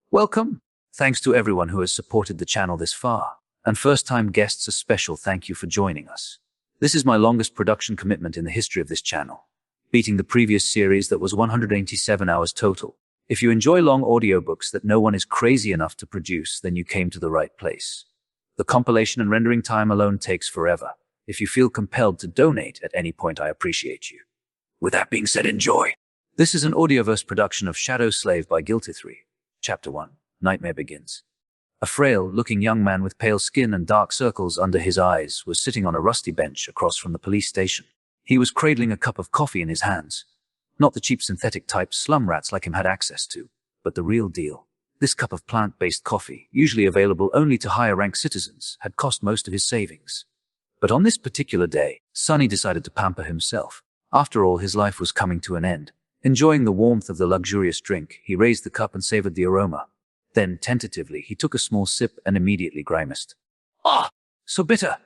Welcome. Thanks to everyone who has supported the channel this far. And first-time guests, a special thank you for joining us. This is my longest production commitment in the history of this channel, beating the previous series that was 187 hours total. If you enjoy long audiobooks that no one is crazy enough to produce, then you came to the right place. The compilation and rendering time alone takes forever. If you feel compelled to donate at any point, I appreciate you. With that being said, enjoy. This is an audioverse production of Shadow Slave by Guilty 3. Chapter 1. Nightmare begins. A frail-looking young man with pale skin and dark circles under his eyes was sitting on a rusty bench across from the police station. He was cradling a cup of coffee in his hands. Not the cheap synthetic type slum rats like him had access to, but the real deal. This cup of plant-based coffee, usually available only to higher-ranked citizens, had cost most of his savings. But on this particular day, Sonny decided to pamper himself. After all, his life was coming to an end. Enjoying the warmth of the luxurious drink, he raised the cup and savored the aroma. Then, tentatively, he took a small sip and immediately grimaced. "Ah, so bitter!"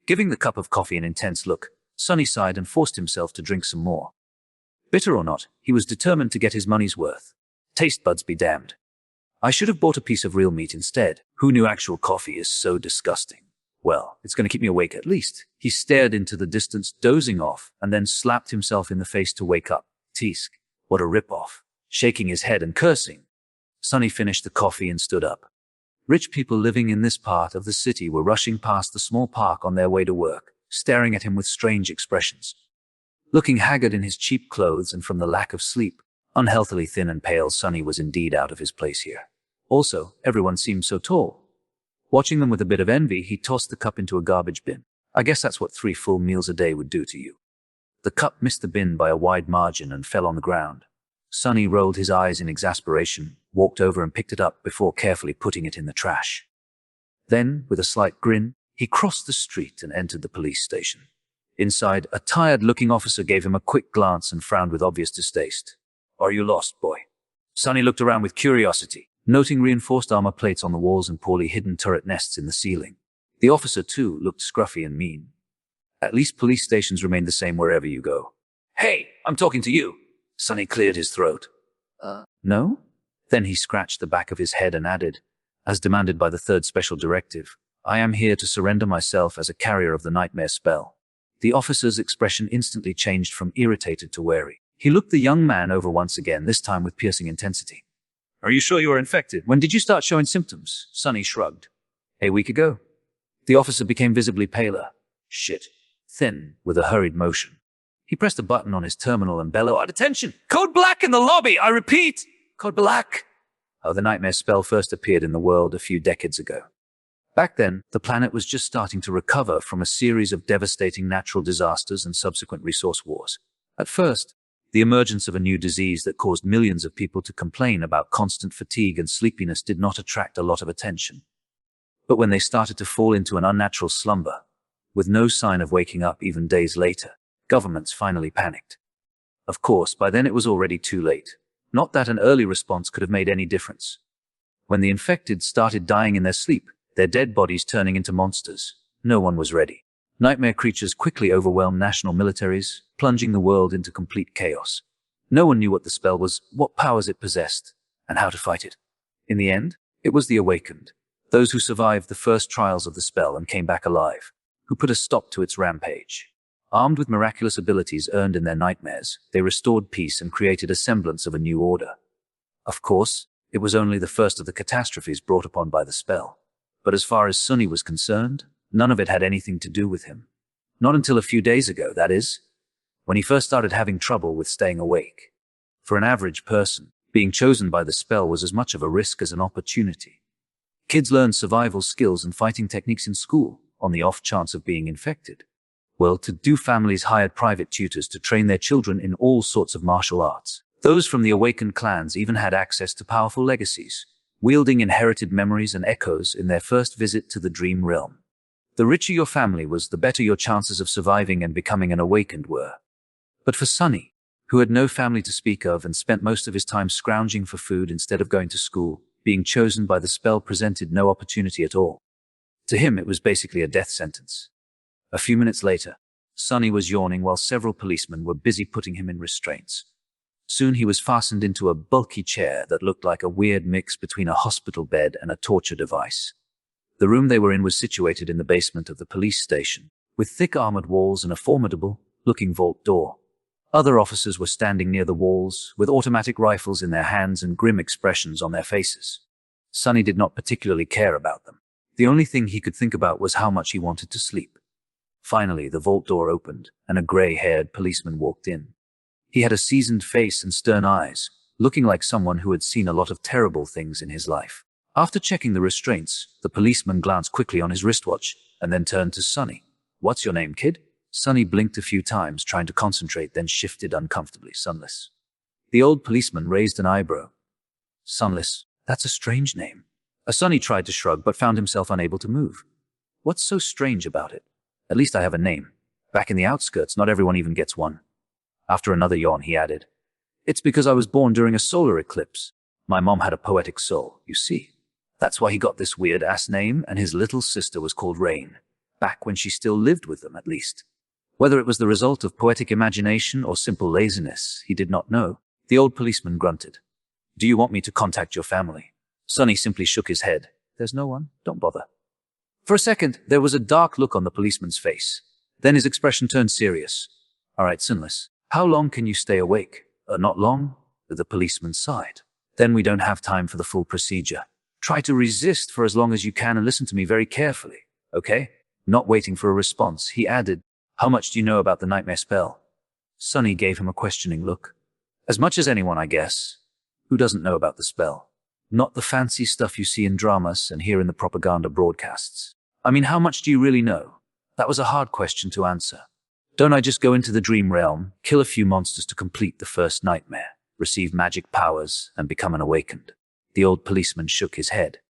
Giving the cup of coffee an intense look, Sonny sighed and forced himself to drink some more. Bitter or not, he was determined to get his money's worth. Taste buds be damned. I should have bought a piece of real meat instead. Who knew actual coffee is so disgusting? Well, it's going to keep me awake at least. He stared into the distance, dozing off, and then slapped himself in the face to wake up. Teesk, what a rip-off. Shaking his head and cursing, Sonny finished the coffee and stood up. Rich people living in this part of the city were rushing past the small park on their way to work, staring at him with strange expressions. Looking haggard in his cheap clothes and from the lack of sleep, unhealthily thin and pale, Sonny was indeed out of his place here. Also, everyone seemed so tall. Watching them with a bit of envy, he tossed the cup into a garbage bin. I guess that's what 3 full meals a day would do to you. The cup missed the bin by a wide margin and fell on the ground. Sonny rolled his eyes in exasperation, walked over and picked it up before carefully putting it in the trash. Then, with a slight grin, he crossed the street and entered the police station. Inside, a tired-looking officer gave him a quick glance and frowned with obvious distaste. "Are you lost, boy?" Sonny looked around with curiosity, noting reinforced armor plates on the walls and poorly hidden turret nests in the ceiling. The officer, too, looked scruffy and mean. At least police stations remain the same wherever you go. "Hey, I'm talking to you." Sonny cleared his throat. No? Then he scratched the back of his head and added, as demanded by the third special directive, "I am here to surrender myself as a carrier of the nightmare spell." The officer's expression instantly changed from irritated to wary. He looked the young man over once again, this time with piercing intensity. "Are you sure you are infected? When did you start showing symptoms?" Sonny shrugged. "A week ago." The officer became visibly paler. Shit. Thin, with a hurried motion. He pressed a button on his terminal and bellowed, "Attention! Code Black in the lobby! I repeat! Code Black!" Oh, the nightmare spell first appeared in the world a few decades ago. Back then, the planet was just starting to recover from a series of devastating natural disasters and subsequent resource wars. At first, the emergence of a new disease that caused millions of people to complain about constant fatigue and sleepiness did not attract a lot of attention. But when they started to fall into an unnatural slumber, with no sign of waking up even days later, governments finally panicked. Of course, by then it was already too late. Not that an early response could have made any difference. When the infected started dying in their sleep, their dead bodies turning into monsters, no one was ready. Nightmare creatures quickly overwhelmed national militaries, plunging the world into complete chaos. No one knew what the spell was, what powers it possessed, and how to fight it. In the end, it was the awakened, those who survived the first trials of the spell and came back alive, who put a stop to its rampage. Armed with miraculous abilities earned in their nightmares, they restored peace and created a semblance of a new order. Of course, it was only the first of the catastrophes brought upon by the spell. But as far as Sonny was concerned, none of it had anything to do with him. Not until a few days ago, that is, when he first started having trouble with staying awake. For an average person, being chosen by the spell was as much of a risk as an opportunity. Kids learned survival skills and fighting techniques in school, on the off chance of being infected. Well-to-do families hired private tutors to train their children in all sorts of martial arts. Those from the awakened clans even had access to powerful legacies, wielding inherited memories and echoes in their first visit to the dream realm. The richer your family was, the better your chances of surviving and becoming an awakened were. But for Sonny, who had no family to speak of and spent most of his time scrounging for food instead of going to school, being chosen by the spell presented no opportunity at all. To him, it was basically a death sentence. A few minutes later, Sonny was yawning while several policemen were busy putting him in restraints. Soon he was fastened into a bulky chair that looked like a weird mix between a hospital bed and a torture device. The room they were in was situated in the basement of the police station, with thick armored walls and a formidable-looking vault door. Other officers were standing near the walls, with automatic rifles in their hands and grim expressions on their faces. Sonny did not particularly care about them. The only thing he could think about was how much he wanted to sleep. Finally, the vault door opened, and a gray-haired policeman walked in. He had a seasoned face and stern eyes, looking like someone who had seen a lot of terrible things in his life. After checking the restraints, the policeman glanced quickly on his wristwatch, and then turned to Sonny. "What's your name, kid?" Sonny blinked a few times, trying to concentrate, then shifted uncomfortably. "Sunless." The old policeman raised an eyebrow. "Sunless? That's a strange name." Sonny tried to shrug, but found himself unable to move. "What's so strange about it? At least I have a name. Back in the outskirts, not everyone even gets one." After another yawn, he added, "It's because I was born during a solar eclipse. My mom had a poetic soul, you see. That's why he got this weird-ass name, and his little sister was called Rain. Back when she still lived with them, at least. Whether it was the result of poetic imagination or simple laziness, he did not know." The old policeman grunted. "Do you want me to contact your family?" Sonny simply shook his head. "There's no one. Don't bother." For a second, there was a dark look on the policeman's face. Then his expression turned serious. "All right, Sinless. How long can you stay awake?" "Not long," the policeman sighed. "Then we don't have time for the full procedure. Try to resist for as long as you can and listen to me very carefully, okay?" Not waiting for a response, he added, "How much do you know about the nightmare spell?" Sonny gave him a questioning look. "As much as anyone, I guess. Who doesn't know about the spell? Not the fancy stuff you see in dramas and hear in the propaganda broadcasts. I mean, how much do you really know?" That was a hard question to answer. "Don't I just go into the dream realm, kill a few monsters to complete the first nightmare, receive magic powers, and become an awakened?" The old policeman shook his head.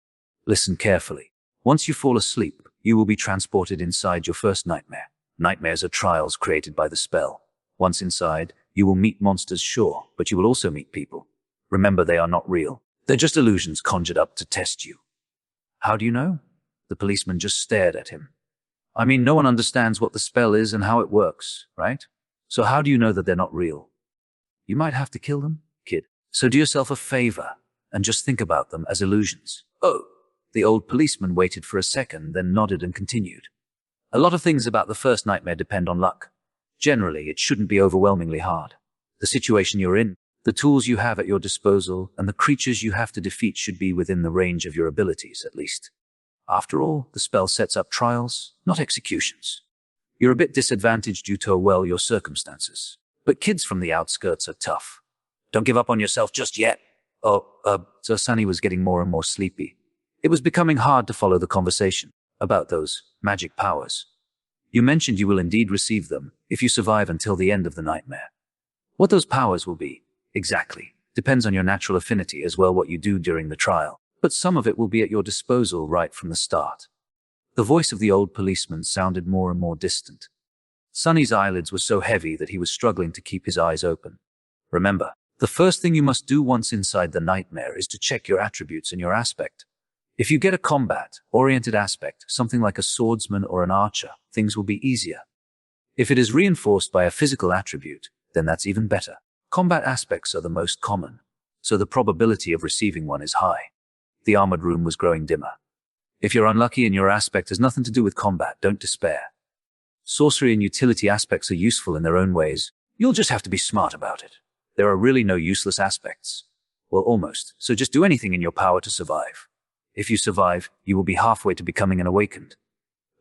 "Listen carefully. Once you fall asleep, you will be transported inside your first nightmare. Nightmares are trials created by the spell. Once inside, you will meet monsters, sure, but you will also meet people. Remember, they are not real. They're just illusions conjured up to test you." "How do you know?" The policeman just stared at him. "I mean, no one understands what the spell is and how it works, right? So how do you know that they're not real?" "You might have to kill them, kid. So do yourself a favor and just think about them as illusions." "Oh." The old policeman waited for a second, then nodded and continued. "A lot of things about the first nightmare depend on luck. Generally, it shouldn't be overwhelmingly hard. The situation you're in, the tools you have at your disposal, and the creatures you have to defeat should be within the range of your abilities, at least. After all, the spell sets up trials, not executions. You're a bit disadvantaged due to, well, your circumstances. But kids from the outskirts are tough. Don't give up on yourself just yet." So Sonny was getting more and more sleepy. It was becoming hard to follow the conversation about those magic powers. "You mentioned you will indeed receive them if you survive until the end of the nightmare. What those powers will be, exactly, depends on your natural affinity as well what you do during the trial. But some of it will be at your disposal right from the start." The voice of the old policeman sounded more and more distant. Sonny's eyelids were so heavy that he was struggling to keep his eyes open. "Remember, the first thing you must do once inside the nightmare is to check your attributes and your aspect. If you get a combat-oriented aspect, something like a swordsman or an archer, things will be easier. If it is reinforced by a physical attribute, then that's even better. Combat aspects are the most common, so the probability of receiving one is high." The armored room was growing dimmer. "If you're unlucky and your aspect has nothing to do with combat, don't despair. Sorcery and utility aspects are useful in their own ways. You'll just have to be smart about it. There are really no useless aspects. Well, almost. So just do anything in your power to survive. If you survive, you will be halfway to becoming an awakened.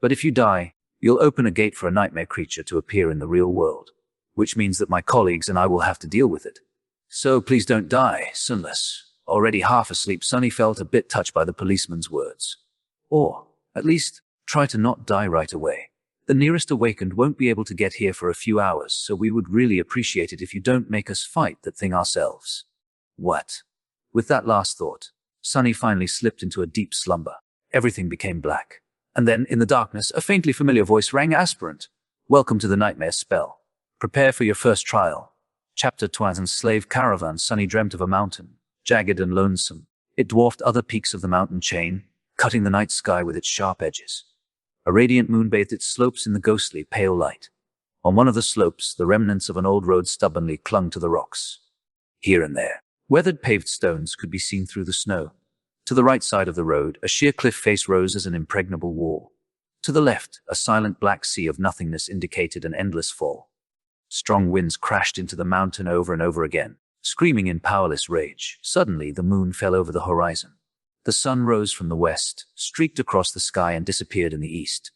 But if you die, you'll open a gate for a nightmare creature to appear in the real world, which means that my colleagues and I will have to deal with it. So please don't die, Sunless." Already half asleep, Sonny felt a bit touched by the policeman's words. "Or, at least, try to not die right away. The nearest awakened won't be able to get here for a few hours, so we would really appreciate it if you don't make us fight that thing ourselves." "What?" With that last thought, Sonny finally slipped into a deep slumber. Everything became black. And then, in the darkness, a faintly familiar voice rang aspirant. "Welcome to the nightmare spell. Prepare for your first trial." Chapter 20. Slave Caravan. Sonny dreamt of a mountain, jagged and lonesome. It dwarfed other peaks of the mountain chain, cutting the night sky with its sharp edges. A radiant moon bathed its slopes in the ghostly pale light. On one of the slopes, the remnants of an old road stubbornly clung to the rocks. Here and there, weathered paved stones could be seen through the snow. To the right side of the road, a sheer cliff face rose as an impregnable wall. To the left, a silent black sea of nothingness indicated an endless fall. Strong winds crashed into the mountain over and over again, screaming in powerless rage. Suddenly, the moon fell over the horizon. The sun rose from the west, streaked across the sky, and disappeared in the east.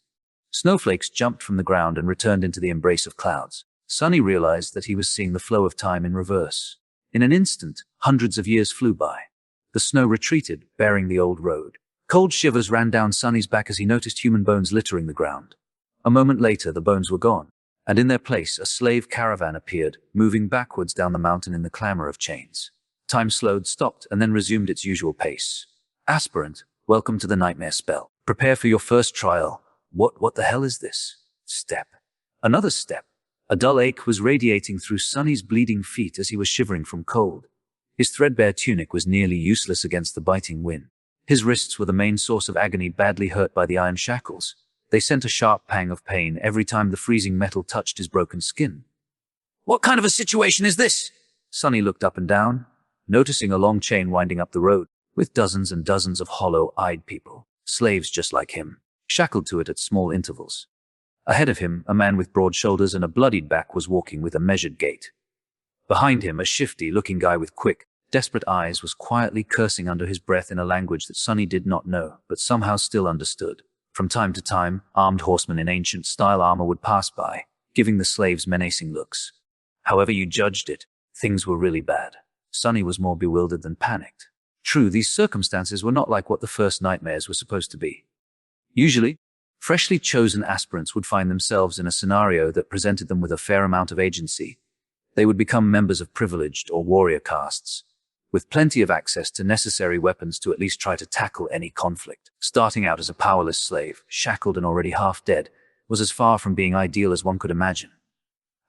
Snowflakes jumped from the ground and returned into the embrace of clouds. Sunny realized that he was seeing the flow of time in reverse. In an instant, hundreds of years flew by. The snow retreated, bearing the old road. Cold shivers ran down Sunny's back as he noticed human bones littering the ground. A moment later, the bones were gone, and in their place, a slave caravan appeared, moving backwards down the mountain in the clamor of chains. Time slowed, stopped, and then resumed its usual pace. Aspirant, welcome to the nightmare spell. Prepare for your first trial. What the hell is this? Step. Another step. A dull ache was radiating through Sunny's bleeding feet as he was shivering from cold. His threadbare tunic was nearly useless against the biting wind. His wrists were the main source of agony, badly hurt by the iron shackles. They sent a sharp pang of pain every time the freezing metal touched his broken skin. What kind of a situation is this? Sunny looked up and down, noticing a long chain winding up the road, with dozens and dozens of hollow-eyed people, slaves just like him, shackled to it at small intervals. Ahead of him, a man with broad shoulders and a bloodied back was walking with a measured gait. Behind him, a shifty-looking guy with quick, desperate eyes was quietly cursing under his breath in a language that Sunny did not know, but somehow still understood. From time to time, armed horsemen in ancient-style armor would pass by, giving the slaves menacing looks. However you judged it, things were really bad. Sunny was more bewildered than panicked. True, these circumstances were not like what the first nightmares were supposed to be. Usually, freshly chosen aspirants would find themselves in a scenario that presented them with a fair amount of agency. They would become members of privileged or warrior castes, with plenty of access to necessary weapons to at least try to tackle any conflict. Starting out as a powerless slave, shackled and already half dead, was as far from being ideal as one could imagine.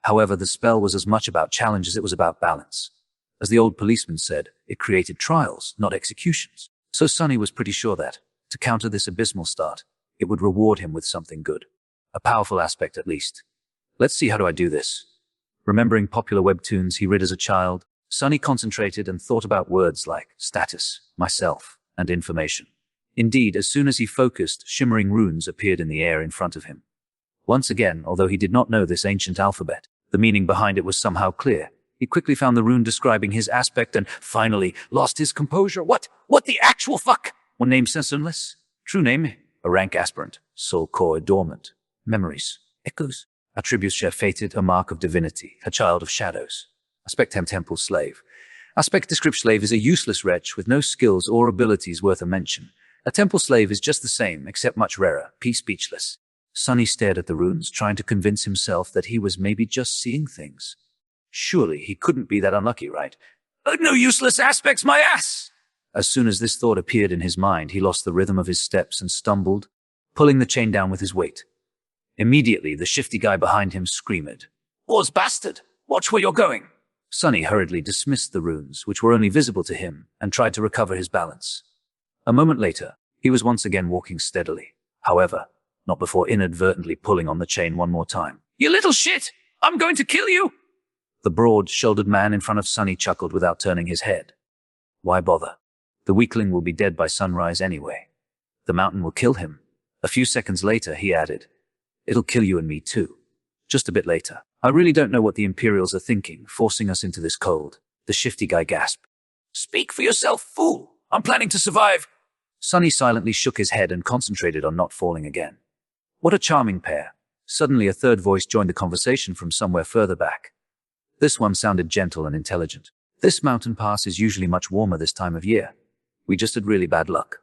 However, the spell was as much about challenge as it was about balance. As the old policeman said, it created trials, not executions. So Sunny was pretty sure that, to counter this abysmal start, it would reward him with something good. A powerful aspect at least. Let's see, how do I do this? Remembering popular webtoons he read as a child, Sunny concentrated and thought about words like status, myself, and information. Indeed, as soon as he focused, shimmering runes appeared in the air in front of him. Once again, although he did not know this ancient alphabet, the meaning behind it was somehow clear. He quickly found the rune describing his aspect and, finally, lost his composure. What the actual fuck? One name sensorless? True name? A rank aspirant. Soul core dormant. Memories. Echoes. Attributes share fated, a mark of divinity. A child of shadows. Aspect temple slave. Aspect description slave is a useless wretch with no skills or abilities worth a mention. A temple slave is just the same, except much rarer. Speechless. Sunny stared at the runes, trying to convince himself that he was maybe just seeing things. Surely he couldn't be that unlucky, right? No useless aspects, my ass! As soon as this thought appeared in his mind, he lost the rhythm of his steps and stumbled, pulling the chain down with his weight. Immediately, the shifty guy behind him screamed, "Wars bastard! Watch where you're going!" Sunny hurriedly dismissed the runes, which were only visible to him, and tried to recover his balance. A moment later, he was once again walking steadily. However, not before inadvertently pulling on the chain one more time. "You little shit! I'm going to kill you!" The broad-shouldered man in front of Sunny chuckled without turning his head. Why bother? The weakling will be dead by sunrise anyway. The mountain will kill him. A few seconds later, he added, "It'll kill you and me too. Just a bit later. I really don't know what the Imperials are thinking, forcing us into this cold." The shifty guy gasped. "Speak for yourself, fool! I'm planning to survive." Sunny silently shook his head and concentrated on not falling again. What a charming pair. Suddenly a third voice joined the conversation from somewhere further back. This one sounded gentle and intelligent. "This mountain pass is usually much warmer this time of year. We just had really bad luck.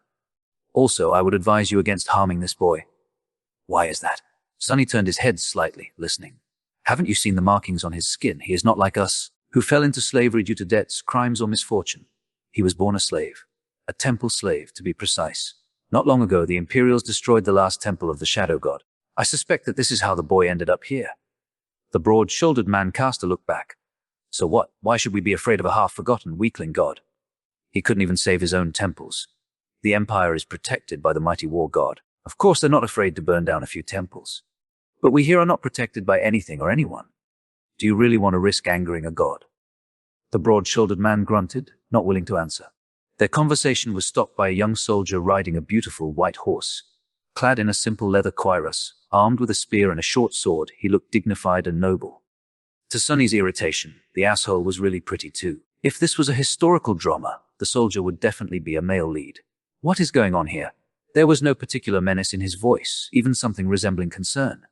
Also, I would advise you against harming this boy." "Why is that?" Sunny turned his head slightly, listening. "Haven't you seen the markings on his skin? He is not like us, who fell into slavery due to debts, crimes, or misfortune. He was born a slave. A temple slave, to be precise. Not long ago, the Imperials destroyed the last temple of the Shadow God. I suspect that this is how the boy ended up here." The broad-shouldered man cast a look back. "So what? Why should we be afraid of a half-forgotten weakling god? He couldn't even save his own temples. The Empire is protected by the mighty war god. Of course, they're not afraid to burn down a few temples. But we here are not protected by anything or anyone. Do you really want to risk angering a god?" The broad-shouldered man grunted, not willing to answer. Their conversation was stopped by a young soldier riding a beautiful white horse. Clad in a simple leather cuirass, armed with a spear and a short sword, he looked dignified and noble. To Sonny's irritation, the asshole was really pretty too. If this was a historical drama, the soldier would definitely be a male lead. What is going on here? There was no particular menace in his voice, even something resembling concern.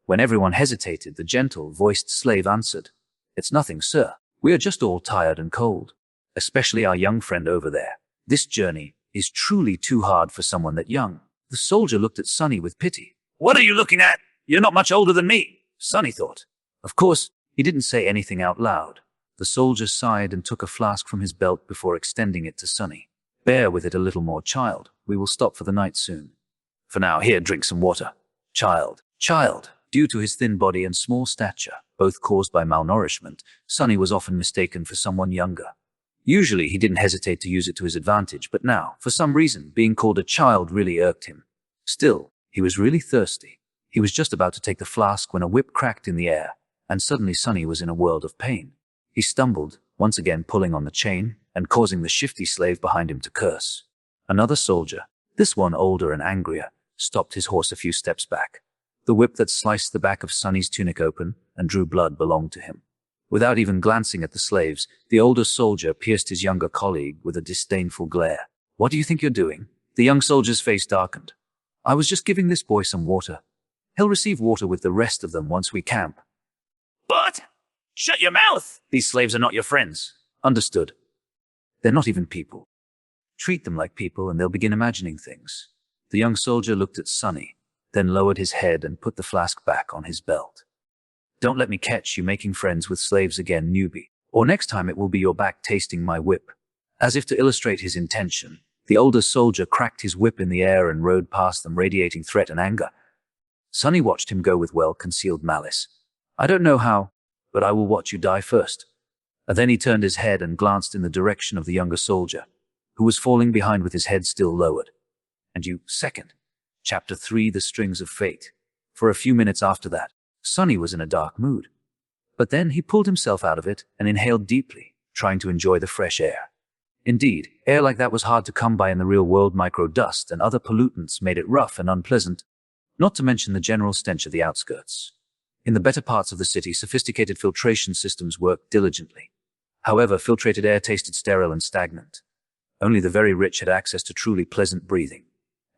When everyone hesitated, the gentle-voiced slave answered, "It's nothing, sir. We are just all tired and cold. Especially our young friend over there. This journey is truly too hard for someone that young." The soldier looked at Sonny with pity. "What are you looking at? You're not much older than me," Sonny thought. Of course, he didn't say anything out loud. The soldier sighed and took a flask from his belt before extending it to Sonny. "Bear with it a little more, child. We will stop for the night soon. For now, here, drink some water." Child. Due to his thin body and small stature, both caused by malnourishment, Sonny was often mistaken for someone younger. Usually he didn't hesitate to use it to his advantage, but now, for some reason, being called a child really irked him. Still, he was really thirsty. He was just about to take the flask when a whip cracked in the air, and suddenly Sonny was in a world of pain. He stumbled, once again pulling on the chain, and causing the shifty slave behind him to curse. Another soldier, this one older and angrier, stopped his horse a few steps back. The whip that sliced the back of Sonny's tunic open and drew blood belonged to him. Without even glancing at the slaves, the older soldier pierced his younger colleague with a disdainful glare. "What do you think you're doing?" The young soldier's face darkened. "I was just giving this boy some water. He'll receive water with the rest of them once we camp." "But shut your mouth! These slaves are not your friends." "Understood. They're not even people. Treat them like people and they'll begin imagining things." The young soldier looked at Sonny, then lowered his head and put the flask back on his belt. "Don't let me catch you making friends with slaves again, newbie, or next time it will be your back tasting my whip." As if to illustrate his intention, the older soldier cracked his whip in the air and rode past them, radiating threat and anger. Sonny watched him go with well-concealed malice. "I don't know how, but I will watch you die first." And then he turned his head and glanced in the direction of the younger soldier, who was falling behind with his head still lowered. "And you, second." Chapter 3, The Strings of Fate. For a few minutes after that, Sonny was in a dark mood. But then he pulled himself out of it and inhaled deeply, trying to enjoy the fresh air. Indeed, air like that was hard to come by in the real world. Microdust and other pollutants made it rough and unpleasant, not to mention the general stench of the outskirts. In the better parts of the city, sophisticated filtration systems worked diligently. However, filtrated air tasted sterile and stagnant. Only the very rich had access to truly pleasant breathing.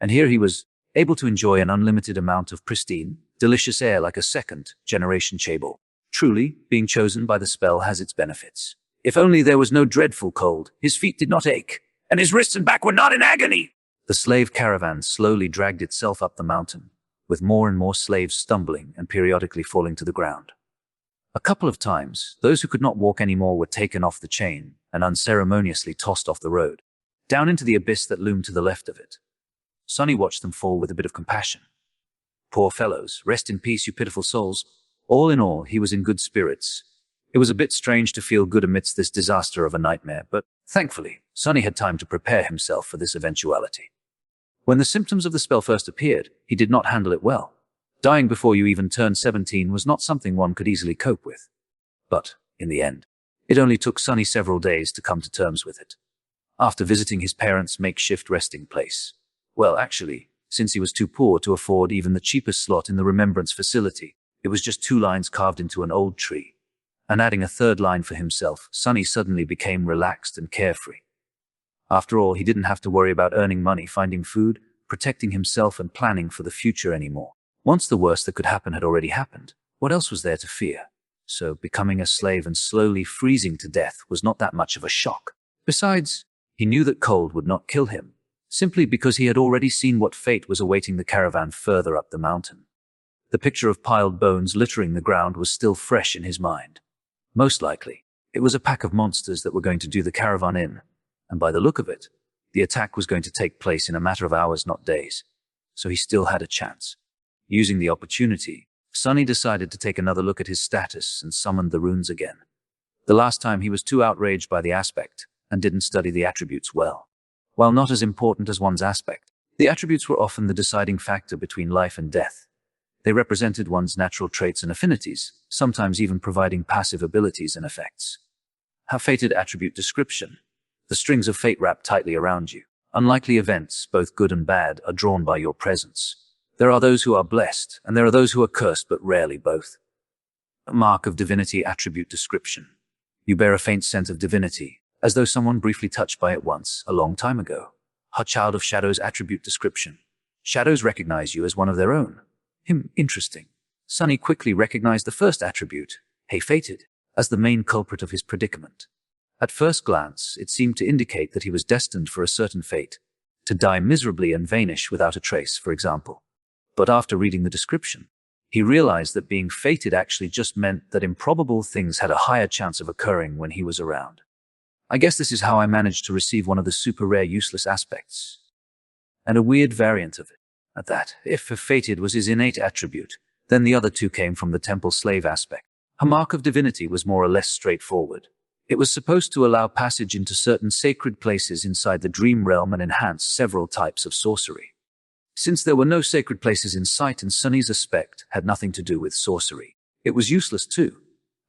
And here he was, able to enjoy an unlimited amount of pristine, delicious air like a second-generation chaebol. Truly, being chosen by the spell has its benefits. If only there was no dreadful cold, his feet did not ache, and his wrists and back were not in agony. The slave caravan slowly dragged itself up the mountain, with more and more slaves stumbling and periodically falling to the ground. A couple of times, those who could not walk anymore were taken off the chain and unceremoniously tossed off the road, down into the abyss that loomed to the left of it. Sonny watched them fall with a bit of compassion. Poor fellows, rest in peace, you pitiful souls. All in all, he was in good spirits. It was a bit strange to feel good amidst this disaster of a nightmare, but thankfully, Sonny had time to prepare himself for this eventuality. When the symptoms of the spell first appeared, he did not handle it well. Dying before you even turned 17 was not something one could easily cope with. But, in the end, it only took Sonny several days to come to terms with it. After visiting his parents' makeshift resting place. Well, actually, since he was too poor to afford even the cheapest slot in the remembrance facility, it was just 2 lines carved into an old tree. And adding a 3rd line for himself, Sonny suddenly became relaxed and carefree. After all, he didn't have to worry about earning money, finding food, protecting himself, and planning for the future anymore. Once the worst that could happen had already happened, what else was there to fear? So becoming a slave and slowly freezing to death was not that much of a shock. Besides, he knew that cold would not kill him, simply because he had already seen what fate was awaiting the caravan further up the mountain. The picture of piled bones littering the ground was still fresh in his mind. Most likely, it was a pack of monsters that were going to do the caravan in, and by the look of it, the attack was going to take place in a matter of hours, not days. So he still had a chance. Using the opportunity, Sonny decided to take another look at his status and summoned the runes again. The last time he was too outraged by the aspect and didn't study the attributes well. While not as important as one's aspect, the attributes were often the deciding factor between life and death. They represented one's natural traits and affinities, sometimes even providing passive abilities and effects. Have fated attribute description. The strings of fate wrap tightly around you. Unlikely events, both good and bad, are drawn by your presence. There are those who are blessed, and there are those who are cursed, but rarely both. A mark of divinity attribute description. You bear a faint sense of divinity, as though someone briefly touched by it once, a long time ago. A child of shadows attribute description. Shadows recognize you as one of their own. Interesting. Sunny quickly recognized the first attribute, hey fated, as the main culprit of his predicament. At first glance, it seemed to indicate that he was destined for a certain fate, to die miserably and vanish without a trace, for example. But after reading the description, he realized that being fated actually just meant that improbable things had a higher chance of occurring when he was around. I guess this is how I managed to receive one of the super rare useless aspects. And a weird variant of it, at that. If fated was his innate attribute, then the other two came from the temple slave aspect. A mark of divinity was more or less straightforward. It was supposed to allow passage into certain sacred places inside the dream realm and enhance several types of sorcery. Since there were no sacred places in sight and Sunny's aspect had nothing to do with sorcery, it was useless too.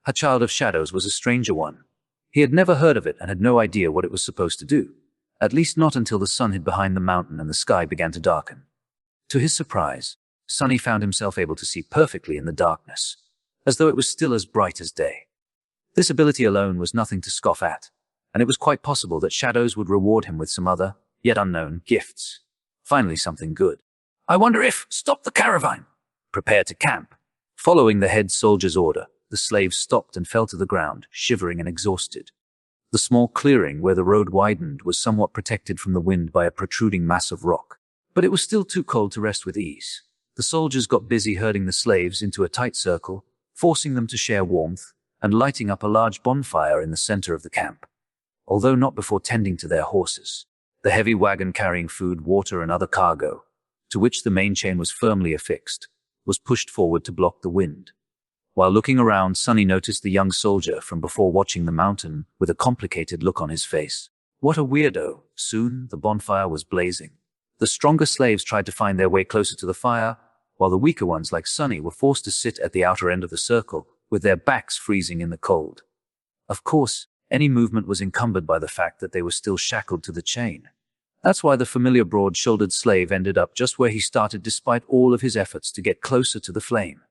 A child of shadows was a stranger one. He had never heard of it and had no idea what it was supposed to do, at least not until the sun hid behind the mountain and the sky began to darken. To his surprise, Sunny found himself able to see perfectly in the darkness, as though it was still as bright as day. This ability alone was nothing to scoff at, and it was quite possible that shadows would reward him with some other, yet unknown, gifts. Finally something good. I wonder if, stop the caravan. Prepare to camp. Following the head soldier's order, the slaves stopped and fell to the ground, shivering and exhausted. The small clearing where the road widened was somewhat protected from the wind by a protruding mass of rock, but it was still too cold to rest with ease. The soldiers got busy herding the slaves into a tight circle, forcing them to share warmth, and lighting up a large bonfire in the center of the camp. Although not before tending to their horses. The heavy wagon carrying food, water, and other cargo, to which the main chain was firmly affixed, was pushed forward to block the wind. While looking around, Sunny noticed the young soldier from before watching the mountain with a complicated look on his face. What a weirdo. Soon, the bonfire was blazing. The stronger slaves tried to find their way closer to the fire, while the weaker ones like Sunny were forced to sit at the outer end of the circle, with their backs freezing in the cold. Of course, any movement was encumbered by the fact that they were still shackled to the chain. That's why the familiar broad-shouldered slave ended up just where he started despite all of his efforts to get closer to the flame.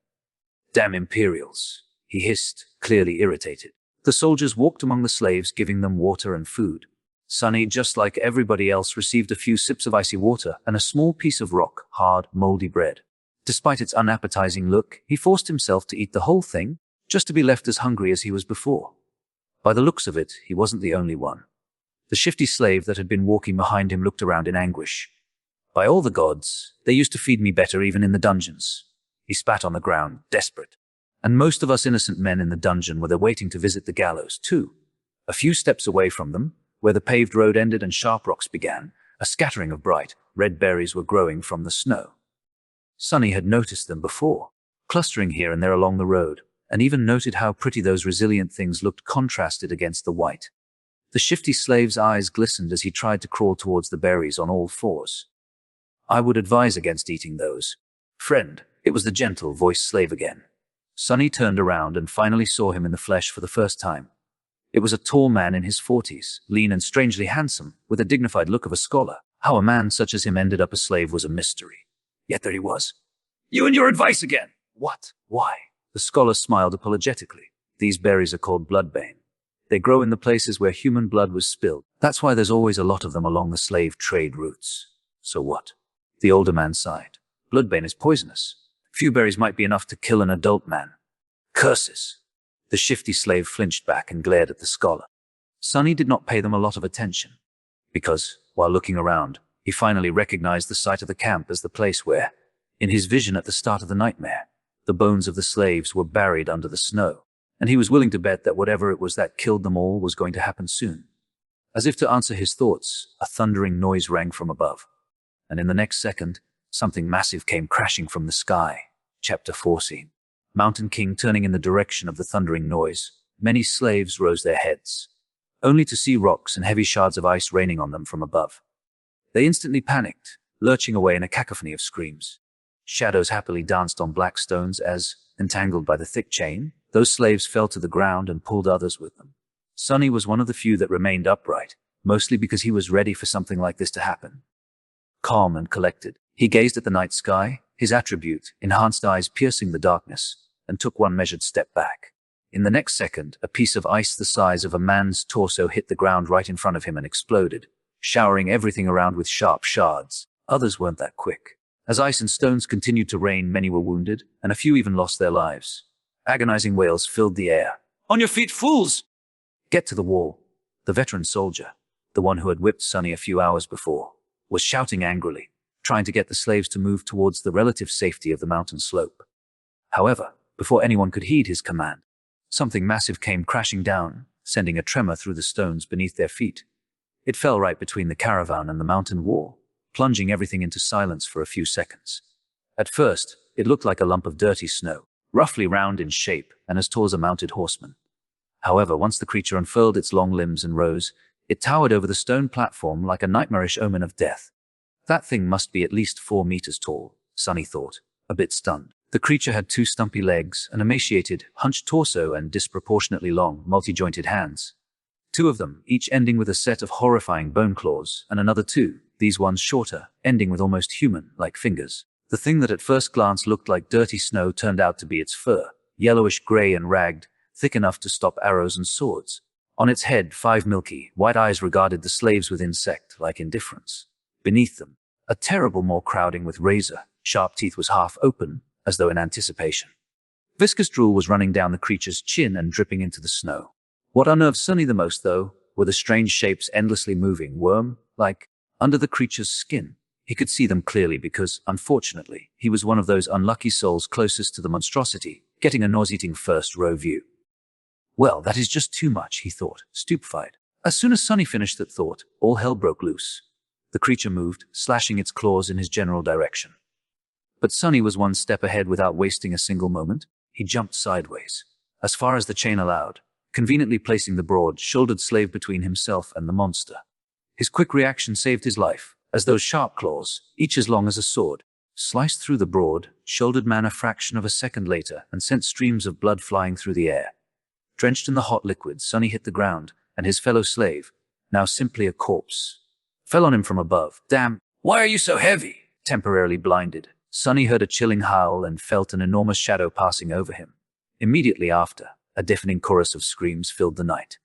Damn Imperials, he hissed, clearly irritated. The soldiers walked among the slaves, giving them water and food. Sunny, just like everybody else, received a few sips of icy water and a small piece of rock, hard, moldy bread. Despite its unappetizing look, he forced himself to eat the whole thing, just to be left as hungry as he was before. By the looks of it, he wasn't the only one. The shifty slave that had been walking behind him looked around in anguish. By all the gods, they used to feed me better even in the dungeons. He spat on the ground, desperate. And most of us innocent men in the dungeon were there waiting to visit the gallows, too. A few steps away from them, where the paved road ended and sharp rocks began, a scattering of bright, red berries were growing from the snow. Sunny had noticed them before, clustering here and there along the road, and even noted how pretty those resilient things looked contrasted against the white. The shifty slave's eyes glistened as he tried to crawl towards the berries on all fours. I would advise against eating those. Friend, it was the gentle-voiced slave again. Sunny turned around and finally saw him in the flesh for the first time. It was a tall man in his 40s, lean and strangely handsome, with a dignified look of a scholar. How a man such as him ended up a slave was a mystery. Yet there he was. You and your advice again! What? Why? The scholar smiled apologetically. These berries are called bloodbane. They grow in the places where human blood was spilled. That's why there's always a lot of them along the slave trade routes. So what? The older man sighed. Bloodbane is poisonous. Few berries might be enough to kill an adult man. Curses! The shifty slave flinched back and glared at the scholar. Sunny did not pay them a lot of attention, because, while looking around, he finally recognized the site of the camp as the place where, in his vision at the start of the nightmare, the bones of the slaves were buried under the snow, and he was willing to bet that whatever it was that killed them all was going to happen soon. As if to answer his thoughts, a thundering noise rang from above, and in the next second, something massive came crashing from the sky. Chapter 14. Mountain King turning in the direction of the thundering noise, many slaves rose their heads, only to see rocks and heavy shards of ice raining on them from above. They instantly panicked, lurching away in a cacophony of screams. Shadows happily danced on black stones as, entangled by the thick chain, those slaves fell to the ground and pulled others with them. Sonny was one of the few that remained upright, mostly because he was ready for something like this to happen. Calm and collected, he gazed at the night sky, his attribute, enhanced eyes piercing the darkness, and took one measured step back. In the next second, a piece of ice the size of a man's torso hit the ground right in front of him and exploded, showering everything around with sharp shards. Others weren't that quick. As ice and stones continued to rain, many were wounded, and a few even lost their lives. Agonizing wails filled the air. "On your feet, fools!" "Get to the wall." The veteran soldier, the one who had whipped Sonny a few hours before, was shouting angrily, trying to get the slaves to move towards the relative safety of the mountain slope. However, before anyone could heed his command, something massive came crashing down, sending a tremor through the stones beneath their feet. It fell right between the caravan and the mountain wall, plunging everything into silence for a few seconds. At first, it looked like a lump of dirty snow, roughly round in shape and as tall as a mounted horseman. However, once the creature unfurled its long limbs and rose, it towered over the stone platform like a nightmarish omen of death. That thing must be at least 4 meters tall, Sonny thought, a bit stunned. The creature had 2 stumpy legs, an emaciated, hunched torso, and disproportionately long, multi-jointed hands. 2 of them, each ending with a set of horrifying bone claws, and another 2, these ones shorter, ending with almost human-like fingers. The thing that at first glance looked like dirty snow turned out to be its fur, yellowish-gray and ragged, thick enough to stop arrows and swords. On its head, 5 milky, white eyes regarded the slaves with insect-like indifference. Beneath them, a terrible maw crowding with razor-sharp teeth was half open, as though in anticipation. Viscous drool was running down the creature's chin and dripping into the snow. What unnerved Sonny the most, though, were the strange shapes endlessly moving, worm-like, under the creature's skin. He could see them clearly because, unfortunately, he was one of those unlucky souls closest to the monstrosity, getting a nauseating first-row view. Well, that is just too much, he thought, stupefied. As soon as Sonny finished that thought, all hell broke loose. The creature moved, slashing its claws in his general direction. But Sonny was one step ahead without wasting a single moment. He jumped sideways, as far as the chain allowed, conveniently placing the broad-shouldered slave between himself and the monster. His quick reaction saved his life, as those sharp claws, each as long as a sword, sliced through the broad-shouldered man a fraction of a second later and sent streams of blood flying through the air. Drenched in the hot liquid, Sonny hit the ground, and his fellow slave, now simply a corpse, fell on him from above. "Damn, why are you so heavy?" Temporarily blinded, Sonny heard a chilling howl and felt an enormous shadow passing over him. Immediately after, a deafening chorus of screams filled the night.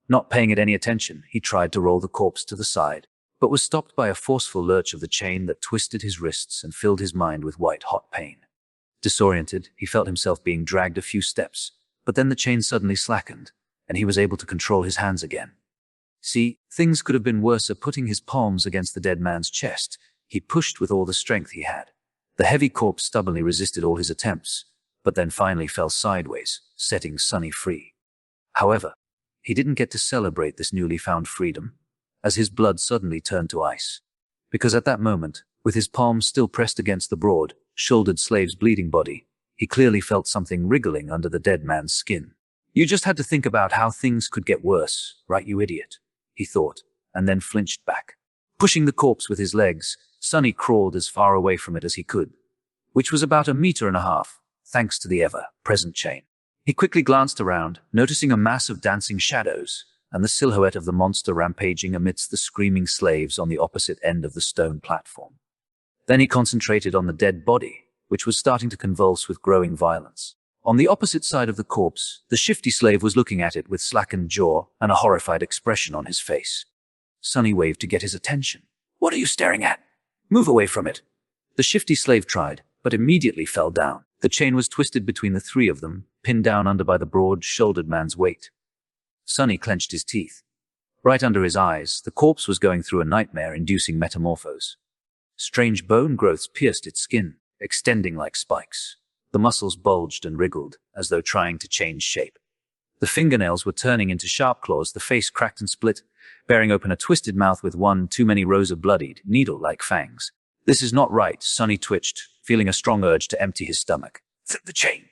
Not paying it any attention, he tried to roll the corpse to the side, but was stopped by a forceful lurch of the chain that twisted his wrists and filled his mind with white-hot pain. Disoriented, he felt himself being dragged a few steps, but then the chain suddenly slackened, and he was able to control his hands again. See, things could have been worse. Putting his palms against the dead man's chest, he pushed with all the strength he had. The heavy corpse stubbornly resisted all his attempts, but then finally fell sideways, setting Sonny free. However, he didn't get to celebrate this newly found freedom, as his blood suddenly turned to ice. Because at that moment, with his palms still pressed against the broad-shouldered slave's bleeding body, he clearly felt something wriggling under the dead man's skin. "You just had to think about how things could get worse, right, you idiot?" he thought, and then flinched back. Pushing the corpse with his legs, Sonny crawled as far away from it as he could, which was about 1.5 meters, thanks to the ever-present chain. He quickly glanced around, noticing a mass of dancing shadows, and the silhouette of the monster rampaging amidst the screaming slaves on the opposite end of the stone platform. Then he concentrated on the dead body, which was starting to convulse with growing violence. On the opposite side of the corpse, the shifty slave was looking at it with slackened jaw and a horrified expression on his face. Sonny waved to get his attention. "What are you staring at? Move away from it." The shifty slave tried, but immediately fell down. The chain was twisted between the 3 of them, pinned down under by the broad-shouldered man's weight. Sonny clenched his teeth. Right under his eyes, the corpse was going through a nightmare-inducing metamorphose. Strange bone growths pierced its skin, extending like spikes. The muscles bulged and wriggled, as though trying to change shape. The fingernails were turning into sharp claws, the face cracked and split, bearing open a twisted mouth with one too many rows of bloodied, needle-like fangs. "This is not right," Sonny twitched, feeling a strong urge to empty his stomach. "The chain."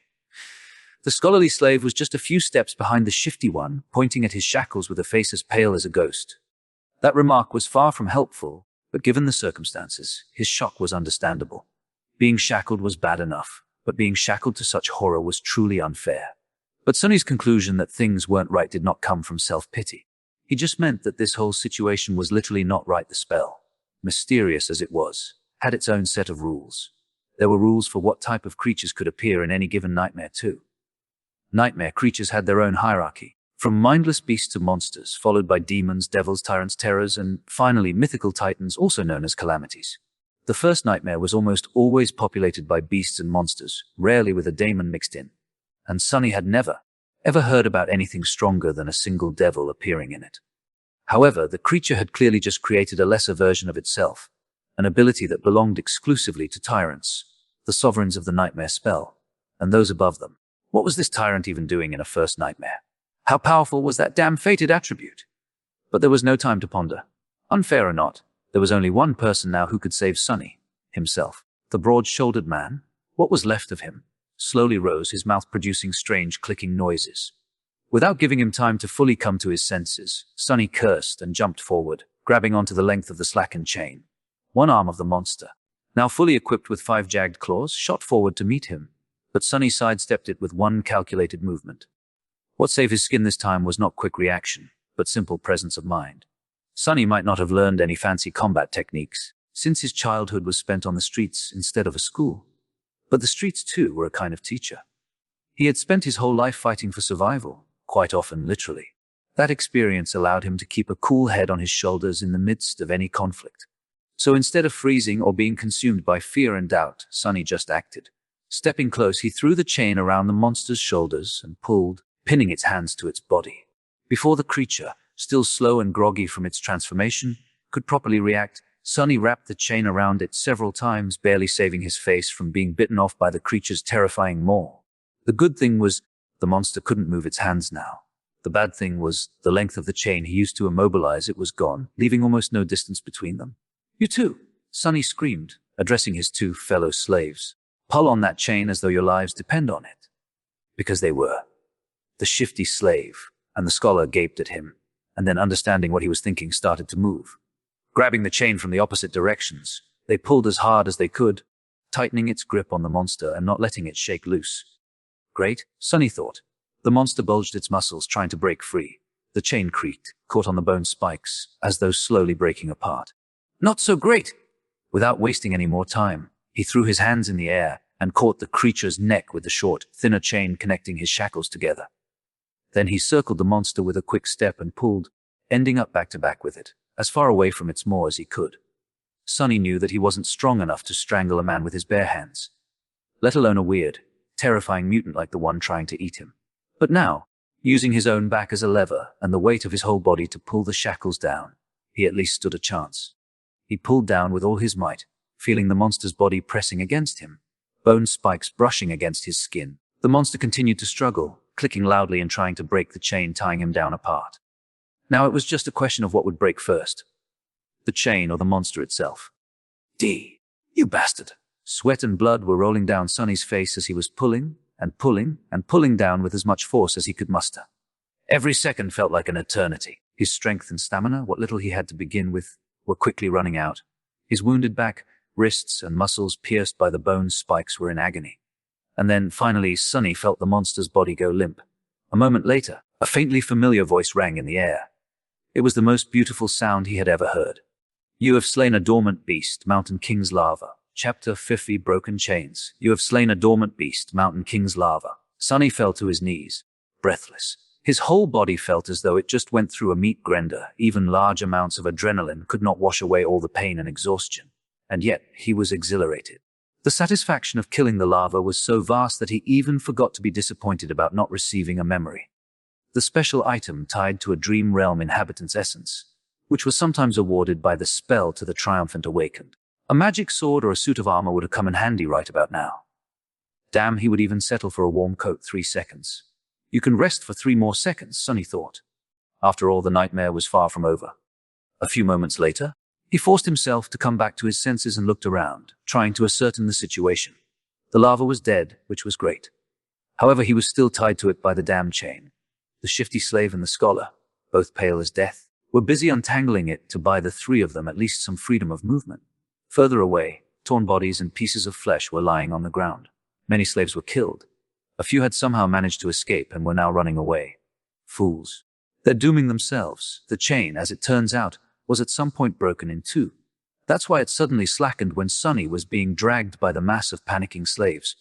The scholarly slave was just a few steps behind the shifty one, pointing at his shackles with a face as pale as a ghost. That remark was far from helpful, but given the circumstances, his shock was understandable. Being shackled was bad enough, but being shackled to such horror was truly unfair. But Sonny's conclusion that things weren't right did not come from self-pity. He just meant that this whole situation was literally not right. The spell, mysterious as it was, had its own set of rules. There were rules for what type of creatures could appear in any given nightmare too. Nightmare creatures had their own hierarchy, from mindless beasts to monsters, followed by demons, devils, tyrants, terrors, and finally mythical titans, also known as calamities. The first nightmare was almost always populated by beasts and monsters, rarely with a daemon mixed in. And Sonny had never, ever heard about anything stronger than a single devil appearing in it. However, the creature had clearly just created a lesser version of itself, an ability that belonged exclusively to tyrants, the sovereigns of the nightmare spell, and those above them. What was this tyrant even doing in a first nightmare? How powerful was that damn fated attribute? But there was no time to ponder. Unfair or not, there was only one person now who could save Sonny, himself. The broad-shouldered man, what was left of him, slowly rose, his mouth producing strange clicking noises. Without giving him time to fully come to his senses, Sonny cursed and jumped forward, grabbing onto the length of the slackened chain. One arm of the monster, now fully equipped with 5 jagged claws, shot forward to meet him, but Sonny sidestepped it with one calculated movement. What saved his skin this time was not quick reaction, but simple presence of mind. Sonny might not have learned any fancy combat techniques, since his childhood was spent on the streets instead of a school. But the streets too were a kind of teacher. He had spent his whole life fighting for survival, quite often literally. That experience allowed him to keep a cool head on his shoulders in the midst of any conflict. So instead of freezing or being consumed by fear and doubt, Sonny just acted. Stepping close, he threw the chain around the monster's shoulders and pulled, pinning its hands to its body. Before the creature, still slow and groggy from its transformation, could properly react, Sonny wrapped the chain around it several times, barely saving his face from being bitten off by the creature's terrifying maw. The good thing was, the monster couldn't move its hands now. The bad thing was, the length of the chain he used to immobilize it was gone, leaving almost no distance between them. "You too," Sonny screamed, addressing his 2 fellow slaves. "Pull on that chain as though your lives depend on it." Because they were. The shifty slave and the scholar gaped at him, and then understanding what he was thinking started to move. Grabbing the chain from the opposite directions, they pulled as hard as they could, tightening its grip on the monster and not letting it shake loose. Great, Sonny thought. The monster bulged its muscles, trying to break free. The chain creaked, caught on the bone spikes, as though slowly breaking apart. Not so great! Without wasting any more time, he threw his hands in the air and caught the creature's neck with the short, thinner chain connecting his shackles together. Then he circled the monster with a quick step and pulled, ending up back to back with it, as far away from its maw as he could. Sonny knew that he wasn't strong enough to strangle a man with his bare hands, let alone a weird, terrifying mutant like the one trying to eat him. But now, using his own back as a lever and the weight of his whole body to pull the shackles down, he at least stood a chance. He pulled down with all his might, feeling the monster's body pressing against him, bone spikes brushing against his skin. The monster continued to struggle, clicking loudly and trying to break the chain tying him down apart. Now it was just a question of what would break first, the chain or the monster itself. "D, you bastard!" Sweat and blood were rolling down Sonny's face as he was pulling and pulling and pulling down with as much force as he could muster. Every second felt like an eternity. His strength and stamina, what little he had to begin with, were quickly running out. His wounded back, wrists, and muscles pierced by the bone spikes were in agony. And then, finally, Sonny felt the monster's body go limp. A moment later, a faintly familiar voice rang in the air. It was the most beautiful sound he had ever heard. "You have slain a dormant beast, Mountain King's Larva." Chapter 50, Broken Chains. You have slain a dormant beast, Mountain King's Larva. Sonny fell to his knees, breathless. His whole body felt as though it just went through a meat grinder. Even large amounts of adrenaline could not wash away all the pain and exhaustion. And yet, he was exhilarated. The satisfaction of killing the larva was so vast that he even forgot to be disappointed about not receiving a memory. The special item tied to a dream realm inhabitant's essence, which was sometimes awarded by the spell to the triumphant awakened. A magic sword or a suit of armor would have come in handy right about now. Damn, he would even settle for a warm coat. 3 seconds. You can rest for 3 more seconds, Sonny thought. After all, the nightmare was far from over. A few moments later, he forced himself to come back to his senses and looked around, trying to ascertain the situation. The larva was dead, which was great. However, he was still tied to it by the damn chain. The shifty slave and the scholar, both pale as death, were busy untangling it to buy the 3 of them at least some freedom of movement. Further away, torn bodies and pieces of flesh were lying on the ground. Many slaves were killed. A few had somehow managed to escape and were now running away. Fools. They're dooming themselves. The chain, as it turns out, was at some point broken in two. That's why it suddenly slackened when Sonny was being dragged by the mass of panicking slaves.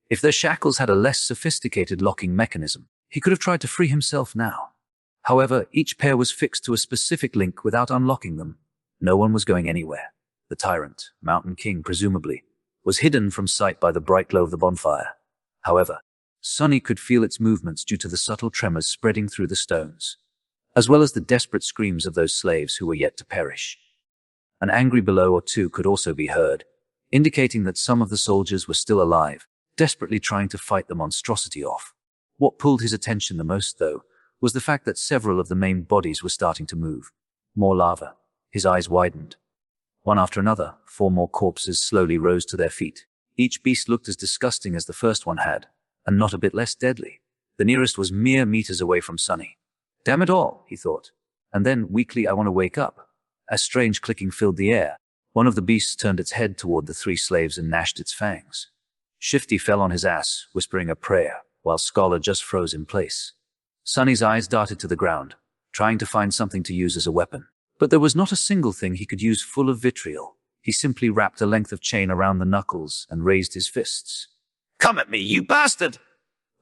If their shackles had a less sophisticated locking mechanism, he could have tried to free himself now. However, each pair was fixed to a specific link without unlocking them. No one was going anywhere. The tyrant, Mountain King presumably, was hidden from sight by the bright glow of the bonfire. However, Sonny could feel its movements due to the subtle tremors spreading through the stones, as well as the desperate screams of those slaves who were yet to perish. An angry bellow or two could also be heard, indicating that some of the soldiers were still alive, desperately trying to fight the monstrosity off. What pulled his attention the most, though, was the fact that several of the maimed bodies were starting to move. More lava. His eyes widened. One after another, 4 more corpses slowly rose to their feet. Each beast looked as disgusting as the first one had, and not a bit less deadly. The nearest was mere meters away from Sonny. Damn it all, he thought. And then, weakly, I want to wake up. A strange clicking filled the air. One of the beasts turned its head toward the 3 slaves and gnashed its fangs. Shifty fell on his ass, whispering a prayer, while Scholar just froze in place. Sonny's eyes darted to the ground, trying to find something to use as a weapon. But there was not a single thing he could use full of vitriol. He simply wrapped a length of chain around the knuckles and raised his fists. "Come at me, you bastard!"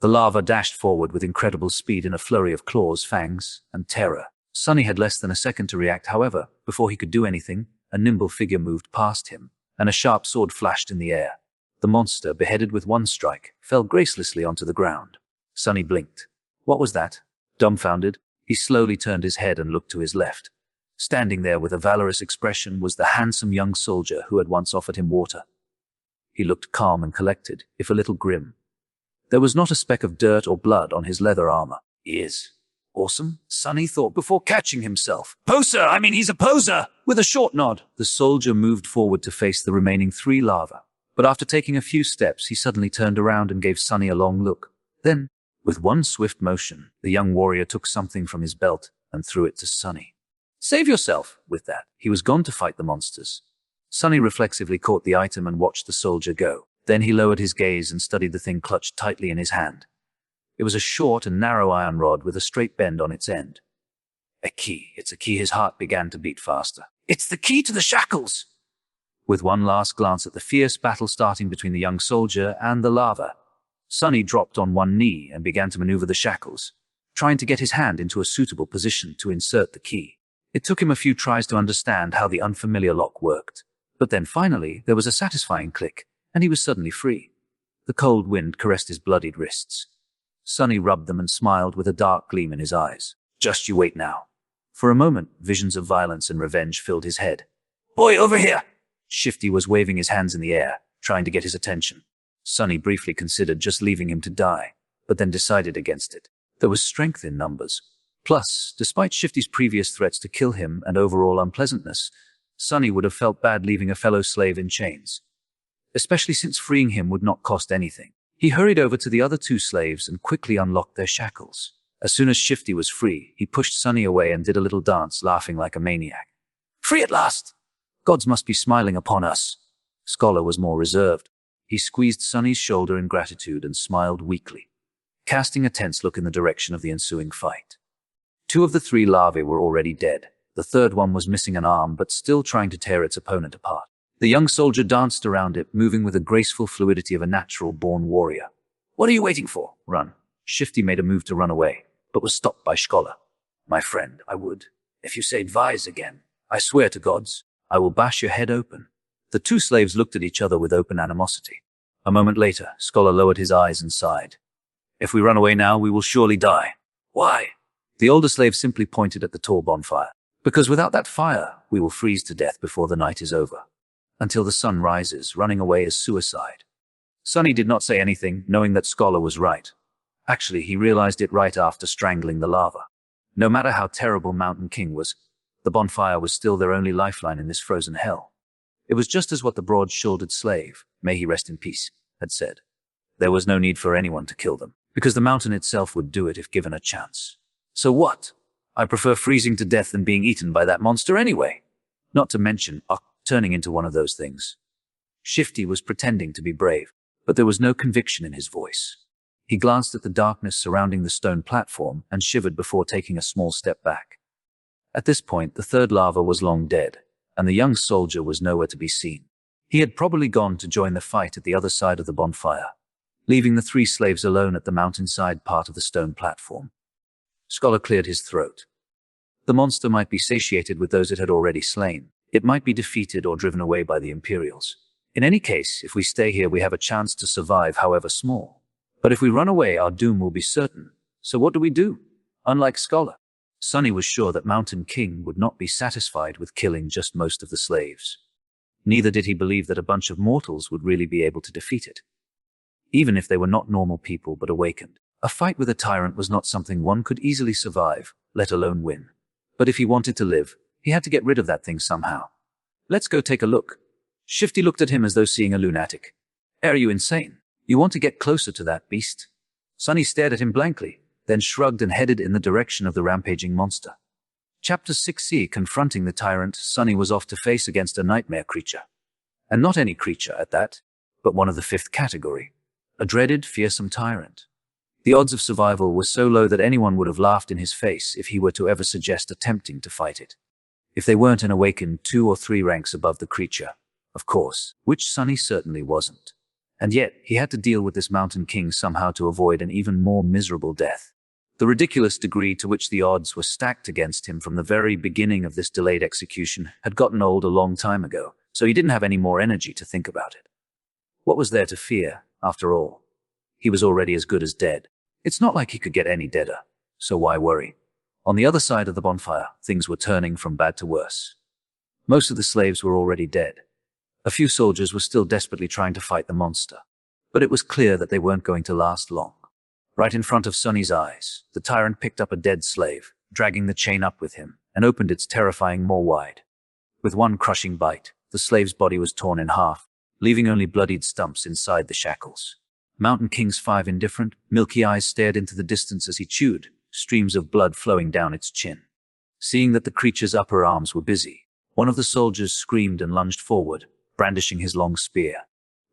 The lava dashed forward with incredible speed in a flurry of claws, fangs, and terror. Sonny had less than a second to react, however. Before he could do anything, a nimble figure moved past him, and a sharp sword flashed in the air. The monster, beheaded with one strike, fell gracelessly onto the ground. Sonny blinked. What was that? Dumbfounded, he slowly turned his head and looked to his left. Standing there with a valorous expression was the handsome young soldier who had once offered him water. He looked calm and collected, if a little grim. There was not a speck of dirt or blood on his leather armor. He is awesome, Sonny thought before catching himself. Poser! He's a poser! With a short nod, the soldier moved forward to face the remaining 3 lava. But after taking a few steps, he suddenly turned around and gave Sonny a long look. Then, with one swift motion, the young warrior took something from his belt and threw it to Sonny. Save yourself. With that, he was gone to fight the monsters. Sonny reflexively caught the item and watched the soldier go. Then he lowered his gaze and studied the thing clutched tightly in his hand. It was a short and narrow iron rod with a straight bend on its end. A key. It's a key. His heart began to beat faster. It's the key to the shackles! With one last glance at the fierce battle starting between the young soldier and the lava, Sonny dropped on one knee and began to maneuver the shackles, trying to get his hand into a suitable position to insert the key. It took him a few tries to understand how the unfamiliar lock worked. But then finally, there was a satisfying click, and he was suddenly free. The cold wind caressed his bloodied wrists. Sonny rubbed them and smiled with a dark gleam in his eyes. Just you wait now. For a moment, visions of violence and revenge filled his head. Boy, over here! Shifty was waving his hands in the air, trying to get his attention. Sonny briefly considered just leaving him to die, but then decided against it. There was strength in numbers. Plus, despite Shifty's previous threats to kill him and overall unpleasantness, Sonny would have felt bad leaving a fellow slave in chains, especially since freeing him would not cost anything. He hurried over to the other 2 slaves and quickly unlocked their shackles. As soon as Shifty was free, he pushed Sonny away and did a little dance, laughing like a maniac. Free at last! Gods must be smiling upon us. Scholar was more reserved. He squeezed Sonny's shoulder in gratitude and smiled weakly, casting a tense look in the direction of the ensuing fight. 2 of the 3 larvae were already dead. The third one was missing an arm but still trying to tear its opponent apart. The young soldier danced around it, moving with the graceful fluidity of a natural-born warrior. What are you waiting for? Run. Shifty made a move to run away, but was stopped by Scholar. My friend, I would. If you say advise again, I swear to gods, I will bash your head open. The 2 slaves looked at each other with open animosity. A moment later, Scholar lowered his eyes and sighed. If we run away now, we will surely die. Why? The older slave simply pointed at the tall bonfire. Because without that fire, we will freeze to death before the night is over. Until the sun rises, running away is suicide. Sonny did not say anything, knowing that Scholar was right. Actually, he realized it right after strangling the lava. No matter how terrible Mountain King was, the bonfire was still their only lifeline in this frozen hell. It was just as what the broad-shouldered slave, may he rest in peace, had said. There was no need for anyone to kill them, because the mountain itself would do it if given a chance. So what? I prefer freezing to death than being eaten by that monster anyway. Not to mention, turning into one of those things. Shifty was pretending to be brave, but there was no conviction in his voice. He glanced at the darkness surrounding the stone platform and shivered before taking a small step back. At this point, the third larva was long dead, and the young soldier was nowhere to be seen. He had probably gone to join the fight at the other side of the bonfire, leaving the three slaves alone at the mountainside part of the stone platform. Scholar cleared his throat. The monster might be satiated with those it had already slain. It might be defeated or driven away by the Imperials. In any case, if we stay here, we have a chance to survive, however small. But if we run away, our doom will be certain. So what do we do? Unlike Scholar, Sonny was sure that Mountain King would not be satisfied with killing just most of the slaves. Neither did he believe that a bunch of mortals would really be able to defeat it, even if they were not normal people but awakened. A fight with a tyrant was not something one could easily survive, let alone win. But if he wanted to live, he had to get rid of that thing somehow. Let's go take a look. Shifty looked at him as though seeing a lunatic. Are you insane? You want to get closer to that beast? Sonny stared at him blankly, then shrugged and headed in the direction of the rampaging monster. Chapter 6c. Confronting the tyrant, Sonny was off to face against a nightmare creature. And not any creature at that, but one of the fifth category. A dreaded, fearsome tyrant. The odds of survival were so low that anyone would have laughed in his face if he were to ever suggest attempting to fight it. If they weren't an awakened 2 or 3 ranks above the creature, of course, which Sonny certainly wasn't. And yet, he had to deal with this Mountain King somehow to avoid an even more miserable death. The ridiculous degree to which the odds were stacked against him from the very beginning of this delayed execution had gotten old a long time ago, so he didn't have any more energy to think about it. What was there to fear, after all? He was already as good as dead. It's not like he could get any deader, so why worry? On the other side of the bonfire, things were turning from bad to worse. Most of the slaves were already dead. A few soldiers were still desperately trying to fight the monster, but it was clear that they weren't going to last long. Right in front of Sonny's eyes, the tyrant picked up a dead slave, dragging the chain up with him, and opened its terrifying maw wide. With one crushing bite, the slave's body was torn in half, leaving only bloodied stumps inside the shackles. Mountain King's 5 indifferent, milky eyes stared into the distance as he chewed, streams of blood flowing down its chin. Seeing that the creature's upper arms were busy, one of the soldiers screamed and lunged forward, brandishing his long spear.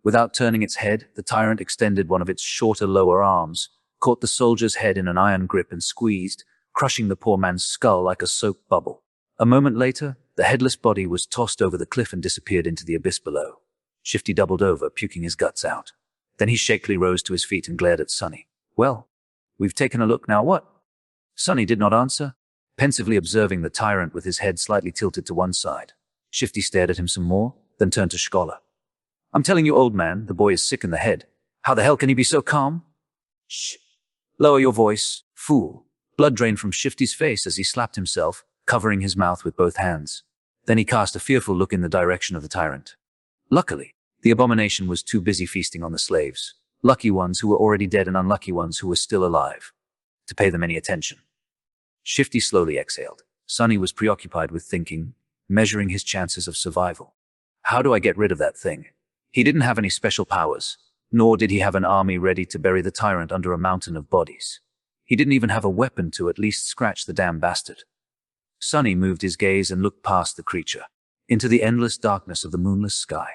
Without turning its head, the tyrant extended one of its shorter lower arms, caught the soldier's head in an iron grip and squeezed, crushing the poor man's skull like a soap bubble. A moment later, the headless body was tossed over the cliff and disappeared into the abyss below. Shifty doubled over, puking his guts out. Then he shakily rose to his feet and glared at Sonny. Well, we've taken a look, now what? Sonny did not answer, pensively observing the tyrant with his head slightly tilted to one side. Shifty stared at him some more, then turned to Scholar. I'm telling you, old man, the boy is sick in the head. How the hell can he be so calm? Shh. Lower your voice, fool. Blood drained from Shifty's face as he slapped himself, covering his mouth with both hands. Then he cast a fearful look in the direction of the tyrant. Luckily, the abomination was too busy feasting on the slaves, lucky ones who were already dead and unlucky ones who were still alive, to pay them any attention. Shifty slowly exhaled. Sonny was preoccupied with thinking, measuring his chances of survival. How do I get rid of that thing? He didn't have any special powers, nor did he have an army ready to bury the tyrant under a mountain of bodies. He didn't even have a weapon to at least scratch the damn bastard. Sonny moved his gaze and looked past the creature, into the endless darkness of the moonless sky.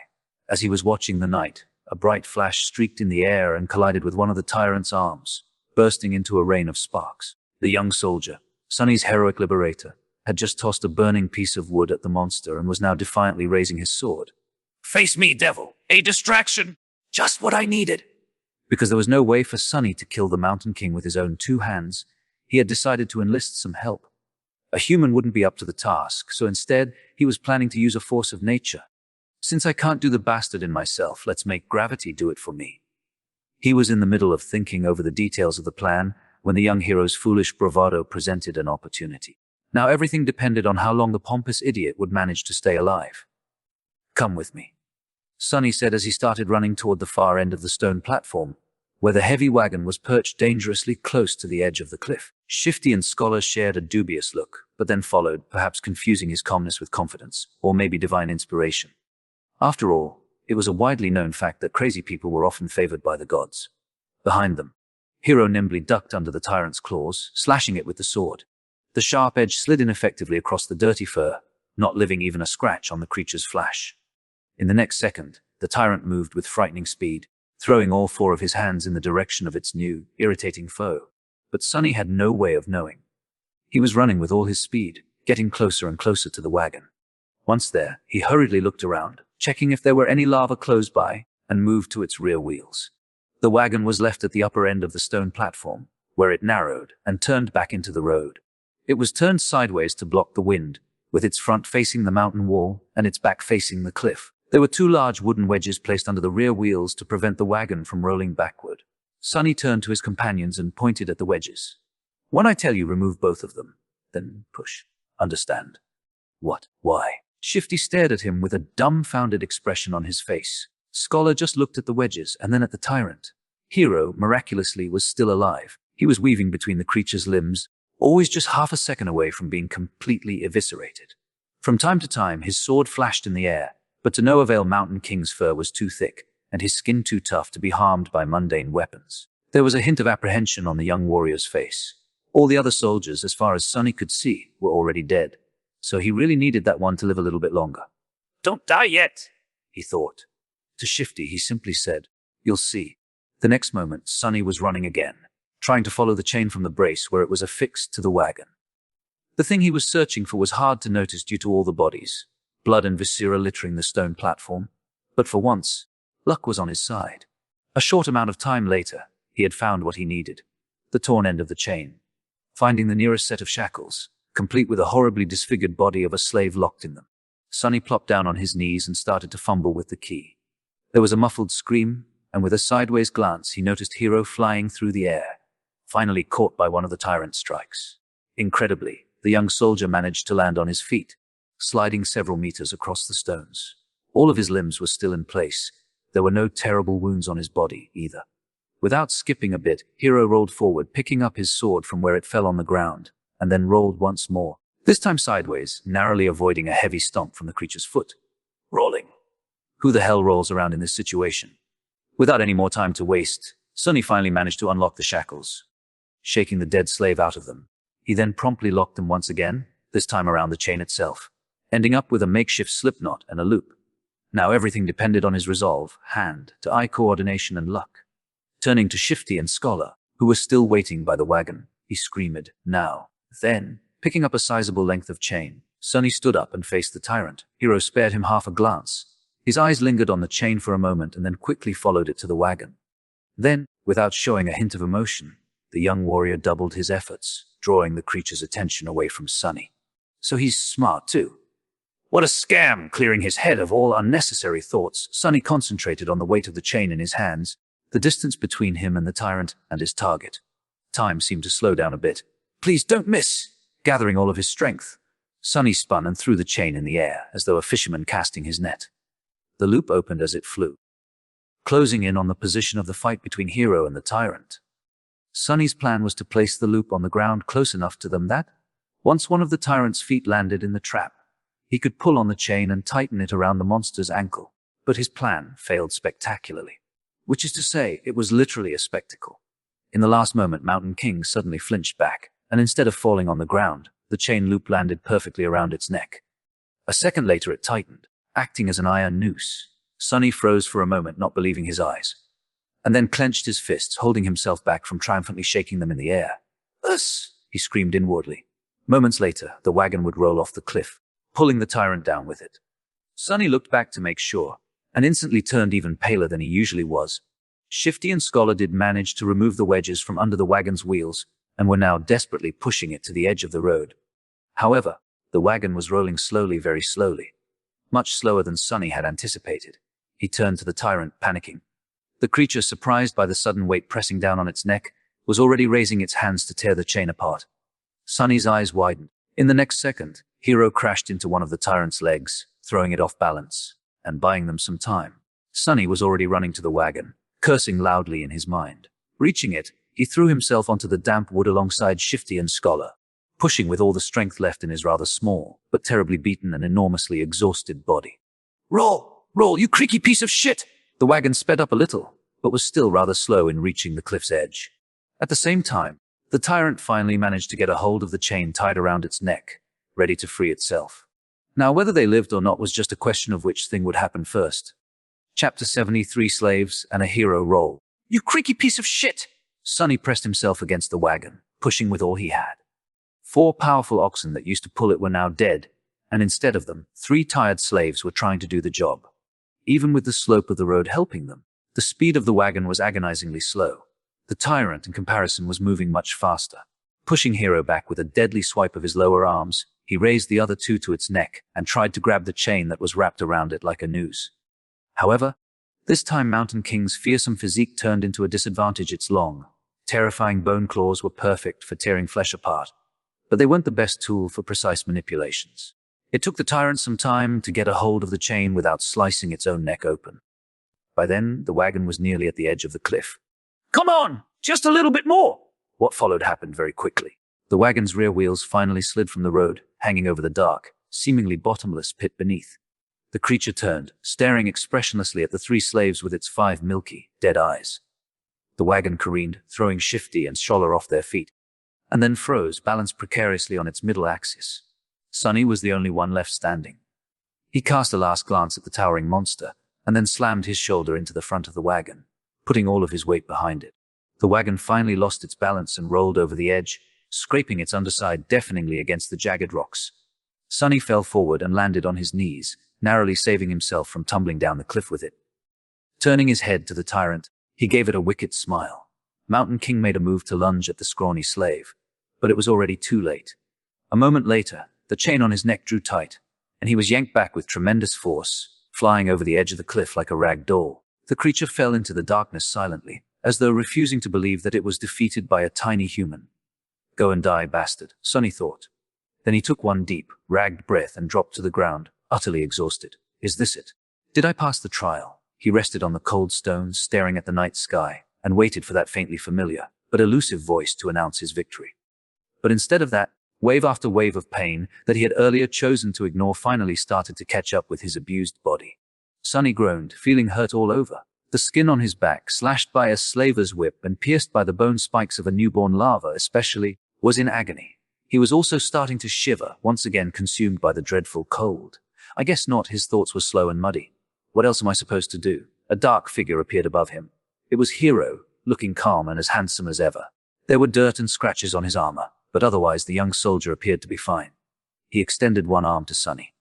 As he was watching the night, a bright flash streaked in the air and collided with one of the tyrant's arms, bursting into a rain of sparks. The young soldier, Sonny's heroic liberator, had just tossed a burning piece of wood at the monster and was now defiantly raising his sword. Face me, devil! A distraction! Just what I needed! Because there was no way for Sonny to kill the Mountain King with his own 2 hands, he had decided to enlist some help. A human wouldn't be up to the task, so instead, he was planning to use a force of nature. Since I can't do the bastard in myself, let's make gravity do it for me. He was in the middle of thinking over the details of the plan when the young hero's foolish bravado presented an opportunity. Now everything depended on how long the pompous idiot would manage to stay alive. Come with me, Sonny said as he started running toward the far end of the stone platform, where the heavy wagon was perched dangerously close to the edge of the cliff. Shifty and Scholar shared a dubious look, but then followed, perhaps confusing his calmness with confidence, or maybe divine inspiration. After all, it was a widely known fact that crazy people were often favored by the gods. Behind them, Hero nimbly ducked under the tyrant's claws, slashing it with the sword. The sharp edge slid ineffectively across the dirty fur, not leaving even a scratch on the creature's flesh. In the next second, the tyrant moved with frightening speed, throwing all four of his hands in the direction of its new, irritating foe. But Sonny had no way of knowing. He was running with all his speed, getting closer and closer to the wagon. Once there, he hurriedly looked around, checking if there were any lava close by, and moved to its rear wheels. The wagon was left at the upper end of the stone platform, where it narrowed and turned back into the road. It was turned sideways to block the wind, with its front facing the mountain wall and its back facing the cliff. There were two large wooden wedges placed under the rear wheels to prevent the wagon from rolling backward. Sonny turned to his companions and pointed at the wedges. "When I tell you, remove both of them, then push. Understand?" "What? Why?" Shifty stared at him with a dumbfounded expression on his face. Scholar just looked at the wedges and then at the tyrant. Hero, miraculously, was still alive. He was weaving between the creature's limbs, always just half a second away from being completely eviscerated. From time to time, his sword flashed in the air, but to no avail. Mountain King's fur was too thick, and his skin too tough to be harmed by mundane weapons. There was a hint of apprehension on the young warrior's face. All the other soldiers, as far as Sonny could see, were already dead, so he really needed that one to live a little bit longer. "Don't die yet," he thought. To Shifty, he simply said, "You'll see." The next moment, Sonny was running again, trying to follow the chain from the brace where it was affixed to the wagon. The thing he was searching for was hard to notice due to all the bodies, blood and viscera littering the stone platform, but for once, luck was on his side. A short amount of time later, he had found what he needed, the torn end of the chain. Finding the nearest set of shackles, complete with a horribly disfigured body of a slave locked in them, Sonny plopped down on his knees and started to fumble with the key. There was a muffled scream, and with a sideways glance, he noticed Hero flying through the air, finally caught by one of the tyrant's strikes. Incredibly, the young soldier managed to land on his feet, sliding several meters across the stones. All of his limbs were still in place. There were no terrible wounds on his body, either. Without skipping a bit, Hero rolled forward, picking up his sword from where it fell on the ground, and then rolled once more, this time sideways, narrowly avoiding a heavy stomp from the creature's foot. Rolling. Who the hell rolls around in this situation? Without any more time to waste, Sonny finally managed to unlock the shackles, shaking the dead slave out of them. He then promptly locked them once again, this time around the chain itself, ending up with a makeshift slipknot and a loop. Now everything depended on his resolve, hand-to-eye coordination and luck. Turning to Shifty and Scholar, who were still waiting by the wagon, he screamed, "Now!" Then, picking up a sizable length of chain, Sonny stood up and faced the tyrant. Hero spared him half a glance. His eyes lingered on the chain for a moment and then quickly followed it to the wagon. Then, without showing a hint of emotion, the young warrior doubled his efforts, drawing the creature's attention away from Sonny. So he's smart too. What a scam! Clearing his head of all unnecessary thoughts, Sonny concentrated on the weight of the chain in his hands, the distance between him and the tyrant and his target. Time seemed to slow down a bit. "Please don't miss!" Gathering all of his strength, Sonny spun and threw the chain in the air, as though a fisherman casting his net. The loop opened as it flew, closing in on the position of the fight between Hero and the tyrant. Sonny's plan was to place the loop on the ground close enough to them that, once one of the tyrant's feet landed in the trap, he could pull on the chain and tighten it around the monster's ankle. But his plan failed spectacularly. Which is to say, it was literally a spectacle. In the last moment, Mountain King suddenly flinched back, and instead of falling on the ground, the chain loop landed perfectly around its neck. A second later it tightened, acting as an iron noose. Sonny froze for a moment, not believing his eyes, and then clenched his fists, holding himself back from triumphantly shaking them in the air. "Us!" he screamed inwardly. Moments later, the wagon would roll off the cliff, pulling the tyrant down with it. Sonny looked back to make sure, and instantly turned even paler than he usually was. Shifty and Scholar did manage to remove the wedges from under the wagon's wheels, and were now desperately pushing it to the edge of the road. However, the wagon was rolling slowly, very slowly, much slower than Sonny had anticipated. He turned to the tyrant, panicking. The creature, surprised by the sudden weight pressing down on its neck, was already raising its hands to tear the chain apart. Sonny's eyes widened. In the next second, Hero crashed into one of the tyrant's legs, throwing it off balance, and buying them some time. Sonny was already running to the wagon, cursing loudly in his mind. Reaching it, he threw himself onto the damp wood alongside Shifty and Scholar, pushing with all the strength left in his rather small, but terribly beaten and enormously exhausted body. "Roll! Roll, you creaky piece of shit!" The wagon sped up a little, but was still rather slow in reaching the cliff's edge. At the same time, the tyrant finally managed to get a hold of the chain tied around its neck, ready to free itself. Now, whether they lived or not was just a question of which thing would happen first. Chapter 73: Slaves and a Hero Role. You creaky piece of shit! Sonny pressed himself against the wagon, pushing with all he had. 4 powerful oxen that used to pull it were now dead, and instead of them, 3 tired slaves were trying to do the job. Even with the slope of the road helping them, the speed of the wagon was agonizingly slow. The tyrant, in comparison, was moving much faster. Pushing Hero back with a deadly swipe of his lower arms, he raised the other 2 to its neck and tried to grab the chain that was wrapped around it like a noose. However, this time Mountain King's fearsome physique turned into a disadvantage. Its long, terrifying bone claws were perfect for tearing flesh apart, but they weren't the best tool for precise manipulations. It took the tyrant some time to get a hold of the chain without slicing its own neck open. By then, the wagon was nearly at the edge of the cliff. Come on! Just a little bit more! What followed happened very quickly. The wagon's rear wheels finally slid from the road, hanging over the dark, seemingly bottomless pit beneath. The creature turned, staring expressionlessly at the 3 slaves with its 5 milky, dead eyes. The wagon careened, throwing Shifty and Scholar off their feet, and then froze, balanced precariously on its middle axis. Sonny was the only one left standing. He cast a last glance at the towering monster, and then slammed his shoulder into the front of the wagon, putting all of his weight behind it. The wagon finally lost its balance and rolled over the edge, scraping its underside deafeningly against the jagged rocks. Sonny fell forward and landed on his knees, narrowly saving himself from tumbling down the cliff with it. Turning his head to the tyrant, he gave it a wicked smile. Mountain King made a move to lunge at the scrawny slave, but it was already too late. A moment later, the chain on his neck drew tight, and he was yanked back with tremendous force, flying over the edge of the cliff like a rag doll. The creature fell into the darkness silently, as though refusing to believe that it was defeated by a tiny human. Go and die, bastard, Sonny thought. Then he took one deep, ragged breath and dropped to the ground, utterly exhausted. Is this it? Did I pass the trial? He rested on the cold stones, staring at the night sky, and waited for that faintly familiar, but elusive voice to announce his victory. But instead of that, wave after wave of pain that he had earlier chosen to ignore finally started to catch up with his abused body. Sonny groaned, feeling hurt all over. The skin on his back, slashed by a slaver's whip and pierced by the bone spikes of a newborn larva especially, was in agony. He was also starting to shiver, once again consumed by the dreadful cold. I guess not, his thoughts were slow and muddy. What else am I supposed to do? A dark figure appeared above him. It was Hero, looking calm and as handsome as ever. There were dirt and scratches on his armor, but otherwise the young soldier appeared to be fine. He extended one arm to Sonny.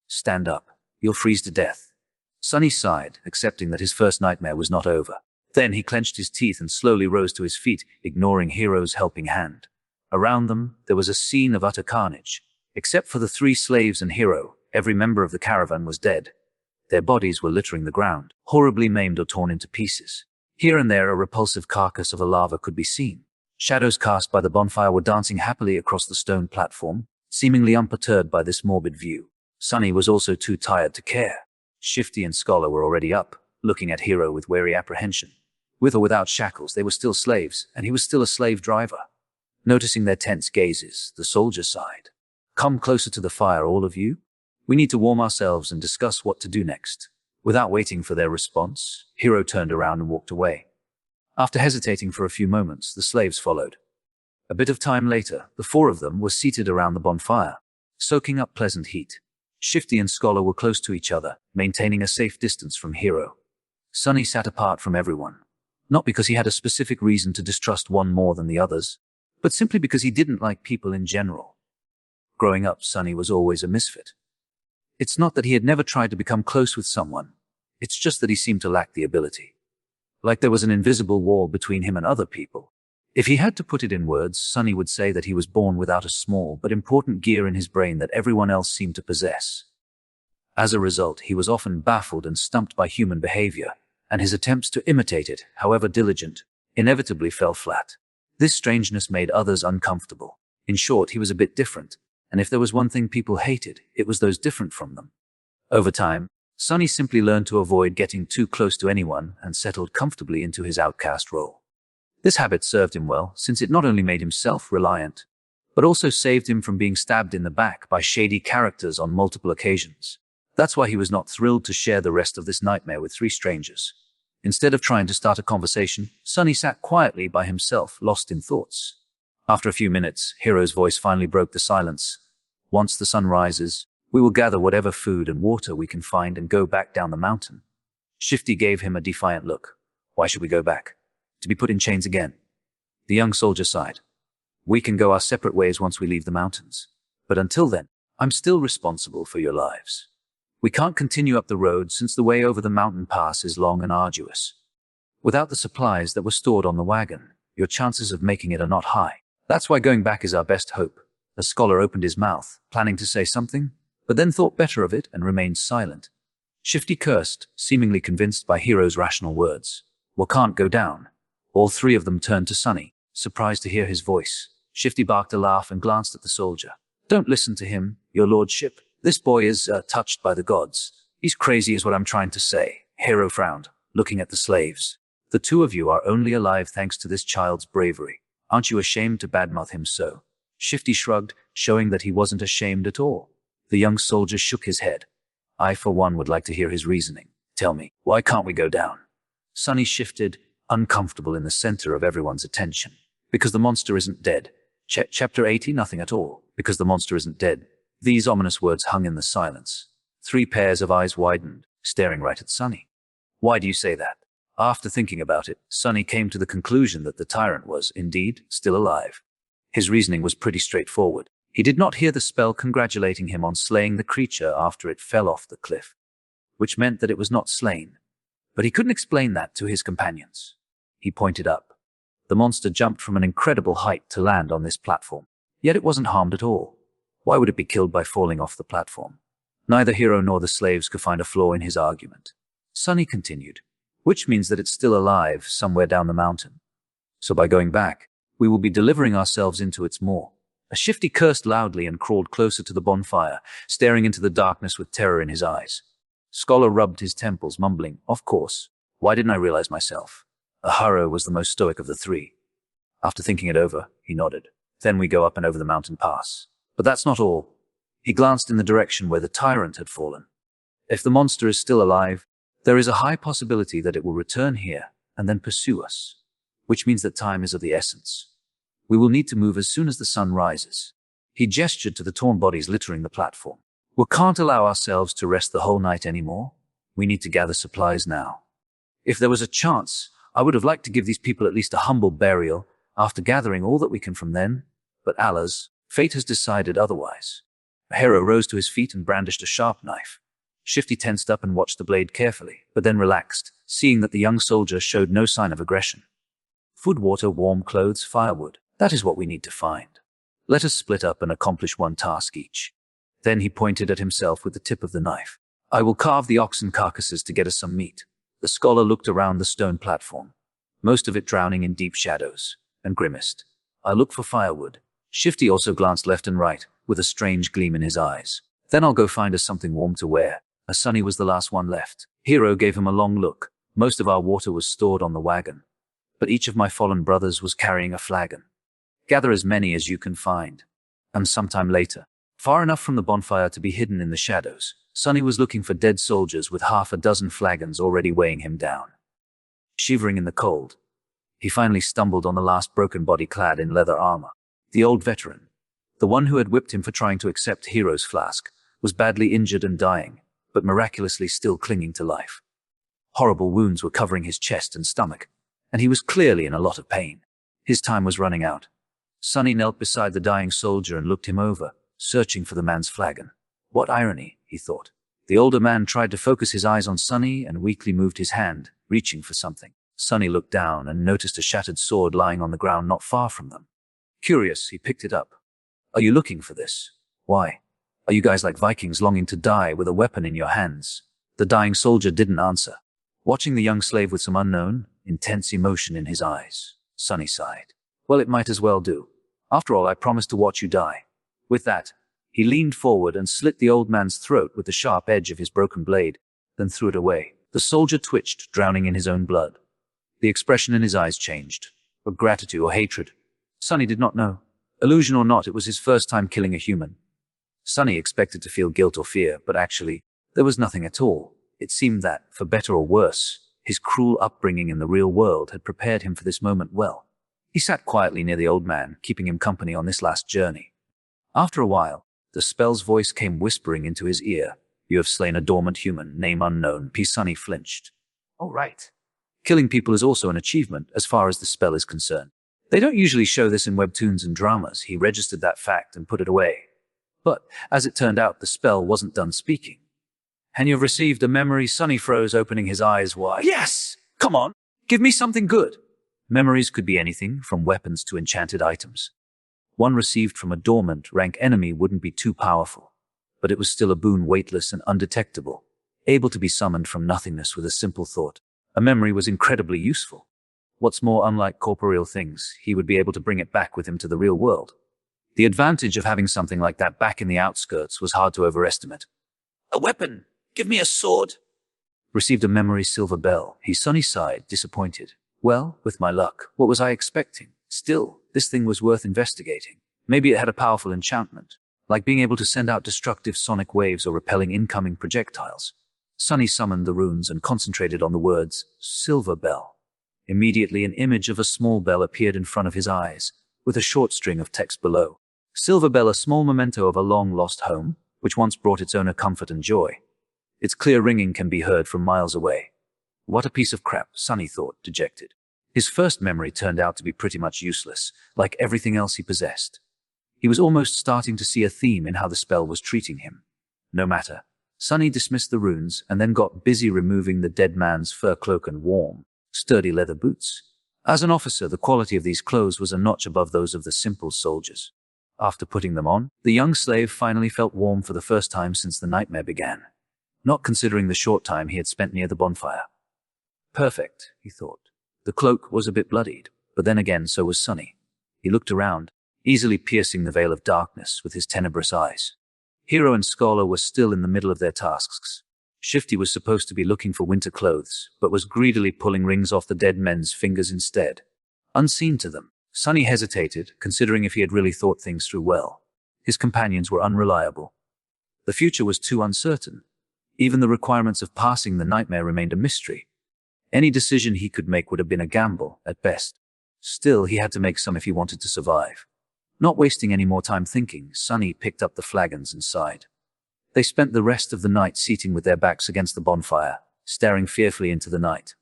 Stand up. You'll freeze to death. Sonny sighed, accepting that his first nightmare was not over. Then he clenched his teeth and slowly rose to his feet, ignoring Hero's helping hand. Around them, there was a scene of utter carnage. Except for the 3 slaves and Hero, every member of the caravan was dead. Their bodies were littering the ground, horribly maimed or torn into pieces. Here and there, a repulsive carcass of a larva could be seen. Shadows cast by the bonfire were dancing happily across the stone platform, seemingly unperturbed by this morbid view. Sonny was also too tired to care. Shifty and Scholar were already up, looking at Hero with wary apprehension. With or without shackles, they were still slaves, and he was still a slave driver. Noticing their tense gazes, the soldier sighed. Come closer to the fire, all of you. We need to warm ourselves and discuss what to do next. Without waiting for their response, Hero turned around and walked away. After hesitating for a few moments, the slaves followed. A bit of time later, the 4 of them were seated around the bonfire, soaking up pleasant heat. Shifty and Scholar were close to each other, maintaining a safe distance from Hero. Sonny sat apart from everyone, not because he had a specific reason to distrust one more than the others, but simply because he didn't like people in general. Growing up, Sonny was always a misfit. It's not that he had never tried to become close with someone. It's just that he seemed to lack the ability. Like there was an invisible wall between him and other people. If he had to put it in words, Sonny would say that he was born without a small but important gear in his brain that everyone else seemed to possess. As a result, he was often baffled and stumped by human behavior, and his attempts to imitate it, however diligent, inevitably fell flat. This strangeness made others uncomfortable. In short, he was a bit different, and if there was one thing people hated, it was those different from them. Over time, Sonny simply learned to avoid getting too close to anyone and settled comfortably into his outcast role. This habit served him well, since it not only made him self-reliant, but also saved him from being stabbed in the back by shady characters on multiple occasions. That's why he was not thrilled to share the rest of this nightmare with 3 strangers. Instead of trying to start a conversation, Sonny sat quietly by himself, lost in thoughts. After a few minutes, Hero's voice finally broke the silence. Once the sun rises, we will gather whatever food and water we can find and go back down the mountain. Shifty gave him a defiant look. Why should we go back? To be put in chains again? The young soldier sighed. We can go our separate ways once we leave the mountains. But until then, I'm still responsible for your lives. We can't continue up the road since the way over the mountain pass is long and arduous. Without the supplies that were stored on the wagon, your chances of making it are not high. That's why going back is our best hope. The scholar opened his mouth, planning to say something, but then thought better of it and remained silent. Shifty cursed, seemingly convinced by Hero's rational words. We can't go down. All three of them turned to Sunny, surprised to hear his voice. Shifty barked a laugh and glanced at the soldier. Don't listen to him, your lordship. This boy is touched by the gods. He's crazy is what I'm trying to say. Hero frowned, looking at the slaves. The two of you are only alive thanks to this child's bravery. Aren't you ashamed to badmouth him so? Shifty shrugged, showing that he wasn't ashamed at all. The young soldier shook his head. I, for one, would like to hear his reasoning. Tell me, why can't we go down? Sunny shifted, uncomfortable in the center of everyone's attention. Because the monster isn't dead. Chapter 80, nothing at all. Because the monster isn't dead. These ominous words hung in the silence. 3 pairs of eyes widened, staring right at Sunny. Why do you say that? After thinking about it, Sunny came to the conclusion that the tyrant was, indeed, still alive. His reasoning was pretty straightforward. He did not hear the spell congratulating him on slaying the creature after it fell off the cliff, which meant that it was not slain. But he couldn't explain that to his companions. He pointed up. The monster jumped from an incredible height to land on this platform, yet it wasn't harmed at all. Why would it be killed by falling off the platform? Neither Hero nor the slaves could find a flaw in his argument. Sunny continued, which means that it's still alive somewhere down the mountain. So by going back, we will be delivering ourselves into its maw. A Shifty cursed loudly and crawled closer to the bonfire, staring into the darkness with terror in his eyes. Scholar rubbed his temples, mumbling, of course. Why didn't I realize myself? Aharo was the most stoic of the 3. After thinking it over, he nodded. Then we go up and over the mountain pass. But that's not all. He glanced in the direction where the tyrant had fallen. If the monster is still alive, there is a high possibility that it will return here and then pursue us, which means that time is of the essence. We will need to move as soon as the sun rises. He gestured to the torn bodies littering the platform. We can't allow ourselves to rest the whole night anymore. We need to gather supplies now. If there was a chance, I would have liked to give these people at least a humble burial after gathering all that we can from them, but Allah's fate has decided otherwise. Hero rose to his feet and brandished a sharp knife. Shifty tensed up and watched the blade carefully, but then relaxed, seeing that the young soldier showed no sign of aggression. Food, water, warm clothes, firewood. That is what we need to find. Let us split up and accomplish one task each. Then he pointed at himself with the tip of the knife. I will carve the oxen carcasses to get us some meat. The scholar looked around the stone platform, most of it drowning in deep shadows, and grimaced. I look for firewood. Shifty also glanced left and right, with a strange gleam in his eyes. Then I'll go find us something warm to wear. Sunny was the last one left. Hero gave him a long look. Most of our water was stored on the wagon, but each of my fallen brothers was carrying a flagon. Gather as many as you can find. And sometime later, far enough from the bonfire to be hidden in the shadows, Sunny was looking for dead soldiers with 6 flagons already weighing him down. Shivering in the cold, he finally stumbled on the last broken body clad in leather armor. The old veteran, the one who had whipped him for trying to accept Hero's flask, was badly injured and dying, but miraculously still clinging to life. Horrible wounds were covering his chest and stomach, and he was clearly in a lot of pain. His time was running out. Sunny knelt beside the dying soldier and looked him over, searching for the man's flagon. What irony, he thought. The older man tried to focus his eyes on Sunny and weakly moved his hand, reaching for something. Sunny looked down and noticed a shattered sword lying on the ground not far from them. Curious, he picked it up. Are you looking for this? Why? Are you guys like Vikings longing to die with a weapon in your hands? The dying soldier didn't answer, watching the young slave with some unknown, intense emotion in his eyes. Sunny sighed. Well, it might as well do. After all, I promised to watch you die. With that, he leaned forward and slit the old man's throat with the sharp edge of his broken blade, then threw it away. The soldier twitched, drowning in his own blood. The expression in his eyes changed. Of gratitude or hatred? Sunny did not know. Illusion or not, it was his first time killing a human. Sunny expected to feel guilt or fear, but actually, there was nothing at all. It seemed that, for better or worse, his cruel upbringing in the real world had prepared him for this moment well. He sat quietly near the old man, keeping him company on this last journey. After a while, the spell's voice came whispering into his ear. You have slain a dormant human, name unknown. Sunny flinched. All right. Killing people is also an achievement as far as the spell is concerned. They don't usually show this in webtoons and dramas. He registered that fact and put it away. But, as it turned out, the spell wasn't done speaking. And you've received a memory. Sonny froze, opening his eyes wide. Yes! Come on! Give me something good! Memories could be anything, from weapons to enchanted items. One received from a dormant, rank enemy wouldn't be too powerful. But it was still a boon, weightless and undetectable, able to be summoned from nothingness with a simple thought. A memory was incredibly useful. What's more, unlike corporeal things, he would be able to bring it back with him to the real world. The advantage of having something like that back in the outskirts was hard to overestimate. A weapon! Give me a sword! Received a memory silver bell. Sonny sighed, disappointed. Well, with my luck, what was I expecting? Still, this thing was worth investigating. Maybe it had a powerful enchantment, like being able to send out destructive sonic waves or repelling incoming projectiles. Sonny summoned the runes and concentrated on the words, Silver Bell. Immediately an image of a small bell appeared in front of his eyes, with a short string of text below. Silver Bell, a small memento of a long-lost home, which once brought its owner comfort and joy. Its clear ringing can be heard from miles away. What a piece of crap, Sonny thought, dejected. His first memory turned out to be pretty much useless, like everything else he possessed. He was almost starting to see a theme in how the spell was treating him. No matter. Sonny dismissed the runes and then got busy removing the dead man's fur cloak and warm, sturdy leather boots. As an officer, the quality of these clothes was a notch above those of the simple soldiers. After putting them on, the young slave finally felt warm for the first time since the nightmare began, not considering the short time he had spent near the bonfire. Perfect, he thought. The cloak was a bit bloodied, but then again so was Sonny. He looked around, easily piercing the veil of darkness with his tenebrous eyes. Hero and Scholar were still in the middle of their tasks. Shifty was supposed to be looking for winter clothes, but was greedily pulling rings off the dead men's fingers instead. Unseen to them, Sonny hesitated, considering if he had really thought things through well. His companions were unreliable. The future was too uncertain. Even the requirements of passing the nightmare remained a mystery. Any decision he could make would have been a gamble, at best. Still, he had to make some if he wanted to survive. Not wasting any more time thinking, Sonny picked up the flagons and sighed. They spent the rest of the night seating with their backs against the bonfire, staring fearfully into the night.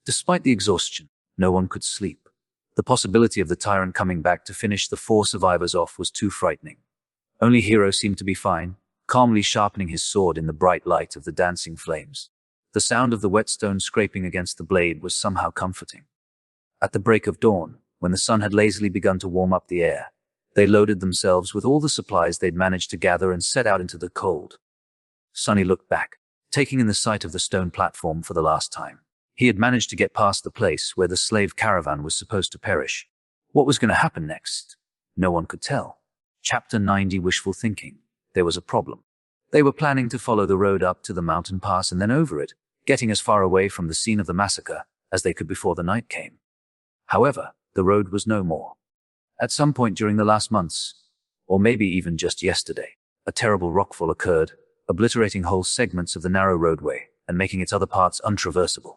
Despite the exhaustion, no one could sleep. The possibility of the tyrant coming back to finish the 4 survivors off was too frightening. Only Hero seemed to be fine, calmly sharpening his sword in the bright light of the dancing flames. The sound of the whetstone scraping against the blade was somehow comforting. At the break of dawn, when the sun had lazily begun to warm up the air, they loaded themselves with all the supplies they'd managed to gather and set out into the cold. Sonny looked back, taking in the sight of the stone platform for the last time. He had managed to get past the place where the slave caravan was supposed to perish. What was going to happen next? No one could tell. Chapter 90, Wishful Thinking. There was a problem. They were planning to follow the road up to the mountain pass and then over it, getting as far away from the scene of the massacre as they could before the night came. However, the road was no more. At some point during the last months, or maybe even just yesterday, a terrible rockfall occurred, obliterating whole segments of the narrow roadway and making its other parts untraversable.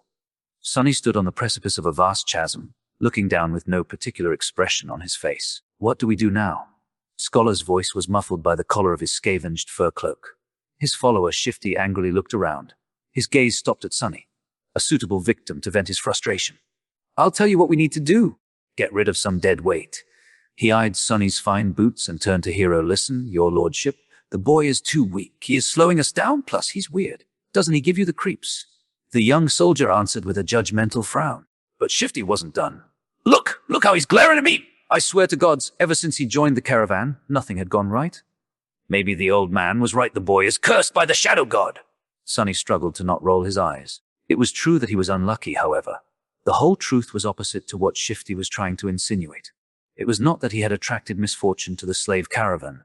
Sonny stood on the precipice of a vast chasm, looking down with no particular expression on his face. What do we do now? Scholar's voice was muffled by the collar of his scavenged fur cloak. His follower, Shifty, angrily looked around. His gaze stopped at Sonny, a suitable victim to vent his frustration. I'll tell you what we need to do. Get rid of some dead weight. He eyed Sonny's fine boots and turned to Hero. Listen, your lordship, the boy is too weak. He is slowing us down, plus he's weird. Doesn't he give you the creeps? The young soldier answered with a judgmental frown. But Shifty wasn't done. Look how he's glaring at me! I swear to gods, ever since he joined the caravan, nothing had gone right. Maybe the old man was right. The boy is cursed by the shadow god. Sonny struggled to not roll his eyes. It was true that he was unlucky, however. The whole truth was opposite to what Shifty was trying to insinuate. It was not that he had attracted misfortune to the slave caravan.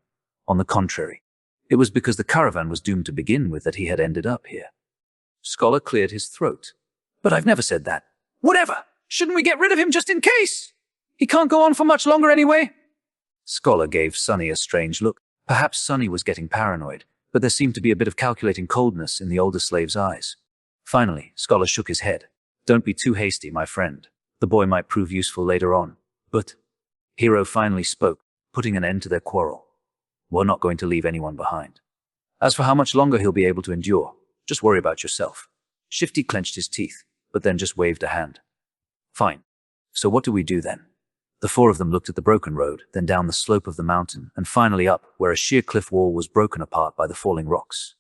On the contrary, it was because the caravan was doomed to begin with that he had ended up here. Scholar cleared his throat. But I've never said that. Whatever! Shouldn't we get rid of him just in case? He can't go on for much longer anyway. Scholar gave Sonny a strange look. Perhaps Sonny was getting paranoid, but there seemed to be a bit of calculating coldness in the older slave's eyes. Finally, Scholar shook his head. Don't be too hasty, my friend. The boy might prove useful later on. But Hero finally spoke, putting an end to their quarrel. We're not going to leave anyone behind. As for how much longer he'll be able to endure, just worry about yourself. Shifty clenched his teeth. but then just waved a hand. Fine. So what do we do then? The four of them looked at the broken road, then down the slope of the mountain, and finally up, where a sheer cliff wall was broken apart by the falling rocks.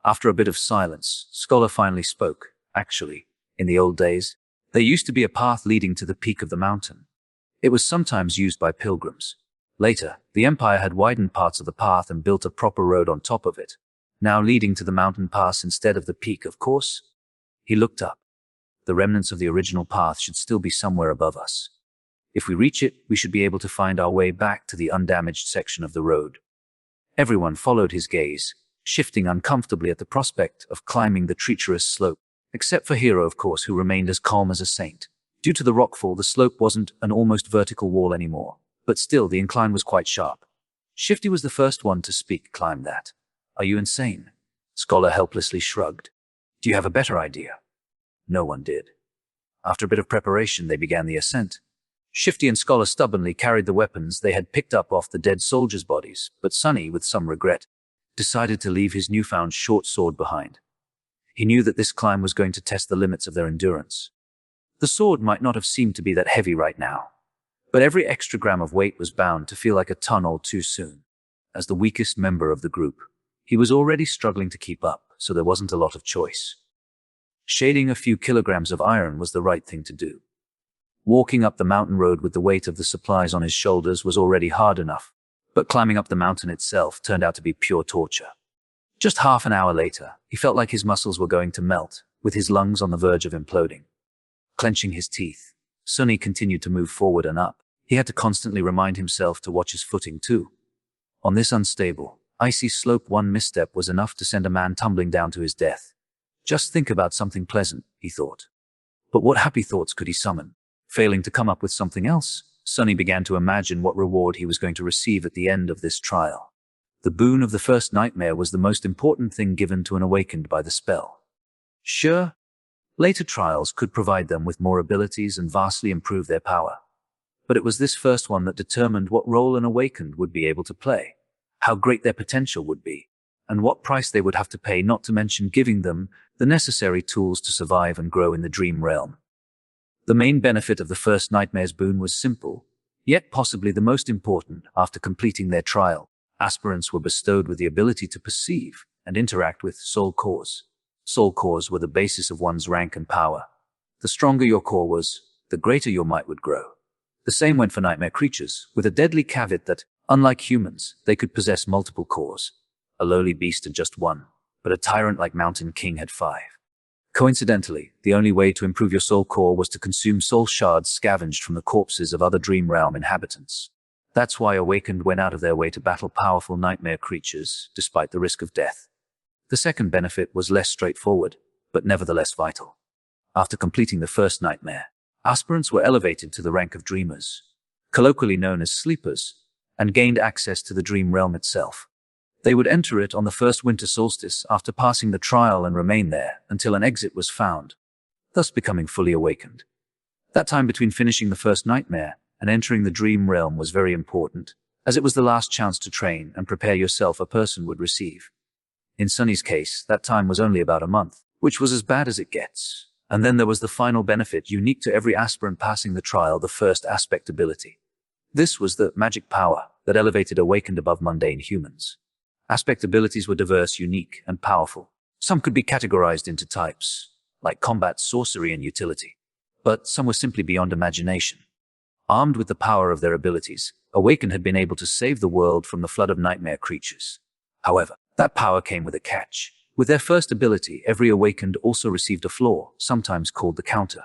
After a bit of silence, Scholar finally spoke. Actually, in the old days, there used to be a path leading to the peak of the mountain. It was sometimes used by pilgrims. Later, the Empire had widened parts of the path and built a proper road on top of it, now leading to the mountain pass instead of the peak, of course. He looked up. The remnants of the original path should still be somewhere above us. If we reach it, we should be able to find our way back to the undamaged section of the road. Everyone followed his gaze, shifting uncomfortably at the prospect of climbing the treacherous slope, except for Hero, of course, who remained as calm as a saint. Due to the rockfall, the slope wasn't an almost vertical wall anymore, but still the incline was quite sharp. Shifty was the first one to speak. Climb that. Are you insane? Scholar helplessly shrugged. Do you have a better idea? No one did. After a bit of preparation, they began the ascent. Shifty and Scholar stubbornly carried the weapons they had picked up off the dead soldiers' bodies, but Sunny, with some regret, decided to leave his newfound short sword behind. He knew that this climb was going to test the limits of their endurance. The sword might not have seemed to be that heavy right now, but every extra gram of weight was bound to feel like a ton all too soon. As the weakest member of the group, he was already struggling to keep up, so there wasn't a lot of choice. Shading a few kilograms of iron was the right thing to do. Walking up the mountain road with the weight of the supplies on his shoulders was already hard enough, but climbing up the mountain itself turned out to be pure torture. Just half an hour later, he felt like his muscles were going to melt, with his lungs on the verge of imploding. Clenching his teeth, Sunny continued to move forward and up. He had to constantly remind himself to watch his footing too. On this unstable, icy slope, one misstep was enough to send a man tumbling down to his death. Just think about something pleasant, he thought. But what happy thoughts could he summon? Failing to come up with something else, Sunny began to imagine what reward he was going to receive at the end of this trial. The boon of the first nightmare was the most important thing given to an awakened by the spell. Sure, later trials could provide them with more abilities and vastly improve their power. But it was this first one that determined what role an awakened would be able to play, how great their potential would be, and what price they would have to pay, not to mention giving them the necessary tools to survive and grow in the dream realm. The main benefit of the first nightmare's boon was simple, yet possibly the most important. After completing their trial, aspirants were bestowed with the ability to perceive and interact with soul cores. Soul cores were the basis of one's rank and power. The stronger your core was, the greater your might would grow. The same went for nightmare creatures, with a deadly caveat that, unlike humans, they could possess multiple cores. A lowly beast had just one, but a tyrant like Mountain King had 5. Coincidentally, the only way to improve your soul core was to consume soul shards scavenged from the corpses of other dream realm inhabitants. That's why Awakened went out of their way to battle powerful nightmare creatures, despite the risk of death. The second benefit was less straightforward, but nevertheless vital. After completing the first nightmare, aspirants were elevated to the rank of dreamers, colloquially known as sleepers, and gained access to the dream realm itself. They would enter it on the first winter solstice after passing the trial and remain there until an exit was found, thus becoming fully awakened. That time between finishing the first nightmare and entering the dream realm was very important, as it was the last chance to train and prepare yourself a person would receive. In Sunny's case, that time was only about a month, which was as bad as it gets. And then there was the final benefit unique to every aspirant passing the trial, the first aspect ability. This was the magic power that elevated Awakened above mundane humans. Aspect abilities were diverse, unique, and powerful. Some could be categorized into types, like combat, sorcery, and utility. But some were simply beyond imagination. Armed with the power of their abilities, Awakened had been able to save the world from the flood of nightmare creatures. However, that power came with a catch. With their first ability, every Awakened also received a flaw, sometimes called the counter.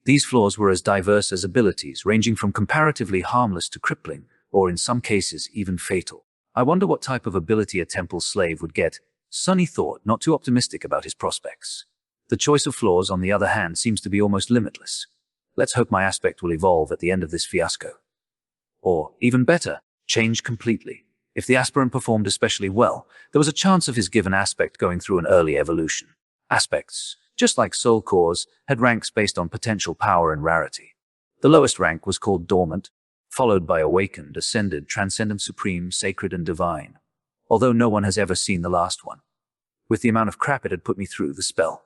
These flaws were as diverse as abilities, ranging from comparatively harmless to crippling, or in some cases, even fatal. I wonder what type of ability a temple slave would get. Sunny thought, not too optimistic about his prospects. The choice of flaws, on the other hand, seems to be almost limitless. Let's hope my aspect will evolve at the end of this fiasco. Or, even better, change completely. If the aspirant performed especially well, there was a chance of his given aspect going through an early evolution. Aspects, just like soul cores, had ranks based on potential power and rarity. The lowest rank was called Dormant, followed by Awakened, Ascended, Transcendent, Supreme, Sacred, and Divine, although no one has ever seen the last one. With the amount of crap it had put me through, the spell.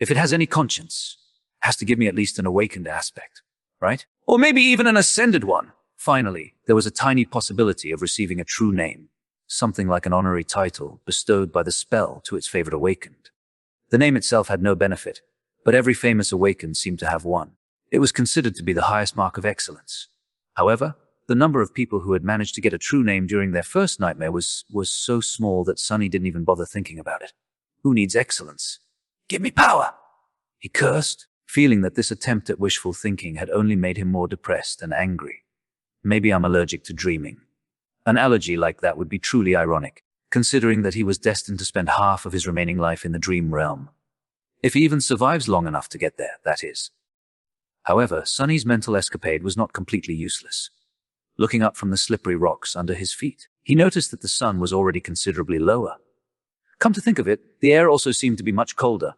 If it has any conscience, Has to give me at least an awakened aspect, right? Or maybe even an ascended one. Finally, there was a tiny possibility of receiving a true name, something like an honorary title bestowed by the spell to its favorite awakened. The name itself had no benefit, but every famous awakened seemed to have one. It was considered to be the highest mark of excellence. However, the number of people who had managed to get a true name during their first nightmare was so small that Sunny didn't even bother thinking about it. Who needs excellence? Give me power! He cursed, feeling that this attempt at wishful thinking had only made him more depressed and angry. Maybe I'm allergic to dreaming. An allergy like that would be truly ironic, considering that he was destined to spend half of his remaining life in the dream realm. If he even survives long enough to get there, that is. However, Sunny's mental escapade was not completely useless. Looking up from the slippery rocks under his feet, he noticed that the sun was already considerably lower. Come to think of it, the air also seemed to be much colder.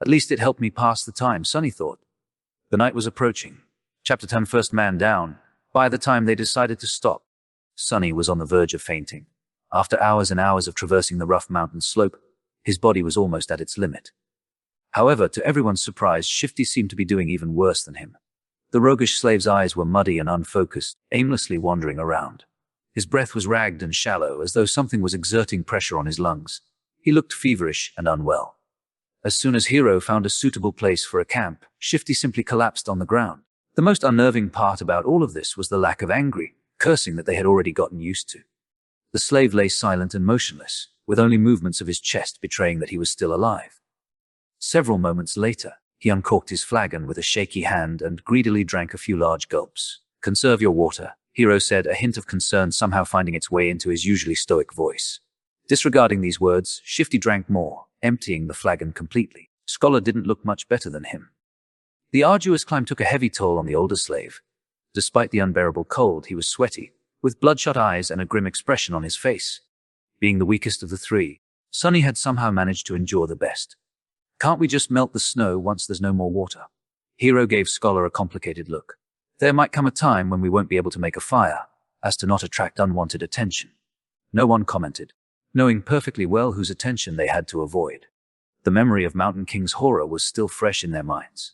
At least it helped me pass the time, Sunny thought. The night was approaching. Chapter 10, First Man Down. By the time they decided to stop, Sunny was on the verge of fainting. After hours and hours of traversing the rough mountain slope, his body was almost at its limit. However, to everyone's surprise, Shifty seemed to be doing even worse than him. The roguish slave's eyes were muddy and unfocused, aimlessly wandering around. His breath was ragged and shallow, as though something was exerting pressure on his lungs. He looked feverish and unwell. As soon as Hero found a suitable place for a camp, Shifty simply collapsed on the ground. The most unnerving part about all of this was the lack of angry, cursing that they had already gotten used to. The slave lay silent and motionless, with only movements of his chest betraying that he was still alive. Several moments later, he uncorked his flagon with a shaky hand and greedily drank a few large gulps. "Conserve your water," Hero said, a hint of concern somehow finding its way into his usually stoic voice. Disregarding these words, Shifty drank more, emptying the flagon completely. Scholar didn't look much better than him. The arduous climb took a heavy toll on the older slave. Despite the unbearable cold, he was sweaty, with bloodshot eyes and a grim expression on his face. Being the weakest of the three, Sunny had somehow managed to endure the best. "Can't we just melt the snow once there's no more water?" Hero gave Scholar a complicated look. "There might come a time when we won't be able to make a fire, as to not attract unwanted attention." No one commented, knowing perfectly well whose attention they had to avoid. The memory of Mountain King's horror was still fresh in their minds.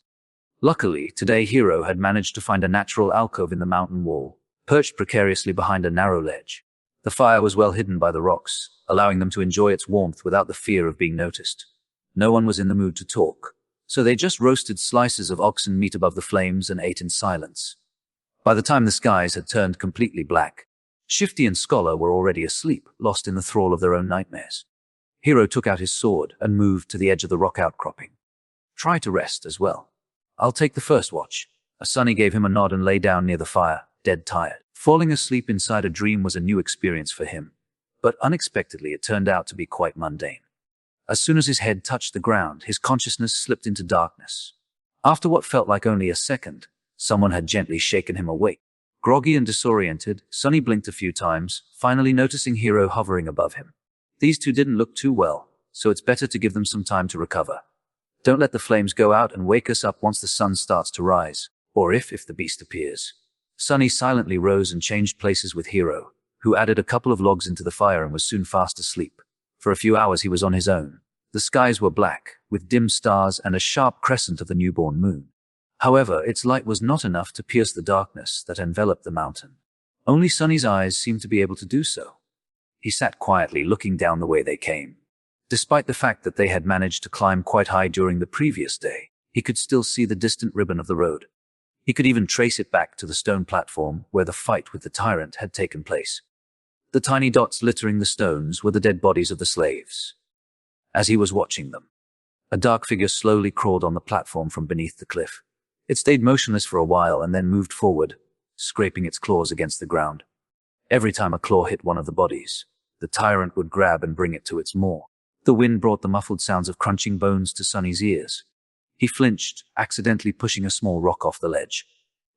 Luckily, today Hero had managed to find a natural alcove in the mountain wall, perched precariously behind a narrow ledge. The fire was well hidden by the rocks, allowing them to enjoy its warmth without the fear of being noticed. No one was in the mood to talk, so they just roasted slices of oxen meat above the flames and ate in silence. By the time the skies had turned completely black, Shifty and Scholar were already asleep, lost in the thrall of their own nightmares. Hero took out his sword and moved to the edge of the rock outcropping. "Try to rest as well. I'll take the first watch." Sunny gave him a nod and lay down near the fire, dead tired. Falling asleep inside a dream was a new experience for him, but unexpectedly it turned out to be quite mundane. As soon as his head touched the ground, his consciousness slipped into darkness. After what felt like only a second, someone had gently shaken him awake. Groggy and disoriented, Sunny blinked a few times, finally noticing Hero hovering above him. These two didn't look too well, so it's better to give them some time to recover. Don't let the flames go out and wake us up once the sun starts to rise, or if the beast appears. Sunny silently rose and changed places with Hero, who added a couple of logs into the fire and was soon fast asleep. For a few hours he was on his own. The skies were black, with dim stars and a sharp crescent of the newborn moon. However, its light was not enough to pierce the darkness that enveloped the mountain. Only Sunny's eyes seemed to be able to do so. He sat quietly, looking down the way they came. Despite the fact that they had managed to climb quite high during the previous day, he could still see the distant ribbon of the road. He could even trace it back to the stone platform where the fight with the tyrant had taken place. The tiny dots littering the stones were the dead bodies of the slaves. As he was watching them, a dark figure slowly crawled on the platform from beneath the cliff. It stayed motionless for a while and then moved forward, scraping its claws against the ground. Every time a claw hit one of the bodies, the tyrant would grab and bring it to its maw. The wind brought the muffled sounds of crunching bones to Sunny's ears. He flinched, accidentally pushing a small rock off the ledge.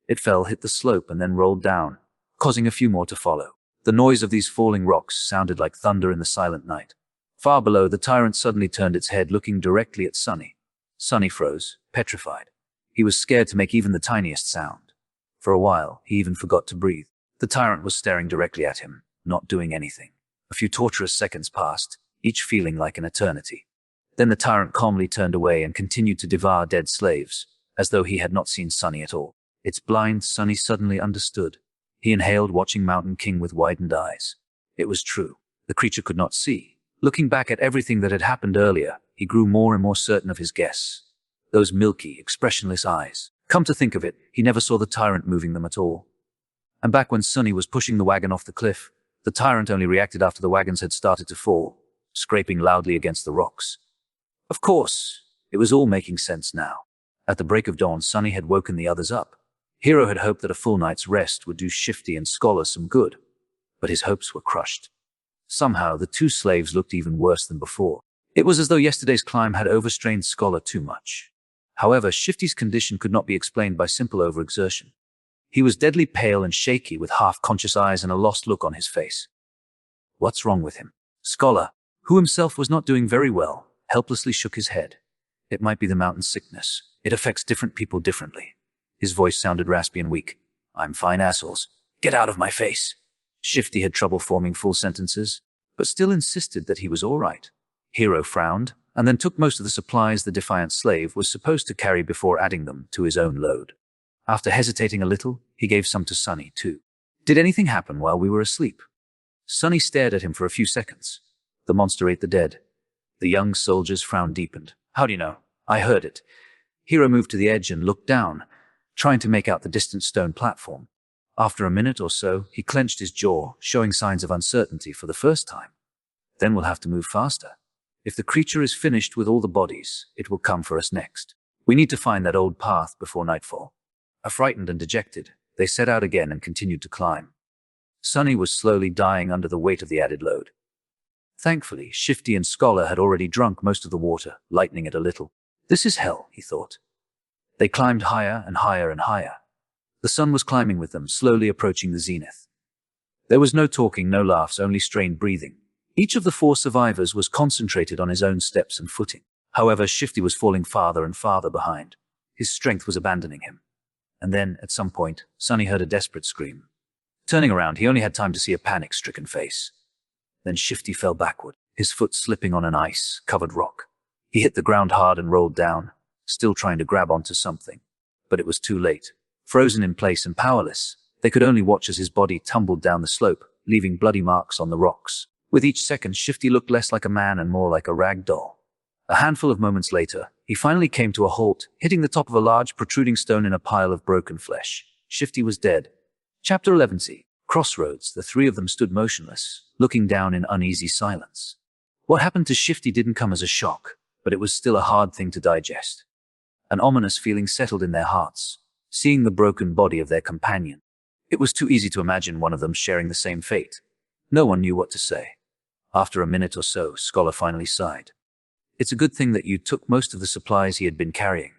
It fell, hit the slope, and then rolled down, causing a few more to follow. The noise of these falling rocks sounded like thunder in the silent night. Far below, the tyrant suddenly turned its head, looking directly at Sunny. Sunny froze, petrified. He was scared to make even the tiniest sound. For a while, he even forgot to breathe. The tyrant was staring directly at him, not doing anything. A few torturous seconds passed, each feeling like an eternity. Then the tyrant calmly turned away and continued to devour dead slaves, as though he had not seen Sunny at all. Its blind, Sunny suddenly understood. He inhaled, watching Mountain King with widened eyes. It was true. The creature could not see. Looking back at everything that had happened earlier, he grew more and more certain of his guess. Those milky, expressionless eyes. Come to think of it, he never saw the tyrant moving them at all. And back when Sunny was pushing the wagon off the cliff, the tyrant only reacted after the wagons had started to fall, scraping loudly against the rocks. Of course, it was all making sense now. At the break of dawn, Sunny had woken the others up. Hero had hoped that a full night's rest would do Shifty and Scholar some good, but his hopes were crushed. Somehow, the two slaves looked even worse than before. It was as though yesterday's climb had overstrained Scholar too much. However, Shifty's condition could not be explained by simple overexertion. He was deadly pale and shaky, with half-conscious eyes and a lost look on his face. What's wrong with him? Scholar, who himself was not doing very well, helplessly shook his head. It might be the mountain sickness. It affects different people differently. His voice sounded raspy and weak. I'm fine, assholes. Get out of my face. Shifty had trouble forming full sentences, but still insisted that he was all right. Hero frowned, and then took most of the supplies the defiant slave was supposed to carry before adding them to his own load. After hesitating a little, he gave some to Sunny, too. Did anything happen while we were asleep? Sunny stared at him for a few seconds. The monster ate the dead. The young soldier's frown deepened. How do you know? I heard it. Hero moved to the edge and looked down, trying to make out the distant stone platform. After a minute or so, he clenched his jaw, showing signs of uncertainty for the first time. Then we'll have to move faster. If the creature is finished with all the bodies, it will come for us next. We need to find that old path before nightfall. Frightened and dejected, they set out again and continued to climb. Sunny was slowly dying under the weight of the added load. Thankfully, Shifty and Scholar had already drunk most of the water, lightening it a little. This is hell, he thought. They climbed higher and higher and higher. The sun was climbing with them, slowly approaching the zenith. There was no talking, no laughs, only strained breathing. Each of the 4 survivors was concentrated on his own steps and footing. However, Shifty was falling farther and farther behind. His strength was abandoning him. And then, at some point, Sunny heard a desperate scream. Turning around, he only had time to see a panic-stricken face. Then Shifty fell backward, his foot slipping on an ice-covered rock. He hit the ground hard and rolled down, still trying to grab onto something. But it was too late. Frozen in place and powerless, they could only watch as his body tumbled down the slope, leaving bloody marks on the rocks. With each second, Shifty looked less like a man and more like a rag doll. A handful of moments later, he finally came to a halt, hitting the top of a large protruding stone in a pile of broken flesh. Shifty was dead. Chapter 11c. Crossroads. The 3 of them stood motionless, looking down in uneasy silence. What happened to Shifty didn't come as a shock, but it was still a hard thing to digest. An ominous feeling settled in their hearts, seeing the broken body of their companion. It was too easy to imagine one of them sharing the same fate. No one knew what to say. After a minute or so, Scholar finally sighed. It's a good thing that you took most of the supplies he had been carrying.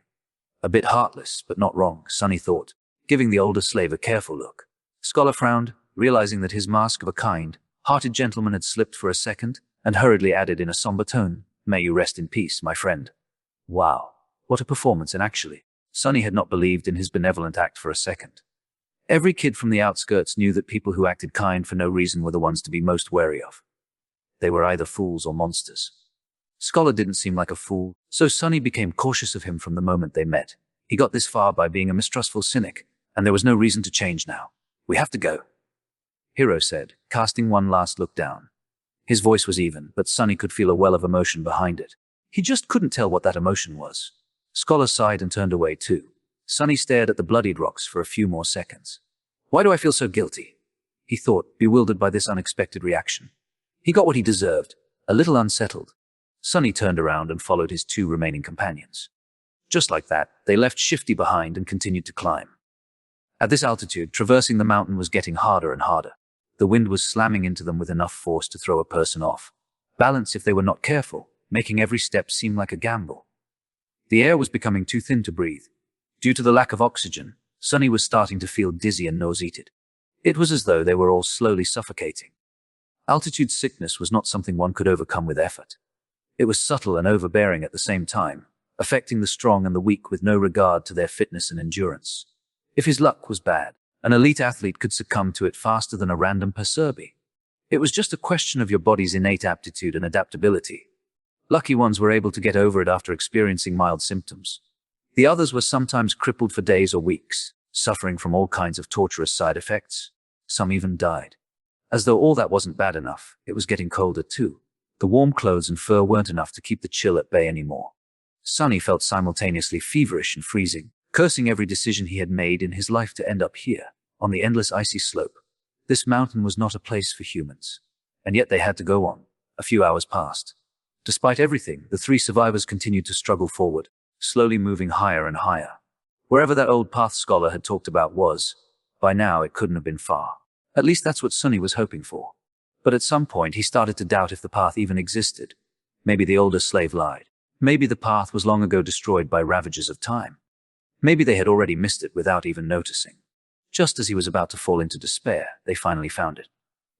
A bit heartless, but not wrong, Sunny thought, giving the older slave a careful look. Scholar frowned, realizing that his mask of a kind, hearted gentleman had slipped for a second, and hurriedly added in a somber tone, May you rest in peace, my friend. Wow, what a performance, and actually, Sunny had not believed in his benevolent act for a second. Every kid from the outskirts knew that people who acted kind for no reason were the ones to be most wary of. They were either fools or monsters. Scholar didn't seem like a fool, so Sunny became cautious of him from the moment they met. He got this far by being a mistrustful cynic, and there was no reason to change now. We have to go, Hero said, casting one last look down. His voice was even, but Sunny could feel a well of emotion behind it. He just couldn't tell what that emotion was. Scholar sighed and turned away too. Sunny stared at the bloodied rocks for a few more seconds. Why do I feel so guilty? He thought, bewildered by this unexpected reaction. He got what he deserved, a little unsettled. Sunny turned around and followed his 2 remaining companions. Just like that, they left Shifty behind and continued to climb. At this altitude, traversing the mountain was getting harder and harder. The wind was slamming into them with enough force to throw a person off balance if they were not careful, making every step seem like a gamble. The air was becoming too thin to breathe. Due to the lack of oxygen, Sunny was starting to feel dizzy and nauseated. It was as though they were all slowly suffocating. Altitude sickness was not something one could overcome with effort. It was subtle and overbearing at the same time, affecting the strong and the weak with no regard to their fitness and endurance. If his luck was bad, an elite athlete could succumb to it faster than a random Perserbi. It was just a question of your body's innate aptitude and adaptability. Lucky ones were able to get over it after experiencing mild symptoms. The others were sometimes crippled for days or weeks, suffering from all kinds of torturous side effects. Some even died. As though all that wasn't bad enough, it was getting colder too. The warm clothes and fur weren't enough to keep the chill at bay anymore. Sonny felt simultaneously feverish and freezing, cursing every decision he had made in his life to end up here, on the endless icy slope. This mountain was not a place for humans. And yet they had to go on. A few hours passed. Despite everything, the three survivors continued to struggle forward, slowly moving higher and higher. Wherever that old path Scholar had talked about was, by now it couldn't have been far. At least that's what Sonny was hoping for. But at some point he started to doubt if the path even existed. Maybe the older slave lied. Maybe the path was long ago destroyed by ravages of time. Maybe they had already missed it without even noticing. Just as he was about to fall into despair, they finally found it.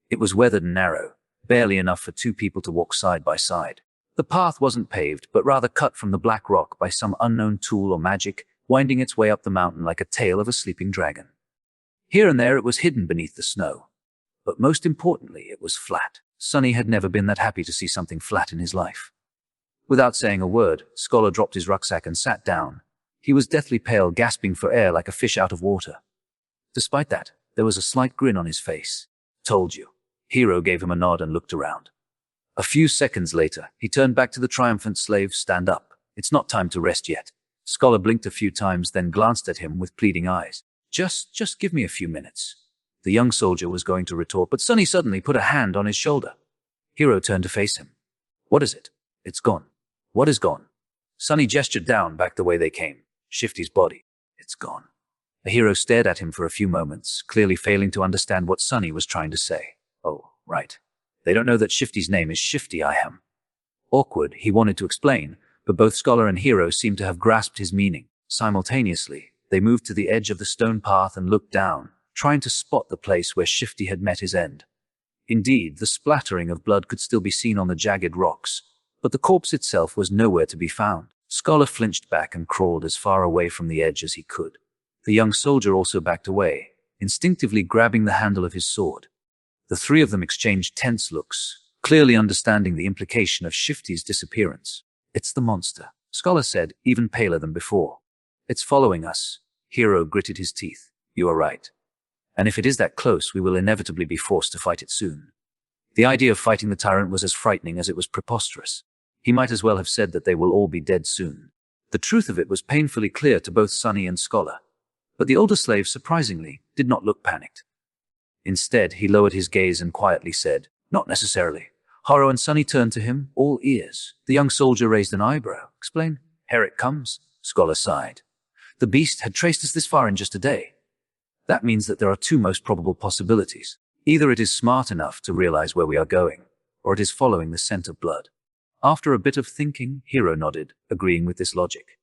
It was weathered and narrow, barely enough for two people to walk side by side. The path wasn't paved, but rather cut from the black rock by some unknown tool or magic, winding its way up the mountain like a tail of a sleeping dragon. Here and there it was hidden beneath the snow. But most importantly, it was flat. Sonny had never been that happy to see something flat in his life. Without saying a word, Scholar dropped his rucksack and sat down. He was deathly pale, gasping for air like a fish out of water. Despite that, there was a slight grin on his face. "Told you." Hero gave him a nod and looked around. A few seconds later, he turned back to the triumphant slave. "Stand up. It's not time to rest yet." Scholar blinked a few times, then glanced at him with pleading eyes. Just give me a few minutes." The young soldier was going to retort, but Sonny suddenly put a hand on his shoulder. Hero turned to face him. "What is it?" "It's gone." "What is gone?" Sonny gestured down, back the way they came. Shifty's body. "It's gone." The hero stared at him for a few moments, clearly failing to understand what Sonny was trying to say. "Oh, right. They don't know that Shifty's name is Shifty I am." Awkward, he wanted to explain, but both Scholar and Hero seemed to have grasped his meaning. Simultaneously, they moved to the edge of the stone path and looked down, trying to spot the place where Shifty had met his end. Indeed, the splattering of blood could still be seen on the jagged rocks, but the corpse itself was nowhere to be found. Scholar flinched back and crawled as far away from the edge as he could. The young soldier also backed away, instinctively grabbing the handle of his sword. The three of them exchanged tense looks, clearly understanding the implication of Shifty's disappearance. "It's the monster," Scholar said, even paler than before. "It's following us." Hero gritted his teeth. "You are right. And if it is that close, we will inevitably be forced to fight it soon." The idea of fighting the tyrant was as frightening as it was preposterous. He might as well have said that they will all be dead soon. The truth of it was painfully clear to both Sonny and Scholar. But the older slave, surprisingly, did not look panicked. Instead, he lowered his gaze and quietly said, "Not necessarily." Haro and Sonny turned to him, all ears. The young soldier raised an eyebrow. "Explain." "Here it comes," Scholar sighed. "The beast had traced us this far in just a day. That means that there are two most probable possibilities. Either it is smart enough to realize where we are going, or it is following the scent of blood." After a bit of thinking, Hero nodded, agreeing with this logic.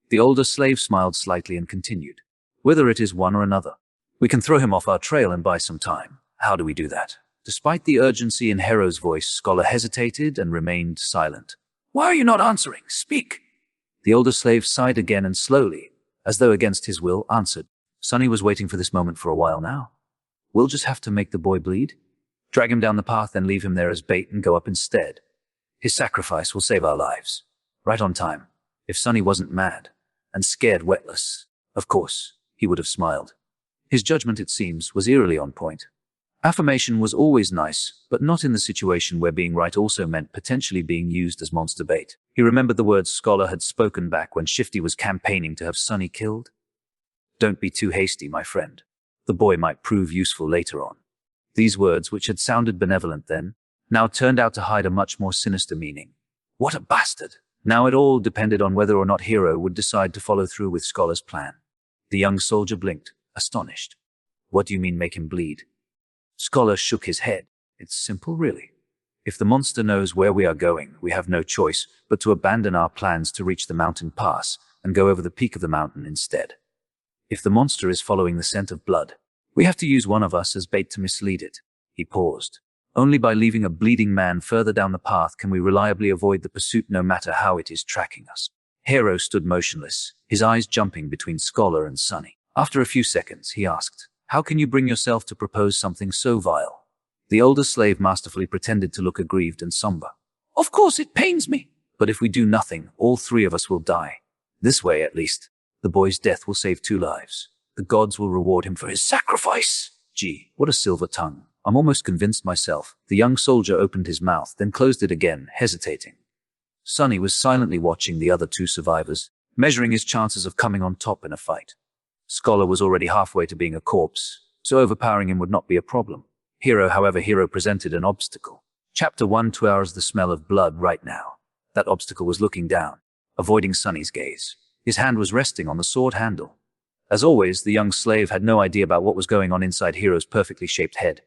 The older slave smiled slightly and continued. "Whether it is one or another, we can throw him off our trail and buy some time. How do we do that?" Despite the urgency in Hero's voice, Scholar hesitated and remained silent. "Why are you not answering? Speak!" The older slave sighed again and slowly, as though against his will, answered. "Sonny was waiting for this moment for a while now. We'll just have to make the boy bleed. Drag him down the path, then leave him there as bait and go up instead. His sacrifice will save our lives." Right on time. If Sonny wasn't mad and scared witless, of course, he would have smiled. His judgment, it seems, was eerily on point. Affirmation was always nice, but not in the situation where being right also meant potentially being used as monster bait. He remembered the words Scholar had spoken back when Shifty was campaigning to have Sonny killed. "Don't be too hasty, my friend. The boy might prove useful later on." These words, which had sounded benevolent then, now turned out to hide a much more sinister meaning. What a bastard! Now it all depended on whether or not Hero would decide to follow through with Scholar's plan. The young soldier blinked, astonished. "What do you mean, make him bleed?" Scholar shook his head. "It's simple, really. If the monster knows where we are going, we have no choice but to abandon our plans to reach the mountain pass and go over the peak of the mountain instead. If the monster is following the scent of blood, we have to use one of us as bait to mislead it." He paused. "Only by leaving a bleeding man further down the path can we reliably avoid the pursuit, no matter how it is tracking us." Hero stood motionless, his eyes jumping between Scholar and Sonny. After a few seconds, he asked, "How can you bring yourself to propose something so vile?" The older slave masterfully pretended to look aggrieved and somber. "Of course it pains me. But if we do nothing, all three of us will die. This way, at least, The boy's death will save 2 lives. The gods will reward him for his sacrifice. Gee, what a silver tongue. I'm almost convinced myself. The young soldier opened his mouth, then closed it again, hesitating. Sonny was silently watching the other 2 survivors, measuring his chances of coming on top in a fight. Scholar was already halfway to being a corpse, so overpowering him would not be a problem. Hero presented an obstacle. Chapter 1: 2 hours. The smell of blood right now. That obstacle was looking down, avoiding Sonny's gaze. His hand was resting on the sword handle. As always, the young slave had no idea about what was going on inside Hero's perfectly shaped head.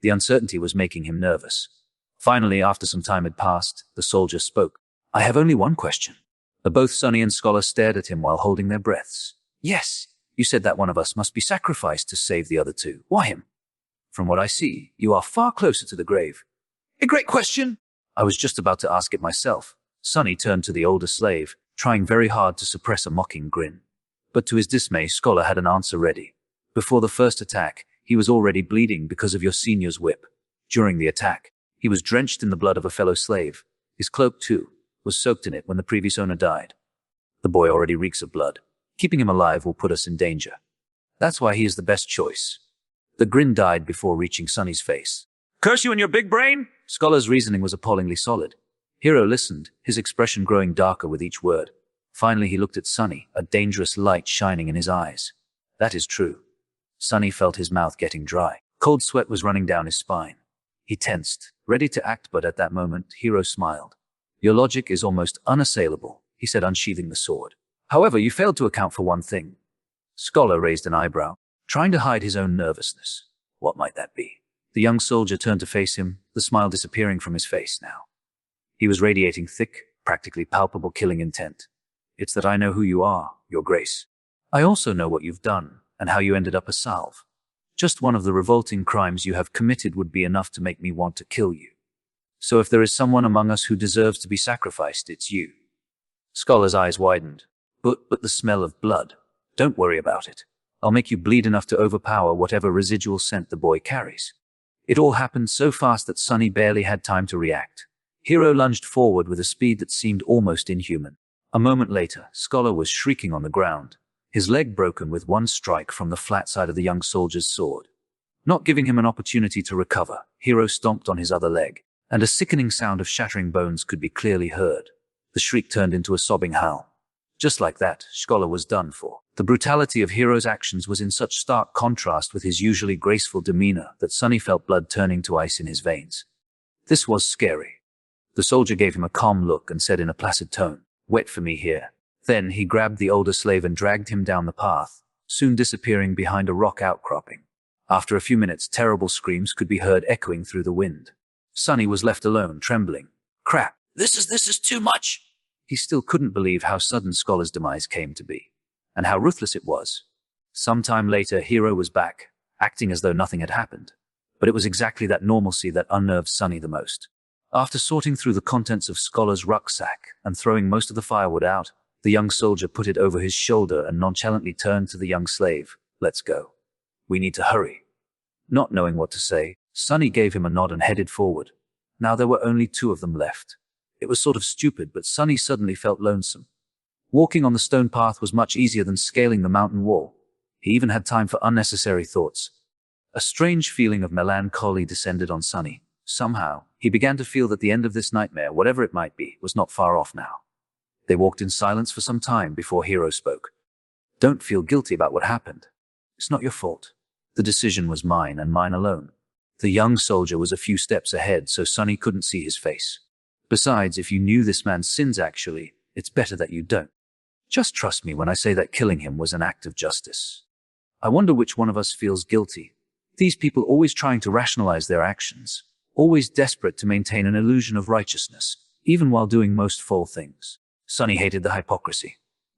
The uncertainty was making him nervous. Finally, after some time had passed, the soldier spoke. I have only one question. Both Sonny and Scholar stared at him while holding their breaths. Yes, you said that one of us must be sacrificed to save the other 2. Why him? From what I see, you are far closer to the grave. A great question. I was just about to ask it myself. Sonny turned to the older slave, trying very hard to suppress a mocking grin. But to his dismay, Scholar had an answer ready. Before the first attack, he was already bleeding because of your senior's whip. During the attack, he was drenched in the blood of a fellow slave. His cloak, too, was soaked in it when the previous owner died. The boy already reeks of blood. Keeping him alive will put us in danger. That's why he is the best choice. The grin died before reaching Sonny's face. Curse you and your big brain! Scholar's reasoning was appallingly solid. Hero listened, his expression growing darker with each word. Finally, he looked at Sonny, a dangerous light shining in his eyes. That is true. Sonny felt his mouth getting dry. Cold sweat was running down his spine. He tensed, ready to act, but at that moment, Hero smiled. Your logic is almost unassailable, he said, unsheathing the sword. However, you failed to account for one thing. Scholar raised an eyebrow, trying to hide his own nervousness. What might that be? The young soldier turned to face him, the smile disappearing from his face now. He was radiating thick, practically palpable killing intent. It's that I know who you are, Your Grace. I also know what you've done, and how you ended up a salve. Just one of the revolting crimes you have committed would be enough to make me want to kill you. So if there is someone among us who deserves to be sacrificed, it's you. Scholar's eyes widened. But the smell of blood. Don't worry about it. I'll make you bleed enough to overpower whatever residual scent the boy carries. It all happened so fast that Sonny barely had time to react. Hero lunged forward with a speed that seemed almost inhuman. A moment later, Scholar was shrieking on the ground, his leg broken with one strike from the flat side of the young soldier's sword. Not giving him an opportunity to recover, Hero stomped on his other leg, and a sickening sound of shattering bones could be clearly heard. The shriek turned into a sobbing howl. Just like that, Scholar was done for. The brutality of Hero's actions was in such stark contrast with his usually graceful demeanor that Sonny felt blood turning to ice in his veins. This was scary. The soldier gave him a calm look and said in a placid tone, "Wait for me here." Then he grabbed the older slave and dragged him down the path, soon disappearing behind a rock outcropping. After a few minutes, terrible screams could be heard echoing through the wind. Sonny was left alone, trembling. Crap, this is too much. He still couldn't believe how sudden Scholar's demise came to be, and how ruthless it was. Sometime later, Hero was back, acting as though nothing had happened. But it was exactly that normalcy that unnerved Sonny the most. After sorting through the contents of Scholar's rucksack and throwing most of the firewood out, the young soldier put it over his shoulder and nonchalantly turned to the young slave. Let's go. We need to hurry. Not knowing what to say, Sonny gave him a nod and headed forward. Now there were only 2 of them left. It was sort of stupid, but Sonny suddenly felt lonesome. Walking on the stone path was much easier than scaling the mountain wall. He even had time for unnecessary thoughts. A strange feeling of melancholy descended on Sonny. Somehow, he began to feel that the end of this nightmare, whatever it might be, was not far off now. They walked in silence for some time before Hero spoke. Don't feel guilty about what happened. It's not your fault. The decision was mine and mine alone. The young soldier was a few steps ahead, so Sonny couldn't see his face. Besides, if you knew this man's sins actually, it's better that you don't. Just trust me when I say that killing him was an act of justice. I wonder which one of us feels guilty. These people always trying to rationalize their actions, always desperate to maintain an illusion of righteousness, even while doing most foul things. Sonny hated the hypocrisy.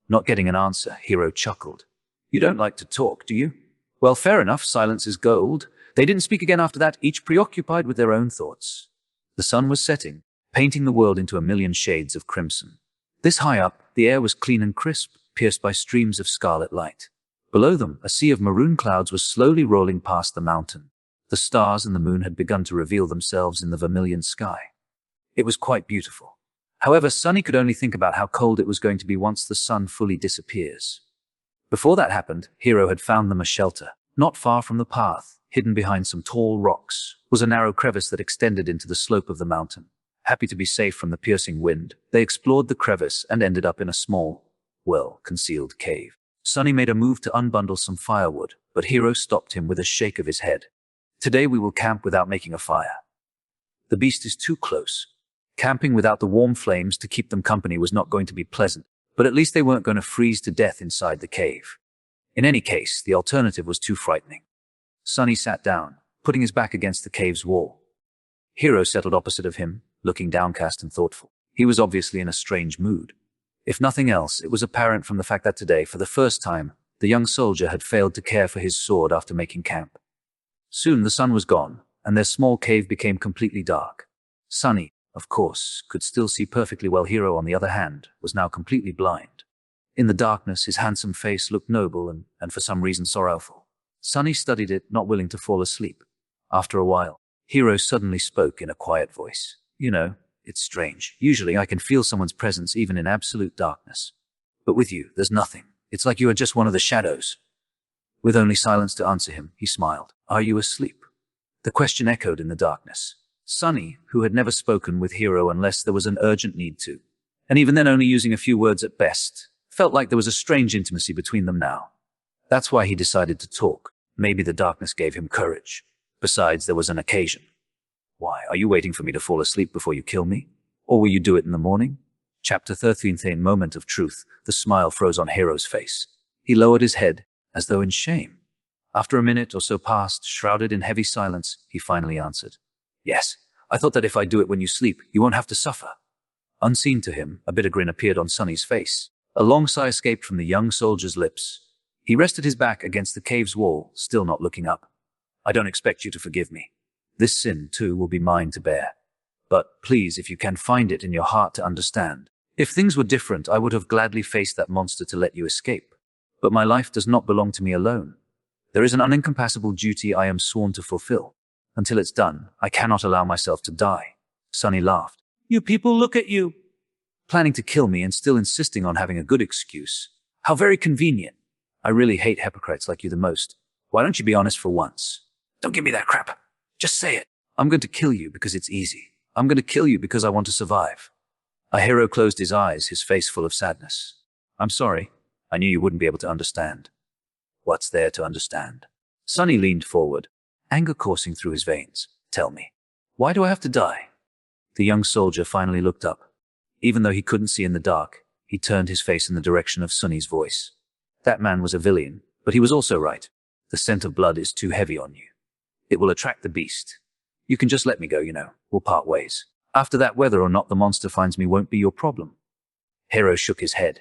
Not getting an answer, Hero chuckled. You don't like to talk, do you? Well, fair enough, silence is gold. They didn't speak again after that, each preoccupied with their own thoughts. The sun was setting, painting the world into a million shades of crimson. This high up, the air was clean and crisp, pierced by streams of scarlet light. Below them, a sea of maroon clouds was slowly rolling past the mountain. The stars and the moon had begun to reveal themselves in the vermilion sky. It was quite beautiful. However, Sonny could only think about how cold it was going to be once the sun fully disappears. Before that happened, Hero had found them a shelter. Not far from the path, hidden behind some tall rocks, was a narrow crevice that extended into the slope of the mountain. Happy to be safe from the piercing wind, they explored the crevice and ended up in a small, well-concealed cave. Sunny made a move to unbundle some firewood, but Hero stopped him with a shake of his head. Today we will camp without making a fire. The beast is too close. Camping without the warm flames to keep them company was not going to be pleasant, but at least they weren't going to freeze to death inside the cave. In any case, the alternative was too frightening. Sunny sat down, putting his back against the cave's wall. Hero settled opposite of him, looking downcast and thoughtful. He was obviously in a strange mood. If nothing else, it was apparent from the fact that today, for the first time, the young soldier had failed to care for his sword after making camp. Soon the sun was gone, and their small cave became completely dark. Sunny, of course, could still see perfectly well. Hero, on the other hand, was now completely blind. In the darkness, his handsome face looked noble and for some reason sorrowful. Sunny studied it, not willing to fall asleep. After a while, Hero suddenly spoke in a quiet voice. You know, it's strange. Usually I can feel someone's presence even in absolute darkness. But with you, there's nothing. It's like you are just one of the shadows. With only silence to answer him, he smiled. Are you asleep? The question echoed in the darkness. Sunny, who had never spoken with Hero unless there was an urgent need to, and even then only using a few words at best, felt like there was a strange intimacy between them now. That's why he decided to talk. Maybe the darkness gave him courage. Besides, there was an occasion. Why, are you waiting for me to fall asleep before you kill me? Or will you do it in the morning? Chapter 13. Moment of truth. The smile froze on Hero's face. He lowered his head, as though in shame. After a minute or so passed, shrouded in heavy silence, he finally answered. Yes, I thought that if I do it when you sleep, you won't have to suffer. Unseen to him, a bitter grin appeared on Sunny's face. A long sigh escaped from the young soldier's lips. He rested his back against the cave's wall, still not looking up. I don't expect you to forgive me. This sin, too, will be mine to bear. But please, if you can find it in your heart to understand. If things were different, I would have gladly faced that monster to let you escape. But my life does not belong to me alone. There is an unencompassable duty I am sworn to fulfill. Until it's done, I cannot allow myself to die. Sunny laughed. You people, look at you. Planning to kill me and still insisting on having a good excuse. How very convenient. I really hate hypocrites like you the most. Why don't you be honest for once? Don't give me that crap. Just say it. I'm going to kill you because it's easy. I'm going to kill you because I want to survive. A Hero closed his eyes, his face full of sadness. I'm sorry. I knew you wouldn't be able to understand. What's there to understand? Sunny leaned forward, anger coursing through his veins. Tell me, why do I have to die? The young soldier finally looked up. Even though he couldn't see in the dark, he turned his face in the direction of Sunny's voice. That man was a villain, but he was also right. The scent of blood is too heavy on you. It will attract the beast. You can just let me go, We'll part ways. After that, whether or not the monster finds me won't be your problem. Hero shook his head.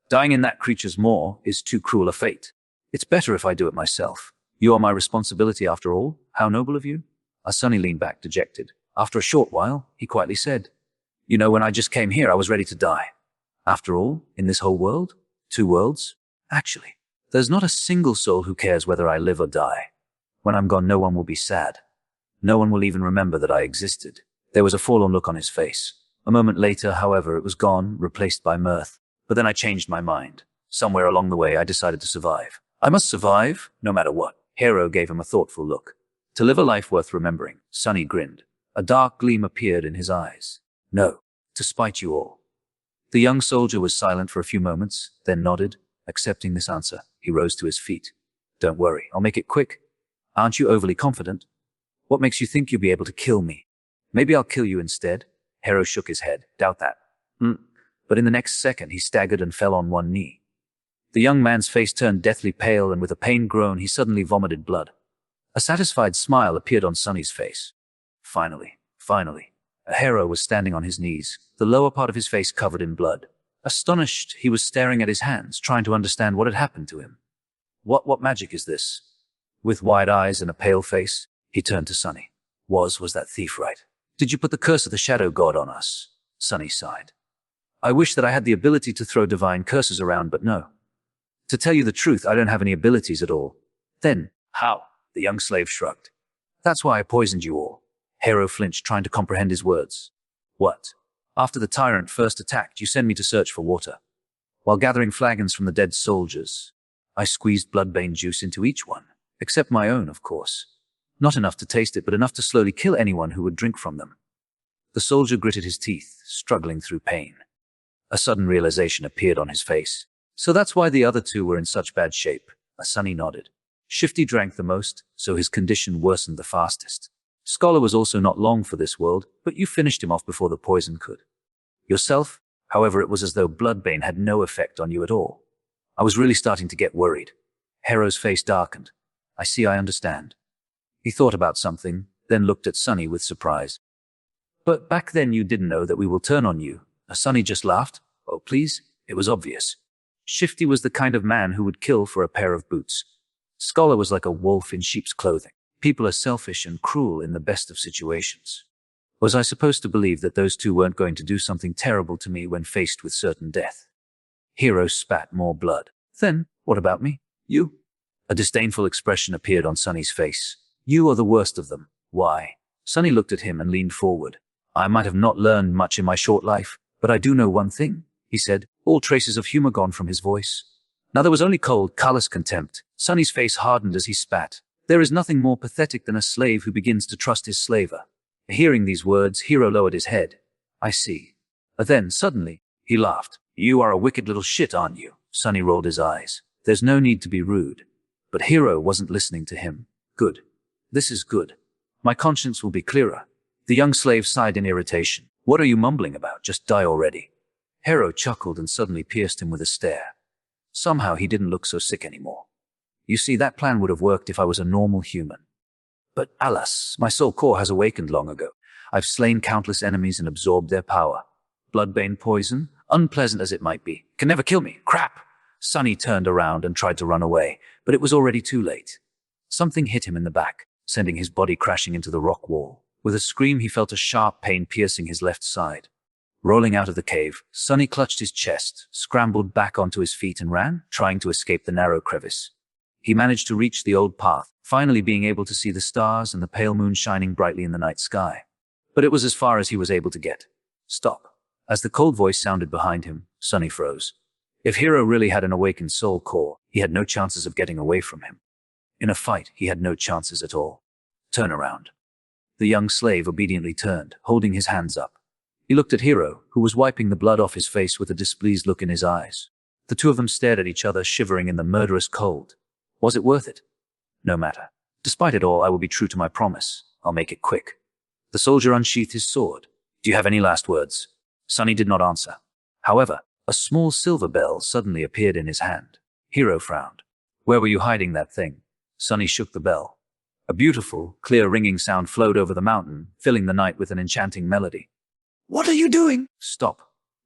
Dying in that creature's maw is too cruel a fate. It's better if I do it myself. You are my responsibility after all. How noble of you. Sunny leaned back, dejected. After a short while, he quietly said, when I just came here, I was ready to die. After all, in this whole world, 2 worlds, actually, there's not a single soul who cares whether I live or die. When I'm gone, no one will be sad. No one will even remember that I existed. There was a forlorn look on his face. A moment later, however, it was gone, replaced by mirth. But then I changed my mind. Somewhere along the way, I decided to survive. I must survive, no matter what. Hero gave him a thoughtful look. To live a life worth remembering. Sunny grinned. A dark gleam appeared in his eyes. No, to spite you all. The young soldier was silent for a few moments, then nodded. Accepting this answer, he rose to his feet. Don't worry, I'll make it quick. Aren't you overly confident? What makes you think you'll be able to kill me? Maybe I'll kill you instead. Hero shook his head. Doubt that. But in the next second, he staggered and fell on one knee. The young man's face turned deathly pale, and with a pained groan, he suddenly vomited blood. A satisfied smile appeared on Sunny's face. Finally. A Hero was standing on his knees, the lower part of his face covered in blood. Astonished, he was staring at his hands, trying to understand what had happened to him. What magic is this? With wide eyes and a pale face, he turned to Sunny. Was that thief right? Did you put the curse of the Shadow God on us? Sunny sighed. I wish that I had the ability to throw divine curses around, but no. To tell you the truth, I don't have any abilities at all. Then, how? The young slave shrugged. That's why I poisoned you all. Hero flinched, trying to comprehend his words. What? After the tyrant first attacked, you sent me to search for water. While gathering flagons from the dead soldiers, I squeezed bloodbane juice into each one, except my own, of course. Not enough to taste it, but enough to slowly kill anyone who would drink from them. The soldier gritted his teeth, struggling through pain. A sudden realization appeared on his face. So that's why the other two were in such bad shape. Sunny nodded. Shifty drank the most, so his condition worsened the fastest. Scholar was also not long for this world, but you finished him off before the poison could. Yourself, however, it was as though bloodbane had no effect on you at all. I was really starting to get worried. Hero's face darkened. I understand. He thought about something, then looked at Sunny with surprise. But back then you didn't know that we will turn on you. Sunny just laughed. Oh, please, it was obvious. Shifty was the kind of man who would kill for a pair of boots. Scholar was like a wolf in sheep's clothing. People are selfish and cruel in the best of situations. Was I supposed to believe that those two weren't going to do something terrible to me when faced with certain death? Hero spat more blood. Then, what about me? You? A disdainful expression appeared on Sunny's face. You are the worst of them. Why? Sunny looked at him and leaned forward. I might have not learned much in my short life, but I do know one thing, he said, all traces of humor gone from his voice. Now there was only cold, callous contempt. Sunny's face hardened as he spat. There is nothing more pathetic than a slave who begins to trust his slaver. Hearing these words, Hero lowered his head. I see. Then, suddenly, he laughed. You are a wicked little shit, aren't you? Sunny rolled his eyes. There's no need to be rude. But Hero wasn't listening to him. Good. This is good. My conscience will be clearer. The young slave sighed in irritation. What are you mumbling about? Just die already. Hero chuckled and suddenly pierced him with a stare. Somehow he didn't look so sick anymore. You see, that plan would have worked if I was a normal human. But alas, my soul core has awakened long ago. I've slain countless enemies and absorbed their power. Bloodbane poison, unpleasant as it might be, can never kill me. Crap! Sunny turned around and tried to run away, but it was already too late. Something hit him in the back, sending his body crashing into the rock wall. With a scream, he felt a sharp pain piercing his left side. Rolling out of the cave, Sunny clutched his chest, scrambled back onto his feet and ran, trying to escape the narrow crevice. He managed to reach the old path, finally being able to see the stars and the pale moon shining brightly in the night sky. But it was as far as he was able to get. Stop. As the cold voice sounded behind him, Sunny froze. If Hero really had an awakened soul core, he had no chances of getting away from him. In a fight, he had no chances at all. Turn around. The young slave obediently turned, holding his hands up. He looked at Hero, who was wiping the blood off his face with a displeased look in his eyes. The two of them stared at each other, shivering in the murderous cold. Was it worth it? No matter. Despite it all, I will be true to my promise. I'll make it quick. The soldier unsheathed his sword. Do you have any last words? Sunny did not answer. However, a small silver bell suddenly appeared in his hand. Hero frowned. Where were you hiding that thing? Sunny shook the bell. A beautiful, clear ringing sound flowed over the mountain, filling the night with an enchanting melody. What are you doing? Stop.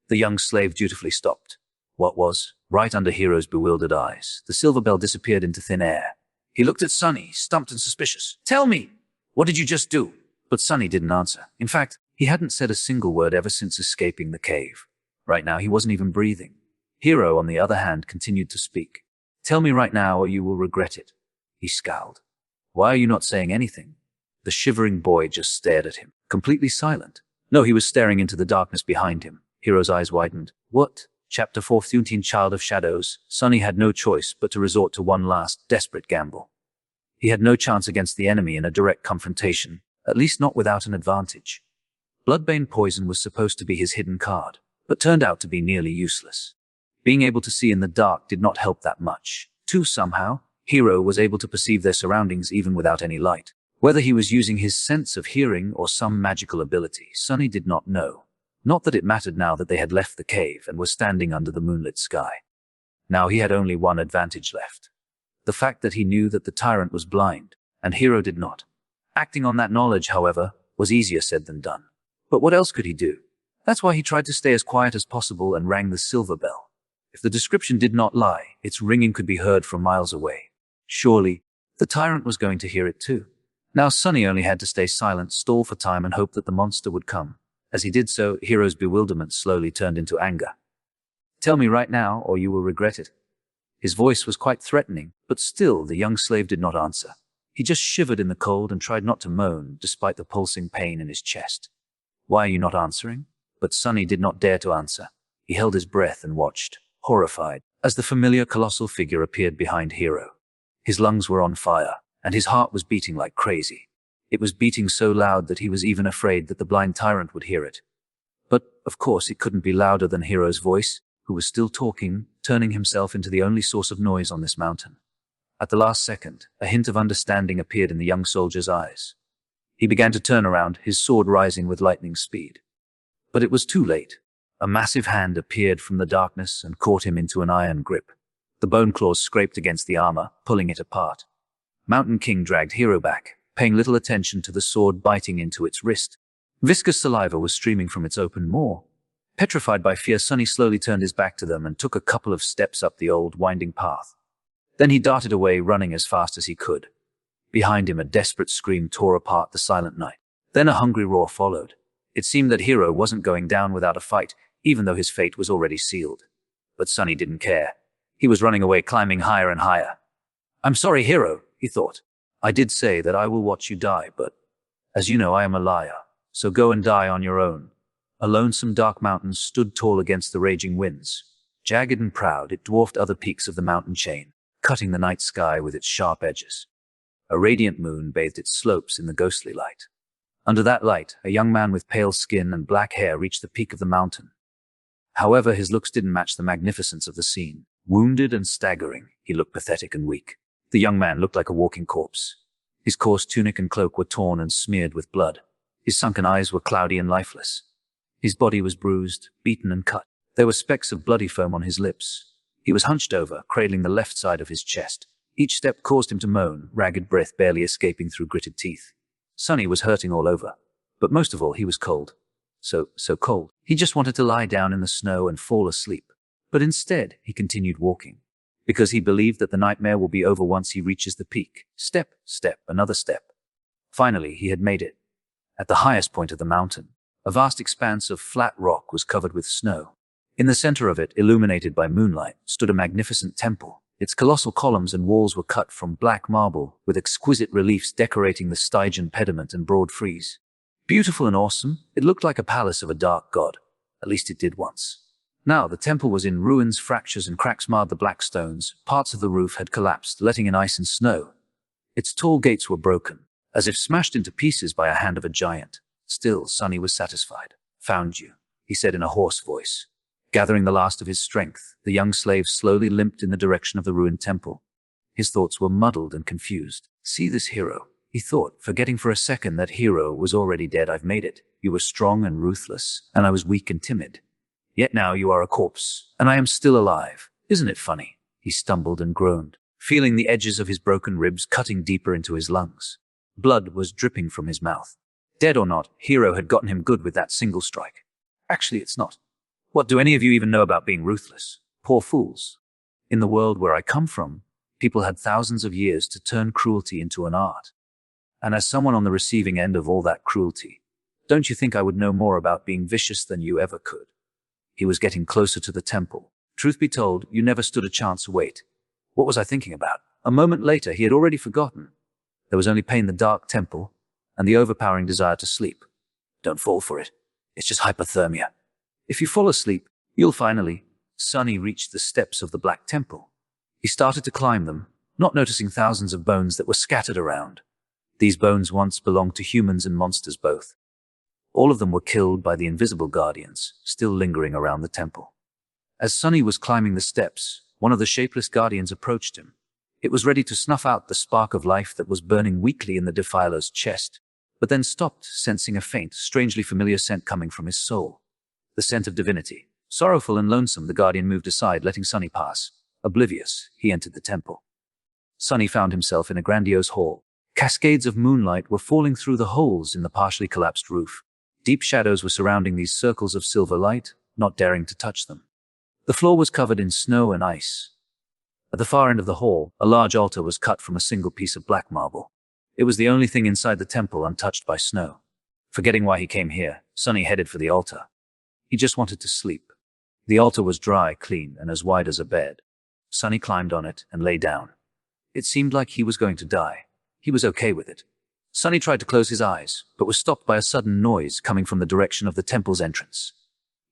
The young slave dutifully stopped. What was? Right under Hero's bewildered eyes, the silver bell disappeared into thin air. He looked at Sunny, stumped and suspicious. Tell me, what did you just do? But Sunny didn't answer. In fact, he hadn't said a single word ever since escaping the cave. Right now, he wasn't even breathing. Hero, on the other hand, continued to speak. Tell me right now or you will regret it. He scowled. Why are you not saying anything? The shivering boy just stared at him, completely silent. No, he was staring into the darkness behind him. Hero's eyes widened. What? Chapter 14, Child of Shadows. Sunny had no choice but to resort to one last, desperate gamble. He had no chance against the enemy in a direct confrontation, at least not without an advantage. Bloodbane poison was supposed to be his hidden card, but turned out to be nearly useless. Being able to see in the dark did not help that much. Somehow, Hero was able to perceive their surroundings even without any light. Whether he was using his sense of hearing or some magical ability, Sunny did not know. Not that it mattered now that they had left the cave and were standing under the moonlit sky. Now he had only one advantage left. The fact that he knew that the tyrant was blind, and Hero did not. Acting on that knowledge, however, was easier said than done. But what else could he do? That's why he tried to stay as quiet as possible and rang the silver bell. If the description did not lie, its ringing could be heard from miles away. Surely, the tyrant was going to hear it too. Now Sunny only had to stay silent, stall for time, and hope that the monster would come. As he did so, Hero's bewilderment slowly turned into anger. Tell me right now, or you will regret it. His voice was quite threatening, but still the young slave did not answer. He just shivered in the cold and tried not to moan, despite the pulsing pain in his chest. Why are you not answering? But Sunny did not dare to answer. He held his breath and watched, horrified, as the familiar colossal figure appeared behind Hero. His lungs were on fire, and his heart was beating like crazy. It was beating so loud that he was even afraid that the blind tyrant would hear it. But, of course, it couldn't be louder than Hero's voice, who was still talking, turning himself into the only source of noise on this mountain. At the last second, a hint of understanding appeared in the young soldier's eyes. He began to turn around, his sword rising with lightning speed. But it was too late. A massive hand appeared from the darkness and caught him into an iron grip. The bone claws scraped against the armor, pulling it apart. Mountain King dragged Hero back, paying little attention to the sword biting into its wrist. Viscous saliva was streaming from its open maw. Petrified by fear, Sonny slowly turned his back to them and took a couple of steps up the old winding path. Then he darted away, running as fast as he could. Behind him, a desperate scream tore apart the silent night. Then a hungry roar followed. It seemed that Hero wasn't going down without a fight, even though his fate was already sealed. But Sonny didn't care. He was running away, climbing higher and higher. "I'm sorry, Hero," he thought. "I did say that I will watch you die, but as you know, I am a liar. So go and die on your own." A lonesome dark mountain stood tall against the raging winds. Jagged and proud, it dwarfed other peaks of the mountain chain, cutting the night sky with its sharp edges. A radiant moon bathed its slopes in the ghostly light. Under that light, a young man with pale skin and black hair reached the peak of the mountain. However, his looks didn't match the magnificence of the scene. Wounded and staggering, he looked pathetic and weak. The young man looked like a walking corpse. His coarse tunic and cloak were torn and smeared with blood. His sunken eyes were cloudy and lifeless. His body was bruised, beaten and cut. There were specks of bloody foam on his lips. He was hunched over, cradling the left side of his chest. Each step caused him to moan, ragged breath barely escaping through gritted teeth. Sonny was hurting all over, but most of all, he was cold. So cold. He just wanted to lie down in the snow and fall asleep. But instead, he continued walking, because he believed that the nightmare will be over once he reaches the peak. Step, another step. Finally, he had made it. At the highest point of the mountain, a vast expanse of flat rock was covered with snow. In the center of it, illuminated by moonlight, stood a magnificent temple. Its colossal columns and walls were cut from black marble, with exquisite reliefs decorating the Stygian pediment and broad frieze. Beautiful and awesome, it looked like a palace of a dark god. At least it did once. Now the temple was in ruins, fractures and cracks marred the black stones. Parts of the roof had collapsed, letting in ice and snow. Its tall gates were broken, as if smashed into pieces by a hand of a giant. Still, Sonny was satisfied. "Found you," he said in a hoarse voice. Gathering the last of his strength, the young slave slowly limped in the direction of the ruined temple. His thoughts were muddled and confused. "See this, Hero," he thought, forgetting for a second that Hero was already dead. "I've made it. You were strong and ruthless, and I was weak and timid. Yet now you are a corpse, and I am still alive. Isn't it funny?" He stumbled and groaned, feeling the edges of his broken ribs cutting deeper into his lungs. Blood was dripping from his mouth. Dead or not, Hero had gotten him good with that single strike. Actually, it's not. What do any of you even know about being ruthless? Poor fools. In the world where I come from, people had thousands of years to turn cruelty into an art. And as someone on the receiving end of all that cruelty, don't you think I would know more about being vicious than you ever could? He was getting closer to the temple. Truth be told, you never stood a chance. Wait. What was I thinking about? A moment later, he had already forgotten. There was only pain, the dark temple, and the overpowering desire to sleep. Don't fall for it. It's just hypothermia. If you fall asleep, you'll finally... Sonny reached the steps of the Black Temple. He started to climb them, not noticing thousands of bones that were scattered around. These bones once belonged to humans and monsters both. All of them were killed by the invisible guardians, still lingering around the temple. As Sonny was climbing the steps, one of the shapeless guardians approached him. It was ready to snuff out the spark of life that was burning weakly in the defiler's chest, but then stopped, sensing a faint, strangely familiar scent coming from his soul. The scent of divinity. Sorrowful and lonesome, the guardian moved aside, letting Sonny pass. Oblivious, he entered the temple. Sonny found himself in a grandiose hall. Cascades of moonlight were falling through the holes in the partially collapsed roof. Deep shadows were surrounding these circles of silver light, not daring to touch them. The floor was covered in snow and ice. At the far end of the hall, a large altar was cut from a single piece of black marble. It was the only thing inside the temple untouched by snow. Forgetting why he came here, Sonny headed for the altar. He just wanted to sleep. The altar was dry, clean, and as wide as a bed. Sonny climbed on it and lay down. It seemed like he was going to die. He was okay with it. Sonny tried to close his eyes, but was stopped by a sudden noise coming from the direction of the temple's entrance.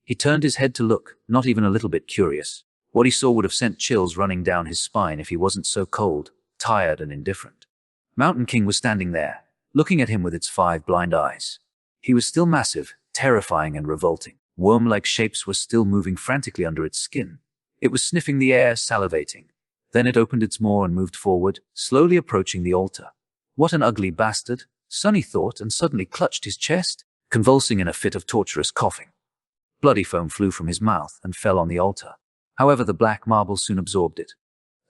He turned his head to look, not even a little bit curious. What he saw would have sent chills running down his spine if he wasn't so cold, tired, and indifferent. Mountain King was standing there, looking at him with its 5 blind eyes. He was still massive, terrifying, and revolting. Worm-like shapes were still moving frantically under its skin. It was sniffing the air, salivating. Then it opened its maw and moved forward, slowly approaching the altar. What an ugly bastard, Sonny thought, and suddenly clutched his chest, convulsing in a fit of torturous coughing. Bloody foam flew from his mouth and fell on the altar. However, the black marble soon absorbed it.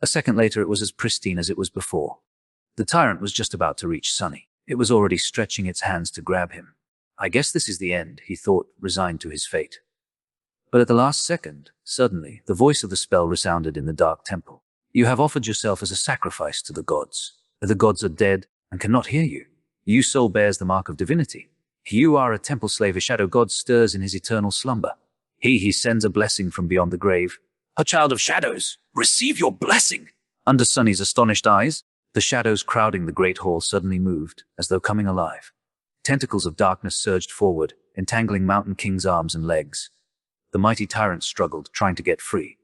A second later, it was as pristine as it was before. The tyrant was just about to reach Sonny. It was already stretching its hands to grab him. I guess this is the end, he thought, resigned to his fate. But at the last second, suddenly, the voice of the spell resounded in the dark temple. You have offered yourself as a sacrifice to the gods. The gods are dead and cannot hear you. You soul bears the mark of divinity. You are a temple slave. A shadow god stirs in his eternal slumber. He sends a blessing from beyond the grave. A child of shadows, receive your blessing. Under Sonny's astonished eyes, the shadows crowding the great hall suddenly moved, as though coming alive. Tentacles of darkness surged forward, entangling Mountain King's arms and legs. The mighty tyrant struggled, trying to get free.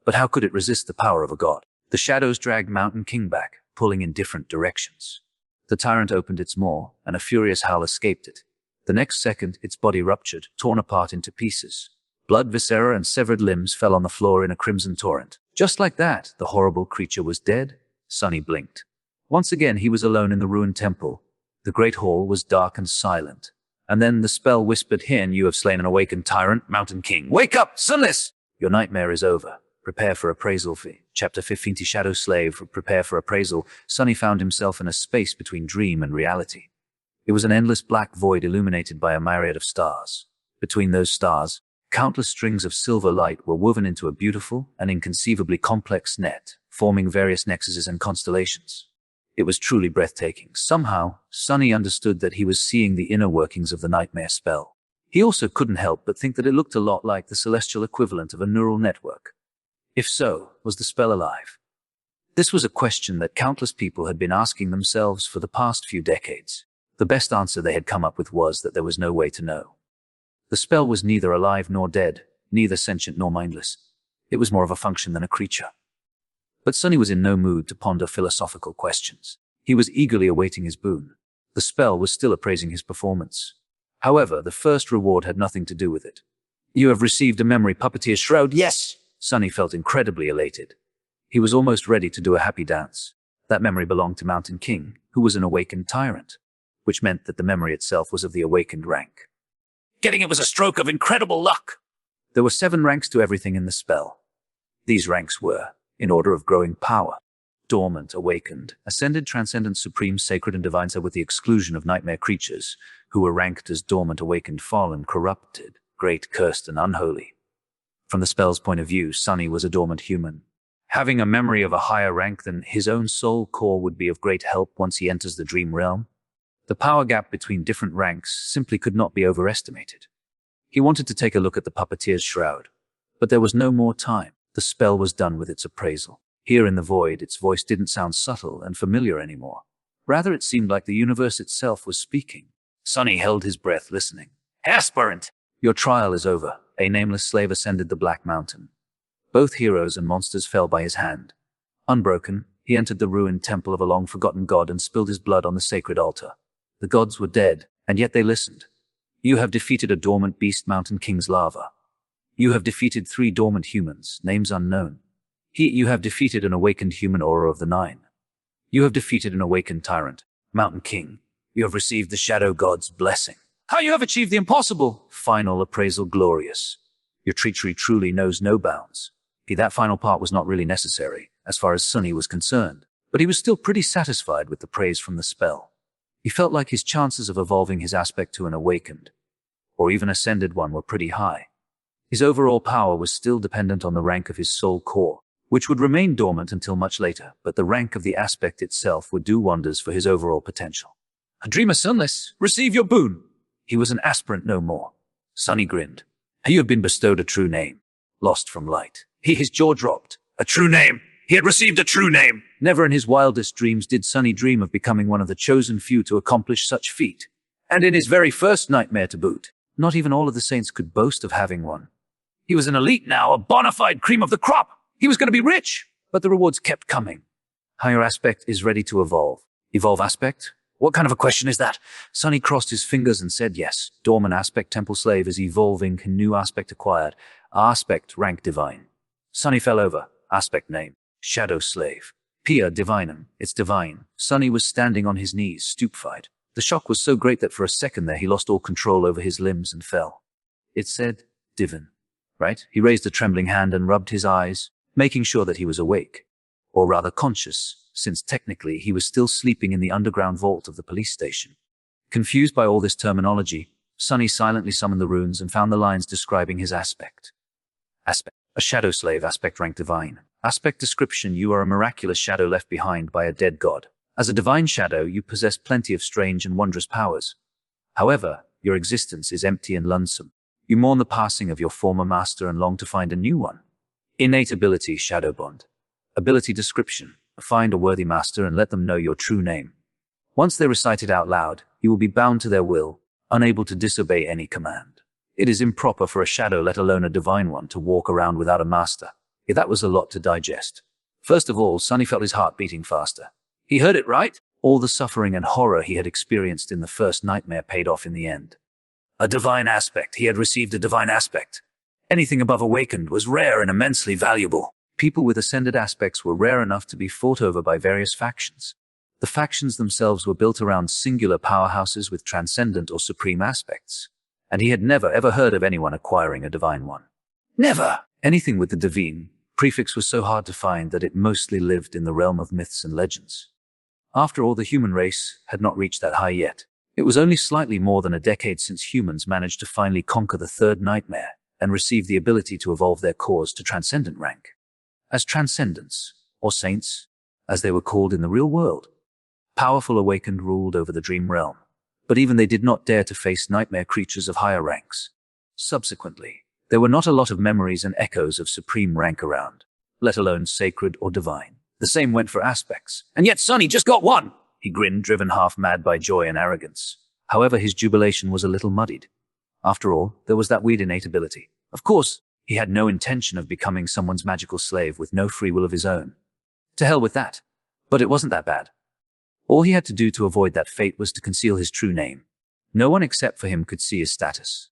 But how could it resist the power of a god? The shadows dragged Mountain King back, pulling in different directions. The tyrant opened its maw, and a furious howl escaped it. The next second, its body ruptured, torn apart into pieces. Blood, viscera, and severed limbs fell on the floor in a crimson torrent. Just like that, the horrible creature was dead. Sonny blinked. Once again, he was alone in the ruined temple. The great hall was dark and silent. And then the spell whispered, "Here, you have slain an awakened tyrant, Mountain King. Wake up, Sunless! Your nightmare is over. Prepare for appraisal." Chapter 15, Shadow Slave. Prepare for appraisal. Sonny found himself in a space between dream and reality. It was an endless black void illuminated by a myriad of stars. Between those stars, countless strings of silver light were woven into a beautiful and inconceivably complex net, forming various nexuses and constellations. It was truly breathtaking. Somehow, Sonny understood that he was seeing the inner workings of the nightmare spell. He also couldn't help but think that it looked a lot like the celestial equivalent of a neural network. If so, was the spell alive? This was a question that countless people had been asking themselves for the past few decades. The best answer they had come up with was that there was no way to know. The spell was neither alive nor dead, neither sentient nor mindless. It was more of a function than a creature. But Sonny was in no mood to ponder philosophical questions. He was eagerly awaiting his boon. The spell was still appraising his performance. However, the first reward had nothing to do with it. You have received a memory puppeteer's shroud. Yes! Sonny felt incredibly elated. He was almost ready to do a happy dance. That memory belonged to Mountain King, who was an awakened tyrant, which meant that the memory itself was of the awakened rank. Getting it was a stroke of incredible luck! There were 7 ranks to everything in the spell. These ranks were, in order of growing power: dormant, awakened, ascended, transcendent, supreme, sacred, and divine, so with the exclusion of nightmare creatures, who were ranked as dormant, awakened, fallen, corrupted, great, cursed, and unholy. From the spell's point of view, Sonny was a dormant human. Having a memory of a higher rank than his own soul core would be of great help once he enters the dream realm. The power gap between different ranks simply could not be overestimated. He wanted to take a look at the puppeteer's shroud, but there was no more time. The spell was done with its appraisal. Here in the void, its voice didn't sound subtle and familiar anymore. Rather, it seemed like the universe itself was speaking. Sonny held his breath, listening. Aspirant! Your trial is over. A nameless slave ascended the Black Mountain. Both heroes and monsters fell by his hand. Unbroken, he entered the ruined temple of a long-forgotten god and spilled his blood on the sacred altar. The gods were dead, and yet they listened. You have defeated a dormant beast, Mountain King's lava. You have defeated 3 dormant humans, names unknown. You have defeated an awakened human aura of the 9. You have defeated an awakened tyrant, Mountain King. You have received the Shadow God's blessing. How you have achieved the impossible! Final appraisal glorious. Your treachery truly knows no bounds. That final part was not really necessary, as far as Sonny was concerned, but he was still pretty satisfied with the praise from the spell. He felt like his chances of evolving his aspect to an awakened, or even ascended one, were pretty high. His overall power was still dependent on the rank of his soul core, which would remain dormant until much later, but the rank of the aspect itself would do wonders for his overall potential. A dreamer Sunless, receive your boon! He was an aspirant no more. Sonny grinned. You have been bestowed a true name. Lost from light. His jaw dropped. A true name! He had received a true name! Never in his wildest dreams did Sonny dream of becoming one of the chosen few to accomplish such feat. And in his very first nightmare to boot. Not even all of the saints could boast of having one. He was an elite now, a bona fide cream of the crop! He was going to be rich, but the rewards kept coming. Higher aspect is ready to evolve. Evolve aspect? What kind of a question is that? Sunny crossed his fingers and said yes. Dormant aspect temple slave is evolving. New aspect acquired. Aspect rank divine. Sunny fell over. Aspect name. Shadow slave. Pia divinum. It's divine. Sunny was standing on his knees, stupefied. The shock was so great that for a second there he lost all control over his limbs and fell. It said, divin. Right? He raised a trembling hand and rubbed his eyes, making sure that he was awake. Or rather conscious, since technically he was still sleeping in the underground vault of the police station. Confused by all this terminology, Sunny silently summoned the runes and found the lines describing his aspect. Aspect. A shadow slave, aspect rank divine. Aspect description: you are a miraculous shadow left behind by a dead god. As a divine shadow, you possess plenty of strange and wondrous powers. However, your existence is empty and lonesome. You mourn the passing of your former master and long to find a new one. Innate ability, shadow bond. Ability description: find a worthy master and let them know your true name. Once they recite it out loud, you will be bound to their will, unable to disobey any command. It is improper for a shadow, let alone a divine one, to walk around without a master. That was a lot to digest. First of all, Sunny felt his heart beating faster. He heard it right. All the suffering and horror he had experienced in the first nightmare paid off in the end. A divine aspect. He had received a divine aspect. Anything above awakened was rare and immensely valuable. People with ascended aspects were rare enough to be fought over by various factions. The factions themselves were built around singular powerhouses with transcendent or supreme aspects. And he had never ever heard of anyone acquiring a divine one. Never! Anything with the divine prefix was so hard to find that it mostly lived in the realm of myths and legends. After all, the human race had not reached that high yet. It was only slightly more than a decade since humans managed to finally conquer the third nightmare and receive the ability to evolve their cores to transcendent rank. As transcendents, or saints, as they were called in the real world, powerful awakened ruled over the dream realm. But even they did not dare to face nightmare creatures of higher ranks. Subsequently, there were not a lot of memories and echoes of supreme rank around, let alone sacred or divine. The same went for aspects. And yet Sunny just got one! He grinned, driven half mad by joy and arrogance. However, his jubilation was a little muddied. After all, there was that weird innate ability. Of course, he had no intention of becoming someone's magical slave with no free will of his own. To hell with that. But it wasn't that bad. All he had to do to avoid that fate was to conceal his true name. No one except for him could see his status.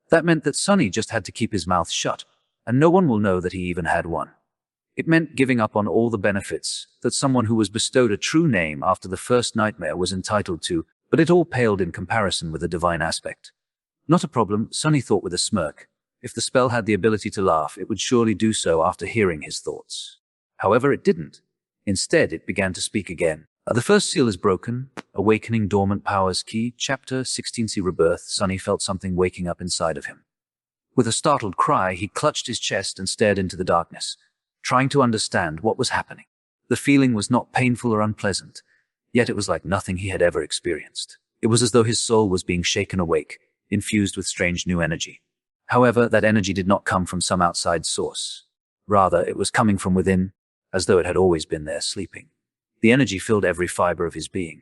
That meant that Sunny just had to keep his mouth shut, and no one will know that he even had one. It meant giving up on all the benefits that someone who was bestowed a true name after the first nightmare was entitled to, but it all paled in comparison with the divine aspect. Not a problem, Sunny thought with a smirk. If the spell had the ability to laugh, it would surely do so after hearing his thoughts. However, it didn't. Instead, it began to speak again. The first seal is broken. Awakening dormant powers key. Chapter 16C Rebirth. Sunny felt something waking up inside of him. With a startled cry, he clutched his chest and stared into the darkness, trying to understand what was happening. The feeling was not painful or unpleasant, yet it was like nothing he had ever experienced. It was as though his soul was being shaken awake, infused with strange new energy. However, that energy did not come from some outside source. Rather, it was coming from within, as though it had always been there, sleeping. The energy filled every fiber of his being.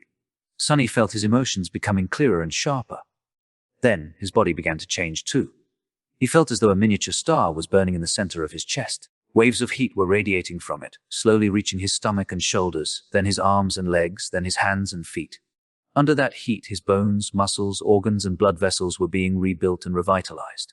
Sunny felt his emotions becoming clearer and sharper. Then, his body began to change too. He felt as though a miniature star was burning in the center of his chest. Waves of heat were radiating from it, slowly reaching his stomach and shoulders, then his arms and legs, then his hands and feet. Under that heat, his bones, muscles, organs, and blood vessels were being rebuilt and revitalized.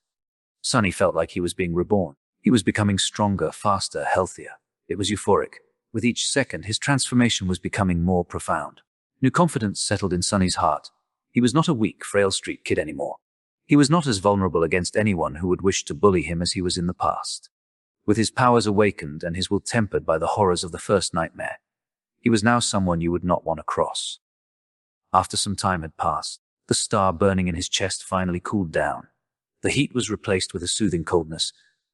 Sunny felt like he was being reborn. He was becoming stronger, faster, healthier. It was euphoric. With each second, his transformation was becoming more profound. New confidence settled in Sunny's heart. He was not a weak, frail street kid anymore. He was not as vulnerable against anyone who would wish to bully him as he was in the past. With his powers awakened and his will tempered by the horrors of the first nightmare, he was now someone you would not want to cross. After some time had passed, the star burning in his chest finally cooled down. The heat was replaced with a soothing coldness.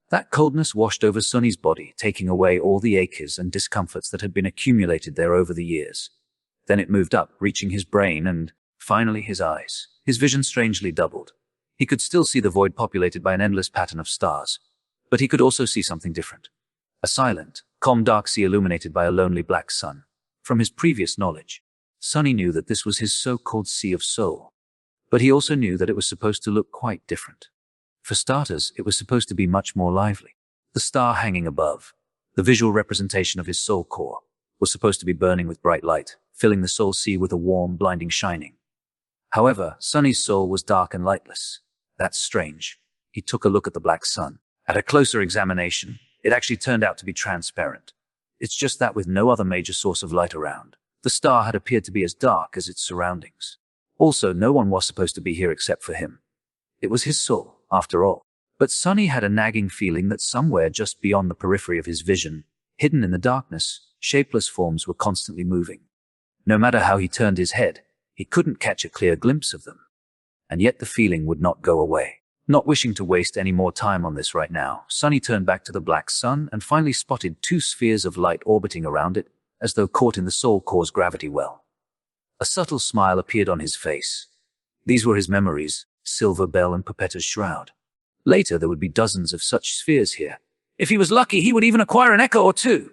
That coldness washed over Sunny's body, taking away all the aches and discomforts that had been accumulated there over the years. Then it moved up, reaching his brain and, finally, his eyes. His vision strangely doubled. He could still see the void populated by an endless pattern of stars, but he could also see something different. A silent, calm dark sea illuminated by a lonely black sun. From his previous knowledge, Sunny knew that this was his so-called Sea of Soul. But he also knew that it was supposed to look quite different. For starters, it was supposed to be much more lively. The star hanging above, The visual representation of his soul core was supposed to be burning with bright light, filling the soul sea with a warm, blinding shining. However, Sunny's soul was dark and lightless. That's strange. He took a look at the black sun. At a closer examination, it actually turned out to be transparent. It's just that with no other major source of light around, the star had appeared to be as dark as its surroundings. Also, no one was supposed to be here except for him. It was his soul, after all. But Sunny had a nagging feeling that somewhere just beyond the periphery of his vision, hidden in the darkness, shapeless forms were constantly moving. No matter how he turned his head, he couldn't catch a clear glimpse of them. And yet the feeling would not go away. Not wishing to waste any more time on this right now, Sunny turned back to the black sun and finally spotted two spheres of light orbiting around it, as though caught in the soul core's gravity well. A subtle smile appeared on his face. These were his memories, Silver Bell and Papetta's shroud. Later there would be dozens of such spheres here. If he was lucky, he would even acquire an echo or two.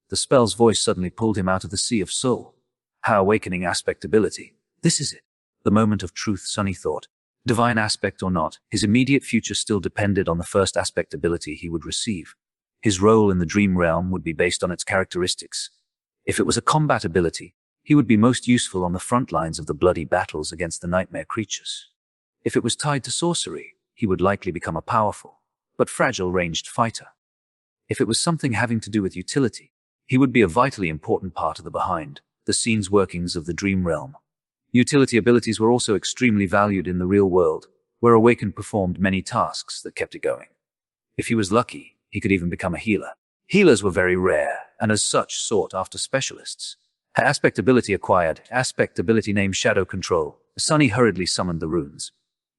The spell's voice suddenly pulled him out of the sea of soul. How awakening aspect ability. This is it. The moment of truth, Sunny thought. Divine aspect or not, his immediate future still depended on the first aspect ability he would receive. His role in the dream realm would be based on its characteristics. If it was a combat ability, he would be most useful on the front lines of the bloody battles against the nightmare creatures. If it was tied to sorcery, he would likely become a powerful, but fragile ranged fighter. If it was something having to do with utility, he would be a vitally important part of the behind-the-scenes workings of the dream realm. Utility abilities were also extremely valued in the real world, where Awakened performed many tasks that kept it going. If he was lucky, he could even become a healer. Healers were very rare, and as such sought after specialists. Her aspect ability acquired, aspect ability named Shadow Control. Sunny hurriedly summoned the runes.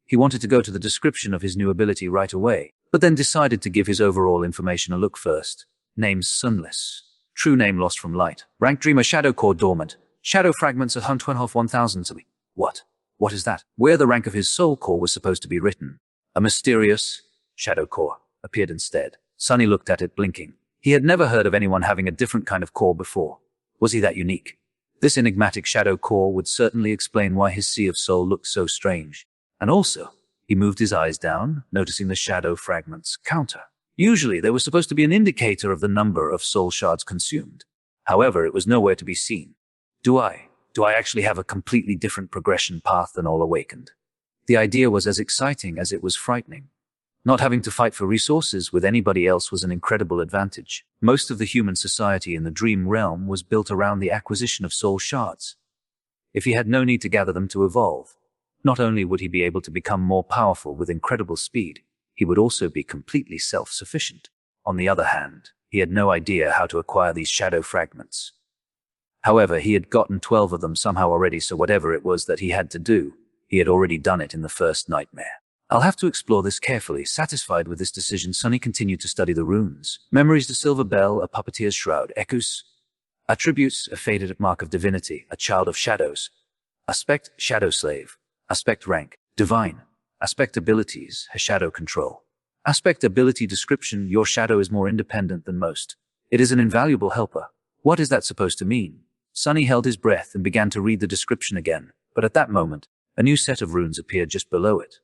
He wanted to go to the description of his new ability right away, but then decided to give his overall information a look first. Name Sunless. True name lost from light. Rank Dreamer, Shadow Core dormant. Shadow fragments at 1,000 to me. What? What is that? Where the rank of his soul core was supposed to be written. A mysterious Shadow Core appeared instead. Sunny looked at it, blinking. He had never heard of anyone having a different kind of core before. Was he that unique? This enigmatic Shadow Core would certainly explain why his sea of soul looked so strange. And also, he moved his eyes down, noticing the shadow fragments counter. Usually, there was supposed to be an indicator of the number of soul shards consumed. However, it was nowhere to be seen. Do I actually have a completely different progression path than all Awakened? The idea was as exciting as it was frightening. Not having to fight for resources with anybody else was an incredible advantage. Most of the human society in the dream realm was built around the acquisition of soul shards. If he had no need to gather them to evolve, not only would he be able to become more powerful with incredible speed, he would also be completely self-sufficient. On the other hand, he had no idea how to acquire these shadow fragments. However, he had gotten 12 of them somehow already, so whatever it was that he had to do, he had already done it in the first nightmare. I'll have to explore this carefully. Satisfied with this decision, Sunny continued to study the runes. Memories, the Silver Bell, a puppeteer's shroud. Echoes. Attributes, a faded mark of divinity, a child of shadows. Aspect, Shadow Slave. Aspect rank, Divine. Aspect abilities, her Shadow Control. Aspect ability description, your shadow is more independent than most. It is an invaluable helper. What is that supposed to mean? Sunny held his breath and began to read the description again, but at that moment, a new set of runes appeared just below it.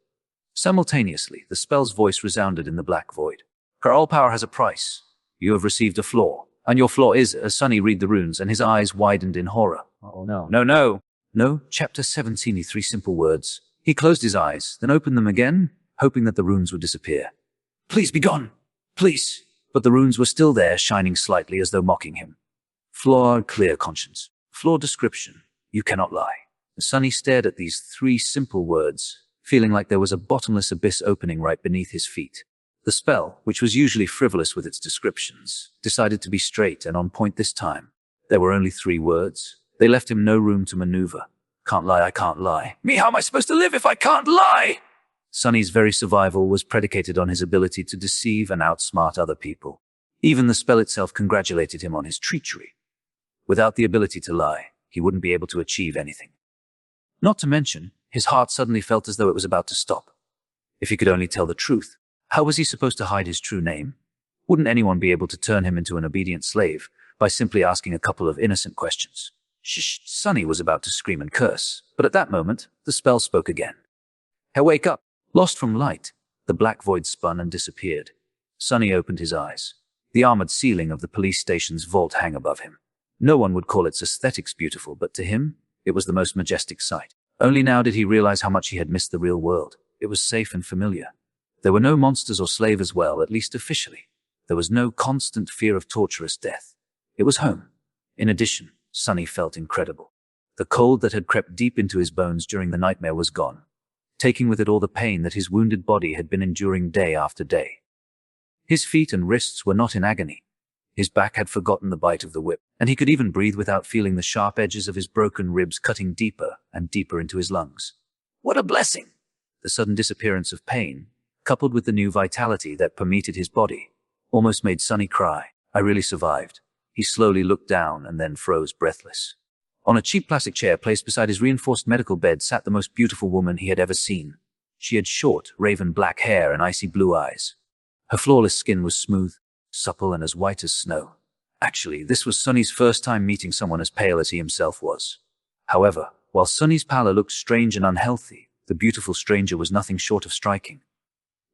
Simultaneously, the spell's voice resounded in the black void. For all power has a price. You have received a flaw, and your flaw is, as Sunny read the runes and his eyes widened in horror. Oh no. No, chapter 17, 3 simple words. He closed his eyes, then opened them again, hoping that the runes would disappear. Please be gone! Please! But the runes were still there, shining slightly as though mocking him. Flawed, clear conscience. Flawed description. You cannot lie. Sunny stared at these 3 simple words, feeling like there was a bottomless abyss opening right beneath his feet. The spell, which was usually frivolous with its descriptions, decided to be straight and on point this time. There were only 3 words. They left him no room to maneuver. Can't lie, I can't lie. Me, how am I supposed to live if I can't lie? Sunny's very survival was predicated on his ability to deceive and outsmart other people. Even the spell itself congratulated him on his treachery. Without the ability to lie, he wouldn't be able to achieve anything. Not to mention, his heart suddenly felt as though it was about to stop. If he could only tell the truth, how was he supposed to hide his true name? Wouldn't anyone be able to turn him into an obedient slave by simply asking a couple of innocent questions? Shh! Sunny was about to scream and curse, but at that moment, the spell spoke again. Hey, wake up! Lost from light, the black void spun and disappeared. Sunny opened his eyes. The armored ceiling of the police station's vault hung above him. No one would call its aesthetics beautiful, but to him, it was the most majestic sight. Only now did he realize how much he had missed the real world. It was safe and familiar. There were no monsters or slaves as well, at least officially. There was no constant fear of torturous death. It was home. In addition, Sonny felt incredible. The cold that had crept deep into his bones during the nightmare was gone, taking with it all the pain that his wounded body had been enduring day after day. His feet and wrists were not in agony. His back had forgotten the bite of the whip, and he could even breathe without feeling the sharp edges of his broken ribs cutting deeper and deeper into his lungs. What a blessing! The sudden disappearance of pain, coupled with the new vitality that permeated his body, almost made Sonny cry. I really survived. He slowly looked down and then froze breathless. On a cheap plastic chair placed beside his reinforced medical bed sat the most beautiful woman he had ever seen. She had short, raven black hair and icy blue eyes. Her flawless skin was smooth, supple, and as white as snow. Actually, this was Sonny's first time meeting someone as pale as he himself was. However, while Sonny's pallor looked strange and unhealthy, the beautiful stranger was nothing short of striking.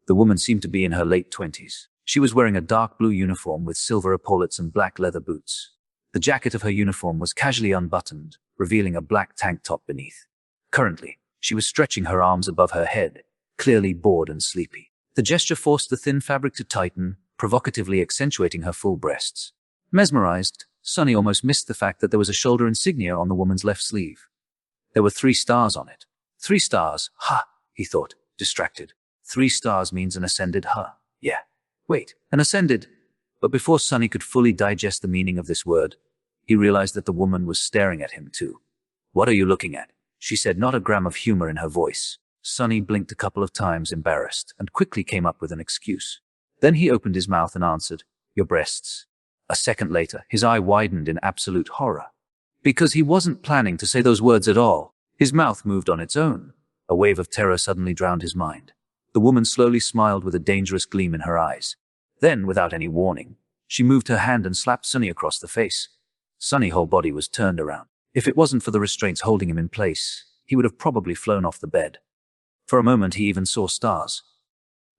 The woman seemed to be in her late 20s. She was wearing a dark blue uniform with silver epaulets and black leather boots. The jacket of her uniform was casually unbuttoned, revealing a black tank top beneath. Currently, she was stretching her arms above her head, clearly bored and sleepy. The gesture forced the thin fabric to tighten, provocatively accentuating her full breasts. Mesmerized, Sonny almost missed the fact that there was a shoulder insignia on the woman's left sleeve. There were 3 stars on it. 3 stars, ha, he thought, distracted. 3 stars means an ascended, huh? Yeah. Wait, an ascended? But before Sonny could fully digest the meaning of this word, he realized that the woman was staring at him too. What are you looking at? She said, not a gram of humor in her voice. Sonny blinked a couple of times, embarrassed, and quickly came up with an excuse. Then he opened his mouth and answered, your breasts. A second later, his eye widened in absolute horror. Because he wasn't planning to say those words at all, his mouth moved on its own. A wave of terror suddenly drowned his mind. The woman slowly smiled with a dangerous gleam in her eyes. Then, without any warning, she moved her hand and slapped Sonny across the face. Sonny's whole body was turned around. If it wasn't for the restraints holding him in place, he would have probably flown off the bed. For a moment he even saw stars.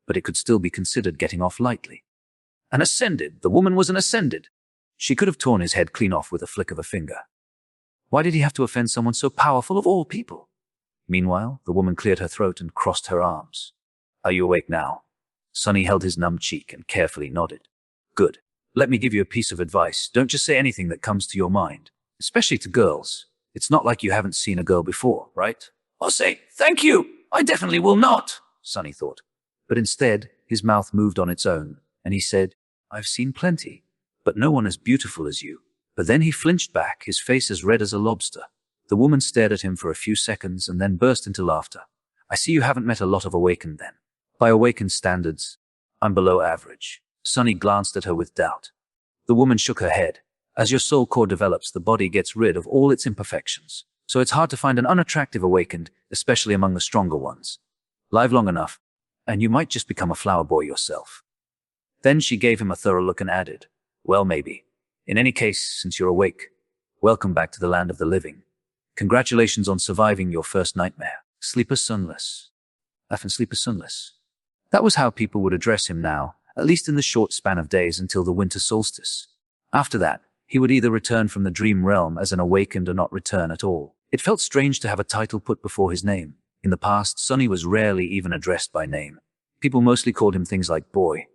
But it could still be considered getting off lightly. An ascended. The woman was an ascended. She could have torn his head clean off with a flick of a finger. Why did he have to offend someone so powerful of all people? Meanwhile, the woman cleared her throat and crossed her arms. Are you awake now? Sonny held his numb cheek and carefully nodded. Good. Let me give you a piece of advice. Don't just say anything that comes to your mind, especially to girls. It's not like you haven't seen a girl before, right? I'll say, thank you. I definitely will not, Sonny thought. But instead, his mouth moved on its own, and he said, I've seen plenty, but no one as beautiful as you. But then he flinched back, his face as red as a lobster. The woman stared at him for a few seconds and then burst into laughter. I see you haven't met a lot of awakened then. By awakened standards, I'm below average. Sonny glanced at her with doubt. The woman shook her head. As your soul core develops, the body gets rid of all its imperfections. So it's hard to find an unattractive awakened, especially among the stronger ones. Live long enough, and you might just become a flower boy yourself. Then she gave him a thorough look and added, well, maybe. In any case, since you're awake, welcome back to the land of the living. Congratulations on surviving your first nightmare. Sleeper Sunless. Effin' Sleeper Sunless. That was how people would address him now, at least in the short span of days until the winter solstice. After that, he would either return from the dream realm as an awakened or not return at all. It felt strange to have a title put before his name. In the past, Sonny was rarely even addressed by name. People mostly called him things like boy,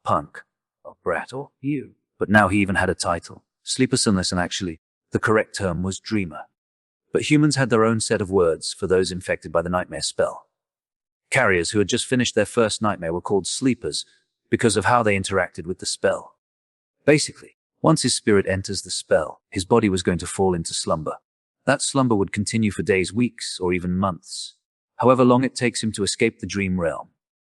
punk, or brat, or you. But now he even had a title, Sleeper Sunless, and actually, the correct term was dreamer. But humans had their own set of words for those infected by the nightmare spell. Carriers who had just finished their first nightmare were called sleepers because of how they interacted with the spell. Basically, once his spirit enters the spell, his body was going to fall into slumber. That slumber would continue for days, weeks, or even months, however long it takes him to escape the dream realm.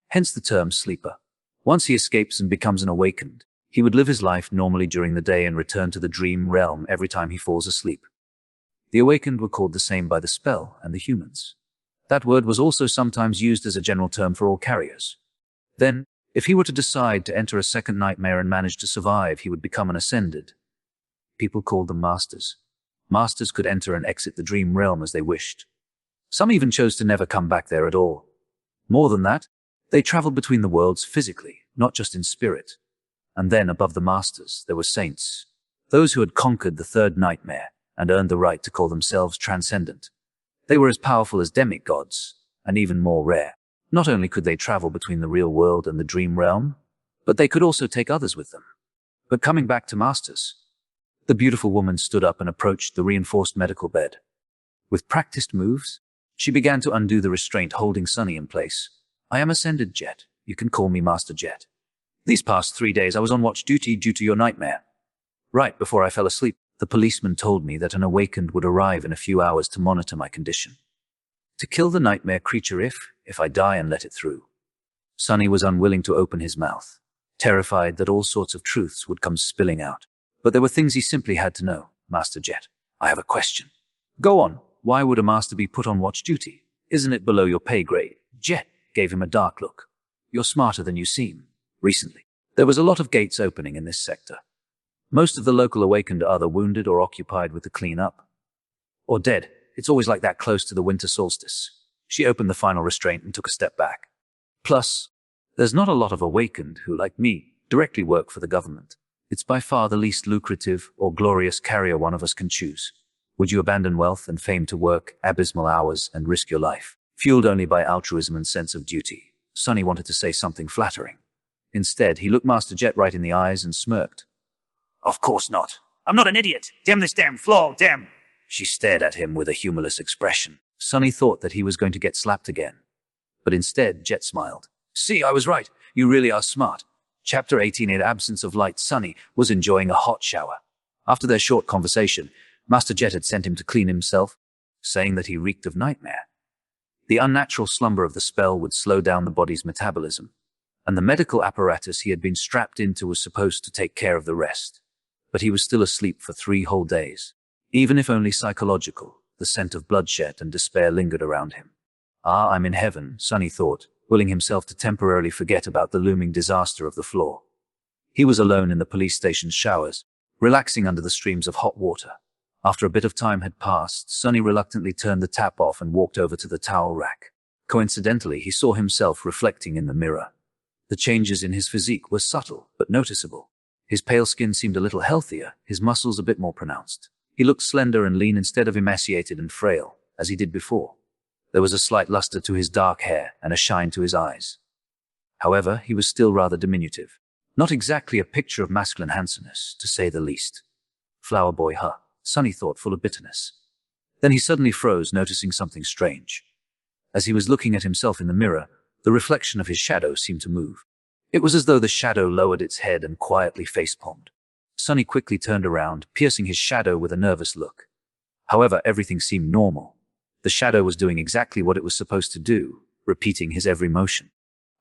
Hence the term sleeper. Once he escapes and becomes an awakened, he would live his life normally during the day and return to the dream realm every time he falls asleep. The awakened were called the same by the spell and the humans. That word was also sometimes used as a general term for all carriers. Then, if he were to decide to enter a second nightmare and manage to survive, he would become an ascended. People called them masters. Masters could enter and exit the dream realm as they wished. Some even chose to never come back there at all. More than that, they traveled between the worlds physically, not just in spirit. And then, above the masters, there were saints, those who had conquered the third nightmare and earned the right to call themselves transcendent. They were as powerful as demigods, and even more rare. Not only could they travel between the real world and the dream realm, but they could also take others with them. But coming back to masters, the beautiful woman stood up and approached the reinforced medical bed. With practiced moves, she began to undo the restraint holding Sunny in place. "I am Ascended Jet. You can call me Master Jet. These past 3 days I was on watch duty due to your nightmare. Right before I fell asleep, the policeman told me that an awakened would arrive in a few hours to monitor my condition. To kill the nightmare creature if I die and let it through." Sunny was unwilling to open his mouth, terrified that all sorts of truths would come spilling out. But there were things he simply had to know. "Master Jet, I have a question." "Go on. Why would a master be put on watch duty? Isn't it below your pay grade?" Jet gave him a dark look. "You're smarter than you seem." Recently, there was a lot of gates opening in this sector. Most of the local awakened are either wounded or occupied with the clean-up, or dead. It's always like that close to the winter solstice. She opened the final restraint and took a step back. "Plus, there's not a lot of awakened who, like me, directly work for the government. It's by far the least lucrative or glorious career one of us can choose. Would you abandon wealth and fame to work abysmal hours and risk your life, fueled only by altruism and sense of duty?" Sunny wanted to say something flattering. Instead, he looked Master Jet right in the eyes and smirked. "Of course not. I'm not an idiot. Damn this damn floor, damn." She stared at him with a humorless expression. Sunny thought that he was going to get slapped again. But instead, Jet smiled. "See, I was right. You really are smart." Chapter 18. In absence of light, Sunny was enjoying a hot shower. After their short conversation, Master Jet had sent him to clean himself, saying that he reeked of nightmare. The unnatural slumber of the spell would slow down the body's metabolism, and the medical apparatus he had been strapped into was supposed to take care of the rest. But he was still asleep for 3 whole days. Even if only psychological, the scent of bloodshed and despair lingered around him. "Ah, I'm in heaven," Sunny thought, willing himself to temporarily forget about the looming disaster of the floor. He was alone in the police station's showers, relaxing under the streams of hot water. After a bit of time had passed, Sunny reluctantly turned the tap off and walked over to the towel rack. Coincidentally, he saw himself reflecting in the mirror. The changes in his physique were subtle but noticeable. His pale skin seemed a little healthier, his muscles a bit more pronounced. He looked slender and lean instead of emaciated and frail, as he did before. There was a slight luster to his dark hair and a shine to his eyes. However, he was still rather diminutive. Not exactly a picture of masculine handsomeness, to say the least. "Flower boy, huh?" Sunny thought, full of bitterness. Then he suddenly froze, noticing something strange. As he was looking at himself in the mirror, the reflection of his shadow seemed to move. It was as though the shadow lowered its head and quietly facepalmed. Sunny quickly turned around, piercing his shadow with a nervous look. However, everything seemed normal. The shadow was doing exactly what it was supposed to do, repeating his every motion.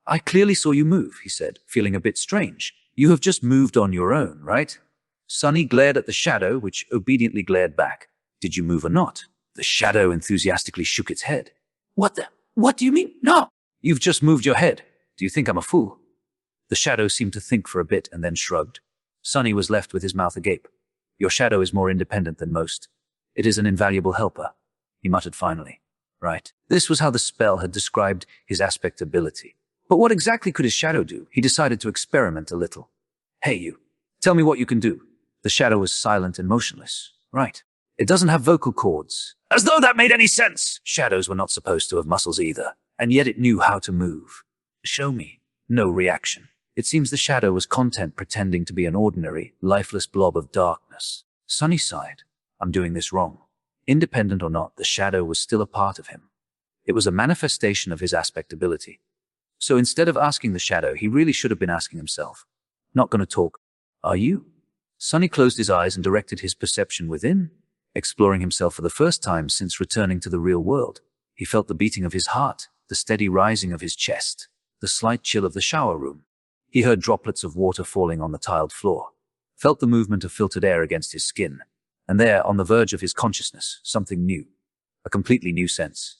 "I clearly saw you move," he said, feeling a bit strange. "You have just moved on your own, right?" Sunny glared at the shadow, which obediently glared back. "Did you move or not?" The shadow enthusiastically shook its head. What do you mean? No! You've just moved your head. Do you think I'm a fool?" The shadow seemed to think for a bit and then shrugged. Sunny was left with his mouth agape. "Your shadow is more independent than most. It is an invaluable helper," he muttered finally. Right. This was how the spell had described his aspect ability. But what exactly could his shadow do? He decided to experiment a little. "Hey you, tell me what you can do." The shadow was silent and motionless. "Right. It doesn't have vocal cords." As though that made any sense! Shadows were not supposed to have muscles either, and yet it knew how to move. "Show me." No reaction. It seems the shadow was content pretending to be an ordinary, lifeless blob of darkness. Sunny sighed. "I'm doing this wrong." Independent or not, the shadow was still a part of him. It was a manifestation of his aspect ability. So instead of asking the shadow, he really should have been asking himself. "Not gonna talk, are you?" Sunny closed his eyes and directed his perception within, exploring himself for the first time since returning to the real world. He felt the beating of his heart, the steady rising of his chest, the slight chill of the shower room. He heard droplets of water falling on the tiled floor, felt the movement of filtered air against his skin, and there, on the verge of his consciousness, something new, a completely new sense.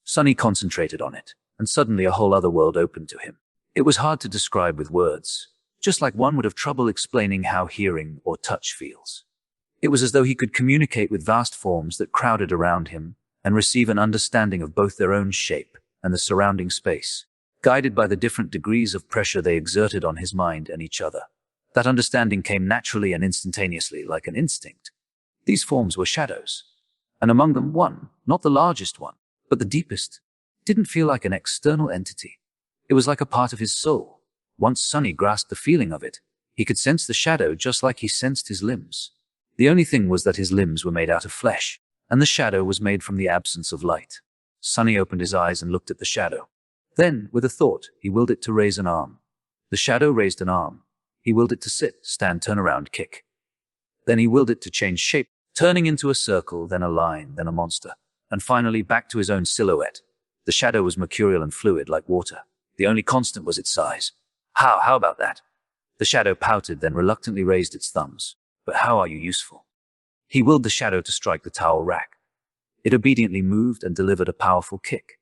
Sunny concentrated on it, and suddenly a whole other world opened to him. It was hard to describe with words, just like one would have trouble explaining how hearing or touch feels. It was as though he could communicate with vast forms that crowded around him and receive an understanding of both their own shape and the surrounding space, guided by the different degrees of pressure they exerted on his mind and each other. That understanding came naturally and instantaneously, like an instinct. These forms were shadows, and among them one, not the largest one, but the deepest, didn't feel like an external entity. It was like a part of his soul. Once Sonny grasped the feeling of it, he could sense the shadow just like he sensed his limbs. The only thing was that his limbs were made out of flesh, and the shadow was made from the absence of light. Sonny opened his eyes and looked at the shadow. Then, with a thought, he willed it to raise an arm. The shadow raised an arm. He willed it to sit, stand, turn around, kick. Then he willed it to change shape, turning into a circle, then a line, then a monster, and finally back to his own silhouette. The shadow was mercurial and fluid like water. The only constant was its size. How about that? The shadow pouted, then reluctantly raised its thumbs. But how are you useful? He willed the shadow to strike the towel rack. It obediently moved and delivered a powerful kick.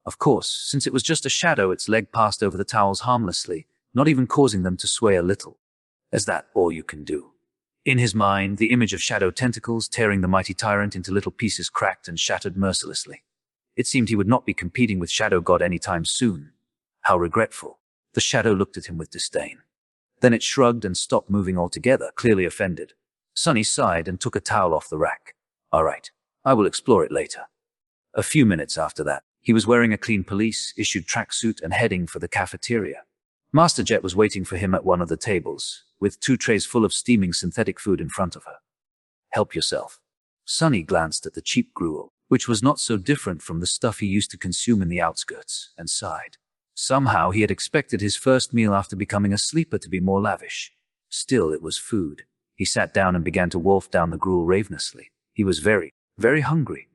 Of course, since it was just a shadow, its leg passed over the towels harmlessly, not even causing them to sway a little. Is that all you can do? In his mind, the image of shadow tentacles tearing the mighty tyrant into little pieces cracked and shattered mercilessly. It seemed he would not be competing with Shadow God anytime soon. How regretful. The shadow looked at him with disdain. Then it shrugged and stopped moving altogether, clearly offended. Sonny sighed and took a towel off the rack. All right, I will explore it later. A few minutes after that, he was wearing a clean police-issued tracksuit and heading for the cafeteria. Master Jet was waiting for him at one of the tables, with 2 trays full of steaming synthetic food in front of her. Help yourself. Sonny glanced at the cheap gruel, which was not so different from the stuff he used to consume in the outskirts, and sighed. Somehow he had expected his first meal after becoming a sleeper to be more lavish. Still, it was food. He sat down and began to wolf down the gruel ravenously. He was very, very hungry.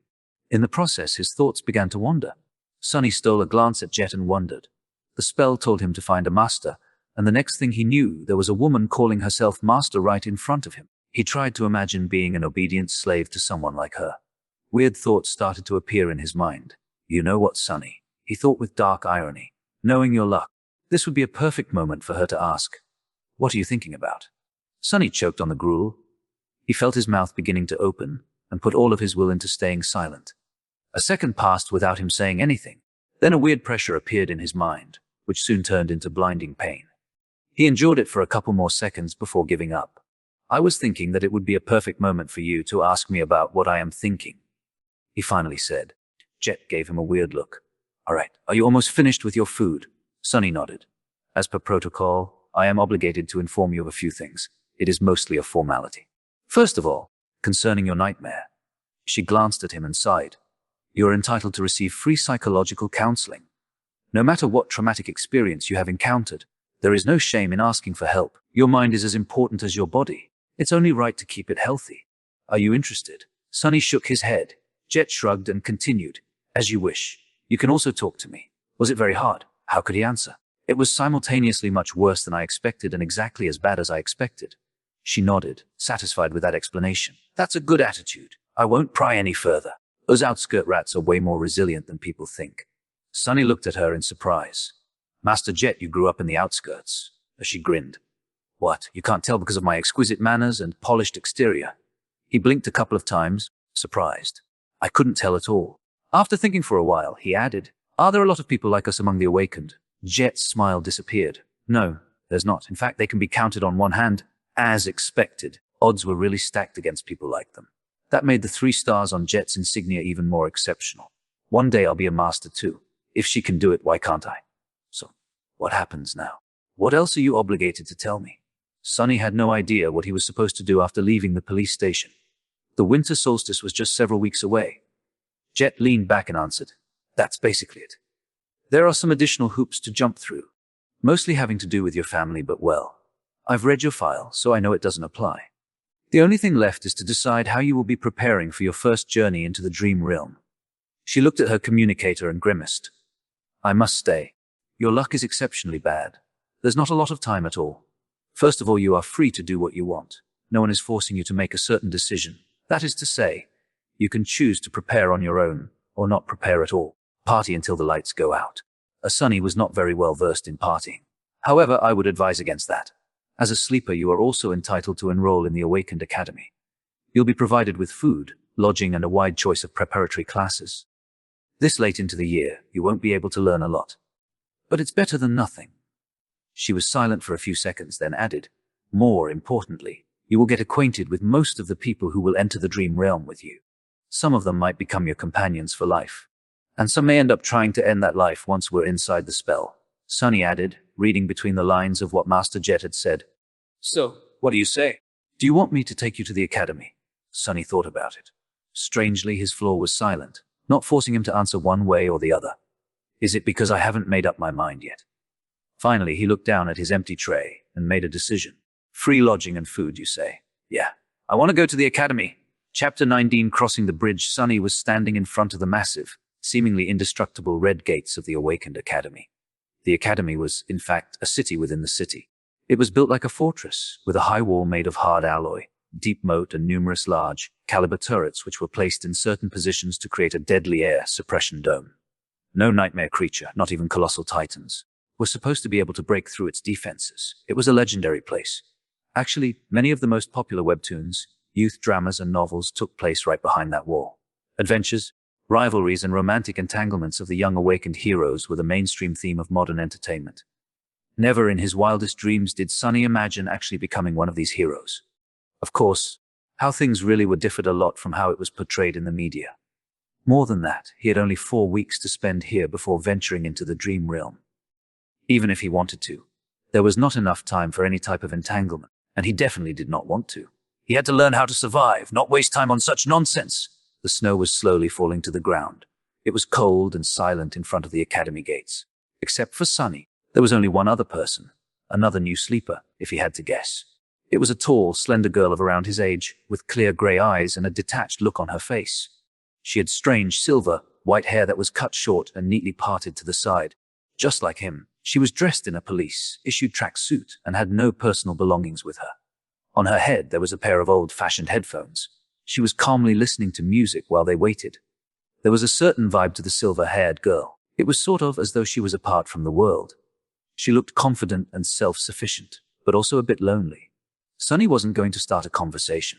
In the process, his thoughts began to wander. Sonny stole a glance at Jet and wondered. The spell told him to find a master, and the next thing he knew, there was a woman calling herself master right in front of him. He tried to imagine being an obedient slave to someone like her. Weird thoughts started to appear in his mind. You know what, Sonny? He thought with dark irony. Knowing your luck, this would be a perfect moment for her to ask, "What are you thinking about?" Sonny choked on the gruel. He felt his mouth beginning to open and put all of his will into staying silent. A second passed without him saying anything. Then a weird pressure appeared in his mind, which soon turned into blinding pain. He endured it for a couple more seconds before giving up. I was thinking that it would be a perfect moment for you to ask me about what I am thinking, he finally said. Jet gave him a weird look. All right, are you almost finished with your food? Sonny nodded. As per protocol, I am obligated to inform you of a few things. It is mostly a formality. First of all, concerning your nightmare. She glanced at him and sighed. You are entitled to receive free psychological counseling. No matter what traumatic experience you have encountered, there is no shame in asking for help. Your mind is as important as your body. It's only right to keep it healthy. Are you interested? Sonny shook his head. Jet shrugged and continued. As you wish. You can also talk to me. Was it very hard? How could he answer? It was simultaneously much worse than I expected and exactly as bad as I expected. She nodded, satisfied with that explanation. That's a good attitude. I won't pry any further. Those outskirt rats are way more resilient than people think. Sonny looked at her in surprise. Master Jet, you grew up in the outskirts. She grinned. What, you can't tell because of my exquisite manners and polished exterior? He blinked a couple of times, surprised. I couldn't tell at all. After thinking for a while, he added, Are there a lot of people like us among the awakened? Jet's smile disappeared. No, there's not. In fact, they can be counted on one hand. As expected, odds were really stacked against people like them. That made the 3 stars on Jet's insignia even more exceptional. One day I'll be a master too. If she can do it, why can't I? So, what happens now? What else are you obligated to tell me? Sonny had no idea what he was supposed to do after leaving the police station. The winter solstice was just several weeks away. Jet leaned back and answered, That's basically it. There are some additional hoops to jump through, mostly having to do with your family, but well, I've read your file, so I know it doesn't apply. The only thing left is to decide how you will be preparing for your first journey into the dream realm. She looked at her communicator and grimaced. I must stay. Your luck is exceptionally bad. There's not a lot of time at all. First of all, you are free to do what you want. No one is forcing you to make a certain decision. That is to say, you can choose to prepare on your own, or not prepare at all. Party until the lights go out. Sonny was not very well versed in partying. However, I would advise against that. As a sleeper, you are also entitled to enroll in the Awakened Academy. You'll be provided with food, lodging, and a wide choice of preparatory classes. This late into the year, you won't be able to learn a lot. But it's better than nothing. She was silent for a few seconds, then added, More importantly, you will get acquainted with most of the people who will enter the dream realm with you. Some of them might become your companions for life, and some may end up trying to end that life once we're inside the spell," Sunny added, reading between the lines of what Master Jet had said. "So, what do you say? Do you want me to take you to the academy?" Sunny thought about it. Strangely, his floor was silent, not forcing him to answer one way or the other. Is it because I haven't made up my mind yet? Finally, he looked down at his empty tray and made a decision. Free lodging and food, you say? Yeah. I want to go to the academy. Chapter 19. Crossing the bridge. Sunny was standing in front of the massive, seemingly indestructible red gates of the awakened academy. The academy was, in fact, a city within the city. It was built like a fortress, with a high wall made of hard alloy, deep moat, and numerous large, caliber turrets which were placed in certain positions to create a deadly air suppression dome. No nightmare creature, not even colossal titans, were supposed to be able to break through its defenses. It was a legendary place. Actually, many of the most popular webtoons, youth dramas, and novels took place right behind that wall. Adventures, rivalries, and romantic entanglements of the young awakened heroes were the mainstream theme of modern entertainment. Never in his wildest dreams did Sunny imagine actually becoming one of these heroes. Of course, how things really were differed a lot from how it was portrayed in the media. More than that, he had only 4 weeks to spend here before venturing into the dream realm. Even if he wanted to, there was not enough time for any type of entanglement, and he definitely did not want to. He had to learn how to survive, not waste time on such nonsense. The snow was slowly falling to the ground. It was cold and silent in front of the academy gates. Except for Sunny, there was only one other person, another new sleeper, if he had to guess. It was a tall, slender girl of around his age, with clear grey eyes and a detached look on her face. She had strange silver, white hair that was cut short and neatly parted to the side. Just like him, she was dressed in a police-issued tracksuit and had no personal belongings with her. On her head there was a pair of old-fashioned headphones. She was calmly listening to music while they waited. There was a certain vibe to the silver-haired girl. It was sort of as though she was apart from the world. She looked confident and self-sufficient, but also a bit lonely. Sunny wasn't going to start a conversation.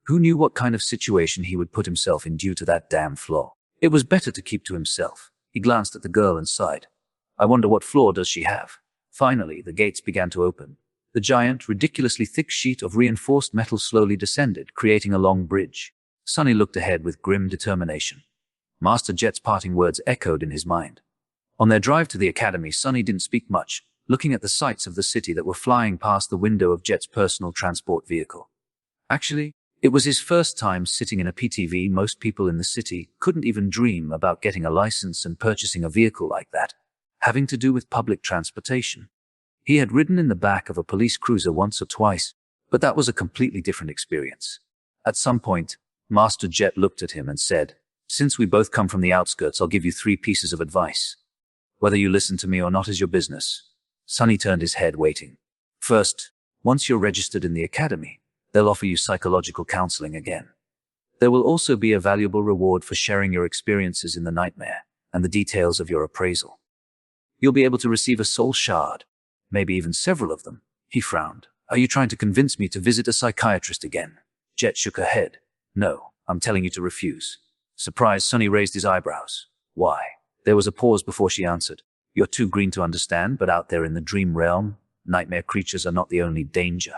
Who knew what kind of situation he would put himself in due to that damn flaw? It was better to keep to himself. He glanced at the girl and sighed. I wonder what flaw does she have? Finally, the gates began to open. The giant, ridiculously thick sheet of reinforced metal slowly descended, creating a long bridge. Sunny looked ahead with grim determination. Master Jet's parting words echoed in his mind. On their drive to the academy, Sunny didn't speak much, looking at the sights of the city that were flying past the window of Jet's personal transport vehicle. Actually, it was his first time sitting in a PTV. Most people in the city couldn't even dream about getting a license and purchasing a vehicle like that, having to do with public transportation. He had ridden in the back of a police cruiser once or twice, but that was a completely different experience. At some point, Master Jet looked at him and said, "Since we both come from the outskirts, I'll give you 3 pieces of advice. Whether you listen to me or not is your business." Sunny turned his head, waiting. First, once you're registered in the academy, they'll offer you psychological counseling again. There will also be a valuable reward for sharing your experiences in the nightmare and the details of your appraisal. You'll be able to receive a soul shard, maybe even several of them. He frowned. Are you trying to convince me to visit a psychiatrist again? Jet shook her head. No, I'm telling you to refuse. Surprised, Sunny raised his eyebrows. Why? There was a pause before she answered. You're too green to understand, but out there in the dream realm, nightmare creatures are not the only danger.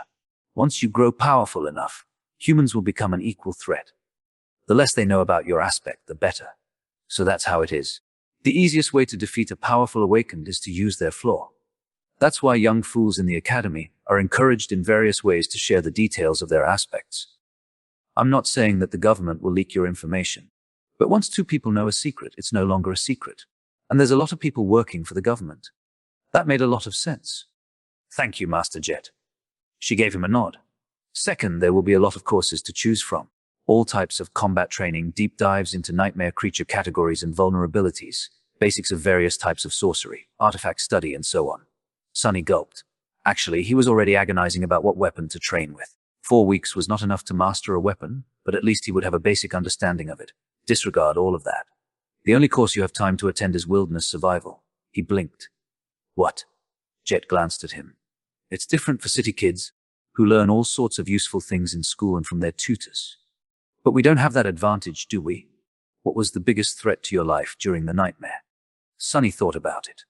Once you grow powerful enough, humans will become an equal threat. The less they know about your aspect, the better. So that's how it is. The easiest way to defeat a powerful awakened is to use their flaw. That's why young fools in the academy are encouraged in various ways to share the details of their aspects. I'm not saying that the government will leak your information, but once 2 people know a secret, it's no longer a secret. And there's a lot of people working for the government. That made a lot of sense. Thank you, Master Jet. She gave him a nod. Second, there will be a lot of courses to choose from. All types of combat training, deep dives into nightmare creature categories and vulnerabilities, basics of various types of sorcery, artifact study, and so on. Sunny gulped. Actually, he was already agonizing about what weapon to train with. 4 weeks was not enough to master a weapon, but at least he would have a basic understanding of it. Disregard all of that. The only course you have time to attend is wilderness survival. He blinked. What? Jet glanced at him. It's different for city kids, who learn all sorts of useful things in school and from their tutors. But we don't have that advantage, do we? What was the biggest threat to your life during the nightmare? Sunny thought about it.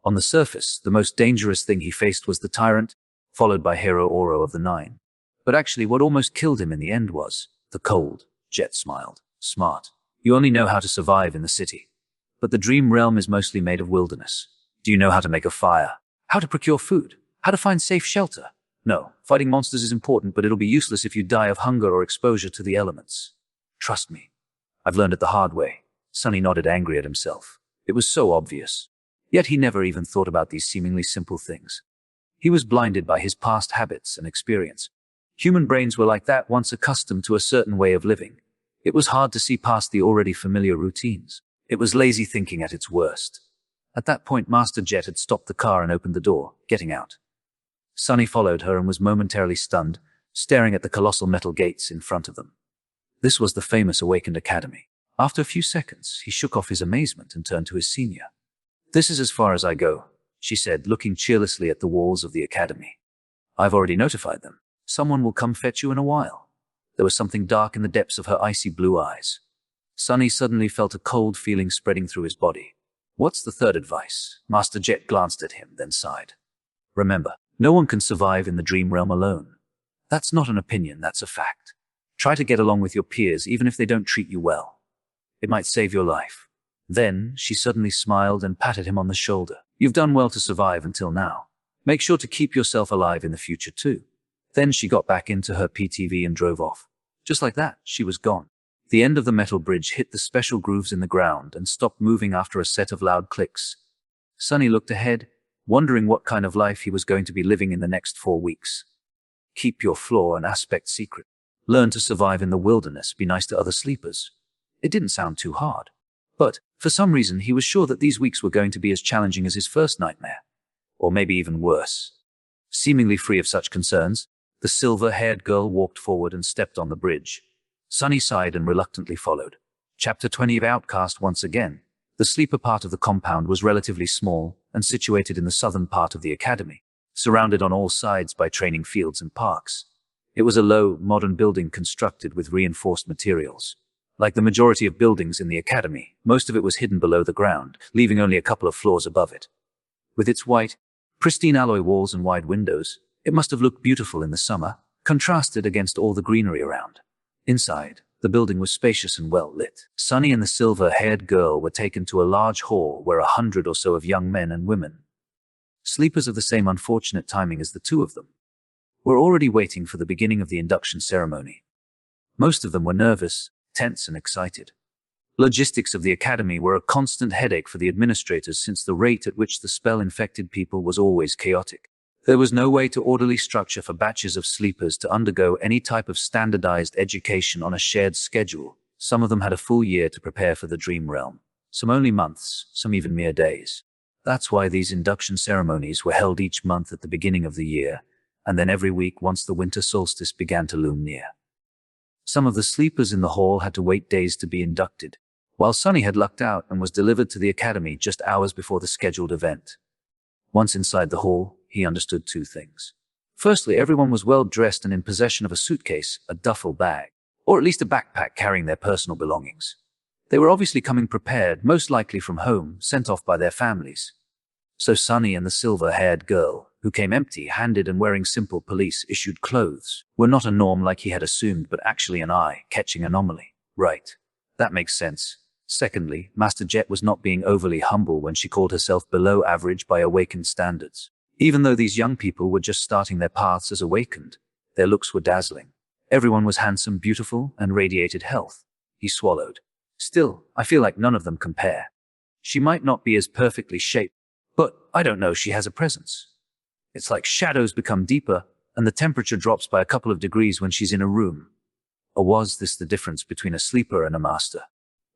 On the surface, the most dangerous thing he faced was the tyrant, followed by Hero Oro of the Nine. But actually, what almost killed him in the end was the cold. Jet smiled. Smart. You only know how to survive in the city. But the dream realm is mostly made of wilderness. Do you know how to make a fire? How to procure food? How to find safe shelter? No, fighting monsters is important, but it'll be useless if you die of hunger or exposure to the elements. Trust me. I've learned it the hard way. Sonny nodded, angry at himself. It was so obvious. Yet he never even thought about these seemingly simple things. He was blinded by his past habits and experience. Human brains were like that, once accustomed to a certain way of living. It was hard to see past the already familiar routines. It was lazy thinking at its worst. At that point, Master Jet had stopped the car and opened the door, getting out. Sonny followed her and was momentarily stunned, staring at the colossal metal gates in front of them. This was the famous Awakened Academy. After a few seconds, he shook off his amazement and turned to his senior. "This is as far as I go," she said, looking cheerlessly at the walls of the academy. "I've already notified them. Someone will come fetch you in a while." There was something dark in the depths of her icy blue eyes. Sonny suddenly felt a cold feeling spreading through his body. "What's the third advice?" Master Jet glanced at him, then sighed. "Remember, no one can survive in the dream realm alone. That's not an opinion, that's a fact. Try to get along with your peers, even if they don't treat you well. It might save your life." Then she suddenly smiled and patted him on the shoulder. "You've done well to survive until now. Make sure to keep yourself alive in the future too." Then she got back into her PTV and drove off. Just like that, she was gone. The end of the metal bridge hit the special grooves in the ground and stopped moving after a set of loud clicks. Sonny looked ahead, wondering what kind of life he was going to be living in the next 4 weeks. Keep your flaw and aspect secret. Learn to survive in the wilderness. Be nice to other sleepers. It didn't sound too hard. But, for some reason, he was sure that these weeks were going to be as challenging as his first nightmare. Or maybe even worse. Seemingly free of such concerns, the silver-haired girl walked forward and stepped on the bridge. Sonny sighed and reluctantly followed. Chapter 20 of Outcast. Once again, the sleeper part of the compound was relatively small and situated in the southern part of the academy, surrounded on all sides by training fields and parks. It was a low, modern building constructed with reinforced materials. Like the majority of buildings in the academy, most of it was hidden below the ground, leaving only a couple of floors above it. With its white, pristine alloy walls and wide windows, it must have looked beautiful in the summer, contrasted against all the greenery around. Inside, the building was spacious and well lit. Sonny and the silver-haired girl were taken to a large hall where 100 or so of young men and women, sleepers of the same unfortunate timing as the two of them, were already waiting for the beginning of the induction ceremony. Most of them were nervous, tense and excited. Logistics of the academy were a constant headache for the administrators, since the rate at which the spell infected people was always chaotic. There was no way to orderly structure for batches of sleepers to undergo any type of standardized education on a shared schedule. Some of them had a full year to prepare for the dream realm, some only months, some even mere days. That's why these induction ceremonies were held each month at the beginning of the year, and then every week once the winter solstice began to loom near. Some of the sleepers in the hall had to wait days to be inducted, while Sonny had lucked out and was delivered to the academy just hours before the scheduled event. Once inside the hall, he understood 2 things. Firstly, everyone was well dressed and in possession of a suitcase, a duffel bag, or at least a backpack carrying their personal belongings. They were obviously coming prepared, most likely from home, sent off by their families. So Sonny and the silver-haired girl, who came empty-handed and wearing simple police-issued clothes, were not a norm like he had assumed, but actually an eye-catching anomaly. Right. That makes sense. Secondly, Master Jet was not being overly humble when she called herself below average by Awakened standards. Even though these young people were just starting their paths as Awakened, their looks were dazzling. Everyone was handsome, beautiful, and radiated health. He swallowed. Still, I feel like none of them compare. She might not be as perfectly shaped, but I don't know, she has a presence. It's like shadows become deeper, and the temperature drops by a couple of degrees when she's in a room. Or was this the difference between a sleeper and a master?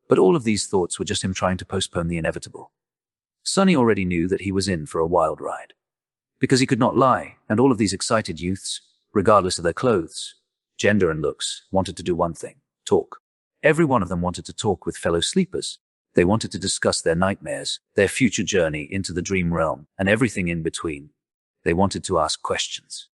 But all of these thoughts were just him trying to postpone the inevitable. Sonny already knew that he was in for a wild ride. Because he could not lie, and all of these excited youths, regardless of their clothes, gender and looks, wanted to do one thing: talk. Every one of them wanted to talk with fellow sleepers. They wanted to discuss their nightmares, their future journey into the dream realm, and everything in between. They wanted to ask questions.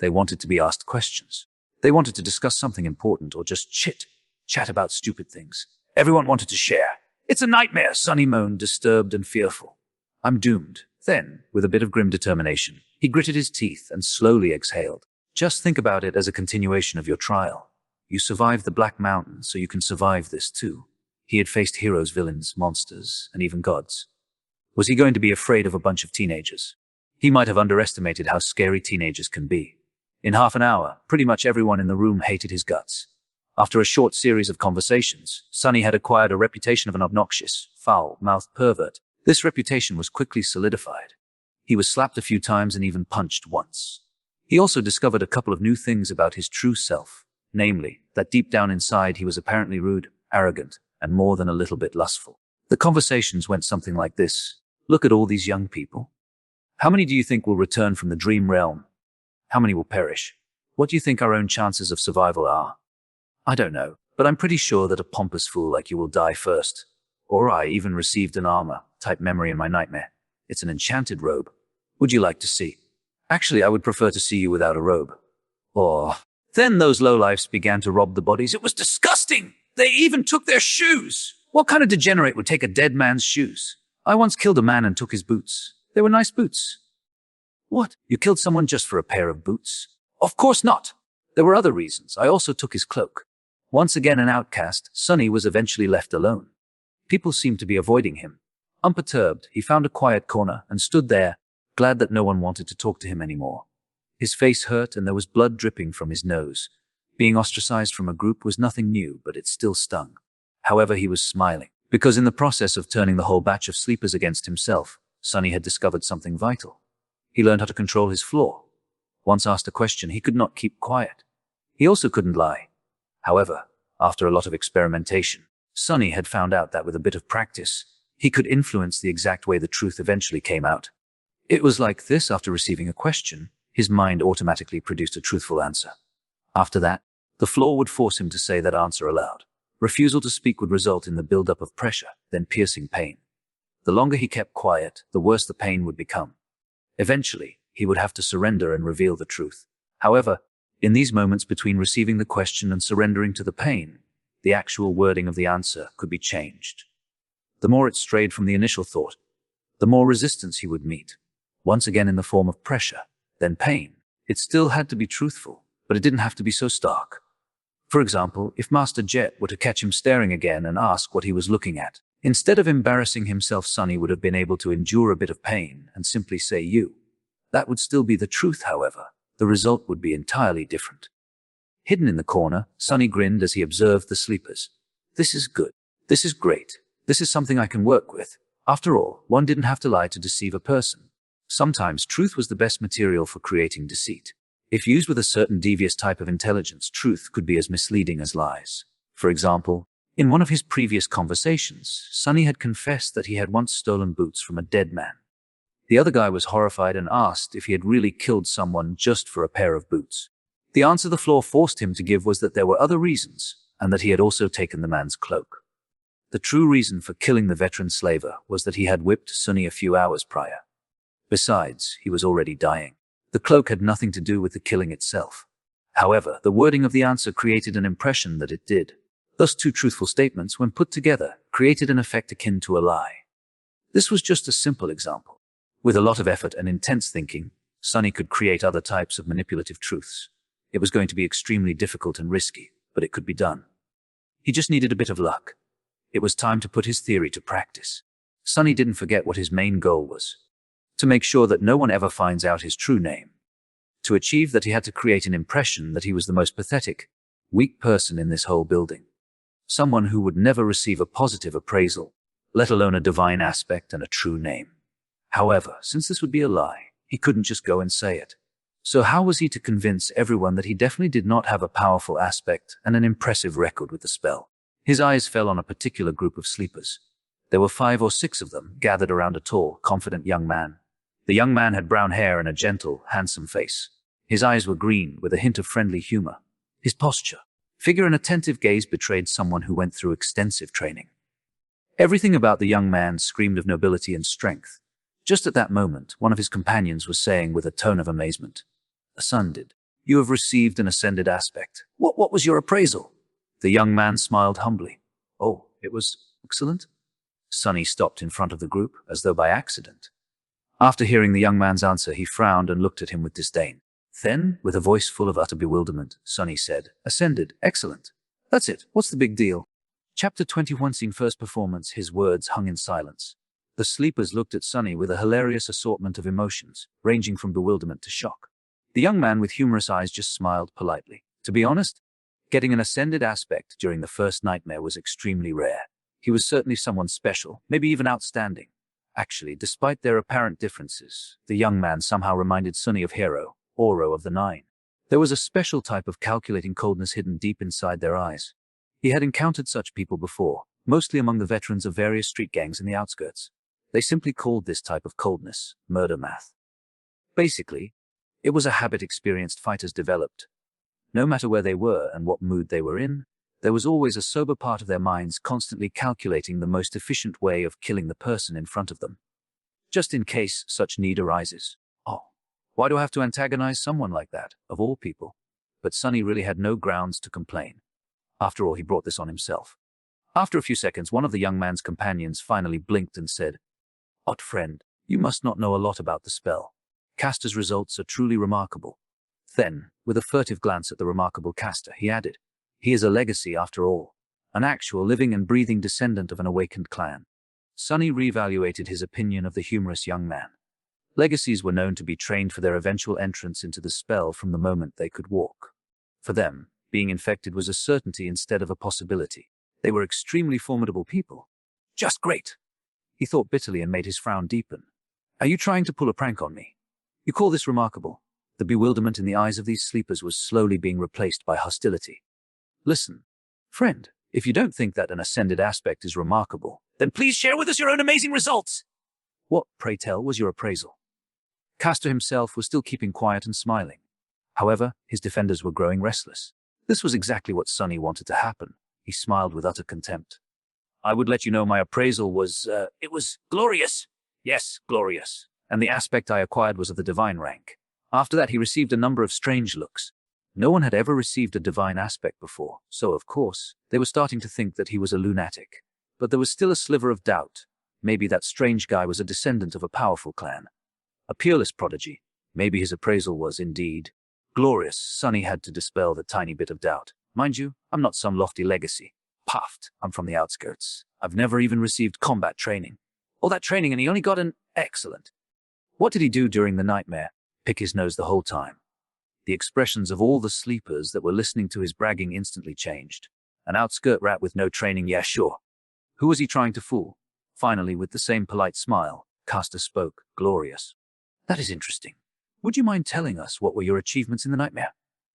They wanted to be asked questions. They wanted to discuss something important or just chat about stupid things. Everyone wanted to share. "It's a nightmare," Sonny moaned, disturbed and fearful. "I'm doomed." Then, with a bit of grim determination, He gritted his teeth and slowly exhaled. Just think about it as a continuation of your trial. You survived the Black Mountain, so you can survive this too. He had faced heroes, villains, monsters, and even gods. Was he going to be afraid of a bunch of teenagers? He might have underestimated how scary teenagers can be. In half an hour, pretty much everyone in the room hated his guts. After a short series of conversations, Sonny had acquired a reputation of an obnoxious, foul-mouthed pervert. This reputation was quickly solidified. He was slapped a few times and even punched once. He also discovered a couple of new things about his true self, namely, that deep down inside he was apparently rude, arrogant, and more than a little bit lustful. The conversations went something like this. Look at all these young people. How many do you think will return from the dream realm? How many will perish? What do you think our own chances of survival are? I don't know, but I'm pretty sure that a pompous fool like you will die first. Or I even received an armor-type memory in my nightmare. It's an enchanted robe. Would you like to see? Actually, I would prefer to see you without a robe. Or... Then those lowlifes began to rob the bodies. It was disgusting! They even took their shoes! What kind of degenerate would take a dead man's shoes? I once killed a man and took his boots. They were nice boots. What? You killed someone just for a pair of boots? Of course not! There were other reasons. I also took his cloak. Once again an outcast, Sonny was eventually left alone. People seemed to be avoiding him. Unperturbed, he found a quiet corner and stood there, glad that no one wanted to talk to him anymore. His face hurt and there was blood dripping from his nose. Being ostracized from a group was nothing new, but it still stung. However, he was smiling, because in the process of turning the whole batch of sleepers against himself, Sonny had discovered something vital. He learned how to control his flaw. Once asked a question, he could not keep quiet. He also couldn't lie. However, after a lot of experimentation, Sonny had found out that with a bit of practice, he could influence the exact way the truth eventually came out. It was like this: after receiving a question, his mind automatically produced a truthful answer. After that, the flaw would force him to say that answer aloud. Refusal to speak would result in the buildup of pressure, then piercing pain. The longer he kept quiet, the worse the pain would become. Eventually, he would have to surrender and reveal the truth. However, in these moments between receiving the question and surrendering to the pain, the actual wording of the answer could be changed. The more it strayed from the initial thought, the more resistance he would meet, once again in the form of pressure, then pain. It still had to be truthful, but it didn't have to be so stark. For example, if Master Jet were to catch him staring again and ask what he was looking at, instead of embarrassing himself, Sonny would have been able to endure a bit of pain and simply say "you." That would still be the truth, however. The result would be entirely different. Hidden in the corner, Sonny grinned as he observed the sleepers. This is good. This is great. This is something I can work with. After all, one didn't have to lie to deceive a person. Sometimes truth was the best material for creating deceit. If used with a certain devious type of intelligence, truth could be as misleading as lies. For example, in one of his previous conversations, Sonny had confessed that he had once stolen boots from a dead man. The other guy was horrified and asked if he had really killed someone just for a pair of boots. The answer the flaw forced him to give was that there were other reasons, and that he had also taken the man's cloak. The true reason for killing the veteran slaver was that he had whipped Sonny a few hours prior. Besides, he was already dying. The cloak had nothing to do with the killing itself. However, the wording of the answer created an impression that it did. Thus, two truthful statements, when put together, created an effect akin to a lie. This was just a simple example. With a lot of effort and intense thinking, Sonny could create other types of manipulative truths. It was going to be extremely difficult and risky, but it could be done. He just needed a bit of luck. It was time to put his theory to practice. Sonny didn't forget what his main goal was: to make sure that no one ever finds out his true name. To achieve that, he had to create an impression that he was the most pathetic, weak person in this whole building. Someone who would never receive a positive appraisal, let alone a divine aspect and a true name. However, since this would be a lie, he couldn't just go and say it. So how was he to convince everyone that he definitely did not have a powerful aspect and an impressive record with the spell? His eyes fell on a particular group of sleepers. There were 5 or 6 of them gathered around a tall, confident young man. The young man had brown hair and a gentle, handsome face. His eyes were green, with a hint of friendly humor. His posture, figure, and attentive gaze betrayed someone who went through extensive training. Everything about the young man screamed of nobility and strength. Just at that moment, one of his companions was saying with a tone of amazement, "Ascended. You have received an ascended aspect. What was your appraisal?" The young man smiled humbly. "Oh, it was excellent." Sonny stopped in front of the group, as though by accident. After hearing the young man's answer, he frowned and looked at him with disdain. Then, with a voice full of utter bewilderment, Sonny said, "Ascended, excellent. That's it, what's the big deal?" Chapter 21, Scene First Performance. His words hung in silence. The sleepers looked at Sonny with a hilarious assortment of emotions, ranging from bewilderment to shock. The young man with humorous eyes just smiled politely. To be honest, getting an ascended aspect during the first nightmare was extremely rare. He was certainly someone special, maybe even outstanding. Actually, despite their apparent differences, the young man somehow reminded Sonny of Hero, Oro of the Nine. There was a special type of calculating coldness hidden deep inside their eyes. He had encountered such people before, mostly among the veterans of various street gangs in the outskirts. They simply called this type of coldness murder math. Basically, it was a habit experienced fighters developed. No matter where they were and what mood they were in, there was always a sober part of their minds constantly calculating the most efficient way of killing the person in front of them, just in case such need arises. Oh, why do I have to antagonize someone like that, of all people? But Sonny really had no grounds to complain. After all, he brought this on himself. After a few seconds, one of the young man's companions finally blinked and said, "Odd friend, you must not know a lot about the spell. Caster's results are truly remarkable." Then, with a furtive glance at the remarkable caster, he added, "He is a legacy after all, an actual living and breathing descendant of an awakened clan." Sonny reevaluated his opinion of the humorous young man. Legacies were known to be trained for their eventual entrance into the spell from the moment they could walk. For them, being infected was a certainty instead of a possibility. They were extremely formidable people. Just great, he thought bitterly and made his frown deepen. "Are you trying to pull a prank on me? You call this remarkable?" The bewilderment in the eyes of these sleepers was slowly being replaced by hostility. "Listen, friend, if you don't think that an ascended aspect is remarkable, then please share with us your own amazing results." "What, pray tell, was your appraisal?" Castor himself was still keeping quiet and smiling. However, his defenders were growing restless. This was exactly what Sonny wanted to happen. He smiled with utter contempt. "I would let you know my appraisal was, it was glorious. Yes, glorious. And the aspect I acquired was of the divine rank." After that, he received a number of strange looks. No one had ever received a divine aspect before, so of course, they were starting to think that he was a lunatic. But there was still a sliver of doubt. Maybe that strange guy was a descendant of a powerful clan. A peerless prodigy. Maybe his appraisal was, indeed, glorious. Sonny had to dispel the tiny bit of doubt. "Mind you, I'm not some lofty legacy. Puffed, I'm from the outskirts. I've never even received combat training. All that training and he only got an excellent." What did he do during the nightmare? Pick his nose the whole time. The expressions of all the sleepers that were listening to his bragging instantly changed. An outskirt rat with no training, yeah sure. Who was he trying to fool? Finally, with the same polite smile, Castor spoke, "Glorious. That is interesting. Would you mind telling us what were your achievements in the nightmare?"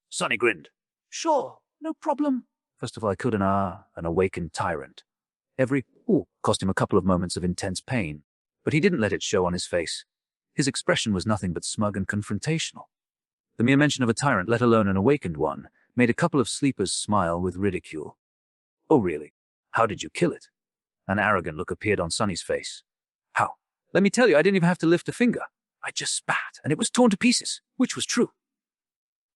Sonny grinned. "Sure, no problem. First of all, I killed an awakened tyrant. Cost him a couple of moments of intense pain, but he didn't let it show on his face. His expression was nothing but smug and confrontational. The mere mention of a tyrant, let alone an awakened one, made a couple of sleepers smile with ridicule. "Oh really? How did you kill it?" An arrogant look appeared on Sonny's face. "How? Let me tell you, I didn't even have to lift a finger. I just spat, and it was torn to pieces," which was true.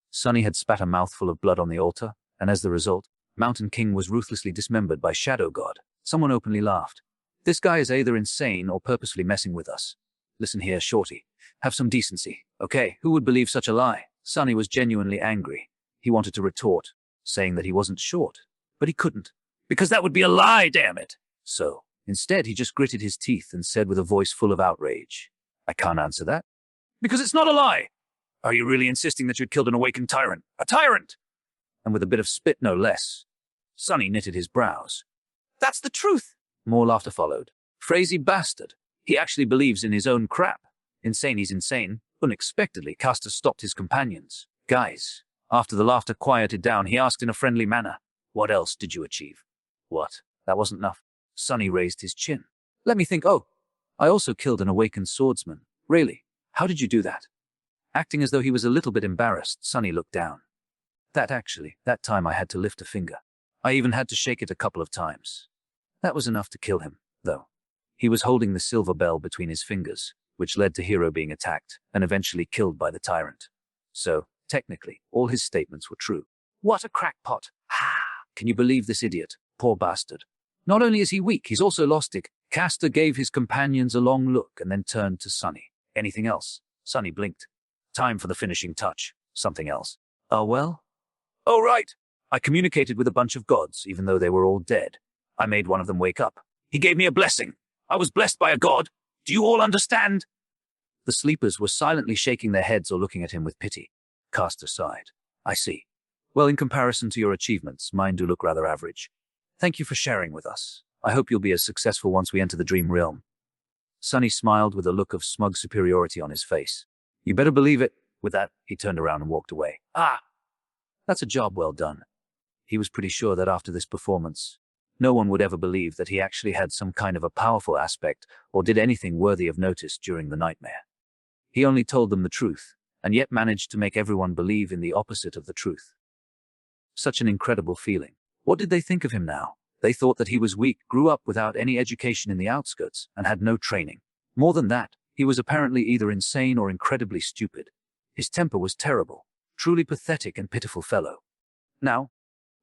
Sonny had spat a mouthful of blood on the altar, and as the result, Mountain King was ruthlessly dismembered by Shadow God. Someone openly laughed. "This guy is either insane or purposefully messing with us. Listen here, shorty. Have some decency, okay? Who would believe such a lie?" Sonny was genuinely angry. He wanted to retort, saying that he wasn't short, but he couldn't, because that would be a lie, damn it. So, instead, he just gritted his teeth and said with a voice full of outrage, "I can't answer that, because it's not a lie. Are you really insisting that you'd killed an awakened tyrant? A tyrant!" And with a bit of spit, no less. Sonny knitted his brows. "That's the truth." More laughter followed. "Crazy bastard. He actually believes in his own crap. Insane, he's insane." Unexpectedly, Castor stopped his companions. "Guys." After the laughter quieted down, he asked in a friendly manner, "What else did you achieve?" "What? That wasn't enough." Sonny raised his chin. "Let me think. Oh, I also killed an awakened swordsman." "Really? How did you do that?" Acting as though he was a little bit embarrassed, Sonny looked down. That time I had to lift a finger. I even had to shake it a couple of times. That was enough to kill him, though. He was holding the silver bell between his fingers, which led to Hero being attacked and eventually killed by the tyrant. So, technically, all his statements were true. What a crackpot. Can you believe this idiot? Poor bastard. Not only is he weak, he's also lost it. Castor gave his companions a long look and then turned to Sonny. Anything else? Sunny blinked. Time for the finishing touch. Something else. Oh, well? Oh, right. I communicated with a bunch of gods, even though they were all dead. I made one of them wake up. He gave me a blessing. I was blessed by a god. Do you all understand? The sleepers were silently shaking their heads or looking at him with pity. Castor sighed. I see. Well, in comparison to your achievements, mine do look rather average. Thank you for sharing with us. I hope you'll be as successful once we enter the dream realm. Sunny smiled with a look of smug superiority on his face. You better believe it. With that, he turned around and walked away. That's a job well done. He was pretty sure that after this performance, no one would ever believe that he actually had some kind of a powerful aspect or did anything worthy of notice during the nightmare. He only told them the truth, and yet managed to make everyone believe in the opposite of the truth. Such an incredible feeling. What did they think of him now? They thought that he was weak, grew up without any education in the outskirts, and had no training. More than that, he was apparently either insane or incredibly stupid. His temper was terrible, truly pathetic and pitiful fellow. Now,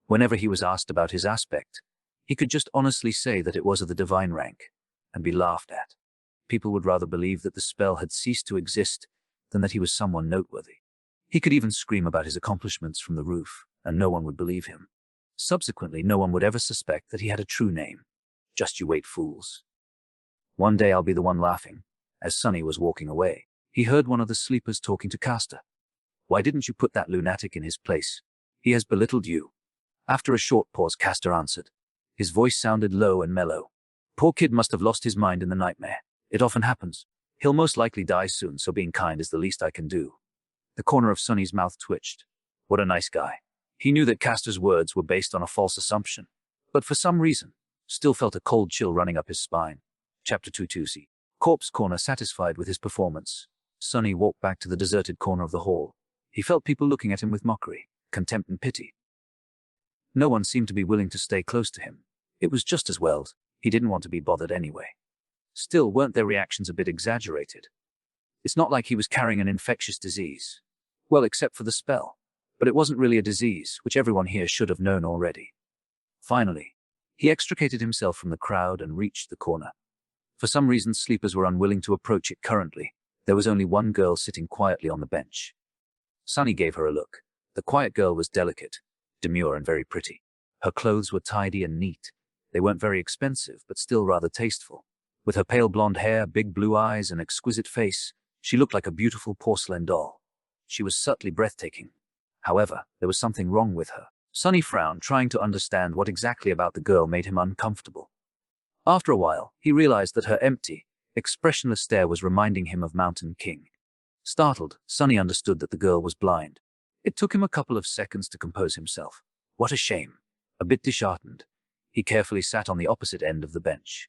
whenever he was asked about his aspect, he could just honestly say that it was of the divine rank, and be laughed at. People would rather believe that the spell had ceased to exist than that he was someone noteworthy. He could even scream about his accomplishments from the roof, and no one would believe him. Subsequently, no one would ever suspect that he had a true name. Just you wait, fools. One day I'll be the one laughing. As Sunny was walking away, he heard one of the sleepers talking to Castor. Why didn't you put that lunatic in his place? He has belittled you. After a short pause, Castor answered. His voice sounded low and mellow. Poor kid must have lost his mind in the nightmare. It often happens. He'll most likely die soon, so being kind is the least I can do. The corner of Sunny's mouth twitched. What a nice guy. He knew that Castor's words were based on a false assumption, but for some reason, still felt a cold chill running up his spine. Chapter 2-2c. Corpse Corner. Satisfied with his performance, Sunny walked back to the deserted corner of the hall. He felt people looking at him with mockery, contempt and pity. No one seemed to be willing to stay close to him. It was just as well. He didn't want to be bothered anyway. Still, weren't their reactions a bit exaggerated? It's not like he was carrying an infectious disease. Well, except for the spell. But it wasn't really a disease, which everyone here should have known already. Finally, he extricated himself from the crowd and reached the corner. For some reason, sleepers were unwilling to approach it currently. There was only one girl sitting quietly on the bench. Sunny gave her a look. The quiet girl was delicate, demure and very pretty. Her clothes were tidy and neat. They weren't very expensive, but still rather tasteful. With her pale blonde hair, big blue eyes, and exquisite face, she looked like a beautiful porcelain doll. She was subtly breathtaking. However, there was something wrong with her. Sunny frowned, trying to understand what exactly about the girl made him uncomfortable. After a while, he realized that her empty, expressionless stare was reminding him of Mountain King. Startled, Sunny understood that the girl was blind. It took him a couple of seconds to compose himself. What a shame. A bit disheartened, he carefully sat on the opposite end of the bench.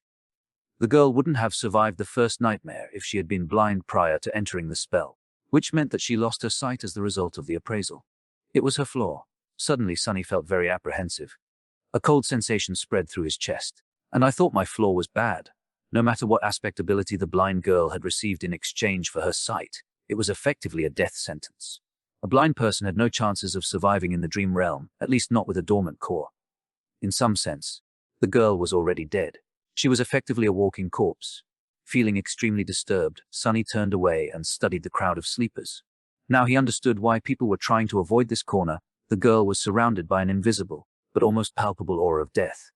The girl wouldn't have survived the first nightmare if she had been blind prior to entering the spell, which meant that she lost her sight as the result of the appraisal. It was her flaw. Suddenly, Sunny felt very apprehensive. A cold sensation spread through his chest. And I thought my flaw was bad. No matter what aspect ability the blind girl had received in exchange for her sight, it was effectively a death sentence. A blind person had no chances of surviving in the dream realm, at least not with a dormant core. In some sense, the girl was already dead. She was effectively a walking corpse. Feeling extremely disturbed, Sunny turned away and studied the crowd of sleepers. Now he understood why people were trying to avoid this corner. The girl was surrounded by an invisible, but almost palpable aura of death.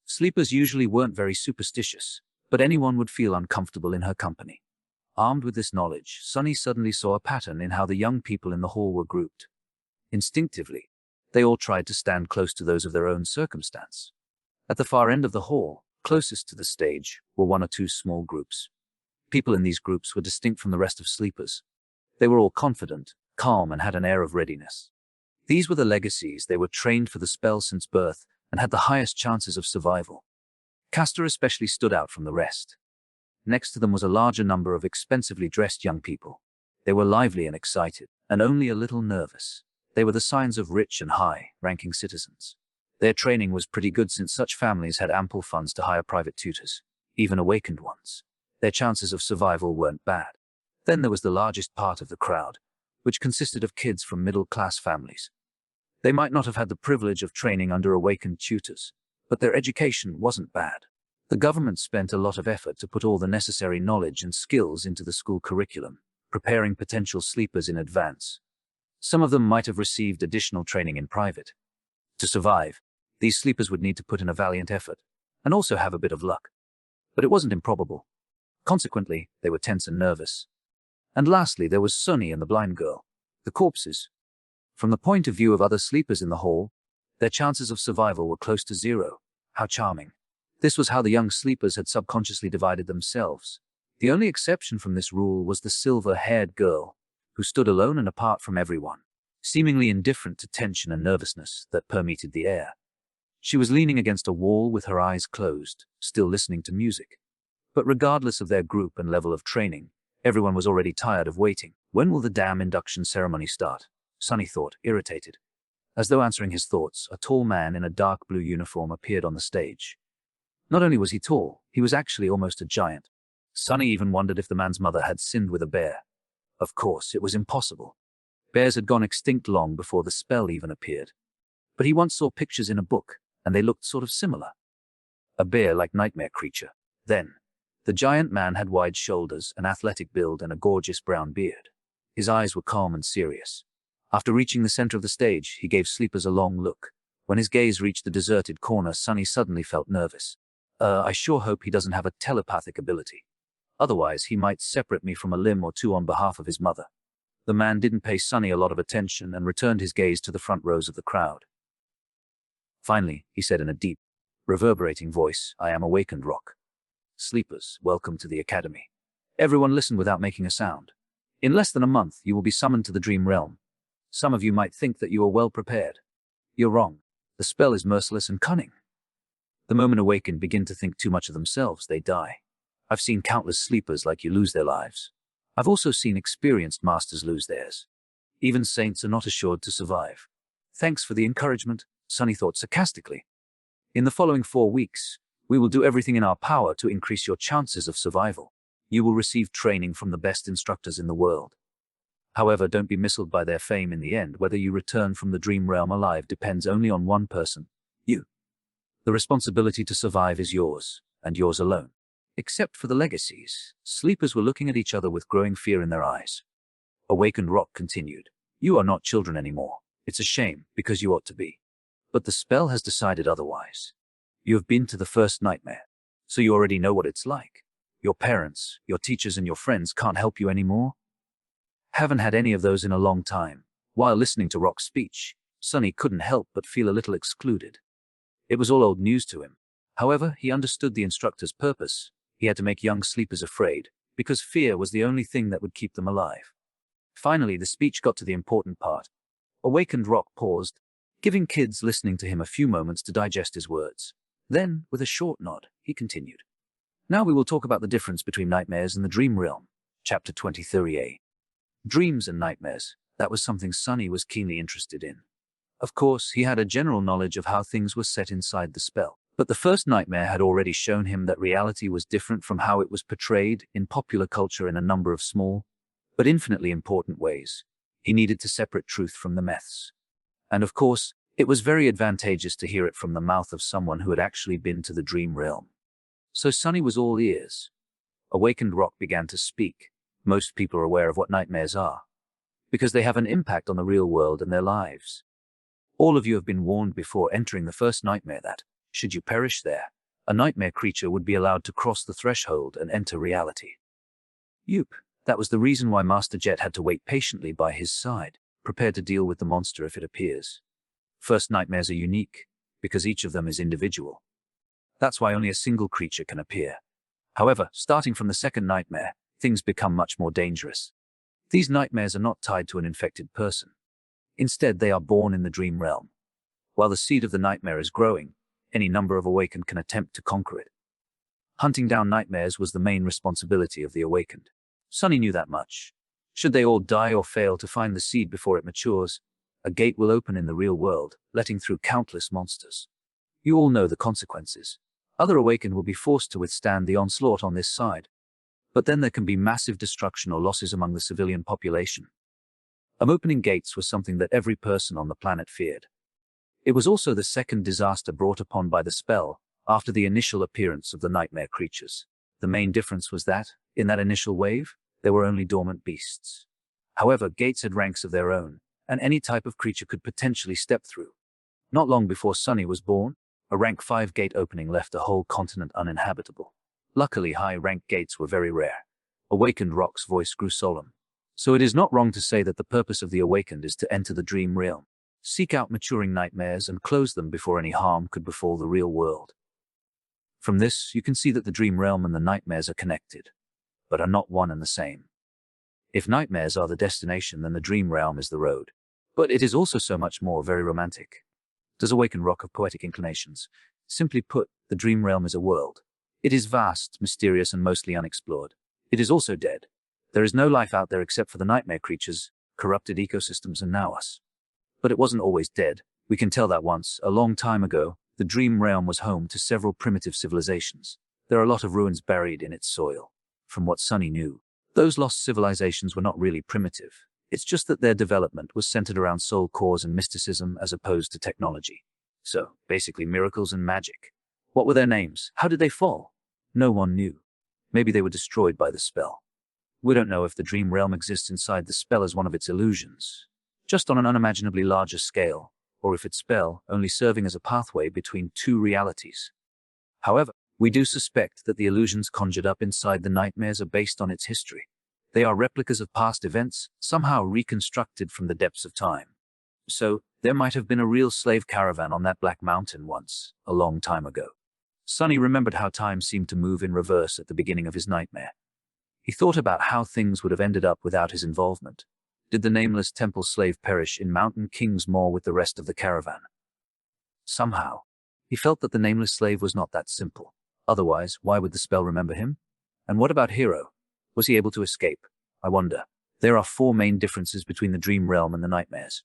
Sleepers usually weren't very superstitious, but anyone would feel uncomfortable in her company. Armed with this knowledge, Sunny suddenly saw a pattern in how the young people in the hall were grouped. Instinctively, they all tried to stand close to those of their own circumstance. At the far end of the hall, closest to the stage, were one or two small groups. People in these groups were distinct from the rest of sleepers. They were all confident, calm, and had an air of readiness. These were the legacies. They were trained for the spell since birth and had the highest chances of survival. Castor especially stood out from the rest. Next to them was a larger number of expensively dressed young people. They were lively and excited, and only a little nervous. They were the signs of rich and high-ranking citizens. Their training was pretty good since such families had ample funds to hire private tutors, even awakened ones. Their chances of survival weren't bad. Then there was the largest part of the crowd, which consisted of kids from middle-class families. They might not have had the privilege of training under awakened tutors, but their education wasn't bad. The government spent a lot of effort to put all the necessary knowledge and skills into the school curriculum, preparing potential sleepers in advance. Some of them might have received additional training in private. To survive, these sleepers would need to put in a valiant effort, and also have a bit of luck. But it wasn't improbable. Consequently, they were tense and nervous. And lastly, there was Sunny and the blind girl, the corpses. From the point of view of other sleepers in the hall, their chances of survival were close to zero. How charming. This was how the young sleepers had subconsciously divided themselves. The only exception from this rule was the silver-haired girl, who stood alone and apart from everyone, seemingly indifferent to tension and nervousness that permeated the air. She was leaning against a wall with her eyes closed, still listening to music. But regardless of their group and level of training, everyone was already tired of waiting. When will the damn induction ceremony start? Sunny thought, irritated. As though answering his thoughts, a tall man in a dark blue uniform appeared on the stage. Not only was he tall, he was actually almost a giant. Sunny even wondered if the man's mother had sinned with a bear. Of course, it was impossible. Bears had gone extinct long before the spell even appeared. But he once saw pictures in a book, and they looked sort of similar. A bear-like nightmare creature. Then, the giant man had wide shoulders, an athletic build, and a gorgeous brown beard. His eyes were calm and serious. After reaching the center of the stage, he gave sleepers a long look. When his gaze reached the deserted corner, Sunny suddenly felt nervous. I sure hope he doesn't have a telepathic ability. Otherwise, he might separate me from a limb or two on behalf of his mother. The man didn't pay Sunny a lot of attention and returned his gaze to the front rows of the crowd. Finally, he said in a deep, reverberating voice, "I am awakened, Rock. Sleepers, welcome to the academy." Everyone listened without making a sound. In less than a month, you will be summoned to the dream realm. Some of you might think that you are well prepared. You're wrong. The spell is merciless and cunning. The moment awakened begin to think too much of themselves, they die. I've seen countless sleepers like you lose their lives. I've also seen experienced masters lose theirs. Even saints are not assured to survive. Thanks for the encouragement, Sunny thought sarcastically. In the following 4 weeks, we will do everything in our power to increase your chances of survival. You will receive training from the best instructors in the world. However, don't be misled by their fame in the end. Whether you return from the dream realm alive depends only on one person, you. The responsibility to survive is yours, and yours alone. Except for the legacies, sleepers were looking at each other with growing fear in their eyes. Awakened Rock continued, "You are not children anymore. It's a shame, because you ought to be. But the spell has decided otherwise. You have been to the first nightmare, so you already know what it's like. Your parents, your teachers, and your friends can't help you anymore." Haven't had any of those in a long time. While listening to Rock's speech, Sunny couldn't help but feel a little excluded. It was all old news to him. However, he understood the instructor's purpose. He had to make young sleepers afraid, because fear was the only thing that would keep them alive. Finally, the speech got to the important part. Awakened Rock paused, giving kids listening to him a few moments to digest his words. Then, with a short nod, he continued. Now we will talk about the difference between nightmares and the dream realm. Chapter 23a. Dreams and nightmares. That was something Sunny was keenly interested in. Of course, he had a general knowledge of how things were set inside the spell. But the first nightmare had already shown him that reality was different from how it was portrayed in popular culture in a number of small, but infinitely important ways. He needed to separate truth from the myths. And of course, it was very advantageous to hear it from the mouth of someone who had actually been to the dream realm. So Sunny was all ears. Awakened Rock began to speak. Most people are aware of what nightmares are, because they have an impact on the real world and their lives. All of you have been warned before entering the first nightmare that, should you perish there, a nightmare creature would be allowed to cross the threshold and enter reality. Yup, that was the reason why Master Jet had to wait patiently by his side, prepared to deal with the monster if it appears. First nightmares are unique, because each of them is individual. That's why only a single creature can appear. However, starting from the second nightmare, things become much more dangerous. These nightmares are not tied to an infected person. Instead, they are born in the dream realm. While the seed of the nightmare is growing, any number of awakened can attempt to conquer it. Hunting down nightmares was the main responsibility of the awakened. Sunny knew that much. Should they all die or fail to find the seed before it matures, a gate will open in the real world, letting through countless monsters. You all know the consequences. Other awakened will be forced to withstand the onslaught on this side. But then there can be massive destruction or losses among the civilian population. Opening gates was something that every person on the planet feared. It was also the second disaster brought upon by the spell, after the initial appearance of the nightmare creatures. The main difference was that, in that initial wave, there were only dormant beasts. However, gates had ranks of their own, and any type of creature could potentially step through. Not long before Sunny was born, a rank 5 gate opening left a whole continent uninhabitable. Luckily, high-rank gates were very rare. Awakened Rock's voice grew solemn. So it is not wrong to say that the purpose of the awakened is to enter the dream realm, seek out maturing nightmares and close them before any harm could befall the real world. From this, you can see that the dream realm and the nightmares are connected, but are not one and the same. If nightmares are the destination, then the dream realm is the road. But it is also so much more, very romantic. Does Awakened Rock of poetic inclinations? Simply put, the dream realm is a world. It is vast, mysterious, and mostly unexplored. It is also dead. There is no life out there except for the nightmare creatures, corrupted ecosystems, and now us. But it wasn't always dead. We can tell that once, a long time ago, the dream realm was home to several primitive civilizations. There are a lot of ruins buried in its soil. From what Sunny knew, those lost civilizations were not really primitive. It's just that their development was centered around soul cores and mysticism as opposed to technology. So, basically miracles and magic. What were their names? How did they fall? No one knew. Maybe they were destroyed by the spell. We don't know if the dream realm exists inside the spell as one of its illusions, just on an unimaginably larger scale, or if its spell only serving as a pathway between two realities. However, we do suspect that the illusions conjured up inside the nightmares are based on its history. They are replicas of past events, somehow reconstructed from the depths of time. So, there might have been a real slave caravan on that black mountain once, a long time ago. Sunny remembered how time seemed to move in reverse at the beginning of his nightmare. He thought about how things would have ended up without his involvement. Did the nameless temple slave perish in Mountain King's Maw with the rest of the caravan? Somehow, he felt that the nameless slave was not that simple. Otherwise, why would the spell remember him? And what about Hero? Was he able to escape? I wonder. There are 4 main differences between the dream realm and the nightmares.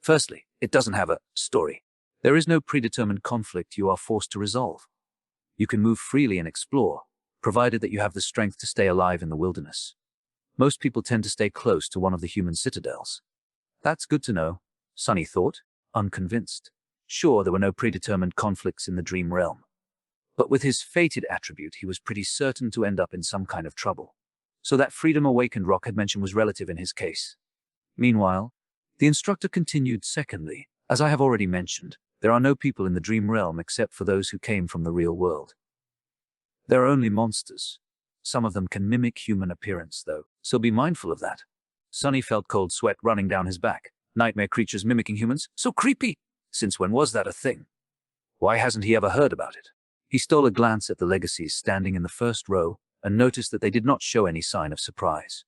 Firstly, it doesn't have a story. There is no predetermined conflict you are forced to resolve. You can move freely and explore, provided that you have the strength to stay alive in the wilderness. Most people tend to stay close to one of the human citadels. That's good to know, Sunny thought, unconvinced. Sure, there were no predetermined conflicts in the dream realm. But with his fated attribute, he was pretty certain to end up in some kind of trouble. So that freedom Awakened Rock had mentioned was relative in his case. Meanwhile, the instructor continued, secondly, as I have already mentioned, there are no people in the dream realm except for those who came from the real world. There are only monsters. Some of them can mimic human appearance, though, so be mindful of that. Sunny felt cold sweat running down his back. Nightmare creatures mimicking humans? So creepy! Since when was that a thing? Why hasn't he ever heard about it? He stole a glance at the legacies standing in the first row and noticed that they did not show any sign of surprise.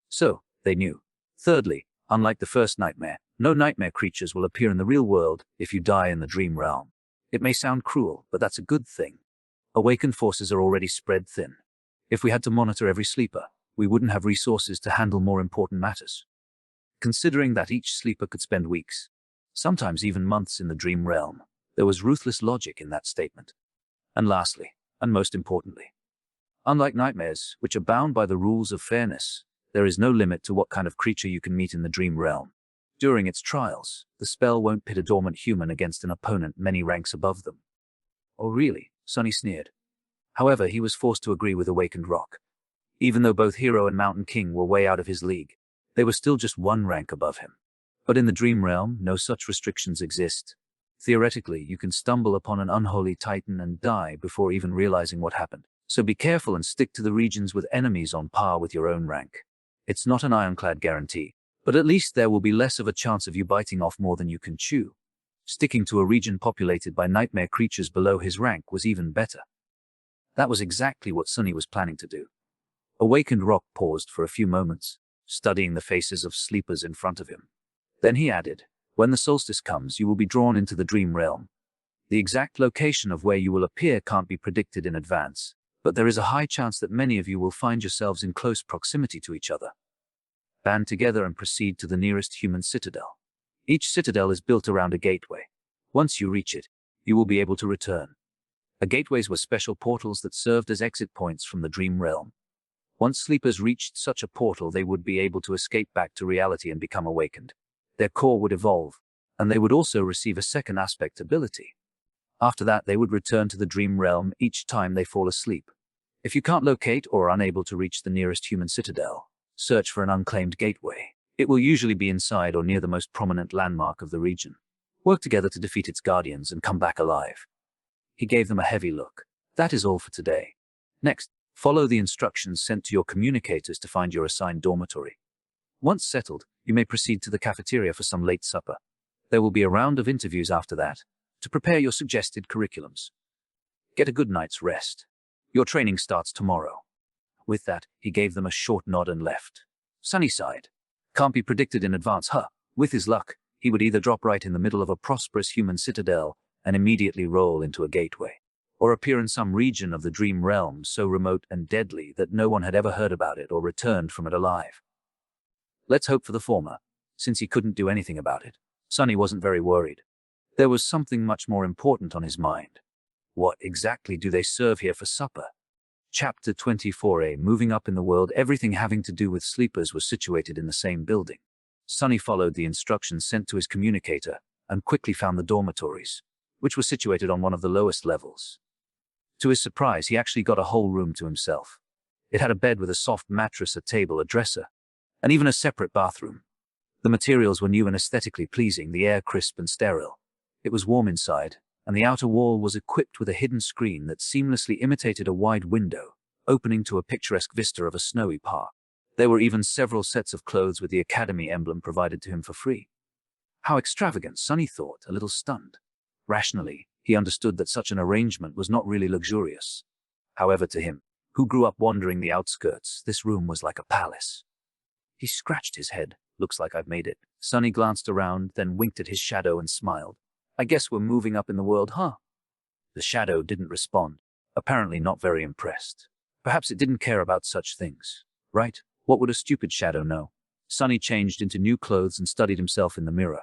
So, they knew. Thirdly, unlike the first nightmare, no nightmare creatures will appear in the real world if you die in the dream realm. It may sound cruel, but that's a good thing. Awakened forces are already spread thin. If we had to monitor every sleeper, we wouldn't have resources to handle more important matters. Considering that each sleeper could spend weeks, sometimes even months in the dream realm, there was ruthless logic in that statement. And lastly, and most importantly, unlike nightmares, which are bound by the rules of fairness, there is no limit to what kind of creature you can meet in the dream realm. During its trials, the spell won't pit a dormant human against an opponent many ranks above them. Oh really? Sunny sneered. However, he was forced to agree with Awakened Rock. Even though both Hero and Mountain King were way out of his league, they were still just one rank above him. But in the dream realm, no such restrictions exist. Theoretically, you can stumble upon an unholy titan and die before even realizing what happened. So be careful and stick to the regions with enemies on par with your own rank. It's not an ironclad guarantee, but at least there will be less of a chance of you biting off more than you can chew. Sticking to a region populated by nightmare creatures below his rank was even better. That was exactly what Sunny was planning to do. Awakened Rock paused for a few moments, studying the faces of sleepers in front of him. Then he added, when the solstice comes, you will be drawn into the dream realm. The exact location of where you will appear can't be predicted in advance, but there is a high chance that many of you will find yourselves in close proximity to each other. Band together and proceed to the nearest human citadel. Each citadel is built around a gateway. Once you reach it, you will be able to return. The gateways were special portals that served as exit points from the dream realm. Once sleepers reached such a portal, they would be able to escape back to reality and become awakened. Their core would evolve, and they would also receive a second aspect ability. After that, they would return to the dream realm each time they fall asleep. If you can't locate or are unable to reach the nearest human citadel, search for an unclaimed gateway. It will usually be inside or near the most prominent landmark of the region. Work together to defeat its guardians and come back alive. He gave them a heavy look. That is all for today. Next, follow the instructions sent to your communicators to find your assigned dormitory. Once settled, you may proceed to the cafeteria for some late supper. There will be a round of interviews after that to prepare your suggested curriculums. Get a good night's rest. Your training starts tomorrow. With that, he gave them a short nod and left. Sunny sighed. Can't be predicted in advance, huh? With his luck, he would either drop right in the middle of a prosperous human citadel and immediately roll into a gateway, or appear in some region of the dream realm so remote and deadly that no one had ever heard about it or returned from it alive. Let's hope for the former, since he couldn't do anything about it. Sunny wasn't very worried. There was something much more important on his mind. What exactly do they serve here for supper? Chapter 24a. Moving up in the world, everything having to do with sleepers was situated in the same building. Sunny followed the instructions sent to his communicator and quickly found the dormitories, which were situated on one of the lowest levels. To his surprise, he actually got a whole room to himself. It had a bed with a soft mattress, a table, a dresser, and even a separate bathroom. The materials were new and aesthetically pleasing, the air crisp and sterile. It was warm inside, and the outer wall was equipped with a hidden screen that seamlessly imitated a wide window, opening to a picturesque vista of a snowy park. There were even several sets of clothes with the Academy emblem provided to him for free. How extravagant, Sunny thought, a little stunned. Rationally, he understood that such an arrangement was not really luxurious. However, to him, who grew up wandering the outskirts, this room was like a palace. He scratched his head. Looks like I've made it. Sunny glanced around, then winked at his shadow and smiled. I guess we're moving up in the world, huh? The shadow didn't respond, apparently not very impressed. Perhaps it didn't care about such things, right? What would a stupid shadow know? Sunny changed into new clothes and studied himself in the mirror.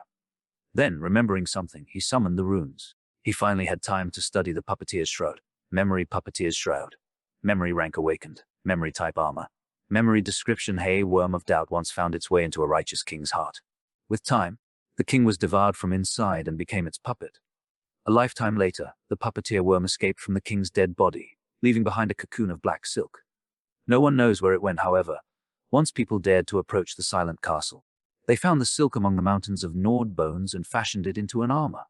Then, remembering something, he summoned the runes. He finally had time to study the Puppeteer's Shroud. Memory Puppeteer's Shroud. Memory rank awakened. Memory type armor. Memory description. Hey, worm of doubt once found its way into a righteous king's heart. With time, the king was devoured from inside and became its puppet. A lifetime later, the puppeteer worm escaped from the king's dead body, leaving behind a cocoon of black silk. No one knows where it went, however. Once people dared to approach the silent castle. They found the silk among the mountains of gnawed bones and fashioned it into an armor.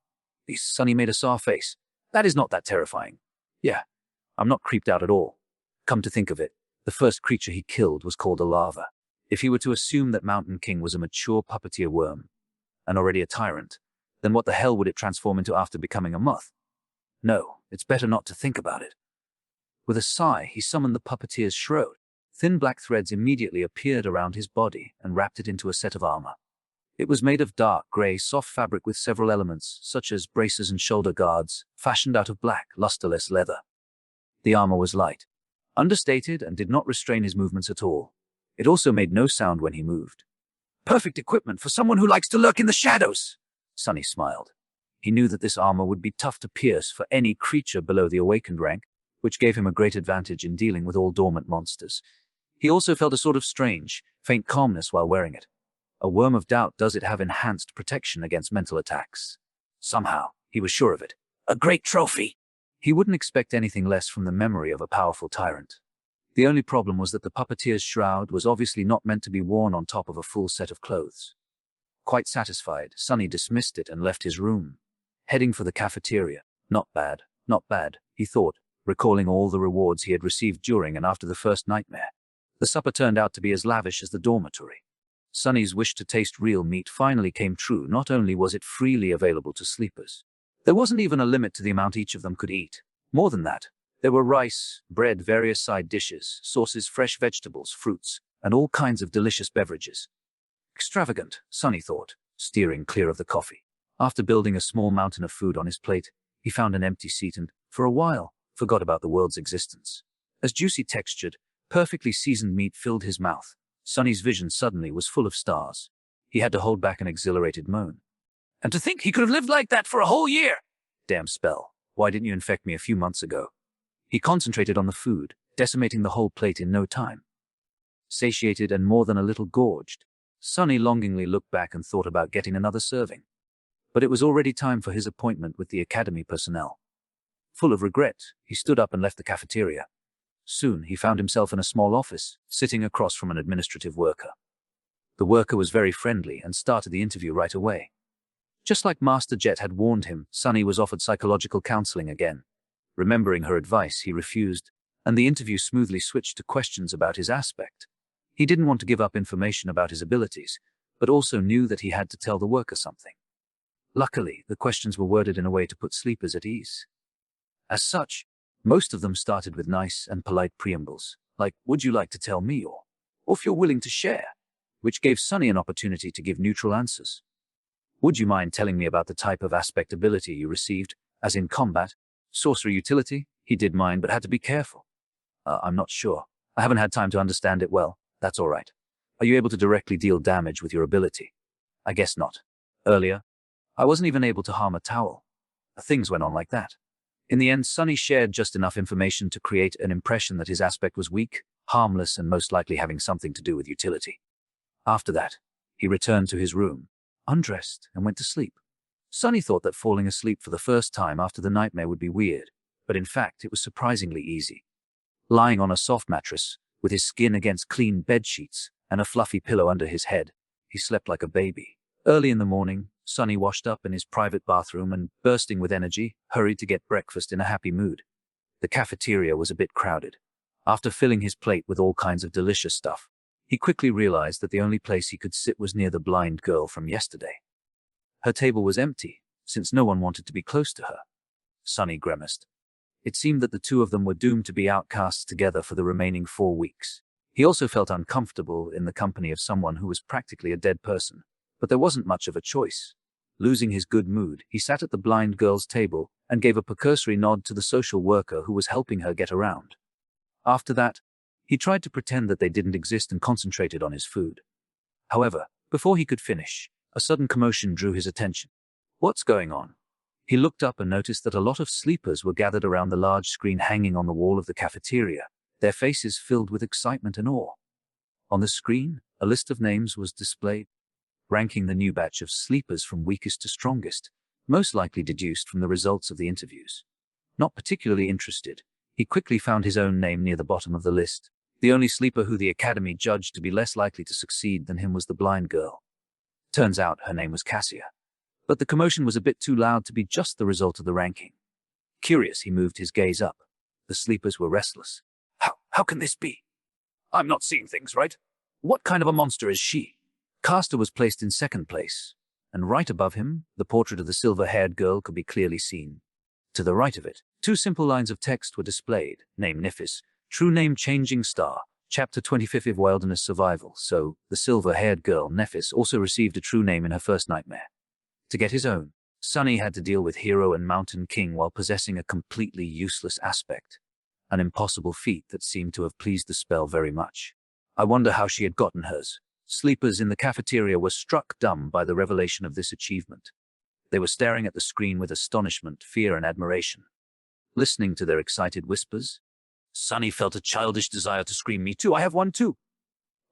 Sunny made a sour face. That is not that terrifying. Yeah, I'm not creeped out at all. Come to think of it, the first creature he killed was called a lava. If he were to assume that Mountain King was a mature puppeteer worm, and already a tyrant, then what the hell would it transform into after becoming a moth? No, it's better not to think about it. With a sigh, he summoned the puppeteer's shroud. Thin black threads immediately appeared around his body and wrapped it into a set of armor. It was made of dark gray, soft fabric with several elements, such as braces and shoulder guards, fashioned out of black, lusterless leather. The armor was light, understated, and did not restrain his movements at all. It also made no sound when he moved. Perfect equipment for someone who likes to lurk in the shadows, Sunny smiled. He knew that this armor would be tough to pierce for any creature below the awakened rank, which gave him a great advantage in dealing with all dormant monsters. He also felt a sort of strange, faint calmness while wearing it. A worm of doubt, does it have enhanced protection against mental attacks? Somehow, he was sure of it. A great trophy! He wouldn't expect anything less from the memory of a powerful tyrant. The only problem was that the puppeteer's shroud was obviously not meant to be worn on top of a full set of clothes. Quite satisfied, Sunny dismissed it and left his room, heading for the cafeteria. Not bad, he thought, recalling all the rewards he had received during and after the first nightmare. The supper turned out to be as lavish as the dormitory. Sunny's wish to taste real meat finally came true. Not only was it freely available to sleepers, there wasn't even a limit to the amount each of them could eat. More than that, there were rice, bread, various side dishes, sauces, fresh vegetables, fruits, and all kinds of delicious beverages. Extravagant, Sunny thought, steering clear of the coffee. After building a small mountain of food on his plate, he found an empty seat and, for a while, forgot about the world's existence. As juicy textured, perfectly seasoned meat filled his mouth, Sunny's vision suddenly was full of stars. He had to hold back an exhilarated moan. And to think he could have lived like that for a whole year! Damn spell, why didn't you infect me a few months ago? He concentrated on the food, decimating the whole plate in no time. Satiated and more than a little gorged, Sunny longingly looked back and thought about getting another serving. But it was already time for his appointment with the academy personnel. Full of regret, he stood up and left the cafeteria. Soon, he found himself in a small office, sitting across from an administrative worker. The worker was very friendly and started the interview right away. Just like Master Jet had warned him, Sunny was offered psychological counseling again. Remembering her advice, he refused, and the interview smoothly switched to questions about his aspect. He didn't want to give up information about his abilities, but also knew that he had to tell the worker something. Luckily, the questions were worded in a way to put sleepers at ease. As such, most of them started with nice and polite preambles, like, "Would you like to tell me?" or "If you're willing to share," which gave Sunny an opportunity to give neutral answers. "Would you mind telling me about the type of aspect ability you received, as in combat, sorcery utility?" He did mind, but had to be careful. I'm not sure. I haven't had time to understand it well. That's all right. Are you able to directly deal damage with your ability? I guess not. Earlier, I wasn't even able to harm a towel. Things went on like that. In the end, Sunny shared just enough information to create an impression that his aspect was weak, harmless, and most likely having something to do with utility. After that, he returned to his room, undressed, and went to sleep. Sunny thought that falling asleep for the first time after the nightmare would be weird, but in fact it was surprisingly easy. Lying on a soft mattress, with his skin against clean bed sheets and a fluffy pillow under his head, he slept like a baby. Early in the morning, Sunny washed up in his private bathroom and, bursting with energy, hurried to get breakfast in a happy mood. The cafeteria was a bit crowded. After filling his plate with all kinds of delicious stuff, he quickly realized that the only place he could sit was near the blind girl from yesterday. Her table was empty, since no one wanted to be close to her. Sunny grimaced. It seemed that the two of them were doomed to be outcasts together for the remaining 4 weeks. He also felt uncomfortable in the company of someone who was practically a dead person, but there wasn't much of a choice. Losing his good mood, he sat at the blind girl's table and gave a cursory nod to the social worker who was helping her get around. After that, he tried to pretend that they didn't exist and concentrated on his food. However, before he could finish, a sudden commotion drew his attention. What's going on? He looked up and noticed that a lot of sleepers were gathered around the large screen hanging on the wall of the cafeteria, their faces filled with excitement and awe. On the screen, a list of names was displayed, ranking the new batch of sleepers from weakest to strongest, most likely deduced from the results of the interviews. Not particularly interested, he quickly found his own name near the bottom of the list. The only sleeper who the academy judged to be less likely to succeed than him was the blind girl. Turns out her name was Cassia. But the commotion was a bit too loud to be just the result of the ranking. Curious, he moved his gaze up. The sleepers were restless. How can this be? I'm not seeing things right. What kind of a monster is she? Castor was placed in second place, and right above him, the portrait of the silver-haired girl could be clearly seen. To the right of it, 2 simple lines of text were displayed. Name Nifis, true name Changing Star, Chapter 25 of Wilderness Survival. So, the silver-haired girl, Nephis, also received a true name in her first nightmare. To get his own, Sunny had to deal with Hero and Mountain King while possessing a completely useless aspect. An impossible feat that seemed to have pleased the spell very much. I wonder how she had gotten hers. Sleepers in the cafeteria were struck dumb by the revelation of this achievement. They were staring at the screen with astonishment, fear, and admiration. Listening to their excited whispers, Sunny felt a childish desire to scream, "Me too, I have one too!"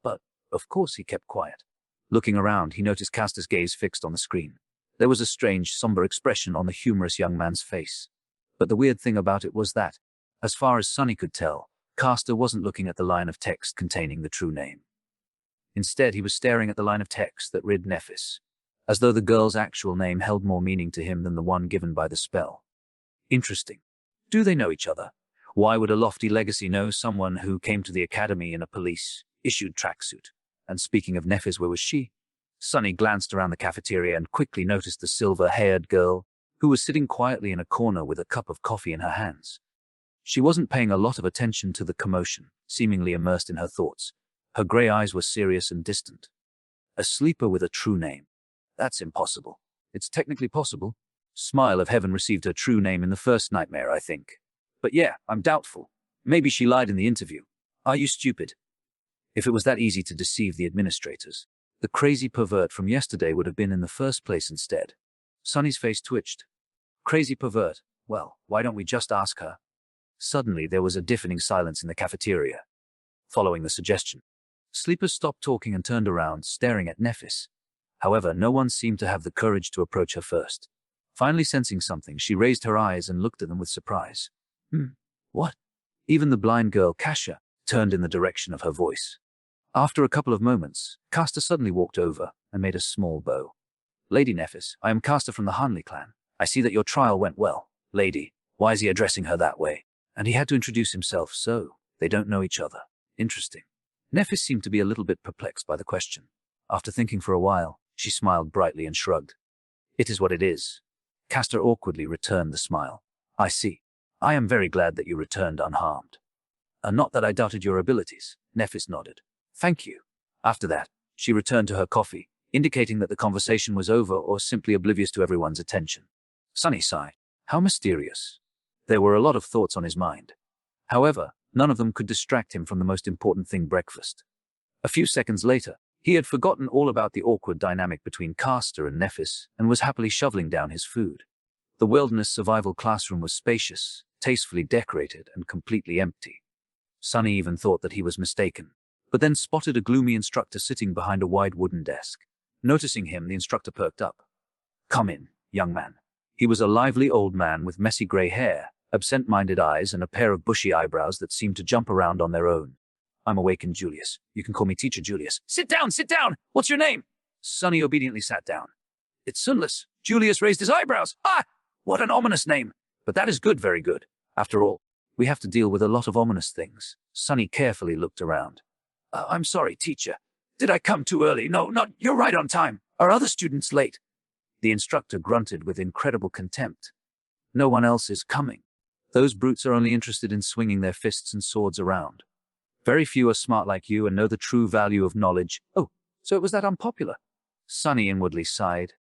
But, of course, he kept quiet. Looking around, he noticed Castor's gaze fixed on the screen. There was a strange, somber expression on the humorous young man's face. But the weird thing about it was that, as far as Sunny could tell, Castor wasn't looking at the line of text containing the true name. Instead, he was staring at the line of text that read Nephis, as though the girl's actual name held more meaning to him than the one given by the spell. Interesting. Do they know each other? Why would a lofty legacy know someone who came to the academy in a police-issued tracksuit? And speaking of Nephis, where was she? Sunny glanced around the cafeteria and quickly noticed the silver-haired girl, who was sitting quietly in a corner with a cup of coffee in her hands. She wasn't paying a lot of attention to the commotion, seemingly immersed in her thoughts. Her grey eyes were serious and distant. A sleeper with a true name. That's impossible. It's technically possible. Smile of Heaven received her true name in the first nightmare, I think. But yeah, I'm doubtful. Maybe she lied in the interview. Are you stupid? If it was that easy to deceive the administrators, the crazy pervert from yesterday would have been in the first place instead. Sunny's face twitched. Crazy pervert? Well, why don't we just ask her? Suddenly, there was a deafening silence in the cafeteria. Following the suggestion, sleepers stopped talking and turned around, staring at Nephis. However, no one seemed to have the courage to approach her first. Finally sensing something, she raised her eyes and looked at them with surprise. What? Even the blind girl, Kasia, turned in the direction of her voice. After a couple of moments, Castor suddenly walked over and made a small bow. Lady Nephis, I am Castor from the Hanley clan. I see that your trial went well. Lady, why is he addressing her that way? And he had to introduce himself, so they don't know each other. Interesting. Nephis seemed to be a little bit perplexed by the question. After thinking for a while, she smiled brightly and shrugged. It is what it is. Castor awkwardly returned the smile. I see. I am very glad that you returned unharmed. Not that I doubted your abilities, Nephis nodded. Thank you. After that, she returned to her coffee, indicating that the conversation was over or simply oblivious to everyone's attention. Sunny sighed. How mysterious. There were a lot of thoughts on his mind. However, none of them could distract him from the most important thing, breakfast. A few seconds later, he had forgotten all about the awkward dynamic between Castor and Nephis and was happily shoveling down his food. The wilderness survival classroom was spacious, tastefully decorated, and completely empty. Sunny even thought that he was mistaken, but then spotted a gloomy instructor sitting behind a wide wooden desk. Noticing him, the instructor perked up. Come in, young man. He was a lively old man with messy grey hair, absent-minded eyes, and a pair of bushy eyebrows that seemed to jump around on their own. I'm awakened, Julius. You can call me Teacher Julius. Sit down, sit down! What's your name? Sunny obediently sat down. It's Sunless. Julius raised his eyebrows. Ah! What an ominous name! But that is good, very good. After all, we have to deal with a lot of ominous things. Sunny carefully looked around. I'm sorry, teacher. Did I come too early? No, not. You're right on time. Are other students late? The instructor grunted with incredible contempt. No one else is coming. Those brutes are only interested in swinging their fists and swords around. Very few are smart like you and know the true value of knowledge. Oh, so it was that unpopular. Sunny inwardly sighed,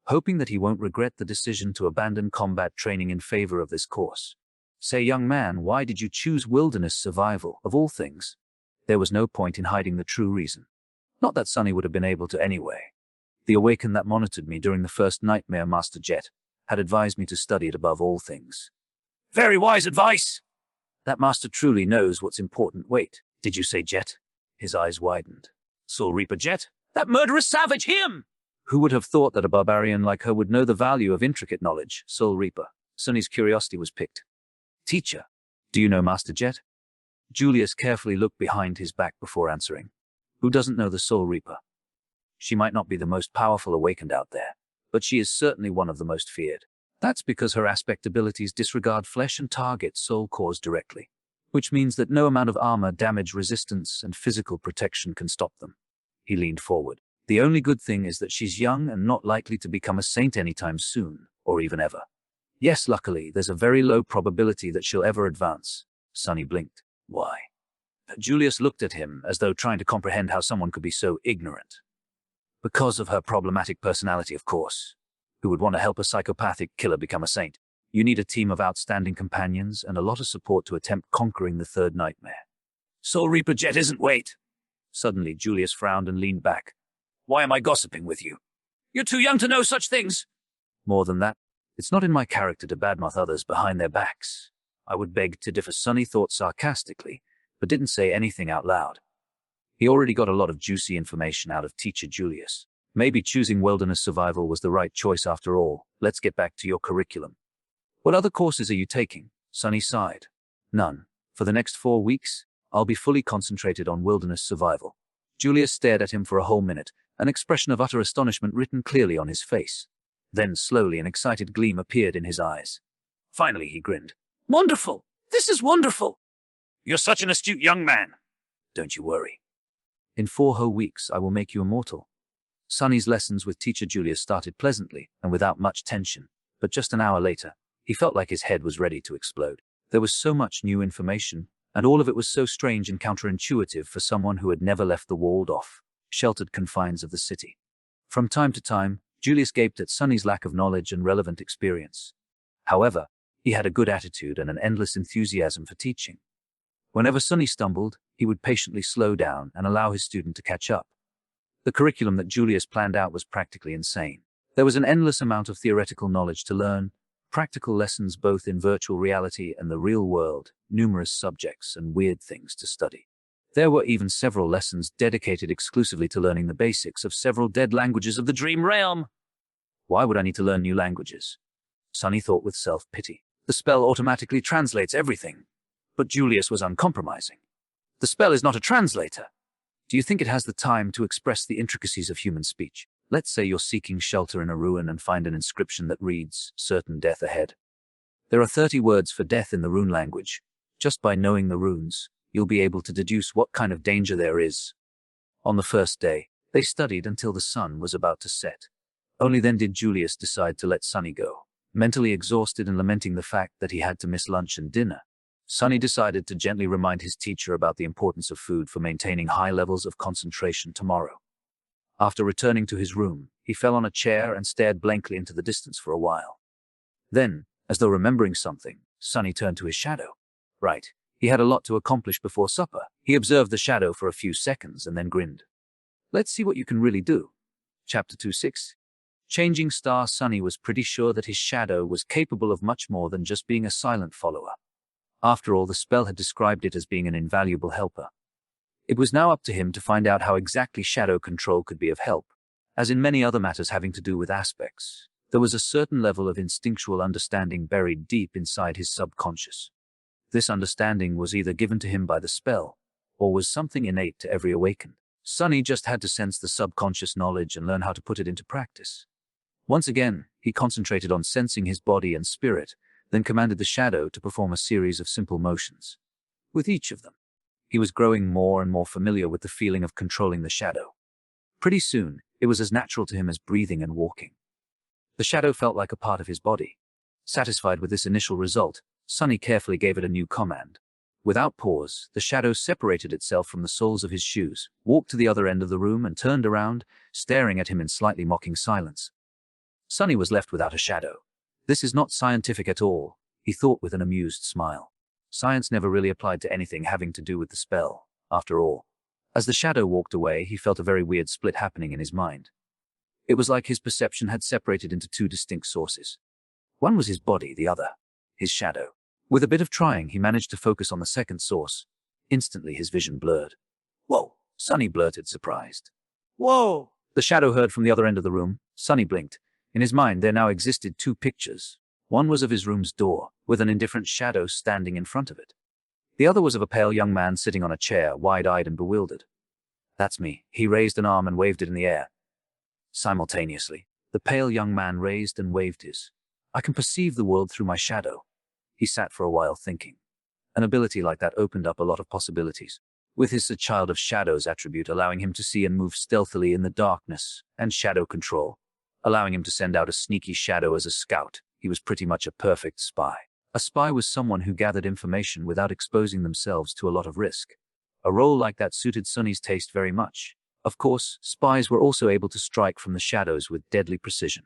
hoping that he won't regret the decision to abandon combat training in favor of this course. Say, young man, why did you choose wilderness survival, of all things? There was no point in hiding the true reason. Not that Sunny would have been able to anyway. The Awakened that monitored me during the first nightmare, Master Jet, had advised me to study it above all things. Very wise advice! That master truly knows what's important. Wait, did you say Jet? His eyes widened. Soul Reaper Jet? That murderous savage, him! Who would have thought that a barbarian like her would know the value of intricate knowledge, Soul Reaper? Sunny's curiosity was piqued. Teacher, do you know Master Jet? Julius carefully looked behind his back before answering. Who doesn't know the Soul Reaper? She might not be the most powerful Awakened out there, but she is certainly one of the most feared. That's because her aspect abilities disregard flesh and target soul cores directly, which means that no amount of armor, damage, resistance, and physical protection can stop them. He leaned forward. The only good thing is that she's young and not likely to become a saint anytime soon, or even ever. Yes, luckily, there's a very low probability that she'll ever advance. Sunny blinked. Why? Julius looked at him as though trying to comprehend how someone could be so ignorant. Because of her problematic personality, of course. Who would want to help a psychopathic killer become a saint? You need a team of outstanding companions and a lot of support to attempt conquering the third nightmare. Soul Reaper Jet isn't. Wait. Suddenly, Julius frowned and leaned back. Why am I gossiping with you? You're too young to know such things. More than that, it's not in my character to badmouth others behind their backs. I would beg to differ. Sunny thought sarcastically, but didn't say anything out loud. He already got a lot of juicy information out of Teacher Julius. Maybe choosing wilderness survival was the right choice after all. Let's get back to your curriculum. What other courses are you taking? Sunny sighed. None. For the next 4 weeks, I'll be fully concentrated on wilderness survival. Julius stared at him for a whole minute, an expression of utter astonishment written clearly on his face. Then slowly an excited gleam appeared in his eyes. Finally he grinned. Wonderful! This is wonderful! You're such an astute young man. Don't you worry. In 4 whole weeks I will make you immortal. Sunny's lessons with Teacher Julius started pleasantly and without much tension, but just an hour later, he felt like his head was ready to explode. There was so much new information, and all of it was so strange and counterintuitive for someone who had never left the walled-off, sheltered confines of the city. From time to time, Julius gaped at Sunny's lack of knowledge and relevant experience. However, he had a good attitude and an endless enthusiasm for teaching. Whenever Sunny stumbled, he would patiently slow down and allow his student to catch up. The curriculum that Julius planned out was practically insane. There was an endless amount of theoretical knowledge to learn, practical lessons both in virtual reality and the real world, numerous subjects and weird things to study. There were even several lessons dedicated exclusively to learning the basics of several dead languages of the dream realm. Why would I need to learn new languages? Sunny thought with self-pity. The spell automatically translates everything. But Julius was uncompromising. The spell is not a translator. Do you think it has the time to express the intricacies of human speech? Let's say you're seeking shelter in a ruin and find an inscription that reads, "Certain death ahead." There are 30 words for death in the rune language. Just by knowing the runes, you'll be able to deduce what kind of danger there is. On the first day, they studied until the sun was about to set. Only then did Julius decide to let Sunny go. Mentally exhausted and lamenting the fact that he had to miss lunch and dinner, Sunny decided to gently remind his teacher about the importance of food for maintaining high levels of concentration tomorrow. After returning to his room, he fell on a chair and stared blankly into the distance for a while. Then, as though remembering something, Sunny turned to his shadow. Right, he had a lot to accomplish before supper. He observed the shadow for a few seconds and then grinned. Let's see what you can really do. Chapter 2:6. Changing Star. Sunny was pretty sure that his shadow was capable of much more than just being a silent follower. After all, the spell had described it as being an invaluable helper. It was now up to him to find out how exactly shadow control could be of help. As in many other matters having to do with aspects, there was a certain level of instinctual understanding buried deep inside his subconscious. This understanding was either given to him by the spell, or was something innate to every awakened. Sunny just had to sense the subconscious knowledge and learn how to put it into practice. Once again, he concentrated on sensing his body and spirit, then commanded the shadow to perform a series of simple motions. With each of them, he was growing more and more familiar with the feeling of controlling the shadow. Pretty soon, it was as natural to him as breathing and walking. The shadow felt like a part of his body. Satisfied with this initial result, Sunny carefully gave it a new command. Without pause, the shadow separated itself from the soles of his shoes, walked to the other end of the room and turned around, staring at him in slightly mocking silence. Sunny was left without a shadow. This is not scientific at all, he thought with an amused smile. Science never really applied to anything having to do with the spell, after all. As the shadow walked away, he felt a very weird split happening in his mind. It was like his perception had separated into two distinct sources. One was his body, the other, his shadow. With a bit of trying, he managed to focus on the second source. Instantly, his vision blurred. "Whoa!" Sunny blurted, surprised. "Whoa!" The shadow heard from the other end of the room. Sunny blinked. In his mind, there now existed two pictures. One was of his room's door, with an indifferent shadow standing in front of it. The other was of a pale young man sitting on a chair, wide-eyed and bewildered. "That's me." He raised an arm and waved it in the air. Simultaneously, the pale young man raised and waved his. "I can perceive the world through my shadow." He sat for a while thinking. An ability like that opened up a lot of possibilities. With his Child of Shadows attribute allowing him to see and move stealthily in the darkness, and shadow control, allowing him to send out a sneaky shadow as a scout, he was pretty much a perfect spy. A spy was someone who gathered information without exposing themselves to a lot of risk. A role like that suited Sunny's taste very much. Of course, spies were also able to strike from the shadows with deadly precision.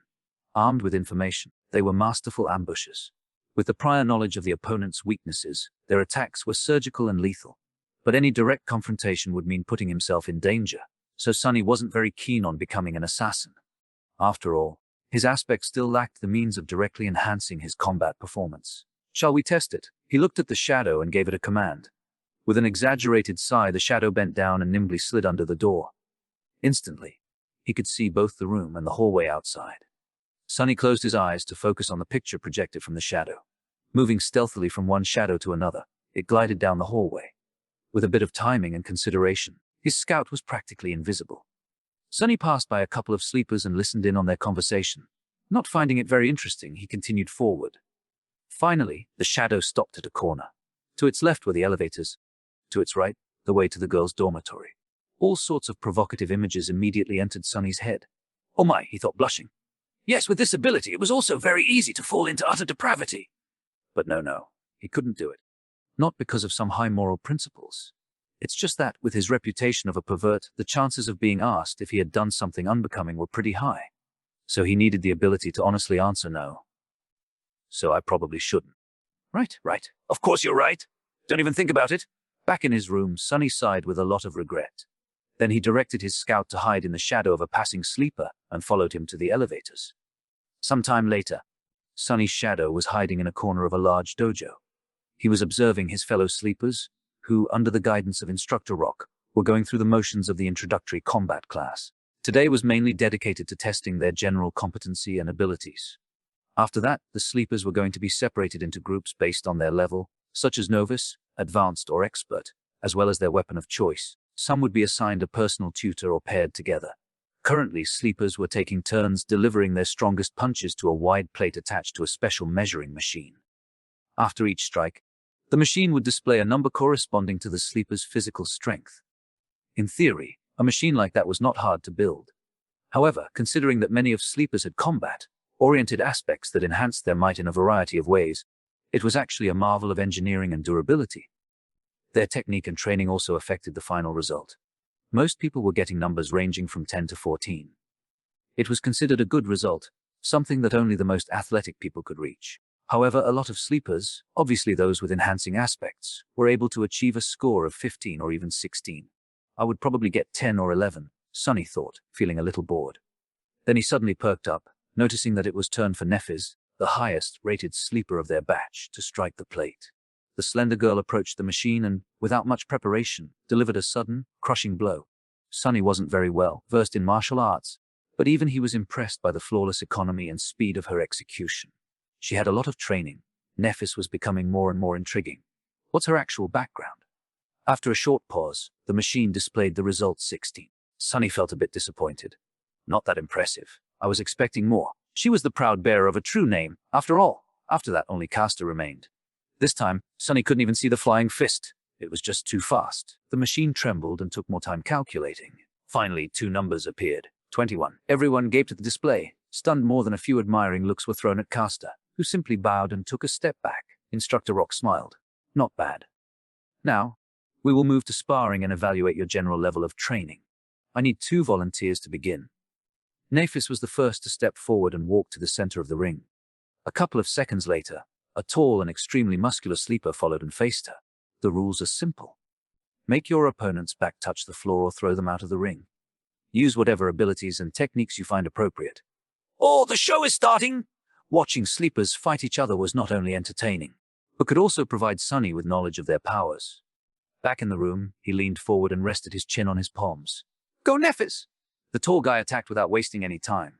Armed with information, they were masterful ambushers. With the prior knowledge of the opponent's weaknesses, their attacks were surgical and lethal. But any direct confrontation would mean putting himself in danger, so Sunny wasn't very keen on becoming an assassin. After all, his aspect still lacked the means of directly enhancing his combat performance. "Shall we test it?" He looked at the shadow and gave it a command. With an exaggerated sigh, the shadow bent down and nimbly slid under the door. Instantly, he could see both the room and the hallway outside. Sunny closed his eyes to focus on the picture projected from the shadow. Moving stealthily from one shadow to another, it glided down the hallway. With a bit of timing and consideration, his scout was practically invisible. Sunny passed by a couple of sleepers and listened in on their conversation. Not finding it very interesting, he continued forward. Finally, the shadow stopped at a corner. To its left were the elevators. To its right, the way to the girls' dormitory. All sorts of provocative images immediately entered Sunny's head. "Oh my," he thought, blushing. "Yes, with this ability, it was also very easy to fall into utter depravity." But no, he couldn't do it. Not because of some high moral principles. It's just that, with his reputation of a pervert, the chances of being asked if he had done something unbecoming were pretty high. So he needed the ability to honestly answer no. "So I probably shouldn't." Right. Of course you're right. Don't even think about it." Back in his room, Sunny sighed with a lot of regret. Then he directed his scout to hide in the shadow of a passing sleeper and followed him to the elevators. Some time later, Sunny's shadow was hiding in a corner of a large dojo. He was observing his fellow sleepers, who, under the guidance of Instructor Rock, were going through the motions of the introductory combat class. Today was mainly dedicated to testing their general competency and abilities. After that, the sleepers were going to be separated into groups based on their level, such as novice, advanced, or expert, as well as their weapon of choice. Some would be assigned a personal tutor or paired together. Currently, sleepers were taking turns delivering their strongest punches to a wide plate attached to a special measuring machine. After each strike, the machine would display a number corresponding to the sleeper's physical strength. In theory, a machine like that was not hard to build. However, considering that many of sleepers had combat-oriented aspects that enhanced their might in a variety of ways, it was actually a marvel of engineering and durability. Their technique and training also affected the final result. Most people were getting numbers ranging from 10 to 14. It was considered a good result, something that only the most athletic people could reach. However, a lot of sleepers, obviously those with enhancing aspects, were able to achieve a score of 15 or even 16. I would probably get 10 or 11, Sonny thought, feeling a little bored. Then he suddenly perked up, noticing that it was turn for Nefis, the highest-rated sleeper of their batch, to strike the plate. The slender girl approached the machine and, without much preparation, delivered a sudden, crushing blow. Sonny wasn't very well versed in martial arts, but even he was impressed by the flawless economy and speed of her execution. She had a lot of training. Nefis was becoming more and more intriguing. What's her actual background? After a short pause, the machine displayed the result 16. Sonny felt a bit disappointed. Not that impressive. I was expecting more. She was the proud bearer of a true name, after all. After that, only Castor remained. This time, Sonny couldn't even see the flying fist. It was just too fast. The machine trembled and took more time calculating. Finally, 2 numbers appeared. 21. Everyone gaped at the display. Stunned, more than a few admiring looks were thrown at Castor, who simply bowed and took a step back. Instructor Rock smiled. Not bad. Now, we will move to sparring and evaluate your general level of training. I need 2 volunteers to begin. Nefis was the first to step forward and walk to the center of the ring. A couple of seconds later, a tall and extremely muscular sleeper followed and faced her. The rules are simple. Make your opponent's back touch the floor or throw them out of the ring. Use whatever abilities and techniques you find appropriate. Oh, the show is starting! Watching sleepers fight each other was not only entertaining, but could also provide Sonny with knowledge of their powers. Back in the room, he leaned forward and rested his chin on his palms. Go Nefis! The tall guy attacked without wasting any time.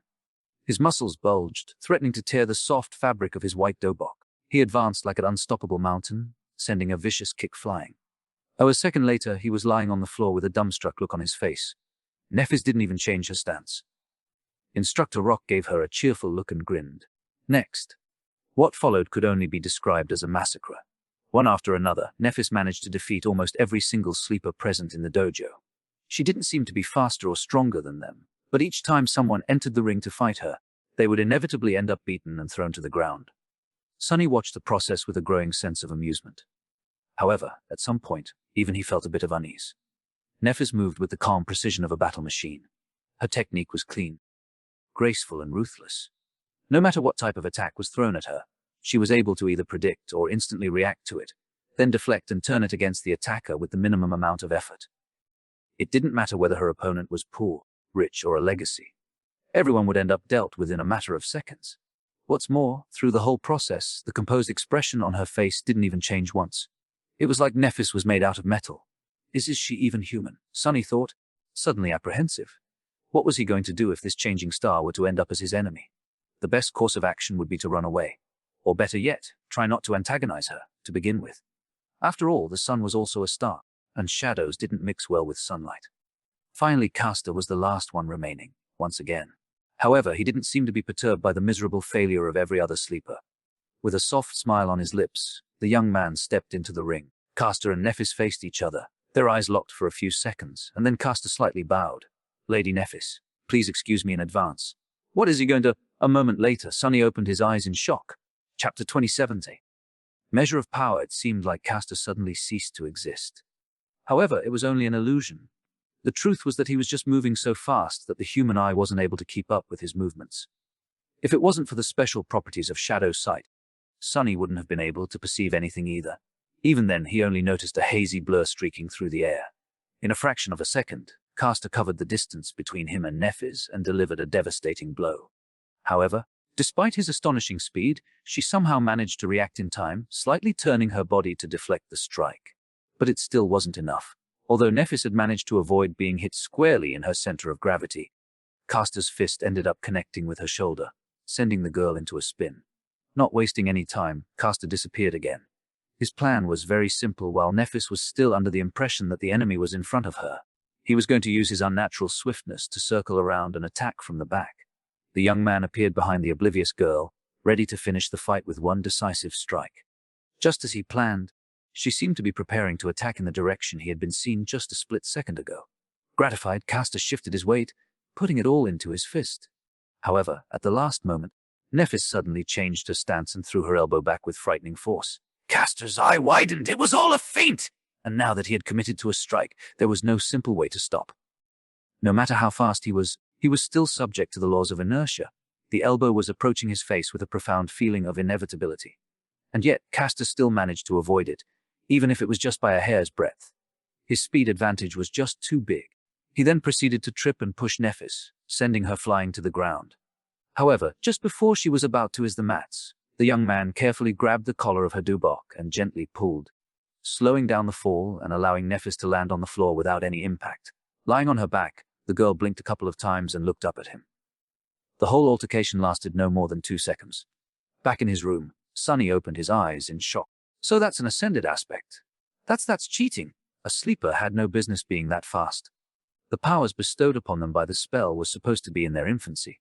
His muscles bulged, threatening to tear the soft fabric of his white dobok. He advanced like an unstoppable mountain, sending a vicious kick flying. A second later, he was lying on the floor with a dumbstruck look on his face. Nefis didn't even change her stance. Instructor Rock gave her a cheerful look and grinned. Next. What followed could only be described as a massacre. One after another, Nefis managed to defeat almost every single sleeper present in the dojo. She didn't seem to be faster or stronger than them, but each time someone entered the ring to fight her, they would inevitably end up beaten and thrown to the ground. Sonny watched the process with a growing sense of amusement. However, at some point, even he felt a bit of unease. Nefis moved with the calm precision of a battle machine. Her technique was clean, graceful, and ruthless. No matter what type of attack was thrown at her, she was able to either predict or instantly react to it, then deflect and turn it against the attacker with the minimum amount of effort. It didn't matter whether her opponent was poor, rich, or a legacy. Everyone would end up dealt within a matter of seconds. What's more, through the whole process, the composed expression on her face didn't even change once. It was like Nefis was made out of metal. Is she even human? Sonny thought, suddenly apprehensive. What was he going to do if this changing star were to end up as his enemy? The best course of action would be to run away. Or better yet, try not to antagonize her, to begin with. After all, the sun was also a star, and shadows didn't mix well with sunlight. Finally, Castor was the last one remaining, once again. However, he didn't seem to be perturbed by the miserable failure of every other sleeper. With a soft smile on his lips, the young man stepped into the ring. Castor and Nefis faced each other, their eyes locked for a few seconds, and then Castor slightly bowed. Lady Nefis, please excuse me in advance. What is he going to? A moment later, Sonny opened his eyes in shock. Chapter 27. Measure of power. It seemed like Castor suddenly ceased to exist. However, it was only an illusion. The truth was that he was just moving so fast that the human eye wasn't able to keep up with his movements. If it wasn't for the special properties of shadow sight, Sonny wouldn't have been able to perceive anything either. Even then, he only noticed a hazy blur streaking through the air. In a fraction of a second, Castor covered the distance between him and Nefis and delivered a devastating blow. However, despite his astonishing speed, she somehow managed to react in time, slightly turning her body to deflect the strike. But it still wasn't enough. Although Nefis had managed to avoid being hit squarely in her center of gravity, Castor's fist ended up connecting with her shoulder. sending the girl into a spin. Not wasting any time, Castor disappeared again. His plan was very simple. While Nephis was still under the impression that the enemy was in front of her, he was going to use his unnatural swiftness to circle around and attack from the back. The young man appeared behind the oblivious girl, ready to finish the fight with one decisive strike. Just as he planned, she seemed to be preparing to attack in the direction he had been seen just a split second ago. Gratified, Castor shifted his weight, putting it all into his fist. However, at the last moment, Nephis suddenly changed her stance and threw her elbow back with frightening force. Castor's eye widened. It was all a feint! And now that he had committed to a strike, there was no simple way to stop. No matter how fast he was still subject to the laws of inertia. The elbow was approaching his face with a profound feeling of inevitability. And yet, Castor still managed to avoid it, even if it was just by a hair's breadth. His speed advantage was just too big. He then proceeded to trip and push Nephis, sending her flying to the ground. However, just before she was about to hit the mats, the young man carefully grabbed the collar of her duboc and gently pulled, slowing down the fall and allowing Nephis to land on the floor without any impact. Lying on her back, the girl blinked a couple of times and looked up at him. The whole altercation lasted no more than 2 seconds. Back in his room, Sonny opened his eyes in shock. So that's an ascended aspect. That's cheating. A sleeper had no business being that fast. The powers bestowed upon them by the spell was supposed to be in their infancy.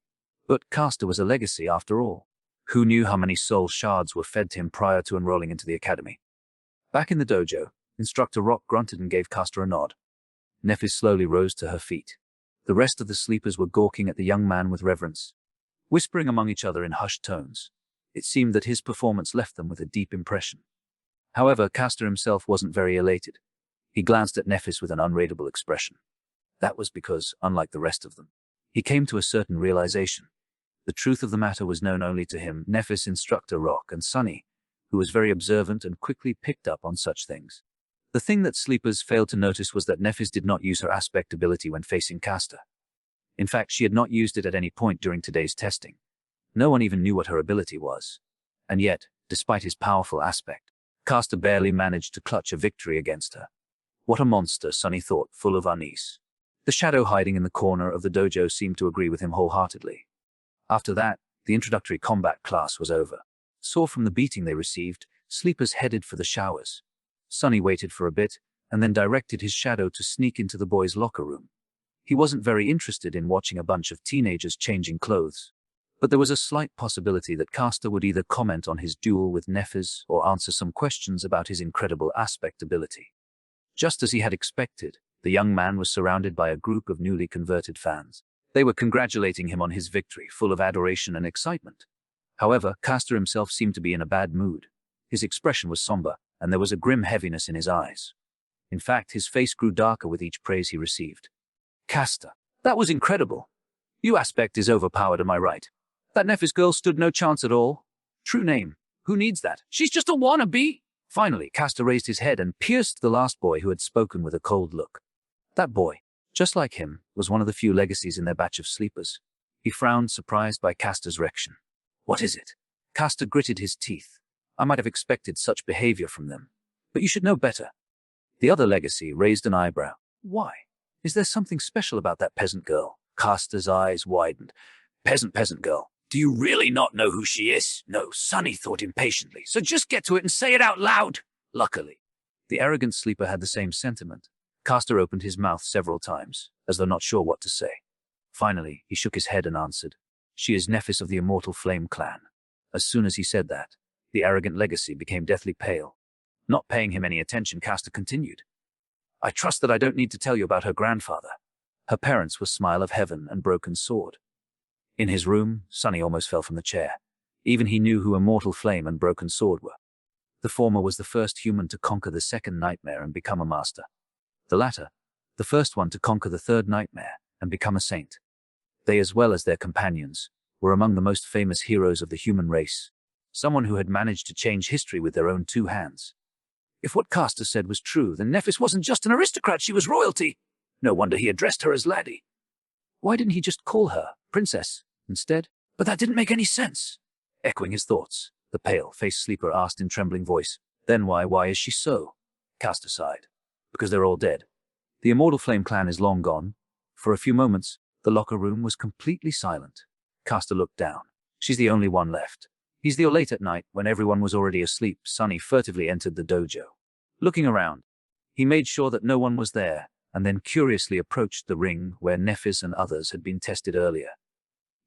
But Castor was a legacy after all. Who knew how many soul shards were fed to him prior to enrolling into the academy? Back in the dojo, Instructor Rock grunted and gave Castor a nod. Nephis slowly rose to her feet. The rest of the sleepers were gawking at the young man with reverence, whispering among each other in hushed tones. It seemed that his performance left them with a deep impression. However, Castor himself wasn't very elated. He glanced at Nephis with an unreadable expression. That was because, unlike the rest of them, he came to a certain realization. The truth of the matter was known only to him, Nephis, Instructor Rock, and Sonny, who was very observant and quickly picked up on such things. The thing that sleepers failed to notice was that Nephis did not use her aspect ability when facing Castor. In fact, she had not used it at any point during today's testing. No one even knew what her ability was. And yet, despite his powerful aspect, Castor barely managed to clutch a victory against her. What a monster, Sonny thought, full of unease. The shadow hiding in the corner of the dojo seemed to agree with him wholeheartedly. After that, the introductory combat class was over. Sore from the beating they received, sleepers headed for the showers. Sonny waited for a bit, and then directed his shadow to sneak into the boys' locker room. He wasn't very interested in watching a bunch of teenagers changing clothes, but there was a slight possibility that Castor would either comment on his duel with Nephis or answer some questions about his incredible aspect ability. Just as he had expected, the young man was surrounded by a group of newly converted fans. They were congratulating him on his victory, full of adoration and excitement. However, Castor himself seemed to be in a bad mood. His expression was somber, and there was a grim heaviness in his eyes. In fact, his face grew darker with each praise he received. Castor, that was incredible. Your aspect is overpowered, am I right? That Nephis girl stood no chance at all. True name. Who needs that? She's just a wannabe. Finally, Castor raised his head and pierced the last boy who had spoken with a cold look. That boy, just like him, was one of the few legacies in their batch of sleepers. He frowned, surprised by Castor's reaction. What is it? Castor gritted his teeth. I might have expected such behavior from them, but you should know better. The other legacy raised an eyebrow. Why? Is there something special about that peasant girl? Castor's eyes widened. Peasant girl. Do you really not know who she is? No, Sonny thought impatiently. So just get to it and say it out loud. Luckily, the arrogant sleeper had the same sentiment. Castor opened his mouth several times, as though not sure what to say. Finally, he shook his head and answered, She is Nephis of the Immortal Flame clan. As soon as he said that, the arrogant legacy became deathly pale. Not paying him any attention, Castor continued. I trust that I don't need to tell you about her grandfather. Her parents were Smile of Heaven and Broken Sword. In his room, Sonny almost fell from the chair. Even he knew who Immortal Flame and Broken Sword were. The former was the first human to conquer the second nightmare and become a master. The latter, the first one to conquer the third nightmare and become a saint. They, as well as their companions, were among the most famous heroes of the human race, someone who had managed to change history with their own 2 hands. If what Castor said was true, then Nephis wasn't just an aristocrat, she was royalty. No wonder he addressed her as laddie. Why didn't he just call her princess instead? But that didn't make any sense. Echoing his thoughts, the pale-faced sleeper asked in trembling voice, Then why is she so? Castor sighed. Because they're all dead. The Immortal Flame clan is long gone. For a few moments, the locker room was completely silent. Castor looked down. She's the only one left. He's there late at night, when everyone was already asleep. Sunny furtively entered the dojo. Looking around, he made sure that no one was there, and then curiously approached the ring where Nephis and others had been tested earlier.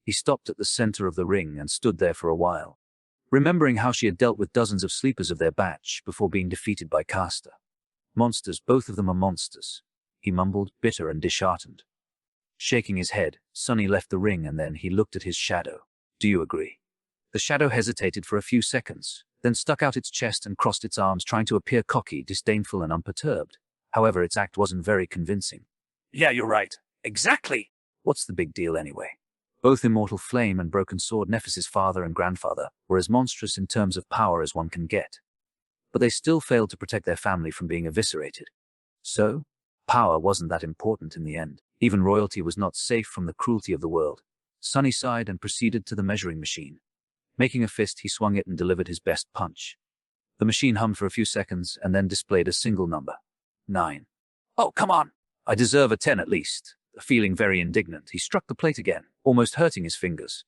He stopped at the center of the ring and stood there for a while, remembering how she had dealt with dozens of sleepers of their batch before being defeated by Caster. Monsters, both of them are monsters, he mumbled, bitter and disheartened. Shaking his head, Sunny left the ring and then he looked at his shadow. Do you agree? The shadow hesitated for a few seconds, then stuck out its chest and crossed its arms, trying to appear cocky, disdainful and unperturbed. However, its act wasn't very convincing. Yeah, you're right. Exactly. What's the big deal anyway? Both Immortal Flame and Broken Sword, Nephis's father and grandfather, were as monstrous in terms of power as one can get. But they still failed to protect their family from being eviscerated. So, power wasn't that important in the end. Even royalty was not safe from the cruelty of the world. Sunny sighed and proceeded to the measuring machine. Making a fist, he swung it and delivered his best punch. The machine hummed for a few seconds and then displayed a single number. 9. Oh, come on! I deserve a 10 at least. Feeling very indignant, he struck the plate again, almost hurting his fingers.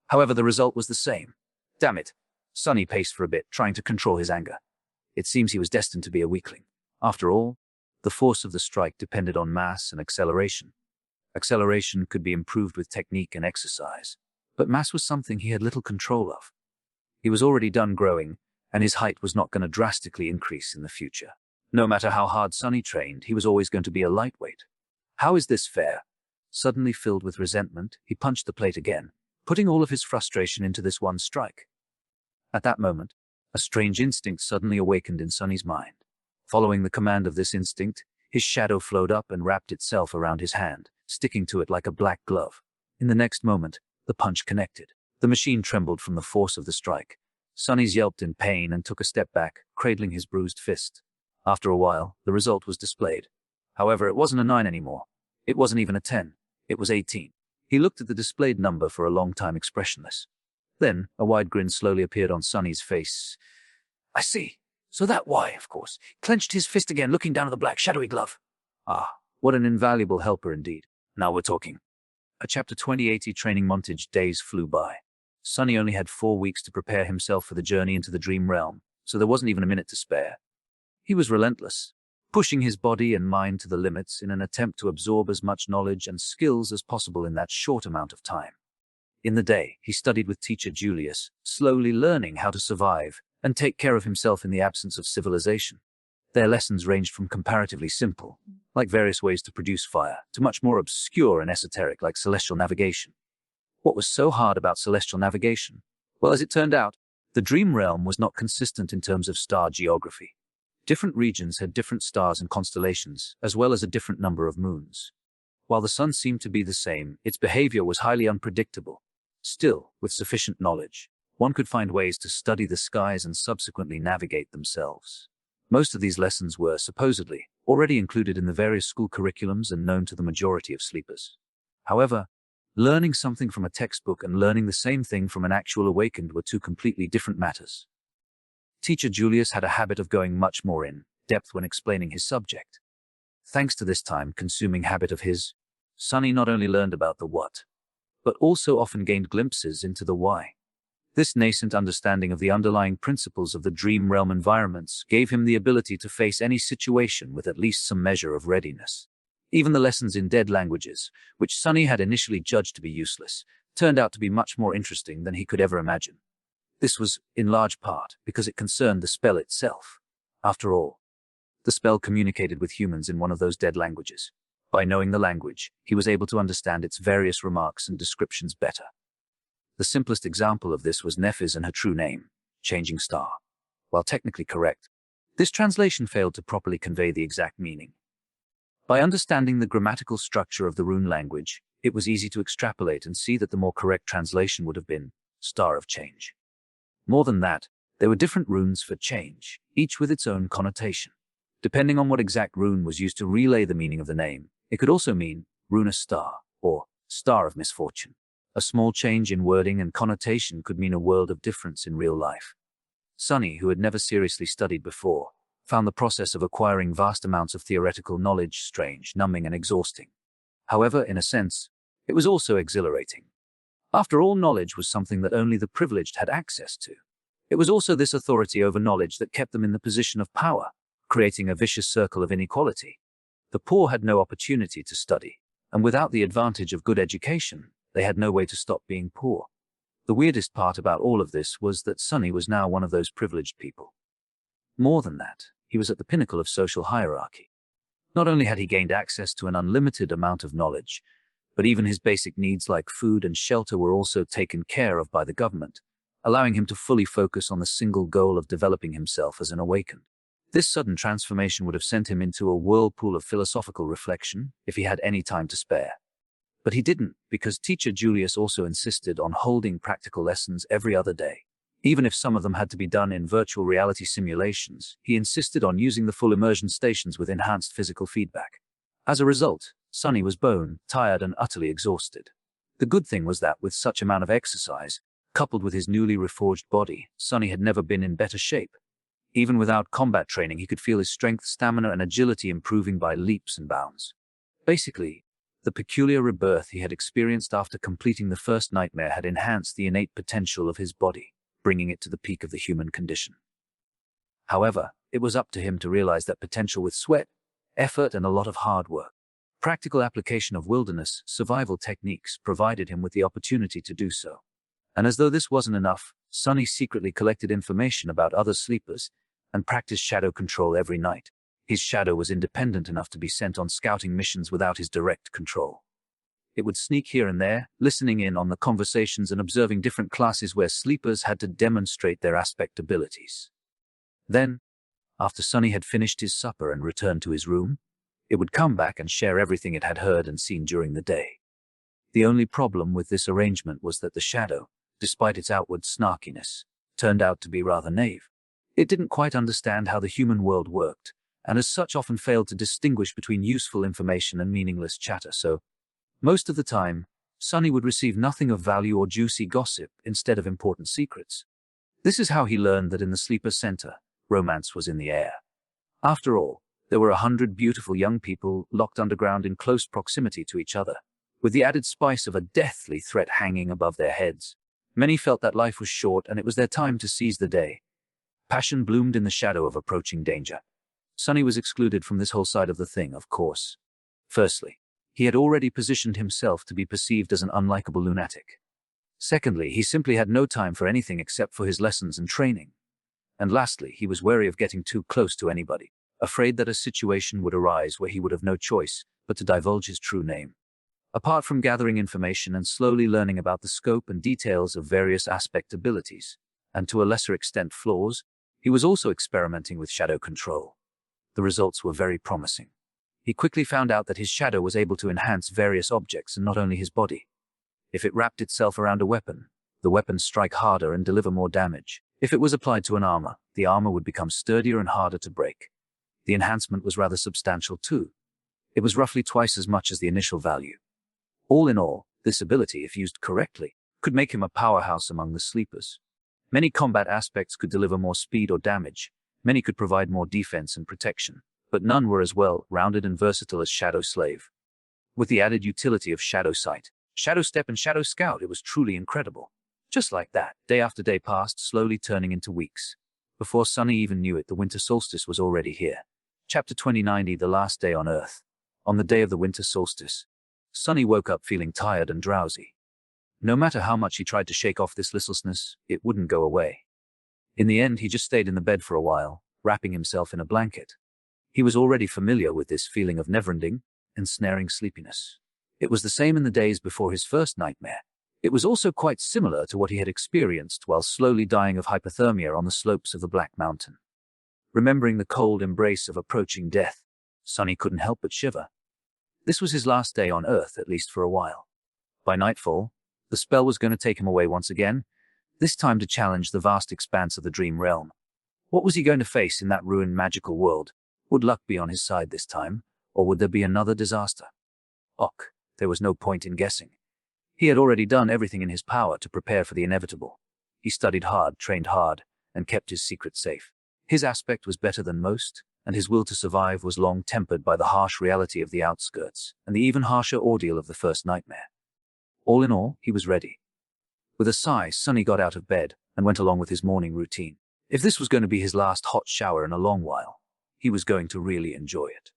However, the result was the same. Damn it. Sunny paced for a bit, trying to control his anger. It seems he was destined to be a weakling. After all, the force of the strike depended on mass and acceleration. Acceleration could be improved with technique and exercise, but mass was something he had little control of. He was already done growing, and his height was not going to drastically increase in the future. No matter how hard Sunny trained, he was always going to be a lightweight. How is this fair? Suddenly filled with resentment, he punched the plate again, putting all of his frustration into this one strike. At that moment, a strange instinct suddenly awakened in Sunny's mind. Following the command of this instinct, his shadow flowed up and wrapped itself around his hand, sticking to it like a black glove. In the next moment, the punch connected. The machine trembled from the force of the strike. Sunny's yelped in pain and took a step back, cradling his bruised fist. After a while, the result was displayed. However, it wasn't a 9 anymore. It wasn't even a 10. It was 18. He looked at the displayed number for a long time expressionless. Then, a wide grin slowly appeared on Sunny's face. I see. So that why, of course. He clenched his fist again, looking down at the black, shadowy glove. Ah, what an invaluable helper indeed. Now we're talking. A Chapter 2080 training montage. Days flew by. Sunny only had 4 weeks to prepare himself for the journey into the dream realm, so there wasn't even a minute to spare. He was relentless, pushing his body and mind to the limits in an attempt to absorb as much knowledge and skills as possible in that short amount of time. In the day, he studied with teacher Julius, slowly learning how to survive and take care of himself in the absence of civilization. Their lessons ranged from comparatively simple, like various ways to produce fire, to much more obscure and esoteric, like celestial navigation. What was so hard about celestial navigation? Well, as it turned out, the dream realm was not consistent in terms of star geography. Different regions had different stars and constellations, as well as a different number of moons. While the sun seemed to be the same, its behavior was highly unpredictable. Still, with sufficient knowledge, one could find ways to study the skies and subsequently navigate themselves. Most of these lessons were, supposedly, already included in the various school curriculums and known to the majority of sleepers. However, learning something from a textbook and learning the same thing from an actual awakened were two completely different matters. Teacher Julius had a habit of going much more in depth when explaining his subject. Thanks to this time-consuming habit of his, Sunny not only learned about the what, but also often gained glimpses into the why. This nascent understanding of the underlying principles of the dream realm environments gave him the ability to face any situation with at least some measure of readiness. Even the lessons in dead languages, which Sunny had initially judged to be useless, turned out to be much more interesting than he could ever imagine. This was, in large part, because it concerned the spell itself. After all, the spell communicated with humans in one of those dead languages. By knowing the language, he was able to understand its various remarks and descriptions better. The simplest example of this was Nephis and her true name, Changing Star. While technically correct, this translation failed to properly convey the exact meaning. By understanding the grammatical structure of the rune language, it was easy to extrapolate and see that the more correct translation would have been Star of Change. More than that, there were different runes for change, each with its own connotation. Depending on what exact rune was used to relay the meaning of the name, it could also mean Runa Star or Star of Misfortune. A small change in wording and connotation could mean a world of difference in real life. Sunny, who had never seriously studied before, found the process of acquiring vast amounts of theoretical knowledge strange, numbing, and exhausting. However, in a sense, it was also exhilarating. After all, knowledge was something that only the privileged had access to. It was also this authority over knowledge that kept them in the position of power, creating a vicious circle of inequality. The poor had no opportunity to study, and without the advantage of good education, they had no way to stop being poor. The weirdest part about all of this was that Sonny was now one of those privileged people. More than that, he was at the pinnacle of social hierarchy. Not only had he gained access to an unlimited amount of knowledge, but even his basic needs like food and shelter were also taken care of by the government, allowing him to fully focus on the single goal of developing himself as an awakened. This sudden transformation would have sent him into a whirlpool of philosophical reflection if he had any time to spare. But he didn't, because teacher Julius also insisted on holding practical lessons every other day. Even if some of them had to be done in virtual reality simulations, he insisted on using the full immersion stations with enhanced physical feedback. As a result, Sonny was bone tired and utterly exhausted. The good thing was that with such amount of exercise, coupled with his newly reforged body, Sonny had never been in better shape. Even without combat training, he could feel his strength, stamina, and agility improving by leaps and bounds. Basically, the peculiar rebirth he had experienced after completing the first nightmare had enhanced the innate potential of his body, bringing it to the peak of the human condition. However, it was up to him to realize that potential with sweat, effort, and a lot of hard work. Practical application of wilderness survival techniques provided him with the opportunity to do so. And as though this wasn't enough, Sonny secretly collected information about other sleepers and practiced shadow control every night. His shadow was independent enough to be sent on scouting missions without his direct control. It would sneak here and there, listening in on the conversations and observing different classes where sleepers had to demonstrate their aspect abilities. Then, after Sonny had finished his supper and returned to his room, it would come back and share everything it had heard and seen during the day. The only problem with this arrangement was that the shadow, despite its outward snarkiness, turned out to be rather naive. It didn't quite understand how the human world worked, and as such often failed to distinguish between useful information and meaningless chatter, so most of the time, Sonny would receive nothing of value or juicy gossip instead of important secrets. This is how he learned that in the sleeper center, romance was in the air. After all, there were 100 beautiful young people locked underground in close proximity to each other, with the added spice of a deathly threat hanging above their heads. Many felt that life was short and it was their time to seize the day. Passion bloomed in the shadow of approaching danger. Sonny was excluded from this whole side of the thing, of course. Firstly, he had already positioned himself to be perceived as an unlikable lunatic. Secondly, he simply had no time for anything except for his lessons and training. And lastly, he was wary of getting too close to anybody, afraid that a situation would arise where he would have no choice but to divulge his true name. Apart from gathering information and slowly learning about the scope and details of various aspect abilities, and to a lesser extent flaws, he was also experimenting with shadow control. The results were very promising. He quickly found out that his shadow was able to enhance various objects and not only his body. If it wrapped itself around a weapon, the weapon strike harder and deliver more damage. If it was applied to an armor, the armor would become sturdier and harder to break. The enhancement was rather substantial too. It was roughly twice as much as the initial value. All in all, this ability, if used correctly, could make him a powerhouse among the sleepers. Many combat aspects could deliver more speed or damage, many could provide more defense and protection, but none were as well-rounded and versatile as Shadow Slave. With the added utility of Shadow Sight, Shadow Step, and Shadow Scout, it was truly incredible. Just like that, day after day passed, slowly turning into weeks. Before Sonny even knew it, the winter solstice was already here. Chapter 2090, The Last Day on Earth. On the day of the winter solstice, Sonny woke up feeling tired and drowsy. No matter how much he tried to shake off this listlessness, it wouldn't go away. In the end, he just stayed in the bed for a while, wrapping himself in a blanket. He was already familiar with this feeling of never-ending, ensnaring sleepiness. It was the same in the days before his first nightmare. It was also quite similar to what he had experienced while slowly dying of hypothermia on the slopes of the Black Mountain. Remembering the cold embrace of approaching death, Sonny couldn't help but shiver. This was his last day on Earth, at least for a while. By nightfall, the spell was going to take him away once again, this time to challenge the vast expanse of the dream realm. What was he going to face in that ruined magical world? Would luck be on his side this time, or would there be another disaster? There was no point in guessing. He had already done everything in his power to prepare for the inevitable. He studied hard, trained hard, and kept his secret safe. His aspect was better than most, and his will to survive was long tempered by the harsh reality of the outskirts and the even harsher ordeal of the first nightmare. All in all, he was ready. With a sigh, Sonny got out of bed and went along with his morning routine. If this was going to be his last hot shower in a long while, he was going to really enjoy it.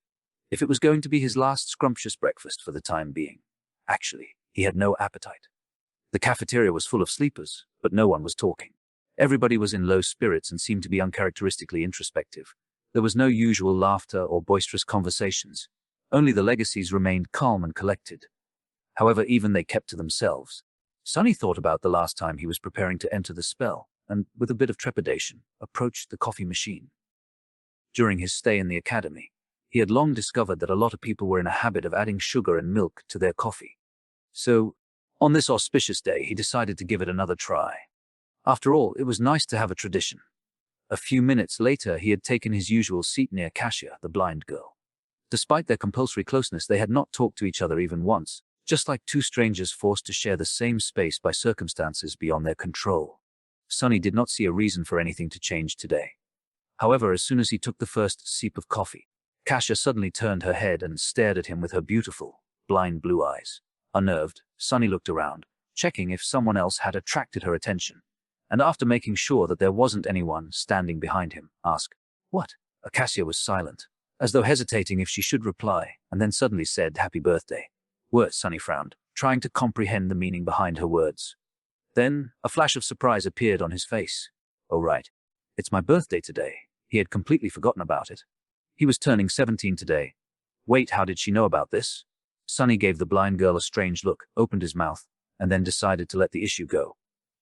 If it was going to be his last scrumptious breakfast for the time being, actually, he had no appetite. The cafeteria was full of sleepers, but no one was talking. Everybody was in low spirits and seemed to be uncharacteristically introspective. There was no usual laughter or boisterous conversations. Only the legacies remained calm and collected. However, even they kept to themselves. Sonny thought about the last time he was preparing to enter the spell, and, with a bit of trepidation, approached the coffee machine. During his stay in the academy, he had long discovered that a lot of people were in a habit of adding sugar and milk to their coffee. So, on this auspicious day, he decided to give it another try. After all, it was nice to have a tradition. A few minutes later, he had taken his usual seat near Kasia, the blind girl. Despite their compulsory closeness, they had not talked to each other even once, just like two strangers forced to share the same space by circumstances beyond their control. Sonny did not see a reason for anything to change today. However, as soon as he took the first sip of coffee, Kasia suddenly turned her head and stared at him with her beautiful, blind blue eyes. Unnerved, Sonny looked around, checking if someone else had attracted her attention, and after making sure that there wasn't anyone standing behind him, asked, "What?" Acacia was silent, as though hesitating if she should reply, and then suddenly said, "Happy birthday." Sonny frowned, trying to comprehend the meaning behind her words. Then, a flash of surprise appeared on his face. "Oh right, it's my birthday today." He had completely forgotten about it. He was turning 17 today. Wait, how did she know about this? Sonny gave the blind girl a strange look, opened his mouth, and then decided to let the issue go.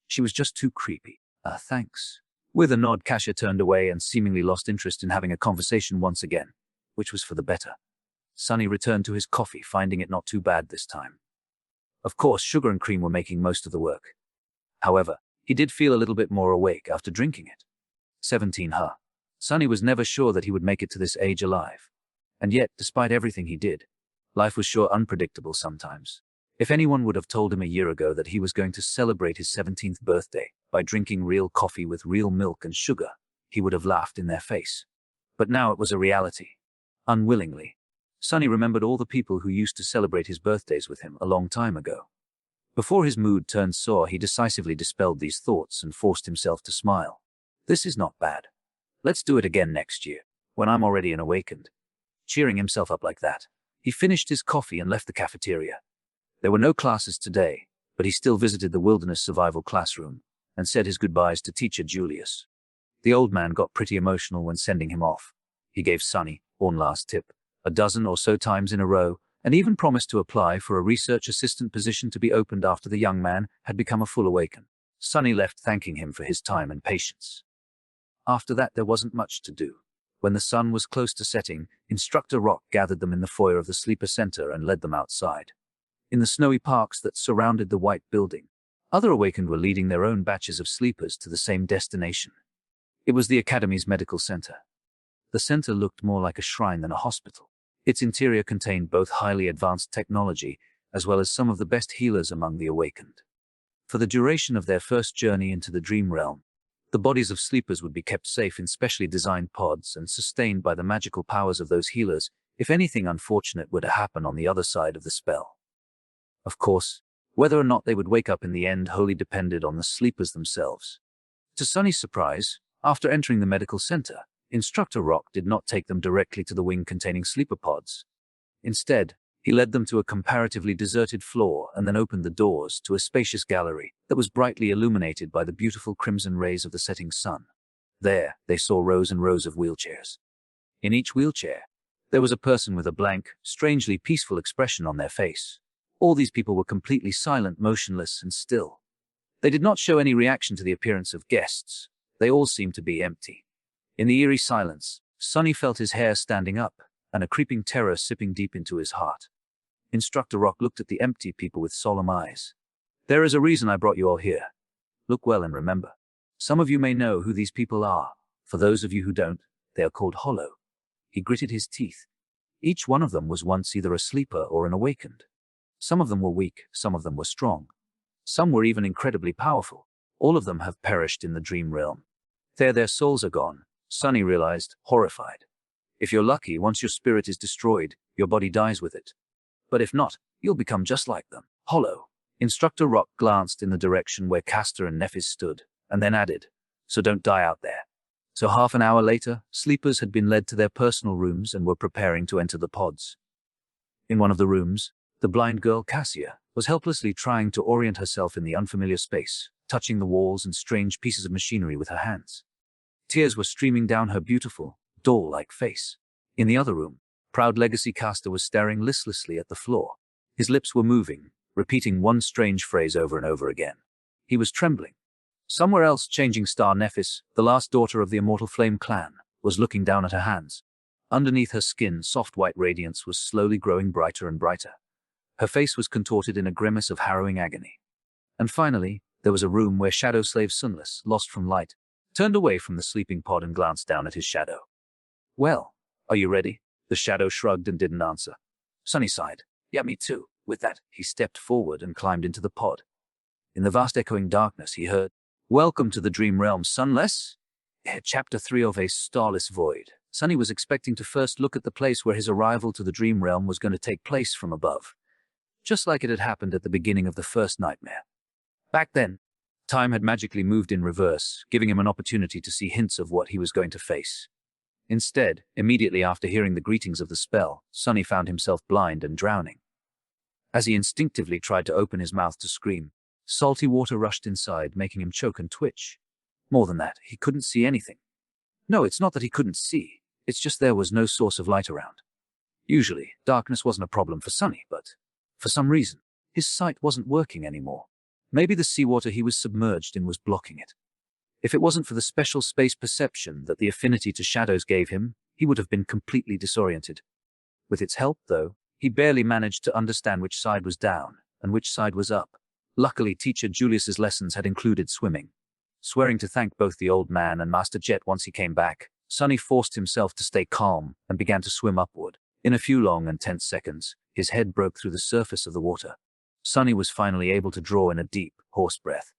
She was just too creepy. Thanks." With a nod, Kasia turned away and seemingly lost interest in having a conversation once again, which was for the better. Sonny returned to his coffee, finding it not too bad this time. Of course, sugar and cream were making most of the work. However, he did feel a little bit more awake after drinking it. 17, huh? Sonny was never sure that he would make it to this age alive. And yet, despite everything he did, life was sure unpredictable sometimes. If anyone would have told him a year ago that he was going to celebrate his 17th birthday by drinking real coffee with real milk and sugar, he would have laughed in their face. But now it was a reality. Unwillingly, Sonny remembered all the people who used to celebrate his birthdays with him a long time ago. Before his mood turned sour, he decisively dispelled these thoughts and forced himself to smile. "This is not bad. Let's do it again next year, when I'm already an awakened." Cheering himself up like that, he finished his coffee and left the cafeteria. There were no classes today, but he still visited the wilderness survival classroom and said his goodbyes to teacher Julius. The old man got pretty emotional when sending him off. He gave Sonny one last tip, a dozen or so times in a row, and even promised to apply for a research assistant position to be opened after the young man had become a full awaken. Sonny left thanking him for his time and patience. After that, there wasn't much to do. When the sun was close to setting, Instructor Rock gathered them in the foyer of the sleeper center and led them outside. In the snowy parks that surrounded the white building, other awakened were leading their own batches of sleepers to the same destination. It was the Academy's medical center. The center looked more like a shrine than a hospital. Its interior contained both highly advanced technology as well as some of the best healers among the awakened. For the duration of their first journey into the dream realm, the bodies of sleepers would be kept safe in specially designed pods and sustained by the magical powers of those healers if anything unfortunate were to happen on the other side of the spell. Of course, whether or not they would wake up in the end wholly depended on the sleepers themselves. To Sonny's surprise, after entering the medical center, Instructor Rock did not take them directly to the wing containing sleeper pods. Instead, he led them to a comparatively deserted floor and then opened the doors to a spacious gallery that was brightly illuminated by the beautiful crimson rays of the setting sun. There, they saw rows and rows of wheelchairs. In each wheelchair, there was a person with a blank, strangely peaceful expression on their face. All these people were completely silent, motionless, and still. They did not show any reaction to the appearance of guests. They all seemed to be empty. In the eerie silence, Sonny felt his hair standing up and a creeping terror sipping deep into his heart. Instructor Rock looked at the empty people with solemn eyes. "There is a reason I brought you all here. Look well and remember. Some of you may know who these people are. For those of you who don't, they are called Hollow." He gritted his teeth. Each one of them was once either a sleeper or an awakened. Some of them were weak, some of them were strong. Some were even incredibly powerful. All of them have perished in the dream realm. Their souls are gone, Sonny realized, horrified. If you're lucky, once your spirit is destroyed, your body dies with it. But if not, you'll become just like them, hollow. Instructor Rock glanced in the direction where Castor and Nephis stood, and then added, "So don't die out there." So half an hour later, sleepers had been led to their personal rooms and were preparing to enter the pods. In one of the rooms, the blind girl Cassia was helplessly trying to orient herself in the unfamiliar space, touching the walls and strange pieces of machinery with her hands. Tears were streaming down her beautiful, doll-like face. In the other room, proud Legacy Castor was staring listlessly at the floor. His lips were moving, repeating one strange phrase over and over again. He was trembling. Somewhere else, Changing Star Nephis, the last daughter of the Immortal Flame clan, was looking down at her hands. Underneath her skin, soft white radiance was slowly growing brighter and brighter. Her face was contorted in a grimace of harrowing agony. And finally, there was a room where Shadow Slave Sunless, lost from light, turned away from the sleeping pod and glanced down at his shadow. "Well, are you ready?" The shadow shrugged and didn't answer. Sunny sighed. "Yeah, me too." With that, he stepped forward and climbed into the pod. In the vast echoing darkness, he heard, "Welcome to the Dream Realm, Sunless." Chapter 3 of A Starless Void. Sunny was expecting to first look at the place where his arrival to the Dream Realm was going to take place from above, just like it had happened at the beginning of the first nightmare. Back then, time had magically moved in reverse, giving him an opportunity to see hints of what he was going to face. Instead, immediately after hearing the greetings of the spell, Sunny found himself blind and drowning. As he instinctively tried to open his mouth to scream, salty water rushed inside, making him choke and twitch. More than that, he couldn't see anything. No, it's not that he couldn't see, it's just there was no source of light around. Usually, darkness wasn't a problem for Sunny, but for some reason, his sight wasn't working anymore. Maybe the seawater he was submerged in was blocking it. If it wasn't for the special space perception that the affinity to shadows gave him, he would have been completely disoriented. With its help, though, he barely managed to understand which side was down and which side was up. Luckily, Teacher Julius's lessons had included swimming. Swearing to thank both the old man and Master Jet once he came back, Sunny forced himself to stay calm and began to swim upward. In a few long and tense seconds, his head broke through the surface of the water. Sunny was finally able to draw in a deep, hoarse breath.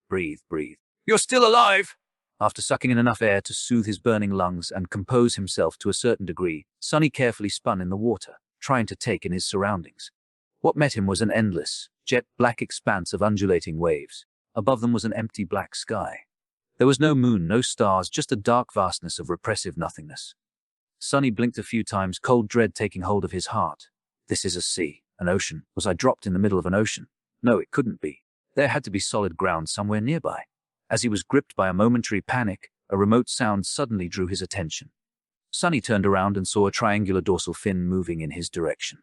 Breathe, breathe. "You're still alive!" After sucking in enough air to soothe his burning lungs and compose himself to a certain degree, Sunny carefully spun in the water, trying to take in his surroundings. What met him was an endless, jet-black expanse of undulating waves. Above them was an empty black sky. There was no moon, no stars, just a dark vastness of repressive nothingness. Sunny blinked a few times, cold dread taking hold of his heart. This is a sea, an ocean. Was I dropped in the middle of an ocean? No, it couldn't be. There had to be solid ground somewhere nearby. As he was gripped by a momentary panic, a remote sound suddenly drew his attention. Sunny turned around and saw a triangular dorsal fin moving in his direction.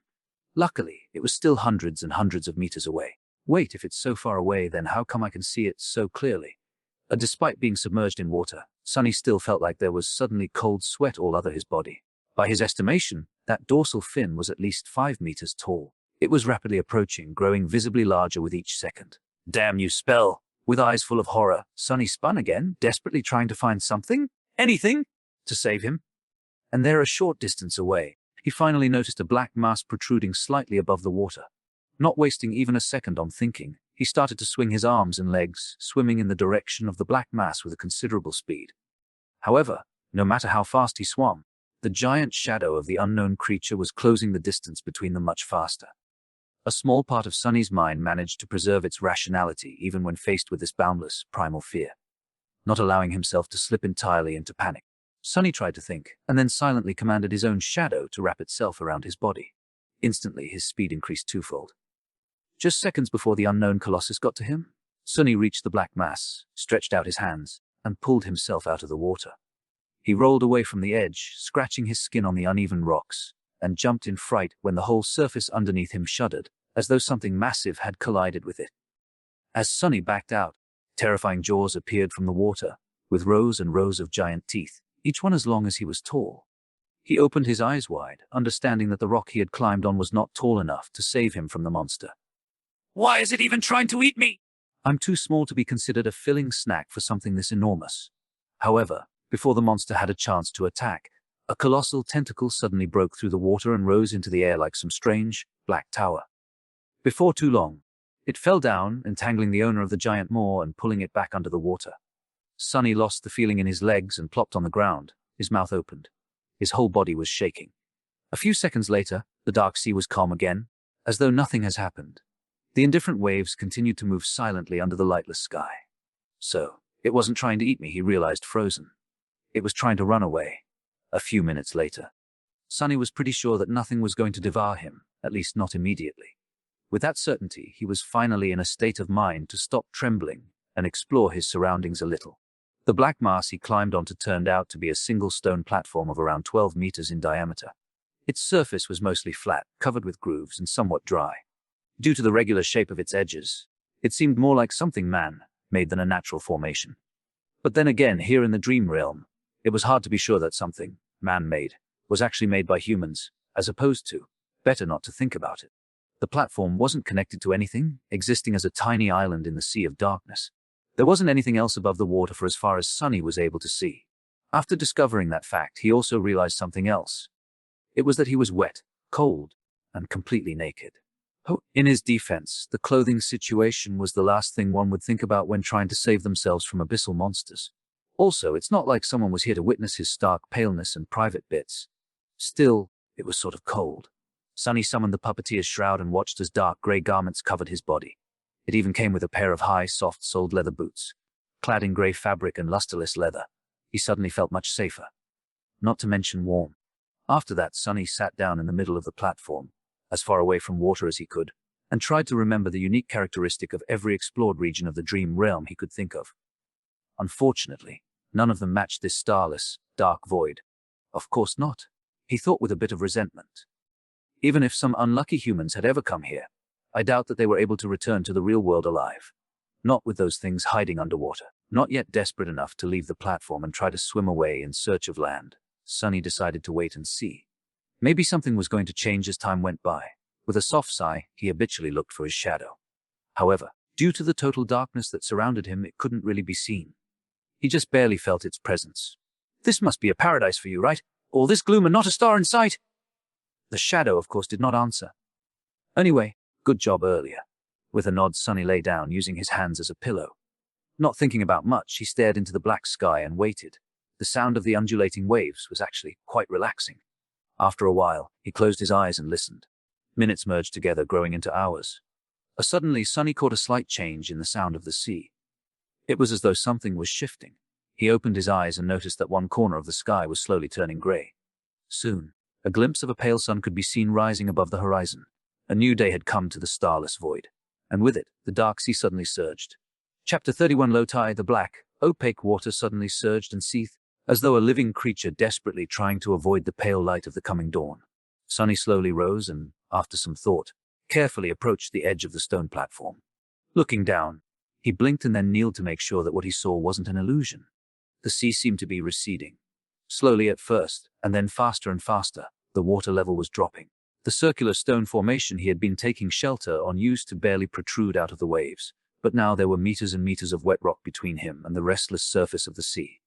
Luckily, it was still hundreds and hundreds of meters away. Wait, if it's so far away, then how come I can see it so clearly? Despite being submerged in water, Sunny still felt like there was suddenly cold sweat all over his body. By his estimation, that dorsal fin was at least 5 meters tall. It was rapidly approaching, growing visibly larger with each second. "Damn you, spell!" With eyes full of horror, Sunny spun again, desperately trying to find something, anything, to save him. And there, a short distance away, he finally noticed a black mass protruding slightly above the water. Not wasting even a second on thinking, he started to swing his arms and legs, swimming in the direction of the black mass with a considerable speed. However, no matter how fast he swam, the giant shadow of the unknown creature was closing the distance between them much faster. A small part of Sunny's mind managed to preserve its rationality even when faced with this boundless, primal fear. Not allowing himself to slip entirely into panic, Sunny tried to think, and then silently commanded his own shadow to wrap itself around his body. Instantly, his speed increased twofold. Just seconds before the unknown colossus got to him, Sunny reached the black mass, stretched out his hands, and pulled himself out of the water. He rolled away from the edge, scratching his skin on the uneven rocks, and jumped in fright when the whole surface underneath him shuddered, as though something massive had collided with it. As Sunny backed out, terrifying jaws appeared from the water, with rows and rows of giant teeth, each one as long as he was tall. He opened his eyes wide, understanding that the rock he had climbed on was not tall enough to save him from the monster. "Why is it even trying to eat me?" "I'm too small to be considered a filling snack for something this enormous." However, before the monster had a chance to attack, a colossal tentacle suddenly broke through the water and rose into the air like some strange, black tower. Before too long, it fell down, entangling the owner of the giant maw and pulling it back under the water. Sunny lost the feeling in his legs and plopped on the ground, his mouth opened. His whole body was shaking. A few seconds later, the dark sea was calm again, as though nothing has happened. The indifferent waves continued to move silently under the lightless sky. So, it wasn't trying to eat me, he realized, frozen. It was trying to run away. A few minutes later, Sonny was pretty sure that nothing was going to devour him, at least not immediately. With that certainty, he was finally in a state of mind to stop trembling and explore his surroundings a little. The black mass he climbed onto turned out to be a single stone platform of around 12 meters in diameter. Its surface was mostly flat, covered with grooves, and somewhat dry. Due to the regular shape of its edges, it seemed more like something man-made than a natural formation. But then again, here in the dream realm, it was hard to be sure that something man-made was actually made by humans, as opposed to better not to think about it. The platform wasn't connected to anything, existing as a tiny island in the sea of darkness. There wasn't anything else above the water for as far as Sonny was able to see. After discovering that fact, he also realized something else. It was that he was wet, cold, and completely naked. In his defense, the clothing situation was the last thing one would think about when trying to save themselves from abyssal monsters. Also, it's not like someone was here to witness his stark paleness and private bits. Still, it was sort of cold. Sonny summoned the puppeteer's shroud and watched as dark gray garments covered his body. It even came with a pair of high, soft-soled leather boots. Clad in gray fabric and lusterless leather, he suddenly felt much safer. Not to mention warm. After that, Sonny sat down in the middle of the platform, as far away from water as he could, and tried to remember the unique characteristic of every explored region of the dream realm he could think of. Unfortunately, none of them matched this starless, dark void. Of course not, he thought with a bit of resentment. Even if some unlucky humans had ever come here, I doubt that they were able to return to the real world alive. Not with those things hiding underwater. Not yet desperate enough to leave the platform and try to swim away in search of land, Sonny decided to wait and see. Maybe something was going to change as time went by. With a soft sigh, he habitually looked for his shadow. However, due to the total darkness that surrounded him, it couldn't really be seen. He just barely felt its presence. This must be a paradise for you, right? All this gloom and not a star in sight? The shadow, of course, did not answer. Anyway, good job earlier. With a nod, Sonny lay down, using his hands as a pillow. Not thinking about much, he stared into the black sky and waited. The sound of the undulating waves was actually quite relaxing. After a while, he closed his eyes and listened. Minutes merged together, growing into hours. Suddenly, Sonny caught a slight change in the sound of the sea. It was as though something was shifting. He opened his eyes and noticed that one corner of the sky was slowly turning gray. Soon, a glimpse of a pale sun could be seen rising above the horizon. A new day had come to the starless void, and with it, the dark sea suddenly surged. Chapter 31. Low tide. The black, opaque water suddenly surged and seethed, as though a living creature desperately trying to avoid the pale light of the coming dawn. Sonny slowly rose and, after some thought, carefully approached the edge of the stone platform. Looking down, he blinked and then kneeled to make sure that what he saw wasn't an illusion. The sea seemed to be receding. Slowly at first, and then faster and faster, the water level was dropping. The circular stone formation he had been taking shelter on used to barely protrude out of the waves, but now there were meters and meters of wet rock between him and the restless surface of the sea.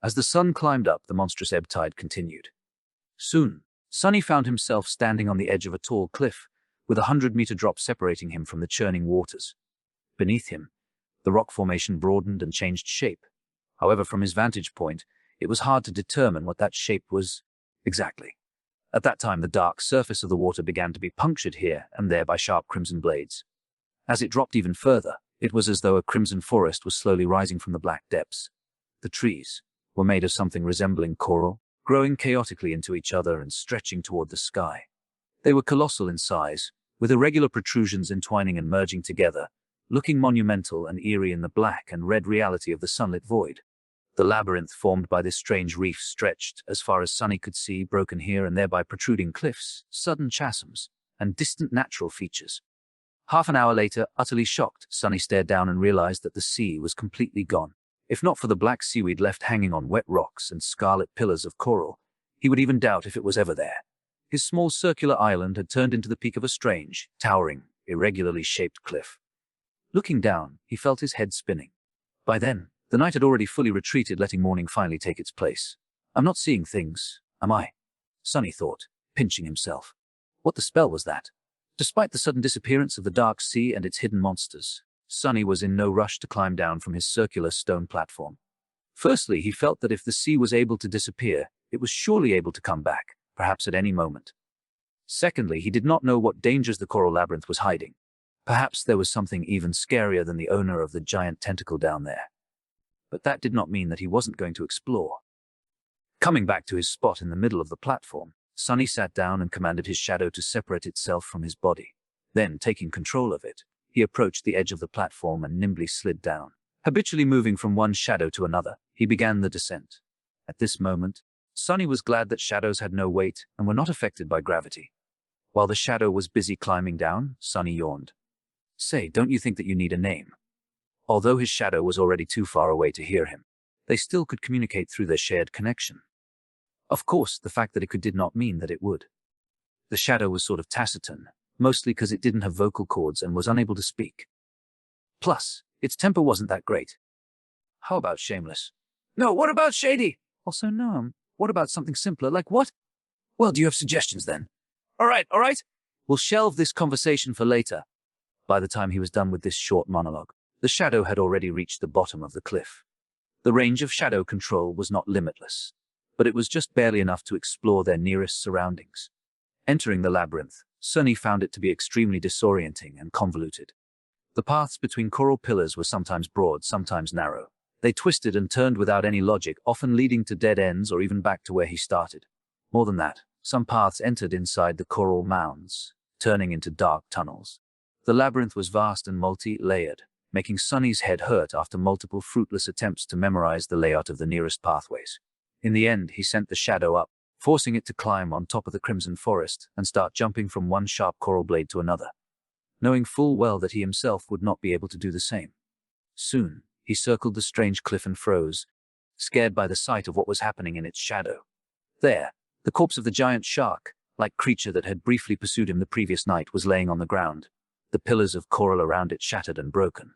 As the sun climbed up, the monstrous ebb tide continued. Soon, Sonny found himself standing on the edge of a tall cliff, with a 100-meter drop separating him from the churning waters. Beneath him, the rock formation broadened and changed shape. However, from his vantage point, it was hard to determine what that shape was exactly. At that time, the dark surface of the water began to be punctured here and there by sharp crimson blades. As it dropped even further, it was as though a crimson forest was slowly rising from the black depths. The trees were made of something resembling coral, growing chaotically into each other and stretching toward the sky. They were colossal in size, with irregular protrusions entwining and merging together, looking monumental and eerie in the black and red reality of the sunlit void. The labyrinth formed by this strange reef stretched, as far as Sonny could see, broken here and there by protruding cliffs, sudden chasms, and distant natural features. Half an hour later, utterly shocked, Sonny stared down and realized that the sea was completely gone. If not for the black seaweed left hanging on wet rocks and scarlet pillars of coral, he would even doubt if it was ever there. His small circular island had turned into the peak of a strange, towering, irregularly shaped cliff. Looking down, he felt his head spinning. By then, the night had already fully retreated, letting morning finally take its place. I'm not seeing things, am I? Sonny thought, pinching himself. What the spell was that? Despite the sudden disappearance of the dark sea and its hidden monsters, Sonny was in no rush to climb down from his circular stone platform. Firstly, he felt that if the sea was able to disappear, it was surely able to come back, perhaps at any moment. Secondly, he did not know what dangers the coral labyrinth was hiding. Perhaps there was something even scarier than the owner of the giant tentacle down there. But that did not mean that he wasn't going to explore. Coming back to his spot in the middle of the platform, Sonny sat down and commanded his shadow to separate itself from his body. Then, taking control of it, he approached the edge of the platform and nimbly slid down. Habitually moving from one shadow to another, he began the descent. At this moment, Sonny was glad that shadows had no weight and were not affected by gravity. While the shadow was busy climbing down, Sonny yawned. "Say, don't you think that you need a name?" Although his shadow was already too far away to hear him, they still could communicate through their shared connection. Of course, the fact that it could did not mean that it would. The shadow was sort of taciturn, mostly because it didn't have vocal cords and was unable to speak. Plus, its temper wasn't that great. How about shameless? No, what about shady? Also, no, what about something simpler, like what? Well, do you have suggestions then? All right. We'll shelve this conversation for later. By the time he was done with this short monologue, the shadow had already reached the bottom of the cliff. The range of shadow control was not limitless, but it was just barely enough to explore their nearest surroundings. Entering the labyrinth, Sonny found it to be extremely disorienting and convoluted. The paths between coral pillars were sometimes broad, sometimes narrow. They twisted and turned without any logic, often leading to dead ends or even back to where he started. More than that, some paths entered inside the coral mounds, turning into dark tunnels. The labyrinth was vast and multi-layered, making Sonny's head hurt after multiple fruitless attempts to memorize the layout of the nearest pathways. In the end, he sent the shadow up, forcing it to climb on top of the crimson forest and start jumping from one sharp coral blade to another, knowing full well that he himself would not be able to do the same. Soon, he circled the strange cliff and froze, scared by the sight of what was happening in its shadow. There, the corpse of the giant shark-like creature that had briefly pursued him the previous night was laying on the ground, the pillars of coral around it shattered and broken.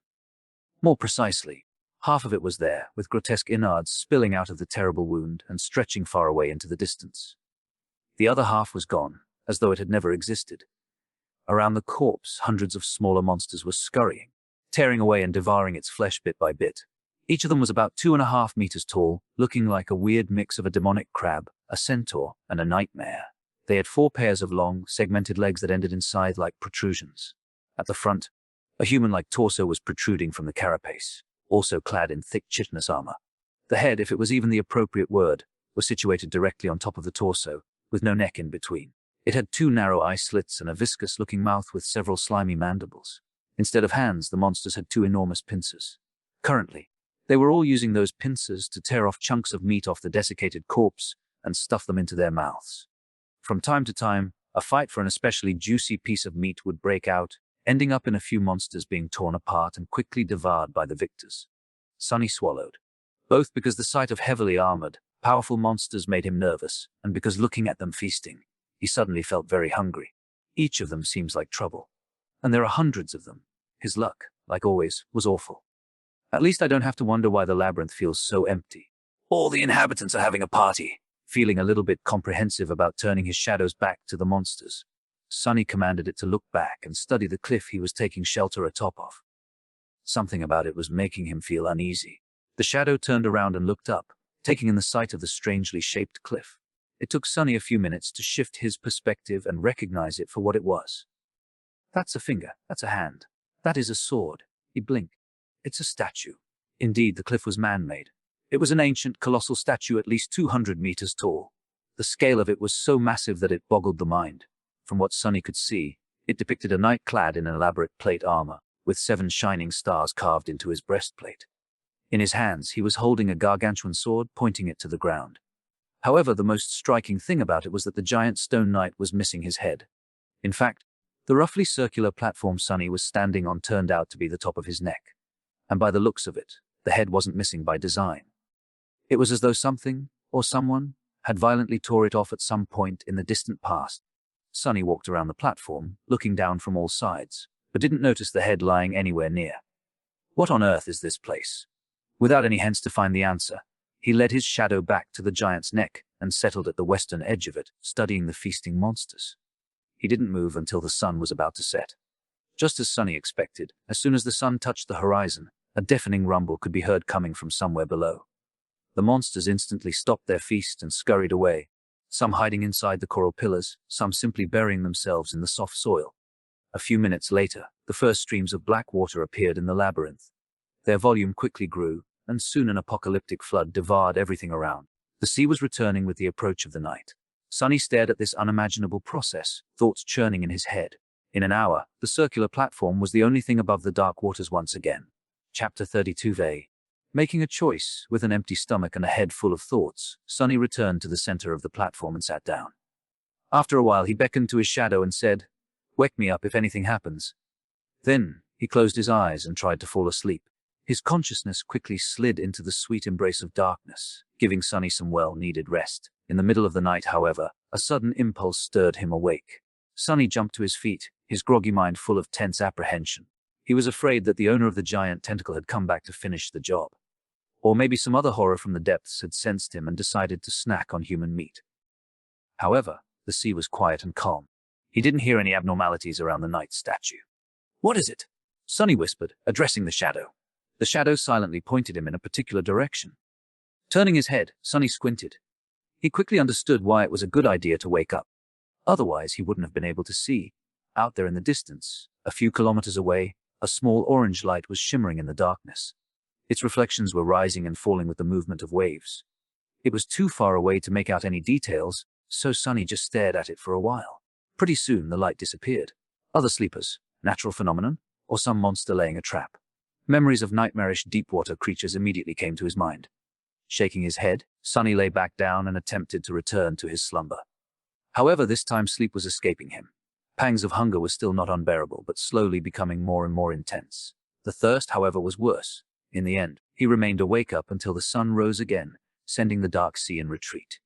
More precisely, half of it was there, with grotesque innards spilling out of the terrible wound and stretching far away into the distance. The other half was gone, as though it had never existed. Around the corpse, hundreds of smaller monsters were scurrying, tearing away and devouring its flesh bit by bit. Each of them was about 2.5 meters tall, looking like a weird mix of a demonic crab, a centaur, and a nightmare. They had 4 pairs of long, segmented legs that ended in scythe-like protrusions. At the front, a human-like torso was protruding from the carapace, also clad in thick chitinous armor. The head, if it was even the appropriate word, was situated directly on top of the torso, with no neck in between. It had 2 narrow eye slits and a viscous-looking mouth with several slimy mandibles. Instead of hands, the monsters had 2 enormous pincers. Currently, they were all using those pincers to tear off chunks of meat off the desiccated corpse and stuff them into their mouths. From time to time, a fight for an especially juicy piece of meat would break out, ending up in a few monsters being torn apart and quickly devoured by the victors. Sonny swallowed, both because the sight of heavily armored, powerful monsters made him nervous, and because looking at them feasting, he suddenly felt very hungry. Each of them seems like trouble, and there are hundreds of them. His luck, like always, was awful. At least I don't have to wonder why the labyrinth feels so empty. All the inhabitants are having a party. Feeling a little bit comprehensive about turning his shadows back to the monsters, Sonny commanded it to look back and study the cliff he was taking shelter atop of. Something about it was making him feel uneasy. The shadow turned around and looked up, taking in the sight of the strangely shaped cliff. It took Sonny a few minutes to shift his perspective and recognize it for what it was. That's a finger, that's a hand, that is a sword. He blinked. It's a statue. Indeed, the cliff was man-made. It was an ancient, colossal statue at least 200 meters tall. The scale of it was so massive that it boggled the mind. From what Sonny could see, it depicted a knight clad in elaborate plate armor, with 7 shining stars carved into his breastplate. In his hands, he was holding a gargantuan sword, pointing it to the ground. However, the most striking thing about it was that the giant stone knight was missing his head. In fact, the roughly circular platform Sonny was standing on turned out to be the top of his neck. And by the looks of it, the head wasn't missing by design. It was as though something, or someone, had violently tore it off at some point in the distant past. Sonny walked around the platform, looking down from all sides, but didn't notice the head lying anywhere near. What on earth is this place? Without any hints to find the answer, he led his shadow back to the giant's neck and settled at the western edge of it, studying the feasting monsters. He didn't move until the sun was about to set. Just as Sonny expected, as soon as the sun touched the horizon, a deafening rumble could be heard coming from somewhere below. The monsters instantly stopped their feast and scurried away, some hiding inside the coral pillars, some simply burying themselves in the soft soil. A few minutes later, The first streams of black water appeared in the labyrinth. Their volume quickly grew, and soon an apocalyptic flood devoured everything around. The sea was returning with the approach of the night. Sonny stared at this unimaginable process, thoughts churning in his head. In an hour, the circular platform was the only thing above the dark waters once again. Chapter 32. Making a choice, with an empty stomach and a head full of thoughts, Sonny returned to the center of the platform and sat down. After a while he beckoned to his shadow and said, "Wake me up if anything happens." Then, he closed his eyes and tried to fall asleep. His consciousness quickly slid into the sweet embrace of darkness, giving Sonny some well-needed rest. In the middle of the night, however, a sudden impulse stirred him awake. Sonny jumped to his feet, his groggy mind full of tense apprehension. He was afraid that the owner of the giant tentacle had come back to finish the job. Or maybe some other horror from the depths had sensed him and decided to snack on human meat. However, the sea was quiet and calm. He didn't hear any abnormalities around the night statue. "What is it?" Sonny whispered, addressing the shadow. The shadow silently pointed him in a particular direction. Turning his head, Sonny squinted. He quickly understood why it was a good idea to wake up. Otherwise, he wouldn't have been able to see. Out there in the distance, a few kilometers away, a small orange light was shimmering in the darkness. Its reflections were rising and falling with the movement of waves. It was too far away to make out any details, so Sonny just stared at it for a while. Pretty soon, the light disappeared. Other sleepers, natural phenomenon, or some monster laying a trap? Memories of nightmarish deep-water creatures immediately came to his mind. Shaking his head, Sonny lay back down and attempted to return to his slumber. However, this time sleep was escaping him. Pangs of hunger were still not unbearable, but slowly becoming more and more intense. The thirst, however, was worse. In the end, he remained awake up until the sun rose again, sending the dark sea in retreat.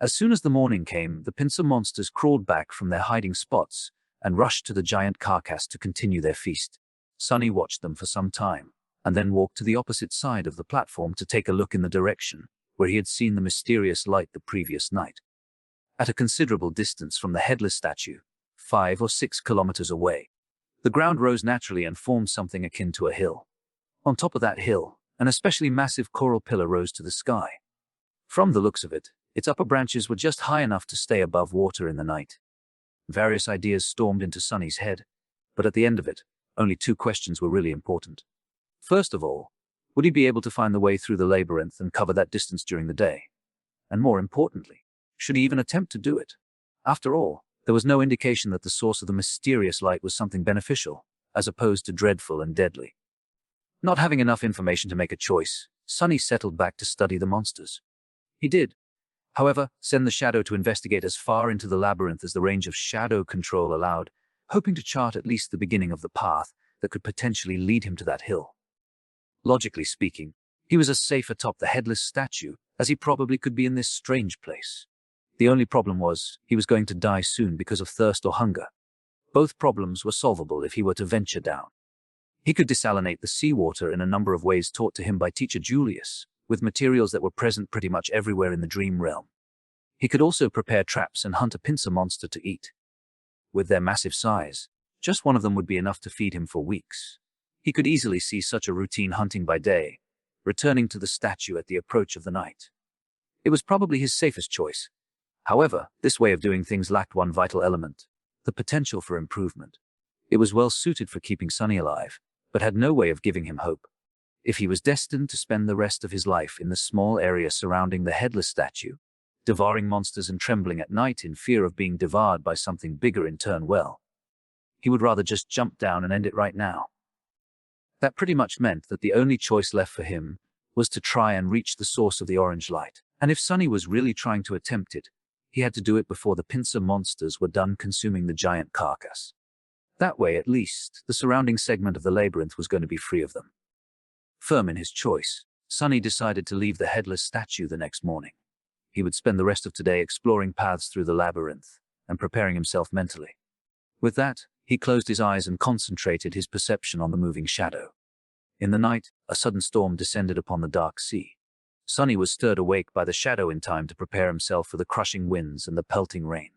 As soon as the morning came, the pincer monsters crawled back from their hiding spots and rushed to the giant carcass to continue their feast. Sonny watched them for some time, and then walked to the opposite side of the platform to take a look in the direction where he had seen the mysterious light the previous night. At a considerable distance from the headless statue, 5 or 6 kilometers away, the ground rose naturally and formed something akin to a hill. On top of that hill, an especially massive coral pillar rose to the sky. From the looks of it, its upper branches were just high enough to stay above water in the night. Various ideas stormed into Sonny's head, but at the end of it, only 2 questions were really important. First of all, would he be able to find the way through the labyrinth and cover that distance during the day? And more importantly, should he even attempt to do it? After all, there was no indication that the source of the mysterious light was something beneficial, as opposed to dreadful and deadly. Not having enough information to make a choice, Sonny settled back to study the monsters. He did, however, send the shadow to investigate as far into the labyrinth as the range of shadow control allowed, hoping to chart at least the beginning of the path that could potentially lead him to that hill. Logically speaking, he was as safe atop the headless statue as he probably could be in this strange place. The only problem was, he was going to die soon because of thirst or hunger. Both problems were solvable if he were to venture down. He could desalinate the seawater in a number of ways taught to him by teacher Julius, with materials that were present pretty much everywhere in the dream realm. He could also prepare traps and hunt a pincer monster to eat. With their massive size, just one of them would be enough to feed him for weeks. He could easily see such a routine hunting by day, returning to the statue at the approach of the night. It was probably his safest choice. However, this way of doing things lacked one vital element: the potential for improvement. It was well suited for keeping Sonny alive, but had no way of giving him hope. If he was destined to spend the rest of his life in the small area surrounding the headless statue, devouring monsters and trembling at night in fear of being devoured by something bigger in turn, well, he would rather just jump down and end it right now. That pretty much meant that the only choice left for him was to try and reach the source of the orange light. And if Sonny was really trying to attempt it, he had to do it before the pincer monsters were done consuming the giant carcass. That way, at least, the surrounding segment of the labyrinth was going to be free of them. Firm in his choice, Sonny decided to leave the headless statue the next morning. He would spend the rest of today exploring paths through the labyrinth and preparing himself mentally. With that, he closed his eyes and concentrated his perception on the moving shadow. In the night, a sudden storm descended upon the dark sea. Sonny was stirred awake by the shadow in time to prepare himself for the crushing winds and the pelting rain.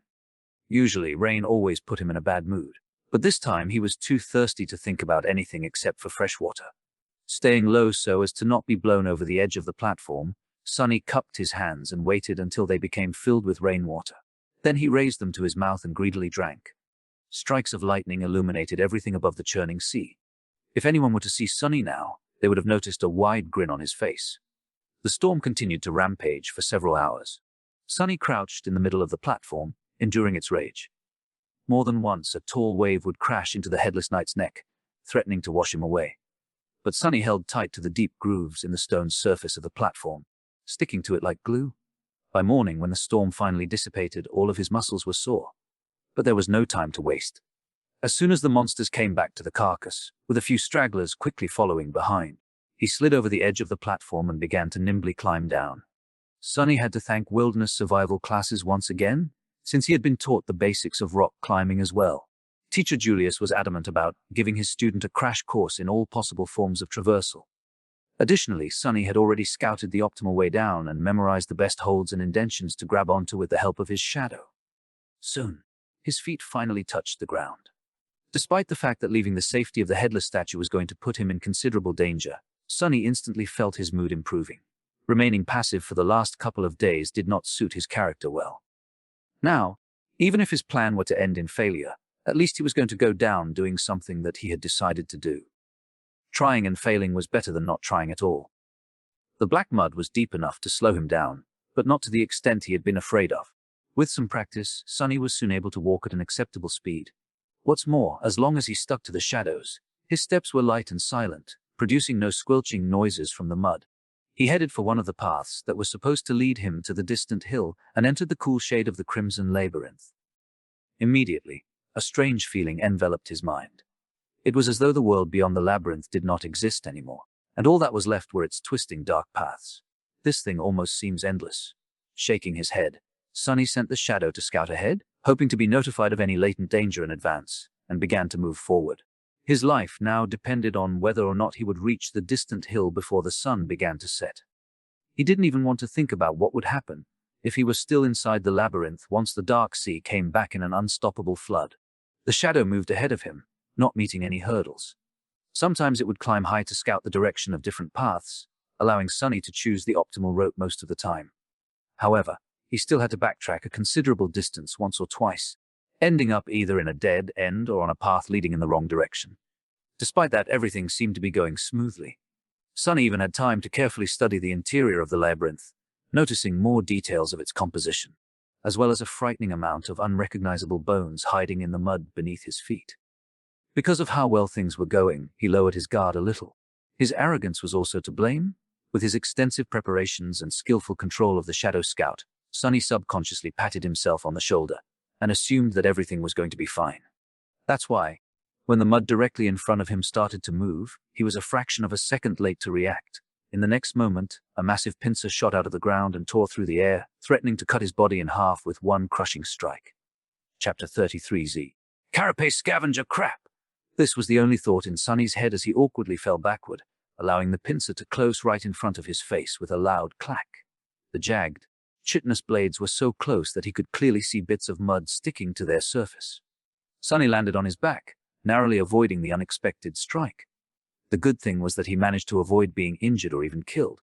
Usually, rain always put him in a bad mood, but this time he was too thirsty to think about anything except for fresh water. Staying low so as to not be blown over the edge of the platform, Sonny cupped his hands and waited until they became filled with rainwater. Then he raised them to his mouth and greedily drank. Strikes of lightning illuminated everything above the churning sea. If anyone were to see Sunny now, they would have noticed a wide grin on his face. The storm continued to rampage for several hours. Sunny crouched in the middle of the platform, enduring its rage. More than once, a tall wave would crash into the headless knight's neck, threatening to wash him away. But Sunny held tight to the deep grooves in the stone surface of the platform, sticking to it like glue. By morning, when the storm finally dissipated, all of his muscles were sore. But there was no time to waste. As soon as the monsters came back to the carcass, with a few stragglers quickly following behind, he slid over the edge of the platform and began to nimbly climb down. Sunny had to thank wilderness survival classes once again, since he had been taught the basics of rock climbing as well. Teacher Julius was adamant about giving his student a crash course in all possible forms of traversal. Additionally, Sunny had already scouted the optimal way down and memorized the best holds and indentions to grab onto with the help of his shadow. Soon, his feet finally touched the ground. Despite the fact that leaving the safety of the headless statue was going to put him in considerable danger, Sunny instantly felt his mood improving. Remaining passive for the last couple of days did not suit his character well. Now, even if his plan were to end in failure, at least he was going to go down doing something that he had decided to do. Trying and failing was better than not trying at all. The black mud was deep enough to slow him down, but not to the extent he had been afraid of. With some practice, Sunny was soon able to walk at an acceptable speed. What's more, as long as he stuck to the shadows, his steps were light and silent, producing no squelching noises from the mud. He headed for one of the paths that was supposed to lead him to the distant hill and entered the cool shade of the crimson labyrinth. Immediately, a strange feeling enveloped his mind. It was as though the world beyond the labyrinth did not exist anymore, and all that was left were its twisting dark paths. This thing almost seems endless. Shaking his head, Sunny sent the shadow to scout ahead, hoping to be notified of any latent danger in advance, and began to move forward. His life now depended on whether or not he would reach the distant hill before the sun began to set. He didn't even want to think about what would happen if he was still inside the labyrinth once the dark sea came back in an unstoppable flood. The shadow moved ahead of him, not meeting any hurdles. Sometimes it would climb high to scout the direction of different paths, allowing Sunny to choose the optimal route most of the time. However, he still had to backtrack a considerable distance once or twice, ending up either in a dead end or on a path leading in the wrong direction. Despite that, everything seemed to be going smoothly. Sunny even had time to carefully study the interior of the labyrinth, noticing more details of its composition, as well as a frightening amount of unrecognizable bones hiding in the mud beneath his feet. Because of how well things were going, he lowered his guard a little. His arrogance was also to blame. With his extensive preparations and skillful control of the Shadow Scout, Sunny subconsciously patted himself on the shoulder and assumed that everything was going to be fine. That's why, when the mud directly in front of him started to move, he was a fraction of a second late to react. In the next moment, a massive pincer shot out of the ground and tore through the air, threatening to cut his body in half with one crushing strike. Chapter 33Z. Carapace scavenger crap! This was the only thought in Sunny's head as he awkwardly fell backward, allowing the pincer to close right in front of his face with a loud clack. The jagged, chitinous blades were so close that he could clearly see bits of mud sticking to their surface. Sunny landed on his back, narrowly avoiding the unexpected strike. The good thing was that he managed to avoid being injured or even killed.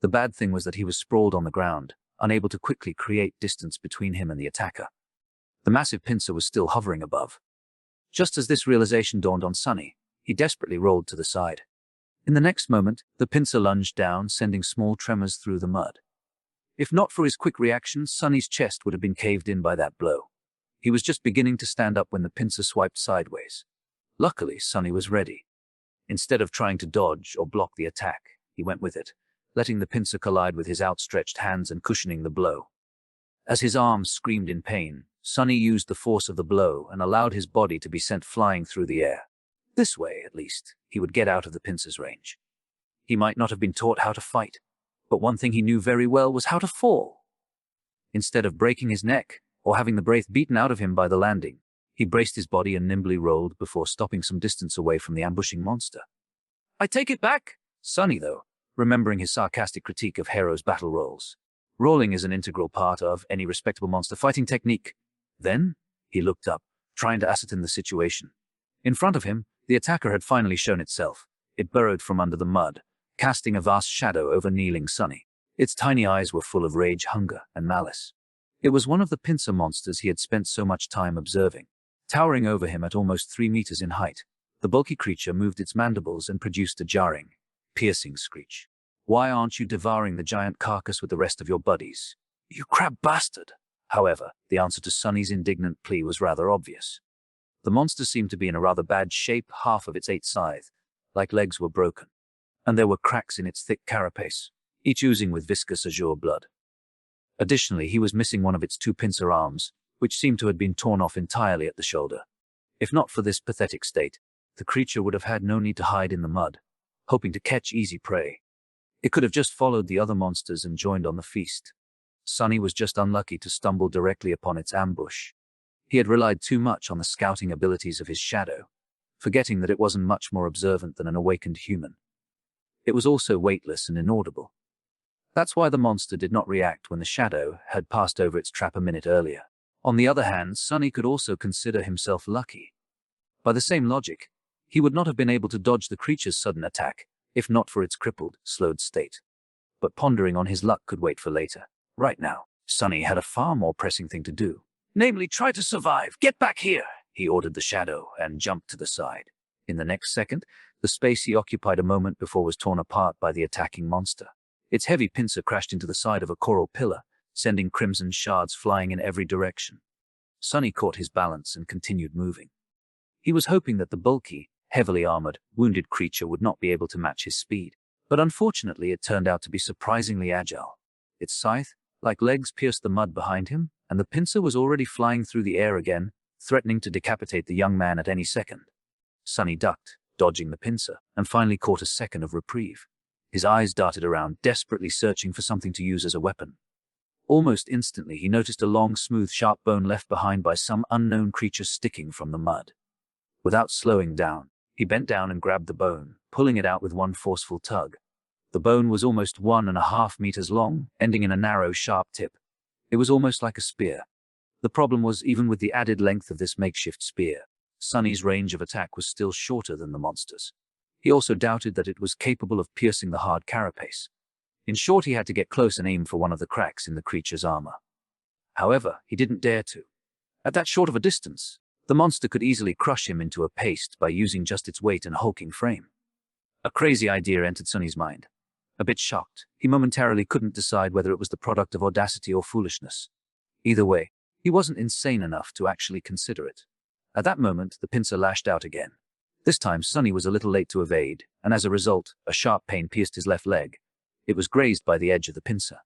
The bad thing was that he was sprawled on the ground, unable to quickly create distance between him and the attacker. The massive pincer was still hovering above. Just as this realization dawned on Sunny, he desperately rolled to the side. In the next moment, the pincer lunged down, sending small tremors through the mud. If not for his quick reaction, Sunny's chest would have been caved in by that blow. He was just beginning to stand up when the pincer swiped sideways. Luckily, Sunny was ready. Instead of trying to dodge or block the attack, he went with it, letting the pincer collide with his outstretched hands and cushioning the blow. As his arms screamed in pain, Sunny used the force of the blow and allowed his body to be sent flying through the air. This way, at least, he would get out of the pincer's range. He might not have been taught how to fight, but one thing he knew very well was how to fall. Instead of breaking his neck or having the breath beaten out of him by the landing, he braced his body and nimbly rolled before stopping some distance away from the ambushing monster. "I take it back!" Sunny, though, remembering his sarcastic critique of Hero's battle rolls. Rolling is an integral part of any respectable monster fighting technique. Then, he looked up, trying to ascertain the situation. In front of him, the attacker had finally shown itself. It burrowed from under the mud, casting a vast shadow over kneeling Sunny. Its tiny eyes were full of rage, hunger, and malice. It was one of the pincer monsters he had spent so much time observing. Towering over him at almost 3 meters in height, the bulky creature moved its mandibles and produced a jarring, piercing screech. "Why aren't you devouring the giant carcass with the rest of your buddies, you crab bastard?" However, the answer to Sonny's indignant plea was rather obvious. The monster seemed to be in a rather bad shape. Half of its 8 scythe-like legs were broken, and there were cracks in its thick carapace, each oozing with viscous azure blood. Additionally, he was missing one of its 2 pincer arms, which seemed to have been torn off entirely at the shoulder. If not for this pathetic state, the creature would have had no need to hide in the mud, hoping to catch easy prey. It could have just followed the other monsters and joined on the feast. Sonny was just unlucky to stumble directly upon its ambush. He had relied too much on the scouting abilities of his shadow, forgetting that it wasn't much more observant than an awakened human. It was also weightless and inaudible. That's why the monster did not react when the shadow had passed over its trap a minute earlier. On the other hand, Sonny could also consider himself lucky. By the same logic, he would not have been able to dodge the creature's sudden attack, if not for its crippled, slowed state. But pondering on his luck could wait for later. Right now, Sonny had a far more pressing thing to do. Namely, try to survive. "Get back here," he ordered the shadow, and jumped to the side. In the next second, the space he occupied a moment before was torn apart by the attacking monster. Its heavy pincer crashed into the side of a coral pillar, sending crimson shards flying in every direction. Sonny caught his balance and continued moving. He was hoping that the bulky, heavily armored, wounded creature would not be able to match his speed, but unfortunately it turned out to be surprisingly agile. Its scythe-like legs pierced the mud behind him, and the pincer was already flying through the air again, threatening to decapitate the young man at any second. Sonny ducked, dodging the pincer, and finally caught a second of reprieve. His eyes darted around, desperately searching for something to use as a weapon. Almost instantly, he noticed a long, smooth, sharp bone left behind by some unknown creature sticking from the mud. Without slowing down, he bent down and grabbed the bone, pulling it out with one forceful tug. The bone was almost 1.5 meters long, ending in a narrow, sharp tip. It was almost like a spear. The problem was, even with the added length of this makeshift spear, Sonny's range of attack was still shorter than the monster's. He also doubted that it was capable of piercing the hard carapace. In short, he had to get close and aim for one of the cracks in the creature's armor. However, he didn't dare to. At that short of a distance, the monster could easily crush him into a paste by using just its weight and hulking frame. A crazy idea entered Sonny's mind. A bit shocked, he momentarily couldn't decide whether it was the product of audacity or foolishness. Either way, he wasn't insane enough to actually consider it. At that moment, the pincer lashed out again. This time, Sonny was a little late to evade, and as a result, a sharp pain pierced his left leg. It was grazed by the edge of the pincer.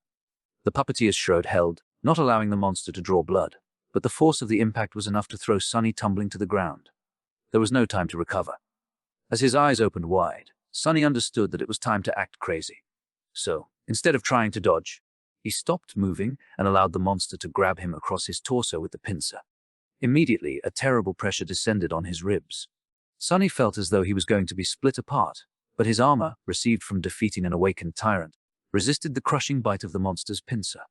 The puppeteer's shroud held, not allowing the monster to draw blood, but the force of the impact was enough to throw Sonny tumbling to the ground. There was no time to recover. As his eyes opened wide, Sonny understood that it was time to act crazy. So, instead of trying to dodge, he stopped moving and allowed the monster to grab him across his torso with the pincer. Immediately, a terrible pressure descended on his ribs. Sonny felt as though he was going to be split apart, but his armor, received from defeating an awakened tyrant, resisted the crushing bite of the monster's pincer.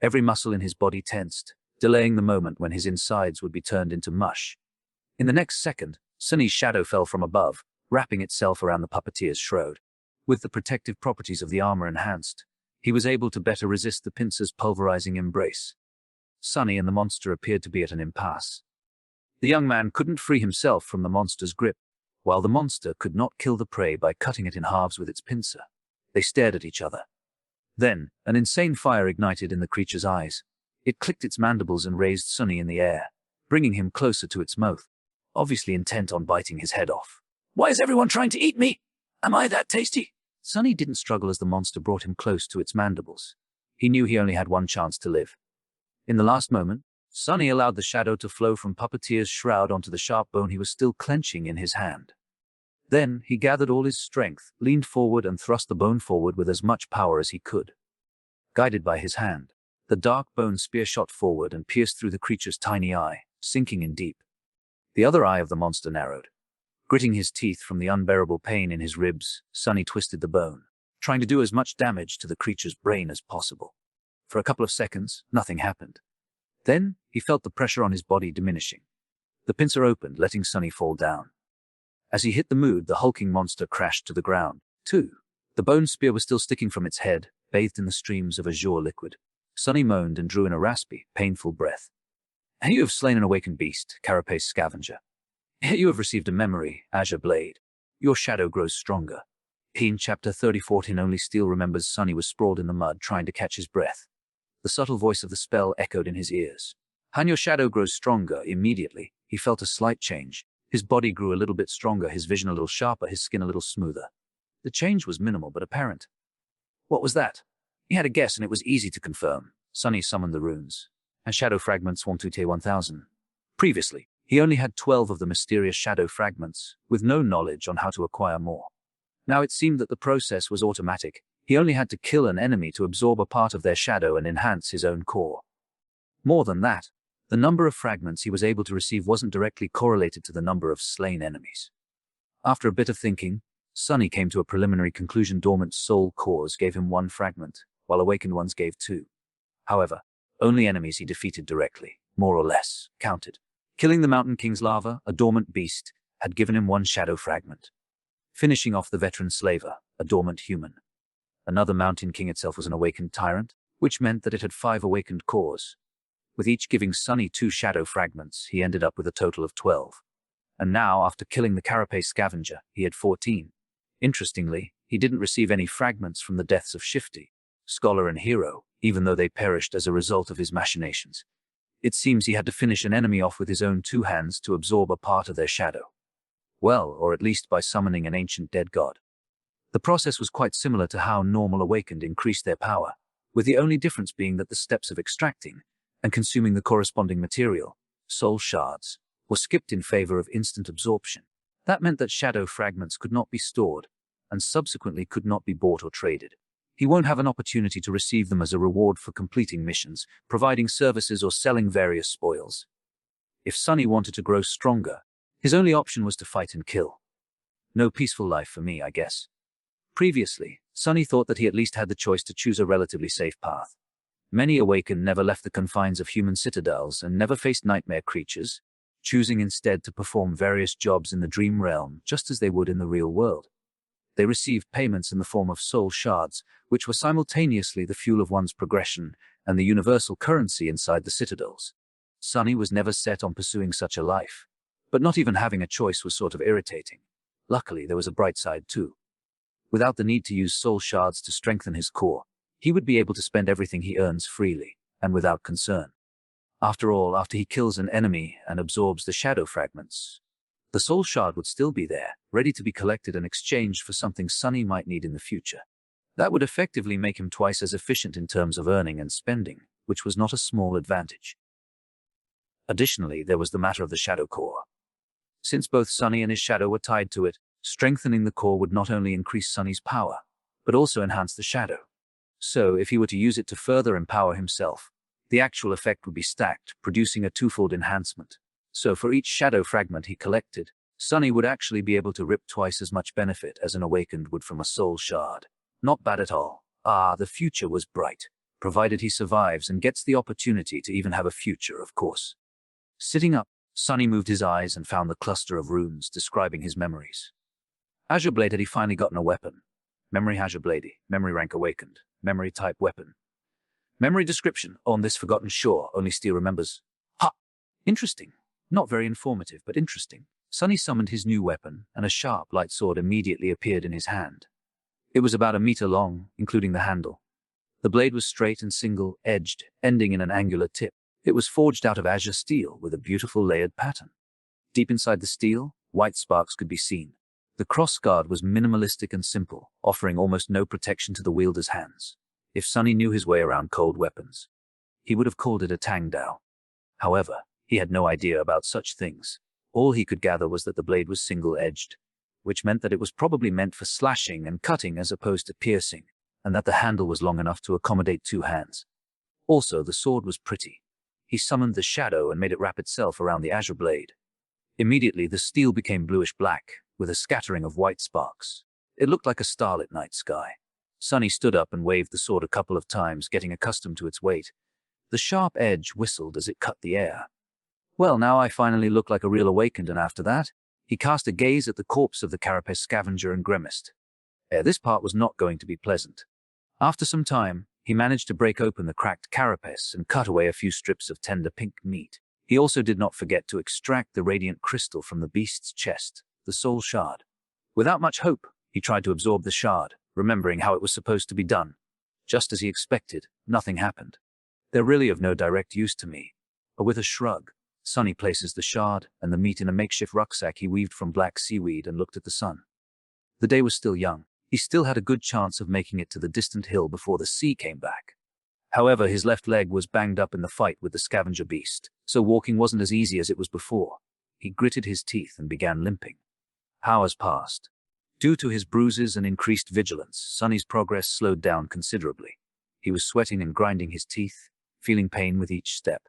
Every muscle in his body tensed, delaying the moment when his insides would be turned into mush. In the next second, Sonny's shadow fell from above, wrapping itself around the puppeteer's shroud. With the protective properties of the armor enhanced, he was able to better resist the pincer's pulverizing embrace. Sonny and the monster appeared to be at an impasse. The young man couldn't free himself from the monster's grip, while the monster could not kill the prey by cutting it in halves with its pincer. They stared at each other. Then, an insane fire ignited in the creature's eyes. It clicked its mandibles and raised Sonny in the air, bringing him closer to its mouth, obviously intent on biting his head off. "Why is everyone trying to eat me? Am I that tasty?" Sonny didn't struggle as the monster brought him close to its mandibles. He knew he only had one chance to live. In the last moment, Sonny allowed the shadow to flow from Puppeteer's shroud onto the sharp bone he was still clenching in his hand. Then, he gathered all his strength, leaned forward and thrust the bone forward with as much power as he could. Guided by his hand, the dark bone spear shot forward and pierced through the creature's tiny eye, sinking in deep. The other eye of the monster narrowed. Gritting his teeth from the unbearable pain in his ribs, Sonny twisted the bone, trying to do as much damage to the creature's brain as possible. For a couple of seconds, nothing happened. Then, he felt the pressure on his body diminishing. The pincer opened, letting Sonny fall down. As he hit the mood, the hulking monster crashed to the ground, too. The bone spear was still sticking from its head, bathed in the streams of azure liquid. Sonny moaned and drew in a raspy, painful breath. And you have slain an awakened beast, carapace scavenger. You have received a memory, azure blade. Your shadow grows stronger. In chapter 3014 only Steel remembers Sunny was sprawled in the mud trying to catch his breath. The subtle voice of the spell echoed in his ears. Han, your shadow grows stronger. Immediately, he felt a slight change. His body grew a little bit stronger, his vision a little sharper, his skin a little smoother. The change was minimal but apparent. What was that? He had a guess and it was easy to confirm. Sunny summoned the runes. And shadow fragments 1-2-1000. Previously, he only had 12 of the mysterious shadow fragments, with no knowledge on how to acquire more. Now it seemed that the process was automatic. He only had to kill an enemy to absorb a part of their shadow and enhance his own core. More than that, the number of fragments he was able to receive wasn't directly correlated to the number of slain enemies. After a bit of thinking, Sunny came to a preliminary conclusion. Dormant soul cores gave him 1 fragment, while awakened ones gave 2. However, only enemies he defeated directly, more or less, counted. Killing the Mountain King's larva, a dormant beast, had given him 1 shadow fragment. Finishing off the veteran slaver, a dormant human. Another Mountain King itself was an awakened tyrant, which meant that it had 5 awakened cores. With each giving Sunny 2 shadow fragments, he ended up with a total of 12. And now, after killing the carapace scavenger, he had 14. Interestingly, he didn't receive any fragments from the deaths of Shifty, Scholar and Hero, even though they perished as a result of his machinations. It seems he had to finish an enemy off with his own 2 hands to absorb a part of their shadow. Well, or at least by summoning an ancient dead god. The process was quite similar to how normal awakened increased their power, with the only difference being that the steps of extracting and consuming the corresponding material, soul shards, were skipped in favor of instant absorption. That meant that shadow fragments could not be stored, and subsequently could not be bought or traded. He won't have an opportunity to receive them as a reward for completing missions, providing services or selling various spoils. If Sunny wanted to grow stronger, his only option was to fight and kill. No peaceful life for me, I guess. Previously, Sunny thought that he at least had the choice to choose a relatively safe path. Many awakened never left the confines of human citadels and never faced nightmare creatures, choosing instead to perform various jobs in the dream realm just as they would in the real world. They received payments in the form of soul shards, which were simultaneously the fuel of one's progression and the universal currency inside the citadels. Sunny was never set on pursuing such a life, but not even having a choice was sort of irritating. Luckily, there was a bright side too. Without the need to use soul shards to strengthen his core, he would be able to spend everything he earns freely and without concern. After all, after he kills an enemy and absorbs the shadow fragments, the soul shard would still be there, ready to be collected and exchanged for something Sunny might need in the future. That would effectively make him twice as efficient in terms of earning and spending, which was not a small advantage. Additionally, there was the matter of the shadow core. Since both Sunny and his shadow were tied to it, strengthening the core would not only increase Sunny's power, but also enhance the shadow. So, if he were to use it to further empower himself, the actual effect would be stacked, producing a twofold enhancement. So for each shadow fragment he collected, Sunny would actually be able to rip twice as much benefit as an awakened would from a soul shard. Not bad at all. The future was bright, provided he survives and gets the opportunity to even have a future, of course. Sitting up, Sunny moved his eyes and found the cluster of runes describing his memories. Azure Blade had he finally gotten a weapon. Memory Azure Blade, memory rank awakened, memory type weapon. Memory description, on this forgotten shore, only Steel remembers. Ha! Interesting. Not very informative, but interesting. Sunny summoned his new weapon, and a sharp, light sword immediately appeared in his hand. It was about 1 meter long, including the handle. The blade was straight and single-edged, ending in an angular tip. It was forged out of azure steel with a beautiful layered pattern. Deep inside the steel, white sparks could be seen. The crossguard was minimalistic and simple, offering almost no protection to the wielder's hands. If Sunny knew his way around cold weapons, he would have called it a tangdao. However, he had no idea about such things. All he could gather was that the blade was single-edged, which meant that it was probably meant for slashing and cutting as opposed to piercing, and that the handle was long enough to accommodate 2 hands. Also, the sword was pretty. He summoned the shadow and made it wrap itself around the azure blade. Immediately, the steel became bluish-black, with a scattering of white sparks. It looked like a starlit night sky. Sunny stood up and waved the sword a couple of times, getting accustomed to its weight. The sharp edge whistled as it cut the air. Well, now I finally look like a real awakened, and after that, he cast a gaze at the corpse of the carapace scavenger and grimaced. This part was not going to be pleasant. After some time, he managed to break open the cracked carapace and cut away a few strips of tender pink meat. He also did not forget to extract the radiant crystal from the beast's chest, the soul shard. Without much hope, he tried to absorb the shard, remembering how it was supposed to be done. Just as he expected, nothing happened. "They're really of no direct use to me." But with a shrug, Sonny places the shard and the meat in a makeshift rucksack he weaved from black seaweed and looked at the sun. The day was still young. He still had a good chance of making it to the distant hill before the sea came back. However, his left leg was banged up in the fight with the scavenger beast, so walking wasn't as easy as it was before. He gritted his teeth and began limping. Hours passed. Due to his bruises and increased vigilance, Sonny's progress slowed down considerably. He was sweating and grinding his teeth, feeling pain with each step.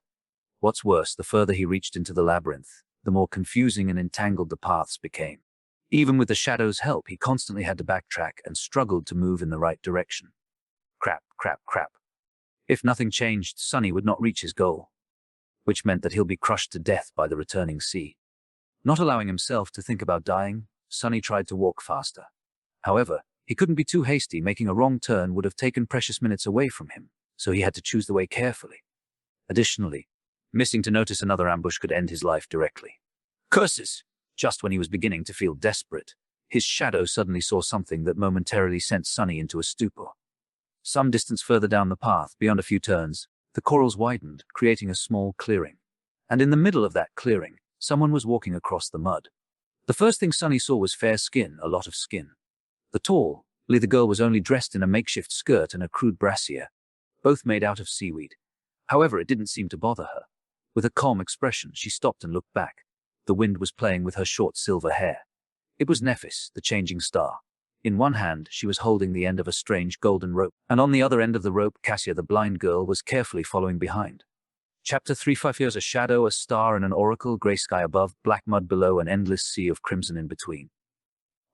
What's worse, the further he reached into the labyrinth, the more confusing and entangled the paths became. Even with the shadow's help, he constantly had to backtrack and struggled to move in the right direction. Crap, crap, crap. If nothing changed, Sonny would not reach his goal, which meant that he'll be crushed to death by the returning sea. Not allowing himself to think about dying, Sonny tried to walk faster. However, he couldn't be too hasty. Making a wrong turn would have taken precious minutes away from him, so he had to choose the way carefully. Additionally, missing to notice another ambush could end his life directly. Curses! Just when he was beginning to feel desperate, his shadow suddenly saw something that momentarily sent Sonny into a stupor. Some distance further down the path, beyond a few turns, the corals widened, creating a small clearing. And in the middle of that clearing, someone was walking across the mud. The first thing Sonny saw was fair skin, a lot of skin. The tall, lithe girl was only dressed in a makeshift skirt and a crude brassiere, both made out of seaweed. However, it didn't seem to bother her. With a calm expression, she stopped and looked back. The wind was playing with her short silver hair. It was Nephis, the changing star. In one hand, she was holding the end of a strange golden rope, and on the other end of the rope, Cassia the blind girl was carefully following behind. Chapter 3. 5 years. A shadow, a star, and an oracle, gray sky above, black mud below, an endless sea of crimson in between.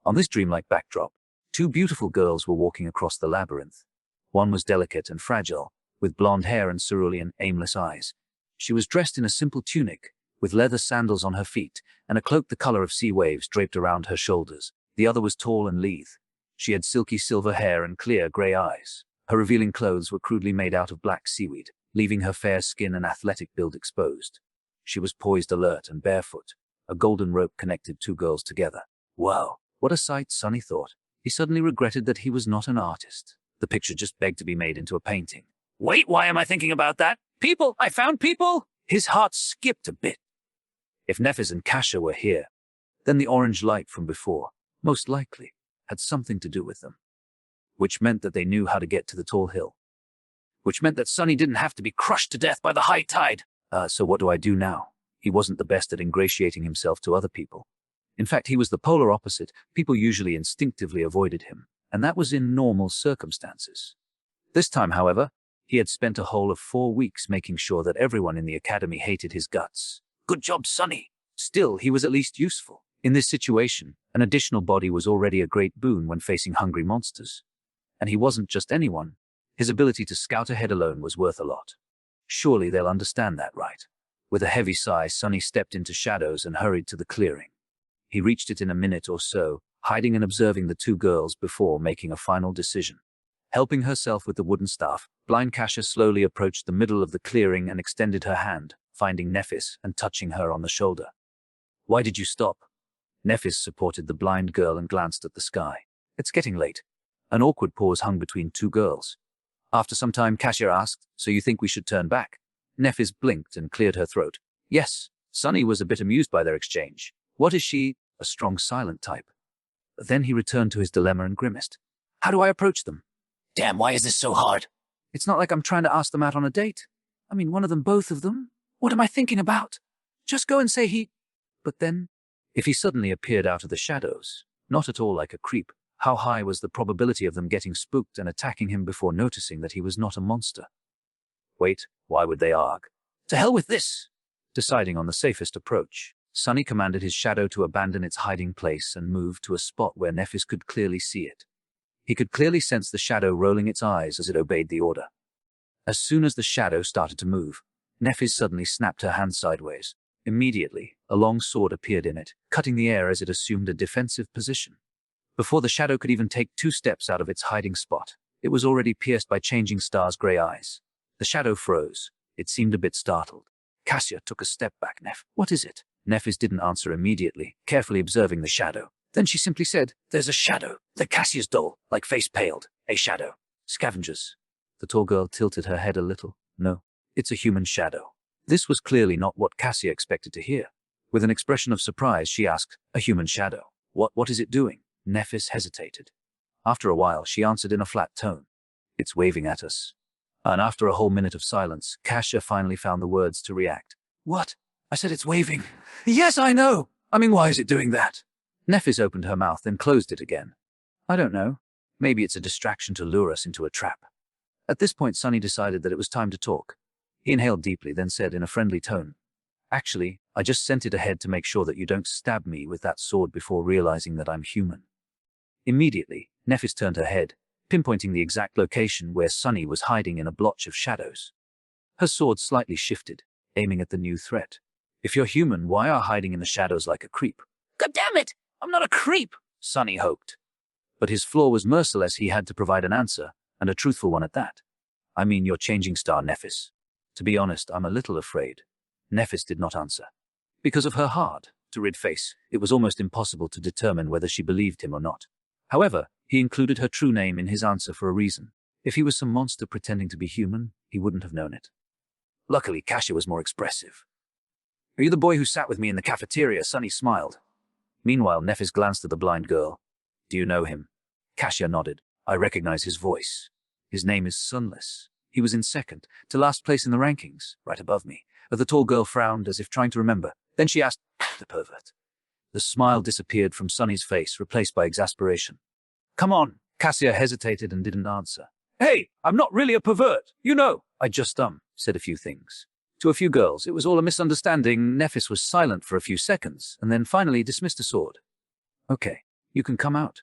On this dreamlike backdrop, two beautiful girls were walking across the labyrinth. One was delicate and fragile, with blonde hair and cerulean, aimless eyes. She was dressed in a simple tunic, with leather sandals on her feet, and a cloak the color of sea waves draped around her shoulders. The other was tall and lithe. She had silky silver hair and clear gray eyes. Her revealing clothes were crudely made out of black seaweed, leaving her fair skin and athletic build exposed. She was poised, alert, and barefoot. A golden rope connected two girls together. Wow, what a sight, Sonny thought. He suddenly regretted that he was not an artist. The picture just begged to be made into a painting. Wait, why am I thinking about that? People! I found people! His heart skipped a bit. If Nephis and Kasha were here, then the orange light from before, most likely, had something to do with them. Which meant that they knew how to get to the tall hill. Which meant that Sonny didn't have to be crushed to death by the high tide. So what do I do now? He wasn't the best at ingratiating himself to other people. In fact, he was the polar opposite. People usually instinctively avoided him, and that was in normal circumstances. This time, however, he had spent a whole of 4 weeks making sure that everyone in the academy hated his guts. Good job, Sonny. Still, he was at least useful. In this situation, an additional body was already a great boon when facing hungry monsters. And he wasn't just anyone. His ability to scout ahead alone was worth a lot. Surely they'll understand that, right? With a heavy sigh, Sonny stepped into shadows and hurried to the clearing. He reached it in a minute or so, hiding and observing the two girls before making a final decision. Helping herself with the wooden staff, blind Kasha slowly approached the middle of the clearing and extended her hand, finding Nephis and touching her on the shoulder. Why did you stop? Nephis supported the blind girl and glanced at the sky. It's getting late. An awkward pause hung between two girls. After some time, Kasha asked, so you think we should turn back? Nephis blinked and cleared her throat. Yes. Sonny was a bit amused by their exchange. What is she? A strong silent type. Then he returned to his dilemma and grimaced. How do I approach them? Damn, why is this so hard? It's not like I'm trying to ask them out on a date. I mean, one of them, both of them? What am I thinking about? Just go and say he... But then, if he suddenly appeared out of the shadows, not at all like a creep, how high was the probability of them getting spooked and attacking him before noticing that he was not a monster? Wait, why would they argue? To hell with this! Deciding on the safest approach, Sonny commanded his shadow to abandon its hiding place and move to a spot where Nephis could clearly see it. He could clearly sense the shadow rolling its eyes as it obeyed the order. As soon as the shadow started to move, Nephis suddenly snapped her hand sideways. Immediately, a long sword appeared in it, cutting the air as it assumed a defensive position. Before the shadow could even take 2 steps out of its hiding spot, it was already pierced by Changing Star's gray eyes. The shadow froze. It seemed a bit startled. Cassia took a step back. Neff, what is it? Nephis didn't answer immediately, carefully observing the shadow. Then she simply said, there's a shadow. The Cassia's doll, like face paled. A shadow. Scavengers. The tall girl tilted her head a little. No, it's a human shadow. This was clearly not what Cassia expected to hear. With an expression of surprise, she asked, a human shadow? What is it doing? Nephis hesitated. After a while, she answered in a flat tone. It's waving at us. And after a whole minute of silence, Cassia finally found the words to react. What? I said it's waving. Yes, I know. I mean, why is it doing that? Nephis opened her mouth, then closed it again. I don't know. Maybe it's a distraction to lure us into a trap. At this point, Sunny decided that it was time to talk. He inhaled deeply, then said in a friendly tone, actually, I just sent it ahead to make sure that you don't stab me with that sword before realizing that I'm human. Immediately, Nephis turned her head, pinpointing the exact location where Sunny was hiding in a blotch of shadows. Her sword slightly shifted, aiming at the new threat. If you're human, why are hiding in the shadows like a creep? God damn it! I'm not a creep! Sunny hoped. But his flaw was merciless. He had to provide an answer, and a truthful one at that. I mean, you're changing star, Nephis. To be honest, I'm a little afraid. Nephis did not answer. Because of her hard, to-rid face, it was almost impossible to determine whether she believed him or not. However, he included her true name in his answer for a reason. If he was some monster pretending to be human, he wouldn't have known it. Luckily, Cassia was more expressive. Are you the boy who sat with me in the cafeteria? Sunny smiled. Meanwhile, Nephis glanced at the blind girl. Do you know him? Cassia nodded. I recognize his voice. His name is Sunless. He was in second, to last place in the rankings, right above me. The tall girl frowned as if trying to remember. Then she asked, the pervert. The smile disappeared from Sunny's face, replaced by exasperation. Come on. Cassia hesitated and didn't answer. Hey, I'm not really a pervert, you know. I just, said a few things. To a few girls, it was all a misunderstanding. Nephis was silent for a few seconds, and then finally dismissed a sword. Okay, you can come out.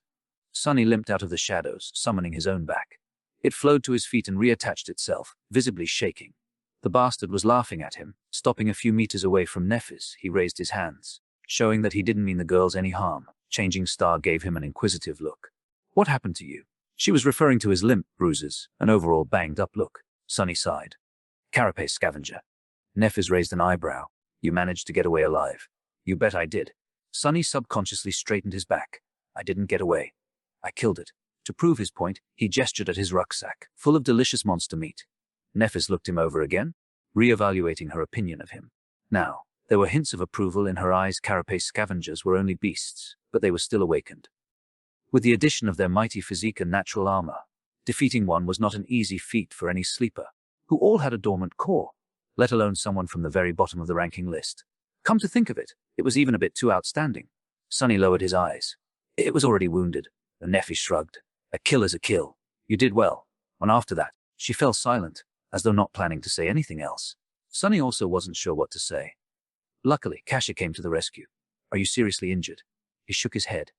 Sunny limped out of the shadows, summoning his own back. It flowed to his feet and reattached itself, visibly shaking. The bastard was laughing at him. Stopping a few meters away from Nephis, he raised his hands, showing that he didn't mean the girls any harm. Changing Star gave him an inquisitive look. What happened to you? She was referring to his limp, bruises, and overall banged-up look. Sunny sighed. Carapace scavenger. Nephis raised an eyebrow. You managed to get away alive. You bet I did. Sunny subconsciously straightened his back. I didn't get away. I killed it. To prove his point, he gestured at his rucksack, full of delicious monster meat. Nephis looked him over again, re-evaluating her opinion of him. Now, there were hints of approval in her eyes. Carapace scavengers were only beasts, but they were still awakened. With the addition of their mighty physique and natural armor, defeating one was not an easy feat for any sleeper, who all had a dormant core, let alone someone from the very bottom of the ranking list. Come to think of it, it was even a bit too outstanding. Sunny lowered his eyes. It was already wounded. The Nephis shrugged. A kill is a kill. You did well. And after that, she fell silent, as though not planning to say anything else. Sunny also wasn't sure what to say. Luckily, Cassia came to the rescue. Are you seriously injured? He shook his head.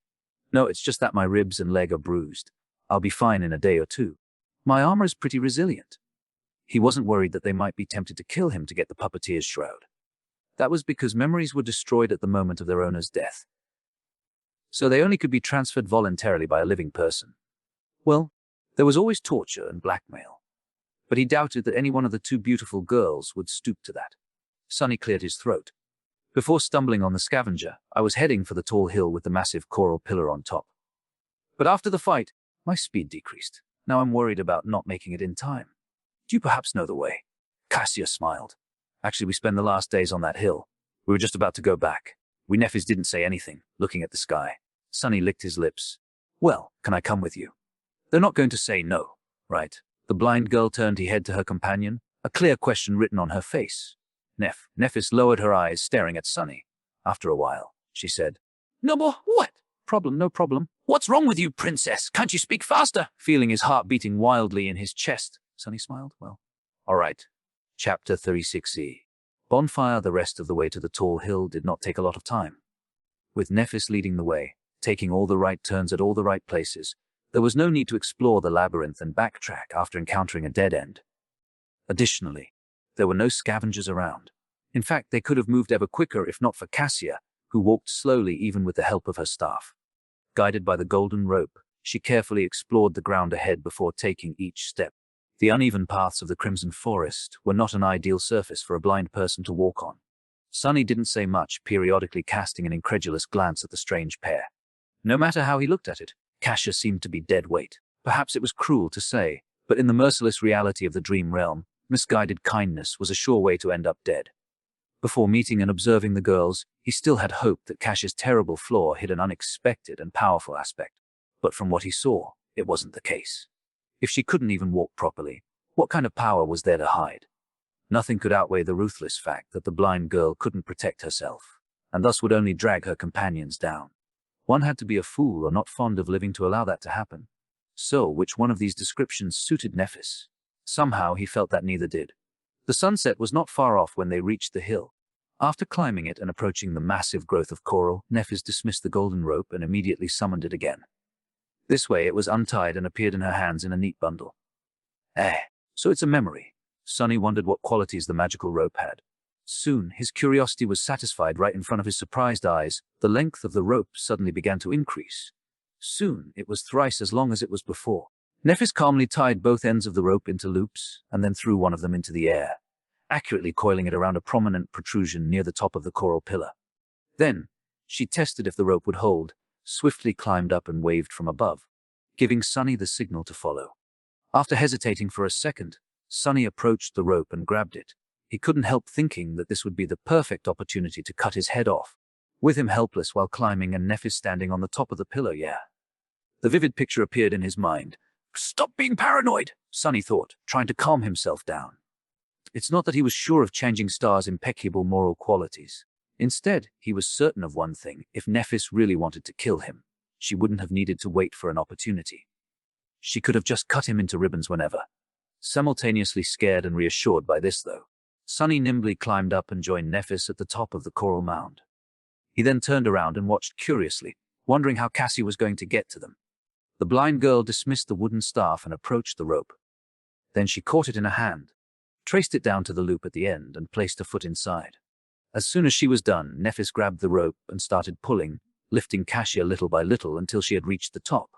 No, it's just that my ribs and leg are bruised. I'll be fine in a day or two. My armor is pretty resilient. He wasn't worried that they might be tempted to kill him to get the puppeteer's shroud. That was because memories were destroyed at the moment of their owner's death. So they only could be transferred voluntarily by a living person. Well, there was always torture and blackmail. But he doubted that any one of the two beautiful girls would stoop to that. Sunny cleared his throat. Before stumbling on the scavenger, I was heading for the tall hill with the massive coral pillar on top. But after the fight, my speed decreased. Now I'm worried about not making it in time. Do you perhaps know the way? Cassia smiled. Actually, we spent the last days on that hill. We were just about to go back. We Nephis didn't say anything, looking at the sky. Sunny licked his lips. Well, can I come with you? They're not going to say no, right? The blind girl turned her head to her companion, a clear question written on her face. Nephis lowered her eyes, staring at Sunny. After a while, she said, No more, what? Problem, no problem. What's wrong with you, princess? Can't you speak faster? Feeling his heart beating wildly in his chest, Sunny smiled. Well, all right. Chapter 36e. Bonfire. The rest of the way to the tall hill did not take a lot of time. With Nephis leading the way, taking all the right turns at all the right places, there was no need to explore the labyrinth and backtrack after encountering a dead end. Additionally, there were no scavengers around. In fact, they could have moved ever quicker if not for Cassia, who walked slowly even with the help of her staff. Guided by the golden rope, she carefully explored the ground ahead before taking each step. The uneven paths of the Crimson Forest were not an ideal surface for a blind person to walk on. Sunny didn't say much, periodically casting an incredulous glance at the strange pair. No matter how he looked at it, Kasia seemed to be dead weight. Perhaps it was cruel to say, but in the merciless reality of the dream realm, misguided kindness was a sure way to end up dead. Before meeting and observing the girls, he still had hope that Kasia's terrible flaw hid an unexpected and powerful aspect. But from what he saw, it wasn't the case. If she couldn't even walk properly, what kind of power was there to hide? Nothing could outweigh the ruthless fact that the blind girl couldn't protect herself, and thus would only drag her companions down. One had to be a fool or not fond of living to allow that to happen. So, which one of these descriptions suited Nephis? Somehow he felt that neither did. The sunset was not far off when they reached the hill. After climbing it and approaching the massive growth of coral, Nephis dismissed the golden rope and immediately summoned it again. This way it was untied and appeared in her hands in a neat bundle. So it's a memory. Sunny wondered what qualities the magical rope had. Soon, his curiosity was satisfied right in front of his surprised eyes. The length of the rope suddenly began to increase. Soon, it was thrice as long as it was before. Nephis calmly tied both ends of the rope into loops and then threw one of them into the air, accurately coiling it around a prominent protrusion near the top of the coral pillar. Then, she tested if the rope would hold, swiftly climbed up and waved from above, giving Sunny the signal to follow. After hesitating for a second, Sunny approached the rope and grabbed it. He couldn't help thinking that this would be the perfect opportunity to cut his head off, with him helpless while climbing and Nephis standing on the top of the pillar. The vivid picture appeared in his mind. "Stop being paranoid," Sunny thought, trying to calm himself down. It's not that he was sure of Changing Star's impeccable moral qualities. Instead, he was certain of one thing: if Nephis really wanted to kill him, she wouldn't have needed to wait for an opportunity. She could have just cut him into ribbons whenever. Simultaneously scared and reassured by this, though, Sunny nimbly climbed up and joined Nephis at the top of the coral mound. He then turned around and watched curiously, wondering how Cassie was going to get to them. The blind girl dismissed the wooden staff and approached the rope. Then she caught it in a hand, traced it down to the loop at the end, and placed a foot inside. As soon as she was done, Nephis grabbed the rope and started pulling, lifting Cassia little by little until she had reached the top.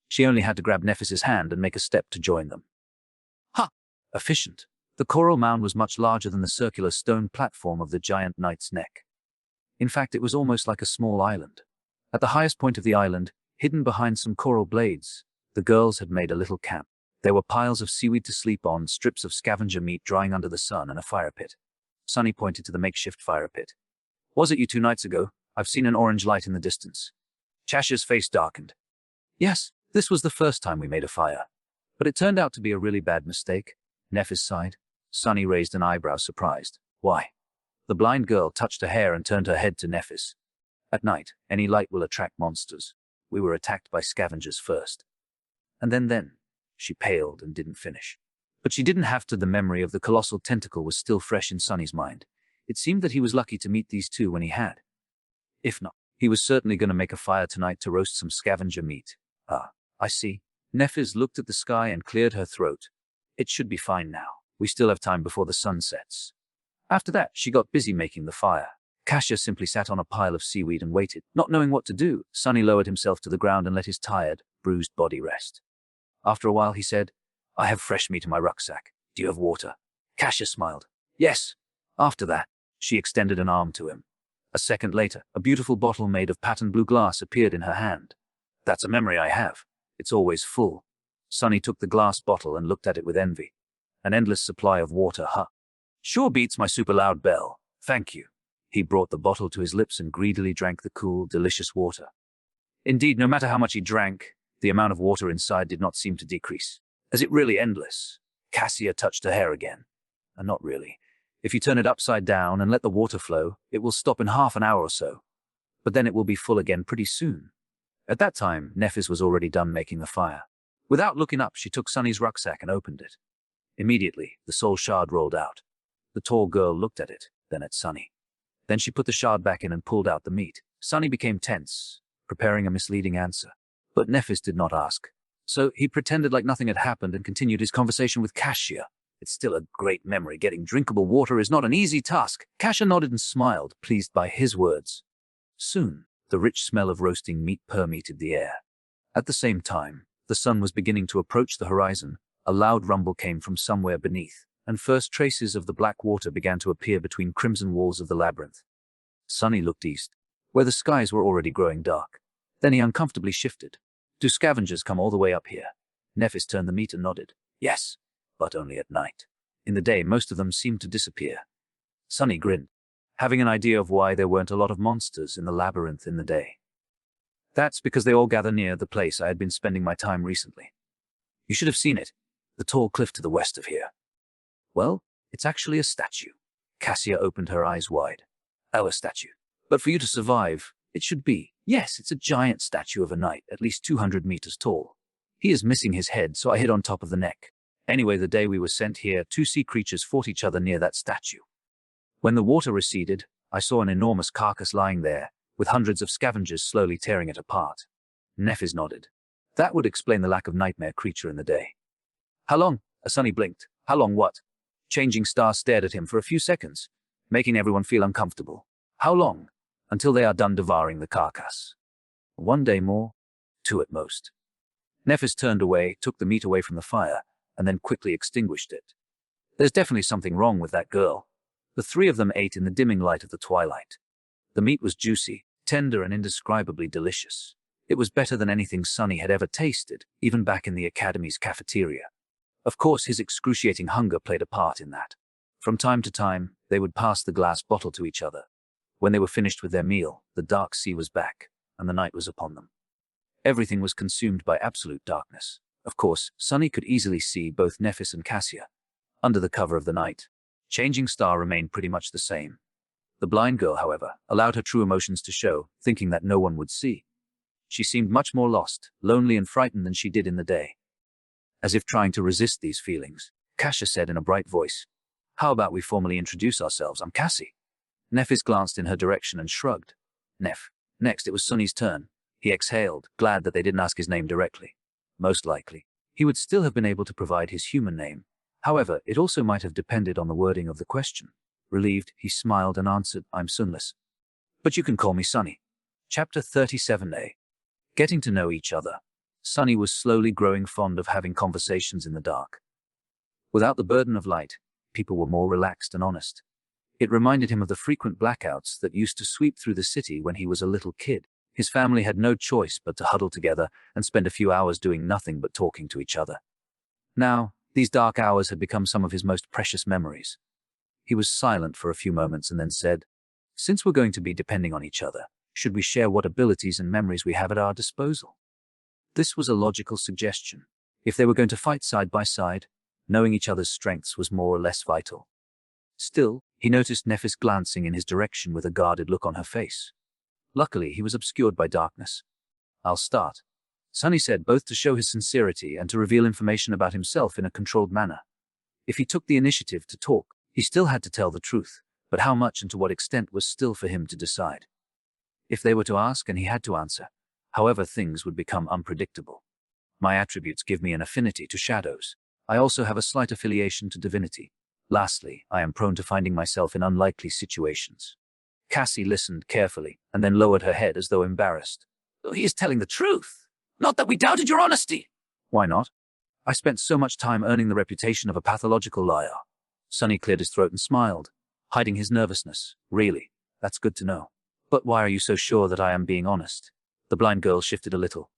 She only had to grab Nephis's hand and make a step to join them. Efficient. The coral mound was much larger than the circular stone platform of the giant knight's neck. In fact, it was almost like a small island. At the highest point of the island, hidden behind some coral blades, the girls had made a little camp. There were piles of seaweed to sleep on, strips of scavenger meat drying under the sun, and a fire pit. Sunny pointed to the makeshift fire pit. "Was it you 2 nights ago? I've seen an orange light in the distance." Chashia's face darkened. "Yes, this was the first time we made a fire. But it turned out to be a really bad mistake." Nephis sighed. Sunny raised an eyebrow, surprised. "Why?" The blind girl touched her hair and turned her head to Nephis. "At night, any light will attract monsters. We were attacked by scavengers first. And then, she paled and didn't finish. But she didn't have to. The memory of the colossal tentacle was still fresh in Sunny's mind. It seemed that he was lucky to meet these two when he had. If not, he was certainly going to make a fire tonight to roast some scavenger meat. I see." Nephis looked at the sky and cleared her throat. "It should be fine now. We still have time before the sun sets." After that, she got busy making the fire. Kasia simply sat on a pile of seaweed and waited, not knowing what to do. Sunny lowered himself to the ground and let his tired, bruised body rest. After a while, he said, "I have fresh meat in my rucksack. Do you have water?" Kasia smiled. "Yes." After that, she extended an arm to him. A second later, a beautiful bottle made of patterned blue glass appeared in her hand. "That's a memory I have. It's always full." Sunny took the glass bottle and looked at it with envy. "An endless supply of water, huh? Sure beats my super loud bell. Thank you." He brought the bottle to his lips and greedily drank the cool, delicious water. Indeed, no matter how much he drank, the amount of water inside did not seem to decrease. "Is it really endless?" Cassia touched her hair again. "Not really. If you turn it upside down and let the water flow, it will stop in half an hour or so. But then it will be full again pretty soon." At that time, Nephis was already done making the fire. Without looking up, she took Sunny's rucksack and opened it. Immediately, the soul shard rolled out. The tall girl looked at it, then at Sunny. Then she put the shard back in and pulled out the meat. Sunny became tense, preparing a misleading answer. But Nephis did not ask. So he pretended like nothing had happened and continued his conversation with Kasia. "It's still a great memory. Getting drinkable water is not an easy task." Kasia nodded and smiled, pleased by his words. Soon, the rich smell of roasting meat permeated the air. At the same time, the sun was beginning to approach the horizon, A loud rumble came from somewhere beneath, and first traces of the black water began to appear between crimson walls of the labyrinth. Sunny looked east, where the skies were already growing dark. Then he uncomfortably shifted. Do scavengers come all the way up here? Nephis turned the meat and nodded. Yes, but only at night. In the day, most of them seemed to disappear. Sunny grinned, having an idea of why there weren't a lot of monsters in the labyrinth in the day. That's because they all gather near the place I had been spending my time recently. You should have seen it, the tall cliff to the west of here. Well, it's actually a statue. Cassia opened her eyes wide. Oh, a statue. But for you to survive, it should be. Yes, it's a giant statue of a knight, at least 200 meters tall. He is missing his head, so I hit on top of the neck. Anyway, the day we were sent here, 2 sea creatures fought each other near that statue. When the water receded, I saw an enormous carcass lying there, with hundreds of scavengers slowly tearing it apart. Nephis nodded. That would explain the lack of nightmare creature in the day. How long? Sunny blinked. How long what? Changing Star stared at him for a few seconds, making everyone feel uncomfortable. How long? Until they are done devouring the carcass. 1 day more, 2 at most. Nephis turned away, took the meat away from the fire, and then quickly extinguished it. There's definitely something wrong with that girl. The 3 of them ate in the dimming light of the twilight. The meat was juicy, tender, and indescribably delicious. It was better than anything Sunny had ever tasted, even back in the Academy's cafeteria. Of course, his excruciating hunger played a part in that. From time to time, they would pass the glass bottle to each other. When they were finished with their meal, the dark sea was back, and the night was upon them. Everything was consumed by absolute darkness. Of course, Sunny could easily see both Nephis and Cassia. Under the cover of the night, Changing Star remained pretty much the same. The blind girl, however, allowed her true emotions to show, thinking that no one would see. She seemed much more lost, lonely, and frightened than she did in the day. As if trying to resist these feelings, Cassia said in a bright voice, "How about we formally introduce ourselves? I'm Cassie." Nephis glanced in her direction and shrugged. Next, it was Sunny's turn. He exhaled, glad that they didn't ask his name directly. Most likely, he would still have been able to provide his human name. However, it also might have depended on the wording of the question. Relieved, he smiled and answered, "I'm Sunless. But you can call me Sunny." Chapter 37a. Getting to know each other. Sunny was slowly growing fond of having conversations in the dark. Without the burden of light, people were more relaxed and honest. It reminded him of the frequent blackouts that used to sweep through the city when he was a little kid. His family had no choice but to huddle together and spend a few hours doing nothing but talking to each other. Now, these dark hours had become some of his most precious memories. He was silent for a few moments and then said, "Since we're going to be depending on each other, should we share what abilities and memories we have at our disposal?" This was a logical suggestion. If they were going to fight side by side, knowing each other's strengths was more or less vital. Still, he noticed Nephis glancing in his direction with a guarded look on her face. Luckily, he was obscured by darkness. "I'll start," Sunny said, both to show his sincerity and to reveal information about himself in a controlled manner. If he took the initiative to talk, he still had to tell the truth, but how much and to what extent was still for him to decide. If they were to ask and he had to answer, however, things would become unpredictable. "My attributes give me an affinity to shadows. I also have a slight affiliation to divinity. Lastly, I am prone to finding myself in unlikely situations." Cassie listened carefully and then lowered her head as though embarrassed. "He is telling the truth. Not that we doubted your honesty." "Why not? I spent so much time earning the reputation of a pathological liar." Sunny cleared his throat and smiled, hiding his nervousness. "Really? That's good to know. But why are you so sure that I am being honest?" The blind girl shifted a little.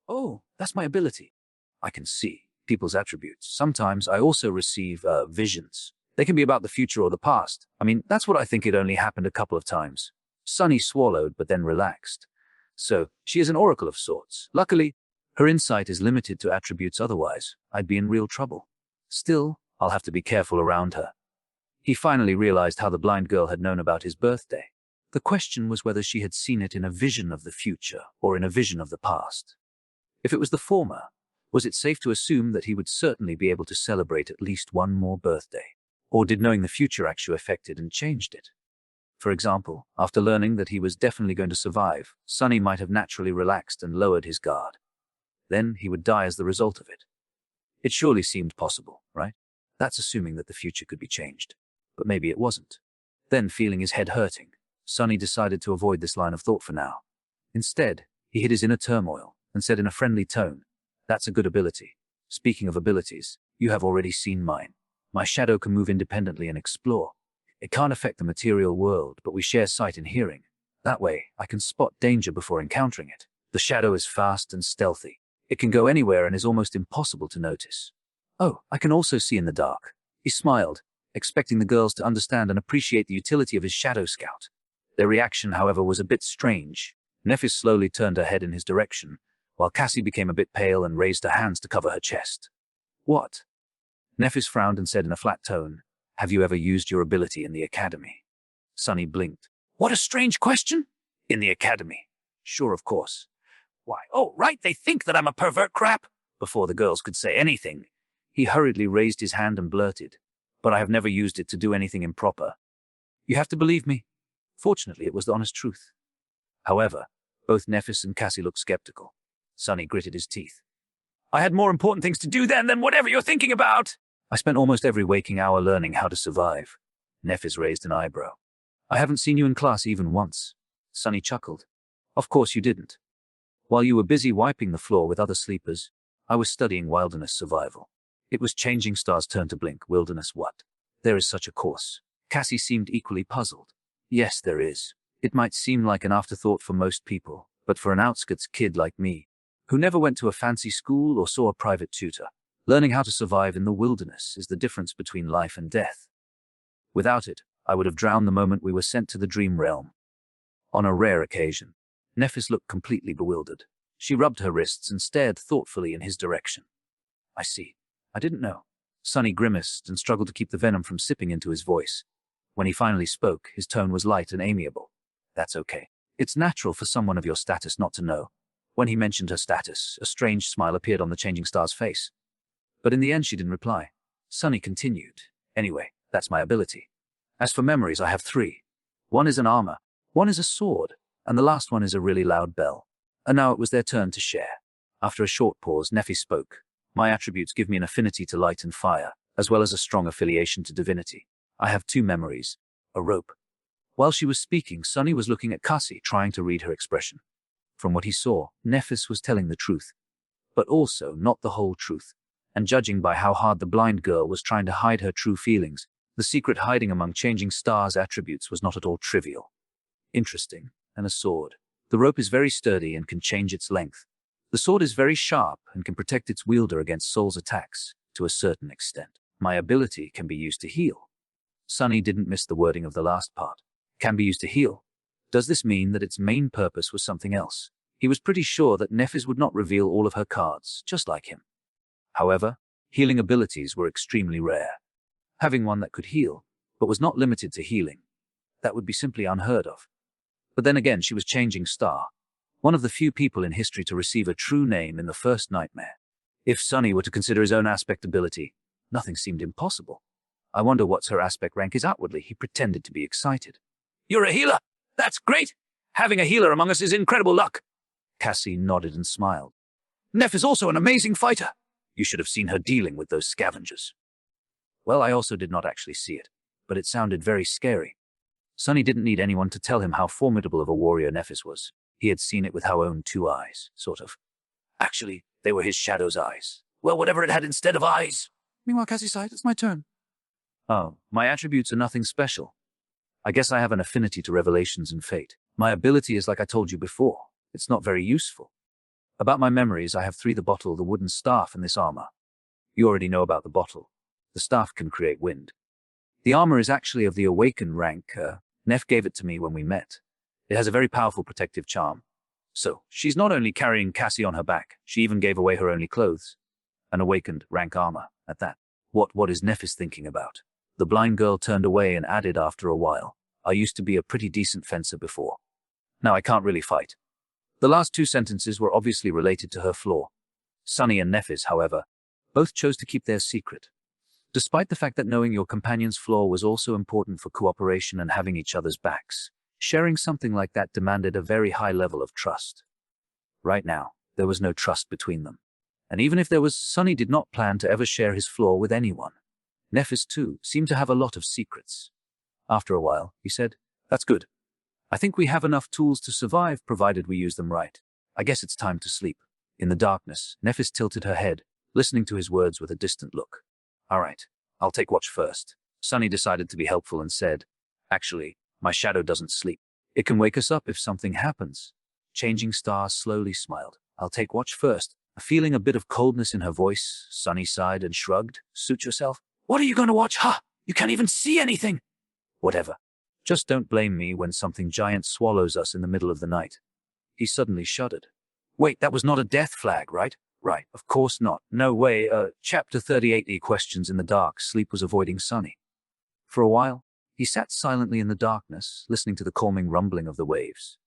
"Oh, that's my ability. I can see people's attributes. Sometimes I also receive visions. They can be about the future or the past. I mean, that's what I think. It only happened a couple of times." Sunny swallowed but then relaxed. "So, she is an oracle of sorts. Luckily, her insight is limited to attributes, otherwise I'd be in real trouble. Still, I'll have to be careful around her." He finally realized how the blind girl had known about his birthday. The question was whether she had seen it in a vision of the future or in a vision of the past. If it was the former, was it safe to assume that he would certainly be able to celebrate at least one more birthday? Or did knowing the future actually affect it and changed it? For example, after learning that he was definitely going to survive, Sunny might have naturally relaxed and lowered his guard. Then he would die as the result of it. It surely seemed possible, right? That's assuming that the future could be changed. But maybe it wasn't. Then, feeling his head hurting, Sunny decided to avoid this line of thought for now. Instead, he hid his inner turmoil and said in a friendly tone, "That's a good ability. Speaking of abilities, You have already seen mine. My shadow can move independently and explore. It can't affect the material world, but we share sight and hearing. That way, I can spot danger before encountering it. The shadow is fast and stealthy. It can go anywhere and is almost impossible to notice. Oh, I can also see in the dark. He smiled, expecting the girls to understand and appreciate the utility of his shadow scout. Their reaction, however, was a bit strange. Nephis slowly turned her head in his direction, while Cassie became a bit pale and raised her hands to cover her chest. What? Nephis frowned and said in a flat tone, Have you ever used your ability in the academy? Sunny blinked. What a strange question! In the academy. Sure, of course. Why, oh, right, they think that I'm a pervert crap. Before the girls could say anything, he hurriedly raised his hand and blurted, But I have never used it to do anything improper. You have to believe me. Fortunately, it was the honest truth. However, both Nephis and Cassie looked skeptical. Sunny gritted his teeth. I had more important things to do then than whatever you're thinking about. I spent almost every waking hour learning how to survive. Nephis raised an eyebrow. I haven't seen you in class even once. Sunny chuckled. Of course you didn't. While you were busy wiping the floor with other sleepers, I was studying wilderness survival. It was Changing Star's turn to blink. Wilderness what? There is such a course. Cassie seemed equally puzzled. Yes, there is. It might seem like an afterthought for most people, but for an outskirts kid like me, who never went to a fancy school or saw a private tutor, learning how to survive in the wilderness is the difference between life and death. Without it, I would have drowned the moment we were sent to the dream realm. On a rare occasion, Nephis looked completely bewildered. She rubbed her wrists and stared thoughtfully in his direction. I see. I didn't know. Sunny grimaced and struggled to keep the venom from sipping into his voice. When he finally spoke, his tone was light and amiable. That's okay. It's natural for someone of your status not to know. When he mentioned her status, a strange smile appeared on the Changing Star's face. But in the end, she didn't reply. Sunny continued. Anyway, that's my ability. As for memories, I have 3. One is an armor, one is a sword, and the last one is a really loud bell. And now it was their turn to share. After a short pause, Nephis spoke. My attributes give me an affinity to light and fire, as well as a strong affiliation to divinity. I have 2 memories. A rope. While she was speaking, Sunny was looking at Cassie, trying to read her expression. From what he saw, Nephis was telling the truth, but also not the whole truth. And judging by how hard the blind girl was trying to hide her true feelings, the secret hiding among Changing Star's attributes was not at all trivial. Interesting. And a sword. The rope is very sturdy and can change its length. The sword is very sharp and can protect its wielder against Soul's attacks, to a certain extent. My ability can be used to heal. Sunny didn't miss the wording of the last part. Can be used to heal. Does this mean that its main purpose was something else? He was pretty sure that Nephis would not reveal all of her cards, just like him. However, healing abilities were extremely rare. Having one that could heal, but was not limited to healing, that would be simply unheard of. But then again, she was Changing Star, one of the few people in history to receive a true name in the first nightmare. If Sunny were to consider his own aspect ability, nothing seemed impossible. I wonder what's her aspect rank is. Outwardly, he pretended to be excited. You're a healer! That's great! Having a healer among us is incredible luck! Cassie nodded and smiled. Neph is also an amazing fighter! You should have seen her dealing with those scavengers. Well, I also did not actually see it, but it sounded very scary. Sunny didn't need anyone to tell him how formidable of a warrior Nephis was. He had seen it with her own 2 eyes, sort of. Actually, they were his shadow's eyes. Well, whatever it had instead of eyes. Meanwhile, Cassie sighed, it's my turn. Oh, my attributes are nothing special. I guess I have an affinity to revelations and fate. My ability is like I told you before. It's not very useful. About my memories, I have 3: the bottle, the wooden staff, and this armor. You already know about the bottle. The staff can create wind. The armor is actually of the awakened rank. Neff gave it to me when we met. It has a very powerful protective charm. So, she's not only carrying Cassie on her back, she even gave away her only clothes. An awakened rank armor, at that. What is Nephis thinking about? The blind girl turned away and added after a while, I used to be a pretty decent fencer before. Now I can't really fight. The last 2 sentences were obviously related to her flaw. Sunny and Nephis, however, both chose to keep theirs secret. Despite the fact that knowing your companion's flaw was also important for cooperation and having each other's backs, sharing something like that demanded a very high level of trust. Right now, there was no trust between them. And even if there was, Sunny did not plan to ever share his flaw with anyone. Nephis, too, seemed to have a lot of secrets. After a while, he said, That's good. I think we have enough tools to survive, provided we use them right. I guess it's time to sleep. In the darkness, Nephis tilted her head, listening to his words with a distant look. All right, I'll take watch first. Sunny decided to be helpful and said, actually, my shadow doesn't sleep. It can wake us up if something happens. Changing Star slowly smiled. I'll take watch first. Feeling a bit of coldness in her voice, Sunny sighed and shrugged. Suit yourself. What are you going to watch? Huh? You can't even see anything. Whatever. Just don't blame me when something giant swallows us in the middle of the night. He suddenly shuddered. Wait, that was not a death flag, right? Right, of course not. No way. Chapter 38 Questions in the dark. Sleep was avoiding Sunny. For a while, he sat silently in the darkness, listening to the calming rumbling of the waves.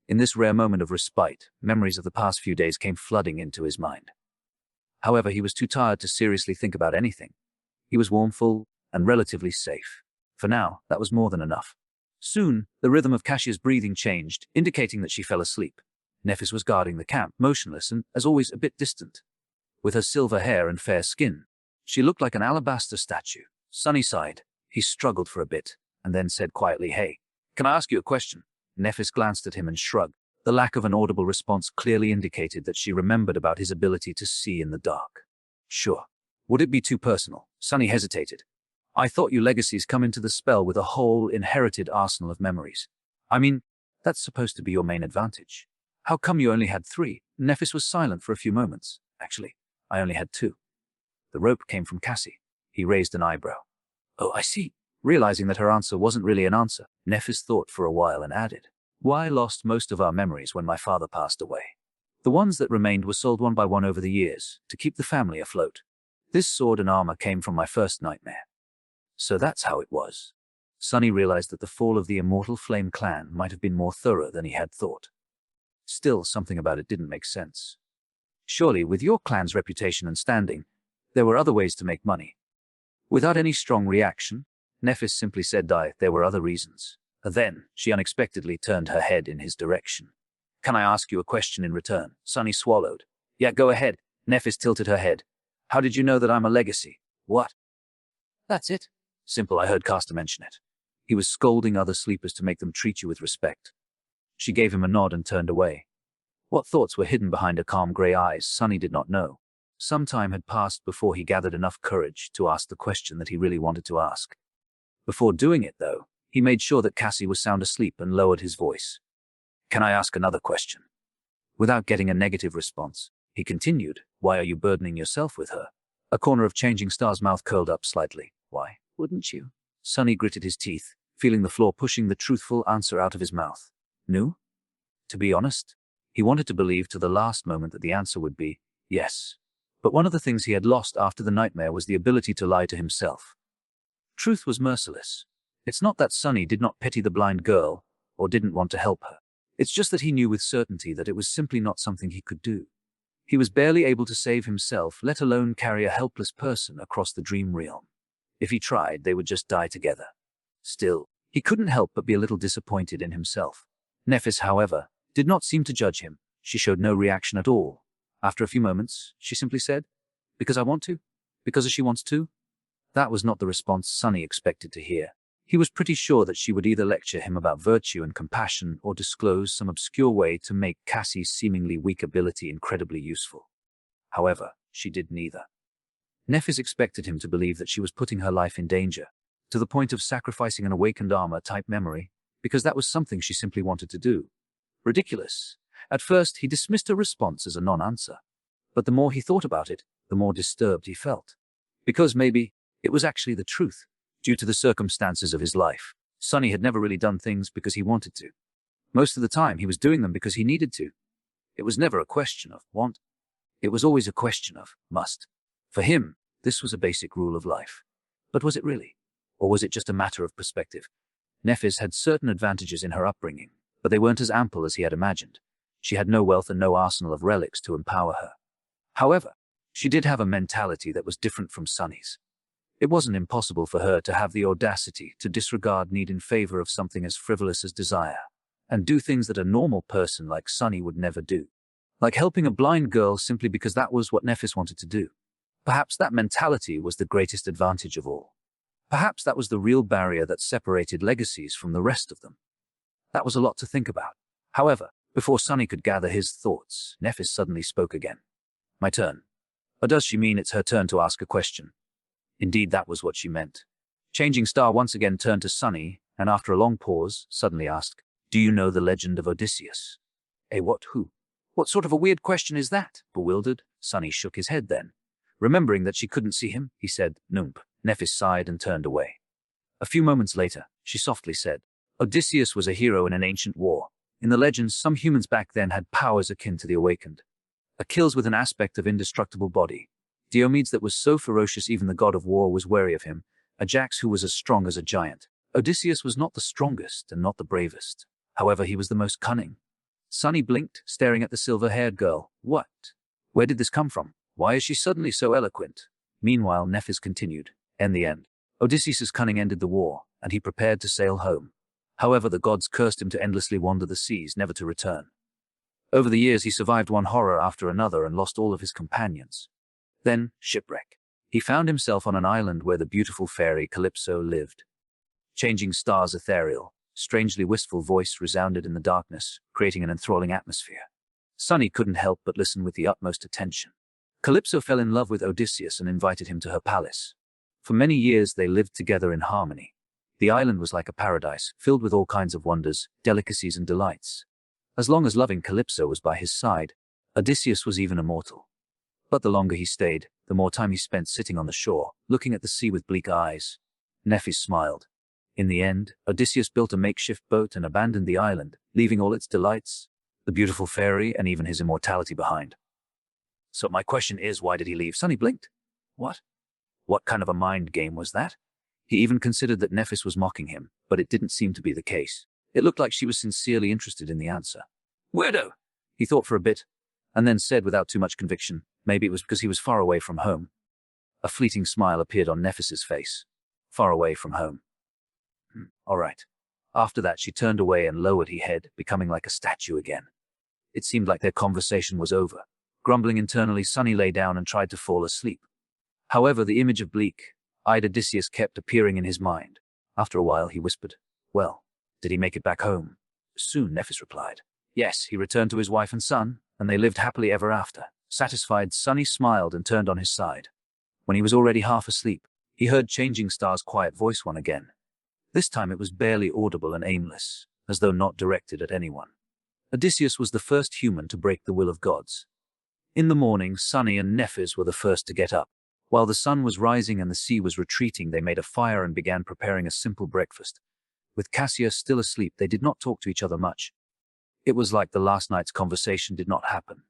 In this rare moment of respite, memories of the past few days came flooding into his mind. However, he was too tired to seriously think about anything. He was warm, full, and relatively safe. For now, that was more than enough. Soon, the rhythm of Cassia's breathing changed, indicating that she fell asleep. Nephis was guarding the camp, motionless and, as always, a bit distant. With her silver hair and fair skin, she looked like an alabaster statue. Sunny sighed. He struggled for a bit, and then said quietly, Hey, can I ask you a question? Nephis glanced at him and shrugged. The lack of an audible response clearly indicated that she remembered about his ability to see in the dark. Sure. Would it be too personal? Sunny hesitated. I thought you legacies come into the spell with a whole inherited arsenal of memories. I mean, that's supposed to be your main advantage. How come you only had 3? Nephis was silent for a few moments. Actually, I only had 2. The rope came from Cassie. He raised an eyebrow. Oh, I see. Realizing that her answer wasn't really an answer, Nephis thought for a while and added, Well, I lost most of our memories when my father passed away. The ones that remained were sold one by one over the years, to keep the family afloat. This sword and armor came from my first nightmare. So that's how it was. Sunny realized that the fall of the Immortal Flame clan might have been more thorough than he had thought. Still, something about it didn't make sense. Surely, with your clan's reputation and standing, there were other ways to make money. Without any strong reaction, Nephis simply said, there were other reasons. Then, she unexpectedly turned her head in his direction. Can I ask you a question in return? Sunny swallowed. Yeah, go ahead. Nephis tilted her head. How did you know that I'm a legacy? What? That's it. Simple, I heard Caster mention it. He was scolding other sleepers to make them treat you with respect. She gave him a nod and turned away. What thoughts were hidden behind her calm grey eyes, Sunny did not know. Some time had passed before he gathered enough courage to ask the question that he really wanted to ask. Before doing it, though, he made sure that Cassie was sound asleep and lowered his voice. Can I ask another question? Without getting a negative response, he continued, Why are you burdening yourself with her? A corner of Changing Star's mouth curled up slightly. Why wouldn't you? Sunny gritted his teeth, feeling the floor pushing the truthful answer out of his mouth. No? To be honest, he wanted to believe to the last moment that the answer would be yes. But one of the things he had lost after the nightmare was the ability to lie to himself. Truth was merciless. It's not that Sunny did not pity the blind girl or didn't want to help her. It's just that he knew with certainty that it was simply not something he could do. He was barely able to save himself, let alone carry a helpless person across the dream realm. If he tried, they would just die together. Still, he couldn't help but be a little disappointed in himself. Nephis, however, did not seem to judge him. She showed no reaction at all. After a few moments, she simply said, Because I want to? Because she wants to? That was not the response Sunny expected to hear. He was pretty sure that she would either lecture him about virtue and compassion or disclose some obscure way to make Cassie's seemingly weak ability incredibly useful. However, she did neither. Nephis expected him to believe that she was putting her life in danger, to the point of sacrificing an awakened armor-type memory, because that was something she simply wanted to do. Ridiculous. At first, he dismissed her response as a non-answer. But the more he thought about it, the more disturbed he felt. Because maybe it was actually the truth. Due to the circumstances of his life, Sunny had never really done things because he wanted to. Most of the time, he was doing them because he needed to. It was never a question of want. It was always a question of must. For him, this was a basic rule of life. But was it really? Or was it just a matter of perspective? Nephis had certain advantages in her upbringing, but they weren't as ample as he had imagined. She had no wealth and no arsenal of relics to empower her. However, she did have a mentality that was different from Sunny's. It wasn't impossible for her to have the audacity to disregard need in favor of something as frivolous as desire, and do things that a normal person like Sunny would never do. Like helping a blind girl simply because that was what Nephis wanted to do. Perhaps that mentality was the greatest advantage of all. Perhaps that was the real barrier that separated legacies from the rest of them. That was a lot to think about. However, before Sunny could gather his thoughts, Nephis suddenly spoke again. My turn. Or does she mean it's her turn to ask a question? Indeed, that was what she meant. Changing Star once again turned to Sunny, and after a long pause, suddenly asked, "Do you know the legend of Odysseus?" What, who? What sort of a weird question is that? Bewildered, Sunny shook his head then. Remembering that she couldn't see him, he said, "Nope." Nephis sighed and turned away. A few moments later, she softly said, "Odysseus was a hero in an ancient war. In the legends, some humans back then had powers akin to the awakened. Achilles with an aspect of indestructible body. Diomedes that was so ferocious even the god of war was wary of him. Ajax who was as strong as a giant. Odysseus was not the strongest and not the bravest. However, he was the most cunning." Sunny blinked, staring at the silver-haired girl. What? Where did this come from? Why is she suddenly so eloquent? Meanwhile, Nephis continued. In the end, Odysseus' cunning ended the war, and he prepared to sail home. However, the gods cursed him to endlessly wander the seas, never to return. Over the years, he survived one horror after another and lost all of his companions. Then, shipwreck. He found himself on an island where the beautiful fairy Calypso lived. Changing Star's ethereal, strangely wistful voice resounded in the darkness, creating an enthralling atmosphere. Sunny couldn't help but listen with the utmost attention. Calypso fell in love with Odysseus and invited him to her palace. For many years they lived together in harmony. The island was like a paradise, filled with all kinds of wonders, delicacies and delights. As long as loving Calypso was by his side, Odysseus was even immortal. But the longer he stayed, the more time he spent sitting on the shore, looking at the sea with bleak eyes. Nephis smiled. In the end, Odysseus built a makeshift boat and abandoned the island, leaving all its delights, the beautiful fairy, and even his immortality behind. So my question is, why did he leave? Sunny blinked. What? What kind of a mind game was that? He even considered that Nephis was mocking him, but it didn't seem to be the case. It looked like she was sincerely interested in the answer. Weirdo! He thought for a bit, and then said without too much conviction, maybe it was because he was far away from home. A fleeting smile appeared on Nephis's face. Far away from home. All right. After that, she turned away and lowered her head, becoming like a statue again. It seemed like their conversation was over. Grumbling internally, Sunny lay down and tried to fall asleep. However, the image of bleak-eyed Odysseus kept appearing in his mind. After a while, he whispered, "Well, did he make it back home?" Soon, Nephis replied. Yes, he returned to his wife and son, and they lived happily ever after. Satisfied, Sunny smiled and turned on his side. When he was already half asleep, he heard Changing Star's quiet voice once again. This time it was barely audible and aimless, as though not directed at anyone. Odysseus was the first human to break the will of gods. In the morning, Sunny and Nephis were the first to get up. While the sun was rising and the sea was retreating, they made a fire and began preparing a simple breakfast. With Cassia still asleep, they did not talk to each other much. It was like the last night's conversation did not happen.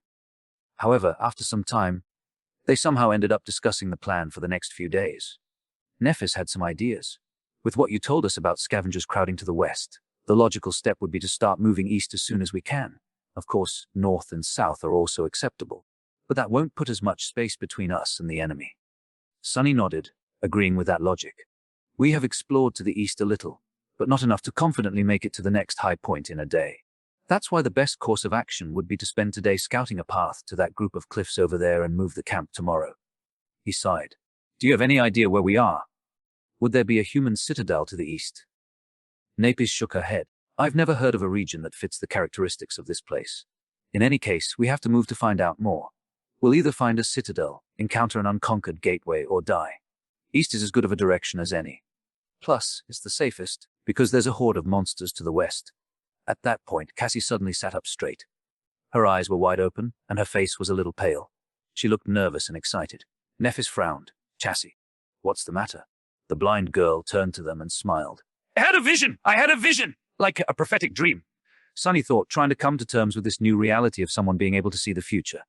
However, after some time, they somehow ended up discussing the plan for the next few days. Nephis had some ideas. With what you told us about scavengers crowding to the west, the logical step would be to start moving east as soon as we can. Of course, north and south are also acceptable, but that won't put as much space between us and the enemy. Sunny nodded, agreeing with that logic. We have explored to the east a little, but not enough to confidently make it to the next high point in a day. That's why the best course of action would be to spend today scouting a path to that group of cliffs over there and move the camp tomorrow. He sighed. Do you have any idea where we are? Would there be a human citadel to the east? Nephis shook her head. I've never heard of a region that fits the characteristics of this place. In any case, we have to move to find out more. We'll either find a citadel, encounter an unconquered gateway, or die. East is as good of a direction as any. Plus, it's the safest, because there's a horde of monsters to the west. At that point, Cassie suddenly sat up straight. Her eyes were wide open, and her face was a little pale. She looked nervous and excited. Nephis frowned. Cassie, what's the matter? The blind girl turned to them and smiled. I had a vision! I had a vision! Like a prophetic dream. Sunny thought, trying to come to terms with this new reality of someone being able to see the future.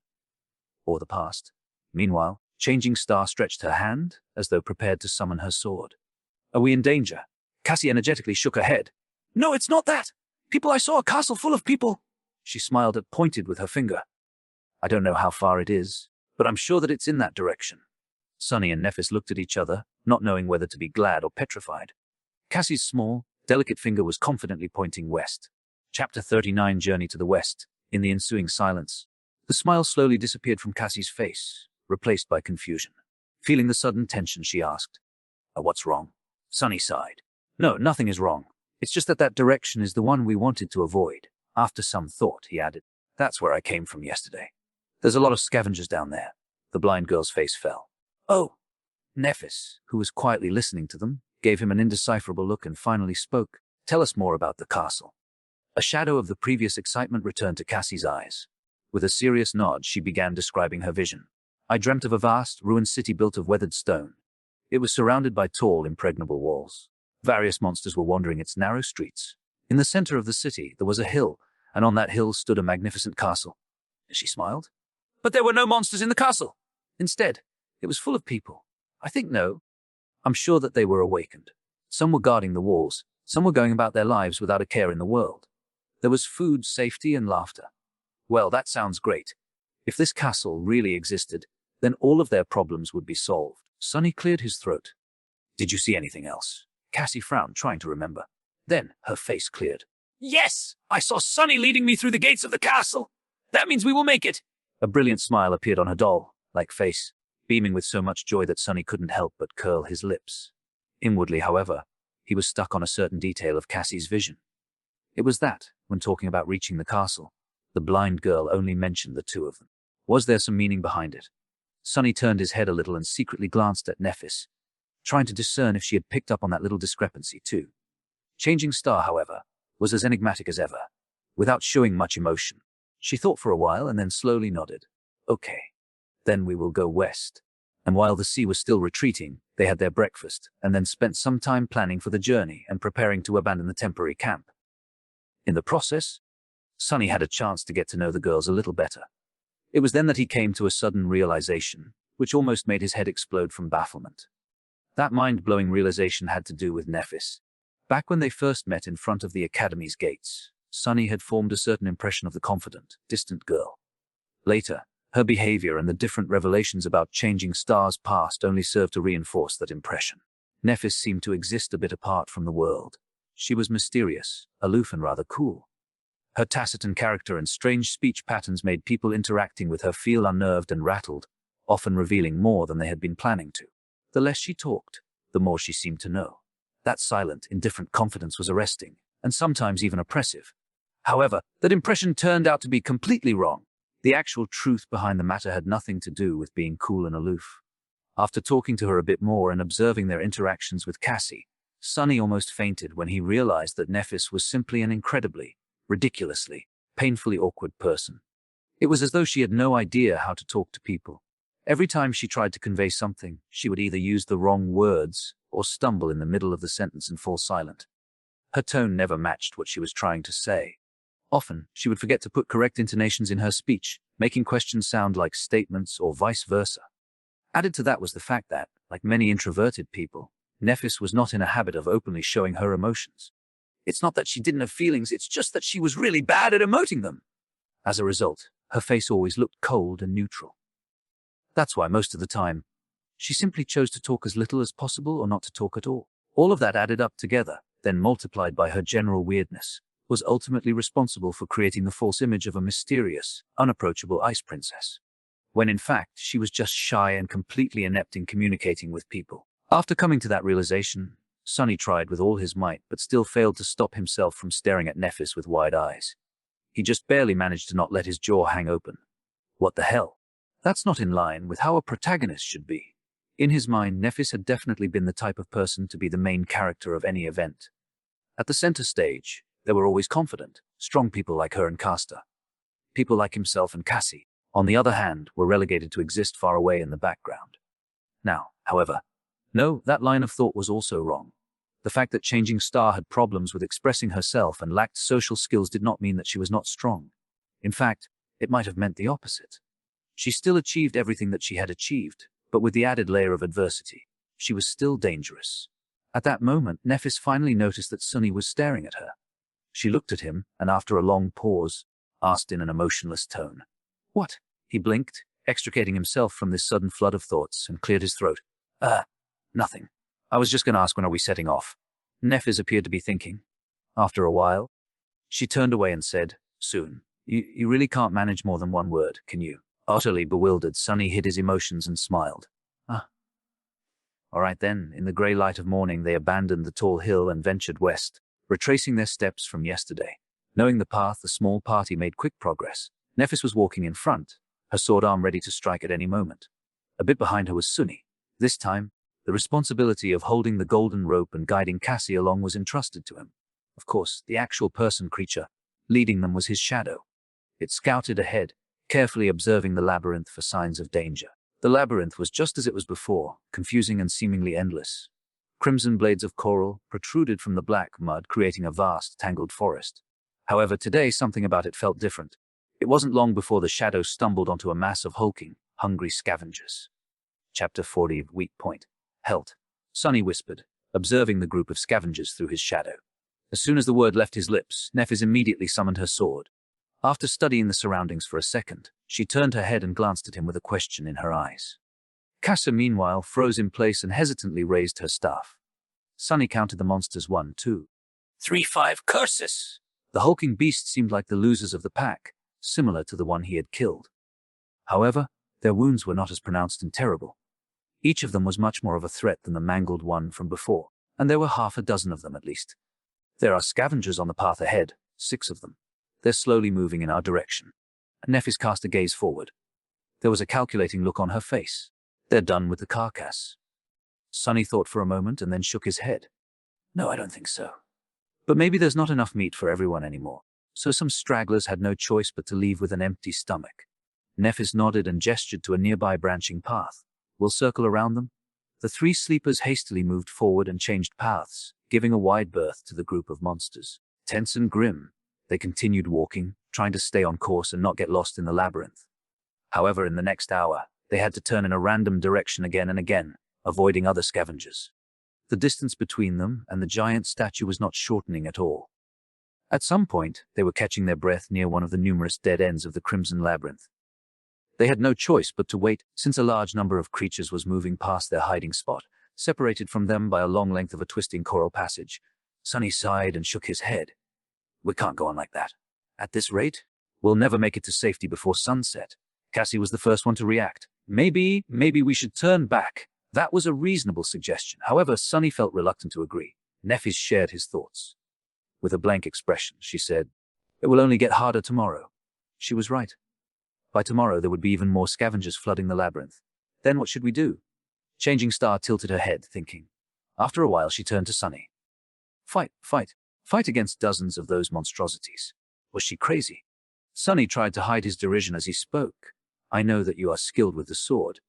Or the past. Meanwhile, Changing Star stretched her hand, as though prepared to summon her sword. Are we in danger? Cassie energetically shook her head. No, it's not that! People, I saw a castle full of people! She smiled and pointed with her finger. I don't know how far it is, but I'm sure that it's in that direction. Sunny and Nephis looked at each other, not knowing whether to be glad or petrified. Cassie's small, delicate finger was confidently pointing west. Chapter 39, Journey to the West. In the ensuing silence, the smile slowly disappeared from Cassie's face, replaced by confusion. Feeling the sudden tension, she asked, What's wrong? Sunny sighed. No, nothing is wrong. It's just that direction is the one we wanted to avoid. After some thought, he added, That's where I came from yesterday. There's a lot of scavengers down there. The blind girl's face fell. Oh. Nephis, who was quietly listening to them, gave him an indecipherable look and finally spoke. Tell us more about the castle. A shadow of the previous excitement returned to Cassie's eyes. With a serious nod, she began describing her vision. I dreamt of a vast, ruined city built of weathered stone. It was surrounded by tall, impregnable walls. Various monsters were wandering its narrow streets. In the center of the city, there was a hill, and on that hill stood a magnificent castle. She smiled. But there were no monsters in the castle. Instead, it was full of people. I'm sure that they were awakened. Some were guarding the walls. Some were going about their lives without a care in the world. There was food, safety, and laughter. Well, that sounds great. If this castle really existed, then all of their problems would be solved. Sunny cleared his throat. Did you see anything else? Cassie frowned, trying to remember. Then her face cleared. Yes! I saw Sunny leading me through the gates of the castle. That means we will make it. A brilliant smile appeared on her doll-like face, beaming with so much joy that Sunny couldn't help but curl his lips. Inwardly, however, he was stuck on a certain detail of Cassie's vision. It was that, when talking about reaching the castle, the blind girl only mentioned the two of them. Was there some meaning behind it? Sunny turned his head a little and secretly glanced at Nephis, trying to discern if she had picked up on that little discrepancy too. Changing Star, however, was as enigmatic as ever, without showing much emotion. She thought for a while and then slowly nodded. Okay, then we will go west. And while the sea was still retreating, they had their breakfast and then spent some time planning for the journey and preparing to abandon the temporary camp. In the process, Sunny had a chance to get to know the girls a little better. It was then that he came to a sudden realization, which almost made his head explode from bafflement. That mind-blowing realization had to do with Nephis. Back when they first met in front of the academy's gates, Sunny had formed a certain impression of the confident, distant girl. Later, her behavior and the different revelations about Changing Star's past only served to reinforce that impression. Nephis seemed to exist a bit apart from the world. She was mysterious, aloof, and rather cool. Her taciturn character and strange speech patterns made people interacting with her feel unnerved and rattled, often revealing more than they had been planning to. The less she talked, the more she seemed to know. That silent, indifferent confidence was arresting, and sometimes even oppressive. However, that impression turned out to be completely wrong. The actual truth behind the matter had nothing to do with being cool and aloof. After talking to her a bit more and observing their interactions with Cassie, Sunny almost fainted when he realized that Nephis was simply an incredibly, ridiculously, painfully awkward person. It was as though she had no idea how to talk to people. Every time she tried to convey something, she would either use the wrong words or stumble in the middle of the sentence and fall silent. Her tone never matched what she was trying to say. Often, she would forget to put correct intonations in her speech, making questions sound like statements or vice versa. Added to that was the fact that, like many introverted people, Nephis was not in a habit of openly showing her emotions. It's not that she didn't have feelings, it's just that she was really bad at emoting them. As a result, her face always looked cold and neutral. That's why most of the time, she simply chose to talk as little as possible or not to talk at all. All of that added up together, then multiplied by her general weirdness, was ultimately responsible for creating the false image of a mysterious, unapproachable ice princess, when in fact she was just shy and completely inept in communicating with people. After coming to that realization, Sunny tried with all his might but still failed to stop himself from staring at Nephis with wide eyes. He just barely managed to not let his jaw hang open. What the hell? That's not in line with how a protagonist should be. In his mind, Nephis had definitely been the type of person to be the main character of any event. At the center stage, there were always confident, strong people like her and Casta. People like himself and Cassie, on the other hand, were relegated to exist far away in the background. Now, however, no, that line of thought was also wrong. The fact that Changing Star had problems with expressing herself and lacked social skills did not mean that she was not strong. In fact, it might have meant the opposite. She still achieved everything that she had achieved, but with the added layer of adversity, she was still dangerous. At that moment, Nephis finally noticed that Sunny was staring at her. She looked at him, and after a long pause, asked in an emotionless tone, "What?" He blinked, extricating himself from this sudden flood of thoughts, and cleared his throat. Nothing. I was just going to ask, when are we setting off?" Nephis appeared to be thinking. After a while, she turned away and said, "Soon. You really can't manage more than one word, can you?" Utterly bewildered, Sunny hid his emotions and smiled. All right then." In the grey light of morning, they abandoned the tall hill and ventured west, retracing their steps from yesterday. Knowing the path, the small party made quick progress. Nephis was walking in front, her sword arm ready to strike at any moment. A bit behind her was Sunny. This time, The responsibility of holding the golden rope and guiding Cassie along was entrusted to him. Of course, the actual person creature leading them was his shadow. It scouted ahead, carefully observing the labyrinth for signs of danger. The labyrinth was just as it was before, confusing and seemingly endless. Crimson blades of coral protruded from the black mud, creating a vast, tangled forest. However, today something about it felt different. It wasn't long before the shadow stumbled onto a mass of hulking, hungry scavengers. Chapter 40, Weak Point. Helt, Sonny whispered, observing the group of scavengers through his shadow. As soon as the word left his lips, Nephis immediately summoned her sword. After studying the surroundings for a second, she turned her head and glanced at him with a question in her eyes. Cassa, meanwhile, froze in place and hesitantly raised her staff. Sonny counted the monsters 1, 2, 3, 5 curses! The hulking beasts seemed like the losers of the pack, similar to the one he had killed. However, their wounds were not as pronounced and terrible. Each of them was much more of a threat than the mangled one from before, and there were half a dozen of them at least. There are scavengers on the path ahead, 6 of them. They're slowly moving in our direction. Nephis cast a gaze forward. There was a calculating look on her face. They're done with the carcass. Sonny thought for a moment and then shook his head. No, I don't think so. But maybe there's not enough meat for everyone anymore, so some stragglers had no choice but to leave with an empty stomach. Nephis nodded and gestured to a nearby branching path. We'll circle around them. The 3 sleepers hastily moved forward and changed paths, giving a wide berth to the group of monsters. Tense and grim, they continued walking, trying to stay on course and not get lost in the labyrinth. However, in the next hour, they had to turn in a random direction again and again, avoiding other scavengers. The distance between them and the giant statue was not shortening at all. At some point, they were catching their breath near one of the numerous dead ends of the Crimson Labyrinth. They had no choice but to wait, since a large number of creatures was moving past their hiding spot, separated from them by a long length of a twisting coral passage. Sonny sighed and shook his head. We can't go on like that. At this rate, we'll never make it to safety before sunset. Cassie was the first one to react. Maybe we should turn back. That was a reasonable suggestion. However, Sonny felt reluctant to agree. Nephis shared his thoughts. With a blank expression, she said, "It will only get harder tomorrow." She was right. By tomorrow, there would be even more scavengers flooding the labyrinth. Then what should we do? Changing Star tilted her head, thinking. After a while, she turned to Sonny. Fight against dozens of those monstrosities. Was she crazy? Sonny tried to hide his derision as he spoke. I know that you are skilled with the sword,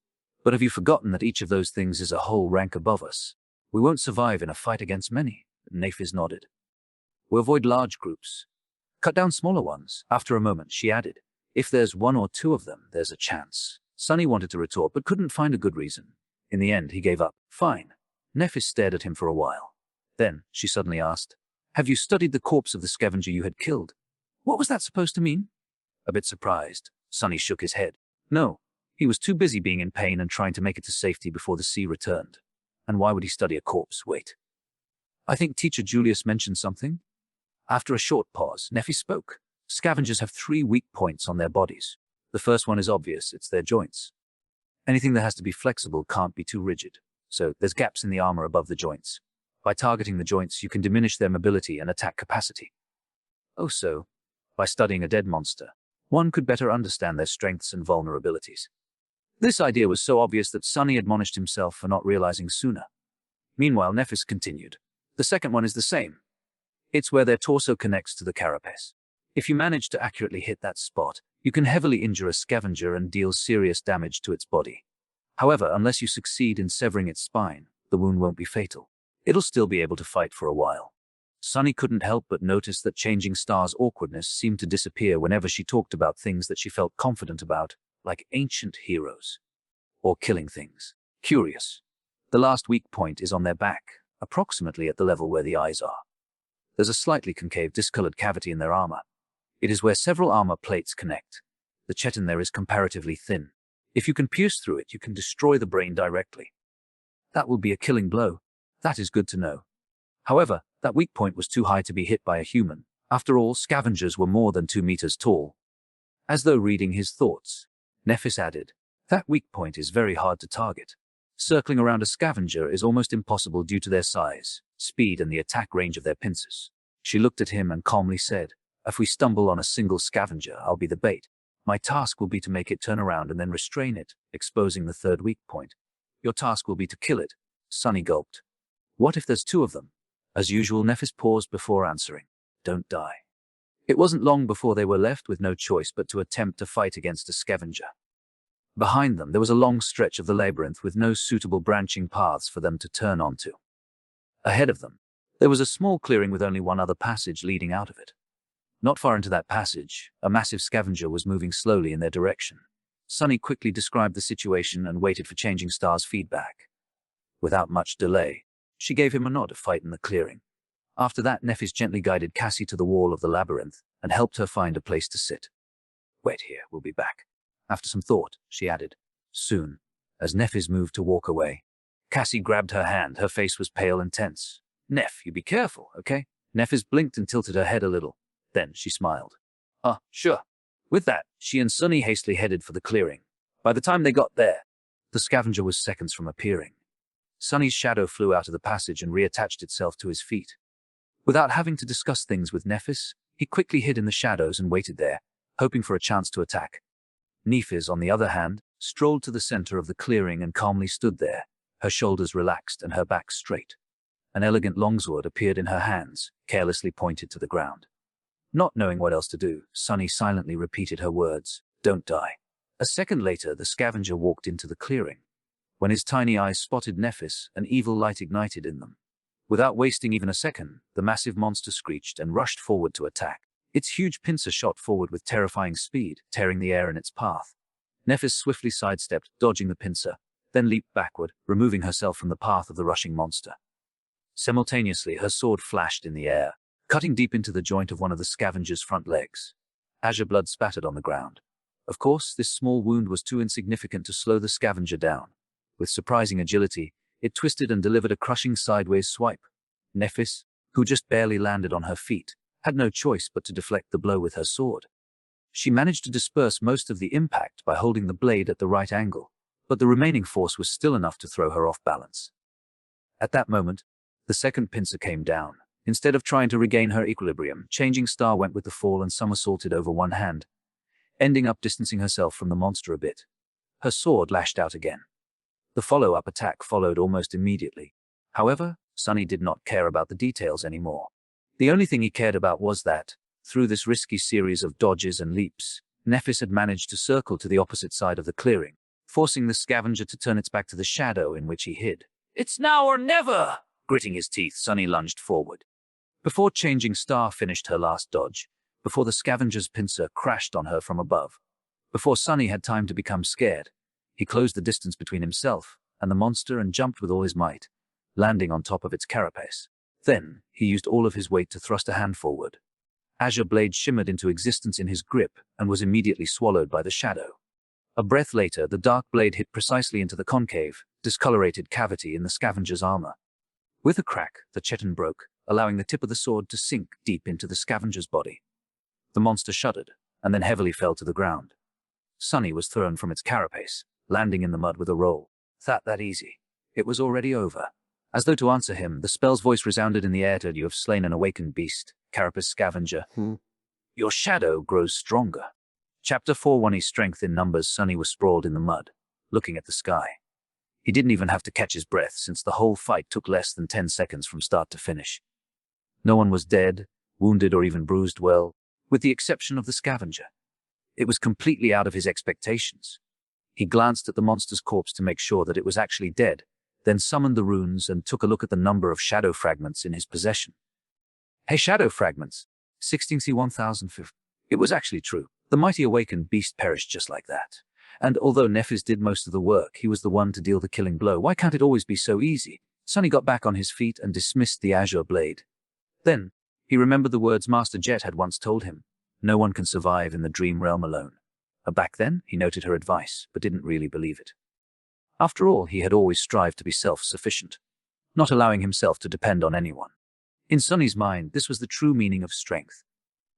but have you forgotten that each of those things is a whole rank above us? We won't survive in a fight against many. Nephis nodded. We'll avoid large groups. Cut down smaller ones. After a moment, she added, if there's 1 or 2 of them, there's a chance. Sonny wanted to retort, but couldn't find a good reason. In the end, he gave up. Fine. Nephis stared at him for a while. Then, she suddenly asked, have you studied the corpse of the scavenger you had killed? What was that supposed to mean? A bit surprised, Sonny shook his head. No, he was too busy being in pain and trying to make it to safety before the sea returned. And why would he study a corpse? Wait. I think Teacher Julius mentioned something. After a short pause, Nephis spoke. Scavengers have 3 weak points on their bodies. The first one is obvious, it's their joints. Anything that has to be flexible can't be too rigid, so there's gaps in the armor above the joints. By targeting the joints, you can diminish their mobility and attack capacity. Also, by studying a dead monster, one could better understand their strengths and vulnerabilities. This idea was so obvious that Sonny admonished himself for not realizing sooner. Meanwhile, Nephis continued. The second one is the same. It's where their torso connects to the carapace. If you manage to accurately hit that spot, you can heavily injure a scavenger and deal serious damage to its body. However, unless you succeed in severing its spine, the wound won't be fatal. It'll still be able to fight for a while. Sonny couldn't help but notice that Changing Star's awkwardness seemed to disappear whenever she talked about things that she felt confident about, like ancient heroes. Or killing things. Curious. The last weak point is on their back, approximately at the level where the eyes are. There's a slightly concave, discolored cavity in their armor. It is where several armor plates connect. The chitin there is comparatively thin. If you can pierce through it, you can destroy the brain directly. That will be a killing blow. That is good to know. However, that weak point was too high to be hit by a human. After all, scavengers were more than 2 meters tall. As though reading his thoughts, Nephis added, that weak point is very hard to target. Circling around a scavenger is almost impossible due to their size, speed, and the attack range of their pincers. She looked at him and calmly said, if we stumble on a single scavenger, I'll be the bait. My task will be to make it turn around and then restrain it, exposing the 3rd weak point. Your task will be to kill it. Sunny gulped. What if there's two of them? As usual, Nephis paused before answering. Don't die. It wasn't long before they were left with no choice but to attempt to fight against a scavenger. Behind them, there was a long stretch of the labyrinth with no suitable branching paths for them to turn onto. Ahead of them, there was a small clearing with only one other passage leading out of it. Not far into that passage, a massive scavenger was moving slowly in their direction. Sunny quickly described the situation and waited for Changing Star's feedback. Without much delay, she gave him a nod to fight in the clearing. After that, Nephis gently guided Cassie to the wall of the labyrinth and helped her find a place to sit. Wait here, we'll be back. After some thought, she added, soon. As Nephis moved to walk away, Cassie grabbed her hand. Her face was pale and tense. Neph, you be careful, okay? Nephis blinked and tilted her head a little. Then she smiled. Sure. With that, she and Sunny hastily headed for the clearing. By the time they got there, the scavenger was seconds from appearing. Sunny's shadow flew out of the passage and reattached itself to his feet. Without having to discuss things with Nephis, he quickly hid in the shadows and waited there, hoping for a chance to attack. Nephis, on the other hand, strolled to the center of the clearing and calmly stood there, her shoulders relaxed and her back straight. An elegant longsword appeared in her hands, carelessly pointed to the ground. Not knowing what else to do, Sunny silently repeated her words, "Don't die." A second later, the scavenger walked into the clearing. When his tiny eyes spotted Nephis, an evil light ignited in them. Without wasting even a second, the massive monster screeched and rushed forward to attack. Its huge pincer shot forward with terrifying speed, tearing the air in its path. Nephis swiftly sidestepped, dodging the pincer, then leaped backward, removing herself from the path of the rushing monster. Simultaneously, her sword flashed in the air, cutting deep into the joint of one of the scavenger's front legs. Azure blood spattered on the ground. Of course, this small wound was too insignificant to slow the scavenger down. With surprising agility, it twisted and delivered a crushing sideways swipe. Nephis, who just barely landed on her feet, had no choice but to deflect the blow with her sword. She managed to disperse most of the impact by holding the blade at the right angle, but the remaining force was still enough to throw her off balance. At that moment, the second pincer came down. Instead of trying to regain her equilibrium, Changing Star went with the fall and somersaulted over one hand, ending up distancing herself from the monster a bit. Her sword lashed out again. The follow-up attack followed almost immediately. However, Sunny did not care about the details anymore. The only thing he cared about was that, through this risky series of dodges and leaps, Nephis had managed to circle to the opposite side of the clearing, forcing the scavenger to turn its back to the shadow in which he hid. "It's now or never!" Gritting his teeth, Sunny lunged forward. Before Changing Star finished her last dodge, before the scavenger's pincer crashed on her from above, before Sunny had time to become scared, he closed the distance between himself and the monster and jumped with all his might, landing on top of its carapace. Then, he used all of his weight to thrust a hand forward. Azure blade shimmered into existence in his grip and was immediately swallowed by the shadow. A breath later, the dark blade hit precisely into the concave, discolorated cavity in the scavenger's armor. With a crack, the chitin broke, allowing the tip of the sword to sink deep into the scavenger's body. The monster shuddered, and then heavily fell to the ground. Sunny was thrown from its carapace, landing in the mud with a roll. That easy. It was already over. As though to answer him, the spell's voice resounded in the air. "You have slain an awakened beast, carapace scavenger. Your shadow grows stronger." Chapter 4. Strength in numbers. Sunny was sprawled in the mud, looking at the sky. He didn't even have to catch his breath, since the whole fight took less than 10 seconds from start to finish. No one was dead, wounded, or even bruised, well, with the exception of the scavenger. It was completely out of his expectations. He glanced at the monster's corpse to make sure that it was actually dead, then summoned the runes and took a look at the number of shadow fragments in his possession. Hey, shadow fragments! 16C 1050. It was actually true. The mighty awakened beast perished just like that. And although Nephis did most of the work, he was the one to deal the killing blow. Why can't it always be so easy? Sunny got back on his feet and dismissed the azure blade. Then, he remembered the words Master Jet had once told him. No one can survive in the dream realm alone. Back then, he noted her advice, but didn't really believe it. After all, he had always strived to be self-sufficient, not allowing himself to depend on anyone. In Sunny's mind, this was the true meaning of strength.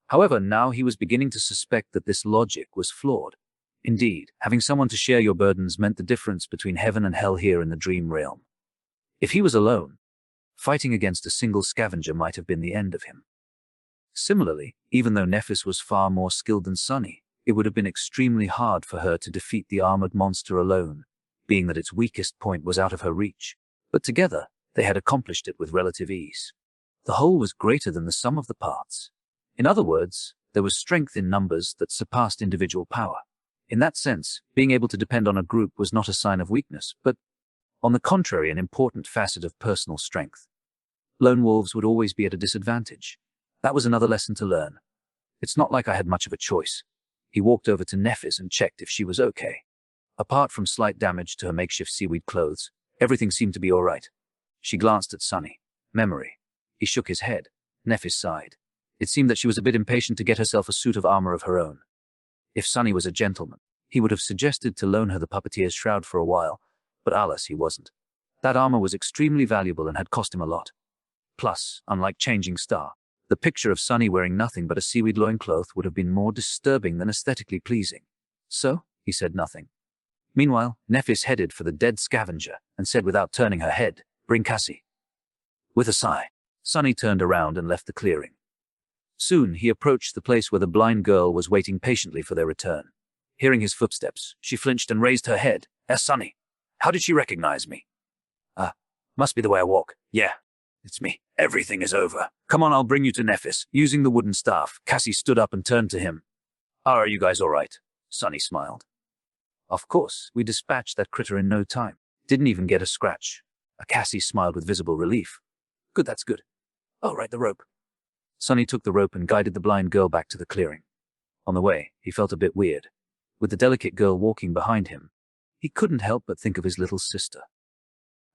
However, now he was beginning to suspect that this logic was flawed. Indeed, having someone to share your burdens meant the difference between heaven and hell here in the dream realm. If he was alone, fighting against a single scavenger might have been the end of him. Similarly, even though Nephis was far more skilled than Sunny, it would have been extremely hard for her to defeat the armored monster alone, being that its weakest point was out of her reach. but together they had accomplished it with relative ease. The whole was greater than the sum of the parts. In other words, there was strength in numbers that surpassed individual power. In that sense, being able to depend on a group was not a sign of weakness, but, on the contrary, an important facet of personal strength. Lone wolves would always be at a disadvantage. That was another lesson to learn. It's not like I had much of a choice. He walked over to Nephis and checked if she was okay. Apart from slight damage to her makeshift seaweed clothes, everything seemed to be all right. She glanced at Sunny. Memory. He shook his head. Nephis sighed. It seemed that she was a bit impatient to get herself a suit of armor of her own. If Sunny was a gentleman, he would have suggested to loan her the puppeteer's shroud for a while, but alas, he wasn't. That armor was extremely valuable and had cost him a lot. Plus, unlike Changing Star, the picture of Sunny wearing nothing but a seaweed loincloth would have been more disturbing than aesthetically pleasing. So, he said nothing. Meanwhile, Nephis headed for the dead scavenger and said without turning her head, "Bring Cassie." With a sigh, Sunny turned around and left the clearing. Soon he approached the place where the blind girl was waiting patiently for their return. Hearing his footsteps, she flinched and raised her head. Sunny. How did she recognize me?" Must be the way I walk. Yeah, it's me. Everything is over. Come on, I'll bring you to Nephis." Using the wooden staff, Cassie stood up and turned to him. Are you guys all right?" Sunny smiled. "Of course, we dispatched that critter in no time. Didn't even get a scratch." Cassie smiled with visible relief. "Good, that's good. Oh, right, the rope." Sunny took the rope and guided the blind girl back to the clearing. On the way, he felt a bit weird. With the delicate girl walking behind him, he couldn't help but think of his little sister.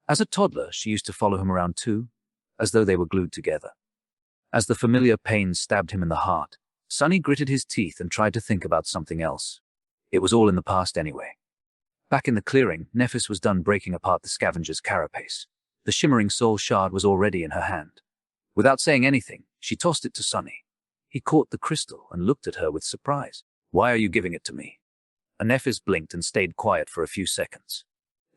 As a toddler, she used to follow him around too, as though they were glued together. As the familiar pain stabbed him in the heart, Sunny gritted his teeth and tried to think about something else. It was all in the past anyway. Back in the clearing, Nephis was done breaking apart the scavenger's carapace. The shimmering soul shard was already in her hand. Without saying anything, she tossed it to Sunny. He caught the crystal and looked at her with surprise. "Why are you giving it to me?" Nephis blinked and stayed quiet for a few seconds.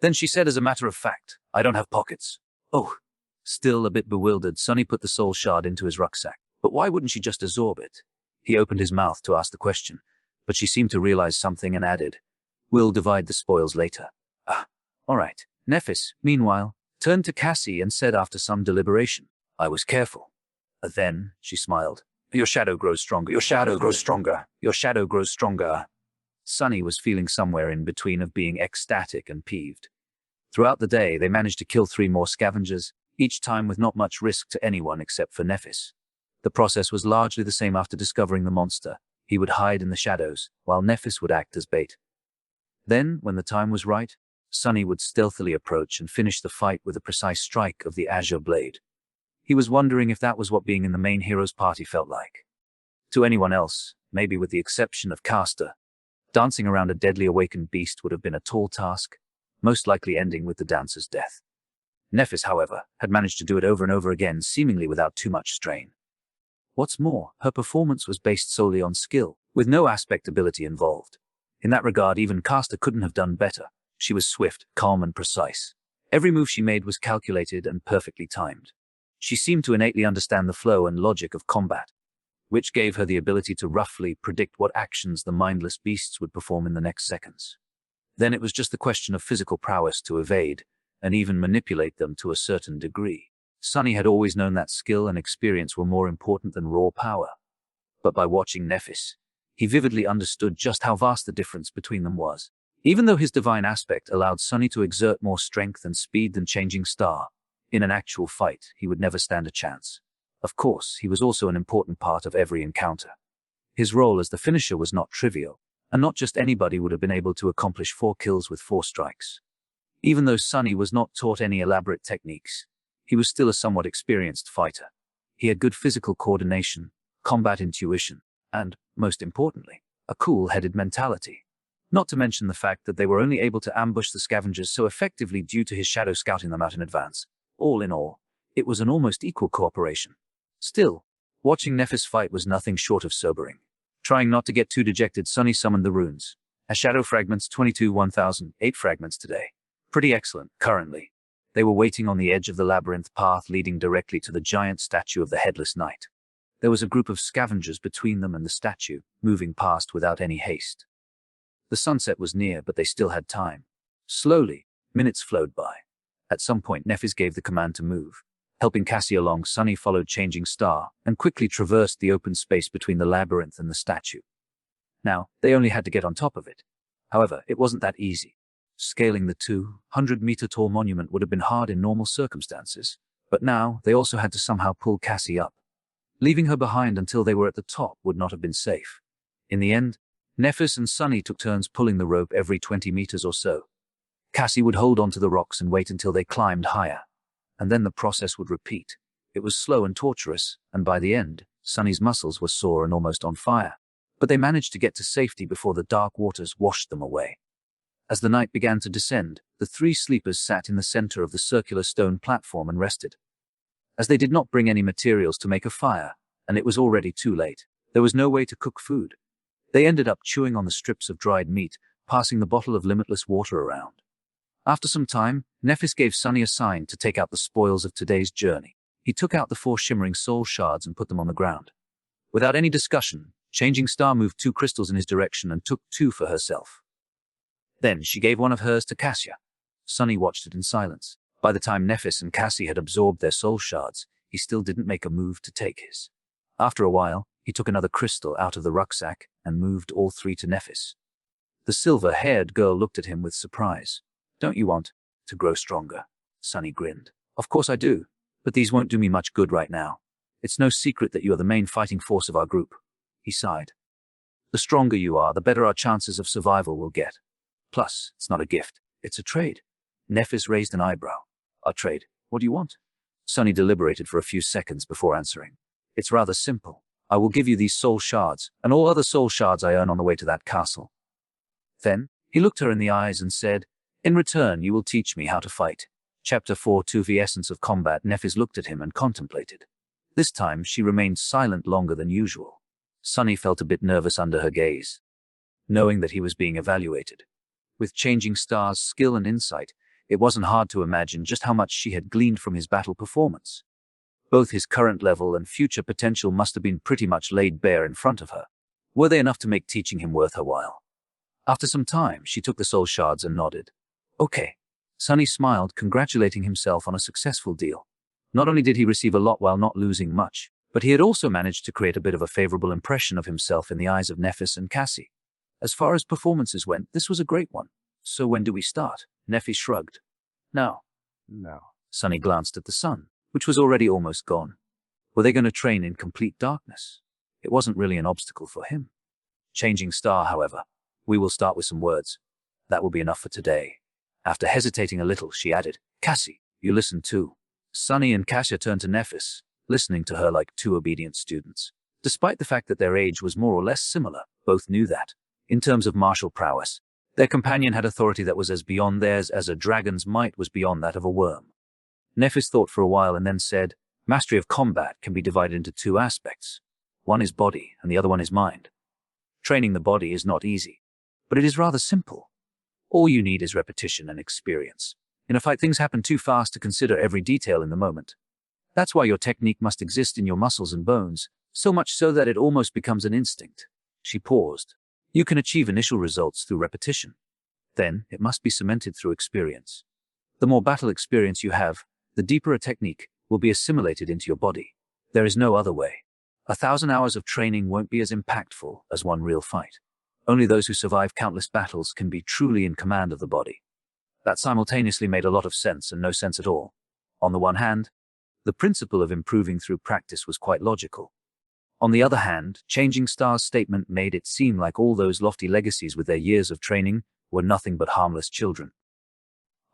Then she said as a matter of fact, "I don't have pockets." "Oh." Still a bit bewildered, Sunny put the soul shard into his rucksack. But why wouldn't she just absorb it? He opened his mouth to ask the question, but she seemed to realize something and added, "We'll divide the spoils later." All right. Nephis, meanwhile, turned to Cassie and said after some deliberation, "I was careful." Then, she smiled, "Your shadow grows stronger. Your shadow grows stronger. Your shadow grows stronger." Sunny was feeling somewhere in between of being ecstatic and peeved. Throughout the day, they managed to kill 3 more scavengers, each time with not much risk to anyone except for Nephis. The process was largely the same after discovering the monster. He would hide in the shadows, while Nephis would act as bait. Then, when the time was right, Sunny would stealthily approach and finish the fight with a precise strike of the azure blade. He was wondering if that was what being in the main hero's party felt like. To anyone else, maybe with the exception of Castor, dancing around a deadly awakened beast would have been a tall task, most likely ending with the dancer's death. Nephis, however, had managed to do it over and over again, seemingly without too much strain. What's more, her performance was based solely on skill, with no aspect ability involved. In that regard, even Castor couldn't have done better. She was swift, calm, and precise. Every move she made was calculated and perfectly timed. She seemed to innately understand the flow and logic of combat, which gave her the ability to roughly predict what actions the mindless beasts would perform in the next seconds. Then it was just the question of physical prowess to evade, and even manipulate them to a certain degree. Sunny had always known that skill and experience were more important than raw power. But by watching Nephis, he vividly understood just how vast the difference between them was. Even though his divine aspect allowed Sunny to exert more strength and speed than Changing Star, in an actual fight, he would never stand a chance. Of course, he was also an important part of every encounter. His role as the finisher was not trivial, and not just anybody would have been able to accomplish 4 kills with 4 strikes. Even though Sunny was not taught any elaborate techniques, he was still a somewhat experienced fighter. He had good physical coordination, combat intuition, and, most importantly, a cool-headed mentality. Not to mention the fact that they were only able to ambush the scavengers so effectively due to his shadow scouting them out in advance. All in all, it was an almost equal cooperation. Still, watching Nephis fight was nothing short of sobering. Trying not to get too dejected, Sunny summoned the runes. As shadow fragments 22-1000, 8 fragments today. Pretty excellent, currently. They were waiting on the edge of the labyrinth path leading directly to the giant statue of the Headless Knight. There was a group of scavengers between them and the statue, moving past without any haste. The sunset was near, but they still had time. Slowly, minutes flowed by. At some point, Nephis gave the command to move. Helping Cassie along, Sunny followed Changing Star and quickly traversed the open space between the labyrinth and the statue. Now, they only had to get on top of it. However, it wasn't that easy. Scaling the 200-meter-tall monument would have been hard in normal circumstances, but now they also had to somehow pull Cassie up. Leaving her behind until they were at the top would not have been safe. In the end, Nephis and Sunny took turns pulling the rope every 20 meters or so. Cassie would hold onto the rocks and wait until they climbed higher, and then the process would repeat. It was slow and torturous, and by the end, Sunny's muscles were sore and almost on fire, but they managed to get to safety before the dark waters washed them away. As the night began to descend, the three sleepers sat in the center of the circular stone platform and rested. As they did not bring any materials to make a fire, and it was already too late, there was no way to cook food. They ended up chewing on the strips of dried meat, passing the bottle of limitless water around. After some time, Nephis gave Sunny a sign to take out the spoils of today's journey. He took out the 4 shimmering soul shards and put them on the ground. Without any discussion, Changing Star moved 2 crystals in his direction and took 2 for herself. Then she gave one of hers to Cassia. Sunny watched it in silence. By the time Nephis and Cassie had absorbed their soul shards, he still didn't make a move to take his. After a while, he took another crystal out of the rucksack and moved all 3 to Nephis. The silver-haired girl looked at him with surprise. "Don't you want to grow stronger?" Sunny grinned. "Of course I do, but these won't do me much good right now. It's no secret that you are the main fighting force of our group." He sighed. "The stronger you are, the better our chances of survival will get. Plus, it's not a gift, it's a trade." Nephis raised an eyebrow. "A trade? What do you want?" Sunny deliberated for a few seconds before answering. "It's rather simple. I will give you these soul shards, and all other soul shards I earn on the way to that castle." Then, he looked her in the eyes and said, "In return, you will teach me how to fight." Chapter 4:2 The Essence of Combat. Nephis looked at him and contemplated. This time, she remained silent longer than usual. Sunny felt a bit nervous under her gaze, knowing that he was being evaluated. With Changing Star's skill and insight, it wasn't hard to imagine just how much she had gleaned from his battle performance. Both his current level and future potential must have been pretty much laid bare in front of her. Were they enough to make teaching him worth her while? After some time, she took the soul shards and nodded. "Okay." Sunny smiled, congratulating himself on a successful deal. Not only did he receive a lot while not losing much, but he had also managed to create a bit of a favorable impression of himself in the eyes of Nephis and Cassie. As far as performances went, this was a great one. "So when do we start?" Nephis shrugged. "Now." No. Sunny glanced at the sun, which was already almost gone. Were they going to train in complete darkness? It wasn't really an obstacle for him. Changing Star, however. "We will start with some words. That will be enough for today." After hesitating a little, she added, "Cassie, you listen too." Sunny and Cassia turned to Nephis, listening to her like 2 obedient students. Despite the fact that their age was more or less similar, both knew that, in terms of martial prowess, their companion had authority that was as beyond theirs as a dragon's might was beyond that of a worm. Nephis thought for a while and then said, "Mastery of combat can be divided into 2 aspects. One is body and the other one is mind. Training the body is not easy, but it is rather simple. All you need is repetition and experience. In a fight, things happen too fast to consider every detail in the moment. That's why your technique must exist in your muscles and bones, so much so that it almost becomes an instinct." She paused. "You can achieve initial results through repetition. Then, it must be cemented through experience. The more battle experience you have, the deeper a technique will be assimilated into your body. There is no other way. 1,000 hours of training won't be as impactful as one real fight. Only those who survive countless battles can be truly in command of the body." That simultaneously made a lot of sense and no sense at all. On the one hand, the principle of improving through practice was quite logical. On the other hand, Changing Star's statement made it seem like all those lofty legacies with their years of training were nothing but harmless children.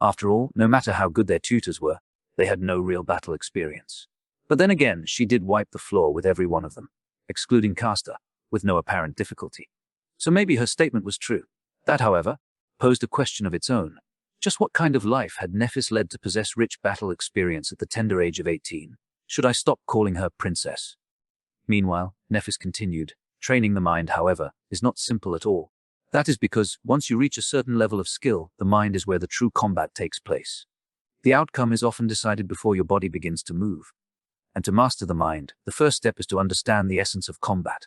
After all, no matter how good their tutors were, they had no real battle experience. But then again, she did wipe the floor with every one of them, excluding Castor, with no apparent difficulty. So maybe her statement was true. That, however, posed a question of its own. Just what kind of life had Nephis led to possess rich battle experience at the tender age of 18? Should I stop calling her princess? Meanwhile, Nephis continued, "Training the mind, however, is not simple at all. That is because, once you reach a certain level of skill, the mind is where the true combat takes place. The outcome is often decided before your body begins to move. And to master the mind, the first step is to understand the essence of combat.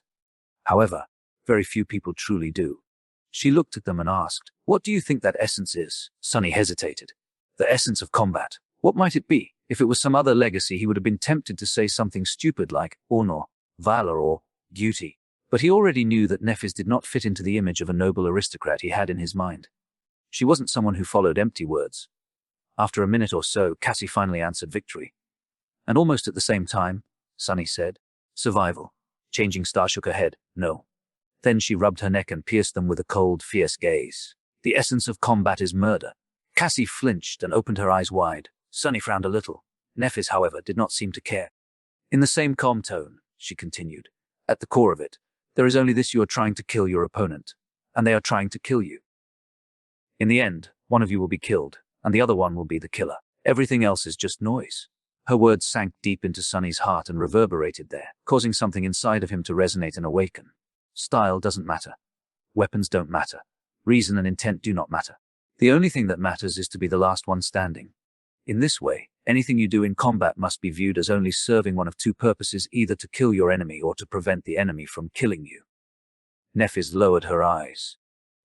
However, very few people truly do." She looked at them and asked, "What do you think that essence is?" Sunny hesitated. The essence of combat. What might it be? If it was some other legacy, he would have been tempted to say something stupid like honor, valor, or duty. But he already knew that Nephis did not fit into the image of a noble aristocrat he had in his mind. She wasn't someone who followed empty words. After a minute or so, Cassie finally answered victory. And almost at the same time, Sunny said, survival. Changing Star shook her head, no. Then she rubbed her neck and pierced them with a cold, fierce gaze. The essence of combat is murder. Cassie flinched and opened her eyes wide. Sunny frowned a little. Nephis, however, did not seem to care. In the same calm tone, she continued, at the core of it, there is only this: you are trying to kill your opponent, and they are trying to kill you. In the end, one of you will be killed, and the other one will be the killer. Everything else is just noise. Her words sank deep into Sunny's heart and reverberated there, causing something inside of him to resonate and awaken. Style doesn't matter. Weapons don't matter. Reason and intent do not matter. The only thing that matters is to be the last one standing. In this way, anything you do in combat must be viewed as only serving one of two purposes: either to kill your enemy or to prevent the enemy from killing you. Nephis lowered her eyes.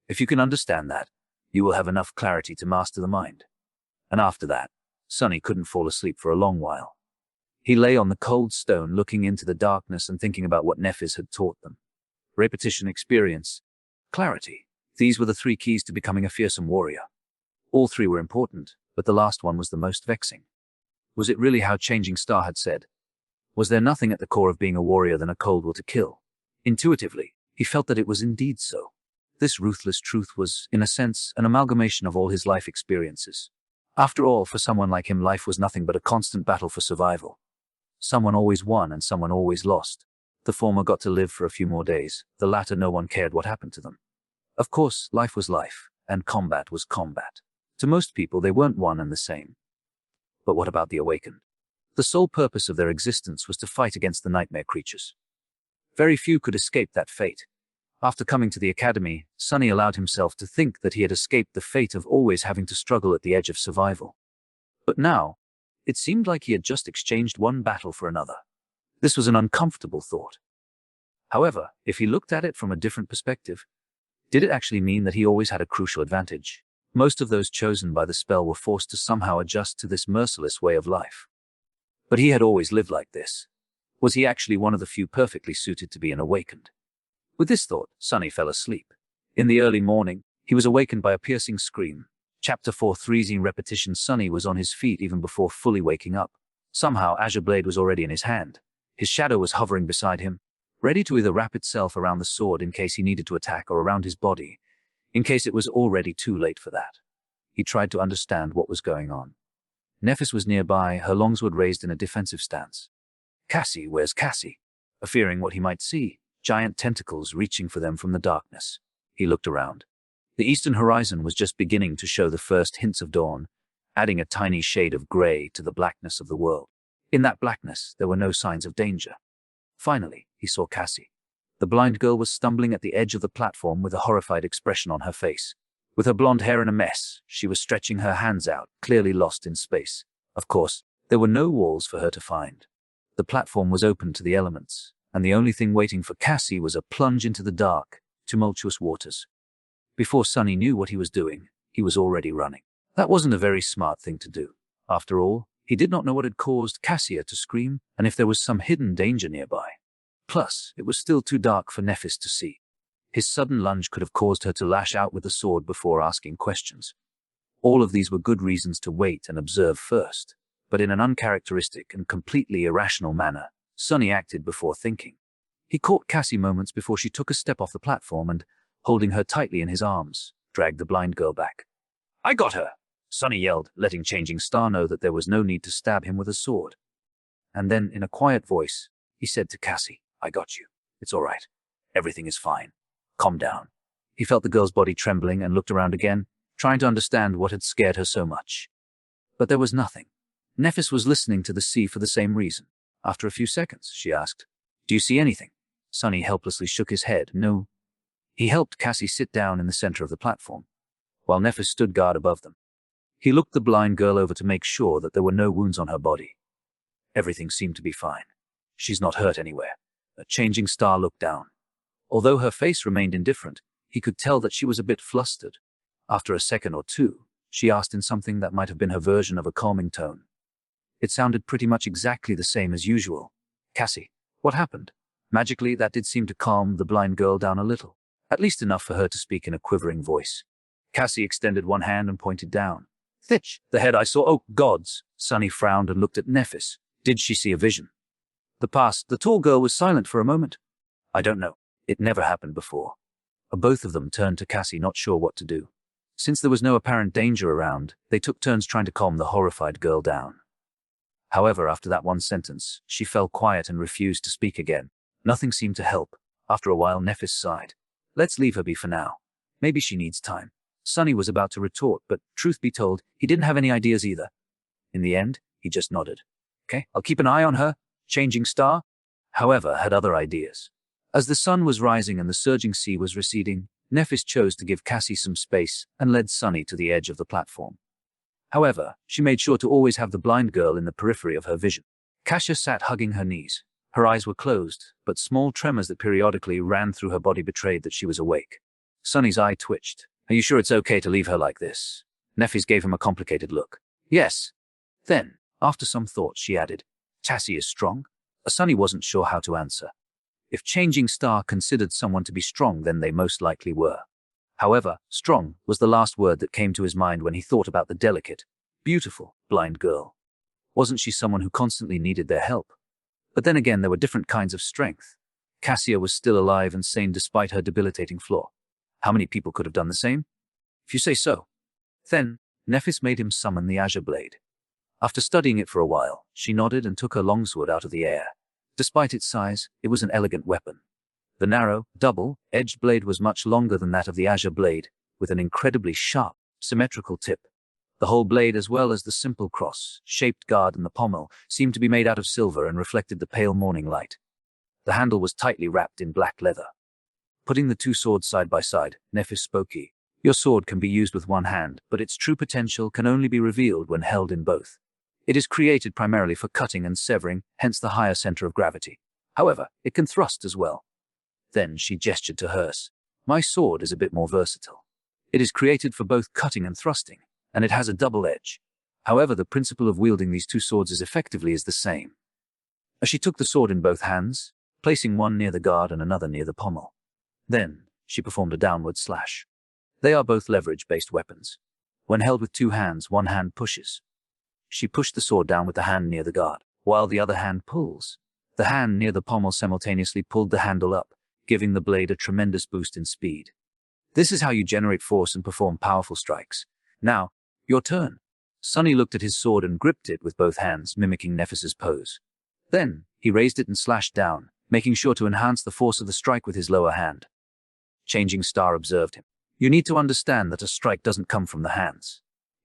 If you can understand that, you will have enough clarity to master the mind. And after that, Sunny couldn't fall asleep for a long while. He lay on the cold stone looking into the darkness and thinking about what Nephis had taught them. Repetition, experience, clarity. These were the three keys to becoming a fearsome warrior. All three were important, but the last one was the most vexing. Was it really how Changing Star had said? Was there nothing at the core of being a warrior than a cold will to kill? Intuitively, he felt that it was indeed so. This ruthless truth was, in a sense, an amalgamation of all his life experiences. After all, for someone like him, life was nothing but a constant battle for survival. Someone always won and someone always lost. The former got to live for a few more days, the latter no one cared what happened to them. Of course, life was life, and combat was combat. To most people, they weren't one and the same. But what about the awakened? The sole purpose of their existence was to fight against the nightmare creatures. Very few could escape that fate. After coming to the academy, Sunny allowed himself to think that he had escaped the fate of always having to struggle at the edge of survival. But now, it seemed like he had just exchanged one battle for another. This was an uncomfortable thought. However, if he looked at it from a different perspective, did it actually mean that he always had a crucial advantage? Most of those chosen by the spell were forced to somehow adjust to this merciless way of life. But he had always lived like this. Was he actually one of the few perfectly suited to be an awakened? With this thought, Sunny fell asleep. In the early morning, he was awakened by a piercing scream. Chapter 4, 3 repetition. Sunny was on his feet even before fully waking up. Somehow, Azure Blade was already in his hand. His shadow was hovering beside him, ready to either wrap itself around the sword in case he needed to attack, or around his body, in case it was already too late for that. He tried to understand what was going on. Nephis was nearby, her longsword raised in a defensive stance. Cassie, where's Cassie? Fearing what he might see, giant tentacles reaching for them from the darkness. He looked around. The eastern horizon was just beginning to show the first hints of dawn, adding a tiny shade of gray to the blackness of the world. In that blackness, there were no signs of danger. Finally, he saw Cassie. The blind girl was stumbling at the edge of the platform with a horrified expression on her face. With her blonde hair in a mess, she was stretching her hands out, clearly lost in space. Of course, there were no walls for her to find. The platform was open to the elements, and the only thing waiting for Cassie was a plunge into the dark, tumultuous waters. Before Sunny knew what he was doing, he was already running. That wasn't a very smart thing to do. After all, he did not know what had caused Cassia to scream, and if there was some hidden danger nearby. Plus, it was still too dark for Nephis to see. His sudden lunge could have caused her to lash out with the sword before asking questions. All of these were good reasons to wait and observe first, but in an uncharacteristic and completely irrational manner, Sunny acted before thinking. He caught Cassie moments before she took a step off the platform and, holding her tightly in his arms, dragged the blind girl back. "I got her!" Sunny yelled, letting Changing Star know that there was no need to stab him with a sword. And then, in a quiet voice, he said to Cassie, "I got you. It's all right. Everything is fine. Calm down." He felt the girl's body trembling and looked around again, trying to understand what had scared her so much. But there was nothing. Nephis was listening to the sea for the same reason. After a few seconds, she asked, "Do you see anything?" Sunny helplessly shook his head. "No." He helped Cassie sit down in the center of the platform, while Nephis stood guard above them. He looked the blind girl over to make sure that there were no wounds on her body. Everything seemed to be fine. "She's not hurt anywhere." A Changing Star looked down. Although her face remained indifferent, he could tell that she was a bit flustered. After a second or two, she asked in something that might have been her version of a calming tone. It sounded pretty much exactly the same as usual. Cassie, what happened? Magically, that did seem to calm the blind girl down a little, at least enough for her to speak in a quivering voice. Cassie extended one hand and pointed down. Thitch, the head I saw. Oh, gods! Sunny frowned and looked at Nephis. Did she see a vision? The tall girl was silent for a moment. I don't know. It never happened before. Both of them turned to Cassie, not sure what to do. Since there was no apparent danger around, they took turns trying to calm the horrified girl down. However, after that one sentence, she fell quiet and refused to speak again. Nothing seemed to help. After a while, Nephis sighed. Let's leave her be for now. Maybe she needs time. Sunny was about to retort, but truth be told, he didn't have any ideas either. In the end, he just nodded. Okay, I'll keep an eye on her. Changing star, however, had other ideas. As the sun was rising and the surging sea was receding, Nephis chose to give Cassie some space and led Sunny to the edge of the platform. However, she made sure to always have the blind girl in the periphery of her vision. Kasia sat hugging her knees. Her eyes were closed, but small tremors that periodically ran through her body betrayed that she was awake. Sunny's eye twitched. Are you sure it's okay to leave her like this? Nephis gave him a complicated look. Yes. Then, after some thought, she added, Cassie is strong? Sunny wasn't sure how to answer. If Changing Star considered someone to be strong, then they most likely were. However, strong was the last word that came to his mind when he thought about the delicate, beautiful, blind girl. Wasn't she someone who constantly needed their help? But then again, there were different kinds of strength. Cassia was still alive and sane despite her debilitating flaw. How many people could have done the same? If you say so. Then, Nephis made him summon the Azure Blade. After studying it for a while, she nodded and took her longsword out of the air. Despite its size, it was an elegant weapon. The narrow, double-edged blade was much longer than that of the Azure Blade, with an incredibly sharp, symmetrical tip. The whole blade, as well as the simple cross-shaped guard and the pommel, seemed to be made out of silver and reflected the pale morning light. The handle was tightly wrapped in black leather. Putting the two swords side by side, Nephis spoke. Your sword can be used with one hand, but its true potential can only be revealed when held in both. It is created primarily for cutting and severing, hence the higher center of gravity. However, it can thrust as well. Then she gestured to hers. My sword is a bit more versatile. It is created for both cutting and thrusting, and it has a double edge. However, the principle of wielding these two swords is the same. As she took the sword in both hands, placing one near the guard and another near the pommel. Then, she performed a downward slash. They are both leverage-based weapons. When held with two hands, one hand pushes. She pushed the sword down with the hand near the guard, while the other hand pulls. The hand near the pommel simultaneously pulled the handle up, giving the blade a tremendous boost in speed. This is how you generate force and perform powerful strikes. Now, your turn. Sunny looked at his sword and gripped it with both hands, mimicking Nephis's pose. Then, he raised it and slashed down, making sure to enhance the force of the strike with his lower hand. Changing Star observed him. You need to understand that a strike doesn't come from the hands.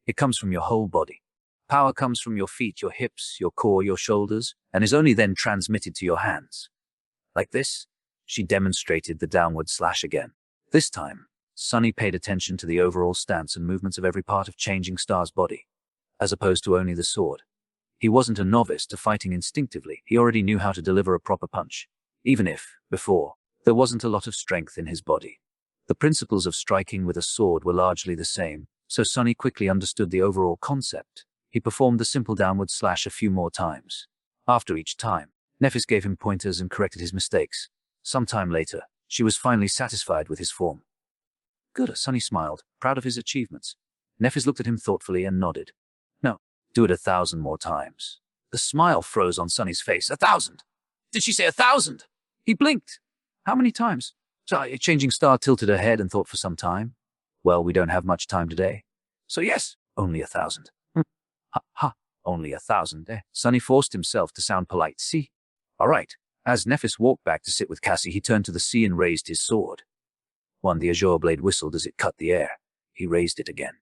It comes from your whole body. Power comes from your feet, your hips, your core, your shoulders, and is only then transmitted to your hands. Like this, she demonstrated the downward slash again. This time, Sunny paid attention to the overall stance and movements of every part of Changing Star's body, as opposed to only the sword. He wasn't a novice to fighting instinctively. He already knew how to deliver a proper punch, even if, before, there wasn't a lot of strength in his body. The principles of striking with a sword were largely the same, so Sunny quickly understood the overall concept. He performed the simple downward slash a few more times. After each time, Nephis gave him pointers and corrected his mistakes. Some time later, she was finally satisfied with his form. Good, Sunny smiled, proud of his achievements. Nephis looked at him thoughtfully and nodded. No, do it 1,000 more times. The smile froze on Sunny's face. 1,000! Did she say 1,000? He blinked. How many times? Changing Star tilted her head and thought for some time. Well, we don't have much time today. So yes, only 1,000. Ha, only 1,000, eh? Sunny forced himself to sound polite. See? All right. As Nephis walked back to sit with Cassie, he turned to the sea and raised his sword. 1. The Azure Blade whistled as it cut the air. He raised it again.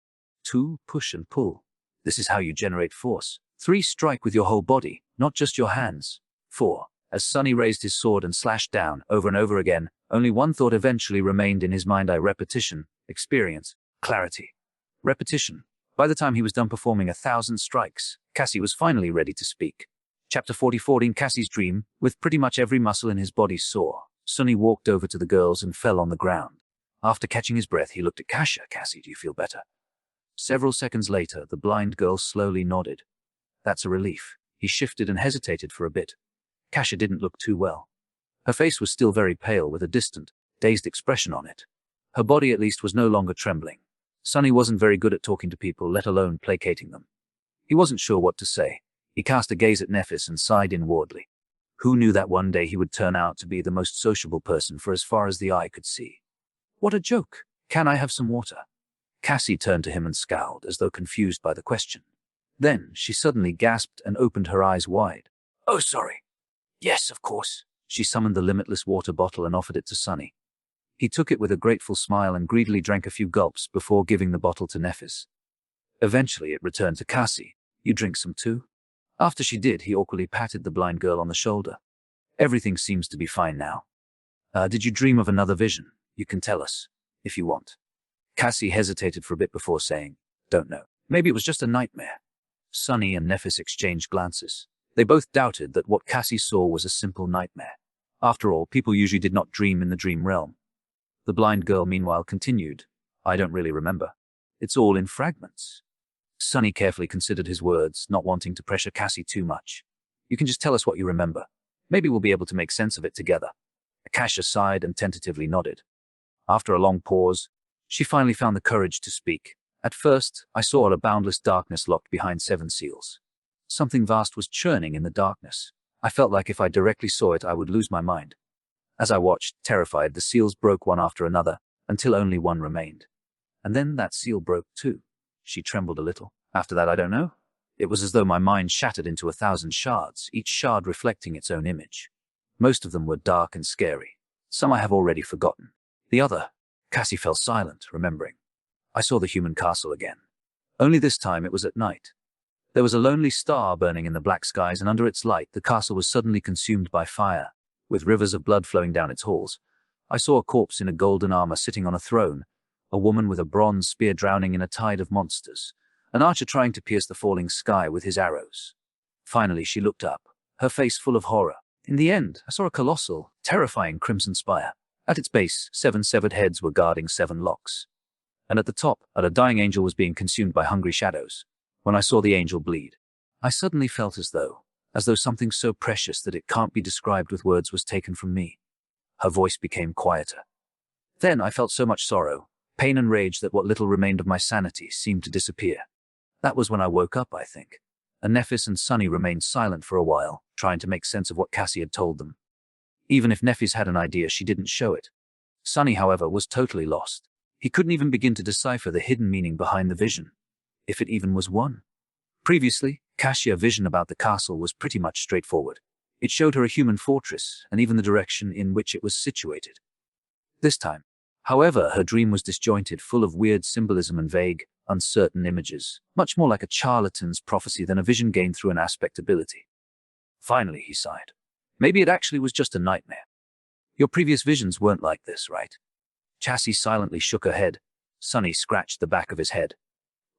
2. Push and pull. This is how you generate force. 3. Strike with your whole body, not just your hands. 4. As Sunny raised his sword and slashed down, over and over again, only one thought eventually remained in his mind: repetition, experience, clarity. Repetition. By the time he was done performing 1,000 strikes, Cassie was finally ready to speak. Chapter 44. In Cassie's dream, with pretty much every muscle in his body sore, Sunny walked over to the girls and fell on the ground. After catching his breath, he looked at Kasia. Cassie, do you feel better? Several seconds later, the blind girl slowly nodded. That's a relief. He shifted and hesitated for a bit. Kasia didn't look too well. Her face was still very pale with a distant, dazed expression on it. Her body at least was no longer trembling. Sonny wasn't very good at talking to people, let alone placating them. He wasn't sure what to say. He cast a gaze at Nephis and sighed inwardly. Who knew that one day he would turn out to be the most sociable person for as far as the eye could see? What a joke! Can I have some water? Cassie turned to him and scowled, as though confused by the question. Then she suddenly gasped and opened her eyes wide. Oh, sorry. Yes, of course. She summoned the limitless water bottle and offered it to Sonny. He took it with a grateful smile and greedily drank a few gulps before giving the bottle to Nephis. Eventually it returned to Cassie. You drink some too? After she did, he awkwardly patted the blind girl on the shoulder. Everything seems to be fine now. Did you dream of another vision? You can tell us, if you want. Cassie hesitated for a bit before saying, Don't know. Maybe it was just a nightmare. Sonny and Nephis exchanged glances. They both doubted that what Cassie saw was a simple nightmare. After all, people usually did not dream in the dream realm. The blind girl, meanwhile, continued, I don't really remember. It's all in fragments. Sonny carefully considered his words, not wanting to pressure Cassie too much. You can just tell us what you remember. Maybe we'll be able to make sense of it together. Kasia sighed and tentatively nodded. After a long pause, she finally found the courage to speak. At first, I saw a boundless darkness locked behind 7 seals. Something vast was churning in the darkness. I felt like if I directly saw it, I would lose my mind. As I watched, terrified, the seals broke one after another, until only one remained. And then that seal broke too. She trembled a little. After that, I don't know. It was as though my mind shattered into 1,000 shards, each shard reflecting its own image. Most of them were dark and scary. Some I have already forgotten. The other, Cassie fell silent, remembering. I saw the human castle again. Only this time it was at night. There was a lonely star burning in the black skies, and under its light the castle was suddenly consumed by fire, with rivers of blood flowing down its halls. I saw a corpse in a golden armor sitting on a throne, a woman with a bronze spear drowning in a tide of monsters, an archer trying to pierce the falling sky with his arrows. Finally she looked up, her face full of horror. In the end, I saw a colossal, terrifying crimson spire. At its base, 7 severed heads were guarding 7 locks. And at the top, a dying angel was being consumed by hungry shadows. When I saw the angel bleed, I suddenly felt as though something so precious that it can't be described with words was taken from me. Her voice became quieter. Then I felt so much sorrow, pain and rage that what little remained of my sanity seemed to disappear. That was when I woke up, I think. And Nephis and Sonny remained silent for a while, trying to make sense of what Cassie had told them. Even if Nephis had an idea, she didn't show it. Sonny, however, was totally lost. He couldn't even begin to decipher the hidden meaning behind the vision, if it even was one. Previously, Kasia's vision about the castle was pretty much straightforward. It showed her a human fortress, and even the direction in which it was situated. This time, however, her dream was disjointed, full of weird symbolism and vague, uncertain images, much more like a charlatan's prophecy than a vision gained through an aspect ability. Finally, he sighed. Maybe it actually was just a nightmare. Your previous visions weren't like this, right? Cassie silently shook her head. Sonny scratched the back of his head.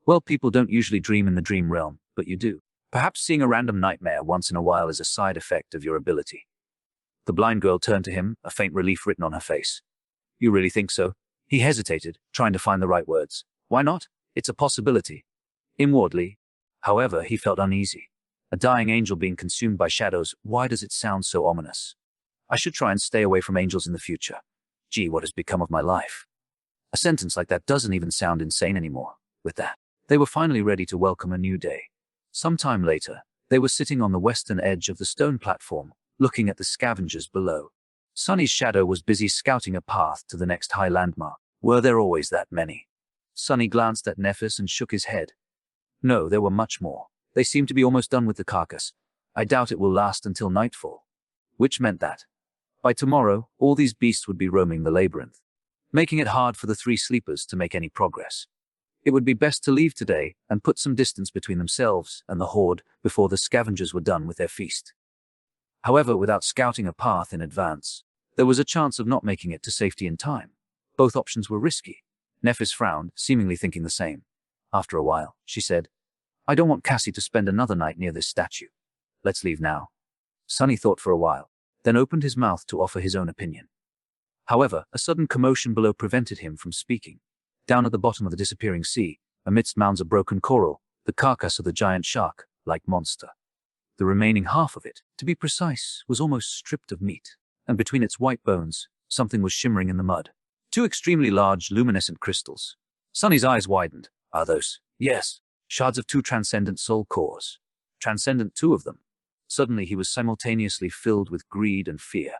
Well, people don't usually dream in the dream realm, but you do. Perhaps seeing a random nightmare once in a while is a side effect of your ability. The blind girl turned to him, a faint relief written on her face. You really think so? He hesitated, trying to find the right words. Why not? It's a possibility. Inwardly, however, he felt uneasy. A dying angel being consumed by shadows, why does it sound so ominous? I should try and stay away from angels in the future. Gee, what has become of my life? A sentence like that doesn't even sound insane anymore. With that, they were finally ready to welcome a new day. Some time later, they were sitting on the western edge of the stone platform, looking at the scavengers below. Sonny's shadow was busy scouting a path to the next high landmark. Were there always that many? Sonny glanced at Nephis and shook his head. No, there were much more. They seem to be almost done with the carcass. I doubt it will last until nightfall. Which meant that, by tomorrow, all these beasts would be roaming the labyrinth, making it hard for the 3 sleepers to make any progress. It would be best to leave today and put some distance between themselves and the horde before the scavengers were done with their feast. However, without scouting a path in advance, there was a chance of not making it to safety in time. Both options were risky. Nephis frowned, seemingly thinking the same. After a while, she said, I don't want Cassie to spend another night near this statue. Let's leave now. Sonny thought for a while, then opened his mouth to offer his own opinion. However, a sudden commotion below prevented him from speaking. Down at the bottom of the disappearing sea, Amidst mounds of broken coral, the carcass of the giant shark-like monster. The remaining half of it, to be precise, was almost stripped of meat, and between its white bones, something was shimmering in the mud. Two extremely large, luminescent crystals. Sunny's eyes widened. Are those? Yes. Shards of two transcendent soul cores. Transcendent, two of them. Suddenly he was simultaneously filled with greed and fear.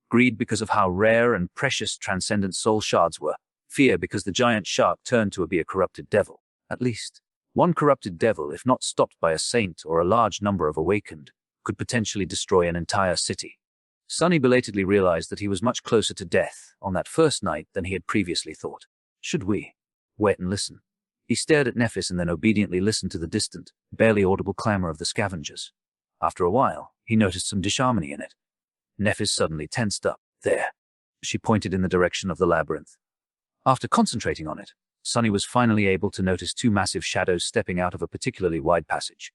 Greed because of how rare and precious transcendent soul shards were. Fear because the giant shark turned to be a corrupted devil. At least, one corrupted devil, if not stopped by a saint or a large number of awakened, could potentially destroy an entire city. Sunny belatedly realized that he was much closer to death on that first night than he had previously thought. Should we wait and listen? He stared at Nephis and then obediently listened to the distant, barely audible clamor of the scavengers. After a while, he noticed some disharmony in it. Nephis suddenly tensed up. There. She pointed in the direction of the labyrinth. After concentrating on it, Sunny was finally able to notice two massive shadows stepping out of a particularly wide passage.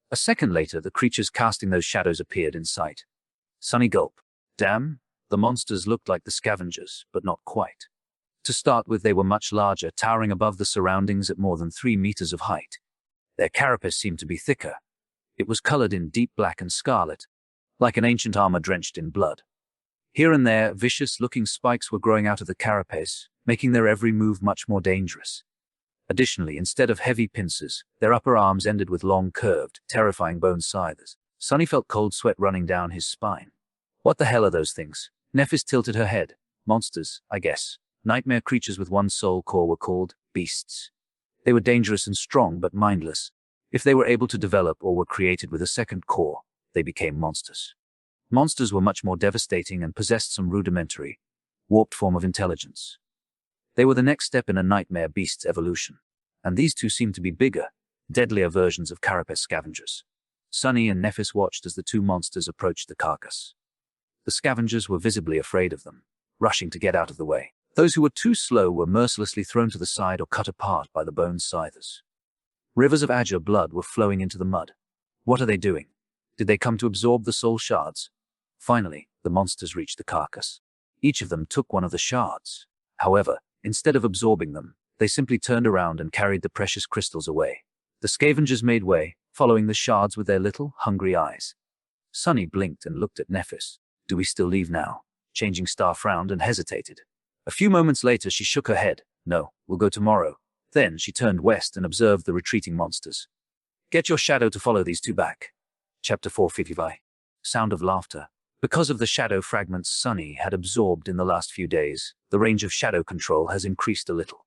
A second later, the creatures casting those shadows appeared in sight. Sunny gulped. Damn, the monsters looked like the scavengers, but not quite. To start with, they were much larger, towering above the surroundings at more than 3 meters of height. Their carapace seemed to be thicker. It was colored in deep black and scarlet, like an ancient armor drenched in blood. Here and there, vicious-looking spikes were growing out of the carapace, making their every move much more dangerous. Additionally, instead of heavy pincers, their upper arms ended with long, curved, terrifying bone scythes. Sunny felt cold sweat running down his spine. What the hell are those things? Nephis tilted her head. Monsters, I guess. Nightmare creatures with one soul core were called beasts. They were dangerous and strong, but mindless. If they were able to develop or were created with a second core, they became monsters. Monsters were much more devastating and possessed some rudimentary, warped form of intelligence. They were the next step in a nightmare beast's evolution, and these two seemed to be bigger, deadlier versions of carapace scavengers. Sunny and Nephis watched as the two monsters approached the carcass. The scavengers were visibly afraid of them, rushing to get out of the way. Those who were too slow were mercilessly thrown to the side or cut apart by the bone scythers. Rivers of azure blood were flowing into the mud. What are they doing? Did they come to absorb the soul shards? Finally, the monsters reached the carcass. Each of them took one of the shards. However, instead of absorbing them, they simply turned around and carried the precious crystals away. The scavengers made way, following the shards with their little, hungry eyes. Sunny blinked and looked at Nephis. Do we still leave now? Changing Star frowned and hesitated. A few moments later, she shook her head. No, we'll go tomorrow. Then she turned west and observed the retreating monsters. Get your shadow to follow these two back. Chapter 455. Sound of laughter. Because of the shadow fragments Sunny had absorbed in the last few days, the range of shadow control has increased a little.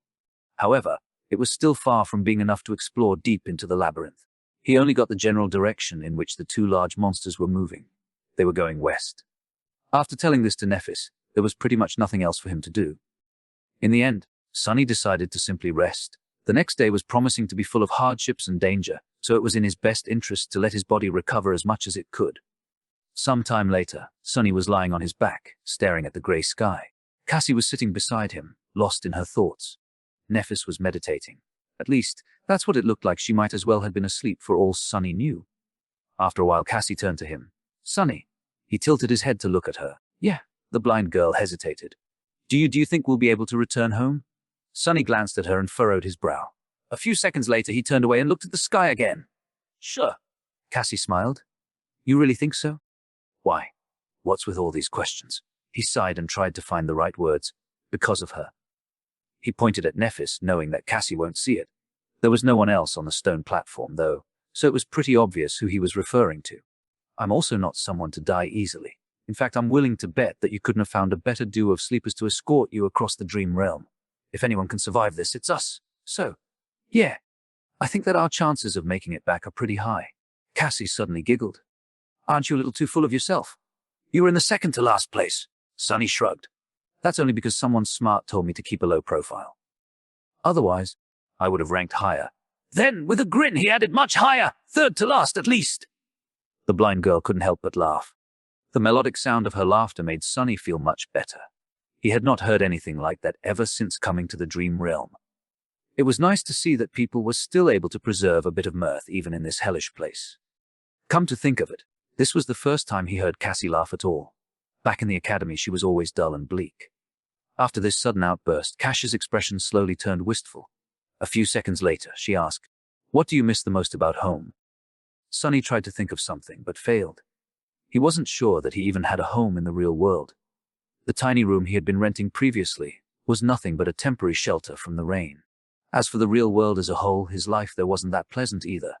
However, it was still far from being enough to explore deep into the labyrinth. He only got the general direction in which the two large monsters were moving. They were going west. After telling this to Nephis, there was pretty much nothing else for him to do. In the end, Sunny decided to simply rest. The next day was promising to be full of hardships and danger, so it was in his best interest to let his body recover as much as it could. Some time later, Sunny was lying on his back, staring at the grey sky. Cassie was sitting beside him, lost in her thoughts. Nephis was meditating. At least, that's what it looked like. She might as well have been asleep for all Sunny knew. After a while, Cassie turned to him. Sunny. He tilted his head to look at her. Yeah. The blind girl hesitated. Do you think we'll be able to return home? Sunny glanced at her and furrowed his brow. A few seconds later, he turned away and looked at the sky again. Sure. Cassie smiled. You really think so? Why? What's with all these questions? He sighed and tried to find the right words. Because of her. He pointed at Nephis, knowing that Cassie won't see it. There was no one else on the stone platform, though, so it was pretty obvious who he was referring to. I'm also not someone to die easily. In fact, I'm willing to bet that you couldn't have found a better duo of sleepers to escort you across the dream realm. If anyone can survive this, it's us. So, yeah, I think that our chances of making it back are pretty high. Cassie suddenly giggled. Aren't you a little too full of yourself? You were in the second to last place. Sunny shrugged. That's only because someone smart told me to keep a low profile. Otherwise, I would have ranked higher. Then, with a grin, he added much higher, third to last at least. The blind girl couldn't help but laugh. The melodic sound of her laughter made Sunny feel much better. He had not heard anything like that ever since coming to the dream realm. It was nice to see that people were still able to preserve a bit of mirth even in this hellish place. Come to think of it, this was the first time he heard Cassie laugh at all. Back in the academy, she was always dull and bleak. After this sudden outburst, Cash's expression slowly turned wistful. A few seconds later, she asked, "What do you miss the most about home?" Sunny tried to think of something, but failed. He wasn't sure that he even had a home in the real world. The tiny room he had been renting previously was nothing but a temporary shelter from the rain. As for the real world as a whole, his life there wasn't that pleasant either.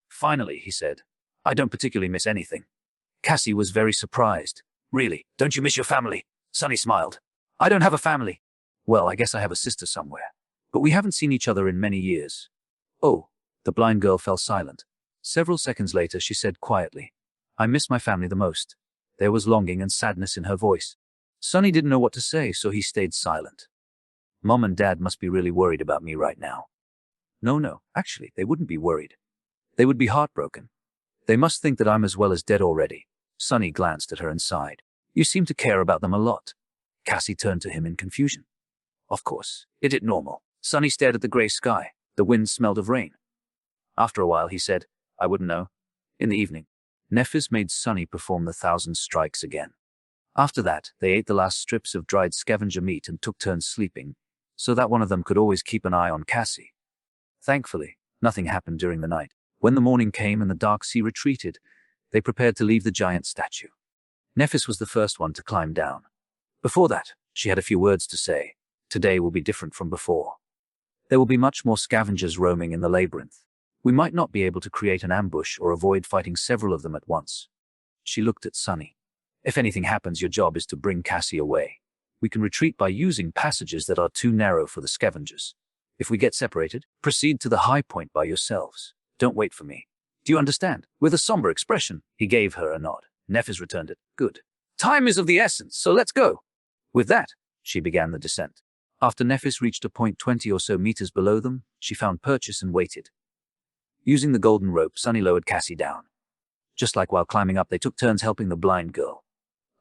Finally, he said, "I don't particularly miss anything." Cassie was very surprised. "Really? Don't you miss your family?" Sunny smiled. "I don't have a family. Well, I guess I have a sister somewhere. But we haven't seen each other in many years." "Oh." The blind girl fell silent. Several seconds later, she said quietly, "I miss my family the most." There was longing and sadness in her voice. Sunny didn't know what to say, so he stayed silent. "Mom and Dad must be really worried about me right now." No, actually, they wouldn't be worried. They would be heartbroken. They must think that I'm as well as dead already. Sunny glanced at her and sighed. "You seem to care about them a lot." Cassie turned to him in confusion. "Of course, is it normal?" Sunny stared at the grey sky. The wind smelled of rain. After a while, he said, "I wouldn't know." In the evening, Nephis made Sunny perform the 1,000 strikes again. After that, they ate the last strips of dried scavenger meat and took turns sleeping, so that one of them could always keep an eye on Cassie. Thankfully, nothing happened during the night. When the morning came and the dark sea retreated, they prepared to leave the giant statue. Nephis was the first one to climb down. Before that, she had a few words to say. Today will be different from before. There will be much more scavengers roaming in the labyrinth. We might not be able to create an ambush or avoid fighting several of them at once. She looked at Sunny. "If anything happens, your job is to bring Cassie away. We can retreat by using passages that are too narrow for the scavengers. If we get separated, proceed to the high point by yourselves. Don't wait for me. Do you understand?" With a somber expression, he gave her a nod. Nephis returned it. "Good. Time is of the essence, so let's go." With that, she began the descent. After Nephis reached a point 20 or so meters below them, she found purchase and waited. Using the golden rope, Sunny lowered Cassie down. Just like while climbing up, they took turns helping the blind girl.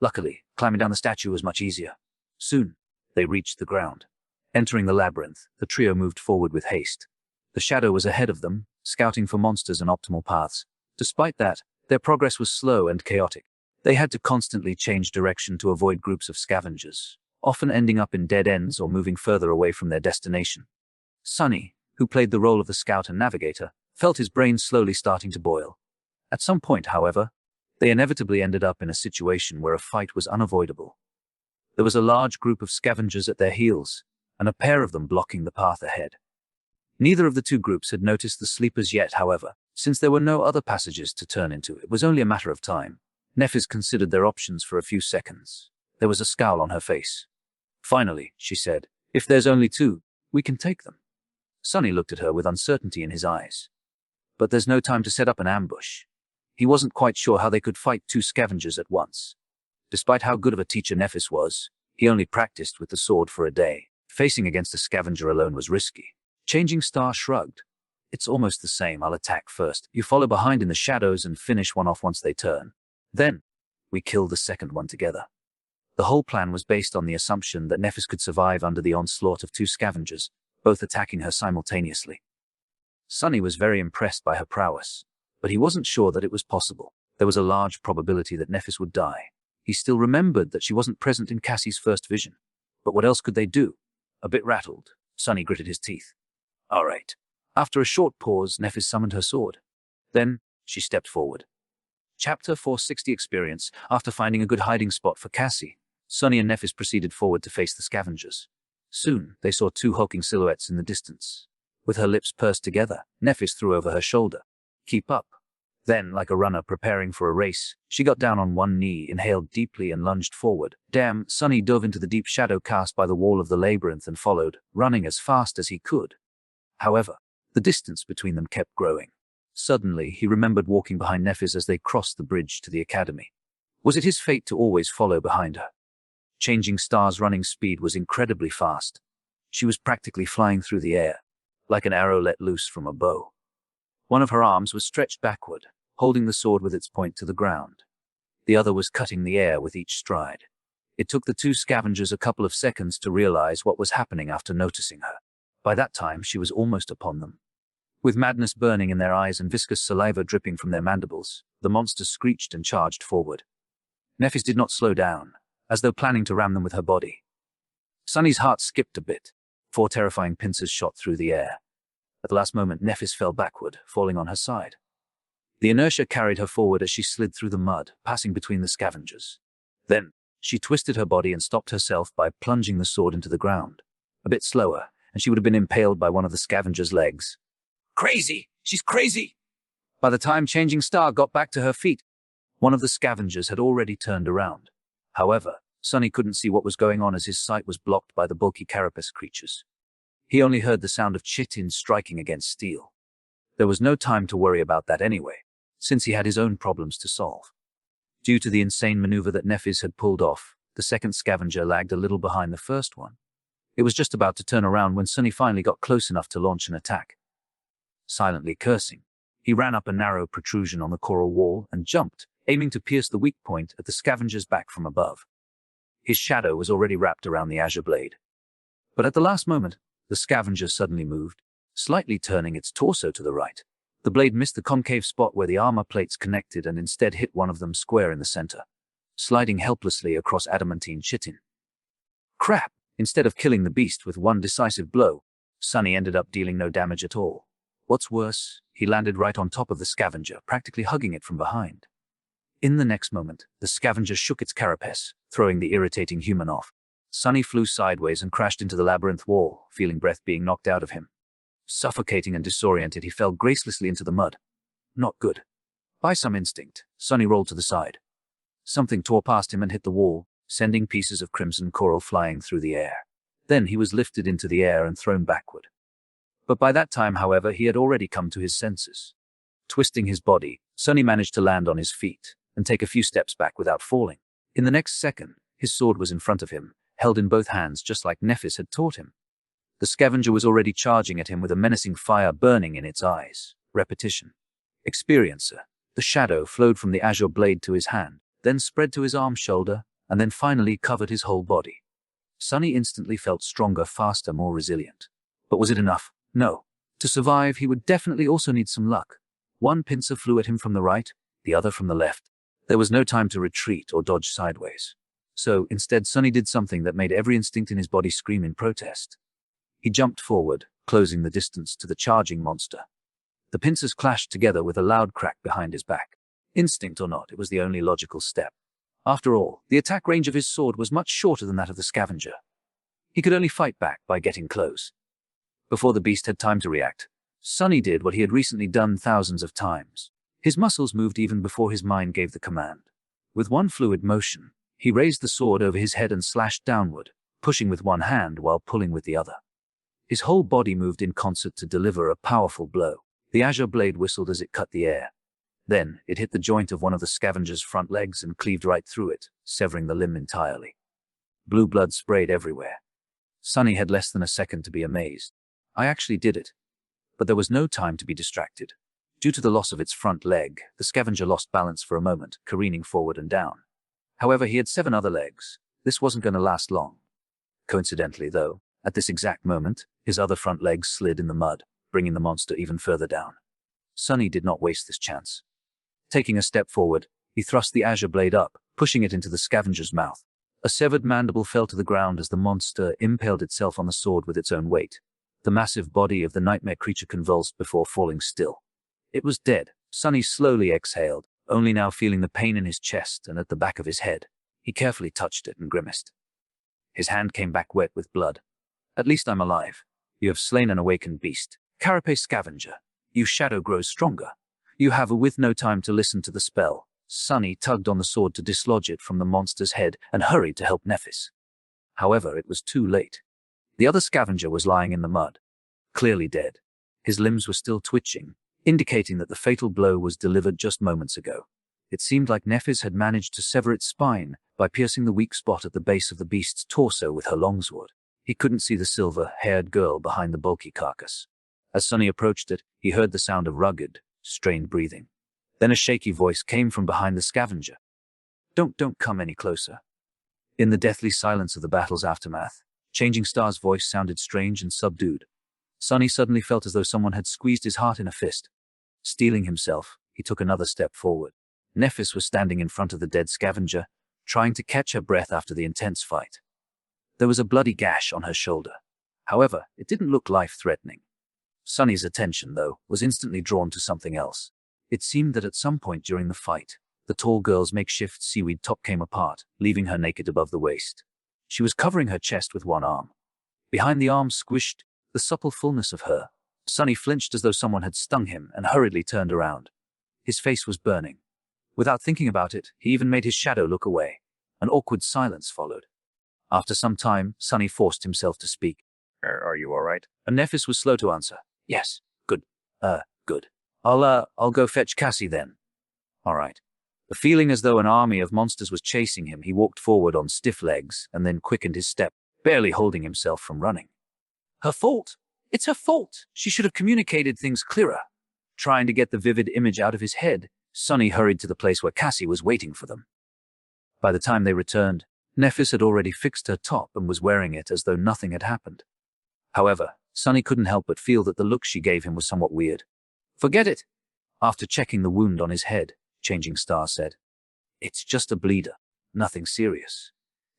Luckily, climbing down the statue was much easier. Soon, they reached the ground. Entering the labyrinth, the trio moved forward with haste. The shadow was ahead of them, scouting for monsters and optimal paths. Despite that, their progress was slow and chaotic. They had to constantly change direction to avoid groups of scavengers, often ending up in dead ends or moving further away from their destination. Sunny, who played the role of the scout and navigator, felt his brain slowly starting to boil. At some point, however, they inevitably ended up in a situation where a fight was unavoidable. There was a large group of scavengers at their heels, and a pair of them blocking the path ahead. Neither of the two groups had noticed the sleepers yet, however. Since there were no other passages to turn into, it was only a matter of time. Nephis considered their options for a few seconds. There was a scowl on her face. Finally, she said, "If there's only two, we can take them." Sunny looked at her with uncertainty in his eyes. But there's no time to set up an ambush. He wasn't quite sure how they could fight two scavengers at once. Despite how good of a teacher Nephis was, he only practiced with the sword for a day. Facing against a scavenger alone was risky. Changing Star shrugged. "It's almost the same. I'll attack first. You follow behind in the shadows and finish one off once they turn. Then, we kill the second one together." The whole plan was based on the assumption that Nephis could survive under the onslaught of two scavengers, both attacking her simultaneously. Sunny was very impressed by her prowess, but he wasn't sure that it was possible. There was a large probability that Nephis would die. He still remembered that she wasn't present in Cassie's first vision. But what else could they do? A bit rattled, Sunny gritted his teeth. "All right." After a short pause, Nephis summoned her sword. Then, she stepped forward. Chapter 460 Experience. After finding a good hiding spot for Cassie, Sunny and Nephis proceeded forward to face the scavengers. Soon, they saw two hulking silhouettes in the distance. With her lips pursed together, Nephis threw over her shoulder. "Keep up." Then, like a runner preparing for a race, she got down on one knee, inhaled deeply, and lunged forward. Damn, Sunny dove into the deep shadow cast by the wall of the labyrinth and followed, running as fast as he could. However, the distance between them kept growing. Suddenly, he remembered walking behind Nephis as they crossed the bridge to the academy. Was it his fate to always follow behind her? Changing Star's running speed was incredibly fast. She was practically flying through the air, like an arrow let loose from a bow. One of her arms was stretched backward, holding the sword with its point to the ground. The other was cutting the air with each stride. It took the two scavengers a couple of seconds to realize what was happening after noticing her. By that time, she was almost upon them. With madness burning in their eyes and viscous saliva dripping from their mandibles, the monsters screeched and charged forward. Nephis did not slow down, as though planning to ram them with her body. Sunny's heart skipped a bit. 4 terrifying pincers shot through the air. At the last moment, Nephis fell backward, falling on her side. The inertia carried her forward as she slid through the mud, passing between the scavengers. Then, she twisted her body and stopped herself by plunging the sword into the ground. A bit slower, and she would have been impaled by one of the scavengers' legs. Crazy! She's crazy! By the time Changing Star got back to her feet, one of the scavengers had already turned around. However, Sunny couldn't see what was going on as his sight was blocked by the bulky carapace creatures. He only heard the sound of chitin striking against steel. There was no time to worry about that anyway, since he had his own problems to solve. Due to the insane maneuver that Nephis had pulled off, the second scavenger lagged a little behind the first one. It was just about to turn around when Sunny finally got close enough to launch an attack. Silently cursing, he ran up a narrow protrusion on the coral wall and jumped, aiming to pierce the weak point at the scavenger's back from above. His shadow was already wrapped around the azure blade. But at the last moment, the scavenger suddenly moved, slightly turning its torso to the right. The blade missed the concave spot where the armor plates connected and instead hit one of them square in the center, sliding helplessly across adamantine chitin. Crap! Instead of killing the beast with one decisive blow, Sunny ended up dealing no damage at all. What's worse, he landed right on top of the scavenger, practically hugging it from behind. In the next moment, the scavenger shook its carapace, throwing the irritating human off. Sunny flew sideways and crashed into the labyrinth wall, feeling breath being knocked out of him. Suffocating and disoriented, he fell gracelessly into the mud. Not good. By some instinct, Sunny rolled to the side. Something tore past him and hit the wall, sending pieces of crimson coral flying through the air. Then he was lifted into the air and thrown backward. But by that time, however, he had already come to his senses. Twisting his body, Sunny managed to land on his feet and take a few steps back without falling. In the next second, his sword was in front of him, held in both hands just like Nephis had taught him. The scavenger was already charging at him with a menacing fire burning in its eyes. Repetition. Experiencer. The shadow flowed from the azure blade to his hand, then spread to his arm, shoulder, and then finally covered his whole body. Sunny instantly felt stronger, faster, more resilient. But was it enough? No. To survive, he would definitely also need some luck. One pincer flew at him from the right, the other from the left. There was no time to retreat or dodge sideways. So, instead, Sunny did something that made every instinct in his body scream in protest. He jumped forward, closing the distance to the charging monster. The pincers clashed together with a loud crack behind his back. Instinct or not, it was the only logical step. After all, the attack range of his sword was much shorter than that of the scavenger. He could only fight back by getting close. Before the beast had time to react, Sunny did what he had recently done thousands of times. His muscles moved even before his mind gave the command. With one fluid motion, he raised the sword over his head and slashed downward, pushing with one hand while pulling with the other. His whole body moved in concert to deliver a powerful blow. The azure blade whistled as it cut the air. Then, it hit the joint of one of the scavenger's front legs and cleaved right through it, severing the limb entirely. Blue blood sprayed everywhere. Sunny had less than a second to be amazed. I actually did it. But there was no time to be distracted. Due to the loss of its front leg, the scavenger lost balance for a moment, careening forward and down. However, he had 7 other legs. This wasn't going to last long. Coincidentally, though, at this exact moment, his other front legs slid in the mud, bringing the monster even further down. Sunny did not waste this chance. Taking a step forward, he thrust the azure blade up, pushing it into the scavenger's mouth. A severed mandible fell to the ground as the monster impaled itself on the sword with its own weight. The massive body of the nightmare creature convulsed before falling still. It was dead. Sunny slowly exhaled, only now feeling the pain in his chest and at the back of his head. He carefully touched it and grimaced. His hand came back wet with blood. At least I'm alive. You have slain an awakened beast. Carapace scavenger. You shadow grows stronger. You have with no time to listen to the spell. Sunny tugged on the sword to dislodge it from the monster's head and hurried to help Nephis. However, it was too late. The other scavenger was lying in the mud, clearly dead. His limbs were still twitching, indicating that the fatal blow was delivered just moments ago. It seemed like Nephis had managed to sever its spine by piercing the weak spot at the base of the beast's torso with her longsword. He couldn't see the silver-haired girl behind the bulky carcass. As Sunny approached it, he heard the sound of rugged, strained breathing. Then a shaky voice came from behind the scavenger. Don't come any closer." In the deathly silence of the battle's aftermath, Changing Star's voice sounded strange and subdued. Sunny suddenly felt as though someone had squeezed his heart in a fist. Steeling himself, he took another step forward. Nephis was standing in front of the dead scavenger, trying to catch her breath after the intense fight. There was a bloody gash on her shoulder. However, it didn't look life-threatening. Sunny's attention, though, was instantly drawn to something else. It seemed that at some point during the fight, the tall girl's makeshift seaweed top came apart, leaving her naked above the waist. She was covering her chest with one arm. Behind the arm squished the supple fullness of her. Sunny flinched as though someone had stung him and hurriedly turned around. His face was burning. Without thinking about it, he even made his shadow look away. An awkward silence followed. After some time, Sunny forced himself to speak. Are you all right? And Nephis was slow to answer. Yes, good. Good. I'll go fetch Cassie then. All right. Feeling as though an army of monsters was chasing him, he walked forward on stiff legs and then quickened his step, barely holding himself from running. Her fault. It's her fault. She should have communicated things clearer. Trying to get the vivid image out of his head, Sunny hurried to the place where Cassie was waiting for them. By the time they returned, Nephis had already fixed her top and was wearing it as though nothing had happened. However, Sunny couldn't help but feel that the look she gave him was somewhat weird. Forget it. After checking the wound on his head, Changing Star said, It's just a bleeder. Nothing serious.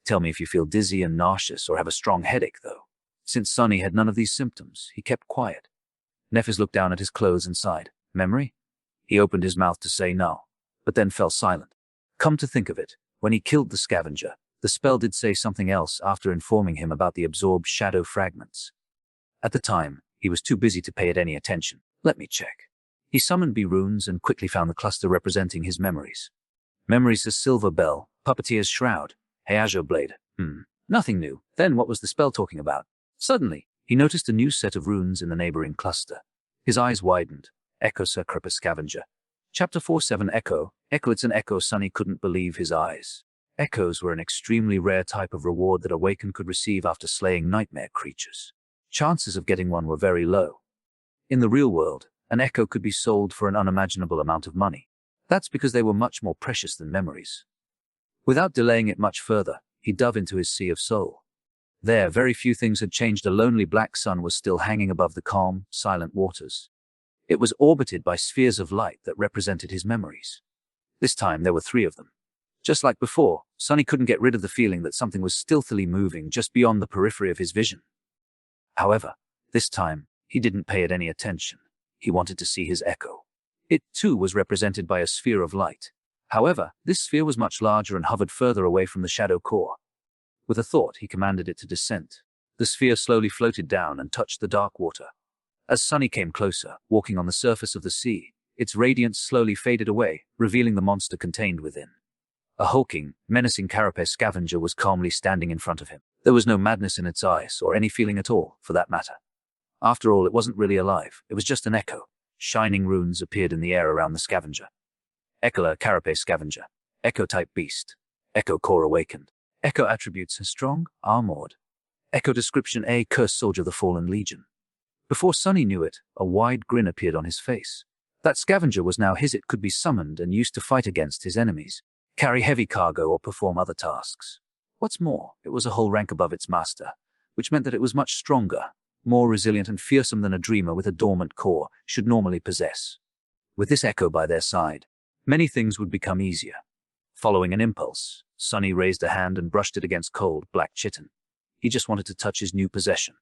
Tell me if you feel dizzy and nauseous or have a strong headache, though. Since Sunny had none of these symptoms, he kept quiet. Nephis looked down at his clothes and sighed. Memory? He opened his mouth to say no, but then fell silent. Come to think of it, when he killed the scavenger, the spell did say something else after informing him about the absorbed shadow fragments. At the time, he was too busy to pay it any attention. Let me check. He summoned B runes and quickly found the cluster representing his memories. Memories: a silver bell, puppeteer's shroud, Heajo blade. Nothing new. Then what was the spell talking about? Suddenly, he noticed a new set of runes in the neighboring cluster. His eyes widened. Echo Sacrapa Scavenger. Chapter 4-7 Echo. Echo. It's an echo. Sunny couldn't believe his eyes. Echoes were an extremely rare type of reward that Awakened could receive after slaying nightmare creatures. Chances of getting one were very low. In the real world, an echo could be sold for an unimaginable amount of money. That's because they were much more precious than memories. Without delaying it much further, he dove into his sea of soul. There, very few things had changed. A lonely black sun was still hanging above the calm, silent waters. It was orbited by spheres of light that represented his memories. This time, there were 3 of them. Just like before, Sunny couldn't get rid of the feeling that something was stealthily moving just beyond the periphery of his vision. However, this time, he didn't pay it any attention. He wanted to see his echo. It, too, was represented by a sphere of light. However, this sphere was much larger and hovered further away from the shadow core. With a thought, he commanded it to descend. The sphere slowly floated down and touched the dark water. As Sunny came closer, walking on the surface of the sea, its radiance slowly faded away, revealing the monster contained within. A hulking, menacing carapace scavenger was calmly standing in front of him. There was no madness in its eyes, or any feeling at all, for that matter. After all, it wasn't really alive. It was just an echo. Shining runes appeared in the air around the scavenger. Echola Carapace Scavenger. Echo-type beast. Echo Core Awakened. Echo attributes: strong, armored. Echo description: a cursed soldier of the Fallen Legion. Before Sunny knew it, a wide grin appeared on his face. That scavenger was now his. It could be summoned and used to fight against his enemies, carry heavy cargo, or perform other tasks. What's more, it was a whole rank above its master, which meant that it was much stronger, more resilient and fearsome than a dreamer with a dormant core should normally possess. With this echo by their side, many things would become easier. Following an impulse, Sunny raised a hand and brushed it against cold, black chitin. He just wanted to touch his new possession.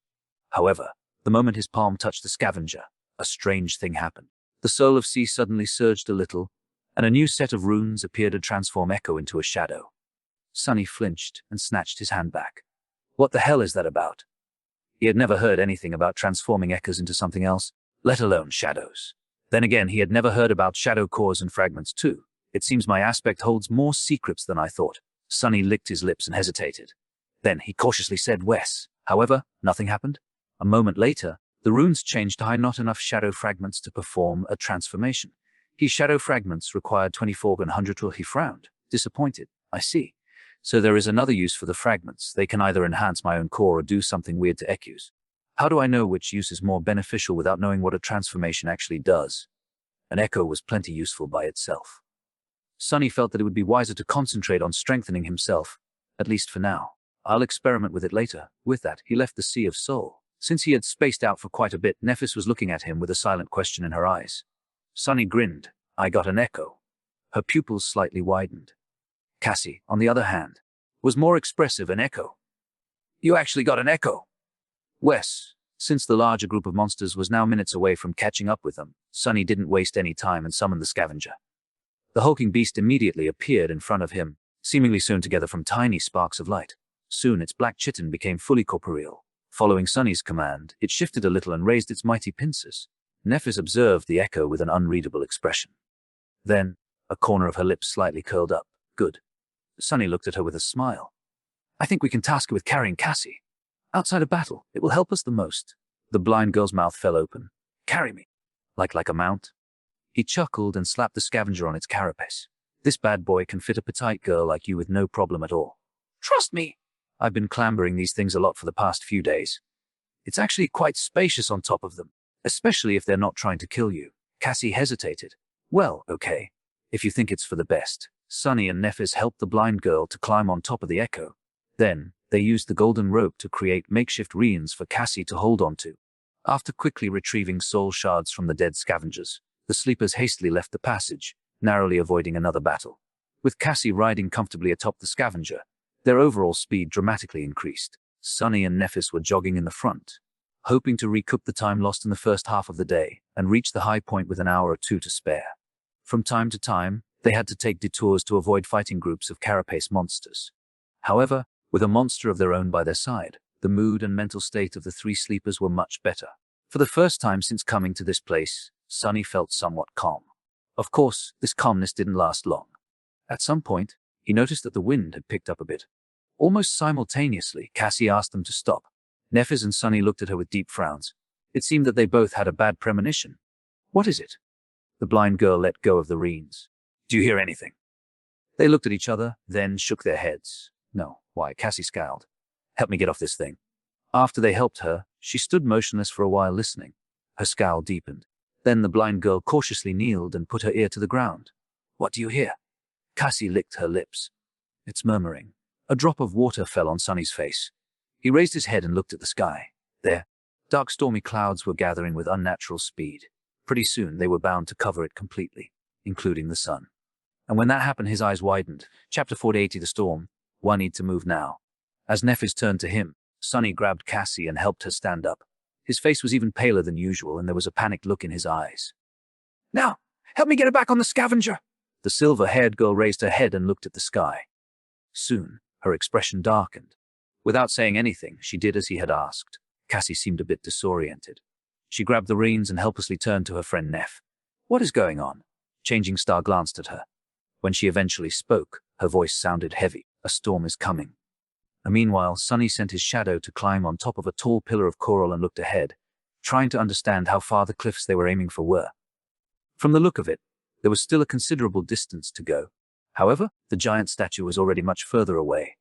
However, the moment his palm touched the scavenger, a strange thing happened. The soul of sea suddenly surged a little, and a new set of runes appeared to transform Echo into a shadow. Sunny flinched and snatched his hand back. What the hell is that about? He had never heard anything about transforming echoes into something else, let alone shadows. Then again, he had never heard about shadow cores and fragments too. It seems my aspect holds more secrets than I thought. Sunny licked his lips and hesitated. Then he cautiously said Wes. However, nothing happened. A moment later, the runes changed to hide not enough shadow fragments to perform a transformation. His shadow fragments required 24,100. He frowned, disappointed. I see. So there is another use for the fragments. They can either enhance my own core or do something weird to echoes. How do I know which use is more beneficial without knowing what a transformation actually does? An echo was plenty useful by itself. Sunny felt that it would be wiser to concentrate on strengthening himself, at least for now. I'll experiment with it later. With that, he left the Sea of Soul. Since he had spaced out for quite a bit, Nephis was looking at him with a silent question in her eyes. Sunny grinned. I got an echo. Her pupils slightly widened. Cassie, on the other hand, was more expressive. An echo. You actually got an echo? Wes, Since the larger group of monsters was now minutes away from catching up with them, Sunny didn't waste any time and summoned the scavenger. The hulking beast immediately appeared in front of him, seemingly sewn together from tiny sparks of light. Soon its black chitin became fully corporeal. Following Sunny's command, it shifted a little and raised its mighty pincers. Nephis observed the echo with an unreadable expression. Then, a corner of her lips slightly curled up. Good. Sunny looked at her with a smile. I think we can task her with carrying Cassie. Outside of battle, it will help us the most. The blind girl's mouth fell open. Carry me. Like a mount? He chuckled and slapped the scavenger on its carapace. This bad boy can fit a petite girl like you with no problem at all. Trust me. I've been clambering these things a lot for the past few days. It's actually quite spacious on top of them, especially if they're not trying to kill you. Cassie hesitated. Well, okay. If you think it's for the best. Sunny and Nephis helped the blind girl to climb on top of the echo. Then, they used the golden rope to create makeshift reins for Cassie to hold onto. After quickly retrieving soul shards from the dead scavengers, the sleepers hastily left the passage, narrowly avoiding another battle. With Cassie riding comfortably atop the scavenger, their overall speed dramatically increased. Sunny and Nephis were jogging in the front, hoping to recoup the time lost in the first half of the day and reach the high point with an hour or two to spare. From time to time, they had to take detours to avoid fighting groups of carapace monsters. However, with a monster of their own by their side, the mood and mental state of the three sleepers were much better. For the first time since coming to this place, Sunny felt somewhat calm. Of course, this calmness didn't last long. At some point, he noticed that the wind had picked up a bit. Almost simultaneously, Cassie asked them to stop. Nephis and Sunny looked at her with deep frowns. It seemed that they both had a bad premonition. What is it? The blind girl let go of the reins. Do you hear anything? They looked at each other, then shook their heads. No. Why? Cassie scowled. Help me get off this thing. After they helped her, she stood motionless for a while listening. Her scowl deepened. Then the blind girl cautiously kneeled and put her ear to the ground. What do you hear? Cassie licked her lips. It's murmuring. A drop of water fell on Sunny's face. He raised his head and looked at the sky. There, dark stormy clouds were gathering with unnatural speed. Pretty soon they were bound to cover it completely, including the sun. And when that happened, his eyes widened. Chapter 480, The Storm. One need to move now. As Nephis turned to him, Sunny grabbed Cassie and helped her stand up. His face was even paler than usual, and there was a panicked look in his eyes. Now, help me get her back on the scavenger! The silver-haired girl raised her head and looked at the sky. Soon, her expression darkened. Without saying anything, she did as he had asked. Cassie seemed a bit disoriented. She grabbed the reins and helplessly turned to her friend Neph. What is going on? Changing Star glanced at her. When she eventually spoke, her voice sounded heavy. A storm is coming. Meanwhile, Sunny sent his shadow to climb on top of a tall pillar of coral and looked ahead, trying to understand how far the cliffs they were aiming for were. From the look of it, there was still a considerable distance to go. However, the giant statue was already much further away.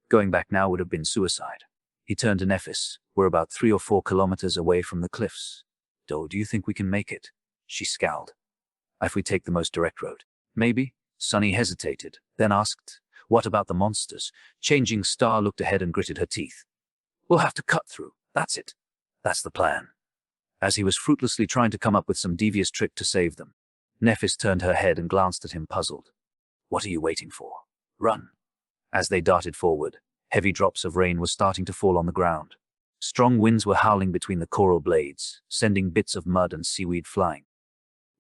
Going back now would have been suicide. He turned to Nephis. We're about 3 or 4 kilometers away from the cliffs. Do you think we can make it? She scowled. If we take the most direct road. Maybe. Sunny hesitated, then asked, what about the monsters? Changing Star looked ahead and gritted her teeth. We'll have to cut through. That's it. That's the plan. As he was fruitlessly trying to come up with some devious trick to save them, Nephis turned her head and glanced at him puzzled. What are you waiting for? Run. As they darted forward, heavy drops of rain were starting to fall on the ground. Strong winds were howling between the coral blades, sending bits of mud and seaweed flying.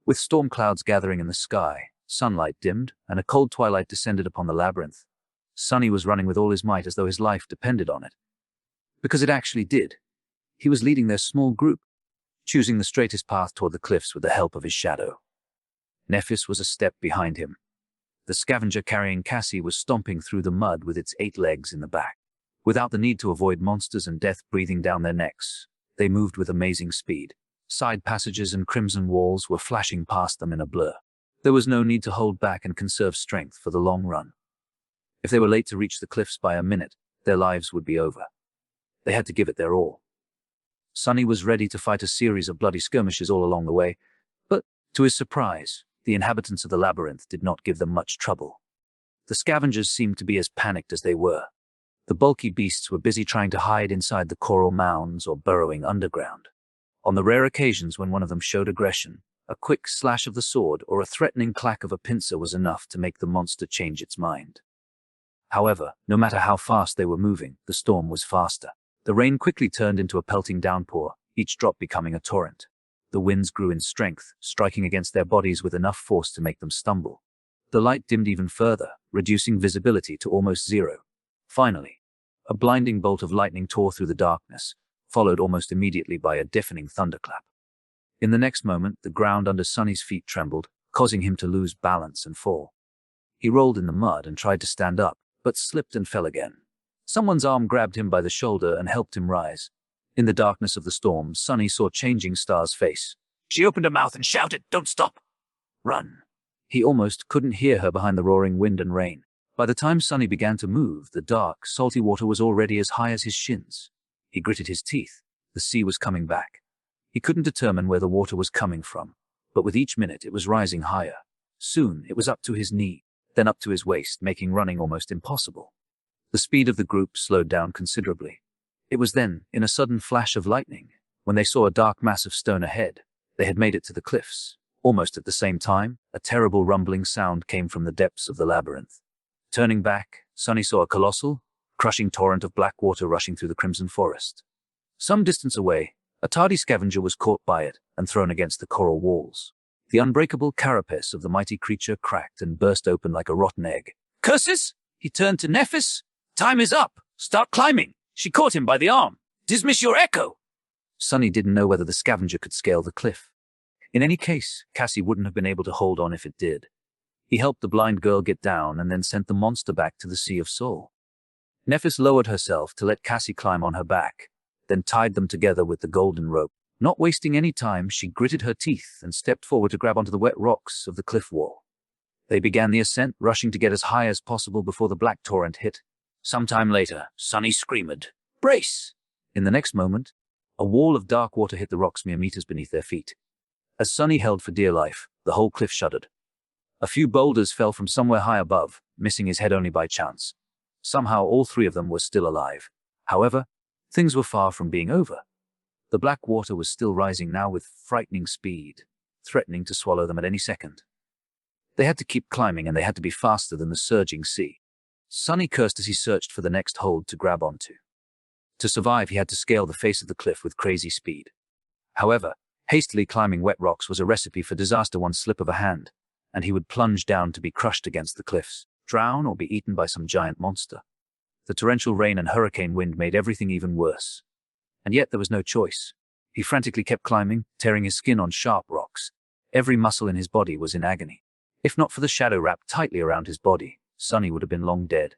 With storm clouds gathering in the sky, sunlight dimmed, and a cold twilight descended upon the labyrinth. Sunny was running with all his might as though his life depended on it. Because it actually did. He was leading their small group, choosing the straightest path toward the cliffs with the help of his shadow. Nephis was a step behind him. The scavenger carrying Cassie was stomping through the mud with its 8 legs in the back. Without the need to avoid monsters and death breathing down their necks, they moved with amazing speed. Side passages and crimson walls were flashing past them in a blur. There was no need to hold back and conserve strength for the long run. If they were late to reach the cliffs by a minute, their lives would be over. They had to give it their all. Sunny was ready to fight a series of bloody skirmishes all along the way, but, to his surprise, the inhabitants of the labyrinth did not give them much trouble. The scavengers seemed to be as panicked as they were. The bulky beasts were busy trying to hide inside the coral mounds or burrowing underground. On the rare occasions when one of them showed aggression, a quick slash of the sword or a threatening clack of a pincer was enough to make the monster change its mind. However, no matter how fast they were moving, the storm was faster. The rain quickly turned into a pelting downpour, each drop becoming a torrent. The winds grew in strength, striking against their bodies with enough force to make them stumble. The light dimmed even further, reducing visibility to almost zero. Finally, a blinding bolt of lightning tore through the darkness, followed almost immediately by a deafening thunderclap. In the next moment, the ground under Sonny's feet trembled, causing him to lose balance and fall. He rolled in the mud and tried to stand up, but slipped and fell again. Someone's arm grabbed him by the shoulder and helped him rise. In the darkness of the storm, Sonny saw Changing Star's face. She opened her mouth and shouted, "Don't stop! Run!" He almost couldn't hear her behind the roaring wind and rain. By the time Sonny began to move, the dark, salty water was already as high as his shins. He gritted his teeth. The sea was coming back. He couldn't determine where the water was coming from, but with each minute it was rising higher. Soon it was up to his knee, then up to his waist, making running almost impossible. The speed of the group slowed down considerably. It was then, in a sudden flash of lightning, when they saw a dark mass of stone ahead. They had made it to the cliffs. Almost at the same time, a terrible rumbling sound came from the depths of the labyrinth. Turning back, Sonny saw a colossal, crushing torrent of black water rushing through the crimson forest. Some distance away, a tardy scavenger was caught by it and thrown against the coral walls. The unbreakable carapace of the mighty creature cracked and burst open like a rotten egg. "Curses!" He turned to Nephis. "Time is up! Start climbing!" She caught him by the arm. "Dismiss your echo!" Sonny didn't know whether the scavenger could scale the cliff. In any case, Cassie wouldn't have been able to hold on if it did. He helped the blind girl get down and then sent the monster back to the Sea of Soul. Nephis lowered herself to let Cassie climb on her back, then tied them together with the golden rope. Not wasting any time, she gritted her teeth and stepped forward to grab onto the wet rocks of the cliff wall. They began the ascent, rushing to get as high as possible before the black torrent hit. Sometime later, Sonny screamed, "Brace!" In the next moment, a wall of dark water hit the rocks mere meters beneath their feet. As Sonny held for dear life, the whole cliff shuddered. A few boulders fell from somewhere high above, missing his head only by chance. Somehow all three of them were still alive. However, things were far from being over. The black water was still rising now with frightening speed, threatening to swallow them at any second. They had to keep climbing, and they had to be faster than the surging sea. Sonny cursed as he searched for the next hold to grab onto. To survive, he had to scale the face of the cliff with crazy speed. However, hastily climbing wet rocks was a recipe for disaster. One slip of a hand, and he would plunge down to be crushed against the cliffs, drown, or be eaten by some giant monster. The torrential rain and hurricane wind made everything even worse. And yet there was no choice. He frantically kept climbing, tearing his skin on sharp rocks. Every muscle in his body was in agony. If not for the shadow wrapped tightly around his body, Sonny would have been long dead.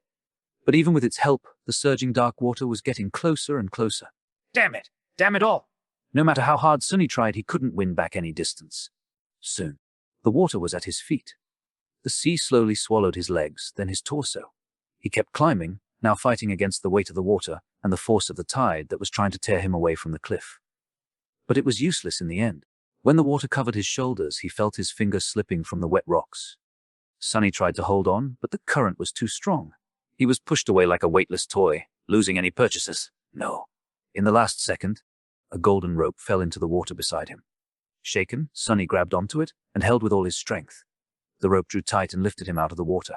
But even with its help, the surging dark water was getting closer and closer. Damn it! Damn it all! No matter how hard Sonny tried, he couldn't win back any distance. Soon, the water was at his feet. The sea slowly swallowed his legs, then his torso. He kept climbing, now fighting against the weight of the water and the force of the tide that was trying to tear him away from the cliff. But it was useless in the end. When the water covered his shoulders, he felt his fingers slipping from the wet rocks. Sonny tried to hold on, but the current was too strong. He was pushed away like a weightless toy, losing any purchases. No. In the last second, a golden rope fell into the water beside him. Shaken, Sonny grabbed onto it and held with all his strength. The rope drew tight and lifted him out of the water.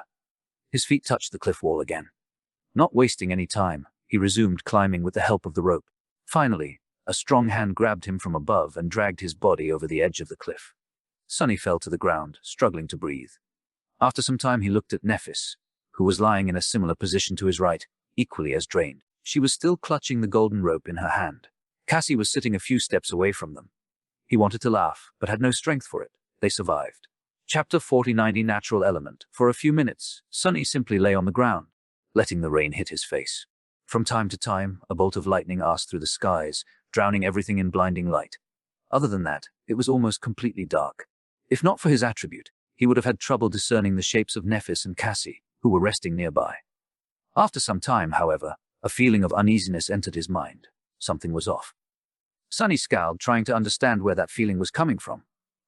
His feet touched the cliff wall again. Not wasting any time, he resumed climbing with the help of the rope. Finally, a strong hand grabbed him from above and dragged his body over the edge of the cliff. Sonny fell to the ground, struggling to breathe. After some time, he looked at Nephis, who was lying in a similar position to his right, equally as drained. She was still clutching the golden rope in her hand. Cassie was sitting a few steps away from them. He wanted to laugh, but had no strength for it. They survived. Chapter 4090 Natural Element. For a few minutes, Sonny simply lay on the ground, letting the rain hit his face. From time to time, a bolt of lightning arced through the skies, drowning everything in blinding light. Other than that, it was almost completely dark. If not for his attribute, he would have had trouble discerning the shapes of Nephis and Cassie, who were resting nearby. After some time, however, a feeling of uneasiness entered his mind. Something was off. Sonny scowled, trying to understand where that feeling was coming from.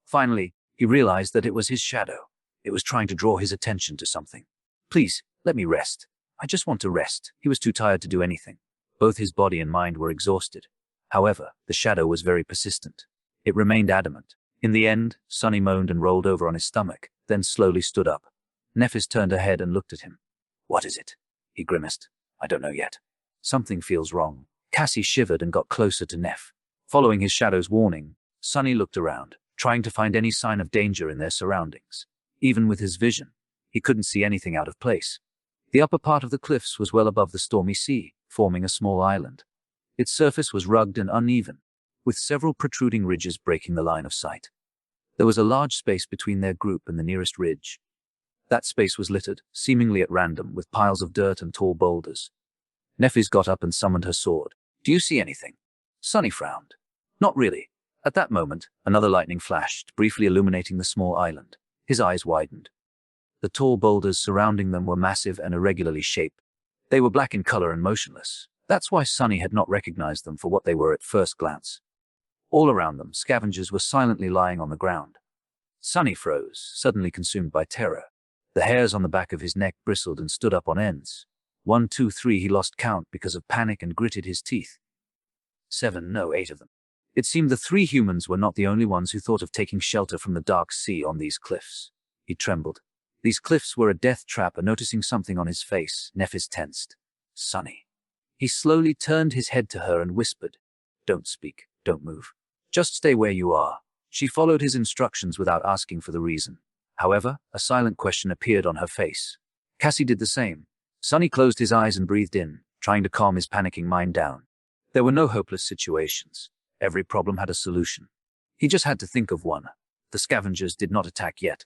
Finally, he realized that it was his shadow. It was trying to draw his attention to something. "Please, let me rest. I just want to rest." He was too tired to do anything. Both his body and mind were exhausted. However, the shadow was very persistent. It remained adamant. In the end, Sonny moaned and rolled over on his stomach, then slowly stood up. Nephis turned her head and looked at him. "What is it?" he grimaced. "I don't know yet. Something feels wrong." Cassie shivered and got closer to Neff. Following his shadow's warning, Sonny looked around, trying to find any sign of danger in their surroundings. Even with his vision, he couldn't see anything out of place. The upper part of the cliffs was well above the stormy sea, forming a small island. Its surface was rugged and uneven, with several protruding ridges breaking the line of sight. There was a large space between their group and the nearest ridge. That space was littered, seemingly at random, with piles of dirt and tall boulders. Neffis got up and summoned her sword. "Do you see anything?" Sonny frowned. "Not really." At that moment, another lightning flashed, briefly illuminating the small island. His eyes widened. The tall boulders surrounding them were massive and irregularly shaped. They were black in color and motionless. That's why Sonny had not recognized them for what they were at first glance. All around them, scavengers were silently lying on the ground. Sonny froze, suddenly consumed by terror. The hairs on the back of his neck bristled and stood up on ends. 1, 2, 3, he lost count because of panic and gritted his teeth. 7, no, 8 of them. It seemed the 3 humans were not the only ones who thought of taking shelter from the dark sea on these cliffs. He trembled. These cliffs were a death trap, and noticing something on his face, Neffis tensed. "Sonny." He slowly turned his head to her and whispered, "Don't speak, don't move. Just stay where you are." She followed his instructions without asking for the reason. However, a silent question appeared on her face. Cassie did the same. Sonny closed his eyes and breathed in, trying to calm his panicking mind down. There were no hopeless situations. Every problem had a solution. He just had to think of one. The scavengers did not attack yet.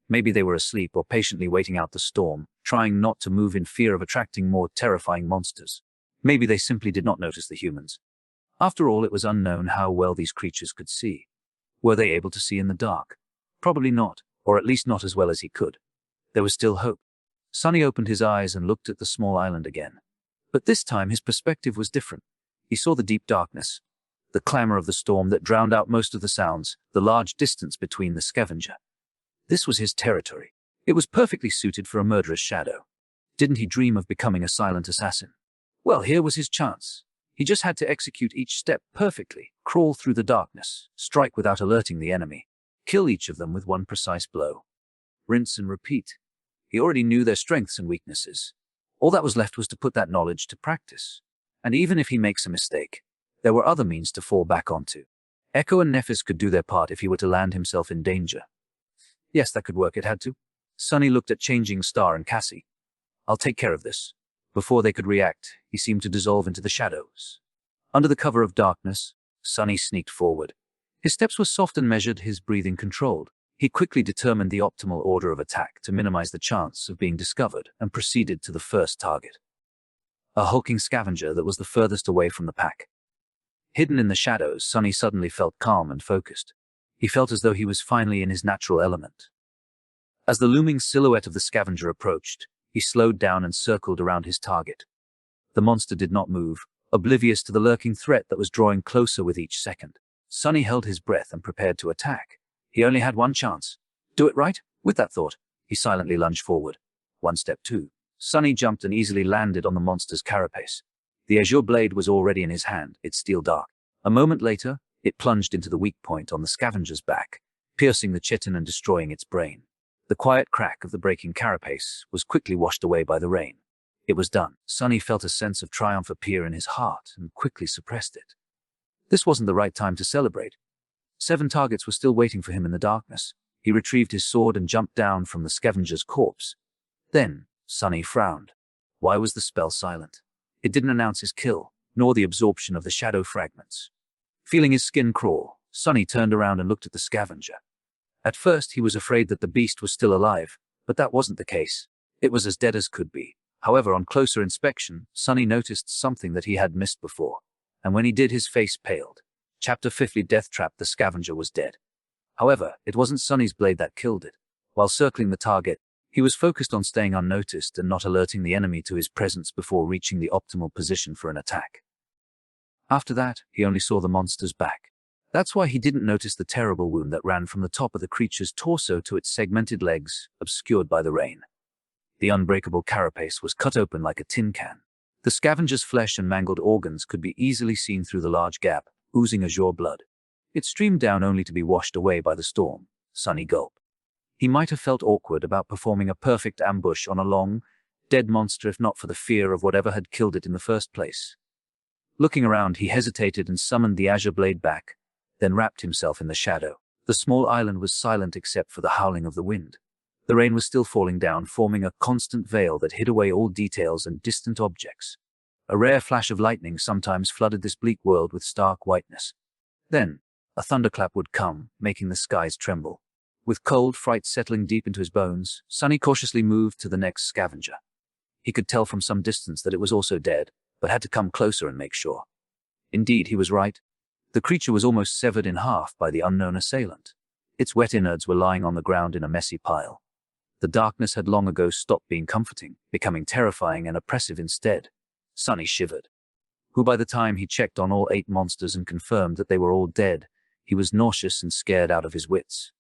Maybe they were asleep or patiently waiting out the storm, trying not to move in fear of attracting more terrifying monsters. Maybe they simply did not notice the humans. After all, it was unknown how well these creatures could see. Were they able to see in the dark? Probably not, or at least not as well as he could. There was still hope. Sonny opened his eyes and looked at the small island again. But this time his perspective was different. He saw the deep darkness, the clamor of the storm that drowned out most of the sounds, the large distance between the scavenger. This was his territory. It was perfectly suited for a murderous shadow. Didn't he dream of becoming a silent assassin? Well, here was his chance. He just had to execute each step perfectly, crawl through the darkness, strike without alerting the enemy, kill each of them with one precise blow. Rinse and repeat. He already knew their strengths and weaknesses. All that was left was to put that knowledge to practice. And even if he makes a mistake, there were other means to fall back onto. Echo and Neffis could do their part if he were to land himself in danger. Yes, that could work, it had to. Sonny looked at Changing Star and Cassie. "I'll take care of this." Before they could react, he seemed to dissolve into the shadows. Under the cover of darkness, Sonny sneaked forward. His steps were soft and measured, his breathing controlled. He quickly determined the optimal order of attack to minimize the chance of being discovered and proceeded to the first target. A hulking scavenger that was the furthest away from the pack. Hidden in the shadows, Sonny suddenly felt calm and focused. He felt as though he was finally in his natural element. As the looming silhouette of the scavenger approached, he slowed down and circled around his target. The monster did not move, oblivious to the lurking threat that was drawing closer with each second. Sonny held his breath and prepared to attack. He only had one chance. Do it right? With that thought, he silently lunged forward. 1 step 2. Sonny jumped and easily landed on the monster's carapace. The azure blade was already in his hand, its steel dark. A moment later, it plunged into the weak point on the scavenger's back, piercing the chitin and destroying its brain. The quiet crack of the breaking carapace was quickly washed away by the rain. It was done. Sonny felt a sense of triumph appear in his heart and quickly suppressed it. This wasn't the right time to celebrate. 7 targets were still waiting for him in the darkness. He retrieved his sword and jumped down from the scavenger's corpse. Then, Sonny frowned. Why was the spell silent? It didn't announce his kill, nor the absorption of the shadow fragments. Feeling his skin crawl, Sonny turned around and looked at the scavenger. At first, he was afraid that the beast was still alive, but that wasn't the case. It was as dead as could be. However, on closer inspection, Sonny noticed something that he had missed before, and when he did, his face paled. Chapter 50 Death Trap. The scavenger was dead. However, it wasn't Sonny's blade that killed it. While circling the target, he was focused on staying unnoticed and not alerting the enemy to his presence before reaching the optimal position for an attack. After that, he only saw the monster's back. That's why he didn't notice the terrible wound that ran from the top of the creature's torso to its segmented legs, obscured by the rain. The unbreakable carapace was cut open like a tin can. The scavenger's flesh and mangled organs could be easily seen through the large gap, oozing azure blood. It streamed down only to be washed away by the storm. Sonny gulped. He might have felt awkward about performing a perfect ambush on a long, dead monster if not for the fear of whatever had killed it in the first place. Looking around, he hesitated and summoned the azure blade back, then wrapped himself in the shadow. The small island was silent except for the howling of the wind. The rain was still falling down, forming a constant veil that hid away all details and distant objects. A rare flash of lightning sometimes flooded this bleak world with stark whiteness. Then, a thunderclap would come, making the skies tremble. With cold fright settling deep into his bones, Sonny cautiously moved to the next scavenger. He could tell from some distance that it was also dead, but had to come closer and make sure. Indeed, he was right. The creature was almost severed in half by the unknown assailant. Its wet innards were lying on the ground in a messy pile. The darkness had long ago stopped being comforting, becoming terrifying and oppressive instead. Sonny shivered. By the time he checked on all 8 monsters and confirmed that they were all dead, he was nauseous and scared out of his wits.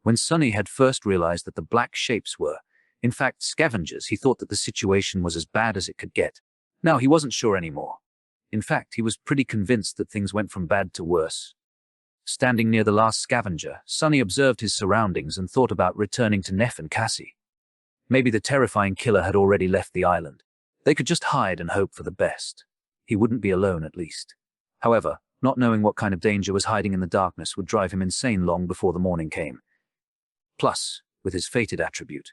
When Sonny had first realized that the black shapes were, in fact, scavengers, he thought that the situation was as bad as it could get. Now he wasn't sure anymore. In fact, he was pretty convinced that things went from bad to worse. Standing near the last scavenger, Sonny observed his surroundings and thought about returning to Neff and Cassie. Maybe the terrifying killer had already left the island. They could just hide and hope for the best. He wouldn't be alone, at least. However, not knowing what kind of danger was hiding in the darkness would drive him insane long before the morning came. Plus, with his fated attribute,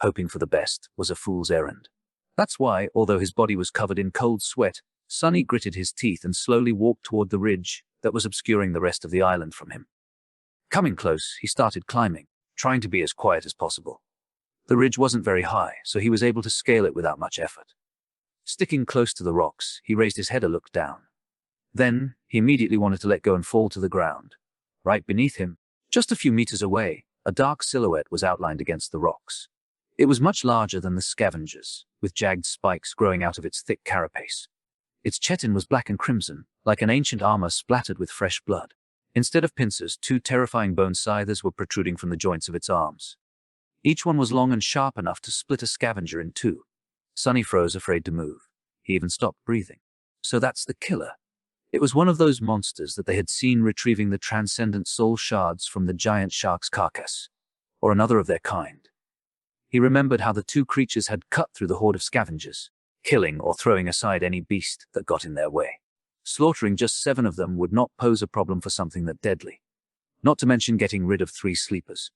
hoping for the best was a fool's errand. That's why, although his body was covered in cold sweat, Sonny gritted his teeth and slowly walked toward the ridge that was obscuring the rest of the island from him. Coming close, he started climbing, trying to be as quiet as possible. The ridge wasn't very high, so he was able to scale it without much effort. Sticking close to the rocks, he raised his head and looked down. Then, he immediately wanted to let go and fall to the ground. Right beneath him, just a few meters away, a dark silhouette was outlined against the rocks. It was much larger than the scavengers, with jagged spikes growing out of its thick carapace. Its chitin was black and crimson, like an ancient armor splattered with fresh blood. Instead of pincers, 2 terrifying bone scythes were protruding from the joints of its arms. Each one was long and sharp enough to split a scavenger in 2. Sonny froze, afraid to move. He even stopped breathing. So that's the killer. It was one of those monsters that they had seen retrieving the transcendent soul shards from the giant shark's carcass, or another of their kind. He remembered how the 2 creatures had cut through the horde of scavengers, killing or throwing aside any beast that got in their way. Slaughtering just 7 of them would not pose a problem for something that deadly. Not to mention getting rid of 3 sleepers.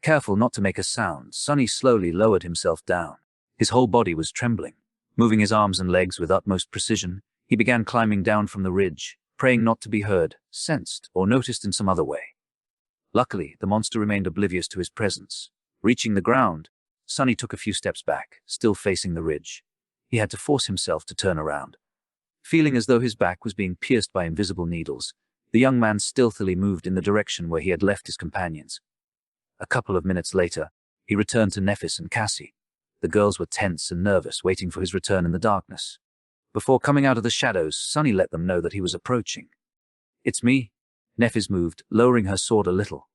Careful not to make a sound, Sonny slowly lowered himself down. His whole body was trembling. Moving his arms and legs with utmost precision, he began climbing down from the ridge, praying not to be heard, sensed, or noticed in some other way. Luckily, the monster remained oblivious to his presence. Reaching the ground, Sonny took a few steps back, still facing the ridge. He had to force himself to turn around. Feeling as though his back was being pierced by invisible needles, the young man stealthily moved in the direction where he had left his companions. A couple of minutes later, he returned to Nephis and Cassie. The girls were tense and nervous, waiting for his return in the darkness. Before coming out of the shadows, Sonny let them know that he was approaching. "It's me." Nephis moved, lowering her sword a little.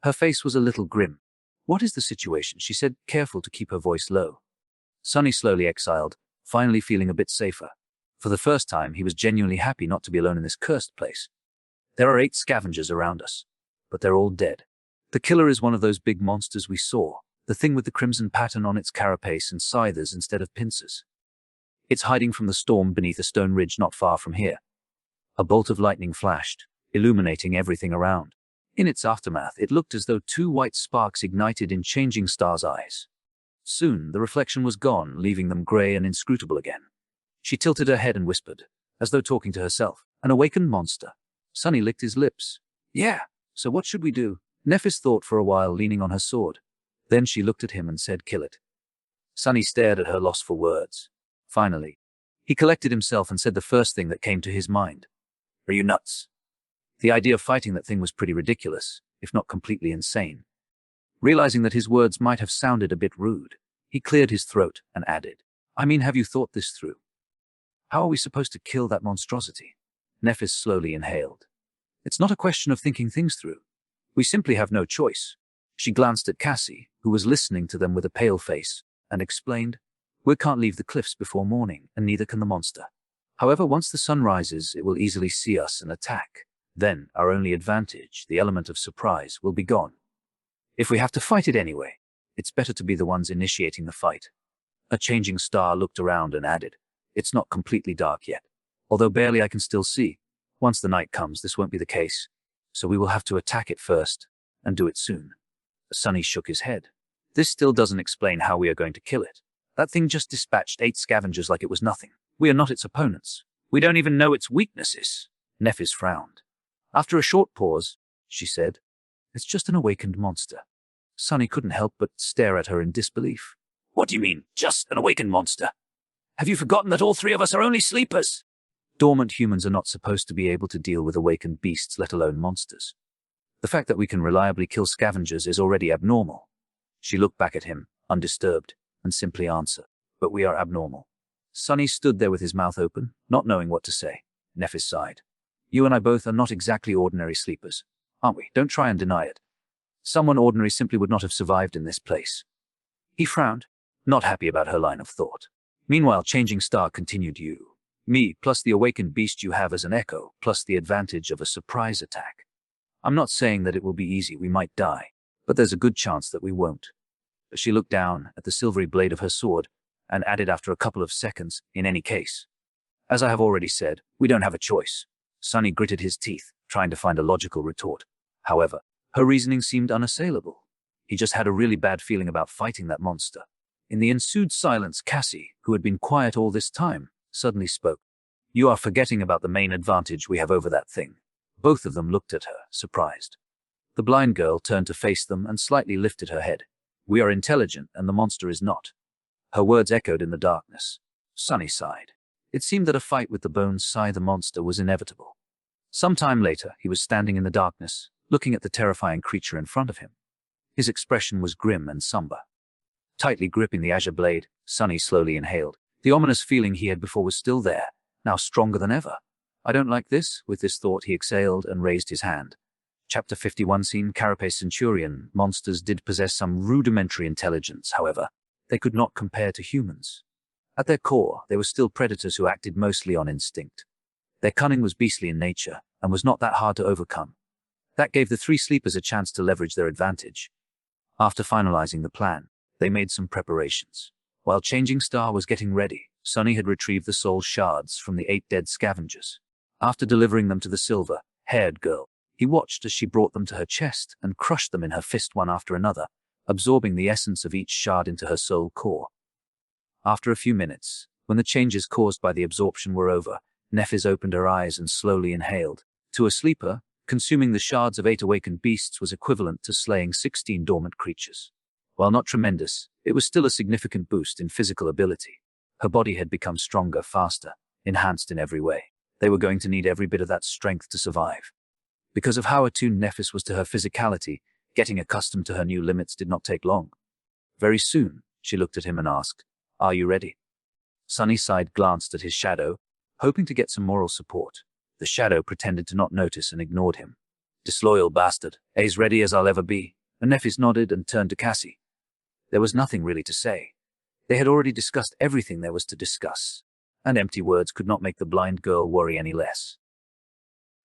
Her face was a little grim. "What is the situation?" she said, careful to keep her voice low. Sonny slowly exhaled, finally feeling a bit safer. For the first time, he was genuinely happy not to be alone in this cursed place. "There are 8 scavengers around us, but they're all dead. The killer is one of those big monsters we saw, the thing with the crimson pattern on its carapace and scythes instead of pincers. It's hiding from the storm beneath a stone ridge not far from here." A bolt of lightning flashed, illuminating everything around. In its aftermath, it looked as though 2 white sparks ignited in Changing Star's eyes. Soon, the reflection was gone, leaving them gray and inscrutable again. She tilted her head and whispered, as though talking to herself, "An awakened monster." Sonny licked his lips. "Yeah, so what should we do?" Nephis thought for a while, leaning on her sword. Then she looked at him and said, "Kill it." Sonny stared at her, lost for words. Finally, he collected himself and said the first thing that came to his mind. "Are you nuts?" The idea of fighting that thing was pretty ridiculous, if not completely insane. Realizing that his words might have sounded a bit rude, he cleared his throat and added, "I mean, have you thought this through? How are we supposed to kill that monstrosity?" Nephis slowly inhaled. "It's not a question of thinking things through. We simply have no choice." She glanced at Cassie, who was listening to them with a pale face, and explained, "We can't leave the cliffs before morning, and neither can the monster. However, once the sun rises, it will easily see us and attack. Then, our only advantage, the element of surprise, will be gone. If we have to fight it anyway, it's better to be the ones initiating the fight." A Changing Star looked around and added, "It's not completely dark yet. Although barely I can still see. Once the night comes, this won't be the case. So we will have to attack it first, and do it soon. Sonny shook his head. This still doesn't explain how we are going to kill it. That thing just dispatched 8 scavengers like it was nothing. We are not its opponents. We don't even know its weaknesses. Nephis frowned. After a short pause, she said, "It's just an awakened monster." Sonny couldn't help but stare at her in disbelief. "What do you mean, just an awakened monster? Have you forgotten that all 3 of us are only sleepers?" Dormant humans are not supposed to be able to deal with awakened beasts, let alone monsters. The fact that we can reliably kill scavengers is already abnormal. She looked back at him, undisturbed, and simply answered, "But we are abnormal." Sonny stood there with his mouth open, not knowing what to say. Nephis sighed. "You and I both are not exactly ordinary sleepers, aren't we? Don't try and deny it. Someone ordinary simply would not have survived in this place." He frowned, not happy about her line of thought. Meanwhile, Changing Star continued. "You, me, plus the awakened beast you have as an echo, plus the advantage of a surprise attack. I'm not saying that it will be easy, we might die, but there's a good chance that we won't." She looked down at the silvery blade of her sword and added after a couple of seconds, "In any case, as I have already said, we don't have a choice." Sonny gritted his teeth, trying to find a logical retort. However, her reasoning seemed unassailable. He just had a really bad feeling about fighting that monster. In the ensued silence, Cassie, who had been quiet all this time, suddenly spoke. "You are forgetting about the main advantage we have over that thing." Both of them looked at her, surprised. The blind girl turned to face them and slightly lifted her head. "We are intelligent, and the monster is not." Her words echoed in the darkness. Sonny sighed. It seemed that a fight with the bone-scyther monster was inevitable. Some time later, he was standing in the darkness, looking at the terrifying creature in front of him. His expression was grim and somber. Tightly gripping the azure blade, Sonny slowly inhaled. The ominous feeling he had before was still there, now stronger than ever. "I don't like this." With this thought, he exhaled and raised his hand. Chapter 51 Scene Carapace Centurion. Monsters did possess some rudimentary intelligence, however. They could not compare to humans. At their core, they were still predators who acted mostly on instinct. Their cunning was beastly in nature, and was not that hard to overcome. That gave the 3 sleepers a chance to leverage their advantage. After finalizing the plan, they made some preparations. While Changing Star was getting ready, Sonny had retrieved the soul shards from the 8 dead scavengers. After delivering them to the silver-haired girl, he watched as she brought them to her chest and crushed them in her fist one after another, absorbing the essence of each shard into her soul core. After a few minutes, when the changes caused by the absorption were over, Nephis opened her eyes and slowly inhaled. To a sleeper, consuming the shards of 8 awakened beasts was equivalent to slaying 16 dormant creatures. While not tremendous, it was still a significant boost in physical ability. Her body had become stronger, faster, enhanced in every way. They were going to need every bit of that strength to survive. Because of how attuned Nephis was to her physicality, getting accustomed to her new limits did not take long. Very soon, she looked at him and asked, "Are you ready?" Sonny sighed, glanced at his shadow, hoping to get some moral support. The shadow pretended to not notice and ignored him. "Disloyal bastard, as ready as I'll ever be." And Nephis nodded and turned to Cassie. There was nothing really to say. They had already discussed everything there was to discuss, and empty words could not make the blind girl worry any less.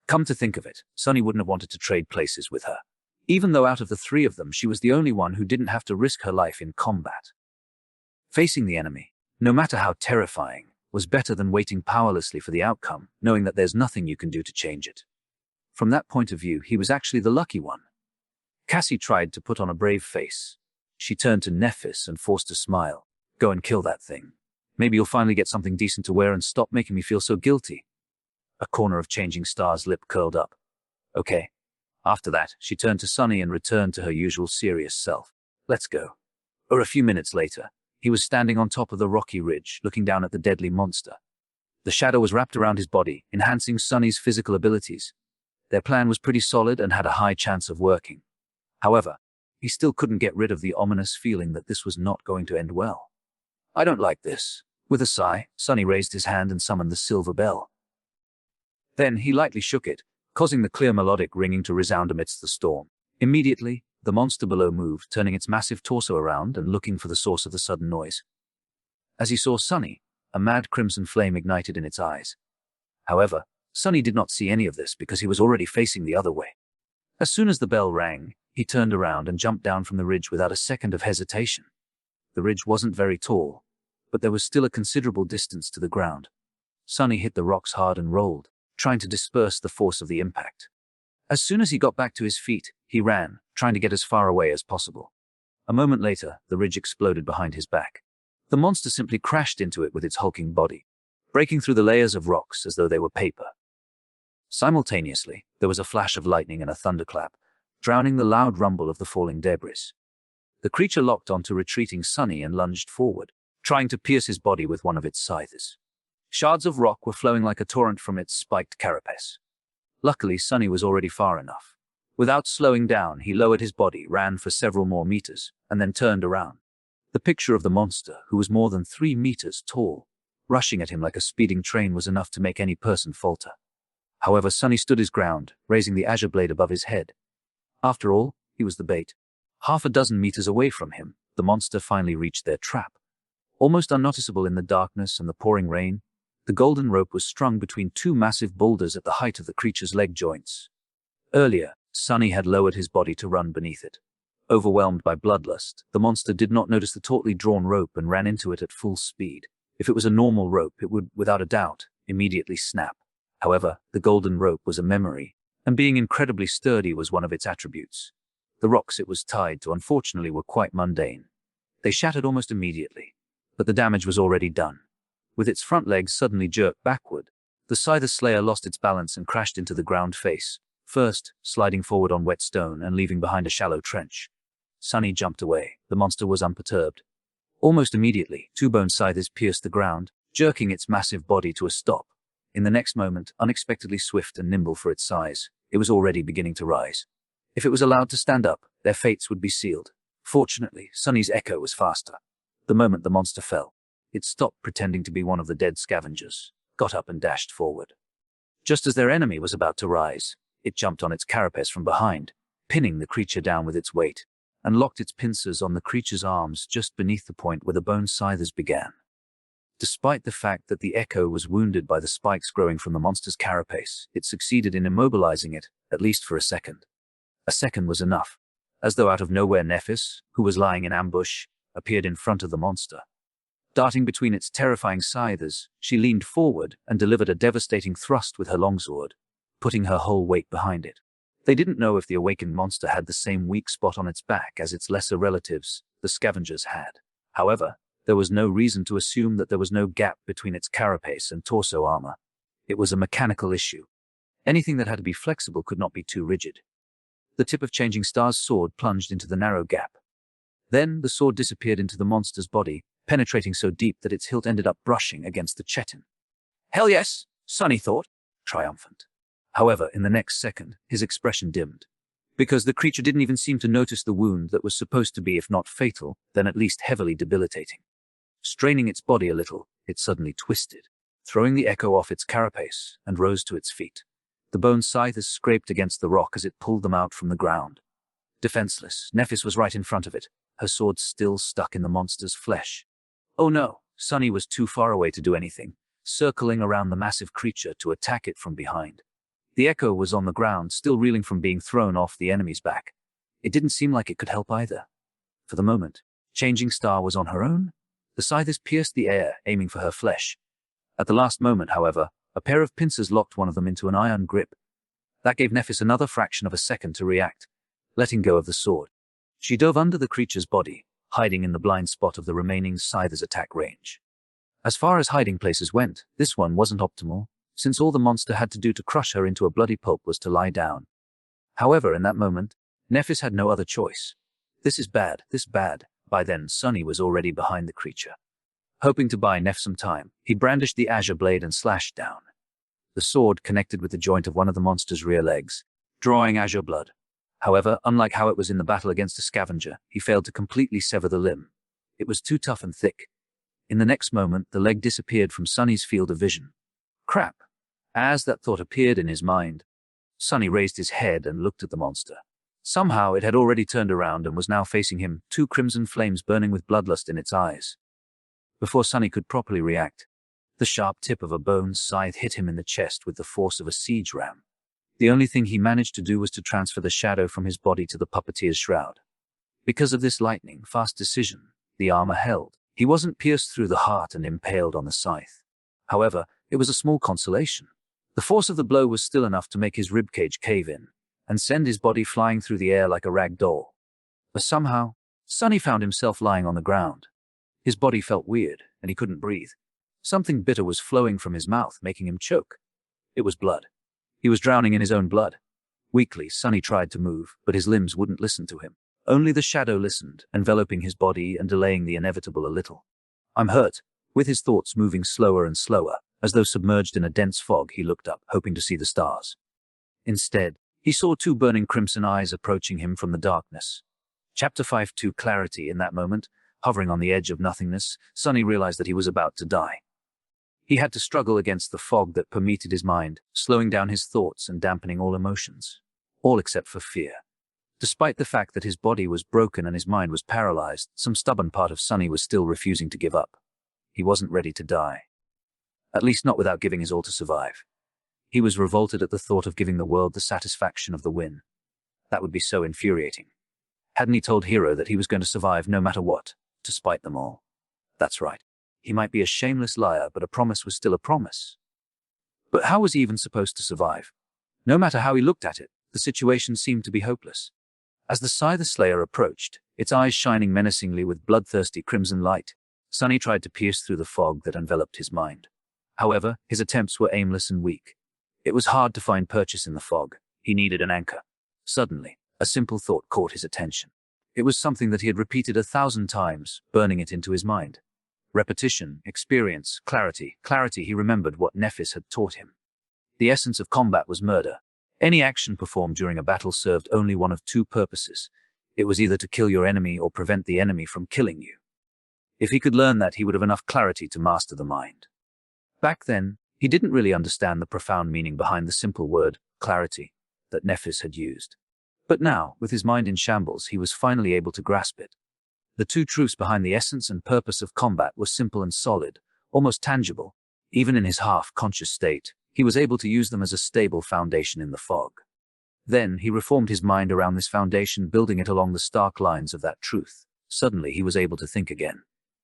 Come to think of it, Sonny wouldn't have wanted to trade places with her. Even though out of the 3 of them she was the only one who didn't have to risk her life in combat. Facing the enemy, no matter how terrifying, was better than waiting powerlessly for the outcome, knowing that there's nothing you can do to change it. From that point of view, he was actually the lucky one. Cassie tried to put on a brave face. She turned to Nephis and forced a smile. "Go and kill that thing. Maybe you'll finally get something decent to wear and stop making me feel so guilty." A corner of Changing Star's lip curled up. "Okay." After that, she turned to Sonny and returned to her usual serious self. "Let's go." Or a few minutes later, he was standing on top of the rocky ridge, looking down at the deadly monster. The shadow was wrapped around his body, enhancing Sonny's physical abilities. Their plan was pretty solid and had a high chance of working. However, he still couldn't get rid of the ominous feeling that this was not going to end well. "I don't like this." With a sigh, Sonny raised his hand and summoned the silver bell. Then he lightly shook it, causing the clear melodic ringing to resound amidst the storm. Immediately, the monster below moved, turning its massive torso around and looking for the source of the sudden noise. As he saw Sonny, a mad crimson flame ignited in its eyes. However, Sonny did not see any of this because he was already facing the other way. As soon as the bell rang, he turned around and jumped down from the ridge without a second of hesitation. The ridge wasn't very tall, but there was still a considerable distance to the ground. Sunny hit the rocks hard and rolled, trying to disperse the force of the impact. As soon as he got back to his feet, he ran, trying to get as far away as possible. A moment later, the ridge exploded behind his back. The monster simply crashed into it with its hulking body, breaking through the layers of rocks as though they were paper. Simultaneously, there was a flash of lightning and a thunderclap, drowning the loud rumble of the falling debris. The creature locked onto retreating Sunny and lunged forward, trying to pierce his body with one of its scythes. Shards of rock were flowing like a torrent from its spiked carapace. Luckily, Sunny was already far enough. Without slowing down, he lowered his body, ran for several more meters, and then turned around. The picture of the monster, who was more than 3 meters tall, rushing at him like a speeding train, was enough to make any person falter. However, Sunny stood his ground, raising the azure blade above his head. After all, he was the bait. Half a dozen meters away from him, the monster finally reached their trap. Almost unnoticeable in the darkness and the pouring rain, the golden rope was strung between 2 massive boulders at the height of the creature's leg joints. Earlier, Sunny had lowered his body to run beneath it. Overwhelmed by bloodlust, the monster did not notice the tautly drawn rope and ran into it at full speed. If it was a normal rope, it would, without a doubt, immediately snap. However, the golden rope was a memory, and being incredibly sturdy was one of its attributes. The rocks it was tied to, unfortunately, were quite mundane. They shattered almost immediately, but the damage was already done. With its front legs suddenly jerked backward, the Scyther Slayer lost its balance and crashed into the ground face, first sliding forward on wet stone and leaving behind a shallow trench. Sunny jumped away. The monster was unperturbed. Almost immediately, 2 bone scythes pierced the ground, jerking its massive body to a stop. In the next moment, unexpectedly swift and nimble for its size, it was already beginning to rise. If it was allowed to stand up, their fates would be sealed. Fortunately, Sunny's echo was faster. The moment the monster fell, it stopped pretending to be one of the dead scavengers, got up and dashed forward. Just as their enemy was about to rise, it jumped on its carapace from behind, pinning the creature down with its weight, and locked its pincers on the creature's arms just beneath the point where the bone scythes began. Despite the fact that the echo was wounded by the spikes growing from the monster's carapace, it succeeded in immobilizing it, at least for a second. A second was enough. As though out of nowhere, Nephis, who was lying in ambush, appeared in front of the monster. Darting between its terrifying scythes, she leaned forward and delivered a devastating thrust with her longsword, putting her whole weight behind it. They didn't know if the awakened monster had the same weak spot on its back as its lesser relatives, the scavengers, had. However, there was no reason to assume that there was no gap between its carapace and torso armor. It was a mechanical issue. Anything that had to be flexible could not be too rigid. The tip of Changing Star's sword plunged into the narrow gap. Then the sword disappeared into the monster's body, penetrating so deep that its hilt ended up brushing against the chetin. "Hell yes," Sunny thought, triumphant. However, in the next second, his expression dimmed, because the creature didn't even seem to notice the wound that was supposed to be, if not fatal, then at least heavily debilitating. Straining its body a little, it suddenly twisted, throwing the echo off its carapace, and rose to its feet. The bone scythes scraped against the rock as it pulled them out from the ground. Defenseless, Nephis was right in front of it, her sword still stuck in the monster's flesh. Oh no, Sunny was too far away to do anything, circling around the massive creature to attack it from behind. The echo was on the ground, still reeling from being thrown off the enemy's back. It didn't seem like it could help either. For the moment, Changing Star was on her own. The scythes pierced the air, aiming for her flesh. At the last moment, however, a pair of pincers locked one of them into an iron grip. That gave Nephis another fraction of a second to react, letting go of the sword. She dove under the creature's body, hiding in the blind spot of the remaining scythe's attack range. As far as hiding places went, this one wasn't optimal, since all the monster had to do to crush her into a bloody pulp was to lie down. However, in that moment, Nephis had no other choice. This bad. By then, Sunny was already behind the creature. Hoping to buy Neph some time, he brandished the azure blade and slashed down. The sword connected with the joint of one of the monster's rear legs, drawing azure blood. However, unlike how it was in the battle against a scavenger, he failed to completely sever the limb. It was too tough and thick. In the next moment, the leg disappeared from Sunny's field of vision. Crap! As that thought appeared in his mind, Sunny raised his head and looked at the monster. Somehow it had already turned around and was now facing him, 2 crimson flames burning with bloodlust in its eyes. Before Sunny could properly react, the sharp tip of a bone scythe hit him in the chest with the force of a siege ram. The only thing he managed to do was to transfer the shadow from his body to the puppeteer's shroud. Because of this lightning-fast decision, the armor held. He wasn't pierced through the heart and impaled on the scythe. However, It was a small consolation. The force of the blow was still enough to make his ribcage cave in and send his body flying through the air like a rag doll. But somehow, Sonny found himself lying on the ground. His body felt weird, and he couldn't breathe. Something bitter was flowing from his mouth, making him choke. It was blood. He was drowning in his own blood. Weakly, Sonny tried to move, but his limbs wouldn't listen to him. Only the shadow listened, enveloping his body and delaying the inevitable a little. "I'm hurt." With his thoughts moving slower and slower, as though submerged in a dense fog, he looked up, hoping to see the stars. Instead, he saw two burning crimson eyes approaching him from the darkness. Chapter 5:2 Clarity. In that moment, hovering on the edge of nothingness, Sonny realized that he was about to die. He had to struggle against the fog that permeated his mind, slowing down his thoughts and dampening all emotions. All except for fear. Despite the fact that his body was broken and his mind was paralyzed, some stubborn part of Sonny was still refusing to give up. He wasn't ready to die. At least not without giving his all to survive. He was revolted at the thought of giving the world the satisfaction of the win. That would be so infuriating. Hadn't he told Hero that he was going to survive no matter what, to spite them all? That's right. He might be a shameless liar, but a promise was still a promise. But how was he even supposed to survive? No matter how he looked at it, the situation seemed to be hopeless. As the Scythe Slayer approached, its eyes shining menacingly with bloodthirsty crimson light, Sonny tried to pierce through the fog that enveloped his mind. However, his attempts were aimless and weak. It was hard to find purchase in the fog. He needed an anchor. Suddenly, a simple thought caught his attention. It was something that he had repeated 1,000 times, burning it into his mind. Repetition, experience, clarity. Clarity. He remembered what Nephis had taught him. The essence of combat was murder. Any action performed during a battle served only one of two purposes. It was either to kill your enemy or prevent the enemy from killing you. If he could learn that, he would have enough clarity to master the mind. Back then, he didn't really understand the profound meaning behind the simple word, clarity, that Nephis had used. But now, with his mind in shambles, he was finally able to grasp it. The two truths behind the essence and purpose of combat were simple and solid, almost tangible. Even in his half-conscious state, he was able to use them as a stable foundation in the fog. Then, he reformed his mind around this foundation, building it along the stark lines of that truth. Suddenly, he was able to think again.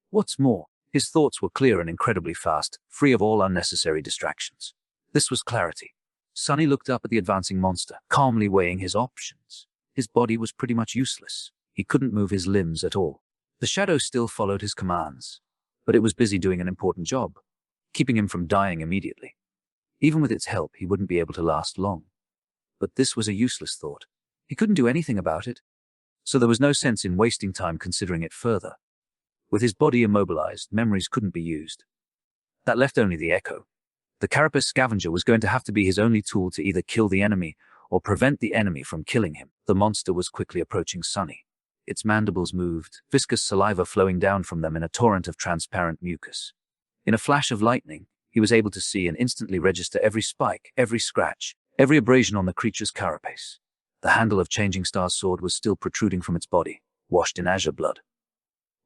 What's more, his thoughts were clear and incredibly fast, free of all unnecessary distractions. This was clarity. Sonny looked up at the advancing monster, calmly weighing his options. His body was pretty much useless. He couldn't move his limbs at all. The shadow still followed his commands, but it was busy doing an important job, keeping him from dying immediately. Even with its help, he wouldn't be able to last long. But this was a useless thought. He couldn't do anything about it, so there was no sense in wasting time considering it further. With his body immobilized, memories couldn't be used. That left only the echo. The carapace scavenger was going to have to be his only tool to either kill the enemy or prevent the enemy from killing him. The monster was quickly approaching Sonny. Its mandibles moved, viscous saliva flowing down from them in a torrent of transparent mucus. In a flash of lightning, he was able to see and instantly register every spike, every scratch, every abrasion on the creature's carapace. The handle of Changing Star's sword was still protruding from its body, washed in azure blood.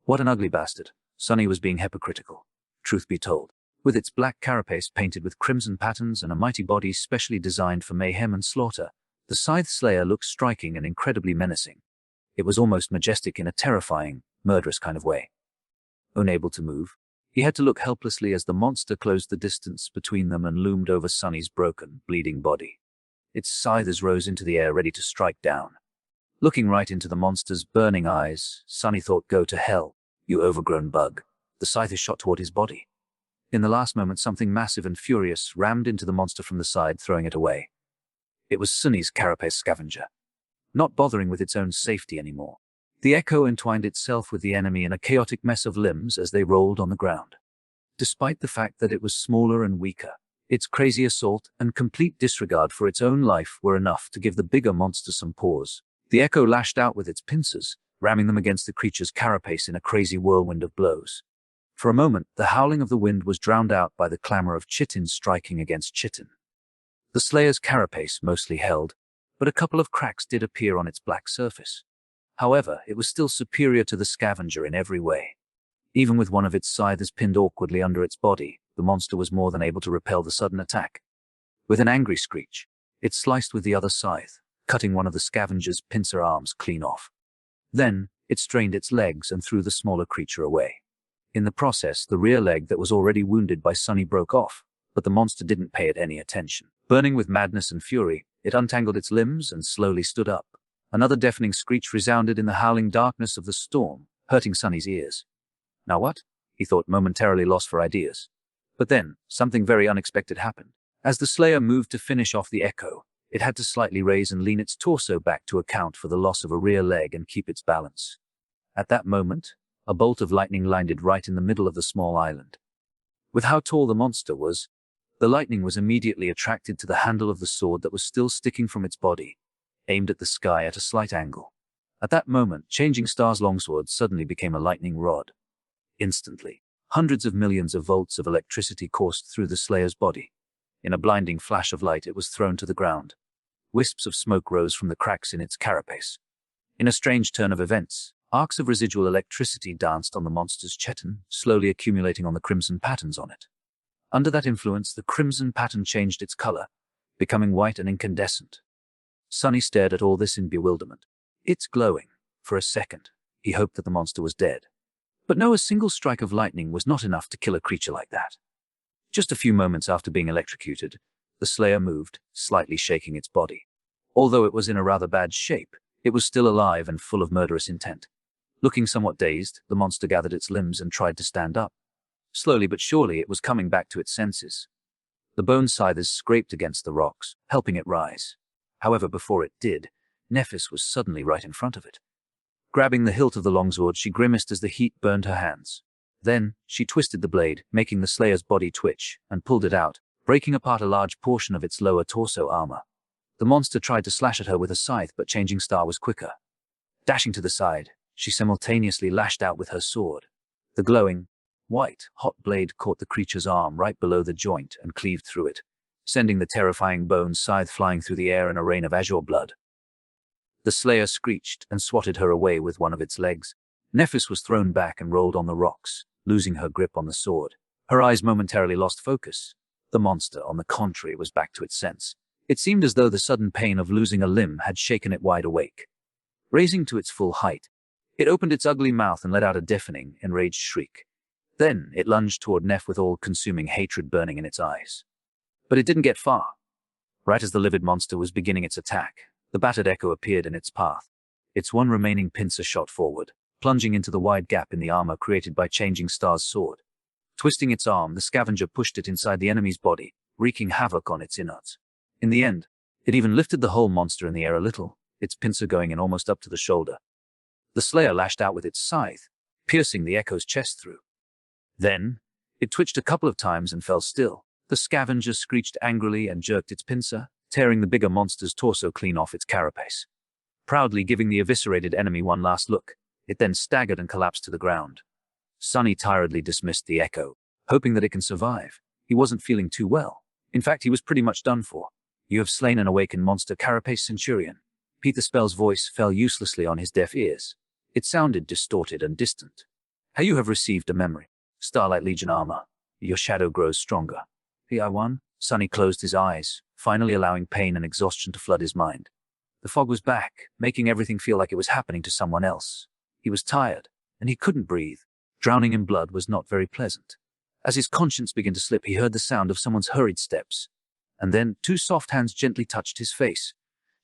What an ugly bastard. Sonny was being hypocritical. Truth be told, with its black carapace painted with crimson patterns and a mighty body specially designed for mayhem and slaughter, the Scythe Slayer looked striking and incredibly menacing. It was almost majestic in a terrifying, murderous kind of way. Unable to move, he had to look helplessly as the monster closed the distance between them and loomed over Sonny's broken, bleeding body. Its scythes rose into the air, ready to strike down. Looking right into the monster's burning eyes, Sonny thought, "Go to hell, you overgrown bug." The scythe shot toward his body. In the last moment, something massive and furious rammed into the monster from the side, throwing it away. It was Sonny's carapace scavenger, not bothering with its own safety anymore. The echo entwined itself with the enemy in a chaotic mess of limbs as they rolled on the ground. Despite the fact that it was smaller and weaker, its crazy assault and complete disregard for its own life were enough to give the bigger monster some pause. The echo lashed out with its pincers, ramming them against the creature's carapace in a crazy whirlwind of blows. For a moment, the howling of the wind was drowned out by the clamor of chitin striking against chitin. The Slayer's carapace mostly held, but a couple of cracks did appear on its black surface. However, it was still superior to the scavenger in every way. Even with one of its scythes pinned awkwardly under its body, the monster was more than able to repel the sudden attack. With an angry screech, it sliced with the other scythe, cutting one of the scavenger's pincer arms clean off. Then, it strained its legs and threw the smaller creature away. In the process, the rear leg that was already wounded by Sonny broke off, but the monster didn't pay it any attention. Burning with madness and fury, it untangled its limbs and slowly stood up. Another deafening screech resounded in the howling darkness of the storm, hurting Sonny's ears. Now what? He thought, momentarily lost for ideas. But then, something very unexpected happened. As the Slayer moved to finish off the echo, it had to slightly raise and lean its torso back to account for the loss of a rear leg and keep its balance. At that moment, a bolt of lightning landed right in the middle of the small island. With how tall the monster was, the lightning was immediately attracted to the handle of the sword that was still sticking from its body, aimed at the sky at a slight angle. At that moment, Changing Star's longsword suddenly became a lightning rod. Instantly, hundreds of millions of volts of electricity coursed through the Slayer's body. In a blinding flash of light, it was thrown to the ground. Wisps of smoke rose from the cracks in its carapace. In a strange turn of events, arcs of residual electricity danced on the monster's chitin, slowly accumulating on the crimson patterns on it. Under that influence, the crimson pattern changed its color, becoming white and incandescent. Sonny stared at all this in bewilderment. It's glowing. For a second, he hoped that the monster was dead. But no, a single strike of lightning was not enough to kill a creature like that. Just a few moments after being electrocuted, the Slayer moved, slightly shaking its body. Although it was in a rather bad shape, it was still alive and full of murderous intent. Looking somewhat dazed, the monster gathered its limbs and tried to stand up. Slowly but surely, it was coming back to its senses. The bone scythers scraped against the rocks, helping it rise. However, before it did, Nephis was suddenly right in front of it. Grabbing the hilt of the longsword, she grimaced as the heat burned her hands. Then, she twisted the blade, making the Slayer's body twitch, and pulled it out, breaking apart a large portion of its lower torso armor. The monster tried to slash at her with a scythe, but Changing Star was quicker. Dashing to the side, she simultaneously lashed out with her sword. The glowing, white, hot blade caught the creature's arm right below the joint and cleaved through it, sending the terrifying bone scythe flying through the air in a rain of azure blood. The Slayer screeched and swatted her away with one of its legs. Nephis was thrown back and rolled on the rocks, losing her grip on the sword. Her eyes momentarily lost focus. The monster, on the contrary, was back to its sense. It seemed as though the sudden pain of losing a limb had shaken it wide awake. Raising to its full height, it opened its ugly mouth and let out a deafening, enraged shriek. Then it lunged toward Neph with all-consuming hatred burning in its eyes. But it didn't get far. Right as the livid monster was beginning its attack, the battered echo appeared in its path. Its one remaining pincer shot forward, plunging into the wide gap in the armor created by Changing Star's sword. Twisting its arm, the scavenger pushed it inside the enemy's body, wreaking havoc on its innards. In the end, it even lifted the whole monster in the air a little, its pincer going in almost up to the shoulder. The Slayer lashed out with its scythe, piercing the echo's chest through. Then, it twitched a couple of times and fell still. The scavenger screeched angrily and jerked its pincer, tearing the bigger monster's torso clean off its carapace. Proudly giving the eviscerated enemy one last look, it then staggered and collapsed to the ground. Sonny tiredly dismissed the echo, hoping that it can survive. He wasn't feeling too well. In fact, he was pretty much done for. You have slain an awakened monster, Carapace Centurion. Peter Spell's voice fell uselessly on his deaf ears. It sounded distorted and distant. How you have received a memory. Starlight Legion armor. Your shadow grows stronger. PI-1? Sonny closed his eyes, finally allowing pain and exhaustion to flood his mind. The fog was back, making everything feel like it was happening to someone else. He was tired, and he couldn't breathe. Drowning in blood was not very pleasant. As his conscience began to slip, he heard the sound of someone's hurried steps. And then, two soft hands gently touched his face.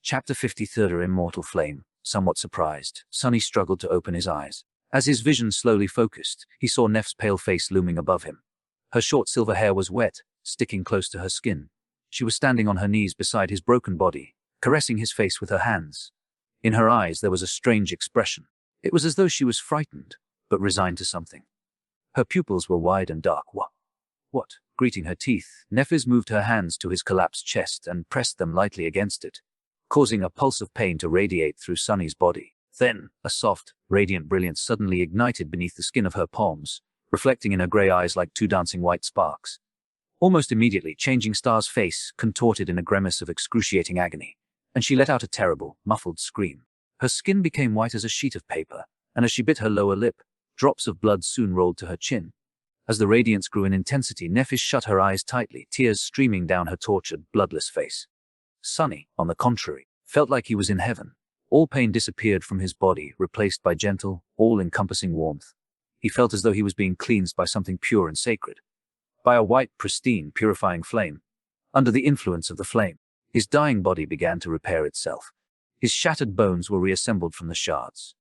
Chapter 53, Immortal Flame. Somewhat surprised, Sonny struggled to open his eyes. As his vision slowly focused, he saw Neff's pale face looming above him. Her short silver hair was wet, sticking close to her skin. She was standing on her knees beside his broken body, caressing his face with her hands. In her eyes there was a strange expression. It was as though she was frightened, but resigned to something. Her pupils were wide and dark. What? Greeting her teeth, Nephis moved her hands to his collapsed chest and pressed them lightly against it, causing a pulse of pain to radiate through Sonny's body. Then, a soft, radiant brilliance suddenly ignited beneath the skin of her palms, reflecting in her grey eyes like two dancing white sparks. Almost immediately, Changing Star's face contorted in a grimace of excruciating agony, and she let out a terrible, muffled scream. Her skin became white as a sheet of paper, and as she bit her lower lip, drops of blood soon rolled to her chin. As the radiance grew in intensity, Nephis shut her eyes tightly, tears streaming down her tortured, bloodless face. Sonny, on the contrary, felt like he was in heaven. All pain disappeared from his body, replaced by gentle, all-encompassing warmth. He felt as though he was being cleansed by something pure and sacred. by a white, pristine, purifying flame. Under the influence of the flame, his dying body began to repair itself. His shattered bones were reassembled from the shards.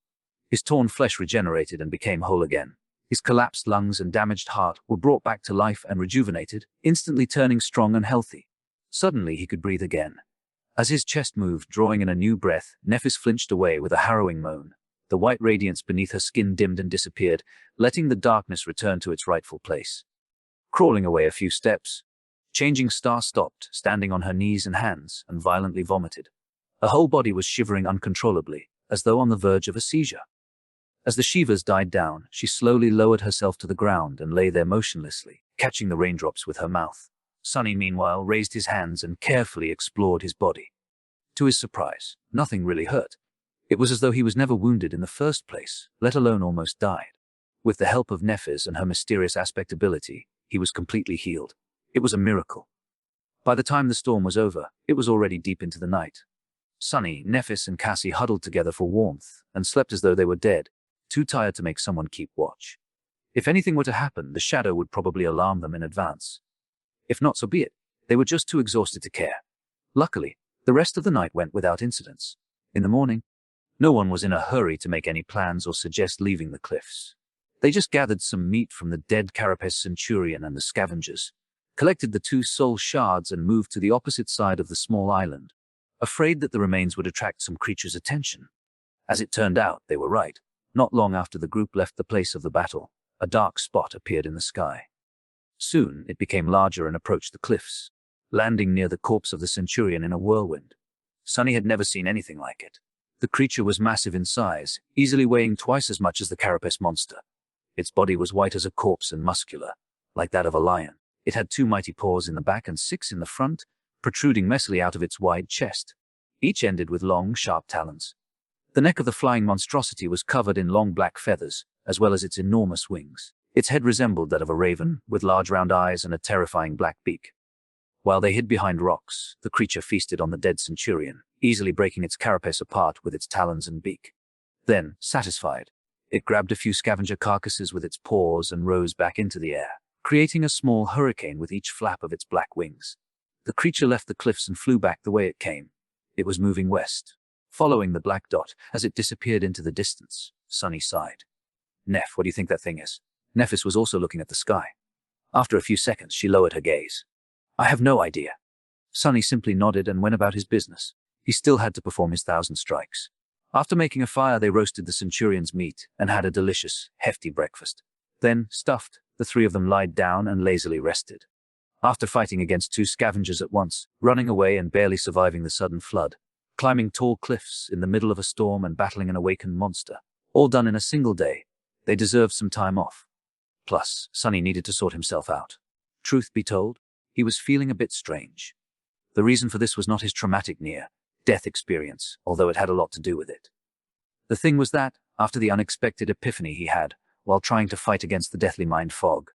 His torn flesh regenerated and became whole again. His collapsed lungs and damaged heart were brought back to life and rejuvenated, instantly turning strong and healthy. Suddenly he could breathe again. As his chest moved, drawing in a new breath, Nephis flinched away with a harrowing moan. The white radiance beneath her skin dimmed and disappeared, letting the darkness return to its rightful place. Crawling away a few steps, Changing Star stopped, standing on her knees and hands, and violently vomited. Her whole body was shivering uncontrollably, as though on the verge of a seizure. As the shivers died down, she slowly lowered herself to the ground and lay there motionlessly, catching the raindrops with her mouth. Sunny, meanwhile, raised his hands and carefully explored his body. To his surprise, nothing really hurt. It was as though he was never wounded in the first place, let alone almost died. With the help of Nephis and her mysterious aspect ability, he was completely healed. It was a miracle. By the time the storm was over, it was already deep into the night. Sunny, Nephis, and Cassie huddled together for warmth and slept as though they were dead, too tired to make someone keep watch. If anything were to happen, the shadow would probably alarm them in advance. If not, so be it. They were just too exhausted to care. Luckily, the rest of the night went without incidents. In the morning, no one was in a hurry to make any plans or suggest leaving the cliffs. They just gathered some meat from the dead Carapace Centurion and the scavengers, collected the 2 soul shards and moved to the opposite side of the small island, afraid that the remains would attract some creature's attention. As it turned out, they were right. Not long after the group left the place of the battle, a dark spot appeared in the sky. Soon, it became larger and approached the cliffs, landing near the corpse of the Centurion in a whirlwind. Sunny had never seen anything like it. The creature was massive in size, easily weighing twice as much as the carapace monster. Its body was white as a corpse and muscular, like that of a lion. It had 2 mighty paws in the back and 6 in the front, protruding messily out of its wide chest. Each ended with long, sharp talons. The neck of the flying monstrosity was covered in long black feathers, as well as its enormous wings. Its head resembled that of a raven, with large round eyes and a terrifying black beak. While they hid behind rocks, the creature feasted on the dead Centurion, easily breaking its carapace apart with its talons and beak. Then, satisfied, it grabbed a few scavenger carcasses with its paws and rose back into the air, creating a small hurricane with each flap of its black wings. The creature left the cliffs and flew back the way it came. It was moving west, following the black dot as it disappeared into the distance. Sunny sighed. "Neph, what do you think that thing is?" Nephis was also looking at the sky. After a few seconds, she lowered her gaze. "I have no idea." Sunny simply nodded and went about his business. He still had to perform his 1,000 strikes. After making a fire, they roasted the Centurion's meat and had a delicious, hefty breakfast. Then, stuffed, the 3 of them lied down and lazily rested. After fighting against 2 scavengers at once, running away and barely surviving the sudden flood, climbing tall cliffs in the middle of a storm and battling an awakened monster, all done in a single day, they deserved some time off. Plus, Sunny needed to sort himself out. Truth be told, he was feeling a bit strange. The reason for this was not his traumatic near-death experience, although it had a lot to do with it. The thing was that, after the unexpected epiphany he had, while trying to fight against the deathly mind fog,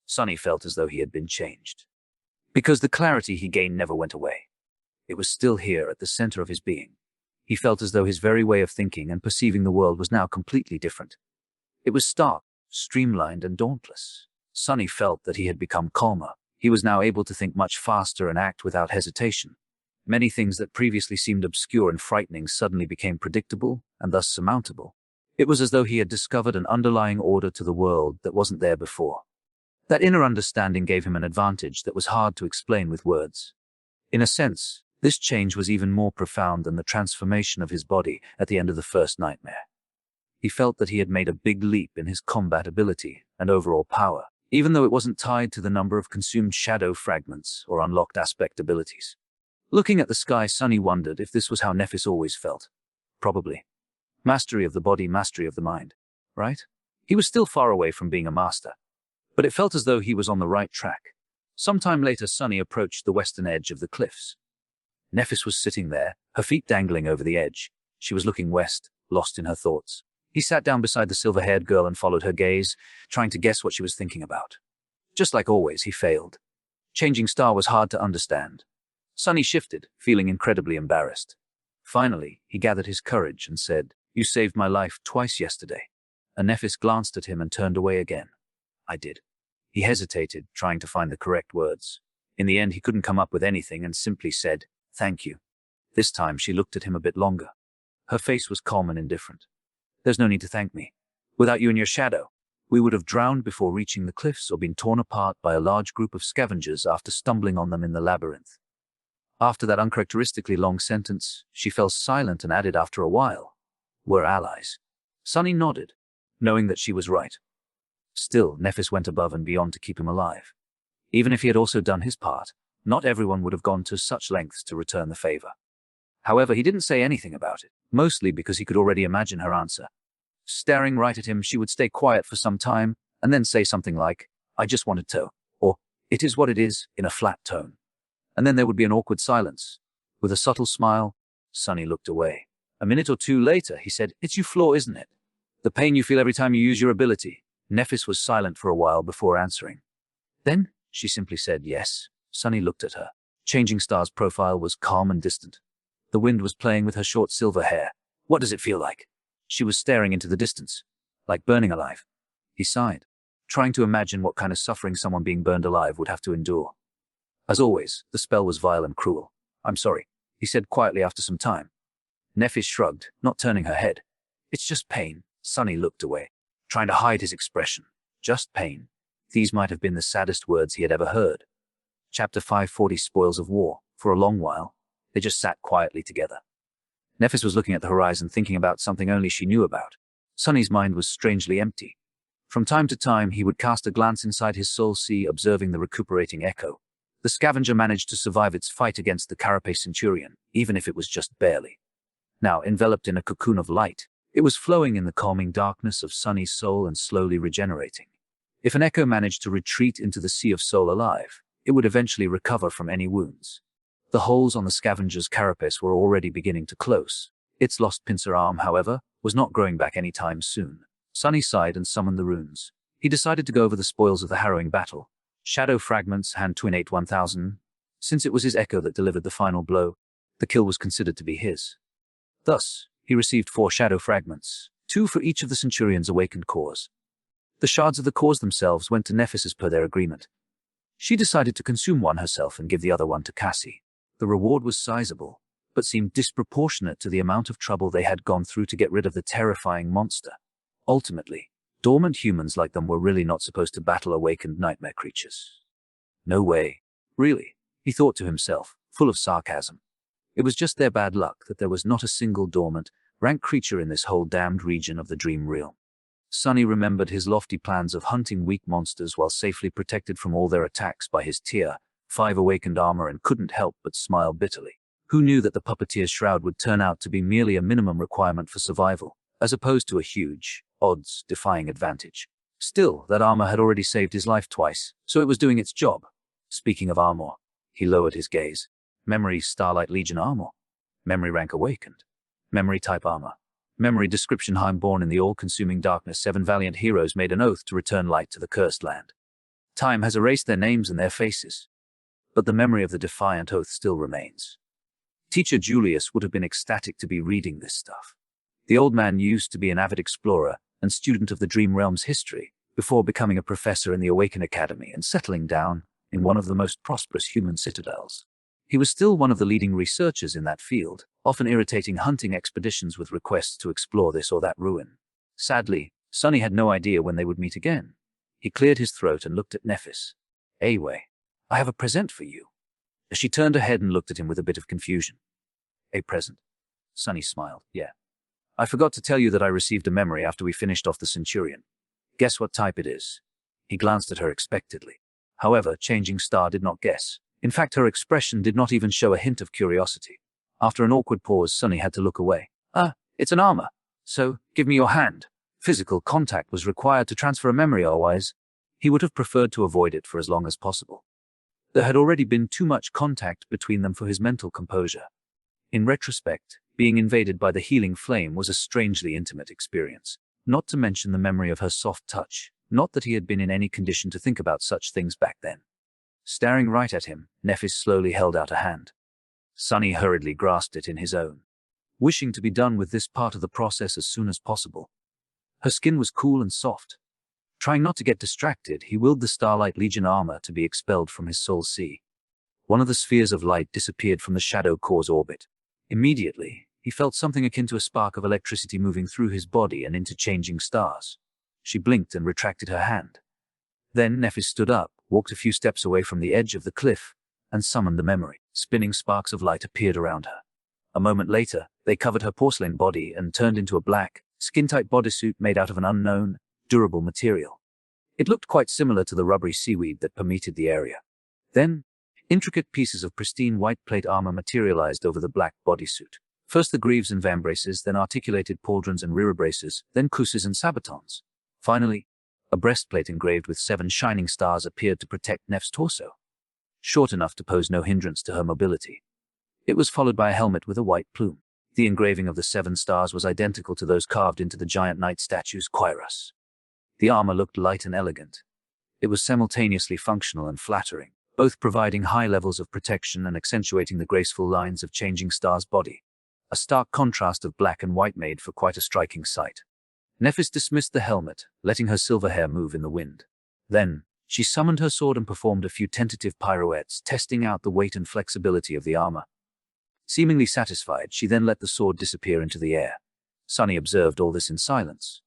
Sunny felt as though he had been changed. Because the clarity he gained never went away. It was still here at the center of his being. He felt as though his very way of thinking and perceiving the world was now completely different. It was stark, streamlined, and dauntless. Sunny felt that he had become calmer. He was now able to think much faster and act without hesitation. Many things that previously seemed obscure and frightening suddenly became predictable and thus surmountable. It was as though he had discovered an underlying order to the world that wasn't there before. That inner understanding gave him an advantage that was hard to explain with words. In a sense, this change was even more profound than the transformation of his body at the end of the first nightmare. He felt that he had made a big leap in his combat ability and overall power, even though it wasn't tied to the number of consumed shadow fragments or unlocked aspect abilities. Looking at the sky, Sunny wondered if this was how Nephis always felt. Probably. Mastery of the body, mastery of the mind. Right? He was still far away from being a master, but it felt as though he was on the right track. Sometime later, Sunny approached the western edge of the cliffs. Nephis was sitting there, her feet dangling over the edge. She was looking west, lost in her thoughts. He sat down beside the silver-haired girl and followed her gaze, trying to guess what she was thinking about. Just like always, he failed. Changing Star was hard to understand. Sunny shifted, feeling incredibly embarrassed. Finally, he gathered his courage and said, "You saved my life twice yesterday." And Nephis glanced at him and turned away again. "I did." He hesitated, trying to find the correct words. In the end, he couldn't come up with anything and simply said, "Thank you." This time, she looked at him a bit longer. Her face was calm and indifferent. "There's no need to thank me. Without you and your shadow, we would have drowned before reaching the cliffs or been torn apart by a large group of scavengers after stumbling on them in the labyrinth." After that uncharacteristically long sentence, she fell silent and added after a while, "We're allies." Sunny nodded, knowing that she was right. Still, Nephis went above and beyond to keep him alive. Even if he had also done his part, not everyone would have gone to such lengths to return the favor. However, he didn't say anything about it, mostly because he could already imagine her answer. Staring right at him, she would stay quiet for some time and then say something like, "I just wanted to," or "It is what it is," in a flat tone. And then there would be an awkward silence. With a subtle smile, Sunny looked away. A minute or two later, he said, "It's you, Floor, isn't it? The pain you feel every time you use your ability." Nephis was silent for a while before answering. "Then," she simply said, "Yes." Sunny looked at her. Changing Star's profile was calm and distant. The wind was playing with her short silver hair. "What does it feel like?" She was staring into the distance. "Like burning alive." He sighed, trying to imagine what kind of suffering someone being burned alive would have to endure. As always, the spell was vile and cruel. "I'm sorry," he said quietly after some time. Nephis shrugged, not turning her head. "It's just pain." Sunny looked away, trying to hide his expression. Just pain. These might have been the saddest words he had ever heard. Chapter 540, Spoils of War. For a long while, they just sat quietly together. Nephis was looking at the horizon, thinking about something only she knew about. Sunny's mind was strangely empty. From time to time, he would cast a glance inside his soul sea, observing the recuperating echo. The scavenger managed to survive its fight against the Carapace Centurion, even if it was just barely. Now, enveloped in a cocoon of light, it was flowing in the calming darkness of Sunny's soul and slowly regenerating. If an echo managed to retreat into the sea of soul alive, it would eventually recover from any wounds. The holes on the scavenger's carapace were already beginning to close. Its lost pincer arm, however, was not growing back any time soon. Sunny sighed and summoned the runes. He decided to go over the spoils of the harrowing battle. Shadow fragments, hand twin 8-1000. Since it was his echo that delivered the final blow, the kill was considered to be his. Thus, he received 4 shadow fragments, 2 for each of the Centurion's awakened cores. The shards of the cores themselves went to Nephis as per their agreement. She decided to consume one herself and give the other one to Cassie. The reward was sizable, but seemed disproportionate to the amount of trouble they had gone through to get rid of the terrifying monster. Ultimately, dormant humans like them were really not supposed to battle awakened nightmare creatures. No way. Really, he thought to himself, full of sarcasm. It was just their bad luck that there was not a single dormant, rank creature in this whole damned region of the dream realm. Sunny remembered his lofty plans of hunting weak monsters while safely protected from all their attacks by his Tier 5 awakened armor and couldn't help but smile bitterly. Who knew that the puppeteer's shroud would turn out to be merely a minimum requirement for survival, as opposed to a huge, odds-defying advantage? Still, that armor had already saved his life twice, so it was doing its job. Speaking of armor, he lowered his gaze. Memory Starlight Legion armor. Memory rank awakened. Memory type armor. Memory description: born in the all-consuming darkness, 7 valiant heroes made an oath to return light to the cursed land. Time has erased their names and their faces, but the memory of the defiant oath still remains. Teacher Julius would have been ecstatic to be reading this stuff. The old man used to be an avid explorer and student of the Dream Realm's history, before becoming a professor in the Awaken Academy and settling down in one of the most prosperous human citadels. He was still one of the leading researchers in that field, often irritating hunting expeditions with requests to explore this or that ruin. Sadly, Sunny had no idea when they would meet again. He cleared his throat and looked at Nephis. "Away, I have a present for you." As she turned her head and looked at him with a bit of confusion. "A present?" Sunny smiled. "Yeah. I forgot to tell you that I received a memory after we finished off the Centurion. Guess what type it is?" He glanced at her expectantly. However, Changing Star did not guess. In fact, her expression did not even show a hint of curiosity. After an awkward pause, Sunny had to look away. It's an armor. So, give me your hand." Physical contact was required to transfer a memory, otherwise he would have preferred to avoid it for as long as possible. There had already been too much contact between them for his mental composure. In retrospect, being invaded by the healing flame was a strangely intimate experience, not to mention the memory of her soft touch, not that he had been in any condition to think about such things back then. Staring right at him, Nephis slowly held out a hand. Sunny hurriedly grasped it in his own, wishing to be done with this part of the process as soon as possible. Her skin was cool and soft. Trying not to get distracted, he willed the Starlight Legion armor to be expelled from his soul sea. One of the spheres of light disappeared from the Shadow Core's orbit. Immediately, he felt something akin to a spark of electricity moving through his body and into changing stars. She blinked and retracted her hand. Then Nephis stood up, walked a few steps away from the edge of the cliff, and summoned the memory. Spinning sparks of light appeared around her. A moment later, they covered her porcelain body and turned into a black, skin-tight bodysuit made out of an unknown, durable material. It looked quite similar to the rubbery seaweed that permeated the area. Then, intricate pieces of pristine white plate armor materialized over the black bodysuit. First the greaves and vambraces, then articulated pauldrons and rear braces, then cuisses and sabatons. Finally, a breastplate engraved with 7 shining stars appeared to protect Neph's torso, short enough to pose no hindrance to her mobility. It was followed by a helmet with a white plume. The engraving of the 7 stars was identical to those carved into the giant knight statue's cuirass. The armor looked light and elegant. It was simultaneously functional and flattering, both providing high levels of protection and accentuating the graceful lines of changing star's body. A stark contrast of black and white made for quite a striking sight. Nephis dismissed the helmet, letting her silver hair move in the wind. Then, she summoned her sword and performed a few tentative pirouettes, testing out the weight and flexibility of the armor. Seemingly satisfied, she then let the sword disappear into the air. Sunny observed all this in silence.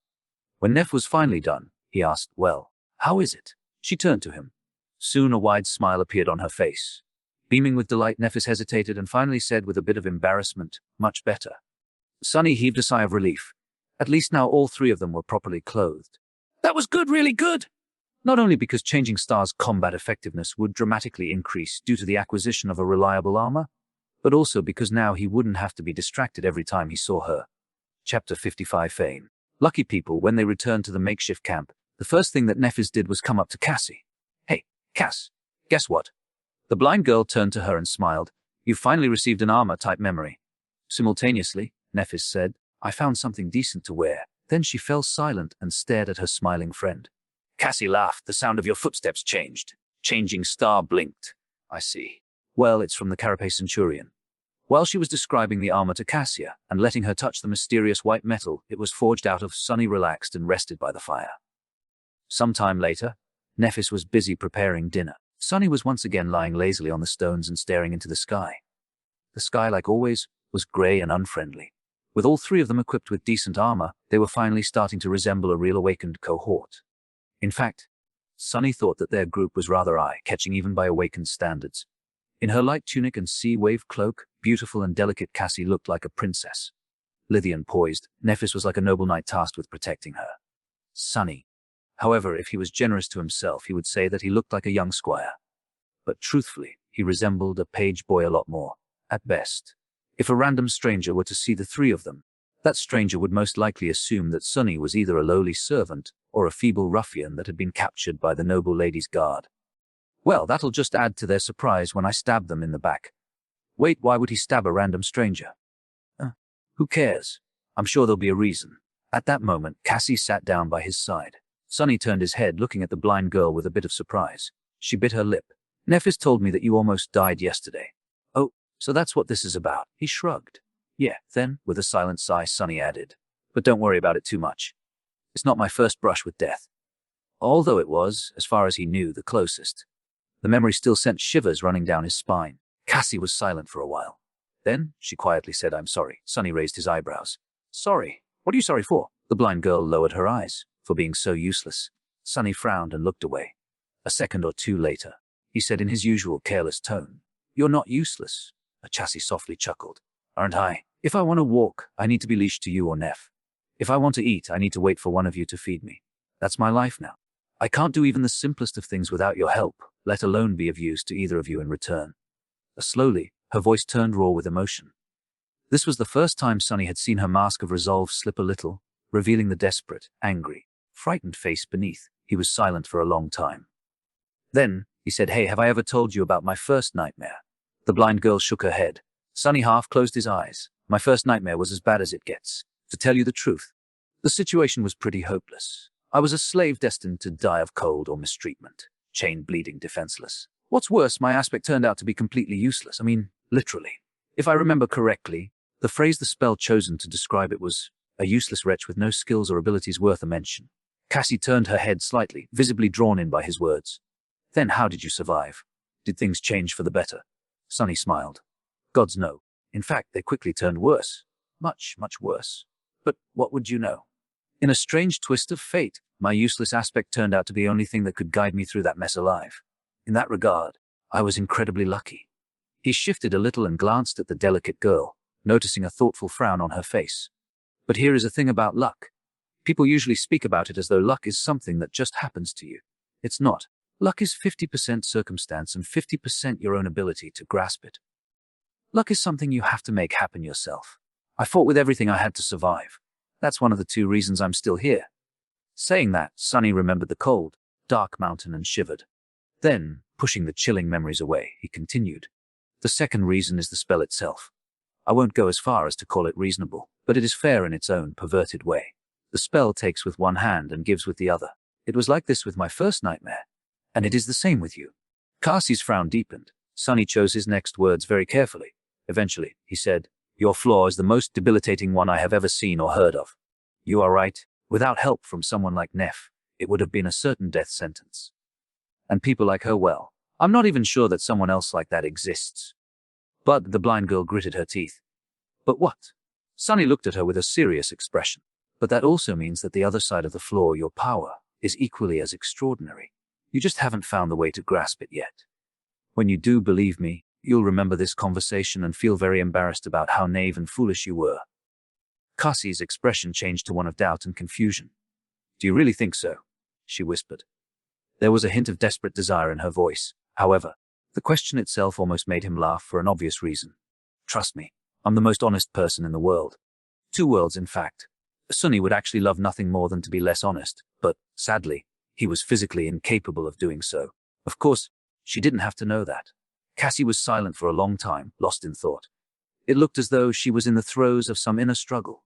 When Neph was finally done, he asked, "Well, how is it?" She turned to him. Soon a wide smile appeared on her face. Beaming with delight, Nephis hesitated and finally said with a bit of embarrassment, "Much better." Sunny heaved a sigh of relief. At least now all 3 of them were properly clothed. That was good, really good! Not only because changing stars' combat effectiveness would dramatically increase due to the acquisition of a reliable armor, but also because now he wouldn't have to be distracted every time he saw her. Chapter 55 Fame. Lucky people, when they returned to the makeshift camp, the first thing that Nephis did was come up to Cassie. "Hey, Cass, guess what?" The blind girl turned to her and smiled. "You've finally received an armor-type memory." Simultaneously, Nephis said, "I found something decent to wear." Then she fell silent and stared at her smiling friend. Cassie laughed. "The sound of your footsteps changed." Changing Star blinked. "I see. Well, it's from the Carapace Centurion." While she was describing the armor to Cassia and letting her touch the mysterious white metal, it was forged out of, Sunny relaxed and rested by the fire. Some time later, Nephis was busy preparing dinner. Sunny was once again lying lazily on the stones and staring into the sky. The sky, like always, was grey and unfriendly. With all 3 of them equipped with decent armor, they were finally starting to resemble a real awakened cohort. In fact, Sunny thought that their group was rather eye-catching even by awakened standards. In her light tunic and sea-wave cloak, beautiful and delicate Cassie looked like a princess. Lithy and poised, Nephis was like a noble knight tasked with protecting her. Sunny. However, if he was generous to himself, he would say that he looked like a young squire. But truthfully, he resembled a page boy a lot more, at best. If a random stranger were to see the 3 of them, that stranger would most likely assume that Sunny was either a lowly servant or a feeble ruffian that had been captured by the noble lady's guard. Well, that'll just add to their surprise when I stab them in the back. Wait, why would he stab a random stranger? Who cares? I'm sure there'll be a reason. At that moment, Cassie sat down by his side. Sunny turned his head, looking at the blind girl with a bit of surprise. She bit her lip. "Nephis told me that you almost died yesterday." "Oh, so that's what this is about." He shrugged. "Yeah, then," with a silent sigh, Sunny added, "but don't worry about it too much. It's not my first brush with death." Although it was, as far as he knew, the closest. The memory still sent shivers running down his spine. Cassie was silent for a while. Then, she quietly said, "I'm sorry." Sunny raised his eyebrows. "Sorry? What are you sorry for?" The blind girl lowered her eyes. "For being so useless." Sunny frowned and looked away. A second or 2 later, he said in his usual careless tone, "You're not useless." Cassie softly chuckled. "Aren't I? If I want to walk, I need to be leashed to you or Neph. If I want to eat, I need to wait for one of you to feed me. That's my life now. I can't do even the simplest of things without your help, let alone be of use to either of you in return." Slowly, her voice turned raw with emotion. This was the first time Sunny had seen her mask of resolve slip a little, revealing the desperate, angry, frightened face beneath. He was silent for a long time. Then, he said, "Hey, have I ever told you about my first nightmare?" The blind girl shook her head. Sunny half closed his eyes. "My first nightmare was as bad as it gets. To tell you the truth, the situation was pretty hopeless. I was a slave destined to die of cold or mistreatment, chained, bleeding, defenseless. What's worse, my aspect turned out to be completely useless. I mean, literally. If I remember correctly, the phrase the spell chosen to describe it was, a useless wretch with no skills or abilities worth a mention." Cassie turned her head slightly, visibly drawn in by his words. Then how did you survive? Did things change for the better? Sunny smiled. Gods no. In fact, they quickly turned worse. Much, much worse. But what would you know? In a strange twist of fate, my useless aspect turned out to be the only thing that could guide me through that mess alive. In that regard, I was incredibly lucky. He shifted a little and glanced at the delicate girl, noticing a thoughtful frown on her face. But here is a thing about luck. People usually speak about it as though luck is something that just happens to you. It's not. Luck is 50% circumstance and 50% your own ability to grasp it. Luck is something you have to make happen yourself. I fought with everything I had to survive. That's one of the 2 reasons I'm still here. Saying that, Sunny remembered the cold, dark mountain and shivered. Then, pushing the chilling memories away, he continued. The second reason is the spell itself. I won't go as far as to call it reasonable, but it is fair in its own perverted way. The spell takes with one hand and gives with the other. It was like this with my first nightmare. And it is the same with you. Cassie's frown deepened. Sunny chose his next words very carefully. Eventually, he said, Your flaw is the most debilitating one I have ever seen or heard of. You are right. Without help from someone like Neff, it would have been a certain death sentence. And people like her, well, I'm not even sure that someone else like that exists. But the blind girl gritted her teeth. But what? Sunny looked at her with a serious expression. But that also means that the other side of the flaw, your power, is equally as extraordinary. You just haven't found the way to grasp it yet. When you do, believe me, you'll remember this conversation and feel very embarrassed about how naive and foolish you were. Cassie's expression changed to one of doubt and confusion. Do you really think so? She whispered. There was a hint of desperate desire in her voice. However, the question itself almost made him laugh for an obvious reason. Trust me, I'm the most honest person in the world. 2 worlds, in fact. Sunny would actually love nothing more than to be less honest, but, sadly, he was physically incapable of doing so. Of course, she didn't have to know that. Cassie was silent for a long time, lost in thought. It looked as though she was in the throes of some inner struggle.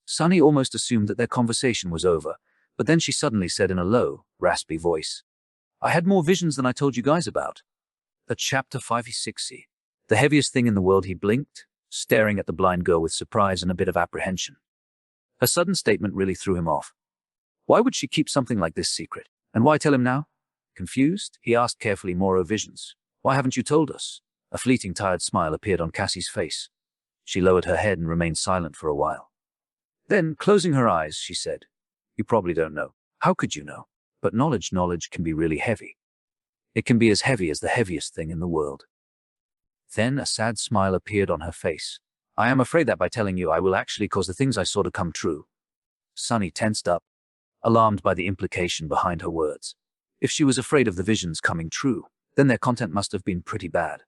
Sunny almost assumed that their conversation was over, but then she suddenly said in a low, raspy voice, I had more visions than I told you guys about. At chapter 56. The heaviest thing in the world, he blinked, staring at the blind girl with surprise and a bit of apprehension. Her sudden statement really threw him off. Why would she keep something like this secret? And why tell him now? Confused, he asked carefully, More visions. Why haven't you told us? A fleeting tired smile appeared on Cassie's face. She lowered her head and remained silent for a while. Then, closing her eyes, she said, You probably don't know. How could you know? But knowledge can be really heavy. It can be as heavy as the heaviest thing in the world. Then a sad smile appeared on her face. I am afraid that by telling you I will actually cause the things I saw to come true. Sunny tensed up, alarmed by the implication behind her words. If she was afraid of the visions coming true, then their content must have been pretty bad.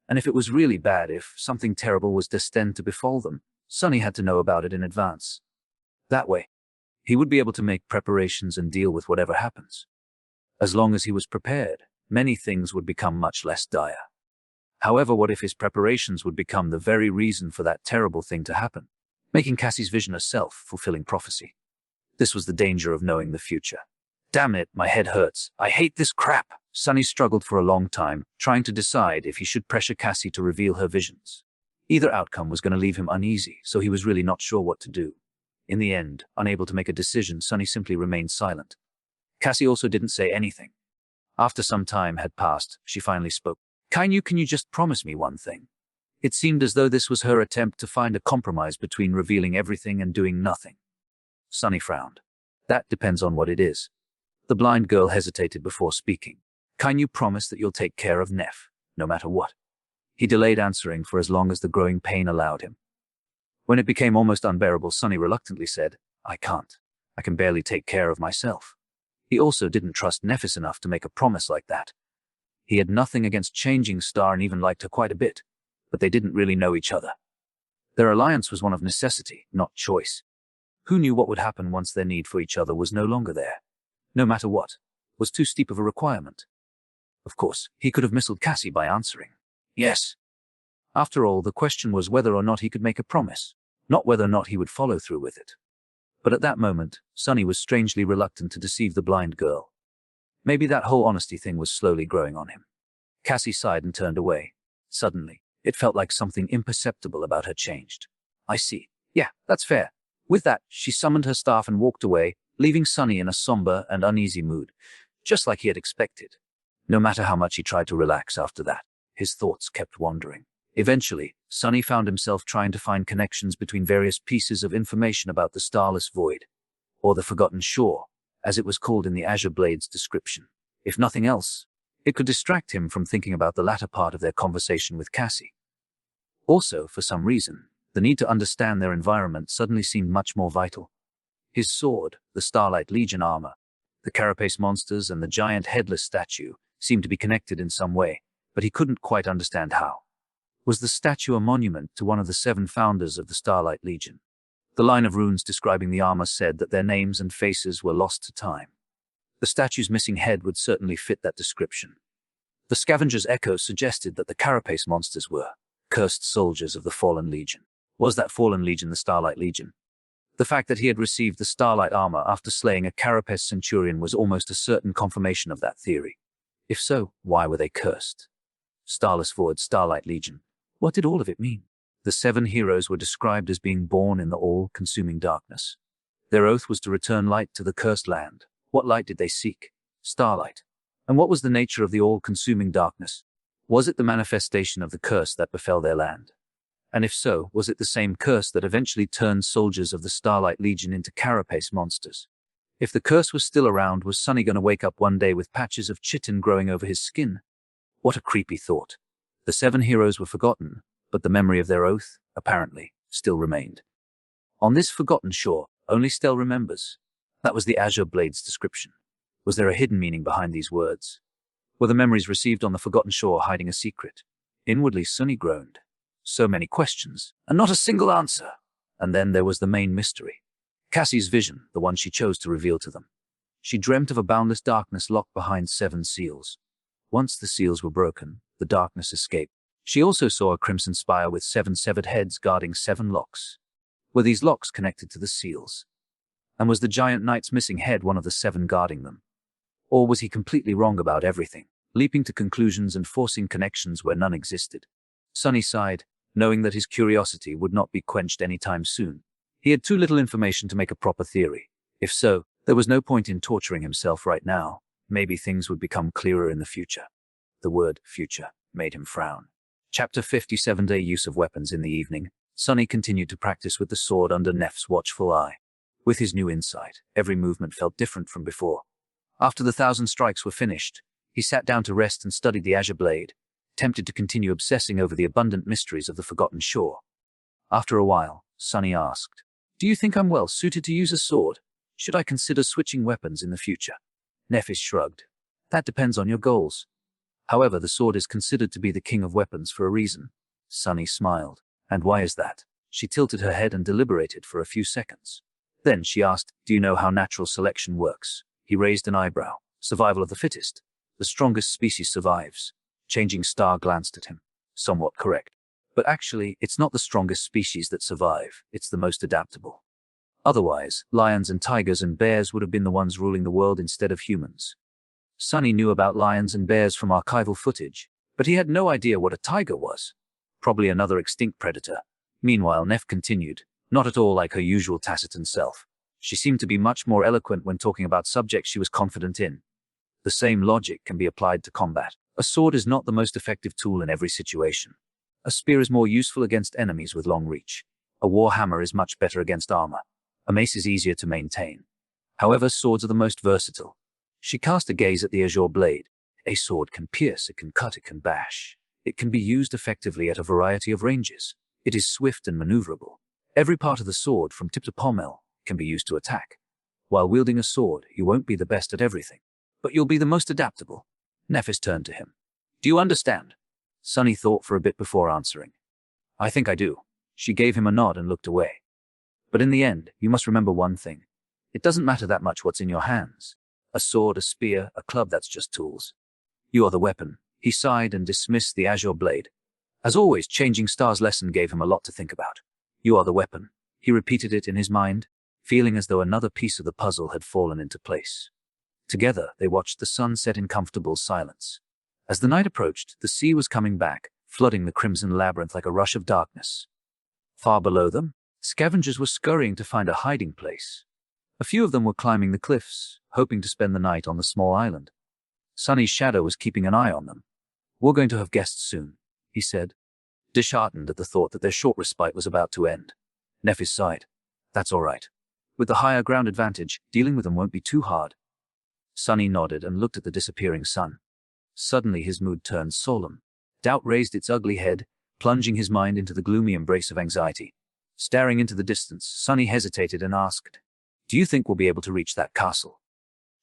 And if it was really bad, if something terrible was destined to befall them, Sunny had to know about it in advance. That way, he would be able to make preparations and deal with whatever happens. As long as he was prepared, many things would become much less dire. However, what if his preparations would become the very reason for that terrible thing to happen, making Cassie's vision a self-fulfilling prophecy? This was the danger of knowing the future. Damn it, my head hurts. I hate this crap. Sunny struggled for a long time, trying to decide if he should pressure Cassie to reveal her visions. Either outcome was going to leave him uneasy, so he was really not sure what to do. In the end, unable to make a decision, Sunny simply remained silent. Cassie also didn't say anything. After some time had passed, she finally spoke. Can you just promise me one thing? It seemed as though this was her attempt to find a compromise between revealing everything and doing nothing. Sunny frowned. That depends on what it is. The blind girl hesitated before speaking. Can you promise that you'll take care of Neff, no matter what? He delayed answering for as long as the growing pain allowed him. When it became almost unbearable, Sunny reluctantly said, I can't. I can barely take care of myself. He also didn't trust Nephis enough to make a promise like that. He had nothing against Changing Star and even liked her quite a bit, but they didn't really know each other. Their alliance was one of necessity, not choice. Who knew what would happen once their need for each other was no longer there? No matter what, was too steep of a requirement. Of course, he could have misled Cassie by answering, yes. After all, the question was whether or not he could make a promise, not whether or not he would follow through with it. But at that moment, Sunny was strangely reluctant to deceive the blind girl. Maybe that whole honesty thing was slowly growing on him. Cassie sighed and turned away. Suddenly, it felt like something imperceptible about her changed. I see. Yeah, that's fair. With that, she summoned her staff and walked away, leaving Sunny in a somber and uneasy mood, just like he had expected. No matter how much he tried to relax after that, his thoughts kept wandering. Eventually, Sunny found himself trying to find connections between various pieces of information about the Starless Void, or the Forgotten Shore, as it was called in the Azure Blade's description. If nothing else, it could distract him from thinking about the latter part of their conversation with Cassie. Also, for some reason, the need to understand their environment suddenly seemed much more vital. His sword, the Starlight Legion armor, the carapace monsters, and the giant headless statue seemed to be connected in some way, but he couldn't quite understand how. Was the statue a monument to one of the 7 founders of the Starlight Legion? The line of runes describing the armor said that their names and faces were lost to time. The statue's missing head would certainly fit that description. The scavenger's echo suggested that the carapace monsters were cursed soldiers of the Fallen Legion. Was that Fallen Legion the Starlight Legion? The fact that he had received the Starlight armor after slaying a carapace centurion was almost a certain confirmation of that theory. If so, why were they cursed? Starless Void, Starlight Legion. What did all of it mean? The 7 heroes were described as being born in the all-consuming darkness. Their oath was to return light to the cursed land. What light did they seek? Starlight. And what was the nature of the all-consuming darkness? Was it the manifestation of the curse that befell their land? And if so, was it the same curse that eventually turned soldiers of the Starlight Legion into carapace monsters? If the curse was still around, was Sunny going to wake up one day with patches of chitin growing over his skin? What a creepy thought. The 7 heroes were forgotten, but the memory of their oath, apparently, still remained. On this forgotten shore, only Stell remembers. That was the Azure Blade's description. Was there a hidden meaning behind these words? Were the memories received on the forgotten shore hiding a secret? Inwardly, Sunny groaned. So many questions, and not a single answer. And then there was the main mystery. Cassie's vision, the one she chose to reveal to them. She dreamt of a boundless darkness locked behind 7 seals. Once the seals were broken, the darkness escaped. She also saw a crimson spire with 7 severed heads guarding 7 locks. Were these locks connected to the seals? And was the giant knight's missing head one of the 7 guarding them? Or was he completely wrong about everything, leaping to conclusions and forcing connections where none existed? Sunny sighed, knowing that his curiosity would not be quenched anytime soon. He had too little information to make a proper theory. If so, there was no point in torturing himself right now. Maybe things would become clearer in the future. The word future made him frown. Chapter 57. Day use of weapons. In the evening, Sunny continued to practice with the sword under Nef's watchful eye. With his new insight, every movement felt different from before. After the 1,000 strikes were finished, he sat down to rest and studied the Azure Blade, tempted to continue obsessing over the abundant mysteries of the Forgotten Shore. After a while, Sunny asked, "Do you think I'm well suited to use a sword? Should I consider switching weapons in the future?" Nefis shrugged. "That depends on your goals. However, the sword is considered to be the king of weapons for a reason." Sunny smiled. "And why is that?" She tilted her head and deliberated for a few seconds. Then she asked, "Do you know how natural selection works?" He raised an eyebrow. "Survival of the fittest. The strongest species survives." Changing Star glanced at him. "Somewhat correct. But actually, it's not the strongest species that survive, it's the most adaptable. Otherwise, lions and tigers and bears would have been the ones ruling the world instead of humans." Sunny knew about lions and bears from archival footage, but he had no idea what a tiger was. Probably another extinct predator. Meanwhile, Nef continued, not at all like her usual taciturn self. She seemed to be much more eloquent when talking about subjects she was confident in. The same logic can be applied to combat. A sword is not the most effective tool in every situation. A spear is more useful against enemies with long reach. A warhammer is much better against armor. A mace is easier to maintain. However, swords are the most versatile. She cast a gaze at the Azure Blade. A sword can pierce, it can cut, it can bash. It can be used effectively at a variety of ranges. It is swift and maneuverable. Every part of the sword, from tip to pommel, can be used to attack. While wielding a sword, you won't be the best at everything, but you'll be the most adaptable. Nefis turned to him. "Do you understand?" Sunny thought for a bit before answering. "I think I do." She gave him a nod and looked away. "But in the end, you must remember one thing. It doesn't matter that much what's in your hands. A sword, a spear, a club, that's just tools. You are the weapon." He sighed and dismissed the Azure Blade. As always, Changing Star's lesson gave him a lot to think about. "You are the weapon." He repeated it in his mind, feeling as though another piece of the puzzle had fallen into place. Together, they watched the sun set in comfortable silence. As the night approached, the sea was coming back, flooding the crimson labyrinth like a rush of darkness. Far below them, scavengers were scurrying to find a hiding place. A few of them were climbing the cliffs, hoping to spend the night on the small island. Sunny's shadow was keeping an eye on them. "We're going to have guests soon," he said, disheartened at the thought that their short respite was about to end. Nephis sighed. "That's all right. With the higher ground advantage, dealing with them won't be too hard." Sunny nodded and looked at the disappearing sun. Suddenly his mood turned solemn. Doubt raised its ugly head, plunging his mind into the gloomy embrace of anxiety. Staring into the distance, Sunny hesitated and asked, "Do you think we'll be able to reach that castle?"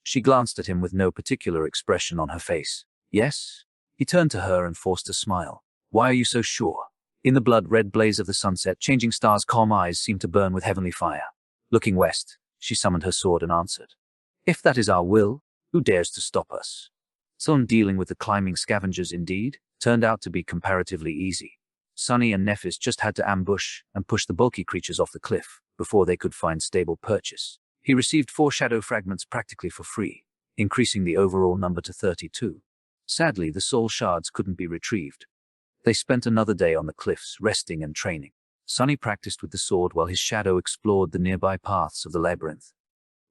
She glanced at him with no particular expression on her face. "Yes?" He turned to her and forced a smile. "Why are you so sure?" In the blood-red blaze of the sunset, Changing Star's calm eyes seemed to burn with heavenly fire. Looking west, she summoned her sword and answered, "If that is our will, who dares to stop us?" So dealing with the climbing scavengers indeed turned out to be comparatively easy. Sunny and Nephis just had to ambush and push the bulky creatures off the cliff before they could find stable purchase. He received 4 shadow fragments practically for free, increasing the overall number to 32. Sadly, the soul shards couldn't be retrieved. They spent another day on the cliffs, resting and training. Sunny practiced with the sword while his shadow explored the nearby paths of the labyrinth.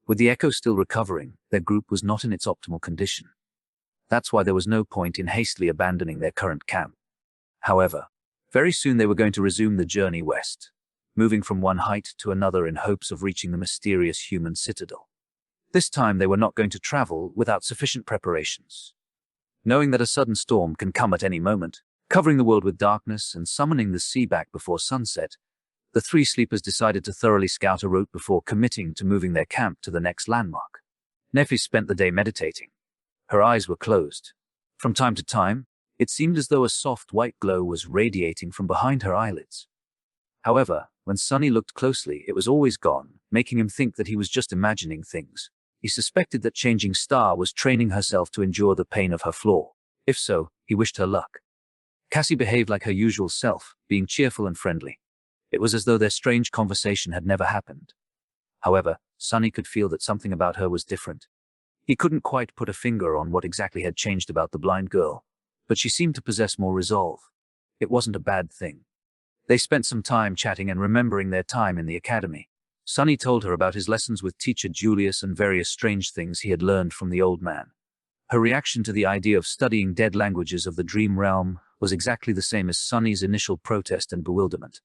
With the echo still recovering, their group was not in its optimal condition. That's why there was no point in hastily abandoning their current camp. However, very soon they were going to resume the journey west, moving from one height to another in hopes of reaching the mysterious human citadel. This time they were not going to travel without sufficient preparations. Knowing that a sudden storm can come at any moment, covering the world with darkness and summoning the sea back before sunset, the 3 sleepers decided to thoroughly scout a route before committing to moving their camp to the next landmark. Nephis spent the day meditating. Her eyes were closed. From time to time, it seemed as though a soft white glow was radiating from behind her eyelids. However, when Sunny looked closely, it was always gone, making him think that he was just imagining things. He suspected that Changing Star was training herself to endure the pain of her flaw. If so, he wished her luck. Cassie behaved like her usual self, being cheerful and friendly. It was as though their strange conversation had never happened. However, Sunny could feel that something about her was different. He couldn't quite put a finger on what exactly had changed about the blind girl, but she seemed to possess more resolve. It wasn't a bad thing. They spent some time chatting and remembering their time in the academy. Sunny told her about his lessons with teacher Julius and various strange things he had learned from the old man. Her reaction to the idea of studying dead languages of the dream realm was exactly the same as Sunny's initial protest and bewilderment.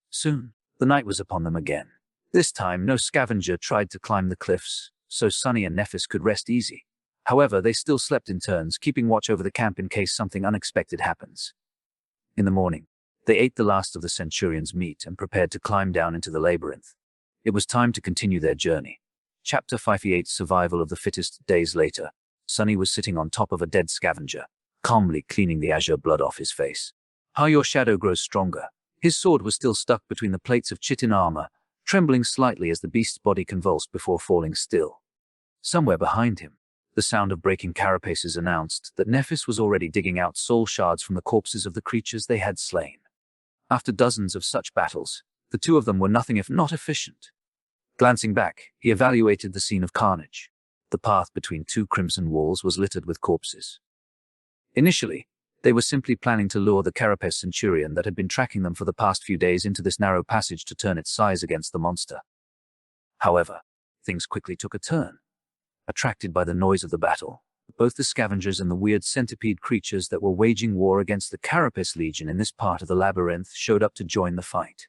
Soon, the night was upon them again. This time, no scavenger tried to climb the cliffs, so Sunny and Nephis could rest easy. However, they still slept in turns, keeping watch over the camp in case something unexpected happens. In the morning, they ate the last of the centurion's meat and prepared to climb down into the labyrinth. It was time to continue their journey. Chapter 58: Survival of the Fittest. Days later, Sunny was sitting on top of a dead scavenger, calmly cleaning the azure blood off his face. "How your shadow grows stronger." His sword was still stuck between the plates of chitin armor, trembling slightly as the beast's body convulsed before falling still. Somewhere behind him, the sound of breaking carapaces announced that Nephis was already digging out soul shards from the corpses of the creatures they had slain. After dozens of such battles, the 2 of them were nothing if not efficient. Glancing back, he evaluated the scene of carnage. The path between 2 crimson walls was littered with corpses. Initially, they were simply planning to lure the carapace centurion that had been tracking them for the past few days into this narrow passage to turn its size against the monster. However, things quickly took a turn. Attracted by the noise of the battle, both the scavengers and the weird centipede creatures that were waging war against the Carapace Legion in this part of the labyrinth showed up to join the fight.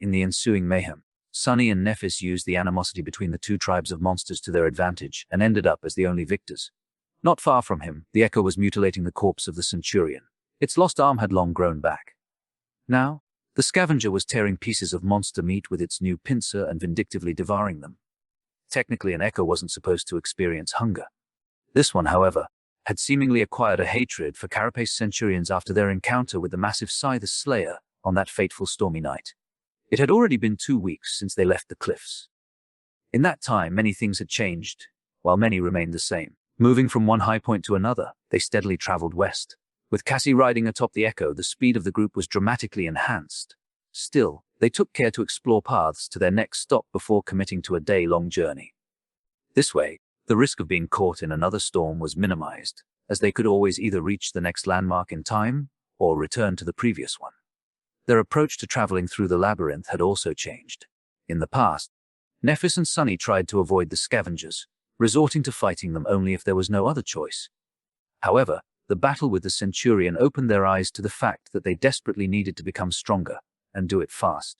In the ensuing mayhem, Sunny and Nephis used the animosity between the 2 tribes of monsters to their advantage and ended up as the only victors. Not far from him, the Echo was mutilating the corpse of the centurion. Its lost arm had long grown back. Now, the scavenger was tearing pieces of monster meat with its new pincer and vindictively devouring them. Technically, an Echo wasn't supposed to experience hunger. This one, however, had seemingly acquired a hatred for Carapace centurions after their encounter with the massive Scythe Slayer on that fateful stormy night. It had already been 2 weeks since they left the cliffs. In that time, many things had changed, while many remained the same. Moving from one high point to another, they steadily traveled west. With Cassie riding atop the Echo, the speed of the group was dramatically enhanced. Still, they took care to explore paths to their next stop before committing to a day-long journey. This way, the risk of being caught in another storm was minimized, as they could always either reach the next landmark in time or return to the previous one. Their approach to traveling through the labyrinth had also changed. In the past, Nephis and Sunny tried to avoid the scavengers, resorting to fighting them only if there was no other choice. However, the battle with the Centurion opened their eyes to the fact that they desperately needed to become stronger, and do it fast.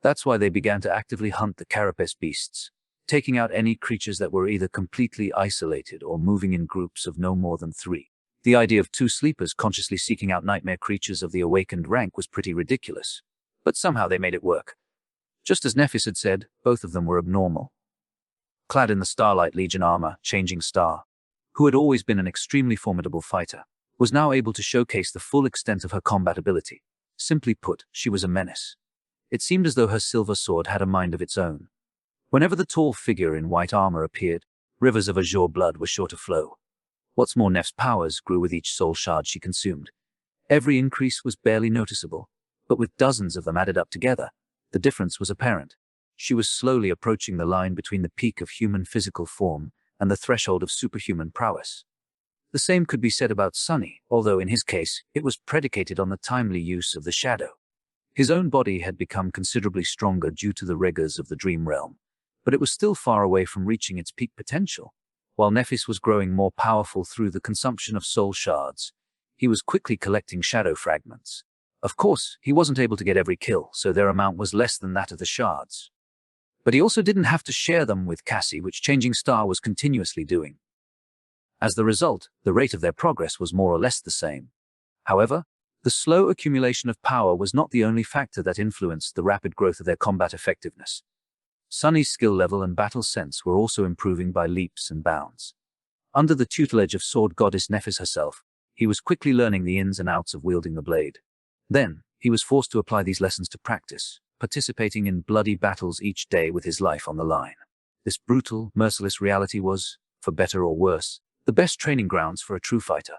That's why they began to actively hunt the carapace beasts, taking out any creatures that were either completely isolated or moving in groups of no more than 3. The idea of 2 sleepers consciously seeking out nightmare creatures of the awakened rank was pretty ridiculous, but somehow they made it work. Just as Nephis had said, both of them were abnormal. Clad in the Starlight Legion armor, Changing Star, who had always been an extremely formidable fighter, was now able to showcase the full extent of her combat ability. Simply put, she was a menace. It seemed as though her silver sword had a mind of its own. Whenever the tall figure in white armor appeared, rivers of azure blood were sure to flow. What's more, Neph's powers grew with each soul shard she consumed. Every increase was barely noticeable, but with dozens of them added up together, the difference was apparent. She was slowly approaching the line between the peak of human physical form and the threshold of superhuman prowess. The same could be said about Sunny, although in his case, it was predicated on the timely use of the shadow. His own body had become considerably stronger due to the rigors of the dream realm, but it was still far away from reaching its peak potential. While Nephis was growing more powerful through the consumption of soul shards, he was quickly collecting shadow fragments. Of course, he wasn't able to get every kill, so their amount was less than that of the shards. But he also didn't have to share them with Cassie, which Changing Star was continuously doing. As the result, the rate of their progress was more or less the same. However, the slow accumulation of power was not the only factor that influenced the rapid growth of their combat effectiveness. Sunny's skill level and battle sense were also improving by leaps and bounds. Under the tutelage of sword goddess Nephis herself, he was quickly learning the ins and outs of wielding the blade. Then, he was forced to apply these lessons to practice, participating in bloody battles each day with his life on the line. This brutal, merciless reality was, for better or worse, the best training grounds for a true fighter.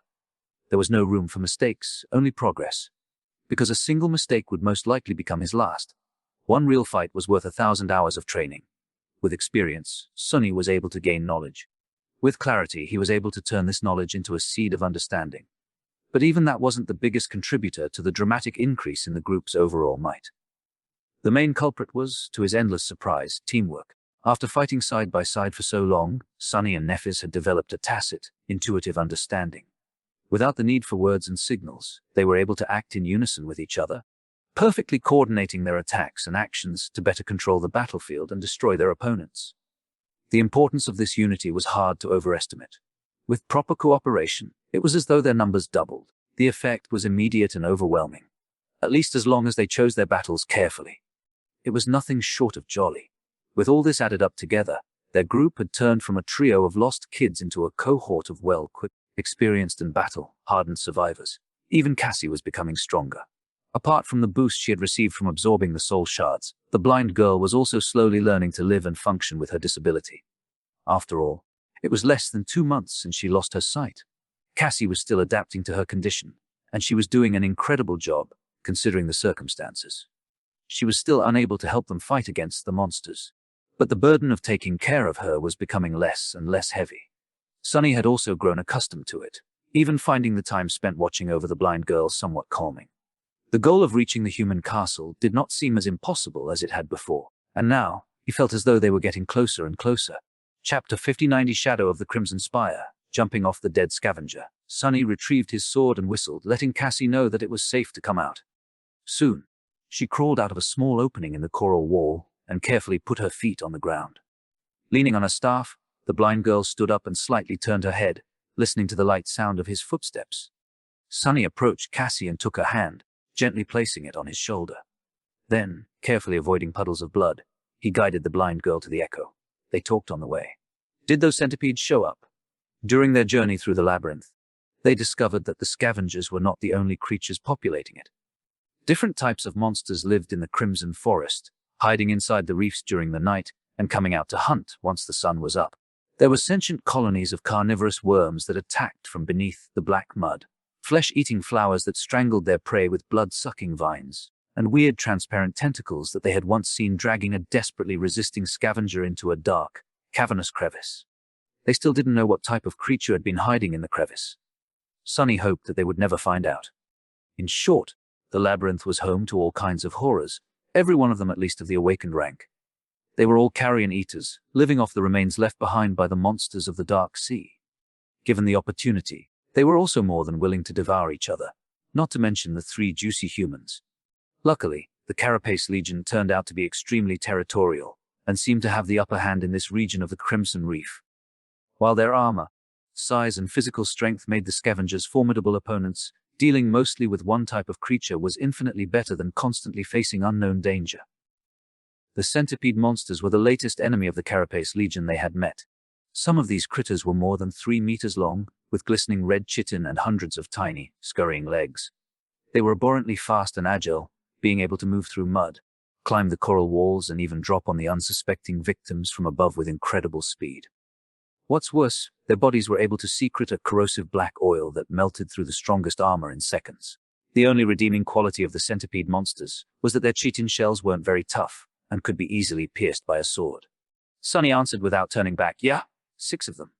There was no room for mistakes, only progress. Because a single mistake would most likely become his last. One real fight was worth 1,000 hours of training. With experience, Sunny was able to gain knowledge. With clarity, he was able to turn this knowledge into a seed of understanding. But even that wasn't the biggest contributor to the dramatic increase in the group's overall might. The main culprit was, to his endless surprise, teamwork. After fighting side by side for so long, Sunny and Nephis had developed a tacit, intuitive understanding. Without the need for words and signals, they were able to act in unison with each other, perfectly coordinating their attacks and actions to better control the battlefield and destroy their opponents. The importance of this unity was hard to overestimate. With proper cooperation, it was as though their numbers doubled. The effect was immediate and overwhelming, at least as long as they chose their battles carefully. It was nothing short of jolly. With all this added up together, their group had turned from a trio of lost kids into a cohort of well-equipped, experienced and battle-hardened survivors. Even Cassie was becoming stronger. Apart from the boost she had received from absorbing the soul shards, the blind girl was also slowly learning to live and function with her disability. After all, it was less than 2 months since she lost her sight. Cassie was still adapting to her condition, and she was doing an incredible job, considering the circumstances. She was still unable to help them fight against the monsters, but the burden of taking care of her was becoming less and less heavy. Sunny had also grown accustomed to it, even finding the time spent watching over the blind girl somewhat calming. The goal of reaching the human castle did not seem as impossible as it had before, and now, he felt as though they were getting closer and closer. Chapter 5090 Shadow of the Crimson Spire. Jumping off the dead scavenger, Sunny retrieved his sword and whistled, letting Cassie know that it was safe to come out. Soon, she crawled out of a small opening in the coral wall and carefully put her feet on the ground. Leaning on her staff, the blind girl stood up and slightly turned her head, listening to the light sound of his footsteps. Sunny approached Cassie and took her hand, gently placing it on his shoulder. Then, carefully avoiding puddles of blood, he guided the blind girl to the echo. They talked on the way. Did those centipedes show up? During their journey through the labyrinth, they discovered that the scavengers were not the only creatures populating it. Different types of monsters lived in the Crimson Forest, hiding inside the reefs during the night and coming out to hunt once the sun was up. There were sentient colonies of carnivorous worms that attacked from beneath the black mud, flesh-eating flowers that strangled their prey with blood-sucking vines, and weird transparent tentacles that they had once seen dragging a desperately resisting scavenger into a dark, cavernous crevice. They still didn't know what type of creature had been hiding in the crevice. Sunny hoped that they would never find out. In short, the labyrinth was home to all kinds of horrors, every one of them at least of the awakened rank. They were all carrion eaters, living off the remains left behind by the monsters of the Dark Sea. Given the opportunity, they were also more than willing to devour each other, not to mention the 3 juicy humans. Luckily, the Carapace Legion turned out to be extremely territorial, and seemed to have the upper hand in this region of the Crimson Reef. While their armor, size and physical strength made the scavengers formidable opponents, dealing mostly with one type of creature was infinitely better than constantly facing unknown danger. The centipede monsters were the latest enemy of the Carapace Legion they had met. Some of these critters were more than 3 meters long, with glistening red chitin and hundreds of tiny, scurrying legs. They were abhorrently fast and agile, being able to move through mud, climb the coral walls, and even drop on the unsuspecting victims from above with incredible speed. What's worse, their bodies were able to secrete a corrosive black oil that melted through the strongest armor in seconds. The only redeeming quality of the centipede monsters was that their chitin shells weren't very tough and could be easily pierced by a sword. Sunny answered without turning back, "Yeah, 6 of them.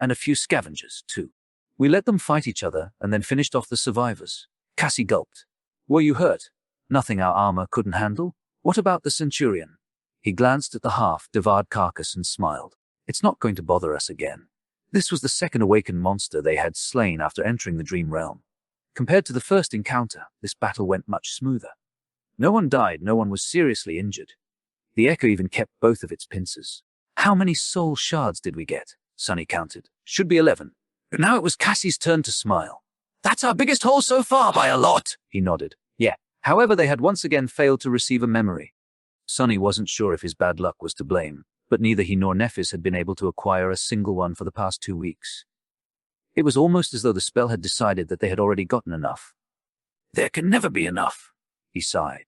And a few scavengers, too. We let them fight each other and then finished off the survivors." Cassie gulped. "Were you hurt? Nothing our armor couldn't handle? What about the centurion?" He glanced at the half-devoured carcass and smiled. "It's not going to bother us again." This was the second awakened monster they had slain after entering the Dream Realm. Compared to the first encounter, this battle went much smoother. No one died, no one was seriously injured. The Echo even kept both of its pincers. "How many soul shards did we get?" Sunny counted. "Should be 11. But now it was Cassie's turn to smile. "That's our biggest haul so far by a lot," he nodded. "Yeah." However, they had once again failed to receive a memory. Sunny wasn't sure if his bad luck was to blame, but neither he nor Nephis had been able to acquire a single one for the past 2 weeks. It was almost as though the spell had decided that they had already gotten enough. "There can never be enough," he sighed.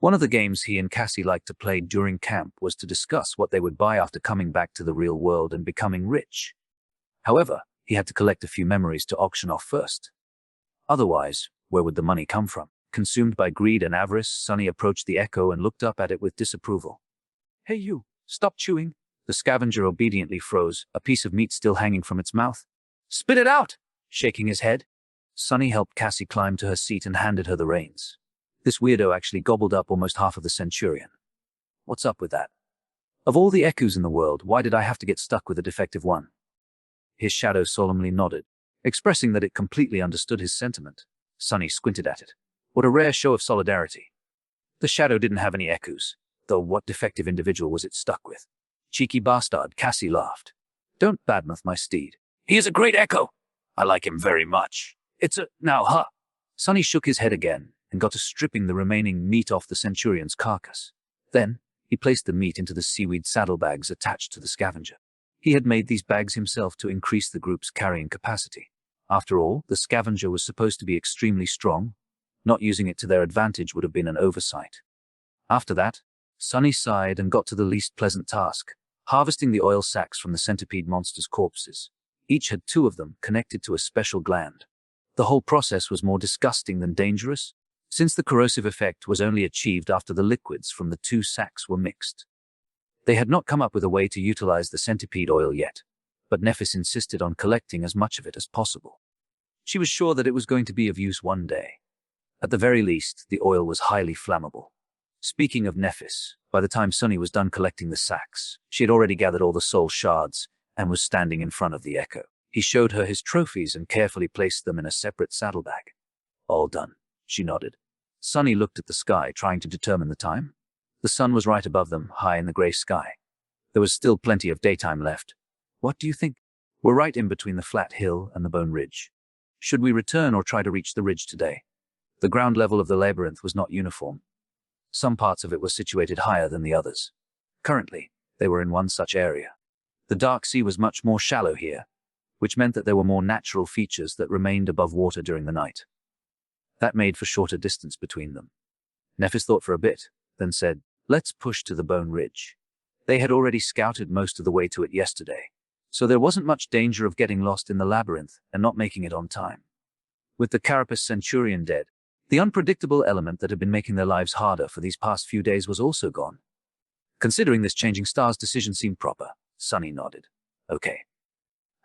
One of the games he and Cassie liked to play during camp was to discuss what they would buy after coming back to the real world and becoming rich. However, he had to collect a few memories to auction off first. Otherwise, where would the money come from? Consumed by greed and avarice, Sunny approached the Echo and looked up at it with disapproval. "Hey you, stop chewing." The scavenger obediently froze, a piece of meat still hanging from its mouth. "Spit it out!" Shaking his head, Sunny helped Cassie climb to her seat and handed her the reins. This weirdo actually gobbled up almost half of the centurion. What's up with that? Of all the Echos in the world, why did I have to get stuck with a defective one? His shadow solemnly nodded, expressing that it completely understood his sentiment. Sunny squinted at it. What a rare show of solidarity. The shadow didn't have any Echos, though what defective individual was it stuck with? "Cheeky bastard," Cassie laughed. "Don't badmouth my steed. He is a great Echo. I like him very much. Now, huh?" Sunny shook his head again and got to stripping the remaining meat off the centurion's carcass. Then, he placed the meat into the seaweed saddlebags attached to the scavenger. He had made these bags himself to increase the group's carrying capacity. After all, the scavenger was supposed to be extremely strong. Not using it to their advantage would have been an oversight. After that, Sunny sighed and got to the least pleasant task, harvesting the oil sacs from the centipede monster's corpses. Each had 2 of them connected to a special gland. The whole process was more disgusting than dangerous, since the corrosive effect was only achieved after the liquids from the 2 sacs were mixed. They had not come up with a way to utilize the centipede oil yet, but Nephis insisted on collecting as much of it as possible. She was sure that it was going to be of use one day. At the very least, the oil was highly flammable. Speaking of Nephis, by the time Sunny was done collecting the sacs, she had already gathered all the soul shards and was standing in front of the Echo. He showed her his trophies and carefully placed them in a separate saddlebag. "All done," she nodded. Sunny looked at the sky, trying to determine the time. The sun was right above them, high in the grey sky. There was still plenty of daytime left. "What do you think?" "We're right in between the flat hill and the bone ridge. Should we return or try to reach the ridge today?" The ground level of the labyrinth was not uniform. Some parts of it were situated higher than the others. Currently, they were in one such area. The Dark Sea was much more shallow here, which meant that there were more natural features that remained above water during the night. That made for shorter distance between them. Nephis thought for a bit, then said, "Let's push to the Bone Ridge." They had already scouted most of the way to it yesterday, so there wasn't much danger of getting lost in the labyrinth and not making it on time. With the Carapace Centurion dead, the unpredictable element that had been making their lives harder for these past few days was also gone. Considering this changing star's decision seemed proper, Sunny nodded. "Okay."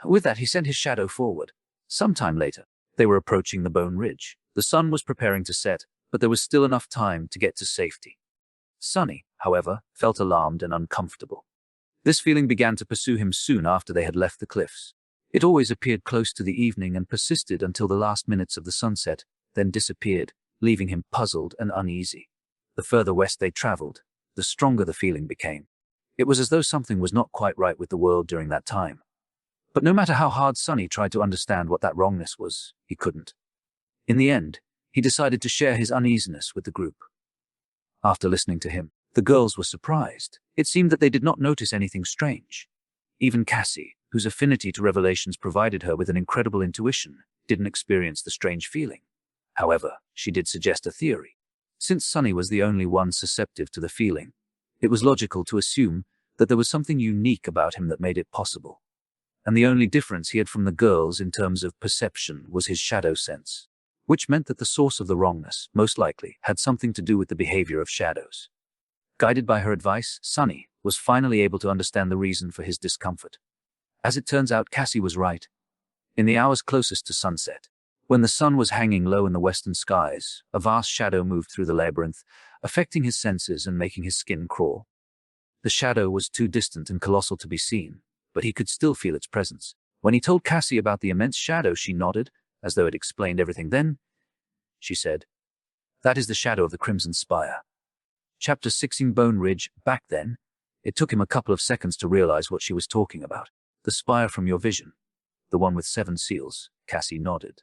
With that, he sent his shadow forward. Sometime later, they were approaching the Bone Ridge. The sun was preparing to set, but there was still enough time to get to safety. Sunny, however, felt alarmed and uncomfortable. This feeling began to pursue him soon after they had left the cliffs. It always appeared close to the evening and persisted until the last minutes of the sunset, then disappeared, leaving him puzzled and uneasy. The further west they traveled, the stronger the feeling became. It was as though something was not quite right with the world during that time. But no matter how hard Sonny tried to understand what that wrongness was, he couldn't. In the end, he decided to share his uneasiness with the group. After listening to him, the girls were surprised. It seemed that they did not notice anything strange. Even Cassie, whose affinity to revelations provided her with an incredible intuition, didn't experience the strange feeling. However, she did suggest a theory. Since Sonny was the only one susceptible to the feeling, it was logical to assume that there was something unique about him that made it possible. And the only difference he had from the girls in terms of perception was his shadow sense, which meant that the source of the wrongness, most likely, had something to do with the behavior of shadows. Guided by her advice, Sonny was finally able to understand the reason for his discomfort. As it turns out, Cassie was right. In the hours closest to sunset, when the sun was hanging low in the western skies, a vast shadow moved through the labyrinth, affecting his senses and making his skin crawl. The shadow was too distant and colossal to be seen, but he could still feel its presence. When he told Cassie about the immense shadow, she nodded, as though it explained everything. Then, she said, "That is the shadow of the Crimson Spire." Chapter 16, Bone Ridge. Back then, it took him a couple of seconds to realize what she was talking about. "The spire from your vision. The one with 7 seals, Cassie nodded.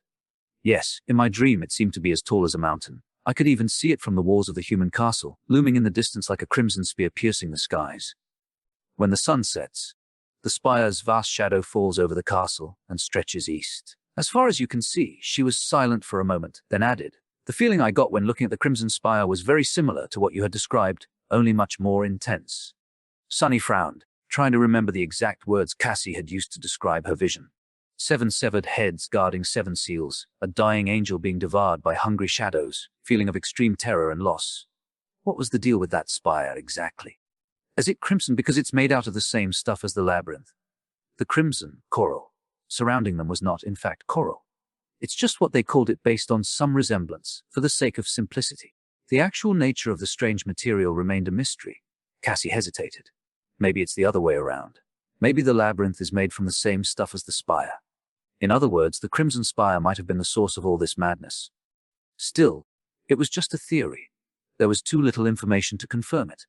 "Yes, in my dream it seemed to be as tall as a mountain. I could even see it from the walls of the human castle, looming in the distance like a crimson spear piercing the skies. When the sun sets, the spire's vast shadow falls over the castle and stretches east. As far as you can see." She was silent for a moment, then added, "The feeling I got when looking at the Crimson Spire was very similar to what you had described, only much more intense." Sonny frowned, trying to remember the exact words Cassie had used to describe her vision. 7 severed heads guarding 7 seals, a dying angel being devoured by hungry shadows, feeling of extreme terror and loss. What was the deal with that spire exactly? Is it crimson because it's made out of the same stuff as the labyrinth? The crimson, coral, surrounding them was not, in fact, coral. It's just what they called it based on some resemblance, for the sake of simplicity. The actual nature of the strange material remained a mystery. Cassie hesitated. Maybe it's the other way around. Maybe the labyrinth is made from the same stuff as the spire. In other words, the Crimson Spire might have been the source of all this madness. Still, it was just a theory. There was too little information to confirm it.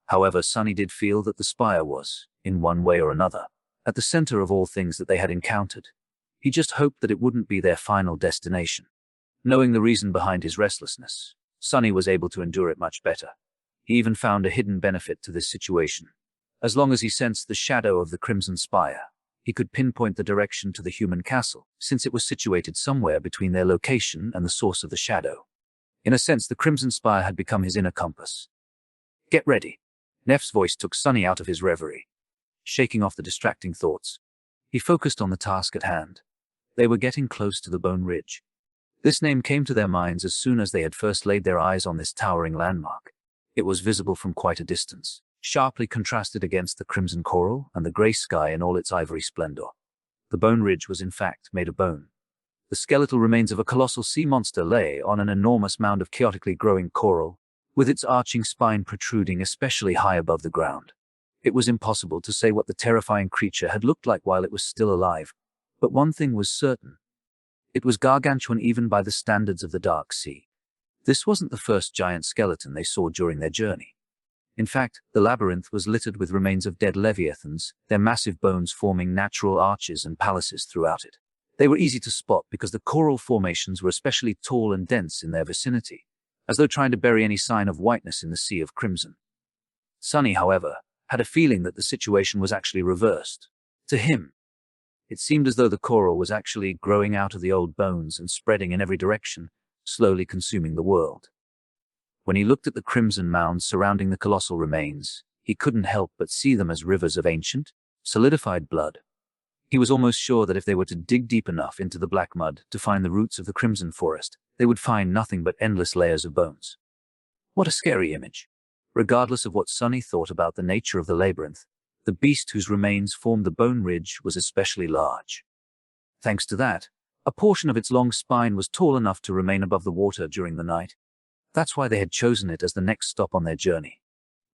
However, Sonny did feel that the spire was, in one way or another, at the center of all things that they had encountered. He just hoped that it wouldn't be their final destination. Knowing the reason behind his restlessness, Sonny was able to endure it much better. He even found a hidden benefit to this situation. As long as he sensed the shadow of the Crimson Spire, he could pinpoint the direction to the human castle, since it was situated somewhere between their location and the source of the shadow. In a sense, the Crimson Spire had become his inner compass. "Get ready." Neff's voice took Sonny out of his reverie. Shaking off the distracting thoughts, he focused on the task at hand. They were getting close to the Bone Ridge. This name came to their minds as soon as they had first laid their eyes on this towering landmark. It was visible from quite a distance, sharply contrasted against the crimson coral and the grey sky in all its ivory splendor. The Bone Ridge was in fact made of bone. The skeletal remains of a colossal sea monster lay on an enormous mound of chaotically growing coral, with its arching spine protruding especially high above the ground. It was impossible to say what the terrifying creature had looked like while it was still alive, but one thing was certain. It was gargantuan even by the standards of the Dark Sea. This wasn't the first giant skeleton they saw during their journey. In fact, the labyrinth was littered with remains of dead leviathans, their massive bones forming natural arches and palaces throughout it. They were easy to spot because the coral formations were especially tall and dense in their vicinity, as though trying to bury any sign of whiteness in the sea of crimson. Sonny, however, had a feeling that the situation was actually reversed. To him, it seemed as though the coral was actually growing out of the old bones and spreading in every direction, slowly consuming the world. When he looked at the crimson mounds surrounding the colossal remains, he couldn't help but see them as rivers of ancient, solidified blood. He was almost sure that if they were to dig deep enough into the black mud to find the roots of the crimson forest, they would find nothing but endless layers of bones. What a scary image. Regardless of what Sonny thought about the nature of the labyrinth, the beast whose remains formed the Bone Ridge was especially large. Thanks to that, a portion of its long spine was tall enough to remain above the water during the night. That's why they had chosen it as the next stop on their journey.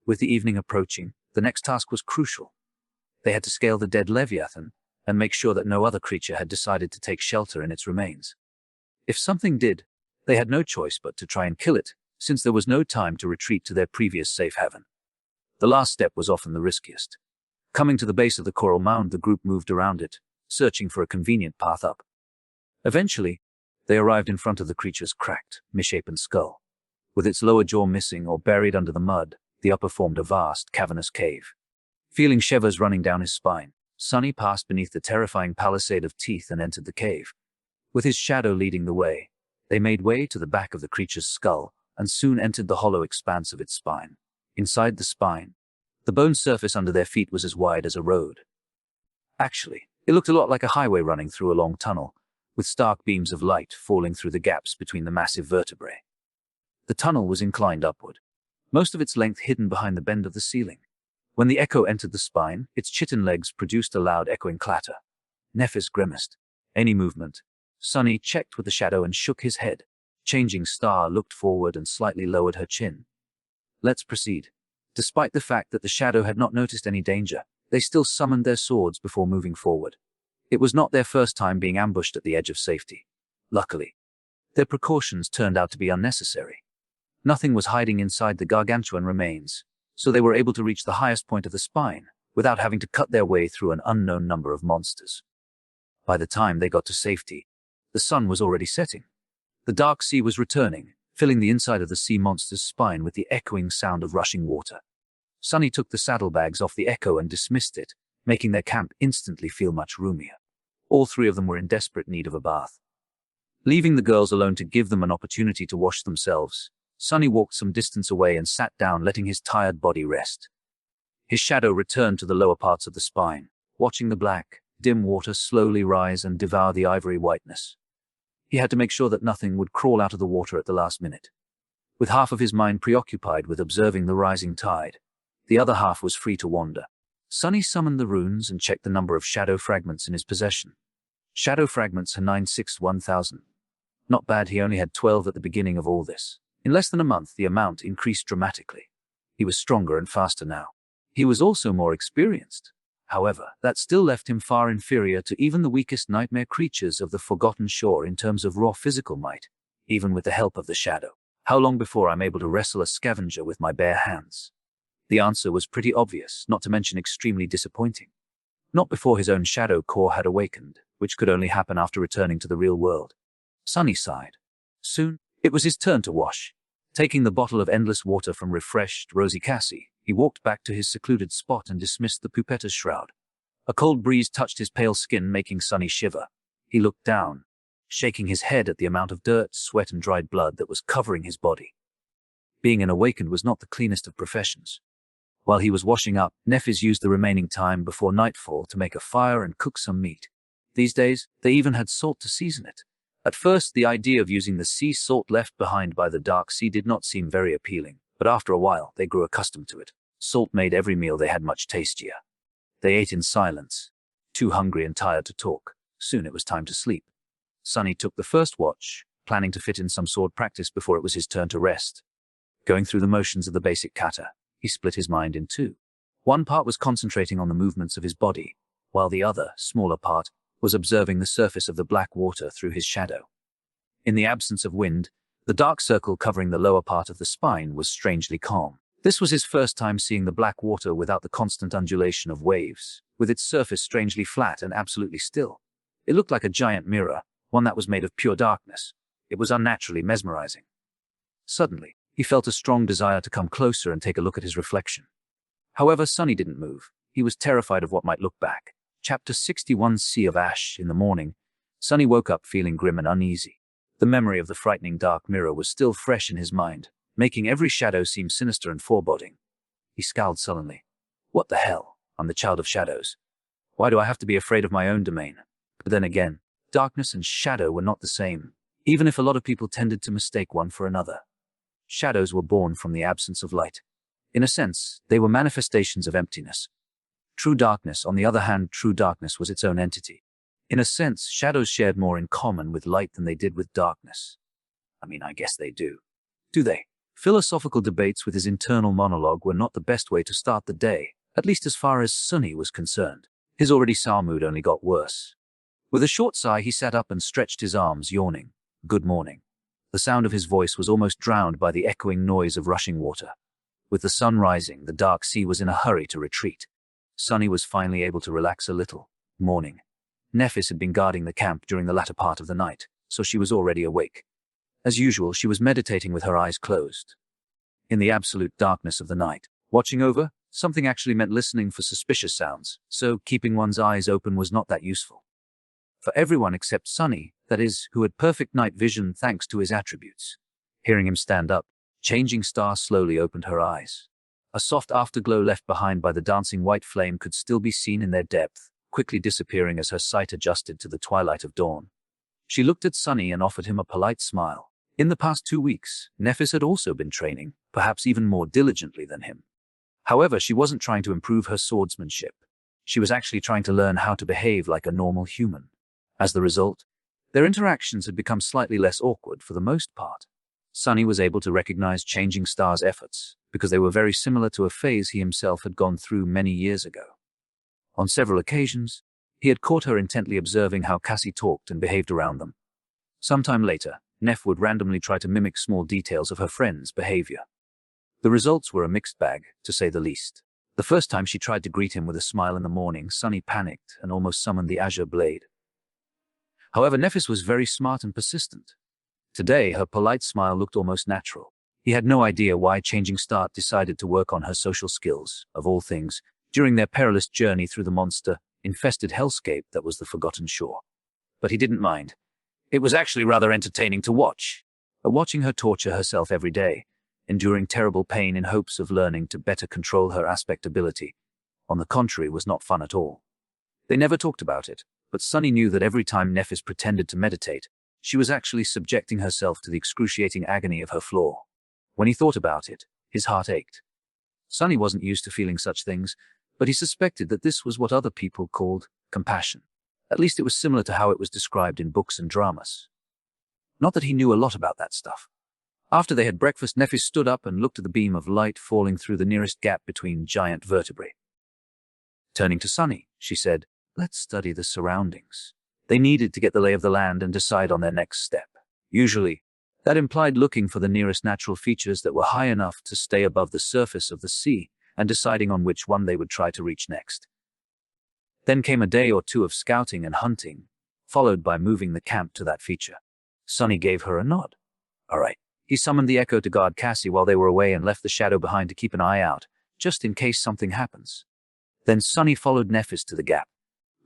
With the evening approaching, the next task was crucial. They had to scale the dead Leviathan and make sure that no other creature had decided to take shelter in its remains. If something did, they had no choice but to try and kill it, since there was no time to retreat to their previous safe haven. The last step was often the riskiest. Coming to the base of the coral mound, the group moved around it, searching for a convenient path up. Eventually, they arrived in front of the creature's cracked, misshapen skull. With its lower jaw missing or buried under the mud, the upper formed a vast, cavernous cave. Feeling shivers running down his spine, Sonny passed beneath the terrifying palisade of teeth and entered the cave. With his shadow leading the way, they made way to the back of the creature's skull and soon entered the hollow expanse of its spine. Inside the spine, the bone surface under their feet was as wide as a road. Actually, it looked a lot like a highway running through a long tunnel, with stark beams of light falling through the gaps between the massive vertebrae. The tunnel was inclined upward, most of its length hidden behind the bend of the ceiling. When the echo entered the spine, its chitin legs produced a loud echoing clatter. Nephis grimaced. Any movement. Sonny checked with the shadow and shook his head. Changing Star looked forward and slightly lowered her chin. Let's proceed. Despite the fact that the shadow had not noticed any danger, they still summoned their swords before moving forward. It was not their first time being ambushed at the edge of safety. Luckily, their precautions turned out to be unnecessary. Nothing was hiding inside the gargantuan remains, so they were able to reach the highest point of the spine without having to cut their way through an unknown number of monsters. By the time they got to safety, the sun was already setting. The dark sea was returning, filling the inside of the sea monster's spine with the echoing sound of rushing water. Sonny took the saddlebags off the echo and dismissed it, making their camp instantly feel much roomier. All three of them were in desperate need of a bath. Leaving the girls alone to give them an opportunity to wash themselves, Sonny walked some distance away and sat down, letting his tired body rest. His shadow returned to the lower parts of the spine, watching the black, dim water slowly rise and devour the ivory whiteness. He had to make sure that nothing would crawl out of the water at the last minute. With half of his mind preoccupied with observing the rising tide, the other half was free to wander. Sonny summoned the runes and checked the number of shadow fragments in his possession. Shadow fragments are 961,000. Not bad, he only had 12 at the beginning of all this. In less than a month, the amount increased dramatically. He was stronger and faster now. He was also more experienced. However, that still left him far inferior to even the weakest nightmare creatures of the Forgotten Shore in terms of raw physical might, even with the help of the shadow. How long before I'm able to wrestle a scavenger with my bare hands? The answer was pretty obvious, not to mention extremely disappointing. Not before his own shadow core had awakened, which could only happen after returning to the real world. Sonny sighed. Soon, it was his turn to wash. Taking the bottle of endless water from refreshed, rosy Cassie, he walked back to his secluded spot and dismissed the Pupetta's shroud. A cold breeze touched his pale skin, making Sonny shiver. He looked down, shaking his head at the amount of dirt, sweat, and dried blood that was covering his body. Being an awakened was not the cleanest of professions. While he was washing up, Nephis used the remaining time before nightfall to make a fire and cook some meat. These days, they even had salt to season it. At first, the idea of using the sea salt left behind by the dark sea did not seem very appealing, but after a while, they grew accustomed to it. Salt made every meal they had much tastier. They ate in silence, too hungry and tired to talk. Soon it was time to sleep. Sonny took the first watch, planning to fit in some sword practice before it was his turn to rest. Going through the motions of the basic kata, he split his mind in two. One part was concentrating on the movements of his body, while the other, smaller part, was observing the surface of the black water through his shadow. In the absence of wind, the dark circle covering the lower part of the spine was strangely calm. This was his first time seeing the black water without the constant undulation of waves, with its surface strangely flat and absolutely still. It looked like a giant mirror, one that was made of pure darkness. It was unnaturally mesmerizing. Suddenly, he felt a strong desire to come closer and take a look at his reflection. However, Sonny didn't move. He was terrified of what might look back. Chapter 61, Sea of Ash. In the morning, Sonny woke up feeling grim and uneasy. The memory of the frightening dark mirror was still fresh in his mind, making every shadow seem sinister and foreboding. He scowled sullenly. What the hell? I'm the child of shadows. Why do I have to be afraid of my own domain? But then again, darkness and shadow were not the same, even if a lot of people tended to mistake one for another. Shadows were born from the absence of light. In a sense, they were manifestations of emptiness. True darkness, on the other hand, true darkness was its own entity. In a sense, shadows shared more in common with light than they did with darkness. I mean, I guess they do. Do they? Philosophical debates with his internal monologue were not the best way to start the day, at least as far as Sunny was concerned. His already sour mood only got worse. With a short sigh, he sat up and stretched his arms, yawning. Good morning. The sound of his voice was almost drowned by the echoing noise of rushing water. With the sun rising, the dark sea was in a hurry to retreat. Sunny was finally able to relax a little. Morning. Nephis had been guarding the camp during the latter part of the night, so she was already awake. As usual, she was meditating with her eyes closed. In the absolute darkness of the night, watching over, something actually meant listening for suspicious sounds, so keeping one's eyes open was not that useful. For everyone except Sunny, that is, who had perfect night vision thanks to his attributes. Hearing him stand up, Changing Star slowly opened her eyes. A soft afterglow left behind by the dancing white flame could still be seen in their depth, quickly disappearing as her sight adjusted to the twilight of dawn. She looked at Sunny and offered him a polite smile. In the past 2 weeks, Nephis had also been training, perhaps even more diligently than him. However, she wasn't trying to improve her swordsmanship. She was actually trying to learn how to behave like a normal human. As the result, their interactions had become slightly less awkward for the most part. Sunny was able to recognize Changing Star's efforts, because they were very similar to a phase he himself had gone through many years ago. On several occasions, he had caught her intently observing how Cassie talked and behaved around them. Sometime later, Neph would randomly try to mimic small details of her friend's behavior. The results were a mixed bag, to say the least. The first time she tried to greet him with a smile in the morning, Sunny panicked and almost summoned the Azure Blade. However, Nephis was very smart and persistent. Today, her polite smile looked almost natural. He had no idea why Changing Star decided to work on her social skills, of all things, during their perilous journey through the monster-infested hellscape that was the Forgotten Shore. But he didn't mind. It was actually rather entertaining to watch. Watching her torture herself every day, enduring terrible pain in hopes of learning to better control her aspect ability, on the contrary, was not fun at all. They never talked about it, but Sunny knew that every time Nephis pretended to meditate, she was actually subjecting herself to the excruciating agony of her flaw. When he thought about it, his heart ached. Sunny wasn't used to feeling such things, but he suspected that this was what other people called compassion. At least it was similar to how it was described in books and dramas. Not that he knew a lot about that stuff. After they had breakfast, Nephis stood up and looked at the beam of light falling through the nearest gap between giant vertebrae. Turning to Sunny, she said, "Let's study the surroundings." They needed to get the lay of the land and decide on their next step. Usually, that implied looking for the nearest natural features that were high enough to stay above the surface of the sea and deciding on which one they would try to reach next. Then came a day or two of scouting and hunting, followed by moving the camp to that feature. Sunny gave her a nod. All right. He summoned the Echo to guard Cassie while they were away and left the Shadow behind to keep an eye out, just in case something happens. Then Sunny followed Nephis to the gap,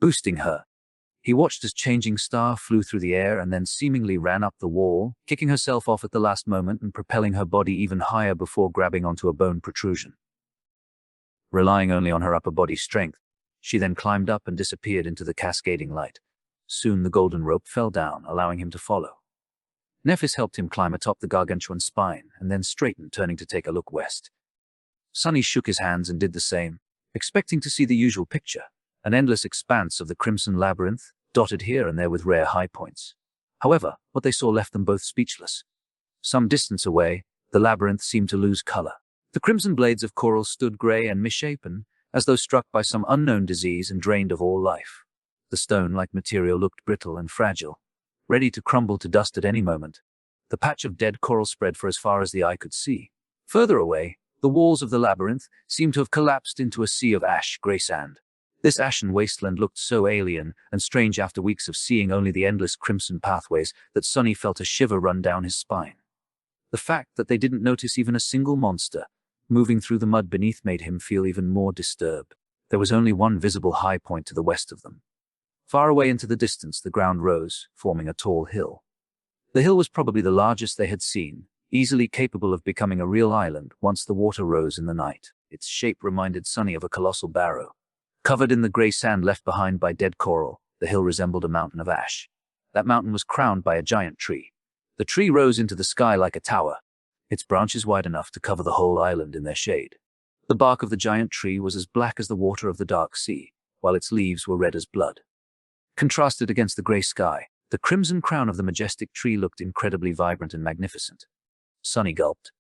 boosting her. He watched as Changing Star flew through the air and then seemingly ran up the wall, kicking herself off at the last moment and propelling her body even higher before grabbing onto a bone protrusion. Relying only on her upper body strength, she then climbed up and disappeared into the cascading light. Soon the golden rope fell down, allowing him to follow. Nephis helped him climb atop the gargantuan spine and then straightened, turning to take a look west. Sunny shook his hands and did the same, expecting to see the usual picture, an endless expanse of the crimson labyrinth, dotted here and there with rare high points. However, what they saw left them both speechless. Some distance away, the labyrinth seemed to lose color. The crimson blades of coral stood gray and misshapen, as though struck by some unknown disease and drained of all life. The stone-like material looked brittle and fragile, ready to crumble to dust at any moment. The patch of dead coral spread for as far as the eye could see. Further away, the walls of the labyrinth seemed to have collapsed into a sea of ash-gray sand. This ashen wasteland looked so alien and strange after weeks of seeing only the endless crimson pathways that Sunny felt a shiver run down his spine. The fact that they didn't notice even a single monster moving through the mud beneath made him feel even more disturbed. There was only one visible high point to the west of them. Far away into the distance, the ground rose, forming a tall hill. The hill was probably the largest they had seen, easily capable of becoming a real island once the water rose in the night. Its shape reminded Sunny of a colossal barrow. Covered in the gray sand left behind by dead coral, the hill resembled a mountain of ash. That mountain was crowned by a giant tree. The tree rose into the sky like a tower, its branches wide enough to cover the whole island in their shade. The bark of the giant tree was as black as the water of the dark sea, while its leaves were red as blood. Contrasted against the gray sky, the crimson crown of the majestic tree looked incredibly vibrant and magnificent. Sunny gulped.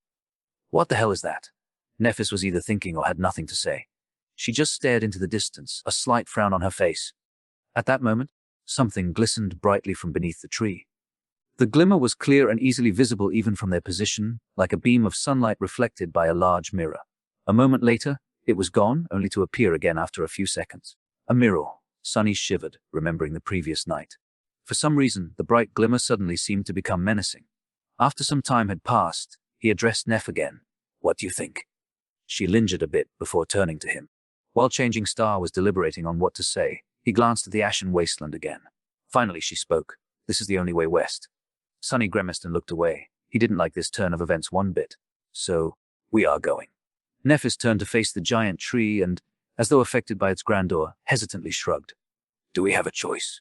What the hell is that? Nephis was either thinking or had nothing to say. She just stared into the distance, a slight frown on her face. At that moment, something glistened brightly from beneath the tree. The glimmer was clear and easily visible even from their position, like a beam of sunlight reflected by a large mirror. A moment later, it was gone, only to appear again after a few seconds. A mirror. Sunny shivered, remembering the previous night. For some reason, the bright glimmer suddenly seemed to become menacing. After some time had passed, he addressed Neph again. What do you think? She lingered a bit before turning to him. While Changing Star was deliberating on what to say, he glanced at the ashen wasteland again. Finally she spoke. This is the only way west. Sunny grimaced and looked away. He didn't like this turn of events one bit. So, we are going. Nephis turned to face the giant tree and, as though affected by its grandeur, hesitantly shrugged. Do we have a choice?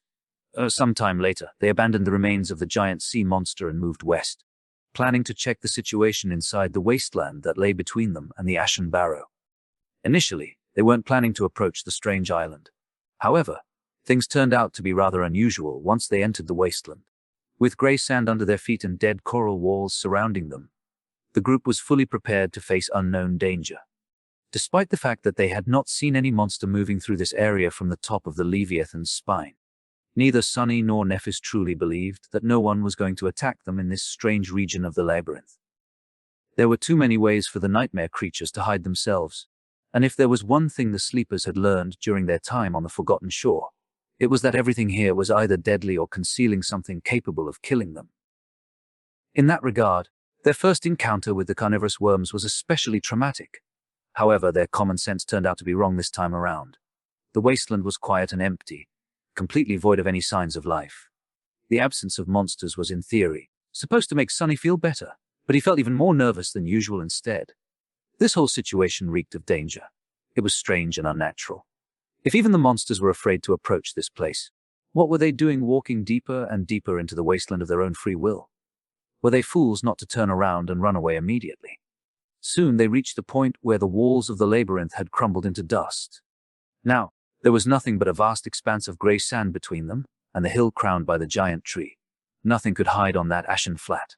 Some time later, they abandoned the remains of the giant sea monster and moved west, planning to check the situation inside the wasteland that lay between them and the Ashen Barrow. Initially, they weren't planning to approach the strange island. However, things turned out to be rather unusual once they entered the wasteland. With grey sand under their feet and dead coral walls surrounding them, the group was fully prepared to face unknown danger. Despite the fact that they had not seen any monster moving through this area from the top of the Leviathan's spine, neither Sunny nor Nephis truly believed that no one was going to attack them in this strange region of the labyrinth. There were too many ways for the nightmare creatures to hide themselves, and if there was one thing the sleepers had learned during their time on the Forgotten Shore, it was that everything here was either deadly or concealing something capable of killing them. In that regard, their first encounter with the carnivorous worms was especially traumatic. However, their common sense turned out to be wrong this time around. The wasteland was quiet and empty, completely void of any signs of life. The absence of monsters was, in theory, supposed to make Sunny feel better, but he felt even more nervous than usual instead. This whole situation reeked of danger. It was strange and unnatural. If even the monsters were afraid to approach this place, what were they doing walking deeper and deeper into the wasteland of their own free will? Were they fools not to turn around and run away immediately? Soon they reached the point where the walls of the labyrinth had crumbled into dust. Now, there was nothing but a vast expanse of grey sand between them and the hill crowned by the giant tree. Nothing could hide on that ashen flat.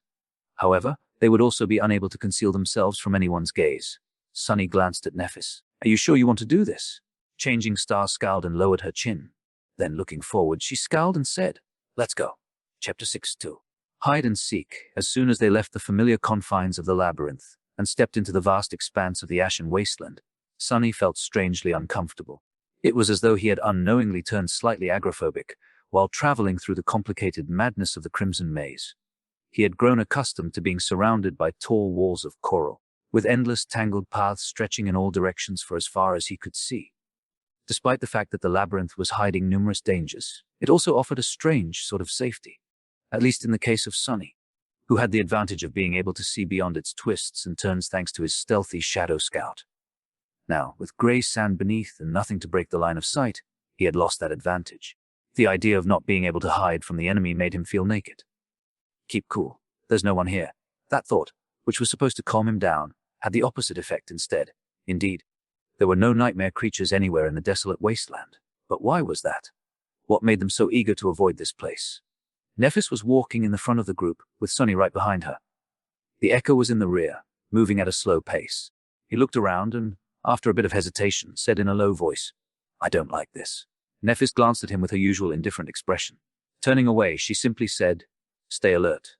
However, they would also be unable to conceal themselves from anyone's gaze. Sunny glanced at Nephis. Are you sure you want to do this? Changing Star scowled and lowered her chin. Then, looking forward, she scowled and said, Let's go. Chapter 6-2. Hide and seek. As soon as they left the familiar confines of the labyrinth and stepped into the vast expanse of the ashen wasteland, Sunny felt strangely uncomfortable. It was as though he had unknowingly turned slightly agoraphobic while traveling through the complicated madness of the Crimson Maze. He had grown accustomed to being surrounded by tall walls of coral, with endless tangled paths stretching in all directions for as far as he could see. Despite the fact that the labyrinth was hiding numerous dangers, it also offered a strange sort of safety, at least in the case of Sunny, who had the advantage of being able to see beyond its twists and turns thanks to his stealthy shadow scout. Now, with grey sand beneath and nothing to break the line of sight, he had lost that advantage. The idea of not being able to hide from the enemy made him feel naked. Keep cool. There's no one here. That thought, which was supposed to calm him down, had the opposite effect instead. Indeed, there were no nightmare creatures anywhere in the desolate wasteland. But why was that? What made them so eager to avoid this place? Nephis was walking in the front of the group, with Sunny right behind her. The Echo was in the rear, moving at a slow pace. He looked around and, after a bit of hesitation, said in a low voice, I don't like this. Nephis glanced at him with her usual indifferent expression. Turning away, she simply said, Stay alert.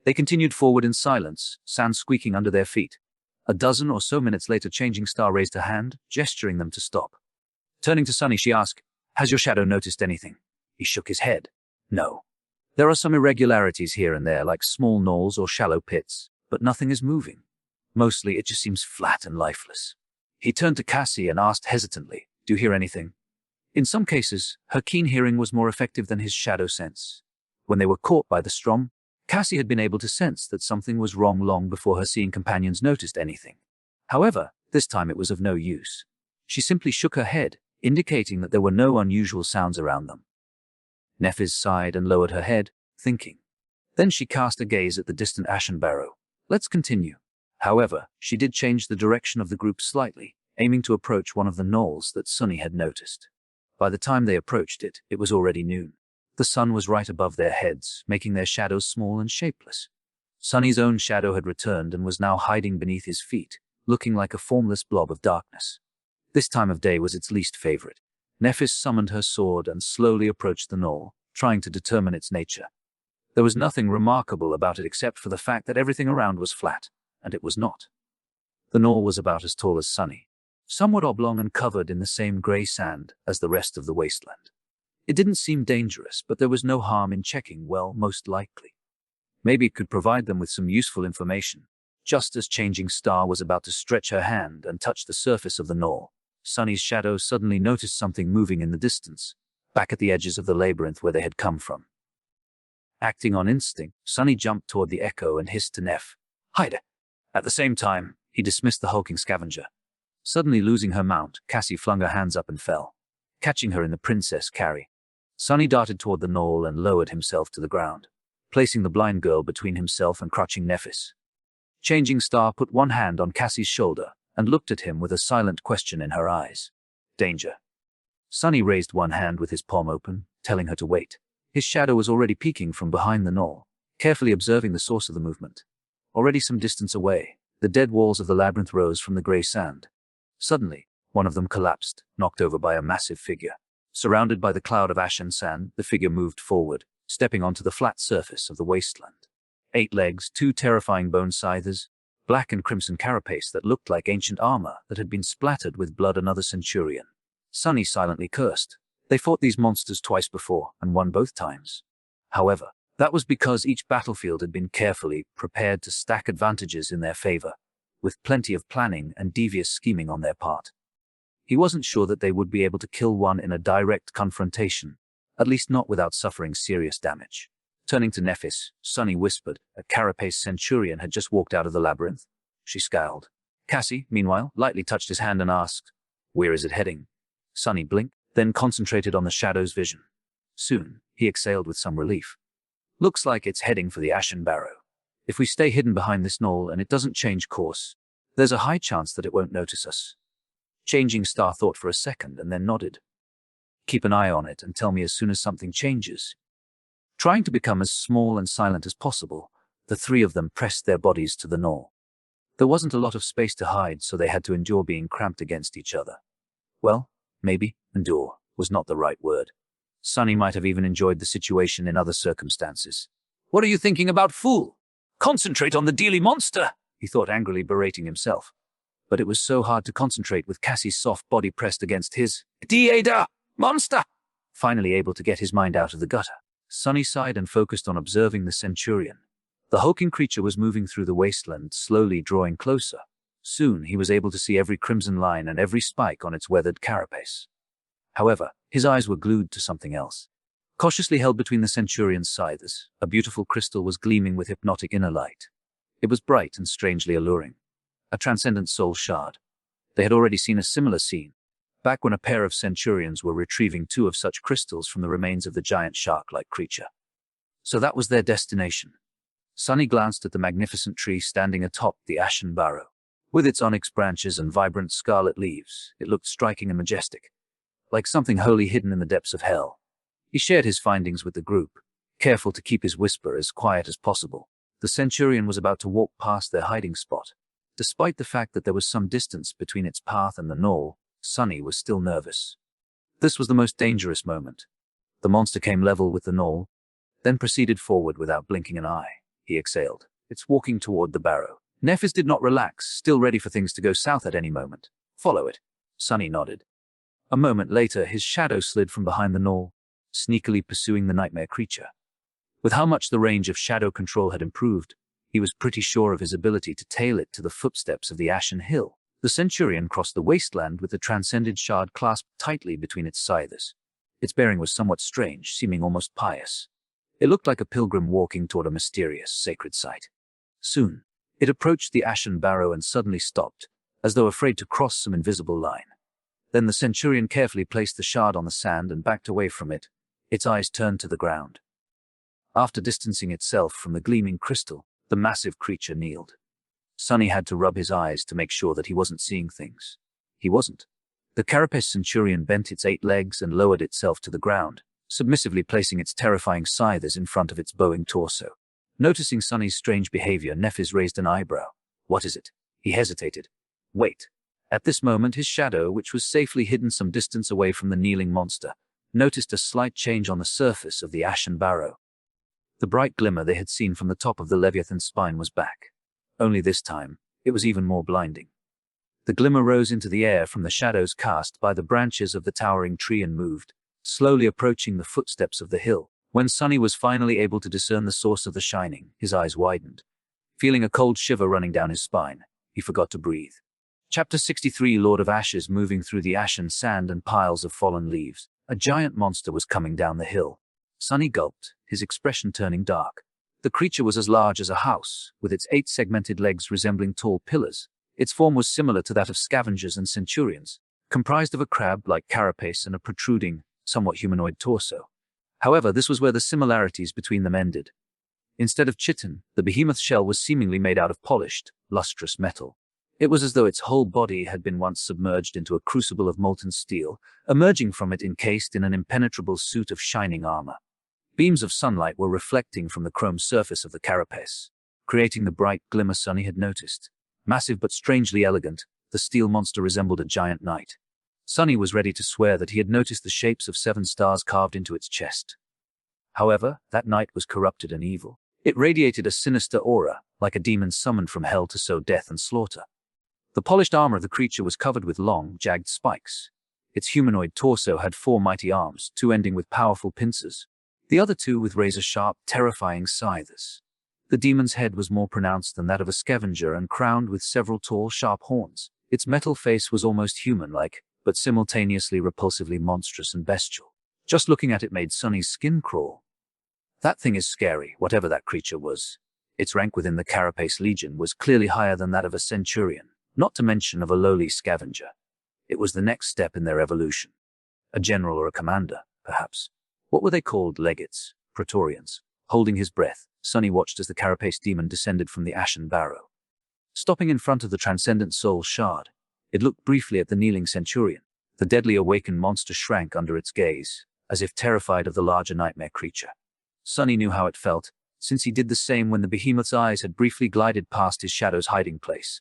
They continued forward in silence, sand squeaking under their feet. A dozen or so minutes later, Changing Star raised her hand, gesturing them to stop. Turning to Sunny, she asked, Has your shadow noticed anything? He shook his head. No. There are some irregularities here and there, like small knolls or shallow pits, but nothing is moving. Mostly, it just seems flat and lifeless. He turned to Cassie and asked hesitantly, Do you hear anything? In some cases, her keen hearing was more effective than his shadow sense. When they were caught by the storm, Cassie had been able to sense that something was wrong long before her seeing companions noticed anything. However, this time it was of no use. She simply shook her head, indicating that there were no unusual sounds around them. Nephis sighed and lowered her head, thinking. Then she cast a gaze at the distant Ashen Barrow. Let's continue. However, she did change the direction of the group slightly, aiming to approach one of the knolls that Sunny had noticed. By the time they approached it, it was already noon. The sun was right above their heads, making their shadows small and shapeless. Sunny's own shadow had returned and was now hiding beneath his feet, looking like a formless blob of darkness. This time of day was its least favorite. Nephis summoned her sword and slowly approached the knoll, trying to determine its nature. There was nothing remarkable about it except for the fact that everything around was flat, and it was not. The knoll was about as tall as Sunny, somewhat oblong and covered in the same grey sand as the rest of the wasteland. It didn't seem dangerous, but there was no harm in checking, well, most likely. Maybe it could provide them with some useful information. Just as Changing Star was about to stretch her hand and touch the surface of the knoll, Sunny's shadow suddenly noticed something moving in the distance, back at the edges of the labyrinth where they had come from. Acting on instinct, Sunny jumped toward the echo and hissed to Neph, "Hide!" At the same time, he dismissed the hulking scavenger. Suddenly losing her mount, Cassie flung her hands up and fell, catching her in the princess carry. Sunny darted toward the knoll and lowered himself to the ground, placing the blind girl between himself and crouching Nephis. Changing Star put one hand on Cassie's shoulder and looked at him with a silent question in her eyes. Danger. Sunny raised one hand with his palm open, telling her to wait. His shadow was already peeking from behind the knoll, carefully observing the source of the movement. Already some distance away, the dead walls of the labyrinth rose from the grey sand. Suddenly, one of them collapsed, knocked over by a massive figure. Surrounded by the cloud of ash and sand, the figure moved forward, stepping onto the flat surface of the wasteland. 8 legs, 2 terrifying bone scythers, black and crimson carapace that looked like ancient armor that had been splattered with blood. Another centurion. Sunny silently cursed. They fought these monsters twice before and won both times. However, that was because each battlefield had been carefully prepared to stack advantages in their favor, with plenty of planning and devious scheming on their part. He wasn't sure that they would be able to kill one in a direct confrontation, at least not without suffering serious damage. Turning to Nephis, Sunny whispered. A carapace centurion had just walked out of the labyrinth. She scowled. Cassie, meanwhile, lightly touched his hand and asked, "Where is it heading?" Sunny blinked, then concentrated on the shadow's vision. Soon, he exhaled with some relief. "Looks like it's heading for the Ashen Barrow. If we stay hidden behind this knoll and it doesn't change course, there's a high chance that it won't notice us." Changing Star thought for a second and then nodded. "Keep an eye on it and tell me as soon as something changes." Trying to become as small and silent as possible, the 3 of them pressed their bodies to the knoll. There wasn't a lot of space to hide, so they had to endure being cramped against each other. Well, maybe endure was not the right word. Sunny might have even enjoyed the situation in other circumstances. "What are you thinking about, fool? Concentrate on the dealy monster," he thought, angrily berating himself. But it was so hard to concentrate with Cassie's soft body pressed against his. "Deada! Monster!" Finally able to get his mind out of the gutter, Sunny sighed and focused on observing the centurion. The hulking creature was moving through the wasteland, slowly drawing closer. Soon he was able to see every crimson line and every spike on its weathered carapace. However, his eyes were glued to something else. Cautiously held between the centurion's scythes, a beautiful crystal was gleaming with hypnotic inner light. It was bright and strangely alluring. A transcendent soul shard. They had already seen a similar scene, back when a pair of centurions were retrieving 2 of such crystals from the remains of the giant shark-like creature. So that was their destination. Sunny glanced at the magnificent tree standing atop the Ashen Barrow. With its onyx branches and vibrant scarlet leaves, it looked striking and majestic, like something wholly hidden in the depths of hell. He shared his findings with the group, careful to keep his whisper as quiet as possible. The centurion was about to walk past their hiding spot. Despite the fact that there was some distance between its path and the knoll, Sunny was still nervous. This was the most dangerous moment. The monster came level with the knoll, then proceeded forward without blinking an eye. He exhaled. "It's walking toward the barrow." Nephis did not relax, still ready for things to go south at any moment. "Follow it." Sunny nodded. A moment later, his shadow slid from behind the knoll, sneakily pursuing the nightmare creature. With how much the range of shadow control had improved, he was pretty sure of his ability to tail it to the footsteps of the Ashen Hill. The centurion crossed the wasteland with the transcended shard clasped tightly between its scythes. Its bearing was somewhat strange, seeming almost pious. It looked like a pilgrim walking toward a mysterious, sacred site. Soon, it approached the Ashen Barrow and suddenly stopped, as though afraid to cross some invisible line. Then the centurion carefully placed the shard on the sand and backed away from it, its eyes turned to the ground. After distancing itself from the gleaming crystal, the massive creature kneeled. Sunny had to rub his eyes to make sure that he wasn't seeing things. He wasn't. The carapace centurion bent its 8 legs and lowered itself to the ground, submissively placing its terrifying scythes in front of its bowing torso. Noticing Sunny's strange behavior, Nefis raised an eyebrow. What is it? He hesitated. Wait. At this moment, his shadow, which was safely hidden some distance away from the kneeling monster, noticed a slight change on the surface of the ashen barrow. The bright glimmer they had seen from the top of the Leviathan's spine was back. Only this time, it was even more blinding. The glimmer rose into the air from the shadows cast by the branches of the towering tree and moved, slowly approaching the footsteps of the hill. When Sunny was finally able to discern the source of the shining, his eyes widened. Feeling a cold shiver running down his spine, he forgot to breathe. Chapter 63 Lord of Ashes. Moving through the ashen sand and piles of fallen leaves, a giant monster was coming down the hill. Sunny gulped, his expression turning dark. The creature was as large as a house, with its 8 segmented legs resembling tall pillars. Its form was similar to that of scavengers and centurions, comprised of a crab-like carapace and a protruding, somewhat humanoid torso. However, this was where the similarities between them ended. Instead of chitin, the behemoth's shell was seemingly made out of polished, lustrous metal. It was as though its whole body had been once submerged into a crucible of molten steel, emerging from it encased in an impenetrable suit of shining armor. Beams of sunlight were reflecting from the chrome surface of the carapace, creating the bright glimmer Sunny had noticed. Massive but strangely elegant, the steel monster resembled a giant knight. Sunny was ready to swear that he had noticed the shapes of 7 stars carved into its chest. However, that knight was corrupted and evil. It radiated a sinister aura, like a demon summoned from hell to sow death and slaughter. The polished armor of the creature was covered with long, jagged spikes. Its humanoid torso had 4 mighty arms, 2 ending with powerful pincers, the other 2 with razor-sharp, terrifying scythes. The demon's head was more pronounced than that of a scavenger and crowned with several tall, sharp horns. Its metal face was almost human-like, but simultaneously repulsively monstrous and bestial. Just looking at it made Sunny's skin crawl. That thing is scary, whatever that creature was. Its rank within the Carapace Legion was clearly higher than that of a centurion, not to mention of a lowly scavenger. It was the next step in their evolution. A general or a commander, perhaps. What were they called? Legates? Praetorians? Holding his breath, Sunny watched as the Carapace demon descended from the ashen barrow. Stopping in front of the transcendent soul shard, it looked briefly at the kneeling centurion. The deadly awakened monster shrank under its gaze, as if terrified of the larger nightmare creature. Sunny knew how it felt, since he did the same when the behemoth's eyes had briefly glided past his shadow's hiding place.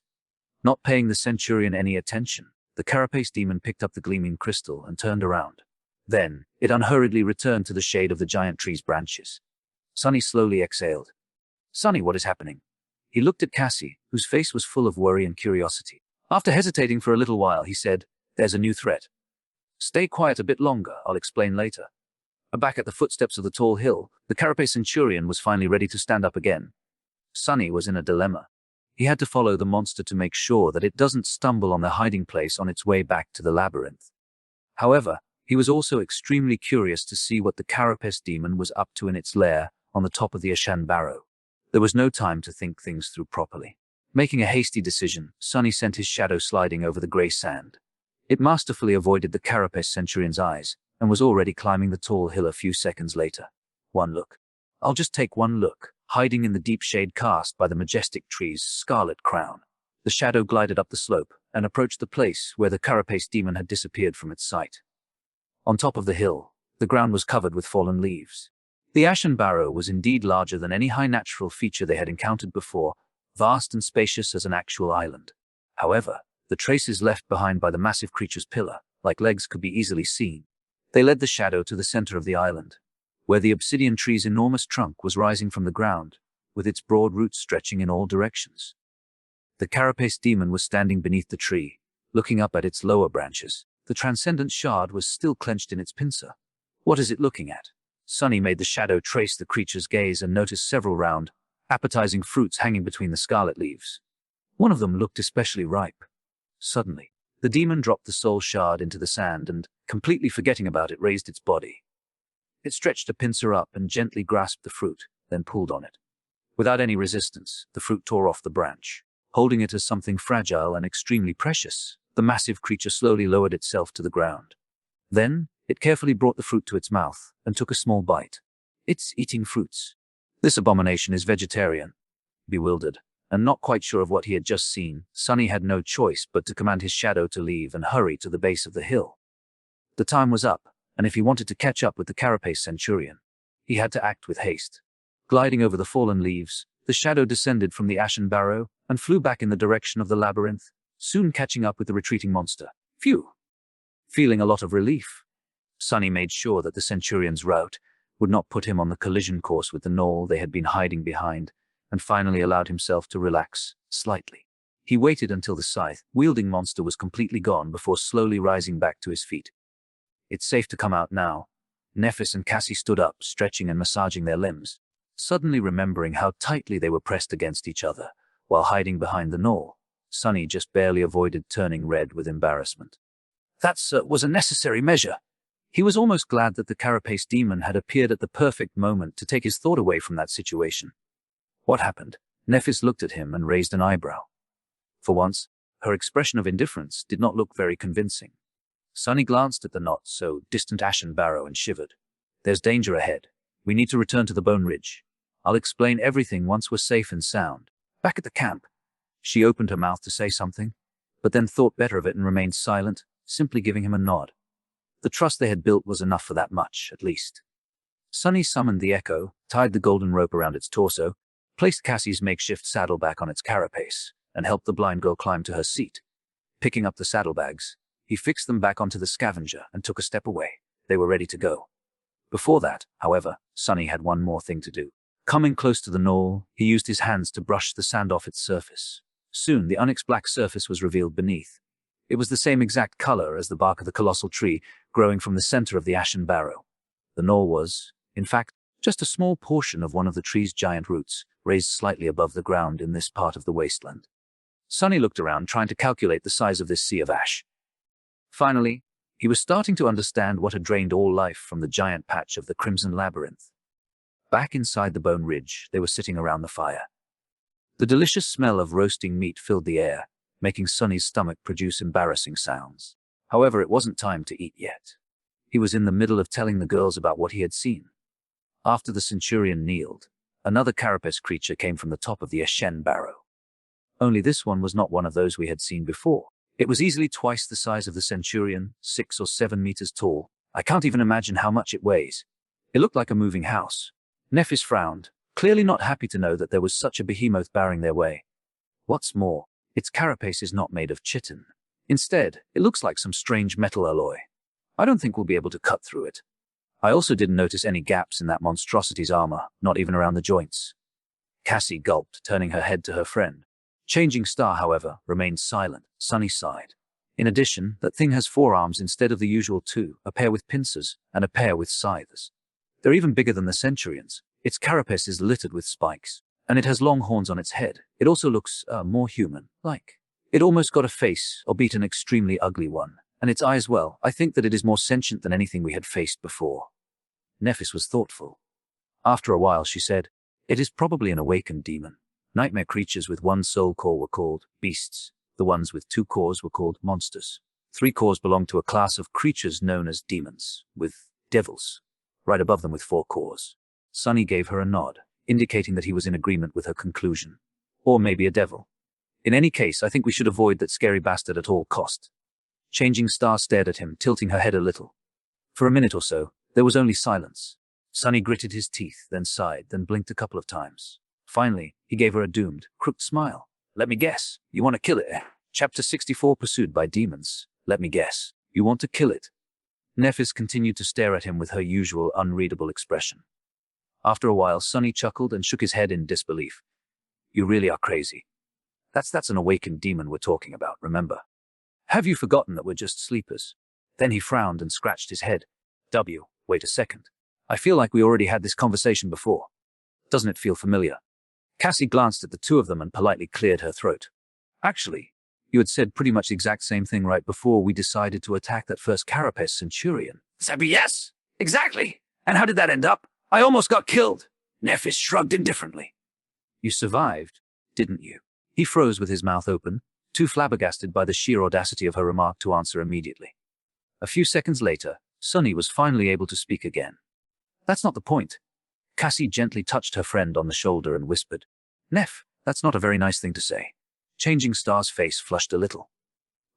Not paying the centurion any attention, the Carapace demon picked up the gleaming crystal and turned around. Then, it unhurriedly returned to the shade of the giant tree's branches. Sunny slowly exhaled. "Sunny, what is happening?" He looked at Cassie, whose face was full of worry and curiosity. After hesitating for a little while, he said, "There's a new threat. Stay quiet a bit longer, I'll explain later." Back at the footsteps of the tall hill, the Carapace centurion was finally ready to stand up again. Sunny was in a dilemma. He had to follow the monster to make sure that it doesn't stumble on their hiding place on its way back to the labyrinth. However, he was also extremely curious to see what the Carapace demon was up to in its lair on the top of the Ashan barrow. There was no time to think things through properly. Making a hasty decision, Sunny sent his shadow sliding over the grey sand. It masterfully avoided the Carapace centurion's eyes, and was already climbing the tall hill a few seconds later. One look. I'll just take one look, hiding in the deep shade cast by the majestic tree's scarlet crown. The shadow glided up the slope, and approached the place where the Carapace demon had disappeared from its sight. On top of the hill, the ground was covered with fallen leaves. The ashen barrow was indeed larger than any high natural feature they had encountered before, vast and spacious as an actual island. However, the traces left behind by the massive creature's pillar, like legs, could be easily seen. They led the shadow to the center of the island, where the obsidian tree's enormous trunk was rising from the ground, with its broad roots stretching in all directions. The Carapace demon was standing beneath the tree, looking up at its lower branches. The transcendent shard was still clenched in its pincer. What is it looking at? Sunny made the shadow trace the creature's gaze and noticed several round, appetizing fruits hanging between the scarlet leaves. One of them looked especially ripe. Suddenly, the demon dropped the soul shard into the sand and, completely forgetting about it, raised its body. It stretched a pincer up and gently grasped the fruit, then pulled on it. Without any resistance, the fruit tore off the branch. Holding it as something fragile and extremely precious, the massive creature slowly lowered itself to the ground. Then, it carefully brought the fruit to its mouth and took a small bite. It's eating fruits. This abomination is vegetarian. Bewildered, and not quite sure of what he had just seen, Sunny had no choice but to command his shadow to leave and hurry to the base of the hill. The time was up, and if he wanted to catch up with the Carapace centurion, he had to act with haste. Gliding over the fallen leaves, the shadow descended from the ashen barrow and flew back in the direction of the labyrinth, soon catching up with the retreating monster. Phew! Feeling a lot of relief, Sonny made sure that the Centurion's route would not put him on the collision course with the knoll they had been hiding behind, and finally allowed himself to relax slightly. He waited until the scythe-wielding monster was completely gone before slowly rising back to his feet. It's safe to come out now. Nephis and Cassie stood up, stretching and massaging their limbs, suddenly remembering how tightly they were pressed against each other while hiding behind the knoll. Sonny just barely avoided turning red with embarrassment. That was a necessary measure. He was almost glad that the carapace demon had appeared at the perfect moment to take his thought away from that situation. What happened? Nephis looked at him and raised an eyebrow. For once, her expression of indifference did not look very convincing. Sonny glanced at the not-so-distant ashen barrow and shivered. There's danger ahead. We need to return to the Bone Ridge. I'll explain everything once we're safe and sound. Back at the camp. She opened her mouth to say something, but then thought better of it and remained silent, simply giving him a nod. The trust they had built was enough for that much, at least. Sonny summoned the echo, tied the golden rope around its torso, placed Cassie's makeshift saddlebag on its carapace, and helped the blind girl climb to her seat. Picking up the saddlebags, he fixed them back onto the scavenger and took a step away. They were ready to go. Before that, however, Sonny had one more thing to do. Coming close to the knoll, he used his hands to brush the sand off its surface. Soon, the onyx black surface was revealed beneath. It was the same exact color as the bark of the colossal tree growing from the center of the ashen barrow. The knoll was, in fact, just a small portion of one of the tree's giant roots, raised slightly above the ground in this part of the wasteland. Sonny looked around, trying to calculate the size of this sea of ash. Finally, he was starting to understand what had drained all life from the giant patch of the Crimson Labyrinth. Back inside the Bone Ridge, they were sitting around the fire. The delicious smell of roasting meat filled the air, making Sonny's stomach produce embarrassing sounds. However, it wasn't time to eat yet. He was in the middle of telling the girls about what he had seen. After the Centurion kneeled, another carapace creature came from the top of the ashen barrow. Only this one was not one of those we had seen before. It was easily twice the size of the Centurion, 6 or 7 meters tall. I can't even imagine how much it weighs. It looked like a moving house. Nephis frowned, clearly not happy to know that there was such a behemoth barring their way. What's more, its carapace is not made of chitin. Instead, it looks like some strange metal alloy. I don't think we'll be able to cut through it. I also didn't notice any gaps in that monstrosity's armor, not even around the joints. Cassie gulped, turning her head to her friend. Changing Star, however, remained silent. Sonny sighed. In addition, that thing has 4 arms instead of the usual 2, a pair with pincers and a pair with scythes. They're even bigger than the Centurion's. Its carapace is littered with spikes, and it has long horns on its head. It also looks more human-like. It almost got a face, albeit an extremely ugly one, and its eyes, well, I think that it is more sentient than anything we had faced before. Nephis was thoughtful. After a while, she said, "It is probably an awakened demon. Nightmare creatures with 1 soul core were called beasts. The ones with 2 cores were called monsters. 3 cores belong to a class of creatures known as demons, with devils right above them with 4 cores. Sonny gave her a nod, indicating that he was in agreement with her conclusion. Or maybe a devil. In any case, I think we should avoid that scary bastard at all cost. Changing Star stared at him, tilting her head a little. For a minute or so, there was only silence. Sonny gritted his teeth, then sighed, then blinked a couple of times. Finally, he gave her a doomed, crooked smile. Let me guess, you want to kill it, eh? Chapter 64, Pursued by Demons. Let me guess, you want to kill it? Nephis continued to stare at him with her usual unreadable expression. After a while, Sonny chuckled and shook his head in disbelief. You really are crazy. That's an awakened demon we're talking about, remember? Have you forgotten that we're just sleepers? Then he frowned and scratched his head. Wait a second. I feel like we already had this conversation before. Doesn't it feel familiar? Cassie glanced at the two of them and politely cleared her throat. Actually, you had said pretty much the exact same thing right before we decided to attack that first carapace Centurion. Sabby, yes, exactly. And how did that end up? I almost got killed. Nephis shrugged indifferently. You survived, didn't you? He froze with his mouth open, too flabbergasted by the sheer audacity of her remark to answer immediately. A few seconds later, Sonny was finally able to speak again. That's not the point. Cassie gently touched her friend on the shoulder and whispered, Neph, that's not a very nice thing to say. Changing Star's face flushed a little.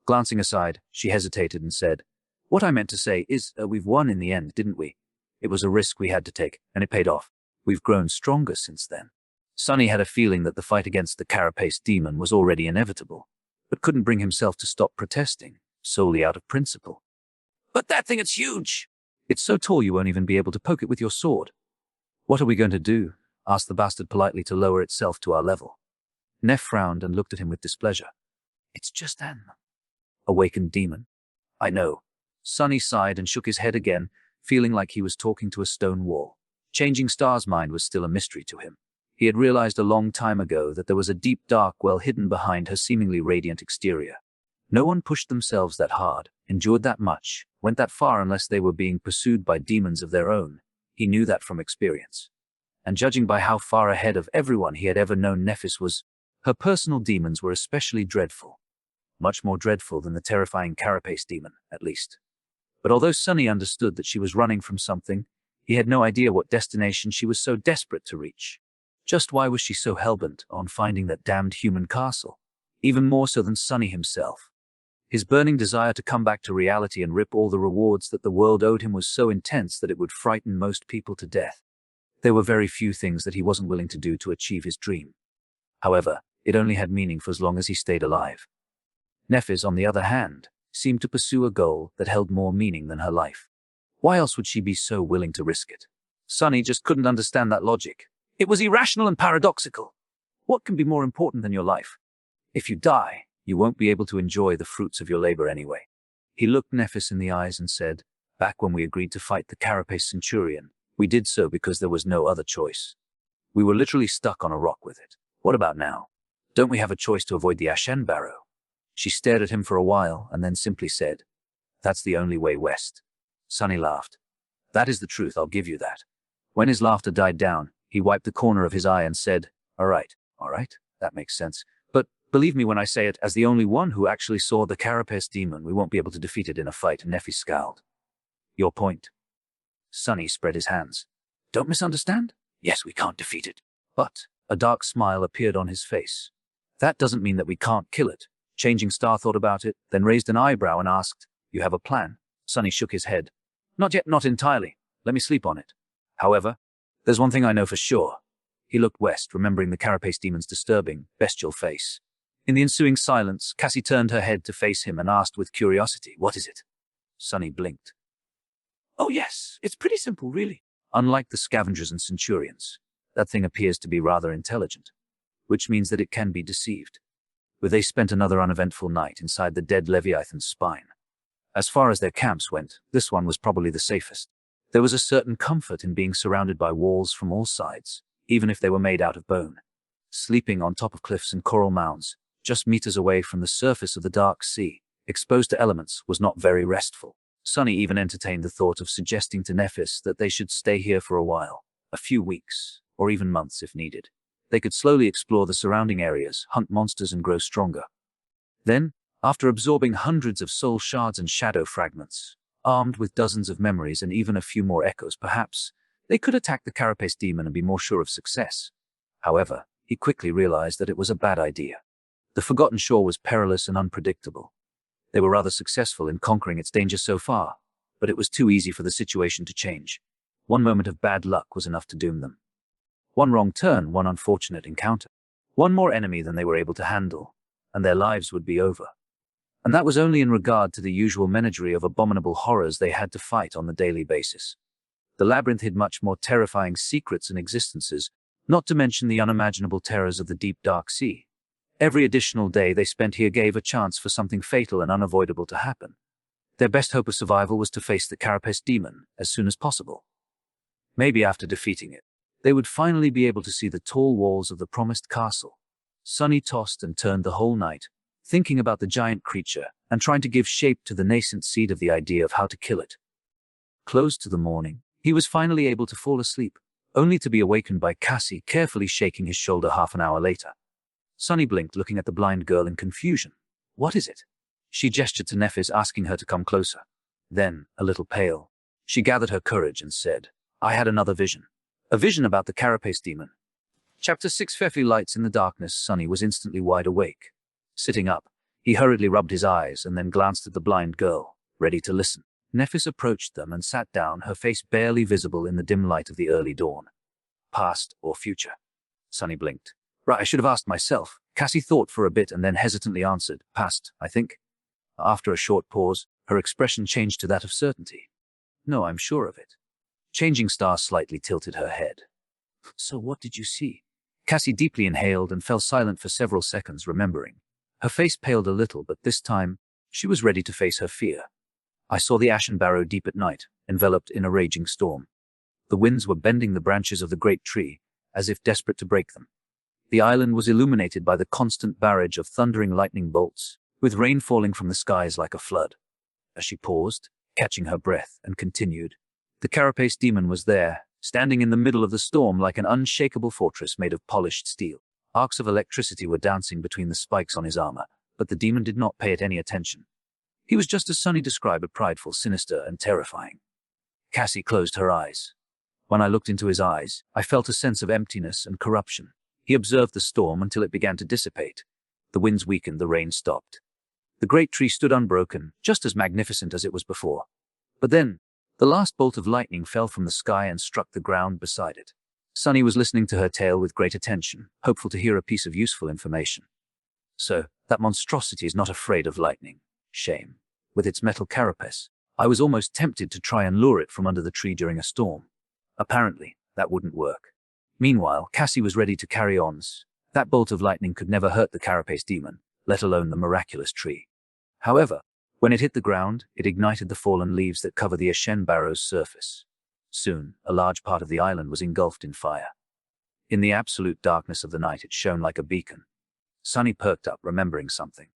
Glancing aside, she hesitated and said, What I meant to say is, we've won in the end, didn't we? It was a risk we had to take, and it paid off. We've grown stronger since then. Sunny had a feeling that the fight against the carapace demon was already inevitable, but couldn't bring himself to stop protesting, solely out of principle. But that thing, it's huge! It's so tall you won't even be able to poke it with your sword. What are we going to do? Asked the bastard politely to lower itself to our level. Neff frowned and looked at him with displeasure. It's just an awakened demon. I know. Sunny sighed and shook his head again, feeling like he was talking to a stone wall. Changing Star's mind was still a mystery to him. He had realized a long time ago that there was a deep dark well hidden behind her seemingly radiant exterior. No one pushed themselves that hard, endured that much, went that far unless they were being pursued by demons of their own. He knew that from experience. And judging by how far ahead of everyone he had ever known Nephis was, her personal demons were especially dreadful. Much more dreadful than the terrifying carapace demon, at least. But although Sunny understood that she was running from something, he had no idea what destination she was so desperate to reach. Just why was she so hellbent on finding that damned human castle? Even more so than Sunny himself. His burning desire to come back to reality and rip all the rewards that the world owed him was so intense that it would frighten most people to death. There were very few things that he wasn't willing to do to achieve his dream. However, it only had meaning for as long as he stayed alive. Nephis, on the other hand, seemed to pursue a goal that held more meaning than her life. Why else would she be so willing to risk it? Sunny just couldn't understand that logic. It was irrational and paradoxical. What can be more important than your life? If you die, you won't be able to enjoy the fruits of your labor anyway. He looked Nephis in the eyes and said, back when we agreed to fight the carapace centurion, we did so because there was no other choice. We were literally stuck on a rock with it. What about now? Don't we have a choice to avoid the Ashen Barrow? She stared at him for a while and then simply said, that's the only way west. Sunny laughed. That is the truth, I'll give you that. When his laughter died down, he wiped the corner of his eye and said, all right, that makes sense. But believe me when I say it, as the only one who actually saw the carapace demon, we won't be able to defeat it in a fight. Nephis scowled. Your point? Sunny spread his hands. Don't misunderstand? Yes, we can't defeat it. But a dark smile appeared on his face. That doesn't mean that we can't kill it. Changing Star thought about it, then raised an eyebrow and asked, you have a plan? Sunny shook his head. Not yet, not entirely. Let me sleep on it. However, there's one thing I know for sure. He looked west, remembering the carapace demon's disturbing, bestial face. In the ensuing silence, Cassie turned her head to face him and asked with curiosity, what is it? Sunny blinked. Oh yes, it's pretty simple, really. Unlike the scavengers and centurions, that thing appears to be rather intelligent, which means that it can be deceived. Where they spent another uneventful night inside the dead Leviathan's spine. As far as their camps went, this one was probably the safest. There was a certain comfort in being surrounded by walls from all sides, even if they were made out of bone. Sleeping on top of cliffs and coral mounds, just meters away from the surface of the dark sea, exposed to elements, was not very restful. Sunny even entertained the thought of suggesting to Nephis that they should stay here for a while, a few weeks, or even months if needed. They could slowly explore the surrounding areas, hunt monsters and grow stronger. Then, after absorbing hundreds of soul shards and shadow fragments, armed with dozens of memories and even a few more echoes perhaps, they could attack the carapace demon and be more sure of success. However, he quickly realized that it was a bad idea. The Forgotten Shore was perilous and unpredictable. They were rather successful in conquering its danger so far, but it was too easy for the situation to change. One moment of bad luck was enough to doom them. One wrong turn, one unfortunate encounter. One more enemy than they were able to handle, and their lives would be over. And that was only in regard to the usual menagerie of abominable horrors they had to fight on the daily basis. The labyrinth hid much more terrifying secrets and existences, not to mention the unimaginable terrors of the deep dark sea. Every additional day they spent here gave a chance for something fatal and unavoidable to happen. Their best hope of survival was to face the carapace demon as soon as possible. Maybe after defeating it, they would finally be able to see the tall walls of the promised castle. Sunny tossed and turned the whole night, thinking about the giant creature and trying to give shape to the nascent seed of the idea of how to kill it. Close to the morning, he was finally able to fall asleep, only to be awakened by Cassie carefully shaking his shoulder half an hour later. Sunny blinked, looking at the blind girl in confusion. What is it? She gestured to Nephis, asking her to come closer. Then, a little pale, she gathered her courage and said, I had another vision. A vision about the carapace demon. Chapter 6. Fearfully lights in the darkness. Sunny was instantly wide awake. Sitting up, he hurriedly rubbed his eyes and then glanced at the blind girl, ready to listen. Nephis approached them and sat down, her face barely visible in the dim light of the early dawn. past or future? Sunny blinked. Right, I should have asked myself. Cassie thought for a bit and then hesitantly answered, past, I think. After a short pause, her expression changed to that of certainty. No, I'm sure of it. Changing Star slightly tilted her head. So what did you see? Cassie deeply inhaled and fell silent for several seconds, remembering. Her face paled a little, but this time, she was ready to face her fear. I saw the ashen barrow deep at night, enveloped in a raging storm. The winds were bending the branches of the great tree, as if desperate to break them. The island was illuminated by the constant barrage of thundering lightning bolts, with rain falling from the skies like a flood. As she paused, catching her breath, and continued, the carapace demon was there, standing in the middle of the storm like an unshakable fortress made of polished steel. Arcs of electricity were dancing between the spikes on his armor, but the demon did not pay it any attention. He was just as Sunny described it, prideful, sinister, and terrifying. Cassie closed her eyes. When I looked into his eyes, I felt a sense of emptiness and corruption. He observed the storm until it began to dissipate. The winds weakened, the rain stopped. The great tree stood unbroken, just as magnificent as it was before. But then, the last bolt of lightning fell from the sky and struck the ground beside it. Sunny was listening to her tale with great attention, hopeful to hear a piece of useful information. So, that monstrosity is not afraid of lightning. Shame. With its metal carapace, I was almost tempted to try and lure it from under the tree during a storm. Apparently, that wouldn't work. Meanwhile, Cassie was ready to carry on. That bolt of lightning could never hurt the carapace demon, let alone the miraculous tree. However, when it hit the ground, it ignited the fallen leaves that cover the ashen barrow's surface. Soon, a large part of the island was engulfed in fire. In the absolute darkness of the night, it shone like a beacon. Sunny perked up, remembering something.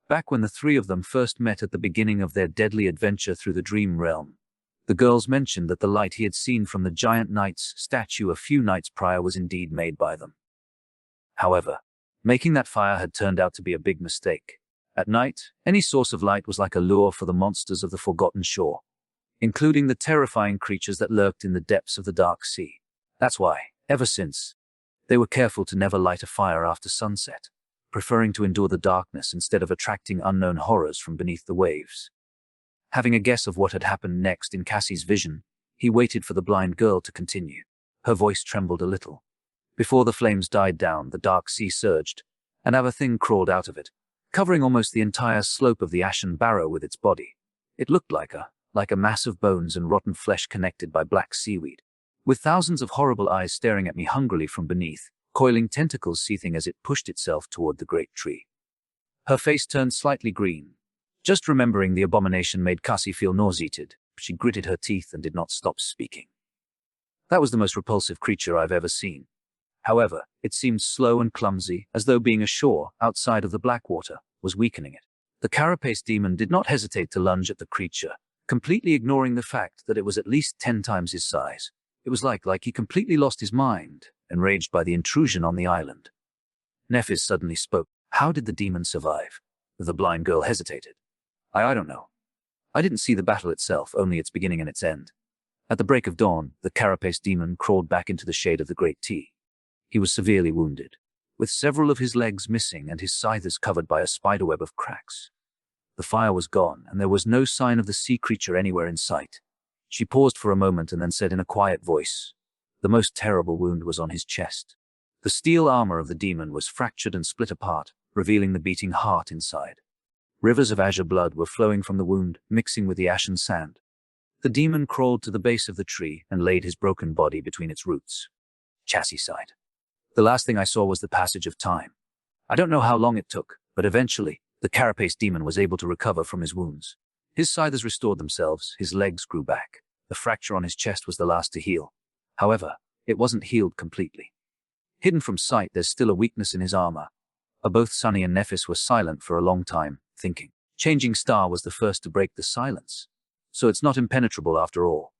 Back when the three of them first met at the beginning of their deadly adventure through the dream realm, the girls mentioned that the light he had seen from the giant knight's statue a few nights prior was indeed made by them. However, making that fire had turned out to be a big mistake. At night, any source of light was like a lure for the monsters of the forgotten shore, including the terrifying creatures that lurked in the depths of the dark sea. That's why, ever since, they were careful to never light a fire after sunset, preferring to endure the darkness instead of attracting unknown horrors from beneath the waves. Having a guess of what had happened next in Cassie's vision, he waited for the blind girl to continue. Her voice trembled a little. Before the flames died down, the dark sea surged. Another thing crawled out of it, covering almost the entire slope of the ashen barrow with its body. It looked like a mass of bones and rotten flesh connected by black seaweed, with thousands of horrible eyes staring at me hungrily from beneath, coiling tentacles seething as it pushed itself toward the great tree. Her face turned slightly green. Just remembering the abomination made Cassie feel nauseated. She gritted her teeth and did not stop speaking. That was the most repulsive creature I've ever seen. However, it seemed slow and clumsy, as though being ashore, outside of the black water, was weakening it. The carapace demon did not hesitate to lunge at the creature, completely ignoring the fact that it was at least 10 times his size. It was like he completely lost his mind, enraged by the intrusion on the island. Nephis suddenly spoke. How did the demon survive? The blind girl hesitated. I don't know. I didn't see the battle itself, only its beginning and its end. At the break of dawn, the carapace demon crawled back into the shade of the great T. He was severely wounded, with several of his legs missing and his scythes covered by a spiderweb of cracks. The fire was gone, and there was no sign of the sea creature anywhere in sight. She paused for a moment and then said in a quiet voice, the most terrible wound was on his chest. The steel armor of the demon was fractured and split apart, revealing the beating heart inside. Rivers of azure blood were flowing from the wound, mixing with the ashen sand. The demon crawled to the base of the tree and laid his broken body between its roots. Cassie sighed. The last thing I saw was the passage of time. I don't know how long it took, but eventually, the carapace demon was able to recover from his wounds. His scythes restored themselves, his legs grew back. The fracture on his chest was the last to heal. However, it wasn't healed completely. Hidden from sight, there's still a weakness in his armor. Both Sunny and Nephis were silent for a long time, thinking. Changing Star was the first to break the silence. So it's not impenetrable after all.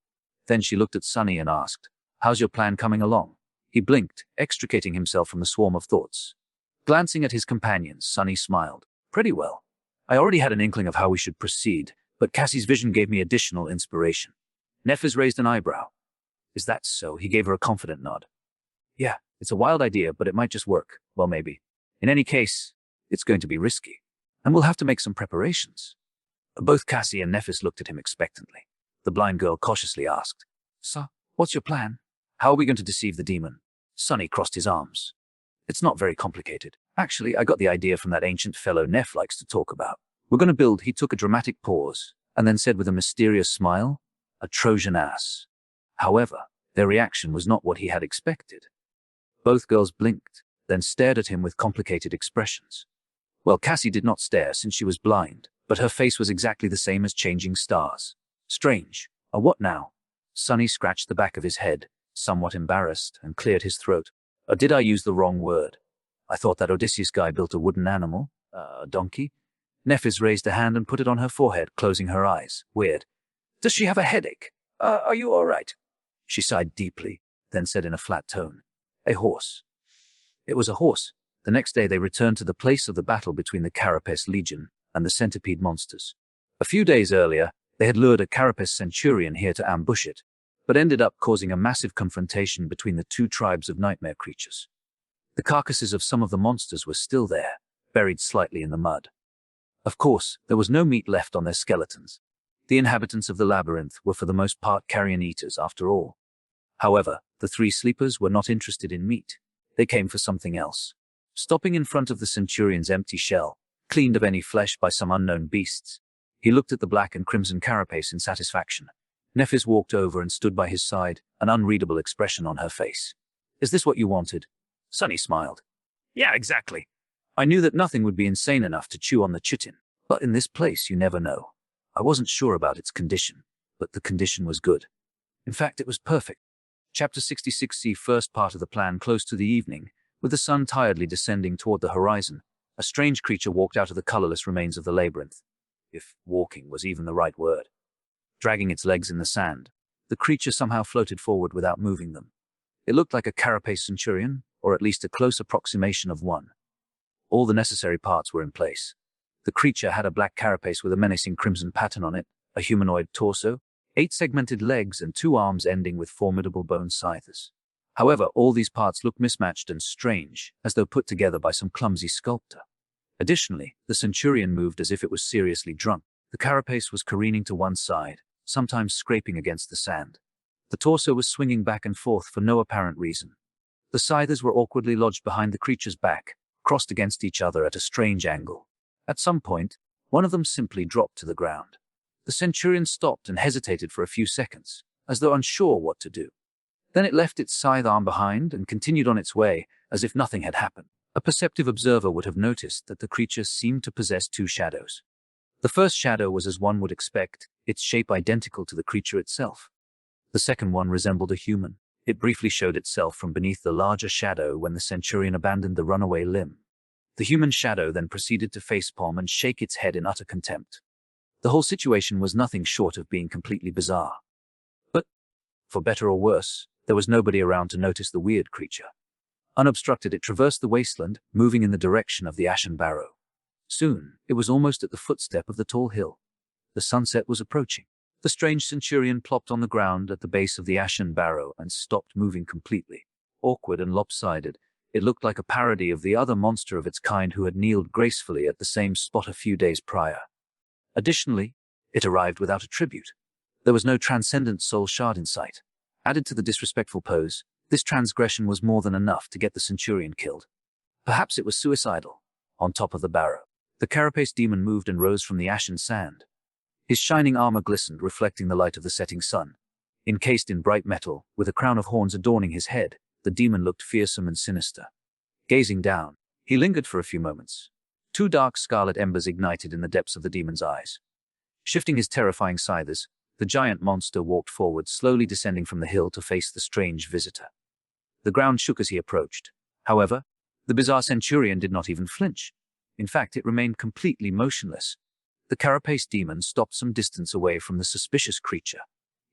Then she looked at Sunny and asked, how's your plan coming along? He blinked, extricating himself from the swarm of thoughts. Glancing at his companions, Sunny smiled. Pretty well. I already had an inkling of how we should proceed, but Cassie's vision gave me additional inspiration. Nephis raised an eyebrow. Is that so? He gave her a confident nod. Yeah, it's a wild idea, but it might just work. Well, maybe. In any case, it's going to be risky, and we'll have to make some preparations. Both Cassie and Nephis looked at him expectantly. The blind girl cautiously asked, So, what's your plan? How are we going to deceive the demon? Sonny crossed his arms. It's not very complicated. Actually, I got the idea from that ancient fellow Neff likes to talk about. We're going to build— He took a dramatic pause and then said with a mysterious smile, a Trojan ass. However, their reaction was not what he had expected. Both girls blinked, then stared at him with complicated expressions. Well, Cassie did not stare since she was blind, but her face was exactly the same as changing stars. Strange. A what now? Sonny scratched the back of his head, somewhat embarrassed, and cleared his throat. Did I use the wrong word? I thought that Odysseus guy built a wooden animal. A donkey? Nephis raised a hand and put it on her forehead, closing her eyes. Weird. Does she have a headache? Are you all right? She sighed deeply, then said in a flat tone, a horse. It was a horse. The next day they returned to the place of the battle between the Carapace Legion and the centipede monsters. A few days earlier, they had lured a Carapace centurion here to ambush it, but ended up causing a massive confrontation between the two tribes of nightmare creatures. The carcasses of some of the monsters were still there, buried slightly in the mud. Of course, there was no meat left on their skeletons. The inhabitants of the labyrinth were for the most part carrion eaters after all. However, the three sleepers were not interested in meat. They came for something else. Stopping in front of the centurion's empty shell, cleaned of any flesh by some unknown beasts, he looked at the black and crimson carapace in satisfaction. Nephis walked over and stood by his side, an unreadable expression on her face. Is this what you wanted? Sonny smiled. Yeah, exactly. I knew that nothing would be insane enough to chew on the chitin, but in this place you never know. I wasn't sure about its condition, but the condition was good. In fact, it was perfect. Chapter 66c. First part of the plan. Close to the evening, with the sun tiredly descending toward the horizon, a strange creature walked out of the colorless remains of the labyrinth, if walking was even the right word. Dragging its legs in the sand, the creature somehow floated forward without moving them. It looked like a carapace centurion, or at least a close approximation of one. All the necessary parts were in place. The creature had a black carapace with a menacing crimson pattern on it, a humanoid torso, 8 segmented legs, and 2 arms ending with formidable bone scythes. However, all these parts looked mismatched and strange, as though put together by some clumsy sculptor. Additionally, the centurion moved as if it was seriously drunk. The carapace was careening to one side, sometimes scraping against the sand. The torso was swinging back and forth for no apparent reason. The scythes were awkwardly lodged behind the creature's back, crossed against each other at a strange angle. At some point, one of them simply dropped to the ground. The centurion stopped and hesitated for a few seconds, as though unsure what to do. Then it left its scythe arm behind and continued on its way, as if nothing had happened. A perceptive observer would have noticed that the creature seemed to possess 2 shadows. The first shadow was as one would expect, its shape identical to the creature itself. The second one resembled a human. It briefly showed itself from beneath the larger shadow when the centurion abandoned the runaway limb. The human shadow then proceeded to facepalm and shake its head in utter contempt. The whole situation was nothing short of being completely bizarre. But, for better or worse, there was nobody around to notice the weird creature. Unobstructed, it traversed the wasteland, moving in the direction of the Ashen Barrow. Soon, it was almost at the footstep of the tall hill. The sunset was approaching. The strange centurion plopped on the ground at the base of the Ashen Barrow and stopped moving completely. Awkward and lopsided, it looked like a parody of the other monster of its kind who had kneeled gracefully at the same spot a few days prior. Additionally, it arrived without a tribute. There was no transcendent soul shard in sight. Added to the disrespectful pose, this transgression was more than enough to get the centurion killed. Perhaps it was suicidal. On top of the barrow, the carapace demon moved and rose from the ashen sand. His shining armor glistened, reflecting the light of the setting sun. Encased in bright metal, with a crown of horns adorning his head, the demon looked fearsome and sinister. Gazing down, he lingered for a few moments. 2 dark scarlet embers ignited in the depths of the demon's eyes. Shifting his terrifying scythes, the giant monster walked forward, slowly descending from the hill to face the strange visitor. The ground shook as he approached. However, the bizarre centurion did not even flinch. In fact, it remained completely motionless. The carapace demon stopped some distance away from the suspicious creature.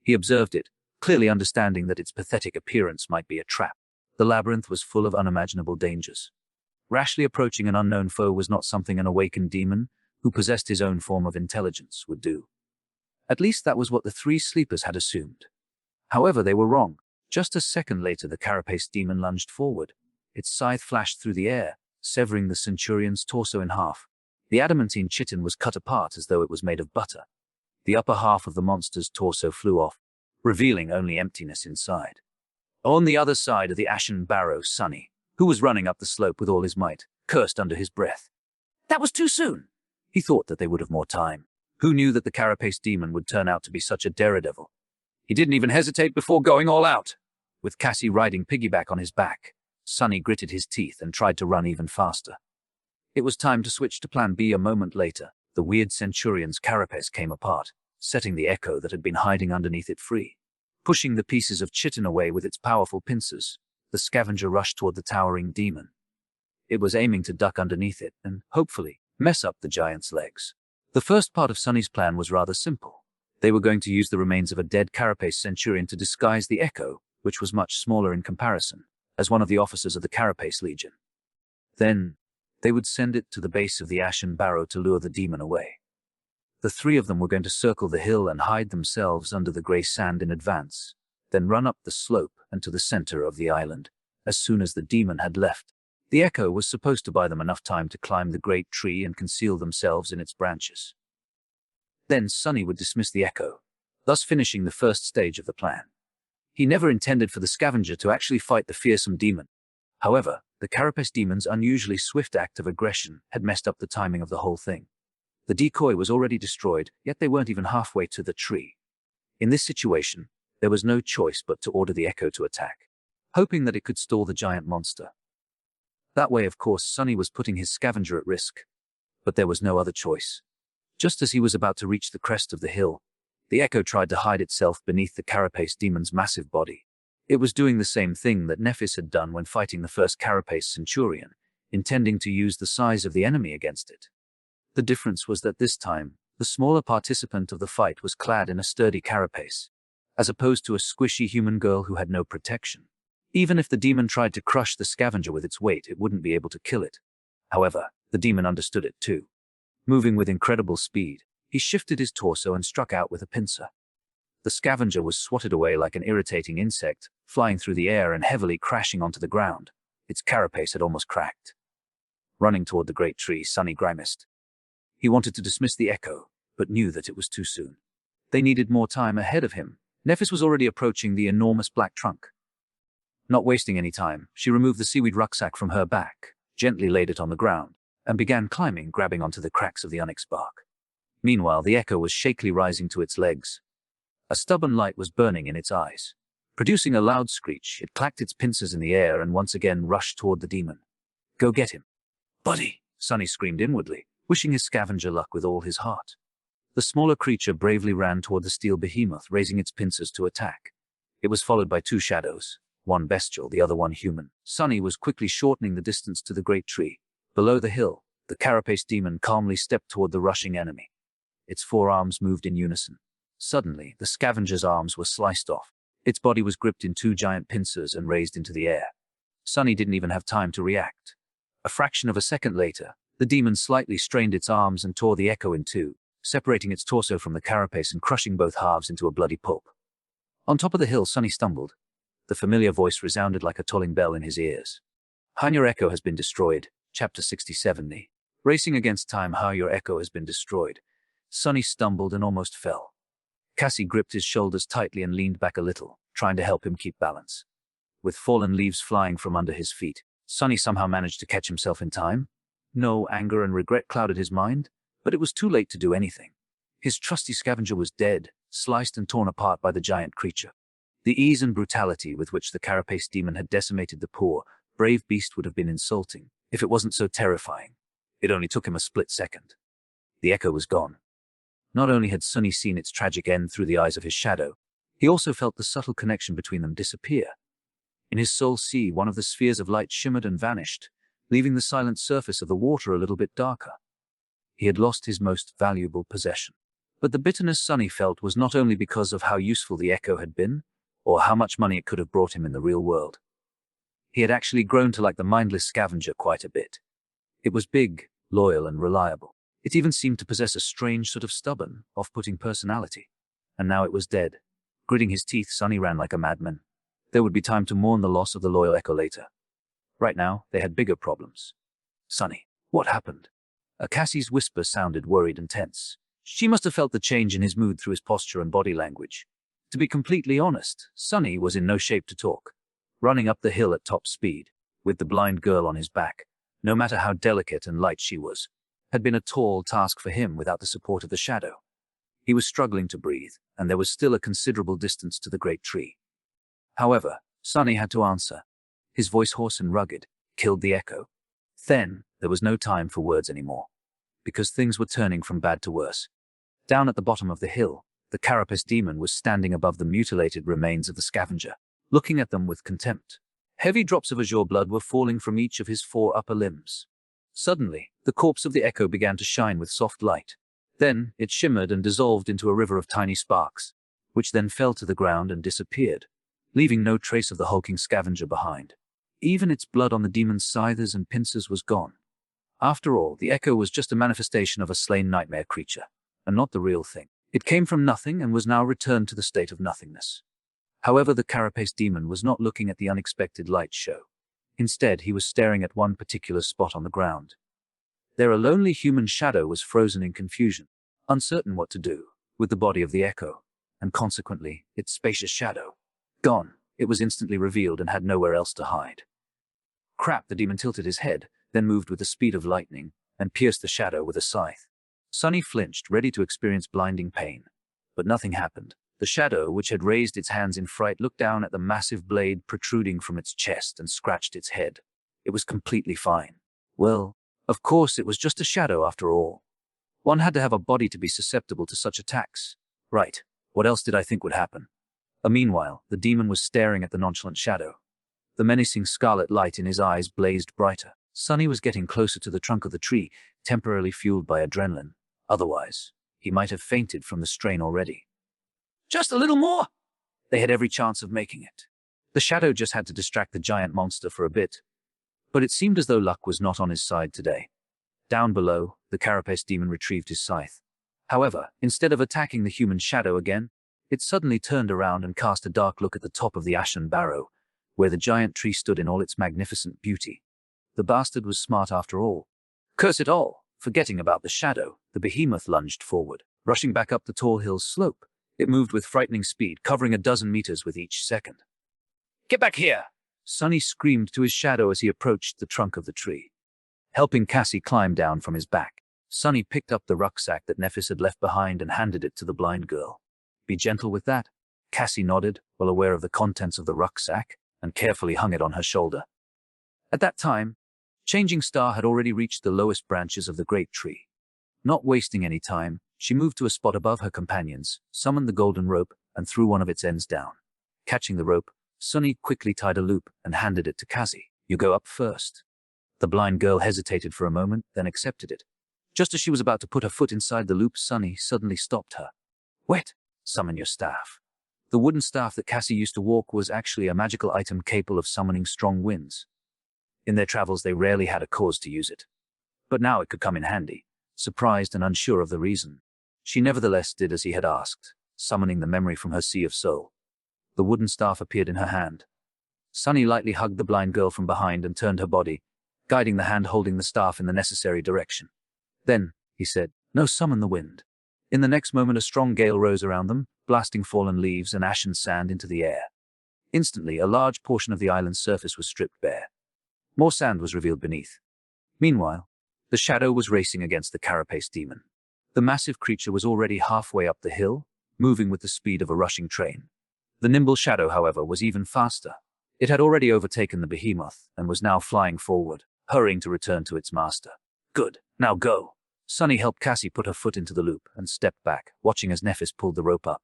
He observed it, clearly understanding that its pathetic appearance might be a trap. The labyrinth was full of unimaginable dangers. Rashly approaching an unknown foe was not something an awakened demon, who possessed his own form of intelligence, would do. At least that was what the 3 sleepers had assumed. However, they were wrong. Just a second later, the carapace demon lunged forward. Its scythe flashed through the air, severing the centurion's torso in half. The adamantine chitin was cut apart as though it was made of butter. The upper half of the monster's torso flew off, revealing only emptiness inside. On the other side of the ashen barrow, Sonny, who was running up the slope with all his might, cursed under his breath. That was too soon. He thought that they would have more time. Who knew that the carapace demon would turn out to be such a daredevil? He didn't even hesitate before going all out. With Cassie riding piggyback on his back, Sonny gritted his teeth and tried to run even faster. It was time to switch to plan B. A moment later, the weird centurion's carapace came apart, setting the echo that had been hiding underneath it free. Pushing the pieces of chitin away with its powerful pincers, the scavenger rushed toward the towering demon. It was aiming to duck underneath it and, hopefully, mess up the giant's legs. The first part of Sonny's plan was rather simple. They were going to use the remains of a dead carapace centurion to disguise the echo, which was much smaller in comparison, as one of the officers of the Carapace Legion. Then, they would send it to the base of the ashen barrow to lure the demon away. The three of them were going to circle the hill and hide themselves under the grey sand in advance, then run up the slope and to the center of the island. As soon as the demon had left, the echo was supposed to buy them enough time to climb the great tree and conceal themselves in its branches. Then Sonny would dismiss the echo, thus finishing the first stage of the plan. He never intended for the scavenger to actually fight the fearsome demon. However, the carapace demon's unusually swift act of aggression had messed up the timing of the whole thing. The decoy was already destroyed, yet they weren't even halfway to the tree. In this situation, there was no choice but to order the echo to attack, hoping that it could stall the giant monster. That way, of course, Sonny was putting his scavenger at risk. But there was no other choice. Just as he was about to reach the crest of the hill, the echo tried to hide itself beneath the carapace demon's massive body. It was doing the same thing that Nephis had done when fighting the first carapace centurion, intending to use the size of the enemy against it. The difference was that this time, the smaller participant of the fight was clad in a sturdy carapace, as opposed to a squishy human girl who had no protection. Even if the demon tried to crush the scavenger with its weight, it wouldn't be able to kill it. However, the demon understood it too. Moving with incredible speed, he shifted his torso and struck out with a pincer. The scavenger was swatted away like an irritating insect, flying through the air and heavily crashing onto the ground. Its carapace had almost cracked. Running toward the great tree, Sonny grimaced. He wanted to dismiss the echo, but knew that it was too soon. They needed more time ahead of him. Nephis was already approaching the enormous black trunk. Not wasting any time, she removed the seaweed rucksack from her back, gently laid it on the ground, and began climbing, grabbing onto the cracks of the onyx bark. Meanwhile, the echo was shakily rising to its legs. A stubborn light was burning in its eyes. Producing a loud screech, it clacked its pincers in the air and once again rushed toward the demon. Go get him. Buddy, Sonny screamed inwardly, wishing his scavenger luck with all his heart. The smaller creature bravely ran toward the steel behemoth, raising its pincers to attack. It was followed by two shadows, one bestial, the other one human. Sonny was quickly shortening the distance to the great tree. Below the hill, the carapace demon calmly stepped toward the rushing enemy. Its forearms moved in unison. Suddenly, the scavenger's arms were sliced off. Its body was gripped in two giant pincers and raised into the air. Sonny didn't even have time to react. A fraction of a second later, the demon slightly strained its arms and tore the echo in two, separating its torso from the carapace and crushing both halves into a bloody pulp. On top of the hill, Sonny stumbled. The familiar voice resounded like a tolling bell in his ears. How your echo has been destroyed. Chapter 67. Racing against time. How your echo has been destroyed. Sonny stumbled and almost fell. Cassie gripped his shoulders tightly and leaned back a little, trying to help him keep balance. With fallen leaves flying from under his feet, Sonny somehow managed to catch himself in time. No, anger and regret clouded his mind, but it was too late to do anything. His trusty scavenger was dead, sliced and torn apart by the giant creature. The ease and brutality with which the carapace demon had decimated the poor, brave beast would have been insulting, if it wasn't so terrifying. It only took him a split second. The echo was gone. Not only had Sonny seen its tragic end through the eyes of his shadow, he also felt the subtle connection between them disappear. In his soul sea, one of the spheres of light shimmered and vanished, leaving the silent surface of the water a little bit darker. He had lost his most valuable possession. But the bitterness Sonny felt was not only because of how useful the echo had been, or how much money it could have brought him in the real world. He had actually grown to like the mindless scavenger quite a bit. It was big, loyal, and reliable. It even seemed to possess a strange sort of stubborn, off-putting personality. And now it was dead. Gritting his teeth, Sonny ran like a madman. There would be time to mourn the loss of the loyal echo later. Right now, they had bigger problems. Sonny, what happened? Cassie's whisper sounded worried and tense. She must have felt the change in his mood through his posture and body language. To be completely honest, Sonny was in no shape to talk. running up the hill at top speed, with the blind girl on his back, no matter how delicate and light she was, had been a tall task for him without the support of the shadow. He was struggling to breathe, and there was still a considerable distance to the great tree. However, Sonny had to answer. His voice, hoarse and rugged, killed the echo. Then, there was no time for words anymore, because things were turning from bad to worse. Down at the bottom of the hill, the carapace demon was standing above the mutilated remains of the scavenger, looking at them with contempt. Heavy drops of azure blood were falling from each of his 4 upper limbs. Suddenly, the corpse of the echo began to shine with soft light. Then, it shimmered and dissolved into a river of tiny sparks, which then fell to the ground and disappeared, leaving no trace of the hulking scavenger behind. Even its blood on the demon's scythes and pincers was gone. After all, the echo was just a manifestation of a slain nightmare creature, and not the real thing. It came from nothing and was now returned to the state of nothingness. However, the carapace demon was not looking at the unexpected light show. Instead, he was staring at one particular spot on the ground. There, a lonely human shadow was frozen in confusion, uncertain what to do with the body of the echo, and consequently, its spacious shadow. Gone, it was instantly revealed and had nowhere else to hide. Crap, the demon tilted his head, then moved with the speed of lightning, and pierced the shadow with a scythe. Sonny flinched, ready to experience blinding pain. But nothing happened. The shadow, which had raised its hands in fright, looked down at the massive blade protruding from its chest and scratched its head. It was completely fine. Well, of course, it was just a shadow after all. One had to have a body to be susceptible to such attacks. Right, what else did I think would happen? Meanwhile, the demon was staring at the nonchalant shadow. The menacing scarlet light in his eyes blazed brighter. Sonny was getting closer to the trunk of the tree, temporarily fueled by adrenaline. Otherwise, he might have fainted from the strain already. Just a little more! They had every chance of making it. The shadow just had to distract the giant monster for a bit. But it seemed as though luck was not on his side today. Down below, the carapace demon retrieved his scythe. However, instead of attacking the human shadow again, it suddenly turned around and cast a dark look at the top of the ashen barrow, where the giant tree stood in all its magnificent beauty. The bastard was smart after all. Curse it all! Forgetting about the shadow, the behemoth lunged forward, rushing back up the tall hill's slope. It moved with frightening speed, covering a dozen meters with each second. Get back here! Sonny screamed to his shadow as he approached the trunk of the tree. Helping Cassie climb down from his back, Sonny picked up the rucksack that Nephis had left behind and handed it to the blind girl. Be gentle with that. Cassie nodded, well aware of the contents of the rucksack, and carefully hung it on her shoulder. At that time, Changing Star had already reached the lowest branches of the great tree. Not wasting any time, she moved to a spot above her companions, summoned the golden rope, and threw one of its ends down. Catching the rope, Sonny quickly tied a loop and handed it to Cassie. You go up first. The blind girl hesitated for a moment, then accepted it. Just as she was about to put her foot inside the loop, Sonny suddenly stopped her. Wait! Summon your staff. The wooden staff that Cassie used to walk was actually a magical item capable of summoning strong winds. In their travels, they rarely had a cause to use it. But now it could come in handy. Surprised and unsure of the reason, she nevertheless did as he had asked, summoning the memory from her sea of soul. The wooden staff appeared in her hand. Sonny lightly hugged the blind girl from behind and turned her body, guiding the hand holding the staff in the necessary direction. Then, he said, "No, summon the wind." In the next moment, a strong gale rose around them, blasting fallen leaves and ashen sand into the air. Instantly, a large portion of the island's surface was stripped bare. More sand was revealed beneath. Meanwhile, the shadow was racing against the carapace demon. The massive creature was already halfway up the hill, moving with the speed of a rushing train. The nimble shadow, however, was even faster. It had already overtaken the behemoth and was now flying forward, hurrying to return to its master. Good, now go. Sonny helped Cassie put her foot into the loop and stepped back, watching as Nephis pulled the rope up.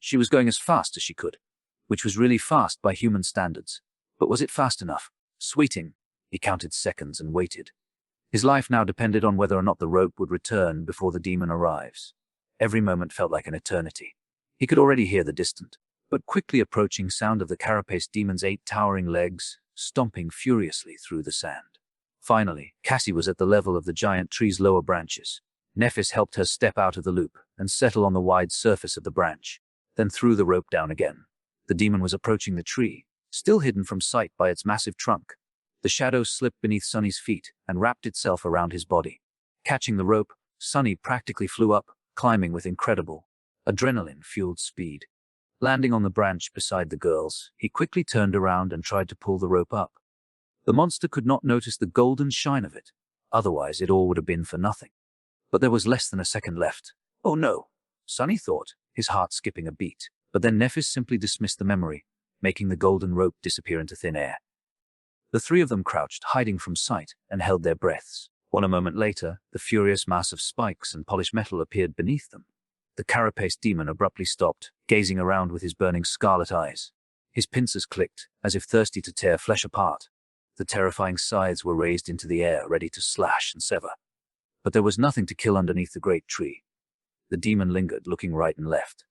She was going as fast as she could, which was really fast by human standards. But was it fast enough? Sweating, he counted seconds and waited. His life now depended on whether or not the rope would return before the demon arrives. Every moment felt like an eternity. He could already hear the distant, but quickly approaching sound of the carapace demon's 8 towering legs, stomping furiously through the sand. Finally, Cassie was at the level of the giant tree's lower branches. Nephis helped her step out of the loop and settle on the wide surface of the branch, then threw the rope down again. The demon was approaching the tree, still hidden from sight by its massive trunk. The shadow slipped beneath Sonny's feet and wrapped itself around his body. Catching the rope, Sonny practically flew up, climbing with incredible, adrenaline-fueled speed. Landing on the branch beside the girls, he quickly turned around and tried to pull the rope up. The monster could not notice the golden shine of it, otherwise it all would have been for nothing. But there was less than a second left. Oh no, Sunny thought, his heart skipping a beat. But then Nephis simply dismissed the memory, making the golden rope disappear into thin air. The three of them crouched, hiding from sight, and held their breaths. When a moment later, the furious mass of spikes and polished metal appeared beneath them. The carapaced demon abruptly stopped, gazing around with his burning scarlet eyes. His pincers clicked, as if thirsty to tear flesh apart. The terrifying scythes were raised into the air, ready to slash and sever. But there was nothing to kill underneath the great tree. The demon lingered, looking right and left.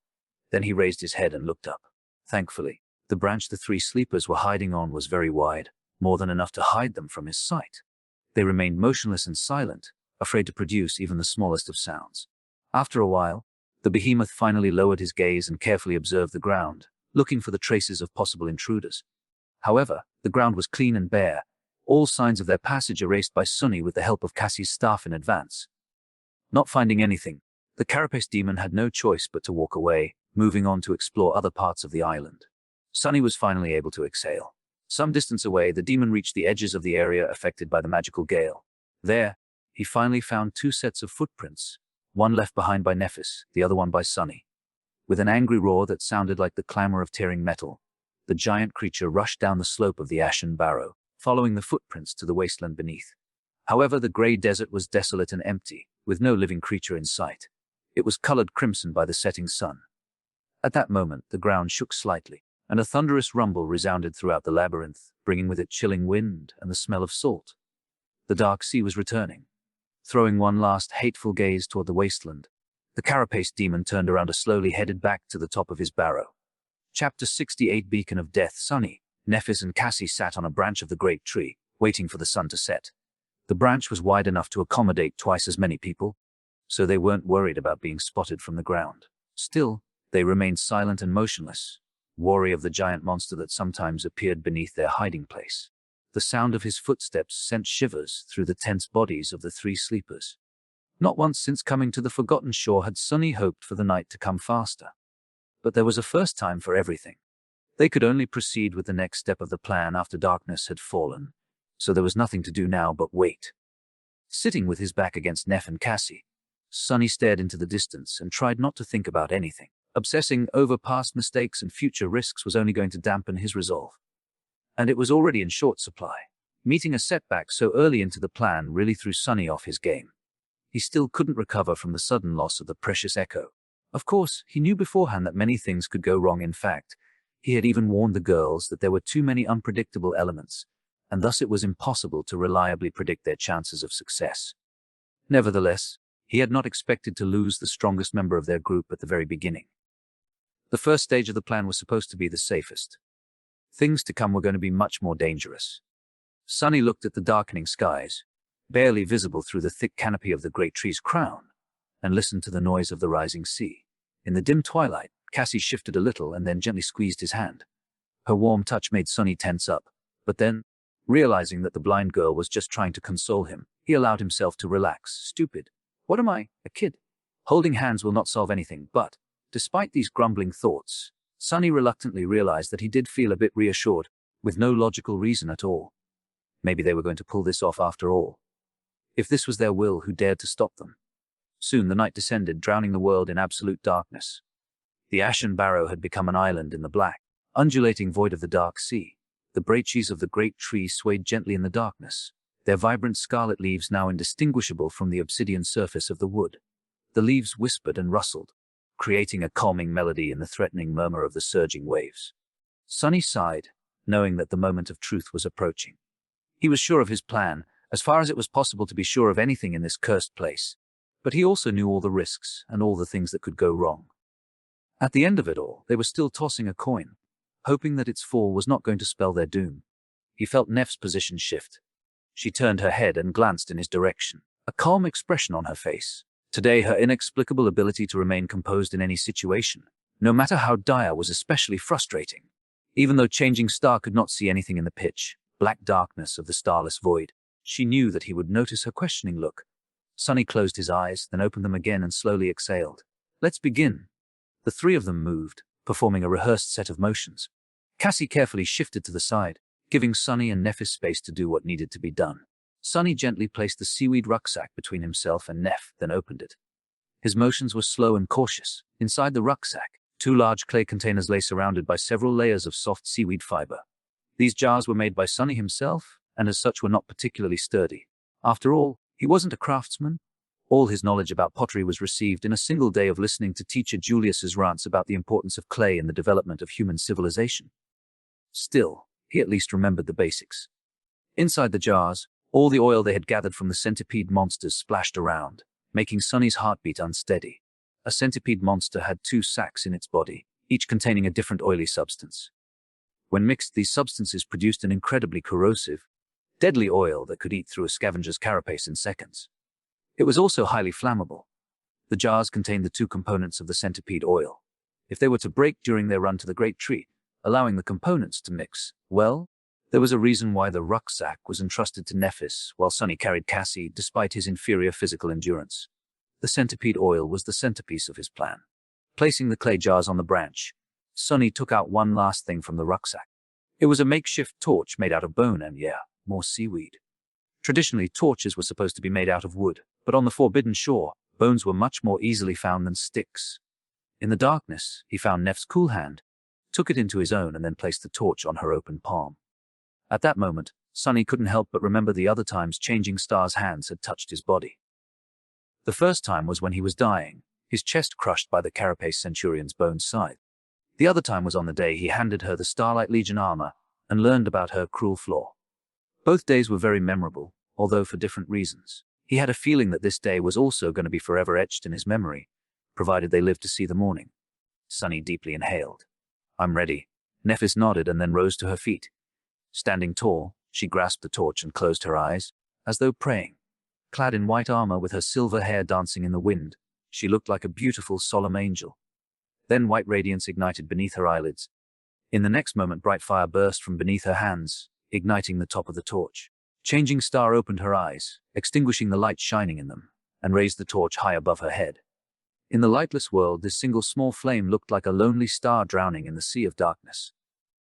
Then he raised his head and looked up. Thankfully, the branch the three sleepers were hiding on was very wide, more than enough to hide them from his sight. They remained motionless and silent, afraid to produce even the smallest of sounds. After a while, the behemoth finally lowered his gaze and carefully observed the ground, looking for the traces of possible intruders. However, the ground was clean and bare, all signs of their passage erased by Sunny with the help of Cassie's staff in advance. Not finding anything, the carapace demon had no choice but to walk away, moving on to explore other parts of the island. Sunny was finally able to exhale. Some distance away, the demon reached the edges of the area affected by the magical gale. There, he finally found two sets of footprints, one left behind by Nephis, the other one by Sunny. With an angry roar that sounded like the clamor of tearing metal, the giant creature rushed down the slope of the ashen barrow, following the footprints to the wasteland beneath. However, the gray desert was desolate and empty, with no living creature in sight. It was colored crimson by the setting sun. At that moment, the ground shook slightly, and a thunderous rumble resounded throughout the labyrinth, bringing with it chilling wind and the smell of salt. The dark sea was returning. Throwing one last hateful gaze toward the wasteland, the carapace demon turned around and slowly headed back to the top of his barrow. Chapter 68 Beacon of Death. Sunny, Nephis and Cassie sat on a branch of the great tree, waiting for the sun to set. The branch was wide enough to accommodate twice as many people, so they weren't worried about being spotted from the ground. Still, they remained silent and motionless, wary of the giant monster that sometimes appeared beneath their hiding place. The sound of his footsteps sent shivers through the tense bodies of the three sleepers. Not once since coming to the forgotten shore had Sunny hoped for the night to come faster. But there was a first time for everything. They could only proceed with the next step of the plan after darkness had fallen, so there was nothing to do now but wait. Sitting with his back against Neff and Cassie, Sunny stared into the distance and tried not to think about anything. Obsessing over past mistakes and future risks was only going to dampen his resolve. And it was already in short supply. Meeting a setback so early into the plan really threw Sunny off his game. He still couldn't recover from the sudden loss of the precious echo. Of course, he knew beforehand that many things could go wrong. In fact, he had even warned the girls that there were too many unpredictable elements, and thus it was impossible to reliably predict their chances of success. Nevertheless, he had not expected to lose the strongest member of their group at the very beginning. The first stage of the plan was supposed to be the safest. Things to come were going to be much more dangerous. Sunny looked at the darkening skies, barely visible through the thick canopy of the great tree's crown, and listened to the noise of the rising sea. In the dim twilight, Cassie shifted a little and then gently squeezed his hand. Her warm touch made Sunny tense up, but then, realizing that the blind girl was just trying to console him, he allowed himself to relax. Stupid. What am I, a kid? Holding hands will not solve anything. But, despite these grumbling thoughts, Sunny reluctantly realized that he did feel a bit reassured, with no logical reason at all. Maybe they were going to pull this off after all. If this was their will, who dared to stop them? Soon the night descended, drowning the world in absolute darkness. The ashen barrow had become an island in the black, undulating void of the dark sea. The branches of the great tree swayed gently in the darkness, their vibrant scarlet leaves now indistinguishable from the obsidian surface of the wood. The leaves whispered and rustled, creating a calming melody in the threatening murmur of the surging waves. Sunny sighed, knowing that the moment of truth was approaching. He was sure of his plan, as far as it was possible to be sure of anything in this cursed place, but he also knew all the risks and all the things that could go wrong. At the end of it all, they were still tossing a coin, hoping that its fall was not going to spell their doom. He felt Neff's position shift. She turned her head and glanced in his direction, a calm expression on her face. Today, her inexplicable ability to remain composed in any situation, no matter how dire, was especially frustrating. Even though Changing Star could not see anything in the pitch black darkness of the starless void, she knew that he would notice her questioning look. Sunny closed his eyes, then opened them again and slowly exhaled. Let's begin. The three of them moved, performing a rehearsed set of motions. Cassie carefully shifted to the side, giving Sunny and Nephis space to do what needed to be done. Sunny gently placed the seaweed rucksack between himself and Neph, then opened it. His motions were slow and cautious. Inside the rucksack, 2 large clay containers lay surrounded by several layers of soft seaweed fiber. These jars were made by Sunny himself, and as such were not particularly sturdy. After all, he wasn't a craftsman. All his knowledge about pottery was received in a single day of listening to teacher Julius's rants about the importance of clay in the development of human civilization. Still, he at least remembered the basics. Inside the jars, all the oil they had gathered from the centipede monsters splashed around, making Sunny's heartbeat unsteady. A centipede monster had 2 sacs in its body, each containing a different oily substance. When mixed, these substances produced an incredibly corrosive, deadly oil that could eat through a scavenger's carapace in seconds. It was also highly flammable. The jars contained the 2 components of the centipede oil. If they were to break during their run to the Great Tree, allowing the components to mix, well, there was a reason why the rucksack was entrusted to Nephis while Sunny carried Cassie despite his inferior physical endurance. The centipede oil was the centerpiece of his plan. Placing the clay jars on the branch, Sunny took out one last thing from the rucksack. It was a makeshift torch made out of bone and, more seaweed. Traditionally, torches were supposed to be made out of wood, but on the Forbidden Shore, bones were much more easily found than sticks. In the darkness, he found Neph's cool hand, took it into his own, and then placed the torch on her open palm. At that moment, Sunny couldn't help but remember the other times Changing Star's hands had touched his body. The first time was when he was dying, his chest crushed by the Carapace Centurion's bone scythe. The other time was on the day he handed her the Starlight Legion armor and learned about her cruel flaw. Both days were very memorable, although for different reasons. He had a feeling that this day was also going to be forever etched in his memory, provided they lived to see the morning. Sunny deeply inhaled. "I'm ready." Nephis nodded and then rose to her feet. Standing tall, she grasped the torch and closed her eyes, as though praying. Clad in white armor with her silver hair dancing in the wind, she looked like a beautiful, solemn angel. Then white radiance ignited beneath her eyelids. In the next moment, bright fire burst from beneath her hands, igniting the top of the torch. Changing Star opened her eyes, extinguishing the light shining in them, and raised the torch high above her head. In the lightless world, this single small flame looked like a lonely star drowning in the sea of darkness.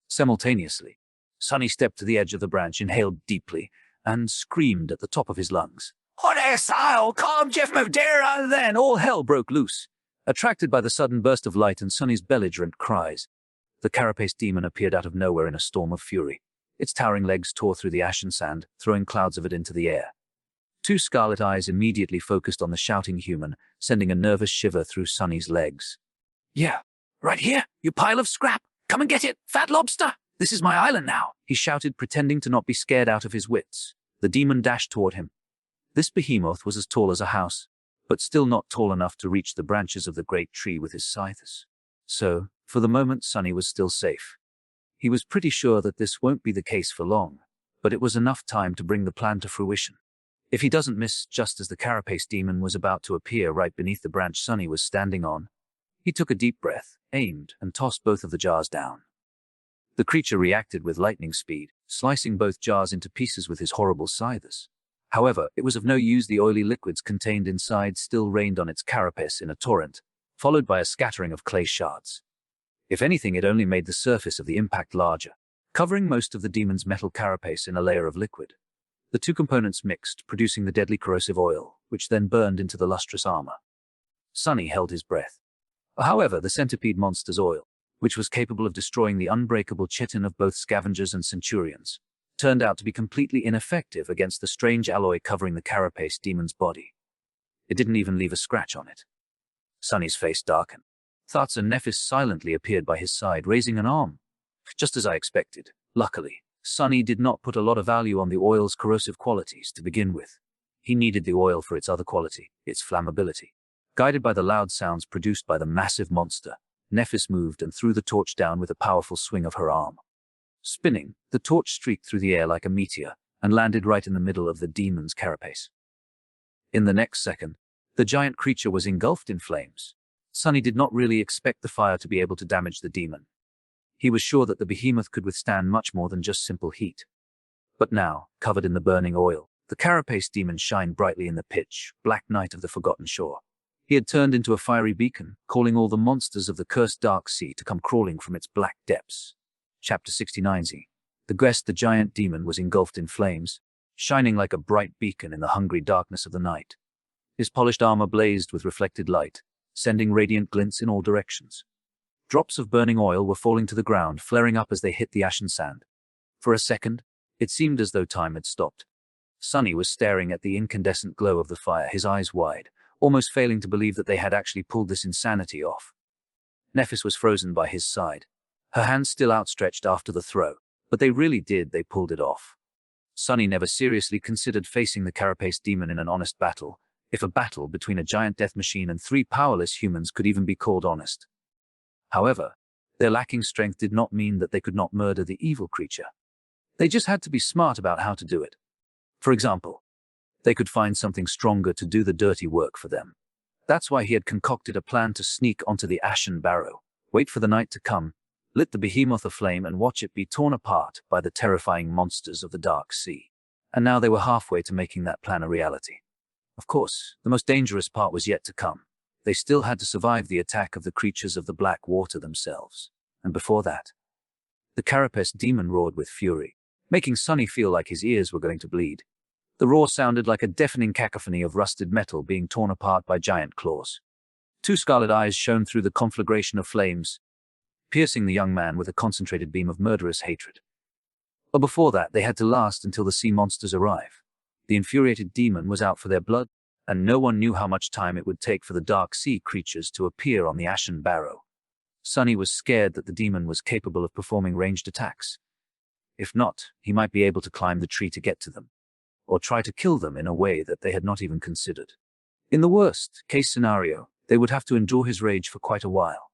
Simultaneously, Sunny stepped to the edge of the branch, inhaled deeply, and screamed at the top of his lungs. "I'll calm Jeff Modera!" Then all hell broke loose. Attracted by the sudden burst of light and Sunny's belligerent cries, the Carapace demon appeared out of nowhere in a storm of fury. Its towering legs tore through the ashen sand, throwing clouds of it into the air. 2 scarlet eyes immediately focused on the shouting human, sending a nervous shiver through Sunny's legs. "Yeah, right here, you pile of scrap! Come and get it, fat lobster! This is my island now!" he shouted, pretending to not be scared out of his wits. The demon dashed toward him. This behemoth was as tall as a house, but still not tall enough to reach the branches of the great tree with his scythes. So, for the moment, Sunny was still safe. He was pretty sure that this won't be the case for long, but it was enough time to bring the plan to fruition. If he doesn't miss just as the Carapace demon was about to appear right beneath the branch Sunny was standing on, he took a deep breath, aimed, and tossed both of the jars down. The creature reacted with lightning speed, slicing both jars into pieces with his horrible scythes. However, it was of no use. The oily liquids contained inside still rained on its carapace in a torrent, followed by a scattering of clay shards. If anything, it only made the surface of the impact larger, covering most of the demon's metal carapace in a layer of liquid. The 2 components mixed, producing the deadly corrosive oil, which then burned into the lustrous armor. Sunny held his breath. However, the centipede monster's oil, which was capable of destroying the unbreakable chitin of both scavengers and centurions, turned out to be completely ineffective against the strange alloy covering the Carapace demon's body. It didn't even leave a scratch on it. Sunny's face darkened. Thoughts and Nephis silently appeared by his side, raising an arm. Just as I expected. Luckily, Sunny did not put a lot of value on the oil's corrosive qualities to begin with. He needed the oil for its other quality, its flammability. Guided by the loud sounds produced by the massive monster, Nephis moved and threw the torch down with a powerful swing of her arm. Spinning, the torch streaked through the air like a meteor and landed right in the middle of the demon's carapace. In the next second, the giant creature was engulfed in flames. Sunny did not really expect the fire to be able to damage the demon. He was sure that the behemoth could withstand much more than just simple heat. But now, covered in the burning oil, the Carapace demon shined brightly in the pitch black night of the Forgotten Shore. He had turned into a fiery beacon, calling all the monsters of the cursed dark sea to come crawling from its black depths. Chapter 69Z. The giant demon was engulfed in flames, shining like a bright beacon in the hungry darkness of the night. His polished armor blazed with reflected light, sending radiant glints in all directions. Drops of burning oil were falling to the ground, flaring up as they hit the ashen sand. For a second, it seemed as though time had stopped. Sunny was staring at the incandescent glow of the fire, his eyes wide, almost failing to believe that they had actually pulled this insanity off. Nephis was frozen by his side, her hands still outstretched after the throw, but they pulled it off. Sunny never seriously considered facing the carapace demon in an honest battle, if a battle between a giant death machine and 3 powerless humans could even be called honest. However, their lacking strength did not mean that they could not murder the evil creature. They just had to be smart about how to do it. For example, they could find something stronger to do the dirty work for them. That's why he had concocted a plan to sneak onto the ashen barrow, wait for the night to come, lit the behemoth aflame and watch it be torn apart by the terrifying monsters of the dark sea. And now they were halfway to making that plan a reality. Of course, the most dangerous part was yet to come. They still had to survive the attack of the creatures of the black water themselves. And before that, the carapace demon roared with fury, making Sunny feel like his ears were going to bleed. The roar sounded like a deafening cacophony of rusted metal being torn apart by giant claws. 2 scarlet eyes shone through the conflagration of flames, piercing the young man with a concentrated beam of murderous hatred. But before that, they had to last until the sea monsters arrive. The infuriated demon was out for their blood, and no one knew how much time it would take for the dark sea creatures to appear on the ashen barrow. Sunny was scared that the demon was capable of performing ranged attacks. If not, he might be able to climb the tree to get to them, or try to kill them in a way that they had not even considered. In the worst-case scenario, they would have to endure his rage for quite a while.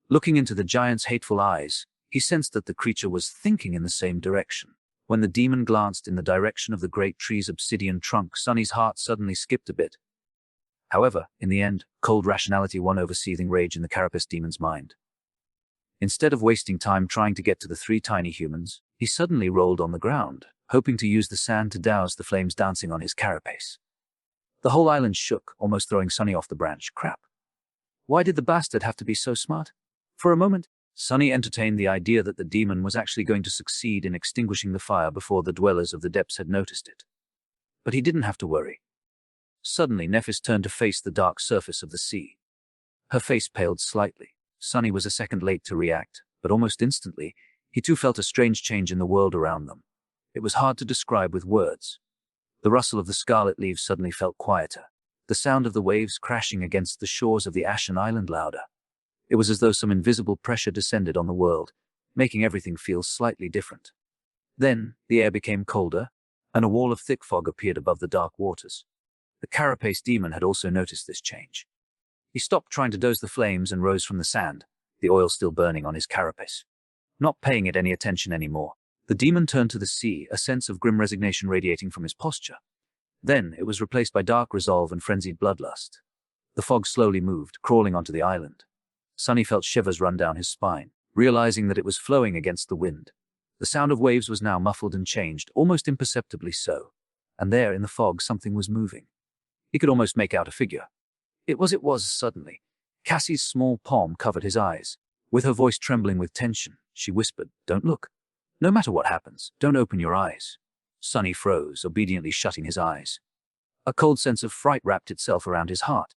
Looking into the giant's hateful eyes, he sensed that the creature was thinking in the same direction. When the demon glanced in the direction of the great tree's obsidian trunk, Sunny's heart suddenly skipped a bit. However, in the end, cold rationality won over seething rage in the carapace demon's mind. Instead of wasting time trying to get to the 3 tiny humans, he suddenly rolled on the ground, hoping to use the sand to douse the flames dancing on his carapace. The whole island shook, almost throwing Sunny off the branch. Crap. Why did the bastard have to be so smart? For a moment, Sunny entertained the idea that the demon was actually going to succeed in extinguishing the fire before the dwellers of the depths had noticed it. But he didn't have to worry. Suddenly, Nephis turned to face the dark surface of the sea. Her face paled slightly. Sunny was a second late to react, but almost instantly, he too felt a strange change in the world around them. It was hard to describe with words. The rustle of the scarlet leaves suddenly felt quieter, the sound of the waves crashing against the shores of the ashen island louder. It was as though some invisible pressure descended on the world, making everything feel slightly different. Then, the air became colder, and a wall of thick fog appeared above the dark waters. The carapace demon had also noticed this change. He stopped trying to douse the flames and rose from the sand, the oil still burning on his carapace. Not paying it any attention anymore, the demon turned to the sea, a sense of grim resignation radiating from his posture. Then it was replaced by dark resolve and frenzied bloodlust. The fog slowly moved, crawling onto the island. Sunny felt shivers run down his spine, realizing that it was flowing against the wind. The sound of waves was now muffled and changed, almost imperceptibly so. And there, in the fog, something was moving. He could almost make out a figure. It was suddenly. Cassie's small palm covered his eyes. With her voice trembling with tension, she whispered, "Don't look. No matter what happens, don't open your eyes." Sunny froze, obediently shutting his eyes. A cold sense of fright wrapped itself around his heart.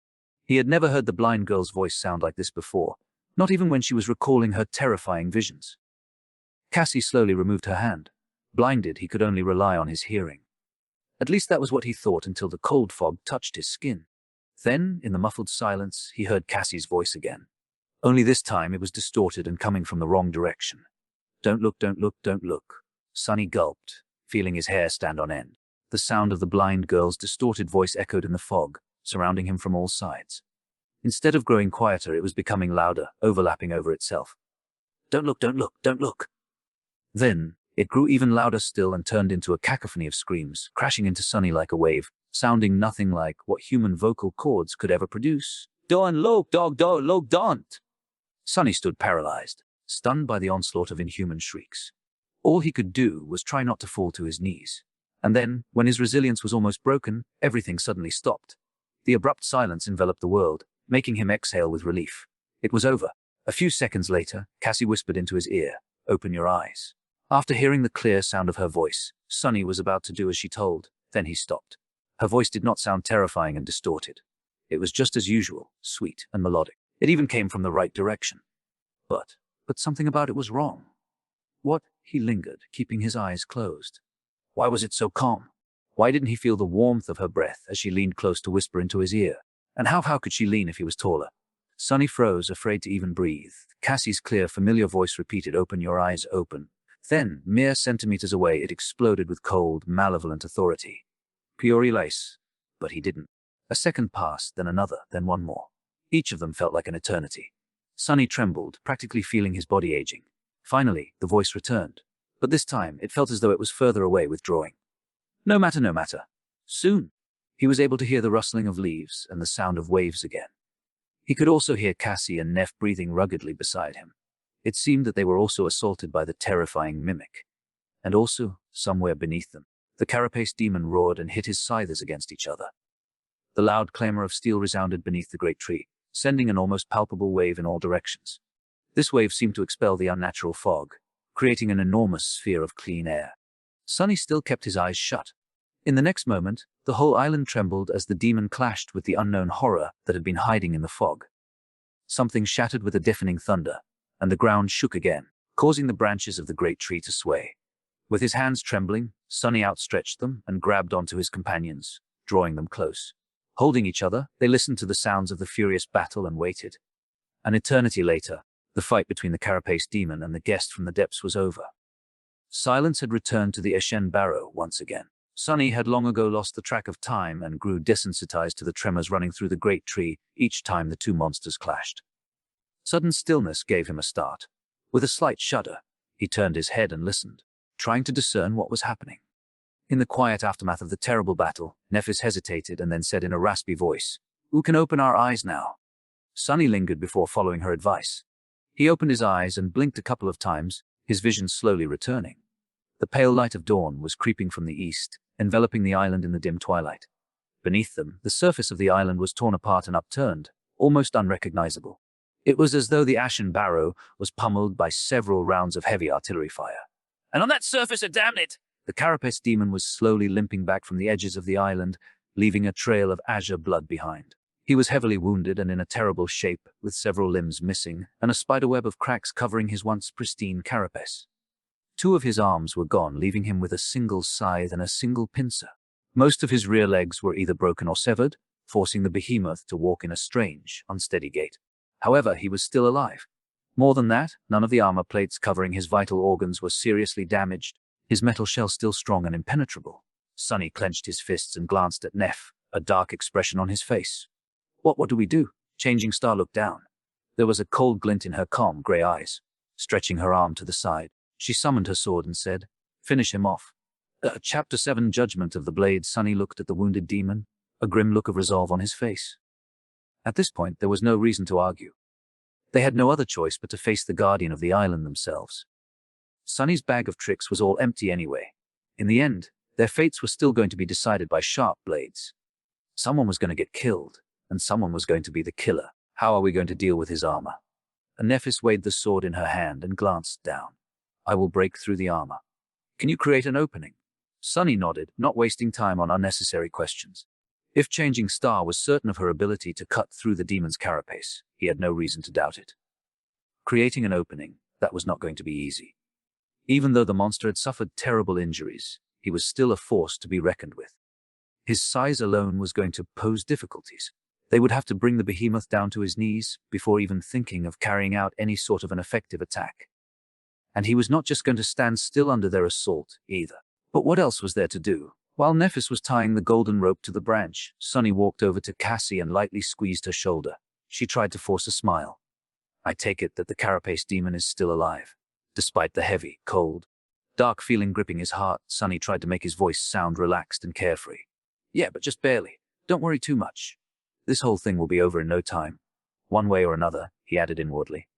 He had never heard the blind girl's voice sound like this before, not even when she was recalling her terrifying visions. Cassie slowly removed her hand. Blinded, he could only rely on his hearing. At least that was what he thought until the cold fog touched his skin. Then, in the muffled silence, he heard Cassie's voice again. Only this time it was distorted and coming from the wrong direction. "Don't look, don't look, don't look." Sunny gulped, feeling his hair stand on end. The sound of the blind girl's distorted voice echoed in the fog, surrounding him from all sides. Instead of growing quieter, it was becoming louder, overlapping over itself. "Don't look, don't look, don't look." Then, it grew even louder still and turned into a cacophony of screams, crashing into Sunny like a wave, sounding nothing like what human vocal cords could ever produce. "Don't look, dog, don't look, don't." Sunny stood paralyzed, stunned by the onslaught of inhuman shrieks. All he could do was try not to fall to his knees. And then, when his resilience was almost broken, everything suddenly stopped. The abrupt silence enveloped the world, making him exhale with relief. It was over. A few seconds later, Cassie whispered into his ear, "Open your eyes." After hearing the clear sound of her voice, Sonny was about to do as she told, then he stopped. Her voice did not sound terrifying and distorted. It was just as usual, sweet and melodic. It even came from the right direction. But something about it was wrong. What? He lingered, keeping his eyes closed. Why was it so calm? Why didn't he feel the warmth of her breath as she leaned close to whisper into his ear? And how could she lean if he was taller? Sonny froze, afraid to even breathe. Cassie's clear, familiar voice repeated, "Open your eyes, open." Then, mere centimeters away, it exploded with cold, malevolent authority. Pure Elise. But he didn't. A second passed, then another, then one more. Each of them felt like an eternity. Sonny trembled, practically feeling his body aging. Finally, the voice returned. But this time, it felt as though it was further away, withdrawing. No matter, no matter. Soon, he was able to hear the rustling of leaves and the sound of waves again. He could also hear Cassie and Neff breathing ruggedly beside him. It seemed that they were also assaulted by the terrifying mimic. And also, somewhere beneath them, the carapace demon roared and hit his scythers against each other. The loud clamor of steel resounded beneath the great tree, sending an almost palpable wave in all directions. This wave seemed to expel the unnatural fog, creating an enormous sphere of clean air. Sonny still kept his eyes shut. In the next moment, the whole island trembled as the demon clashed with the unknown horror that had been hiding in the fog. Something shattered with a deafening thunder, and the ground shook again, causing the branches of the great tree to sway. With his hands trembling, Sonny outstretched them and grabbed onto his companions, drawing them close. Holding each other, they listened to the sounds of the furious battle and waited. An eternity later, the fight between the carapace demon and the guest from the depths was over. Silence had returned to the Eshen Barrow once again. Sonny had long ago lost the track of time and grew desensitized to the tremors running through the great tree each time the two monsters clashed. Sudden stillness gave him a start. With a slight shudder, he turned his head and listened, trying to discern what was happening. In the quiet aftermath of the terrible battle, Nephis hesitated and then said in a raspy voice, "Who can open our eyes now?" Sonny lingered before following her advice. He opened his eyes and blinked a couple of times, his vision slowly returning. The pale light of dawn was creeping from the east, enveloping the island in the dim twilight. Beneath them, the surface of the island was torn apart and upturned, almost unrecognizable. It was as though the Ashen Barrow was pummeled by several rounds of heavy artillery fire. And on that surface, damn it! The carapace demon was slowly limping back from the edges of the island, leaving a trail of azure blood behind. He was heavily wounded and in a terrible shape, with several limbs missing and a spiderweb of cracks covering his once pristine carapace. Two of his arms were gone, leaving him with a single scythe and a single pincer. Most of his rear legs were either broken or severed, forcing the behemoth to walk in a strange, unsteady gait. However, he was still alive. More than that, none of the armor plates covering his vital organs were seriously damaged, his metal shell still strong and impenetrable. Sonny clenched his fists and glanced at Neff, a dark expression on his face. What do we do?" Changing Star looked down. There was a cold glint in her calm grey eyes. Stretching her arm to the side, she summoned her sword and said, "Finish him off." Chapter 7 Judgment of the Blade. Sonny looked at the wounded demon, a grim look of resolve on his face. At this point, there was no reason to argue. They had no other choice but to face the guardian of the island themselves. Sonny's bag of tricks was all empty anyway. In the end, their fates were still going to be decided by sharp blades. Someone was going to get killed, and someone was going to be the killer. How are we going to deal with his armor? Nephis weighed the sword in her hand and glanced down. "I will break through the armor. Can you create an opening?" Sonny nodded, not wasting time on unnecessary questions. If Changing Star was certain of her ability to cut through the demon's carapace, he had no reason to doubt it. Creating an opening, that was not going to be easy. Even though the monster had suffered terrible injuries, he was still a force to be reckoned with. His size alone was going to pose difficulties. They would have to bring the behemoth down to his knees before even thinking of carrying out any sort of an effective attack. And he was not just going to stand still under their assault, either. But what else was there to do? While Nephis was tying the golden rope to the branch, Sonny walked over to Cassie and lightly squeezed her shoulder. She tried to force a smile. "I take it that the carapace demon is still alive." Despite the heavy, cold, dark feeling gripping his heart, Sonny tried to make his voice sound relaxed and carefree. "Yeah, but just barely. Don't worry too much. This whole thing will be over in no time. One way or another," he added inwardly.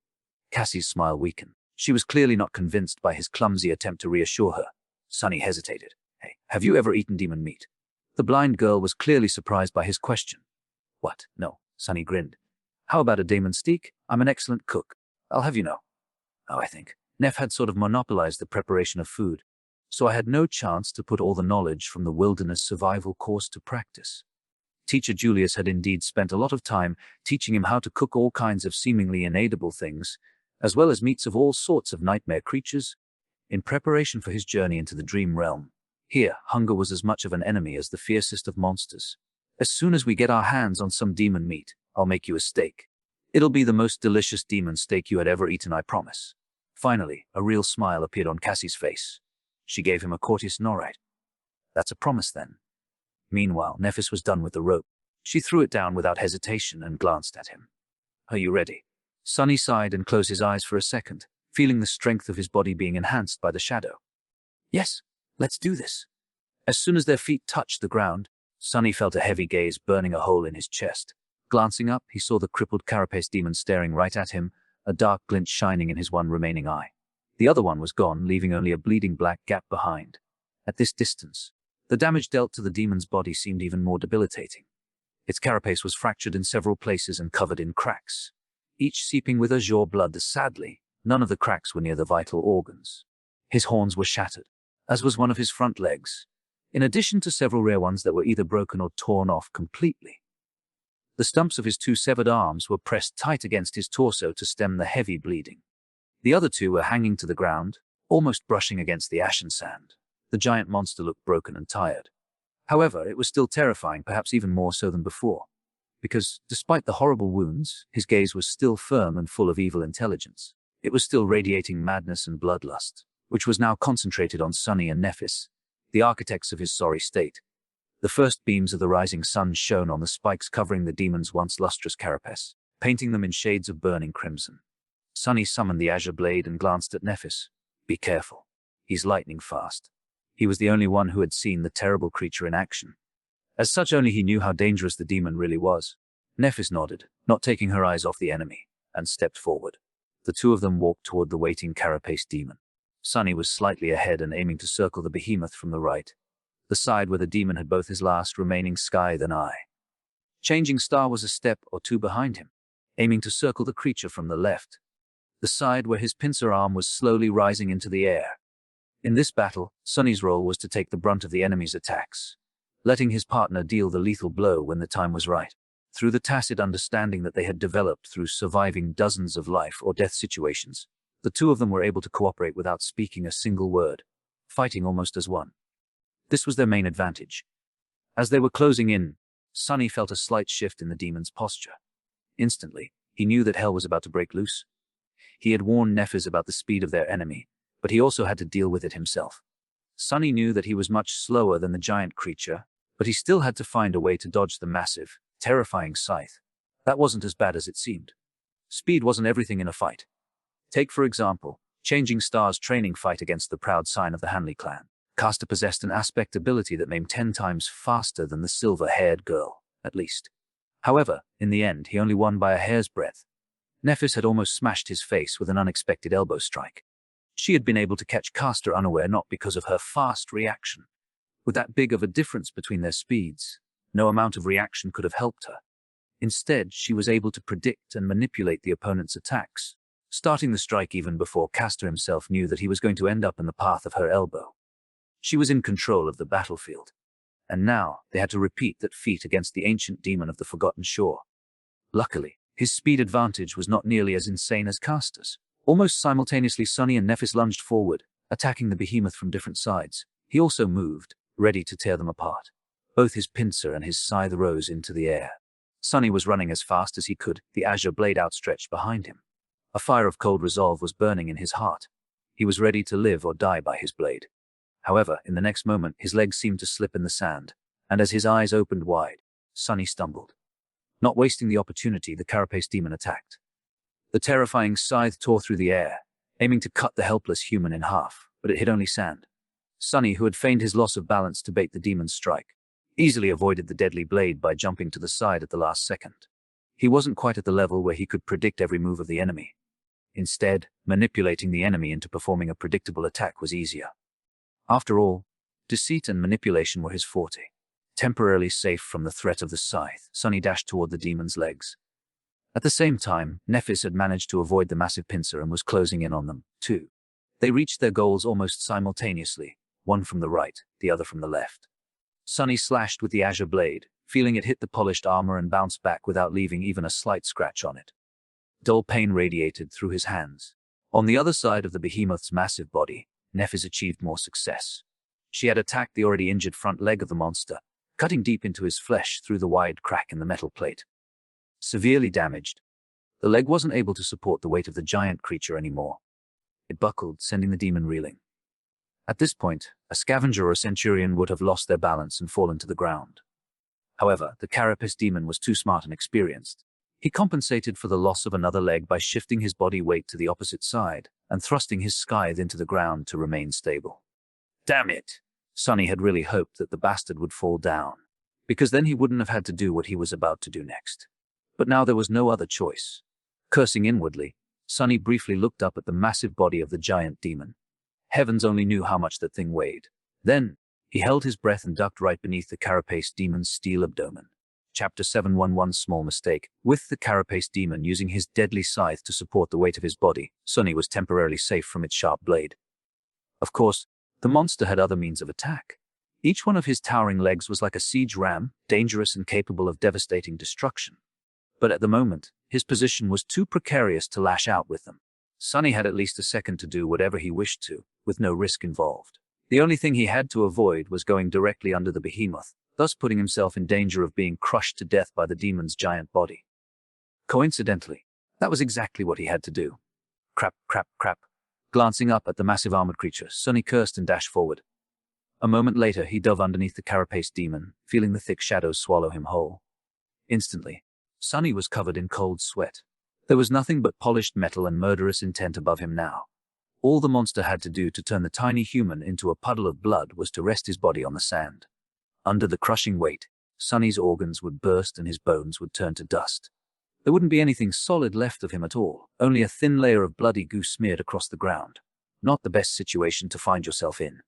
Cassie's smile weakened. She was clearly not convinced by his clumsy attempt to reassure her. Sonny hesitated. "Hey, have you ever eaten demon meat?" The blind girl was clearly surprised by his question. "What? No," Sonny grinned. How about a demon steak? I'm an excellent cook. I'll have you know. Oh, I think. Neff had sort of monopolized the preparation of food, so I had no chance to put all the knowledge from the wilderness survival course to practice. Teacher Julius had indeed spent a lot of time teaching him how to cook all kinds of seemingly inedible things, as well as meats of all sorts of nightmare creatures, in preparation for his journey into the dream realm. Here, hunger was as much of an enemy as the fiercest of monsters. As soon as we get our hands on some demon meat, I'll make you a steak. It'll be the most delicious demon steak you had ever eaten, I promise. Finally, a real smile appeared on Cassie's face. She gave him a courteous nod. That's a promise, then. Meanwhile, Nephis was done with the rope. She threw it down without hesitation and glanced at him. Are you ready? Sonny sighed and closed his eyes for a second, feeling the strength of his body being enhanced by the shadow. Yes, let's do this. As soon as their feet touched the ground, Sonny felt a heavy gaze burning a hole in his chest. Glancing up, he saw the crippled carapace demon staring right at him, a dark glint shining in his one remaining eye. The other one was gone, leaving only a bleeding black gap behind. At this distance, the damage dealt to the demon's body seemed even more debilitating. Its carapace was fractured in several places and covered in cracks, each seeping with azure blood. Sadly, none of the cracks were near the vital organs. His horns were shattered, as was one of his front legs, in addition to several rare ones that were either broken or torn off completely. The stumps of his two severed arms were pressed tight against his torso to stem the heavy bleeding. The other two were hanging to the ground, almost brushing against the ashen sand. The giant monster looked broken and tired. However, it was still terrifying, perhaps even more so than before, because, despite the horrible wounds, his gaze was still firm and full of evil intelligence. It was still radiating madness and bloodlust, which was now concentrated on Sonny and Nephis, the architects of his sorry state. The first beams of the rising sun shone on the spikes covering the demon's once lustrous carapace, painting them in shades of burning crimson. Sonny summoned the azure blade and glanced at Nephis. Be careful. He's lightning fast. He was the only one who had seen the terrible creature in action. As such, only he knew how dangerous the demon really was. Nephis nodded, not taking her eyes off the enemy, and stepped forward. The two of them walked toward the waiting carapace demon. Sonny was slightly ahead and aiming to circle the behemoth from the right, the side where the demon had both his last remaining scythe and eye. Changing Star was a step or two behind him, aiming to circle the creature from the left, the side where his pincer arm was slowly rising into the air. In this battle, Sonny's role was to take the brunt of the enemy's attacks, letting his partner deal the lethal blow when the time was right. Through the tacit understanding that they had developed through surviving dozens of life or death situations, the two of them were able to cooperate without speaking a single word, fighting almost as one. This was their main advantage. As they were closing in, Sonny felt a slight shift in the demon's posture. Instantly, he knew that hell was about to break loose. He had warned Nephis about the speed of their enemy, but he also had to deal with it himself. Sonny knew that he was much slower than the giant creature, but he still had to find a way to dodge the massive, terrifying scythe. That wasn't as bad as it seemed. Speed wasn't everything in a fight. Take, for example, Changing Star's training fight against the proud sign of the Hanley clan. Caster possessed an aspect ability that made 10 times faster than the silver-haired girl, at least. However, in the end, he only won by a hair's breadth. Nephis had almost smashed his face with an unexpected elbow strike. She had been able to catch Caster unaware not because of her fast reaction. With that big of a difference between their speeds, no amount of reaction could have helped her. Instead, she was able to predict and manipulate the opponent's attacks, starting the strike even before Caster himself knew that he was going to end up in the path of her elbow. She was in control of the battlefield, and now they had to repeat that feat against the ancient demon of the Forgotten Shore. Luckily, his speed advantage was not nearly as insane as Caster's. Almost simultaneously, Sonny and Nephis lunged forward, attacking the behemoth from different sides. He also moved, ready to tear them apart. Both his pincer and his scythe rose into the air. Sonny was running as fast as he could, the azure blade outstretched behind him. A fire of cold resolve was burning in his heart. He was ready to live or die by his blade. However, in the next moment, his legs seemed to slip in the sand, and as his eyes opened wide, Sonny stumbled. Not wasting the opportunity, the carapace demon attacked. The terrifying scythe tore through the air, aiming to cut the helpless human in half, but it hit only sand. Sonny, who had feigned his loss of balance to bait the demon's strike, easily avoided the deadly blade by jumping to the side at the last second. He wasn't quite at the level where he could predict every move of the enemy. Instead, manipulating the enemy into performing a predictable attack was easier. After all, deceit and manipulation were his forte. Temporarily safe from the threat of the scythe, Sonny dashed toward the demon's legs. At the same time, Nephis had managed to avoid the massive pincer and was closing in on them, too. They reached their goals almost simultaneously, one from the right, the other from the left. Sunny slashed with the azure blade, feeling it hit the polished armor and bounce back without leaving even a slight scratch on it. Dull pain radiated through his hands. On the other side of the behemoth's massive body, Nephis achieved more success. She had attacked the already injured front leg of the monster, cutting deep into his flesh through the wide crack in the metal plate. Severely damaged, the leg wasn't able to support the weight of the giant creature anymore. It buckled, sending the demon reeling. At this point, a scavenger or a centurion would have lost their balance and fallen to the ground. However, the carapace demon was too smart and experienced. He compensated for the loss of another leg by shifting his body weight to the opposite side and thrusting his scythe into the ground to remain stable. Damn it! Sunny had really hoped that the bastard would fall down, because then he wouldn't have had to do what he was about to do next. But now there was no other choice. Cursing inwardly, Sunny briefly looked up at the massive body of the giant demon. Heavens only knew how much that thing weighed. Then, he held his breath and ducked right beneath the carapace demon's steel abdomen. Chapter 711 Small mistake. With the carapace demon using his deadly scythe to support the weight of his body, Sunny was temporarily safe from its sharp blade. Of course, the monster had other means of attack. Each one of his towering legs was like a siege ram, dangerous and capable of devastating destruction. But at the moment, his position was too precarious to lash out with them. Sunny had at least a second to do whatever he wished to, with no risk involved. The only thing he had to avoid was going directly under the behemoth, thus putting himself in danger of being crushed to death by the demon's giant body. Coincidentally, that was exactly what he had to do. Crap, crap, crap. Glancing up at the massive armored creature, Sunny cursed and dashed forward. A moment later, he dove underneath the carapace demon, feeling the thick shadows swallow him whole. Instantly, Sunny was covered in cold sweat. There was nothing but polished metal and murderous intent above him now. All the monster had to do to turn the tiny human into a puddle of blood was to rest his body on the sand. Under the crushing weight, Sunny's organs would burst and his bones would turn to dust. There wouldn't be anything solid left of him at all, only a thin layer of bloody goo smeared across the ground. Not the best situation to find yourself in.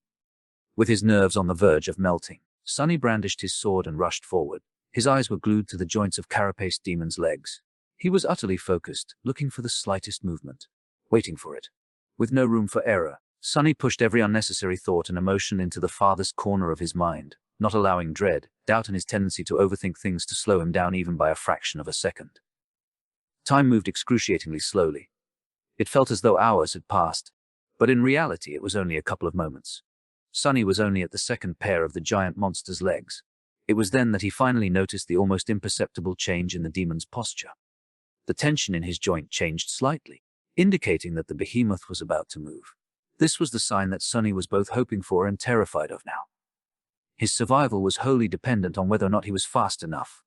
With his nerves on the verge of melting, Sunny brandished his sword and rushed forward. His eyes were glued to the joints of carapace demon's legs. He was utterly focused, looking for the slightest movement, waiting for it. With no room for error, Sunny pushed every unnecessary thought and emotion into the farthest corner of his mind, not allowing dread, doubt and his tendency to overthink things to slow him down even by a fraction of a second. Time moved excruciatingly slowly. It felt as though hours had passed, but in reality it was only a couple of moments. Sunny was only at the second pair of the giant monster's legs. It was then that he finally noticed the almost imperceptible change in the demon's posture. The tension in his joint changed slightly, indicating that the behemoth was about to move. This was the sign that Sunny was both hoping for and terrified of now. His survival was wholly dependent on whether or not he was fast enough.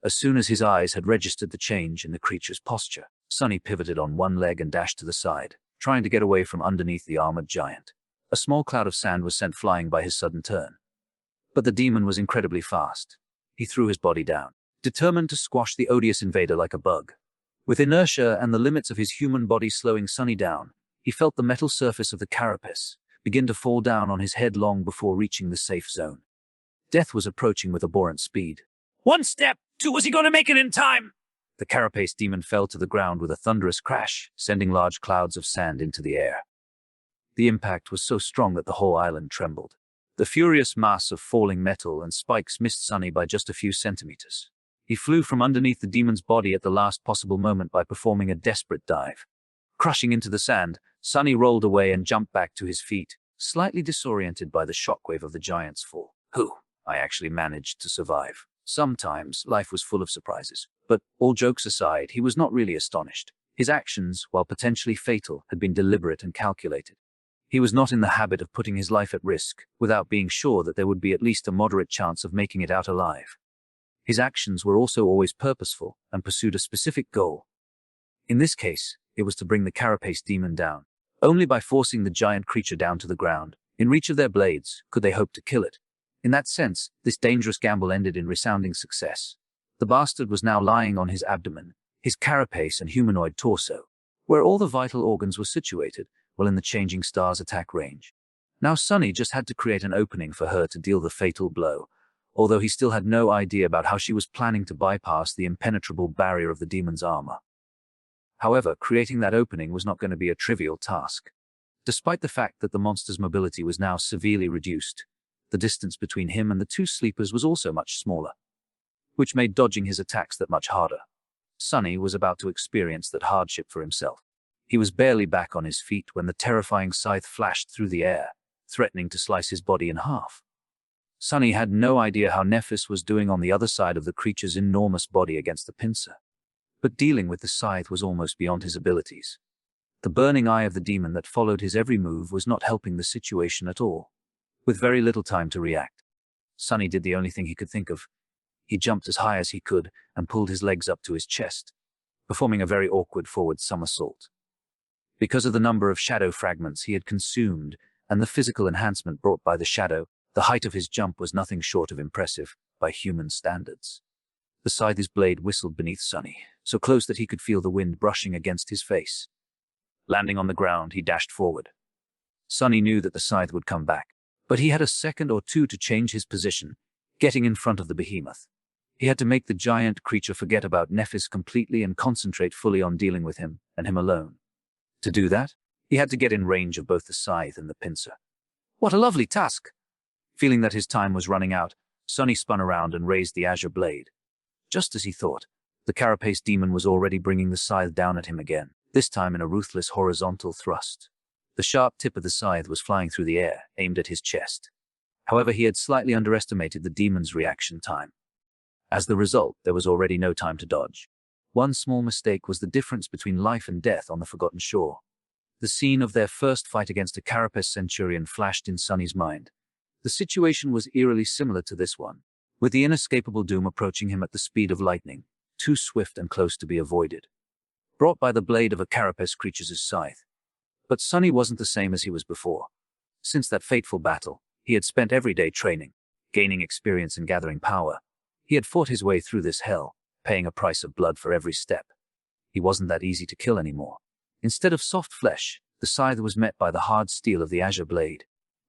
As soon as his eyes had registered the change in the creature's posture, Sunny pivoted on one leg and dashed to the side, trying to get away from underneath the armored giant. A small cloud of sand was sent flying by his sudden turn. But the demon was incredibly fast. He threw his body down, determined to squash the odious invader like a bug. With inertia and the limits of his human body slowing Sunny down, he felt the metal surface of the carapace begin to fall down on his head long before reaching the safe zone. Death was approaching with abhorrent speed. One step! Was he going to make it in time? The carapace demon fell to the ground with a thunderous crash, sending large clouds of sand into the air. The impact was so strong that the whole island trembled. The furious mass of falling metal and spikes missed Sunny by just a few centimeters. He flew from underneath the demon's body at the last possible moment by performing a desperate dive. Crushing into the sand, Sunny rolled away and jumped back to his feet, slightly disoriented by the shockwave of the giant's fall. I actually managed to survive. Sometimes life was full of surprises, but all jokes aside, he was not really astonished. His actions, while potentially fatal, had been deliberate and calculated. He was not in the habit of putting his life at risk without being sure that there would be at least a moderate chance of making it out alive. His actions were also always purposeful and pursued a specific goal. In this case, it was to bring the carapace demon down. Only by forcing the giant creature down to the ground, in reach of their blades, could they hope to kill it. In that sense, this dangerous gamble ended in resounding success. The bastard was now lying on his abdomen, his carapace and humanoid torso, where all the vital organs were situated, well in the changing star's attack range. Now Sunny just had to create an opening for her to deal the fatal blow, although he still had no idea about how she was planning to bypass the impenetrable barrier of the demon's armor. However, creating that opening was not going to be a trivial task. Despite the fact that the monster's mobility was now severely reduced, the distance between him and the two sleepers was also much smaller, which made dodging his attacks that much harder. Sunny was about to experience that hardship for himself. He was barely back on his feet when the terrifying scythe flashed through the air, threatening to slice his body in half. Sunny had no idea how Nephis was doing on the other side of the creature's enormous body against the pincer, but dealing with the scythe was almost beyond his abilities. The burning eye of the demon that followed his every move was not helping the situation at all. With very little time to react, Sunny did the only thing he could think of. He jumped as high as he could and pulled his legs up to his chest, performing a very awkward forward somersault. Because of the number of shadow fragments he had consumed and the physical enhancement brought by the shadow, the height of his jump was nothing short of impressive by human standards. The scythe's blade whistled beneath Sunny, so close that he could feel the wind brushing against his face. Landing on the ground, he dashed forward. Sunny knew that the scythe would come back, but he had a second or two to change his position, getting in front of the behemoth. He had to make the giant creature forget about Nephis completely and concentrate fully on dealing with him, and him alone. To do that, he had to get in range of both the scythe and the pincer. What a lovely task! Feeling that his time was running out, Sunny spun around and raised the azure blade. Just as he thought, the carapace demon was already bringing the scythe down at him again, this time in a ruthless horizontal thrust. The sharp tip of the scythe was flying through the air, aimed at his chest. However, he had slightly underestimated the demon's reaction time. As the result, there was already no time to dodge. One small mistake was the difference between life and death on the Forgotten Shore. The scene of their first fight against a carapace centurion flashed in Sunny's mind. The situation was eerily similar to this one, with the inescapable doom approaching him at the speed of lightning, too swift and close to be avoided. Brought by the blade of a carapace creature's scythe. But Sunny wasn't the same as he was before. Since that fateful battle, he had spent every day training, gaining experience and gathering power. He had fought his way through this hell, paying a price of blood for every step. He wasn't that easy to kill anymore. Instead of soft flesh, the scythe was met by the hard steel of the azure blade.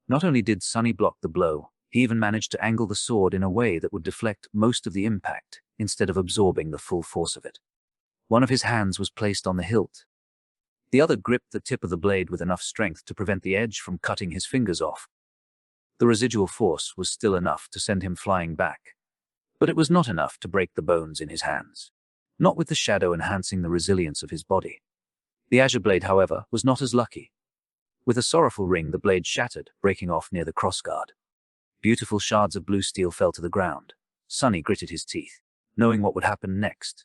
Not only did Sunny block the blow, he even managed to angle the sword in a way that would deflect most of the impact, instead of absorbing the full force of it. One of his hands was placed on the hilt. The other gripped the tip of the blade with enough strength to prevent the edge from cutting his fingers off. The residual force was still enough to send him flying back, but it was not enough to break the bones in his hands. Not with the shadow enhancing the resilience of his body. The azure blade, however, was not as lucky. With a sorrowful ring, the blade shattered, breaking off near the crossguard. Beautiful shards of blue steel fell to the ground. Sunny gritted his teeth, knowing what would happen next.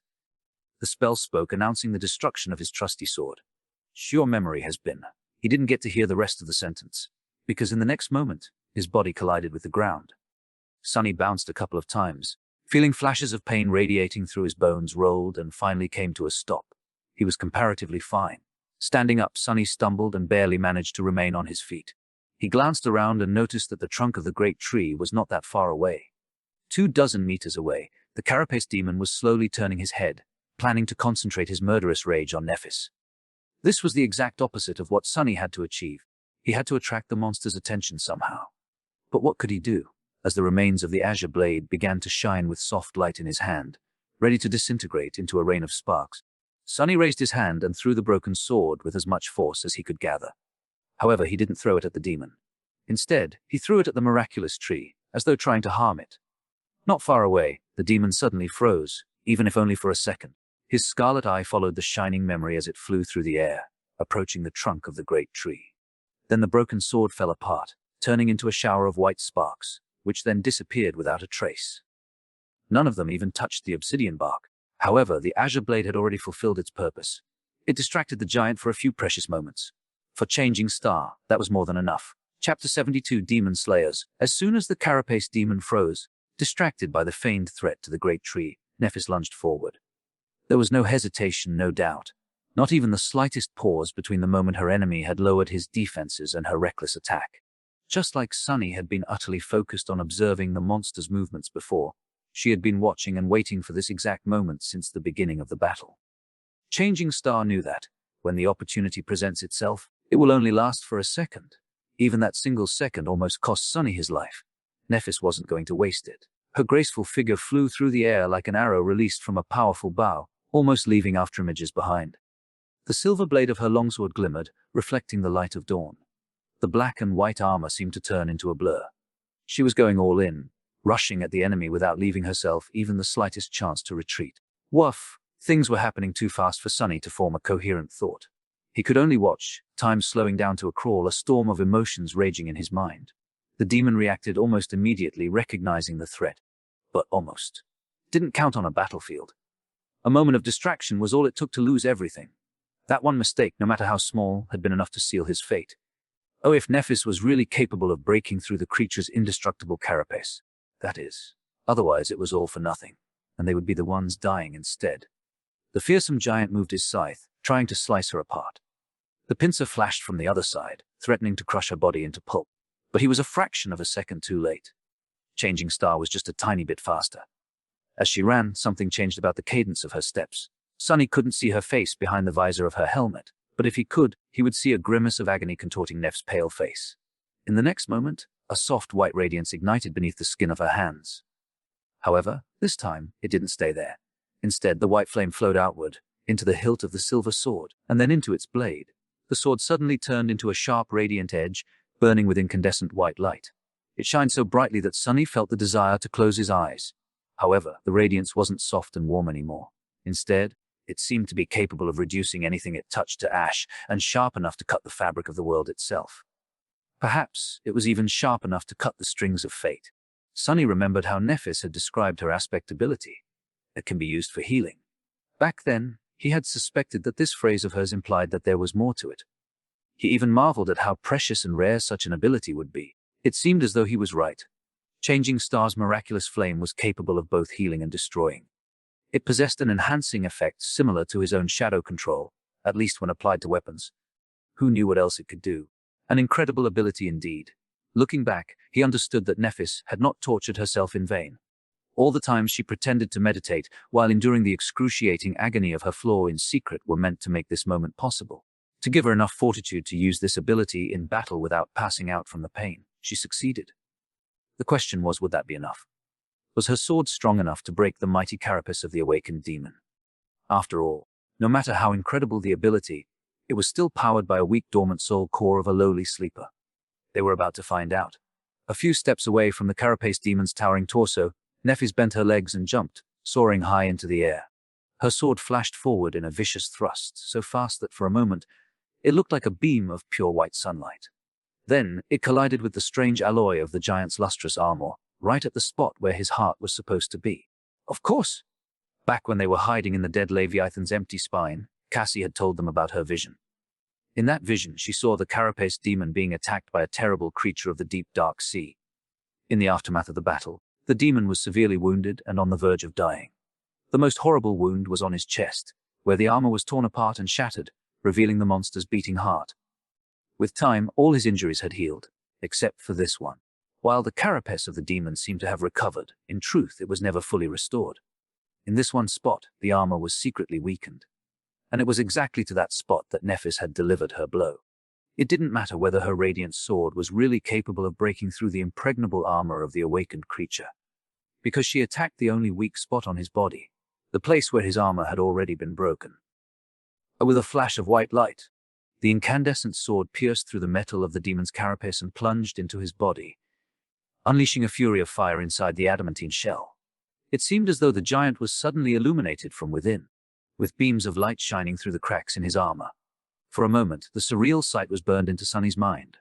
The spell spoke, announcing the destruction of his trusty sword. Sure memory has been. He didn't get to hear the rest of the sentence, because in the next moment, his body collided with the ground. Sunny bounced a couple of times, feeling flashes of pain radiating through his bones, rolled and finally came to a stop. He was comparatively fine. Standing up, Sunny stumbled and barely managed to remain on his feet. He glanced around and noticed that the trunk of the great tree was not that far away. 24 meters away, the carapace demon was slowly turning his head, planning to concentrate his murderous rage on Nephis. This was the exact opposite of what Sunny had to achieve. He had to attract the monster's attention somehow. But what could he do? As the remains of the azure blade began to shine with soft light in his hand, ready to disintegrate into a rain of sparks, Sunny raised his hand and threw the broken sword with as much force as he could gather. However, he didn't throw it at the demon. Instead, he threw it at the miraculous tree, as though trying to harm it. Not far away, the demon suddenly froze, even if only for a second. His scarlet eye followed the shining memory as it flew through the air, approaching the trunk of the great tree. Then the broken sword fell apart, turning into a shower of white sparks, which then disappeared without a trace. None of them even touched the obsidian bark. However, the azure blade had already fulfilled its purpose. It distracted the giant for a few precious moments. For Changing Star, that was more than enough. Chapter 72, Demon Slayers. As soon as the carapace demon froze, distracted by the feigned threat to the great tree, Nephis lunged forward. There was no hesitation, no doubt. Not even the slightest pause between the moment her enemy had lowered his defenses and her reckless attack. Just like Sunny had been utterly focused on observing the monster's movements before, she had been watching and waiting for this exact moment since the beginning of the battle. Changing Star knew that, when the opportunity presents itself, it will only last for a second. Even that single second almost cost Sunny his life. Nephis wasn't going to waste it. Her graceful figure flew through the air like an arrow released from a powerful bow, almost leaving afterimages behind. The silver blade of her longsword glimmered, reflecting the light of dawn. The black and white armor seemed to turn into a blur. She was going all in, rushing at the enemy without leaving herself even the slightest chance to retreat. Woof! Things were happening too fast for Sunny to form a coherent thought. He could only watch, time slowing down to a crawl, a storm of emotions raging in his mind. The demon reacted almost immediately, recognizing the threat. But almost. Didn't count on a battlefield. A moment of distraction was all it took to lose everything. That one mistake, no matter how small, had been enough to seal his fate. Oh, if Nephis was really capable of breaking through the creature's indestructible carapace. That is. Otherwise it was all for nothing, and they would be the ones dying instead. The fearsome giant moved his scythe, trying to slice her apart. The pincer flashed from the other side, threatening to crush her body into pulp. But he was a fraction of a second too late. Changing Star was just a tiny bit faster. As she ran, something changed about the cadence of her steps. Sunny couldn't see her face behind the visor of her helmet, but if he could, he would see a grimace of agony contorting Neff's pale face. In the next moment, a soft white radiance ignited beneath the skin of her hands. However, this time, it didn't stay there. Instead, the white flame flowed outward, into the hilt of the silver sword, and then into its blade. The sword suddenly turned into a sharp, radiant edge, burning with incandescent white light. It shined so brightly that Sunny felt the desire to close his eyes. However, the radiance wasn't soft and warm anymore. Instead, it seemed to be capable of reducing anything it touched to ash, and sharp enough to cut the fabric of the world itself. Perhaps it was even sharp enough to cut the strings of fate. Sunny remembered how Nephis had described her aspect ability. It can be used for healing. Back then, he had suspected that this phrase of hers implied that there was more to it. He even marveled at how precious and rare such an ability would be. It seemed as though he was right. Changing Star's miraculous flame was capable of both healing and destroying. It possessed an enhancing effect similar to his own shadow control, at least when applied to weapons. Who knew what else it could do? An incredible ability indeed. Looking back, he understood that Nephis had not tortured herself in vain. All the times she pretended to meditate while enduring the excruciating agony of her flaw in secret were meant to make this moment possible. To give her enough fortitude to use this ability in battle without passing out from the pain. She succeeded. The question was, would that be enough? Was her sword strong enough to break the mighty carapace of the awakened demon? After all, no matter how incredible the ability, it was still powered by a weak dormant soul core of a lowly sleeper. They were about to find out. A few steps away from the carapace demon's towering torso, Nephis bent her legs and jumped, soaring high into the air. Her sword flashed forward in a vicious thrust, so fast that for a moment, it looked like a beam of pure white sunlight. Then, it collided with the strange alloy of the giant's lustrous armor, right at the spot where his heart was supposed to be. Of course! Back when they were hiding in the dead Leviathan's empty spine, Cassie had told them about her vision. In that vision, she saw the carapace demon being attacked by a terrible creature of the deep dark sea. In the aftermath of the battle, the demon was severely wounded and on the verge of dying. The most horrible wound was on his chest, where the armor was torn apart and shattered, revealing the monster's beating heart. With time, all his injuries had healed, except for this one. While the carapace of the demon seemed to have recovered, in truth it was never fully restored. In this one spot, the armor was secretly weakened. And it was exactly to that spot that Nephis had delivered her blow. It didn't matter whether her radiant sword was really capable of breaking through the impregnable armor of the awakened creature. Because she attacked the only weak spot on his body, the place where his armor had already been broken. With a flash of white light, the incandescent sword pierced through the metal of the demon's carapace and plunged into his body, unleashing a fury of fire inside the adamantine shell. It seemed as though the giant was suddenly illuminated from within, with beams of light shining through the cracks in his armor. For a moment, the surreal sight was burned into Sunny's mind.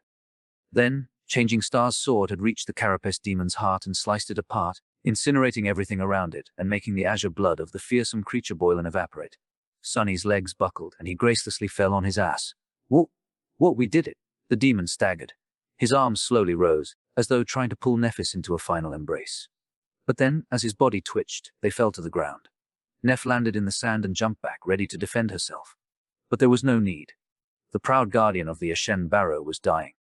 Then, Changing Star's sword had reached the carapace demon's heart and sliced it apart, incinerating everything around it and making the azure blood of the fearsome creature boil and evaporate. Sunny's legs buckled, and he gracelessly fell on his ass. What, we did it! The demon staggered. His arms slowly rose, as though trying to pull Nephis into a final embrace. But then, as his body twitched, they fell to the ground. Neph landed in the sand and jumped back, ready to defend herself. But there was no need. The proud guardian of the Ashen Barrow was dying.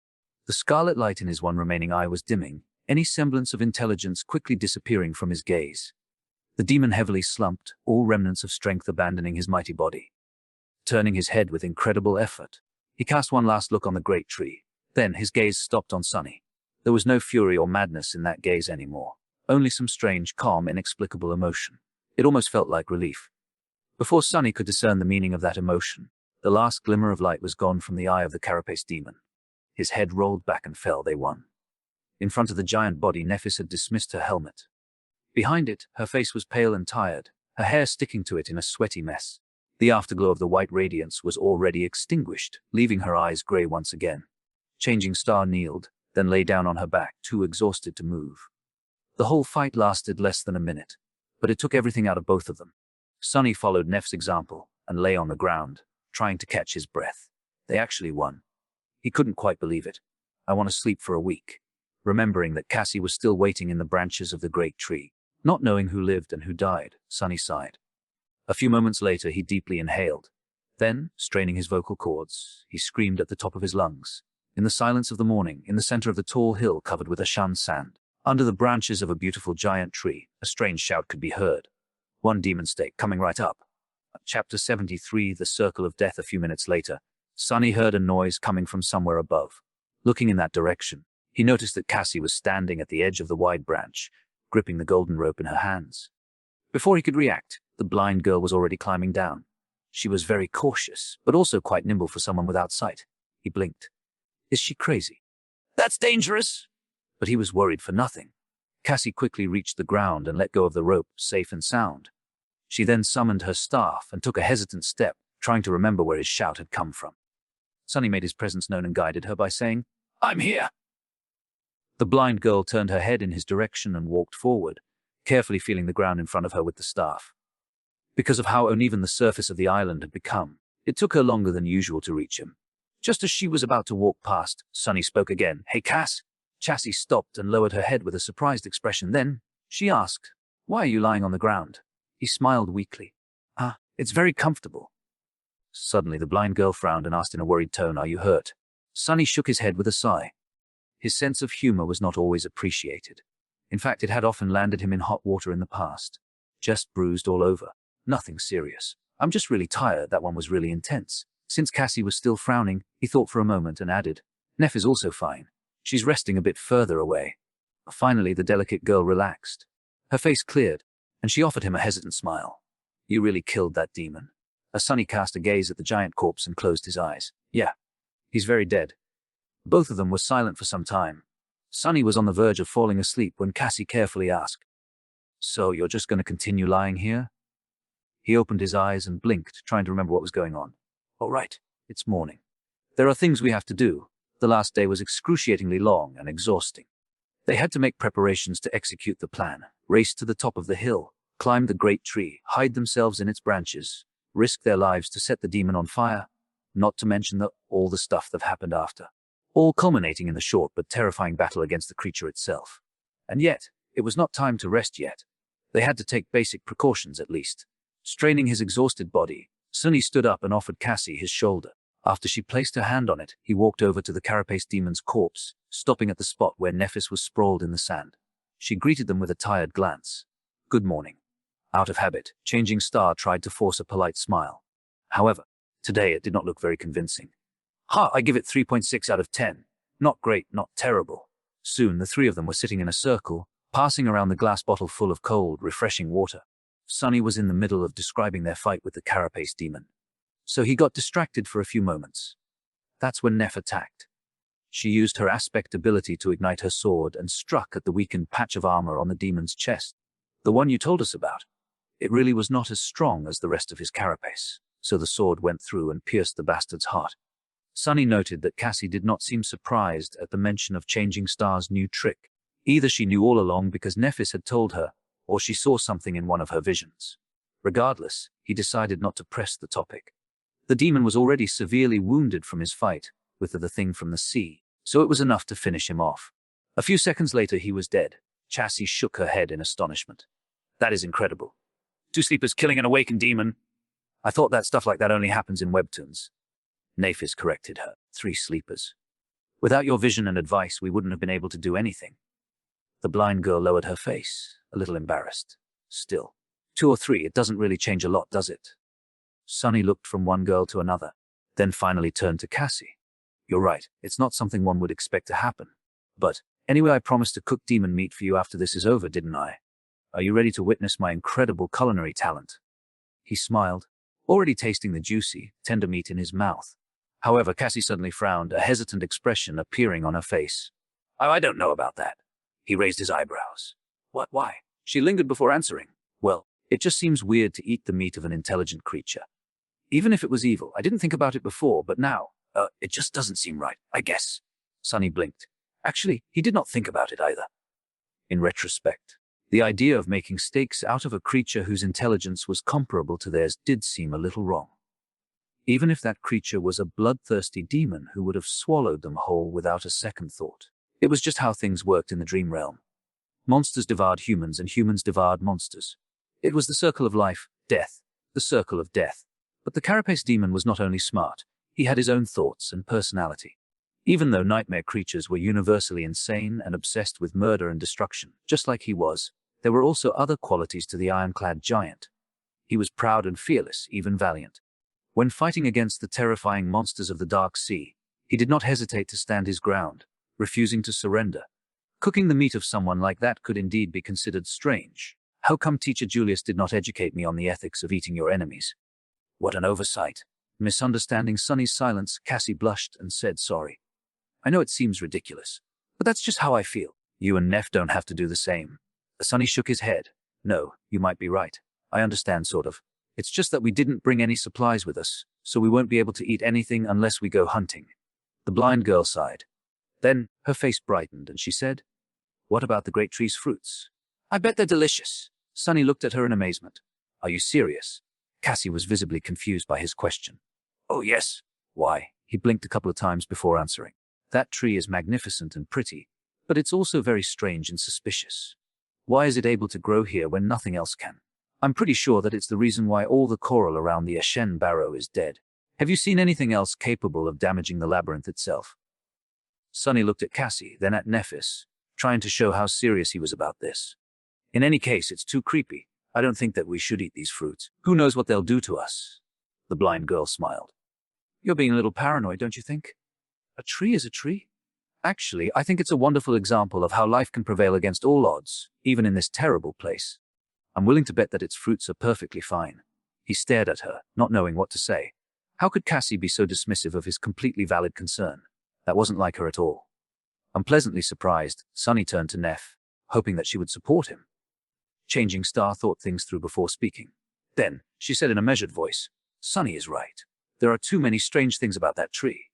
The scarlet light in his one remaining eye was dimming, any semblance of intelligence quickly disappearing from his gaze. The demon heavily slumped, all remnants of strength abandoning his mighty body. Turning his head with incredible effort, he cast one last look on the great tree. Then his gaze stopped on Sunny. There was no fury or madness in that gaze anymore, only some strange, calm, inexplicable emotion. It almost felt like relief. Before Sunny could discern the meaning of that emotion, the last glimmer of light was gone from the eye of the carapace demon. His head rolled back and fell. They won. In front of the giant body, Nephis had dismissed her helmet. Behind it, her face was pale and tired, her hair sticking to it in a sweaty mess. The afterglow of the white radiance was already extinguished, leaving her eyes grey once again. Changing Star kneeled, then lay down on her back, too exhausted to move. The whole fight lasted less than a minute, but it took everything out of both of them. Sunny followed Neff's example and lay on the ground, trying to catch his breath. They actually won. He couldn't quite believe it. I want to sleep for a week. Remembering that Cassie was still waiting in the branches of the great tree, not knowing who lived and who died, Sunny sighed. A few moments later, he deeply inhaled. Then, straining his vocal cords, he screamed at the top of his lungs. In the silence of the morning, in the center of the tall hill covered with Ashan sand, under the branches of a beautiful giant tree, a strange shout could be heard. One demon stake coming right up. Chapter 73, The Circle of Death. A few minutes later, Sunny heard a noise coming from somewhere above. Looking in that direction, he noticed that Cassie was standing at the edge of the wide branch, gripping the golden rope in her hands. Before he could react, the blind girl was already climbing down. She was very cautious, but also quite nimble for someone without sight. He blinked. Is she crazy? That's dangerous! But he was worried for nothing. Cassie quickly reached the ground and let go of the rope, safe and sound. She then summoned her staff and took a hesitant step, trying to remember where his shout had come from. Sunny made his presence known and guided her by saying, I'm here! The blind girl turned her head in his direction and walked forward, carefully feeling the ground in front of her with the staff. Because of how uneven the surface of the island had become, it took her longer than usual to reach him. Just as she was about to walk past, Sunny spoke again. Hey, Cass. Cassie stopped and lowered her head with a surprised expression. Then, she asked, why are you lying on the ground? He smiled weakly. It's very comfortable. Suddenly, the blind girl frowned and asked in a worried tone, are you hurt? Sunny shook his head with a sigh. His sense of humor was not always appreciated. In fact, it had often landed him in hot water in the past. Just bruised all over. Nothing serious. I'm just really tired. That one was really intense. Since Cassie was still frowning, he thought for a moment and added, Neff is also fine. She's resting a bit further away. Finally, the delicate girl relaxed. Her face cleared, and she offered him a hesitant smile. You really killed that demon. Sunny cast a gaze at the giant corpse and closed his eyes. Yeah, he's very dead. Both of them were silent for some time. Sunny was on the verge of falling asleep when Cassie carefully asked, So you're just going to continue lying here? He opened his eyes and blinked, trying to remember what was going on. All right, it's morning. There are things we have to do. The last day was excruciatingly long and exhausting. They had to make preparations to execute the plan, race to the top of the hill, climb the great tree, hide themselves in its branches, risk their lives to set the demon on fire, not to mention all the stuff that happened after, all culminating in the short but terrifying battle against the creature itself. And yet, it was not time to rest yet. They had to take basic precautions at least. Straining his exhausted body, Sunny stood up and offered Cassie his shoulder. After she placed her hand on it, he walked over to the carapace demon's corpse, stopping at the spot where Nephis was sprawled in the sand. She greeted them with a tired glance. Good morning. Out of habit, Changing Star tried to force a polite smile. However, today it did not look very convincing. I give it 3.6 out of 10. Not great, not terrible. Soon the three of them were sitting in a circle, passing around the glass bottle full of cold, refreshing water. Sunny was in the middle of describing their fight with the carapace demon, so he got distracted for a few moments. That's when Neff attacked. She used her aspect ability to ignite her sword and struck at the weakened patch of armor on the demon's chest. The one you told us about. It really was not as strong as the rest of his carapace, so the sword went through and pierced the bastard's heart. Sunny noted that Cassie did not seem surprised at the mention of Changing Star's new trick. Either she knew all along because Nephis had told her, or she saw something in one of her visions. Regardless, he decided not to press the topic. The demon was already severely wounded from his fight with the thing from the sea, so it was enough to finish him off. A few seconds later, he was dead. Cassie shook her head in astonishment. That is incredible. 2 sleepers killing an awakened demon. I thought that stuff like that only happens in webtoons. Nephis corrected her. 3 sleepers. Without your vision and advice, we wouldn't have been able to do anything. The blind girl lowered her face, a little embarrassed. Still, 2 or 3, it doesn't really change a lot, does it? Sunny looked from one girl to another, then finally turned to Cassie. You're right, it's not something one would expect to happen. But, Anyway, I promised to cook demon meat for you after this is over, didn't I? Are you ready to witness my incredible culinary talent? He smiled, already tasting the juicy, tender meat in his mouth. However, Cassie suddenly frowned, a hesitant expression appearing on her face. Oh, I don't know about that. He raised his eyebrows. What? Why? She lingered before answering. Well, it just seems weird to eat the meat of an intelligent creature. Even if it was evil, I didn't think about it before, but now, it just doesn't seem right, I guess. Sonny blinked. Actually, he did not think about it either. In retrospect, the idea of making steaks out of a creature whose intelligence was comparable to theirs did seem a little wrong. Even if that creature was a bloodthirsty demon who would have swallowed them whole without a second thought. It was just how things worked in the dream realm. Monsters devoured humans and humans devoured monsters. It was the circle of life, death, the circle of death. But the carapace demon was not only smart, he had his own thoughts and personality. Even though nightmare creatures were universally insane and obsessed with murder and destruction, just like he was, there were also other qualities to the ironclad giant. He was proud and fearless, even valiant. When fighting against the terrifying monsters of the Dark Sea, he did not hesitate to stand his ground, refusing to surrender. Cooking the meat of someone like that could indeed be considered strange. How come Teacher Julius did not educate me on the ethics of eating your enemies? What an oversight. Misunderstanding Sonny's silence, Cassie blushed and said sorry. I know it seems ridiculous, but that's just how I feel. You and Neff don't have to do the same. Sonny shook his head. No, you might be right. I understand, sort of. It's just that we didn't bring any supplies with us, so we won't be able to eat anything unless we go hunting. The blind girl sighed. Then, her face brightened and she said, What about the great tree's fruits? I bet they're delicious. Sonny looked at her in amazement. Are you serious? Cassie was visibly confused by his question. Oh yes. Why? He blinked a couple of times before answering. That tree is magnificent and pretty, but it's also very strange and suspicious. Why is it able to grow here when nothing else can? I'm pretty sure that it's the reason why all the coral around the Ashen Barrow is dead. Have you seen anything else capable of damaging the labyrinth itself? Sonny looked at Cassie, then at Nephis, trying to show how serious he was about this. In any case, it's too creepy. I don't think that we should eat these fruits. Who knows what they'll do to us? The blind girl smiled. You're being a little paranoid, don't you think? A tree is a tree? Actually, I think it's a wonderful example of how life can prevail against all odds, even in this terrible place. I'm willing to bet that its fruits are perfectly fine. He stared at her, not knowing what to say. How could Cassie be so dismissive of his completely valid concern? That wasn't like her at all. Unpleasantly surprised, Sonny turned to Neff, hoping that she would support him. Changing Star thought things through before speaking. Then, she said in a measured voice, Sonny is right. There are too many strange things about that tree.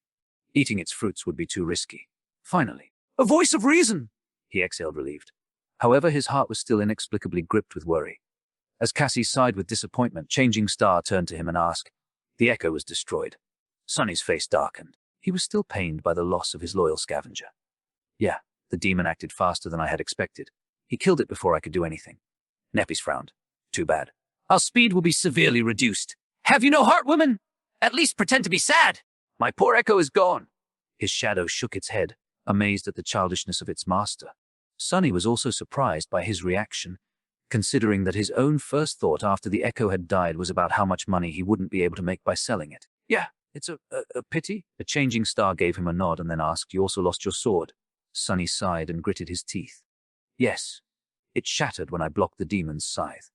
Eating its fruits would be too risky. Finally, a voice of reason! He exhaled relieved. However, his heart was still inexplicably gripped with worry. As Cassie sighed with disappointment, Changing Star turned to him and asked. The echo was destroyed. Sonny's face darkened. He was still pained by the loss of his loyal scavenger. Yeah, the demon acted faster than I had expected. He killed it before I could do anything. Nephis frowned. Too bad. Our speed will be severely reduced. Have you no heart, woman? At least pretend to be sad. My poor echo is gone. His shadow shook its head, amazed at the childishness of its master. Sonny was also surprised by his reaction, considering that his own first thought after the echo had died was about how much money he wouldn't be able to make by selling it. Yeah, it's a pity. A Changing Star gave him a nod and then asked, You also lost your sword? Sonny sighed and gritted his teeth. Yes. It shattered when I blocked the demon's scythe,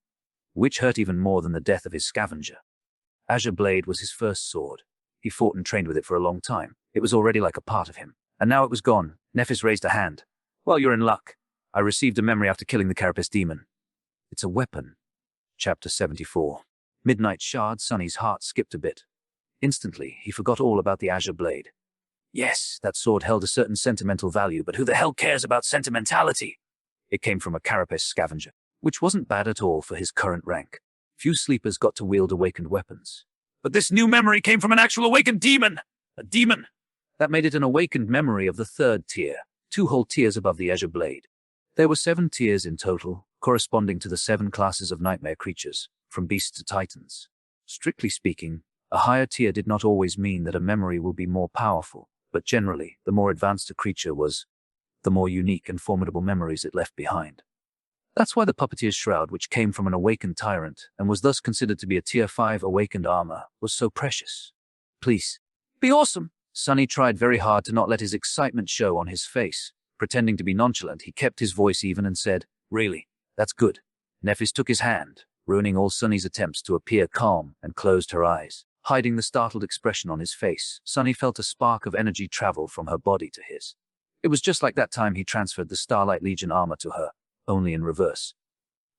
which hurt even more than the death of his scavenger. Azure Blade was his first sword. He fought and trained with it for a long time. It was already like a part of him. And now it was gone. Nephis raised a hand. Well, you're in luck. I received a memory after killing the carapace demon. It's a weapon. Chapter 74. Midnight Shard. Sonny's heart skipped a bit. Instantly, he forgot all about the Azure Blade. Yes, that sword held a certain sentimental value, but who the hell cares about sentimentality? It came from a carapace scavenger, which wasn't bad at all for his current rank. Few sleepers got to wield awakened weapons. But this new memory came from an actual awakened demon! A demon! That made it an awakened memory of the third tier, 2 whole tiers above the Azure Blade. There were 7 tiers in total, corresponding to the 7 classes of nightmare creatures, from beasts to titans. Strictly speaking, a higher tier did not always mean that a memory will be more powerful, but generally, the more advanced a creature was, the more unique and formidable memories it left behind. That's why the Puppeteer's Shroud, which came from an awakened tyrant and was thus considered to be a Tier 5 awakened armor, was so precious. Please, be awesome! Sonny tried very hard to not let his excitement show on his face, Pretending to be nonchalant, he kept his voice even and said, "Really? That's good." Nephis took his hand, ruining all Sunny's attempts to appear calm, and closed her eyes. Hiding the startled expression on his face, Sunny felt a spark of energy travel from her body to his. It was just like that time he transferred the Starlight Legion armor to her, only in reverse.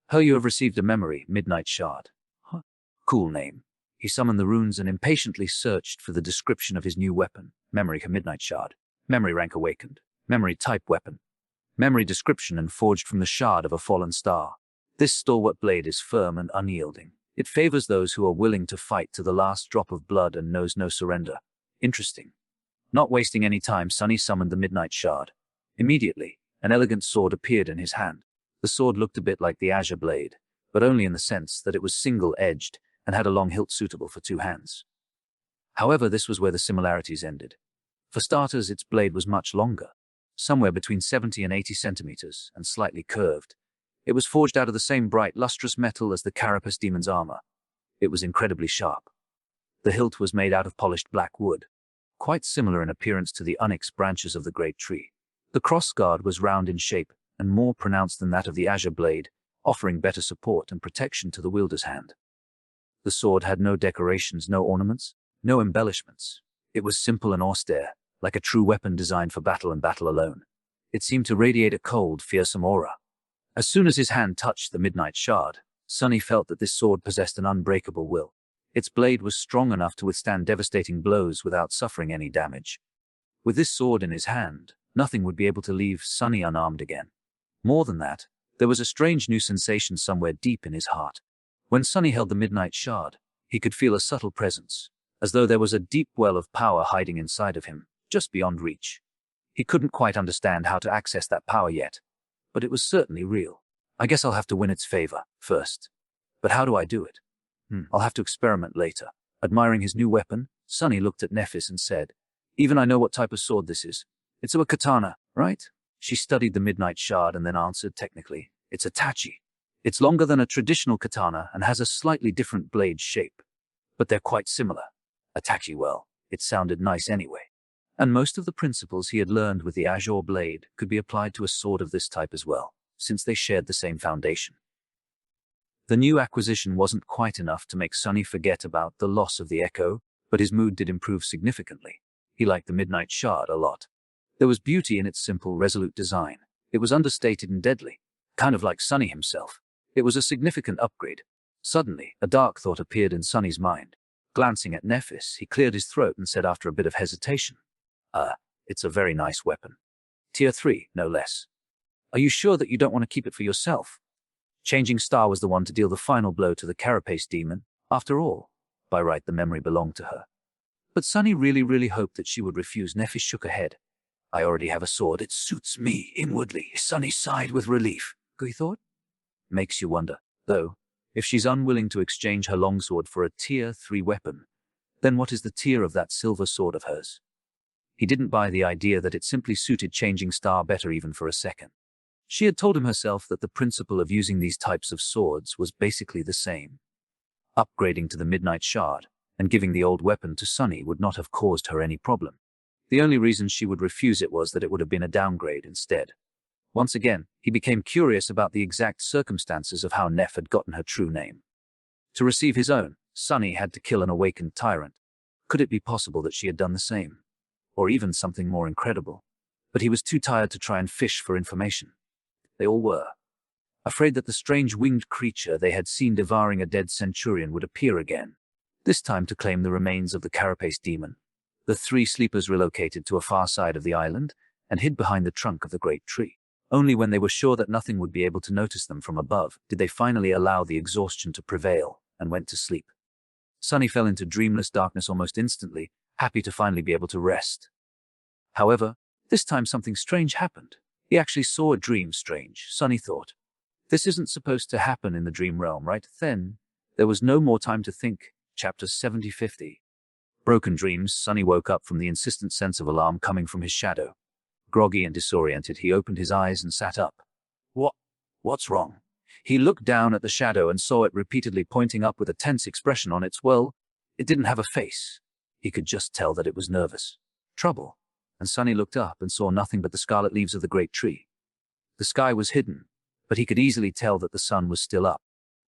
"Her, you have received a memory, Midnight Shard." Huh? Cool name. He summoned the runes and impatiently searched for the description of his new weapon. Memory, Midnight Shard. Memory rank awakened. Memory type weapon. Memory description, and forged from the shard of a fallen star. This stalwart blade is firm and unyielding. It favors those who are willing to fight to the last drop of blood and knows no surrender. Interesting. Not wasting any time, Sunny summoned the Midnight Shard. Immediately, an elegant sword appeared in his hand. The sword looked a bit like the Azure Blade, but only in the sense that it was single-edged and had a long hilt suitable for two hands. However, this was where the similarities ended. For starters, its blade was much longer, somewhere between 70 and 80 centimeters, and slightly curved. It was forged out of the same bright, lustrous metal as the Carapace demon's armor. It was incredibly sharp. The hilt was made out of polished black wood, quite similar in appearance to the onyx branches of the great tree. The crossguard was round in shape and more pronounced than that of the Azure Blade, offering better support and protection to the wielder's hand. The sword had no decorations, no ornaments, no embellishments. It was simple and austere, like a true weapon designed for battle and battle alone. It seemed to radiate a cold, fearsome aura. As soon as his hand touched the Midnight Shard, Sunny felt that this sword possessed an unbreakable will. Its blade was strong enough to withstand devastating blows without suffering any damage. With this sword in his hand, nothing would be able to leave Sunny unarmed again. More than that, there was a strange new sensation somewhere deep in his heart. When Sunny held the Midnight Shard, he could feel a subtle presence, as though there was a deep well of power hiding inside of him, just beyond reach. He couldn't quite understand how to access that power yet, but it was certainly real. "I guess I'll have to win its favor first. But how do I do it? I'll have to experiment later." Admiring his new weapon, Sunny looked at Nephis and said, "Even I know what type of sword this is. It's a katana, right?" She studied the Midnight Shard and then answered technically, "It's a tachi. It's longer than a traditional katana and has a slightly different blade shape. But they're quite similar. A tachi, well, it sounded nice anyway." And most of the principles he had learned with the Azure Blade could be applied to a sword of this type as well, since they shared the same foundation. The new acquisition wasn't quite enough to make Sunny forget about the loss of the Echo, but his mood did improve significantly. He liked the Midnight Shard a lot. There was beauty in its simple, resolute design. It was understated and deadly, kind of like Sunny himself. It was a significant upgrade. Suddenly, a dark thought appeared in Sunny's mind. Glancing at Nephis, he cleared his throat and said after a bit of hesitation, "It's a very nice weapon. Tier 3, no less. Are you sure that you don't want to keep it for yourself?" Changing Star was the one to deal the final blow to the Carapace demon. After all, by right the memory belonged to her. But Sunny really hoped that she would refuse. Nephis shook her head. "I already have a sword. It suits me inwardly." Sunny sighed with relief. He thought. Makes you wonder, though, if she's unwilling to exchange her longsword for a Tier 3 weapon, then what is the tier of that silver sword of hers? He didn't buy the idea that it simply suited Changing Star better even for a second. She had told him herself that the principle of using these types of swords was basically the same. Upgrading to the Midnight Shard and giving the old weapon to Sunny would not have caused her any problem. The only reason she would refuse it was that it would have been a downgrade instead. Once again, he became curious about the exact circumstances of how Neph had gotten her true name. To receive his own, Sunny had to kill an awakened tyrant. Could it be possible that she had done the same? Or even something more incredible? But he was too tired to try and fish for information. They all were. Afraid that the strange winged creature they had seen devouring a dead centurion would appear again, this time to claim the remains of the Carapace demon. The three sleepers relocated to a far side of the island and hid behind the trunk of the great tree. Only when they were sure that nothing would be able to notice them from above did they finally allow the exhaustion to prevail and went to sleep. Sunny fell into dreamless darkness almost instantly, happy to finally be able to rest. However, this time something strange happened. He actually saw a dream. Strange, Sunny thought. This isn't supposed to happen in the dream realm, right? Then, there was no more time to think. Chapter 70-50. Broken dreams. Sunny woke up from the insistent sense of alarm coming from his shadow. Groggy and disoriented, he opened his eyes and sat up. What's wrong? He looked down at the shadow and saw it repeatedly pointing up with a tense expression on its, well, it didn't have a face. He could just tell that it was nervous. Trouble. and Sunny looked up and saw nothing but the scarlet leaves of the great tree. The sky was hidden, but he could easily tell that the sun was still up.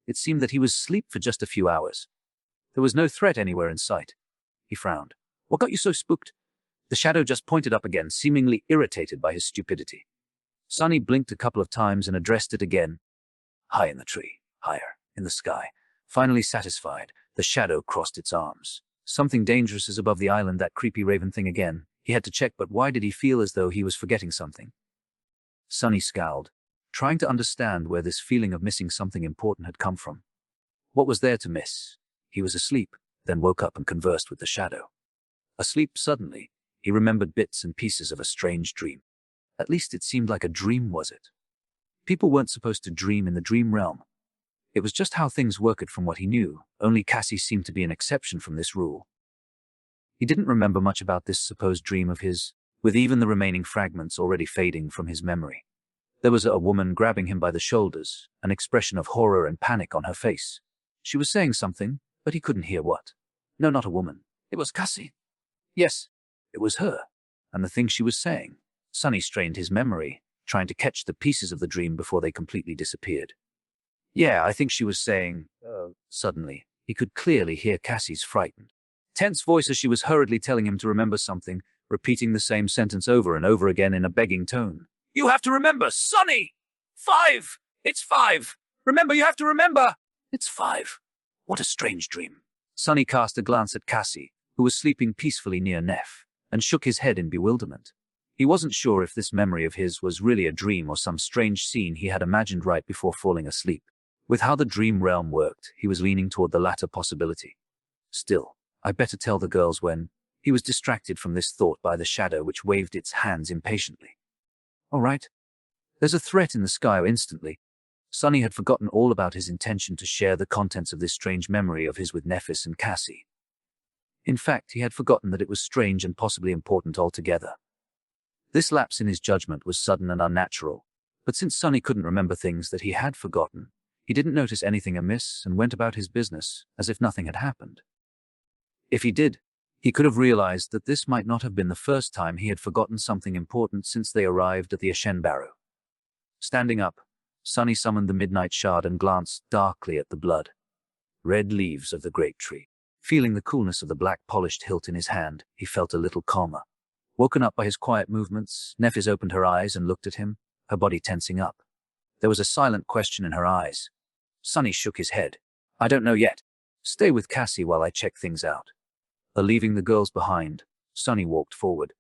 It seemed that he was asleep for just a few hours. There was no threat anywhere in sight. He frowned. What got you so spooked? The shadow just pointed up again, seemingly irritated by his stupidity. Sunny blinked a couple of times and addressed it again. High in the tree, higher, in the sky. Finally satisfied, the shadow crossed its arms. Something dangerous is above the island, that creepy raven thing again. He had to check, but why did he feel as though he was forgetting something? Sunny scowled, trying to understand where this feeling of missing something important had come from. What was there to miss? He was asleep, then woke up and conversed with the shadow. Asleep suddenly, he remembered bits and pieces of a strange dream. At least it seemed like a dream, was it? People weren't supposed to dream in the dream realm. It was just how things worked from what he knew. Only Cassie seemed to be an exception from this rule. He didn't remember much about this supposed dream of his, with even the remaining fragments already fading from his memory. There was a woman grabbing him by the shoulders, an expression of horror and panic on her face. She was saying something, but he couldn't hear what. No, not a woman. It was Cassie. Yes, it was her. And the thing she was saying. Sunny strained his memory, trying to catch the pieces of the dream before they completely disappeared. Yeah, I think she was saying, Suddenly, he could clearly hear Cassie's frightened, tense voice as she was hurriedly telling him to remember something, repeating the same sentence over and over again in a begging tone. You have to remember, Sunny! 5! It's 5! Remember, you have to remember! It's 5. What a strange dream. Sunny cast a glance at Cassie, who was sleeping peacefully near Neff, and shook his head in bewilderment. He wasn't sure if this memory of his was really a dream or some strange scene he had imagined right before falling asleep. With how the dream realm worked, he was leaning toward the latter possibility. Still, I'd better tell the girls when. He was distracted from this thought by the shadow which waved its hands impatiently. All right. There's a threat in the sky instantly. Sunny had forgotten all about his intention to share the contents of this strange memory of his with Nephis and Cassie. In fact, he had forgotten that it was strange and possibly important altogether. This lapse in his judgment was sudden and unnatural, but since Sunny couldn't remember things that he had forgotten, he didn't notice anything amiss and went about his business as if nothing had happened. If he did, he could have realized that this might not have been the first time he had forgotten something important since they arrived at the Ashen Barrow. Standing up, Sunny summoned the midnight shard and glanced darkly at the blood red leaves of the great tree. Feeling the coolness of the black polished hilt in his hand, he felt a little calmer. Woken up by his quiet movements, Nephis opened her eyes and looked at him, her body tensing up. There was a silent question in her eyes. Sunny shook his head. I don't know yet. Stay with Cassie while I check things out. Leaving the girls behind, Sunny walked forward.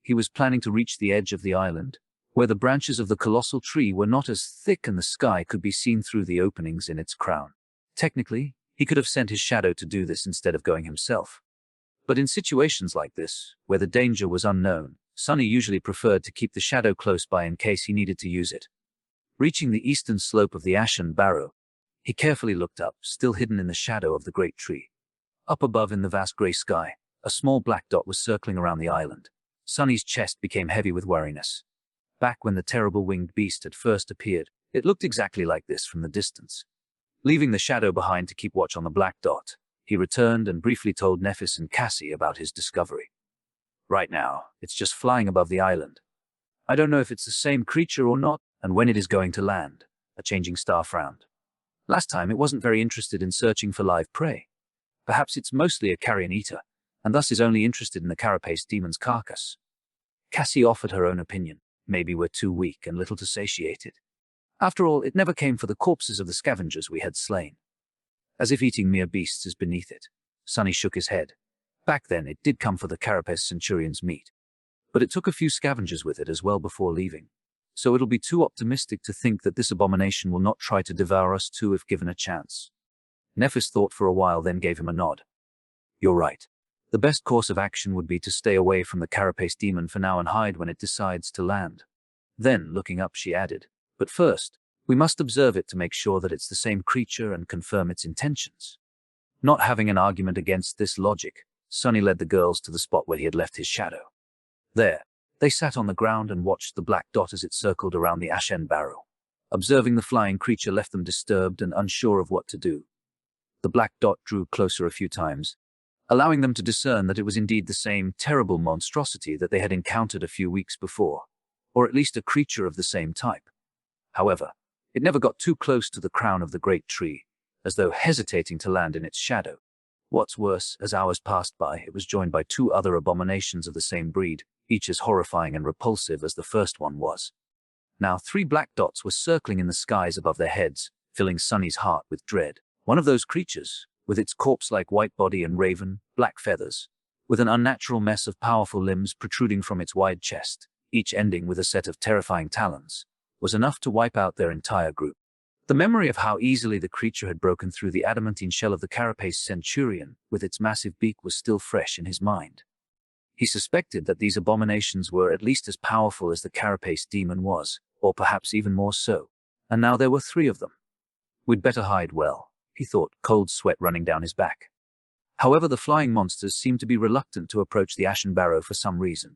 He was planning to reach the edge of the island, where the branches of the colossal tree were not as thick and the sky could be seen through the openings in its crown. Technically, he could have sent his shadow to do this instead of going himself. But in situations like this, where the danger was unknown, Sunny usually preferred to keep the shadow close by in case he needed to use it. Reaching the eastern slope of the Ashen Barrow, he carefully looked up, still hidden in the shadow of the great tree. Up above in the vast grey sky, a small black dot was circling around the island. Sunny's chest became heavy with worriness. Back when the terrible winged beast had first appeared, it looked exactly like this from the distance. Leaving the shadow behind to keep watch on the black dot, he returned and briefly told Nephis and Cassie about his discovery. Right now, it's just flying above the island. I don't know if it's the same creature or not, and when it is going to land. A changing star frowned. Last time it wasn't very interested in searching for live prey. Perhaps it's mostly a carrion eater, and thus is only interested in the carapace demon's carcass. Cassie offered her own opinion. Maybe we're too weak and little to satiate it. After all, it never came for the corpses of the scavengers we had slain. As if eating mere beasts is beneath it. Sunny shook his head. Back then it did come for the carapace centurion's meat. But it took a few scavengers with it as well before leaving. So it'll be too optimistic to think that this abomination will not try to devour us too if given a chance. Nephis thought for a while, then gave him a nod. You're right. The best course of action would be to stay away from the carapace demon for now and hide when it decides to land. Then, looking up, she added, but first, we must observe it to make sure that it's the same creature and confirm its intentions. Not having an argument against this logic, Sunny led the girls to the spot where he had left his shadow. There, they sat on the ground and watched the black dot as it circled around the Ashen Barrow. Observing the flying creature left them disturbed and unsure of what to do. The black dot drew closer a few times, allowing them to discern that it was indeed the same terrible monstrosity that they had encountered a few weeks before, or at least a creature of the same type. However, it never got too close to the crown of the great tree, as though hesitating to land in its shadow. What's worse, as hours passed by, it was joined by two other abominations of the same breed, each as horrifying and repulsive as the first one was. Now 3 black dots were circling in the skies above their heads, filling Sunny's heart with dread. One of those creatures, with its corpse-like white body and raven, black feathers, with an unnatural mess of powerful limbs protruding from its wide chest, each ending with a set of terrifying talons, was enough to wipe out their entire group. The memory of how easily the creature had broken through the adamantine shell of the carapace centurion with its massive beak was still fresh in his mind. He suspected that these abominations were at least as powerful as the carapace demon was, or perhaps even more so, and now there were 3 of them. We'd better hide well, he thought, cold sweat running down his back. However, the flying monsters seemed to be reluctant to approach the ashen barrow for some reason.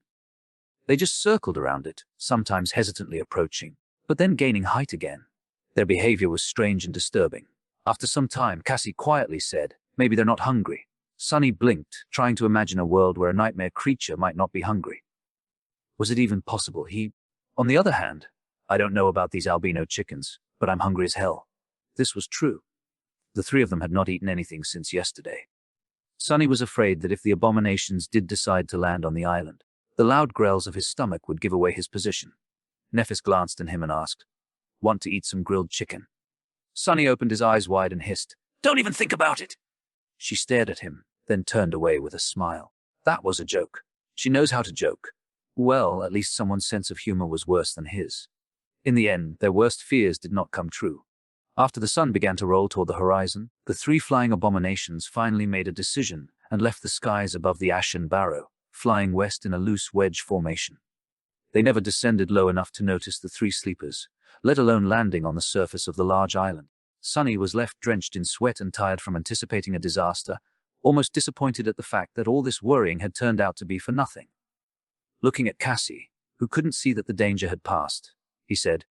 They just circled around it, sometimes hesitantly approaching, but then gaining height again. Their behavior was strange and disturbing. After some time, Cassie quietly said, "Maybe they're not hungry." Sunny blinked, trying to imagine a world where a nightmare creature might not be hungry. Was it even possible? On the other hand, I don't know about these albino chickens, but I'm hungry as hell. This was true. The 3 of them had not eaten anything since yesterday. Sunny was afraid that if the abominations did decide to land on the island, the loud growls of his stomach would give away his position. Nephis glanced at him and asked, "Want to eat some grilled chicken?" Sunny opened his eyes wide and hissed, "Don't even think about it!" She stared at him, then turned away with a smile. That was a joke. She knows how to joke. Well, at least someone's sense of humor was worse than his. In the end, their worst fears did not come true. After the sun began to roll toward the horizon, the 3 flying abominations finally made a decision and left the skies above the ashen barrow, flying west in a loose wedge formation. They never descended low enough to notice the 3 sleepers, let alone landing on the surface of the large island. Sunny was left drenched in sweat and tired from anticipating a disaster, almost disappointed at the fact that all this worrying had turned out to be for nothing. Looking at Cassie, who couldn't see that the danger had passed, he said,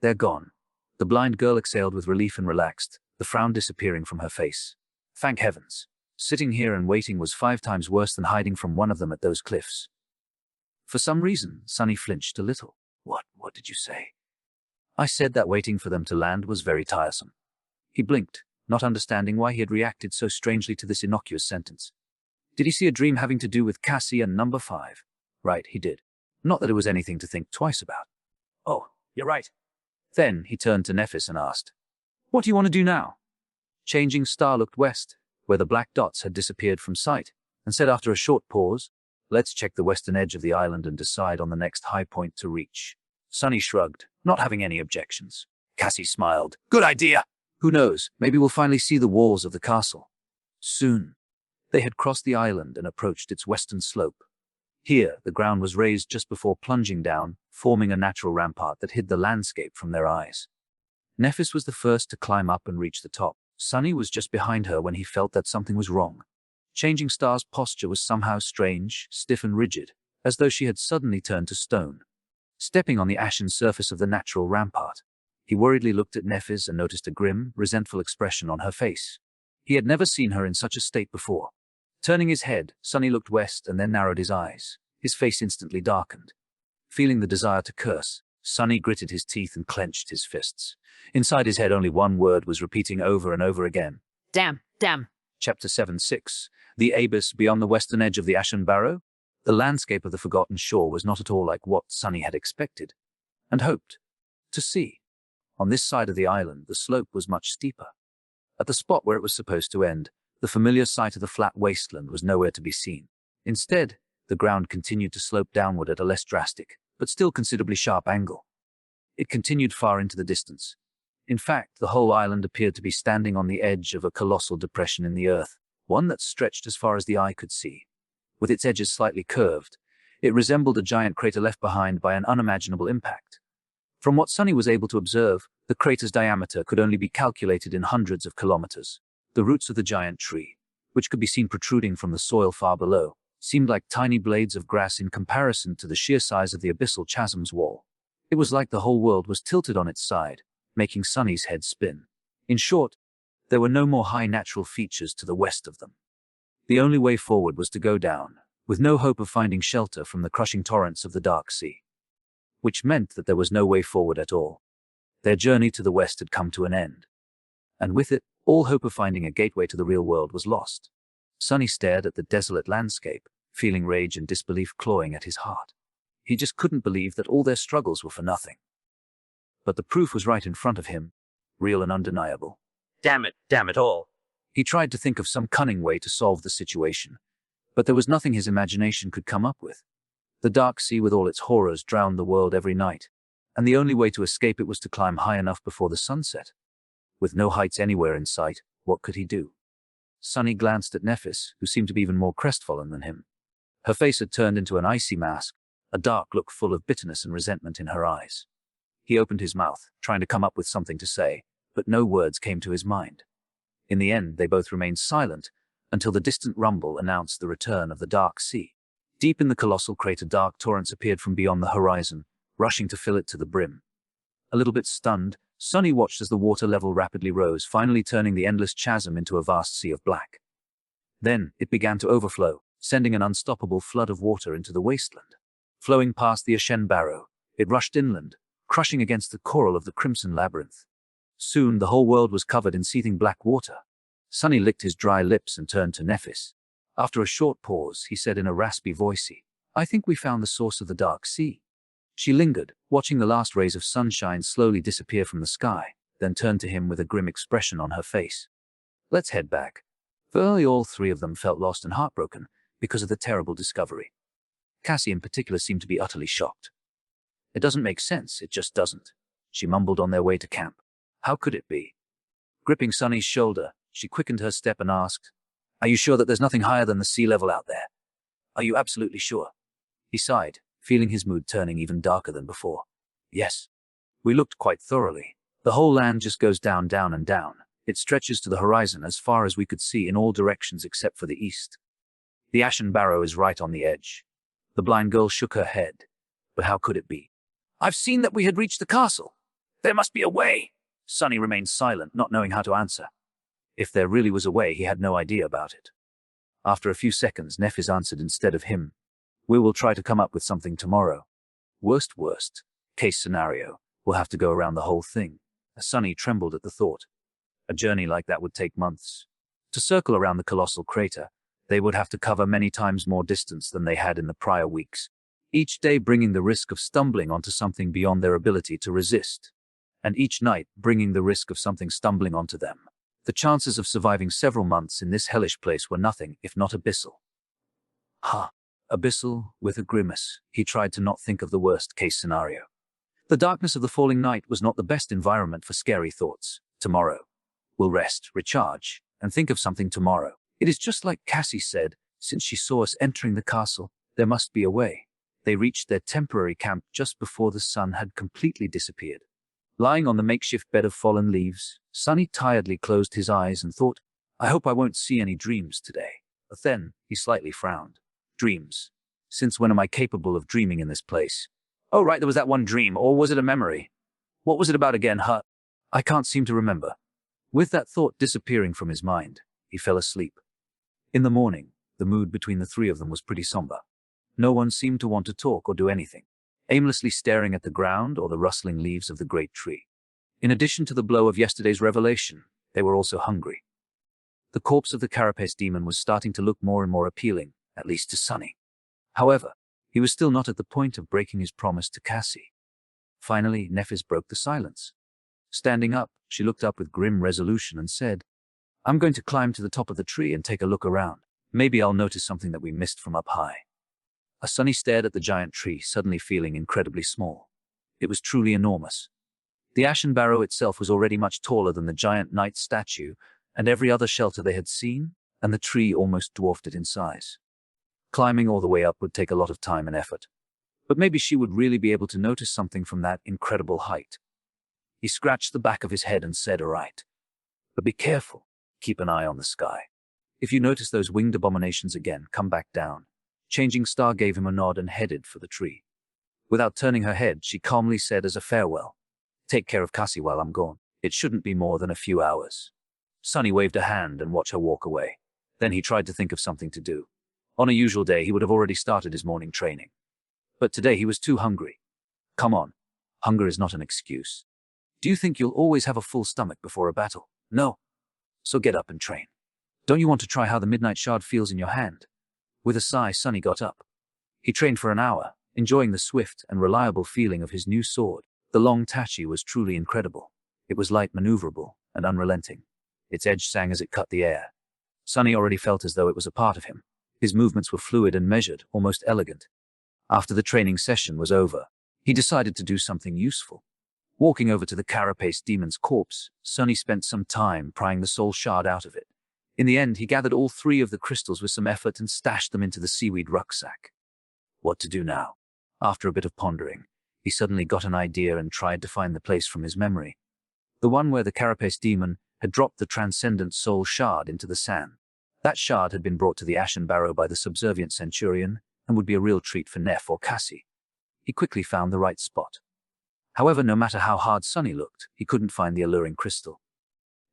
"They're gone." The blind girl exhaled with relief and relaxed, the frown disappearing from her face. Thank heavens. Sitting here and waiting was 5 times worse than hiding from one of them at those cliffs. For some reason, Sunny flinched a little. What did you say?" "I said that waiting for them to land was very tiresome." He blinked, not understanding why he had reacted so strangely to this innocuous sentence. Did he see a dream having to do with Cassie and number 5? Right, he did. Not that it was anything to think twice about. "Oh, you're right." Then he turned to Nephis and asked, "What do you want to do now?" Changing Star looked west, where the black dots had disappeared from sight, and said after a short pause, "Let's check the western edge of the island and decide on the next high point to reach." Sunny shrugged, not having any objections. Cassie smiled. "Good idea. Who knows, maybe we'll finally see the walls of the castle. Soon." They had crossed the island and approached its western slope. Here, the ground was raised just before plunging down, forming a natural rampart that hid the landscape from their eyes. Nephis was the first to climb up and reach the top. Sunny was just behind her when he felt that something was wrong. Changing Star's posture was somehow strange, stiff and rigid, as though she had suddenly turned to stone. Stepping on the ashen surface of the natural rampart, he worriedly looked at Nephis and noticed a grim, resentful expression on her face. He had never seen her in such a state before. Turning his head, Sunny looked west and then narrowed his eyes. His face instantly darkened. Feeling the desire to curse, Sunny gritted his teeth and clenched his fists. Inside his head only one word was repeating over and over again. Damn, damn. Chapter 7-6. The abyss beyond the western edge of the ashen barrow? The landscape of the forgotten shore was not at all like what Sunny had expected and hoped to see. On this side of the island, the slope was much steeper. At the spot where it was supposed to end, the familiar sight of the flat wasteland was nowhere to be seen. Instead, the ground continued to slope downward at a less drastic, but still considerably sharp angle. It continued far into the distance. In fact, the whole island appeared to be standing on the edge of a colossal depression in the earth, one that stretched as far as the eye could see. With its edges slightly curved, it resembled a giant crater left behind by an unimaginable impact. From what Sunny was able to observe, the crater's diameter could only be calculated in hundreds of kilometers. The roots of the giant tree, which could be seen protruding from the soil far below, seemed like tiny blades of grass in comparison to the sheer size of the abyssal chasm's wall. It was like the whole world was tilted on its side, making Sunny's head spin. In short, there were no more high natural features to the west of them. The only way forward was to go down, with no hope of finding shelter from the crushing torrents of the dark sea. Which meant that there was no way forward at all. Their journey to the west had come to an end. And with it, all hope of finding a gateway to the real world was lost. Sonny stared at the desolate landscape, feeling rage and disbelief clawing at his heart. He just couldn't believe that all their struggles were for nothing. But the proof was right in front of him, real and undeniable. Damn it all. He tried to think of some cunning way to solve the situation, but there was nothing his imagination could come up with. The dark sea with all its horrors drowned the world every night, and the only way to escape it was to climb high enough before the sunset. With no heights anywhere in sight, what could he do? Sonny glanced at Nephis, who seemed to be even more crestfallen than him. Her face had turned into an icy mask, a dark look full of bitterness and resentment in her eyes. He opened his mouth, trying to come up with something to say, but no words came to his mind. In the end, they both remained silent, until the distant rumble announced the return of the dark sea. Deep in the colossal crater, dark torrents appeared from beyond the horizon, rushing to fill it to the brim. A little bit stunned, Sonny watched as the water level rapidly rose, finally turning the endless chasm into a vast sea of black. Then, it began to overflow, sending an unstoppable flood of water into the wasteland. Flowing past the Ashen Barrow, it rushed inland, crushing against the coral of the Crimson Labyrinth. Soon, the whole world was covered in seething black water. Sonny licked his dry lips and turned to Nephis. After a short pause, he said in a raspy voice, "I think we found the source of the dark sea." She lingered, watching the last rays of sunshine slowly disappear from the sky, then turned to him with a grim expression on her face. "Let's head back." Early, all three of them felt lost and heartbroken because of the terrible discovery. Cassie in particular seemed to be utterly shocked. "It doesn't make sense, it just doesn't," she mumbled on their way to camp. "How could it be?" Gripping Sonny's shoulder, she quickened her step and asked, "Are you sure that there's nothing higher than the sea level out there? Are you absolutely sure?" He sighed, feeling his mood turning even darker than before. "Yes. We looked quite thoroughly. The whole land just goes down, down, and down. It stretches to the horizon as far as we could see in all directions except for the east. The Ashen Barrow is right on the edge." The blind girl shook her head. "But how could it be?" "I've seen that we had reached the castle. There must be a way." Sonny remained silent, not knowing how to answer. If there really was a way, he had no idea about it. After a few seconds, Nephis answered instead of him, "We will try to come up with something tomorrow. Worst case scenario, we'll have to go around the whole thing." Sonny trembled at the thought. A journey like that would take months. To circle around the colossal crater, they would have to cover many times more distance than they had in the prior weeks, each day bringing the risk of stumbling onto something beyond their ability to resist, and each night bringing the risk of something stumbling onto them. The chances of surviving several months in this hellish place were nothing if not abyssal. Abyssal, with a grimace, he tried to not think of the worst-case scenario. The darkness of the falling night was not the best environment for scary thoughts. Tomorrow. We'll rest, recharge, and think of something tomorrow. It is just like Cassie said, since she saw us entering the castle, there must be a way. They reached their temporary camp just before the sun had completely disappeared. Lying on the makeshift bed of fallen leaves, Sonny tiredly closed his eyes and thought, "I hope I won't see any dreams today." But then, he slightly frowned. Dreams. Since when am I capable of dreaming in this place? Oh right, there was that one dream, or was it a memory? What was it about again, huh? I can't seem to remember. With that thought disappearing from his mind, he fell asleep. In the morning, the mood between the three of them was pretty somber. No one seemed to want to talk or do anything, aimlessly staring at the ground or the rustling leaves of the great tree. In addition to the blow of yesterday's revelation, they were also hungry. The corpse of the carapace demon was starting to look more and more appealing, at least to Sonny. However, he was still not at the point of breaking his promise to Cassie. Finally, Nephis broke the silence. Standing up, she looked up with grim resolution and said, "I'm going to climb to the top of the tree and take a look around. Maybe I'll notice something that we missed from up high." Sonny stared at the giant tree, suddenly feeling incredibly small. It was truly enormous. The Ashen Barrow itself was already much taller than the giant knight statue and every other shelter they had seen, and the tree almost dwarfed it in size. Climbing all the way up would take a lot of time and effort, but maybe she would really be able to notice something from that incredible height. He scratched the back of his head and said, "All right. But be careful. Keep an eye on the sky. If you notice those winged abominations again, come back down." Changing Star gave him a nod and headed for the tree. Without turning her head, she calmly said as a farewell, "Take care of Cassie while I'm gone. It shouldn't be more than a few hours." Sonny waved a hand and watched her walk away. Then he tried to think of something to do. On a usual day, he would have already started his morning training. But today he was too hungry. Come on. Hunger is not an excuse. Do you think you'll always have a full stomach before a battle? No. So get up and train. Don't you want to try how the midnight shard feels in your hand? With a sigh, Sunny got up. He trained for an hour, enjoying the swift and reliable feeling of his new sword. The long tachi was truly incredible. It was light, maneuverable, and unrelenting. Its edge sang as it cut the air. Sunny already felt as though it was a part of him. His movements were fluid and measured, almost elegant. After the training session was over, he decided to do something useful. Walking over to the carapace demon's corpse, Sunny spent some time prying the soul shard out of it. In the end, he gathered all 3 of the crystals with some effort and stashed them into the seaweed rucksack. What to do now? After a bit of pondering, he suddenly got an idea and tried to find the place from his memory. The one where the carapace demon had dropped the transcendent soul shard into the sand. That shard had been brought to the Ashen Barrow by the subservient centurion and would be a real treat for Neff or Cassie. He quickly found the right spot. However, no matter how hard Sunny looked, he couldn't find the alluring crystal.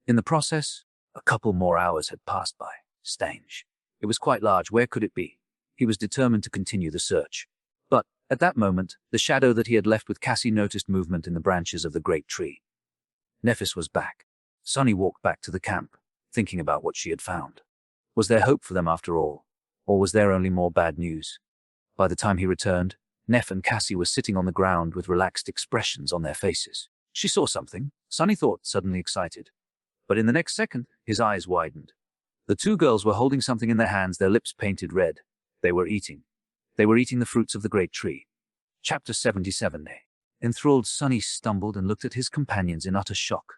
In the process, a couple more hours had passed by. Strange. It was quite large. Where could it be? He was determined to continue the search. But, at that moment, the shadow that he had left with Cassie noticed movement in the branches of the great tree. Nephis was back. Sunny walked back to the camp, thinking about what she had found. Was there hope for them after all? Or was there only more bad news? By the time he returned, Neff and Cassie were sitting on the ground with relaxed expressions on their faces. She saw something, Sunny thought, suddenly excited. But in the next second, his eyes widened. The 2 girls were holding something in their hands, their lips painted red. They were eating. They were eating the fruits of the great tree. Chapter 77. Enthralled, Sunny stumbled and looked at his companions in utter shock.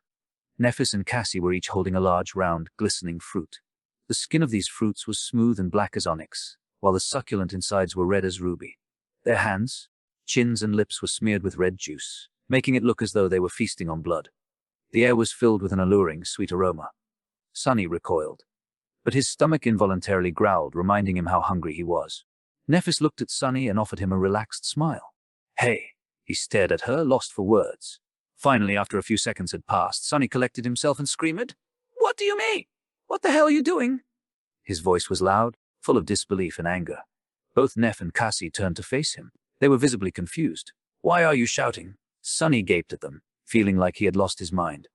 Nephis and Cassie were each holding a large, round, glistening fruit. The skin of these fruits was smooth and black as onyx, while the succulent insides were red as ruby. Their hands, chins and lips were smeared with red juice, making it look as though they were feasting on blood. The air was filled with an alluring, sweet aroma. Sunny recoiled, but his stomach involuntarily growled, reminding him how hungry he was. Nephis looked at Sunny and offered him a relaxed smile. Hey! He stared at her, lost for words. Finally, after a few seconds had passed, Sunny collected himself and screamed, "What do you mean? What the hell are you doing?" His voice was loud, full of disbelief and anger. Both Neff and Cassie turned to face him. They were visibly confused. "Why are you shouting?" Sunny gaped at them, feeling like he had lost his mind.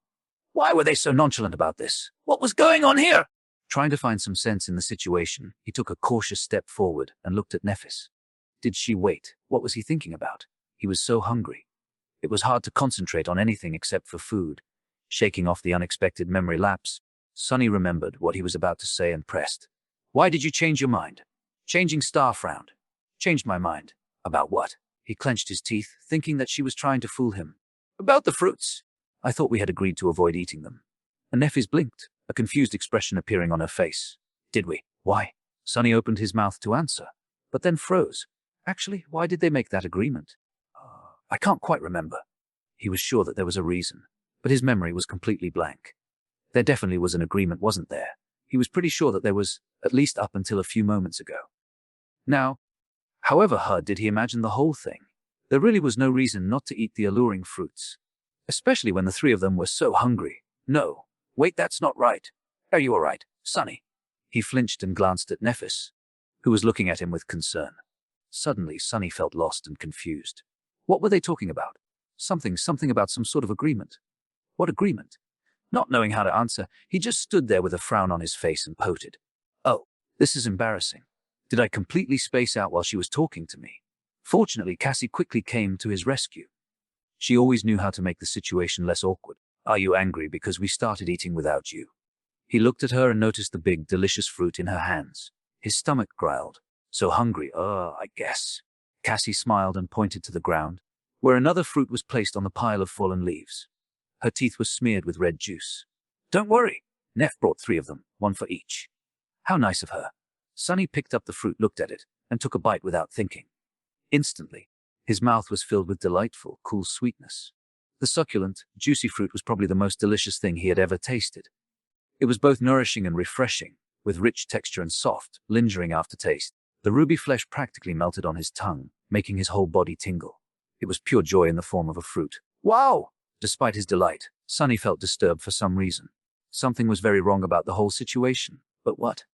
"Why were they so nonchalant about this? What was going on here?" Trying to find some sense in the situation, he took a cautious step forward and looked at Nephis. Did she wait? What was he thinking about? He was so hungry. It was hard to concentrate on anything except for food. Shaking off the unexpected memory lapse, Sunny remembered what he was about to say and pressed. "Why did you change your mind?" Changing Star frowned. "Changed my mind. About what?" He clenched his teeth, thinking that she was trying to fool him. "About the fruits. I thought we had agreed to avoid eating them." And Nephis blinked, a confused expression appearing on her face. "Did we? Why?" Sunny opened his mouth to answer, but then froze. Actually, why did they make that agreement? I can't quite remember. He was sure that there was a reason, but his memory was completely blank. There definitely was an agreement, wasn't there? He was pretty sure that there was, at least up until a few moments ago. Now, however hard did he imagine the whole thing, there really was no reason not to eat the alluring fruits, especially when the 3 of them were so hungry. No, wait, that's not right. Are you all right, Sunny? He flinched and glanced at Nephis, who was looking at him with concern. Suddenly, Sunny felt lost and confused. What were they talking about? Something about some sort of agreement. What agreement? Not knowing how to answer, he just stood there with a frown on his face and pouted. "Oh, this is embarrassing. Did I completely space out while she was talking to me?" Fortunately, Cassie quickly came to his rescue. She always knew how to make the situation less awkward. "Are you angry because we started eating without you?" He looked at her and noticed the big, delicious fruit in her hands. His stomach growled. "So hungry, I guess." Cassie smiled and pointed to the ground, where another fruit was placed on the pile of fallen leaves. Her teeth were smeared with red juice. "Don't worry." Neff brought 3 of them, 1 for each. How nice of her. Sunny picked up the fruit, looked at it, and took a bite without thinking. Instantly, his mouth was filled with delightful, cool sweetness. The succulent, juicy fruit was probably the most delicious thing he had ever tasted. It was both nourishing and refreshing, with rich texture and soft, lingering aftertaste. The ruby flesh practically melted on his tongue, making his whole body tingle. It was pure joy in the form of a fruit. Wow! Despite his delight, Sunny felt disturbed for some reason. Something was very wrong about the whole situation. But what?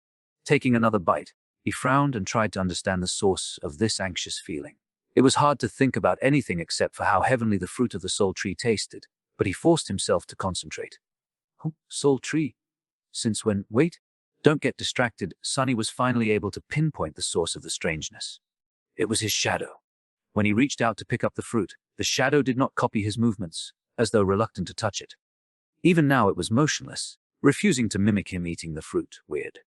Taking another bite, he frowned and tried to understand the source of this anxious feeling. It was hard to think about anything except for how heavenly the fruit of the soul tree tasted, but he forced himself to concentrate. Oh, soul tree. Since when? Wait. Don't get distracted. Sonny was finally able to pinpoint the source of the strangeness. It was his shadow. When he reached out to pick up the fruit, the shadow did not copy his movements, as though reluctant to touch it. Even now it was motionless, refusing to mimic him eating the fruit. Weird.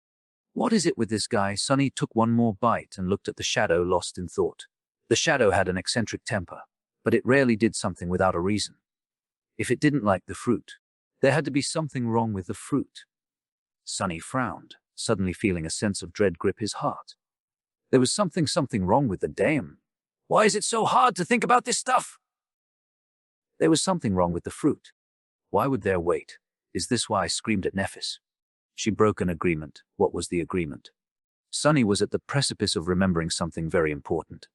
What is it with this guy? Sonny took one more bite and looked at the shadow, lost in thought. The shadow had an eccentric temper, but it rarely did something without a reason. If it didn't like the fruit, there had to be something wrong with the fruit. Sonny frowned, suddenly feeling a sense of dread grip his heart. There was something wrong with the damn. Why is it so hard to think about this stuff? There was something wrong with the fruit. Why would there wait? Is this why I screamed at Nephis? She broke an agreement. What was the agreement? Sonny was at the precipice of remembering something very important.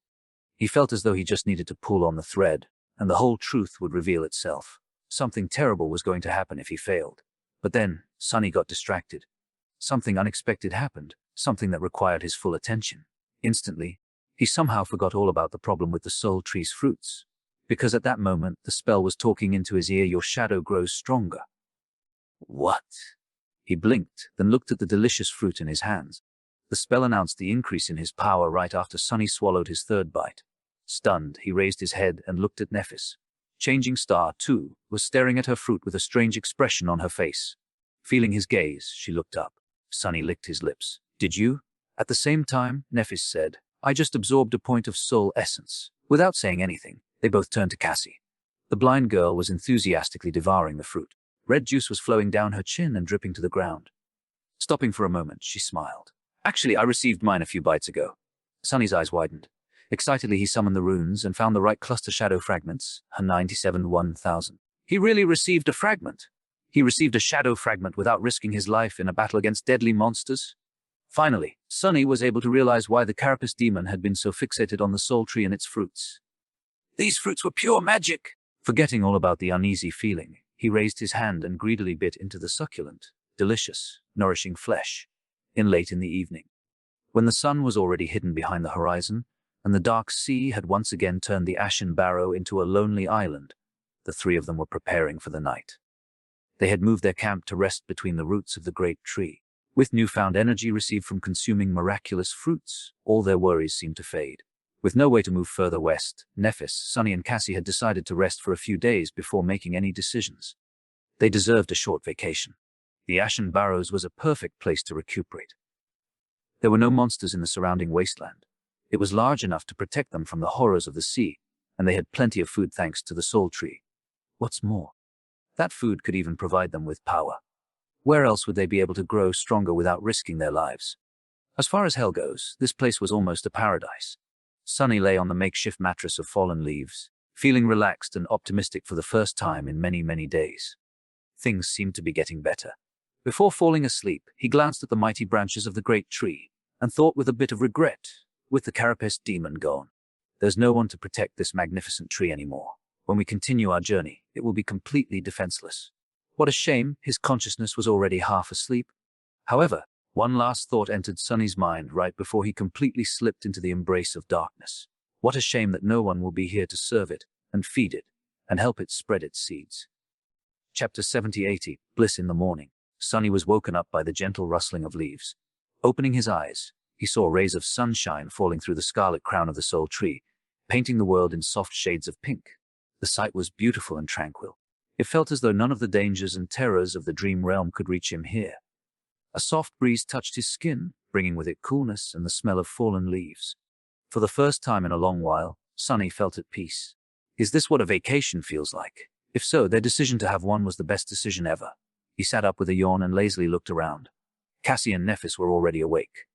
He felt as though he just needed to pull on the thread, and the whole truth would reveal itself. Something terrible was going to happen if he failed. But then, Sonny got distracted. Something unexpected happened, something that required his full attention. Instantly, he somehow forgot all about the problem with the soul tree's fruits. Because at that moment, the spell was talking into his ear, your shadow grows stronger. What? He blinked, then looked at the delicious fruit in his hands. The spell announced the increase in his power right after Sonny swallowed his third bite. Stunned, he raised his head and looked at Nephis. Changing Star, too, was staring at her fruit with a strange expression on her face. Feeling his gaze, she looked up. Sonny licked his lips. Did you? At the same time, Nephis said, I just absorbed a point of soul essence. Without saying anything, they both turned to Cassie. The blind girl was enthusiastically devouring the fruit. Red juice was flowing down her chin and dripping to the ground. Stopping for a moment, she smiled. Actually, I received mine a few bites ago. Sonny's eyes widened. Excitedly, he summoned the runes and found the right cluster shadow fragments, her 97-1000. He really received a fragment. He received a shadow fragment without risking his life in a battle against deadly monsters. Finally, Sonny was able to realize why the carapace demon had been so fixated on the soul tree and its fruits. These fruits were pure magic. Forgetting all about the uneasy feeling, he raised his hand and greedily bit into the succulent, delicious, nourishing flesh. Late in the evening, when the sun was already hidden behind the horizon, and the dark sea had once again turned the Ashen Barrow into a lonely island, the three of them were preparing for the night. They had moved their camp to rest between the roots of the great tree. With newfound energy received from consuming miraculous fruits, all their worries seemed to fade. With no way to move further west, Nephis, Sonny and Cassie had decided to rest for a few days before making any decisions. They deserved a short vacation. The Ashen Barrows was a perfect place to recuperate. There were no monsters in the surrounding wasteland. It was large enough to protect them from the horrors of the sea, and they had plenty of food thanks to the soul tree. What's more, that food could even provide them with power. Where else would they be able to grow stronger without risking their lives? As far as hell goes, this place was almost a paradise. Sonny lay on the makeshift mattress of fallen leaves, feeling relaxed and optimistic for the first time in many, many days. Things seemed to be getting better. Before falling asleep, he glanced at the mighty branches of the great tree and thought with a bit of regret, with the carapace demon gone, there's no one to protect this magnificent tree anymore. When we continue our journey, it will be completely defenseless. What a shame, his consciousness was already half asleep. However, one last thought entered Sonny's mind right before he completely slipped into the embrace of darkness. What a shame that no one will be here to serve it, and feed it, and help it spread its seeds. Chapter 70-80, Bliss in the Morning. Sonny was woken up by the gentle rustling of leaves. Opening his eyes, he saw rays of sunshine falling through the scarlet crown of the soul tree, painting the world in soft shades of pink. The sight was beautiful and tranquil. It felt as though none of the dangers and terrors of the dream realm could reach him here. A soft breeze touched his skin, bringing with it coolness and the smell of fallen leaves. For the first time in a long while, Sonny felt at peace. Is this what a vacation feels like? If so, their decision to have one was the best decision ever. He sat up with a yawn and lazily looked around. Cassie and Nephis were already awake.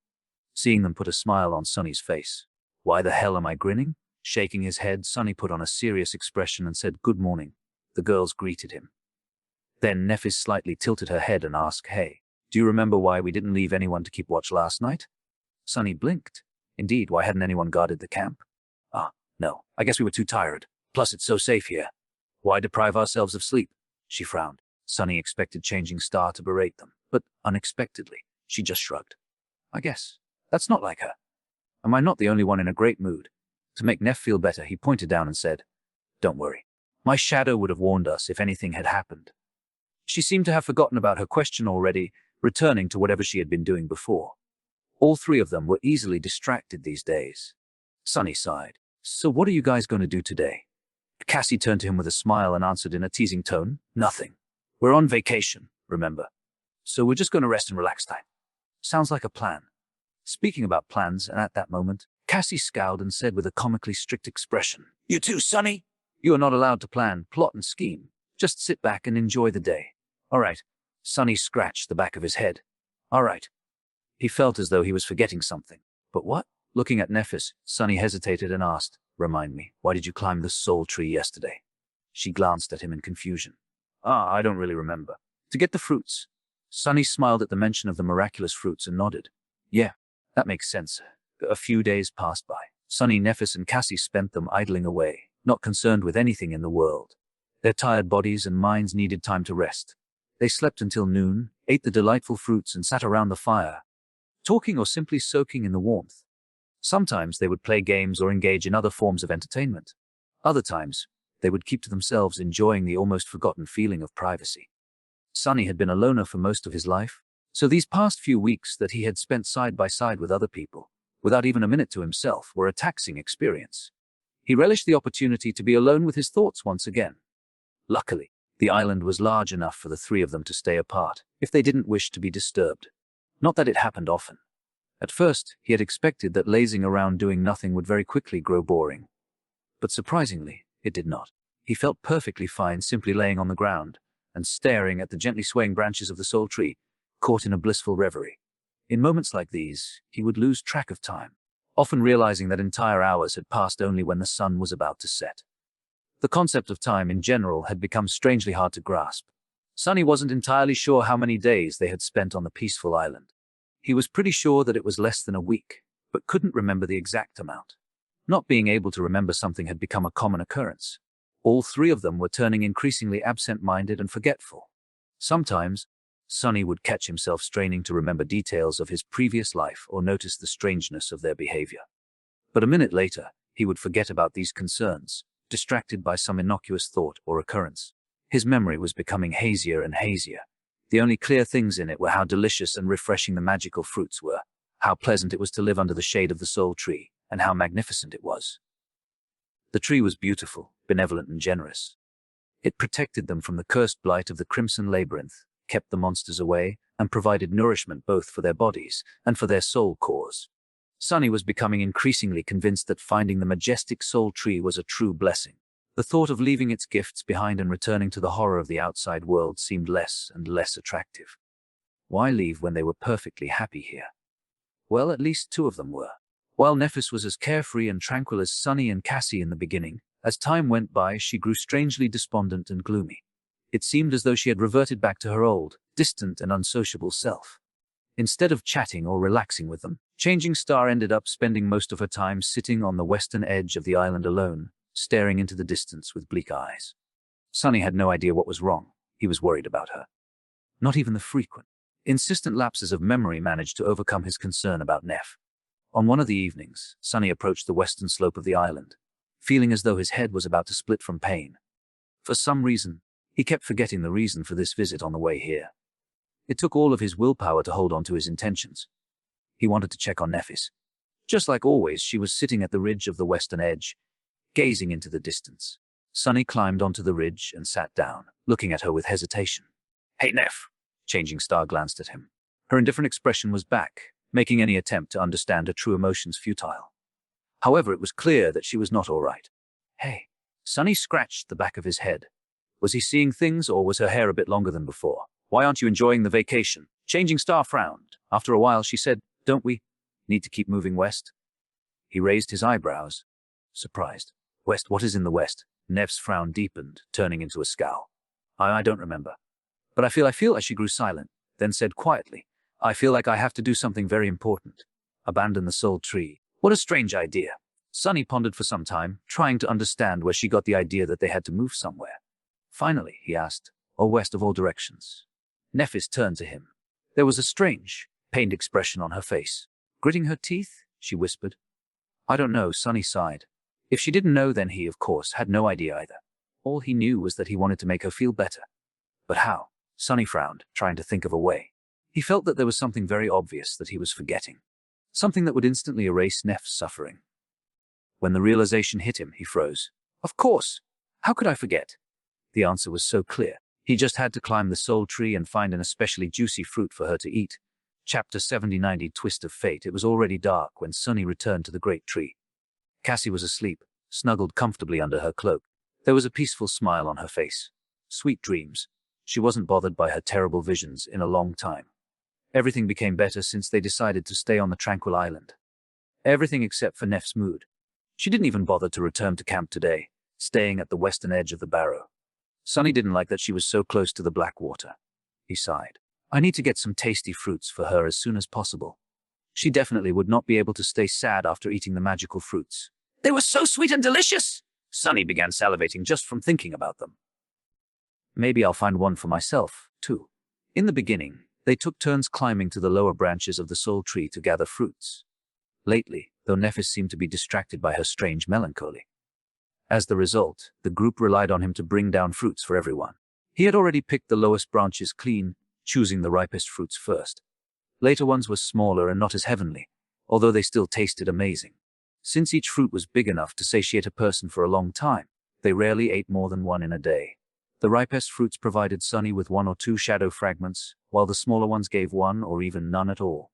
Seeing them put a smile on Sonny's face. Why the hell am I grinning? Shaking his head, Sonny put on a serious expression and said, Good morning. The girls greeted him. Then Nephis slightly tilted her head and asked, Hey, do you remember why we didn't leave anyone to keep watch last night? Sonny blinked. Indeed, why hadn't anyone guarded the camp? No, I guess we were too tired. Plus, it's so safe here. Why deprive ourselves of sleep? She frowned. Sonny expected Changing Star to berate them, but unexpectedly, she just shrugged. I guess. That's not like her. Am I not the only one in a great mood? To make Neff feel better, he pointed down and said, "Don't worry. My shadow would have warned us if anything had happened." She seemed to have forgotten about her question already, returning to whatever she had been doing before. All three of them were easily distracted these days. Sunny sighed. "So what are you guys going to do today?" Cassie turned to him with a smile and answered in a teasing tone, "Nothing. We're on vacation, remember? So we're just going to rest and relax time." Sounds like a plan. Speaking about plans, and at that moment, Cassie scowled and said with a comically strict expression, "You too, Sunny? You are not allowed to plan, plot, and scheme. Just sit back and enjoy the day." "All right." Sunny scratched the back of his head. "All right." He felt as though he was forgetting something. "But what?" Looking at Nephis, Sunny hesitated and asked, "Remind me, why did you climb the soul tree yesterday?" She glanced at him in confusion. I don't really remember." "To get the fruits." Sunny smiled at the mention of the miraculous fruits and nodded. "Yeah, that makes sense." A few days passed by. Sunny, Nephis, and Cassie spent them idling away, not concerned with anything in the world. Their tired bodies and minds needed time to rest. They slept until noon, ate the delightful fruits, and sat around the fire, talking or simply soaking in the warmth. Sometimes they would play games or engage in other forms of entertainment. Other times, they would keep to themselves, enjoying the almost forgotten feeling of privacy. Sunny had been a loner for most of his life, so these past few weeks that he had spent side by side with other people, without even a minute to himself, were a taxing experience. He relished the opportunity to be alone with his thoughts once again. Luckily, the island was large enough for the three of them to stay apart, if they didn't wish to be disturbed. Not that it happened often. At first, he had expected that lazing around doing nothing would very quickly grow boring. But surprisingly, it did not. He felt perfectly fine simply laying on the ground and staring at the gently swaying branches of the soul tree, caught in a blissful reverie. In moments like these, he would lose track of time, often realizing that entire hours had passed only when the sun was about to set. The concept of time in general had become strangely hard to grasp. Sunny wasn't entirely sure how many days they had spent on the peaceful island. He was pretty sure that it was less than a week, but couldn't remember the exact amount. Not being able to remember something had become a common occurrence. All three of them were turning increasingly absent-minded and forgetful. Sometimes, Sunny would catch himself straining to remember details of his previous life or notice the strangeness of their behavior. But a minute later, he would forget about these concerns, distracted by some innocuous thought or occurrence. His memory was becoming hazier and hazier. The only clear things in it were how delicious and refreshing the magical fruits were, how pleasant it was to live under the shade of the soul tree, and how magnificent it was. The tree was beautiful, benevolent, and generous. It protected them from the cursed blight of the crimson labyrinth, kept the monsters away, and provided nourishment both for their bodies and for their soul cores. Sunny was becoming increasingly convinced that finding the majestic soul tree was a true blessing. The thought of leaving its gifts behind and returning to the horror of the outside world seemed less and less attractive. Why leave when they were perfectly happy here? Well, at least two of them were. While Nephis was as carefree and tranquil as Sunny and Cassie in the beginning, as time went by she grew strangely despondent and gloomy. It seemed as though she had reverted back to her old, distant and unsociable self. Instead of chatting or relaxing with them, Changing Star ended up spending most of her time sitting on the western edge of the island alone, staring into the distance with bleak eyes. Sunny had no idea what was wrong. He was worried about her. Not even the frequent, insistent lapses of memory managed to overcome his concern about Neff. On one of the evenings, Sunny approached the western slope of the island, feeling as though his head was about to split from pain. For some reason, he kept forgetting the reason for this visit on the way here. It took all of his willpower to hold on to his intentions. He wanted to check on Nephis. Just like always, she was sitting at the ridge of the western edge, gazing into the distance. Sunny climbed onto the ridge and sat down, looking at her with hesitation. "Hey, Neff." Changing Star glanced at him. Her indifferent expression was back, making any attempt to understand her true emotions futile. However, it was clear that she was not all right. "Hey." Sunny scratched the back of his head. Was he seeing things, or was her hair a bit longer than before? "Why aren't you enjoying the vacation?" Changing Star frowned. After a while she said, "Don't we need to keep moving west?" He raised his eyebrows, surprised. "West? What is in the west?" Neff's frown deepened, turning into a scowl. I don't remember. But I feel as she grew silent, then said quietly, "I feel like I have to do something very important. Abandon the soul tree. What a strange idea." Sunny pondered for some time, trying to understand where she got the idea that they had to move somewhere. Finally, he asked, "Or west of all directions?" Nephis turned to him. There was a strange, pained expression on her face. Gritting her teeth, she whispered. I don't know, Sunny sighed. If she didn't know, then he, of course, had no idea either. All he knew was that he wanted to make her feel better. But how? Sunny frowned, trying to think of a way. He felt that there was something very obvious that he was forgetting. Something that would instantly erase Neff's suffering. When the realization hit him, he froze. Of course! How could I forget? The answer was so clear. He just had to climb the soul tree and find an especially juicy fruit for her to eat. Chapter 70-90 Twist of Fate. It was already dark when Sunny returned to the great tree. Cassie was asleep, snuggled comfortably under her cloak. There was a peaceful smile on her face. Sweet dreams. She wasn't bothered by her terrible visions in a long time. Everything became better since they decided to stay on the tranquil island. Everything except for Neff's mood. She didn't even bother to return to camp today, staying at the western edge of the barrow. Sunny didn't like that she was so close to the black water. He sighed. I need to get some tasty fruits for her as soon as possible. She definitely would not be able to stay sad after eating the magical fruits. They were so sweet and delicious! Sunny began salivating just from thinking about them. Maybe I'll find one for myself, too. In the beginning, they took turns climbing to the lower branches of the soul tree to gather fruits. Lately, though, Nephis seemed to be distracted by her strange melancholy. As the result, the group relied on him to bring down fruits for everyone. He had already picked the lowest branches clean, choosing the ripest fruits first. Later ones were smaller and not as heavenly, although they still tasted amazing. Since each fruit was big enough to satiate a person for a long time, they rarely ate more than one in a day. The ripest fruits provided Sunny with 1 or 2 shadow fragments, while the smaller ones gave 1 or even none at all.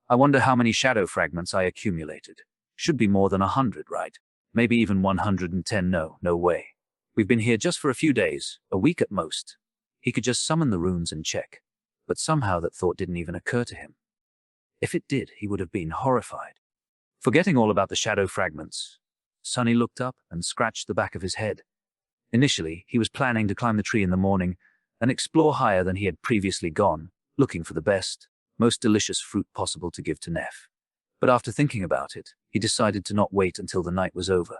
I wonder how many shadow fragments I accumulated. Should be more than 100, right? Maybe even 110. No way. We've been here just for a few days, a week at most. He could just summon the runes and check. But somehow that thought didn't even occur to him. If it did, he would have been horrified. Forgetting all about the shadow fragments, Sunny looked up and scratched the back of his head. Initially, he was planning to climb the tree in the morning and explore higher than he had previously gone, looking for the best, most delicious fruit possible to give to Neff. But after thinking about it, he decided to not wait until the night was over.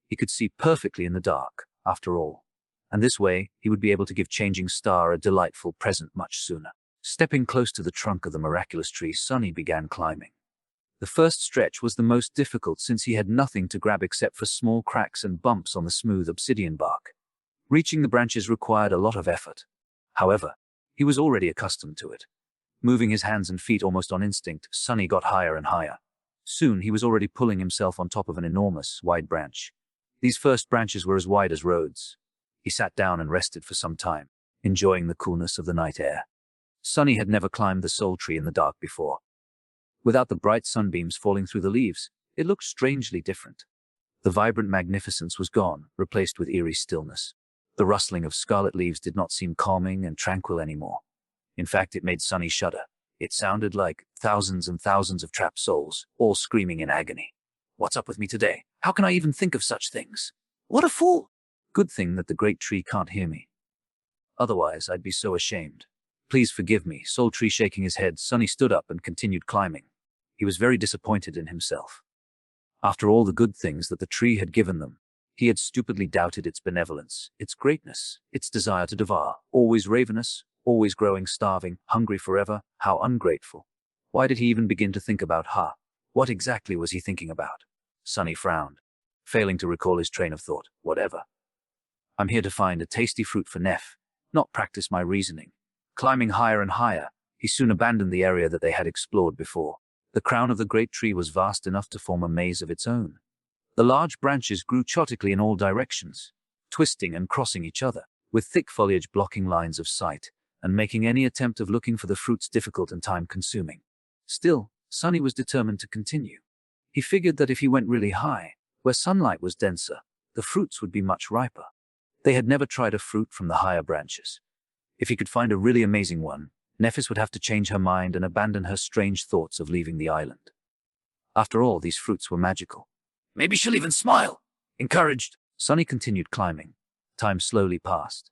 He could see perfectly in the dark, after all, and this way he would be able to give Changing Star a delightful present much sooner. Stepping close to the trunk of the miraculous tree, Sunny began climbing. The first stretch was the most difficult since he had nothing to grab except for small cracks and bumps on the smooth obsidian bark. Reaching the branches required a lot of effort. However, he was already accustomed to it. Moving his hands and feet almost on instinct, Sunny got higher and higher. Soon he was already pulling himself on top of an enormous, wide branch. These first branches were as wide as roads. He sat down and rested for some time, enjoying the coolness of the night air. Sunny had never climbed the soul tree in the dark before. Without the bright sunbeams falling through the leaves, it looked strangely different. The vibrant magnificence was gone, replaced with eerie stillness. The rustling of scarlet leaves did not seem calming and tranquil anymore. In fact, it made Sunny shudder. It sounded like thousands and thousands of trapped souls, all screaming in agony. What's up with me today? How can I even think of such things? What a fool! Good thing that the great tree can't hear me. Otherwise, I'd be so ashamed. Please forgive me. Soul Tree shaking his head, Sunny stood up and continued climbing. He was very disappointed in himself. After all the good things that the tree had given them, he had stupidly doubted its benevolence, its greatness, its desire to devour, always ravenous, always growing starving, hungry forever. How ungrateful. Why did he even begin to think about her? What exactly was he thinking about? Sunny frowned, failing to recall his train of thought. Whatever. I'm here to find a tasty fruit for Neff, not practice my reasoning. Climbing higher and higher, he soon abandoned the area that they had explored before. The crown of the great tree was vast enough to form a maze of its own. The large branches grew chaotically in all directions, twisting and crossing each other, with thick foliage blocking lines of sight, and making any attempt of looking for the fruits difficult and time-consuming. Still, Sunny was determined to continue. He figured that if he went really high, where sunlight was denser, the fruits would be much riper. They had never tried a fruit from the higher branches. If he could find a really amazing one, Nephis would have to change her mind and abandon her strange thoughts of leaving the island. After all, these fruits were magical. Maybe she'll even smile. Encouraged, Sunny continued climbing. Time slowly passed.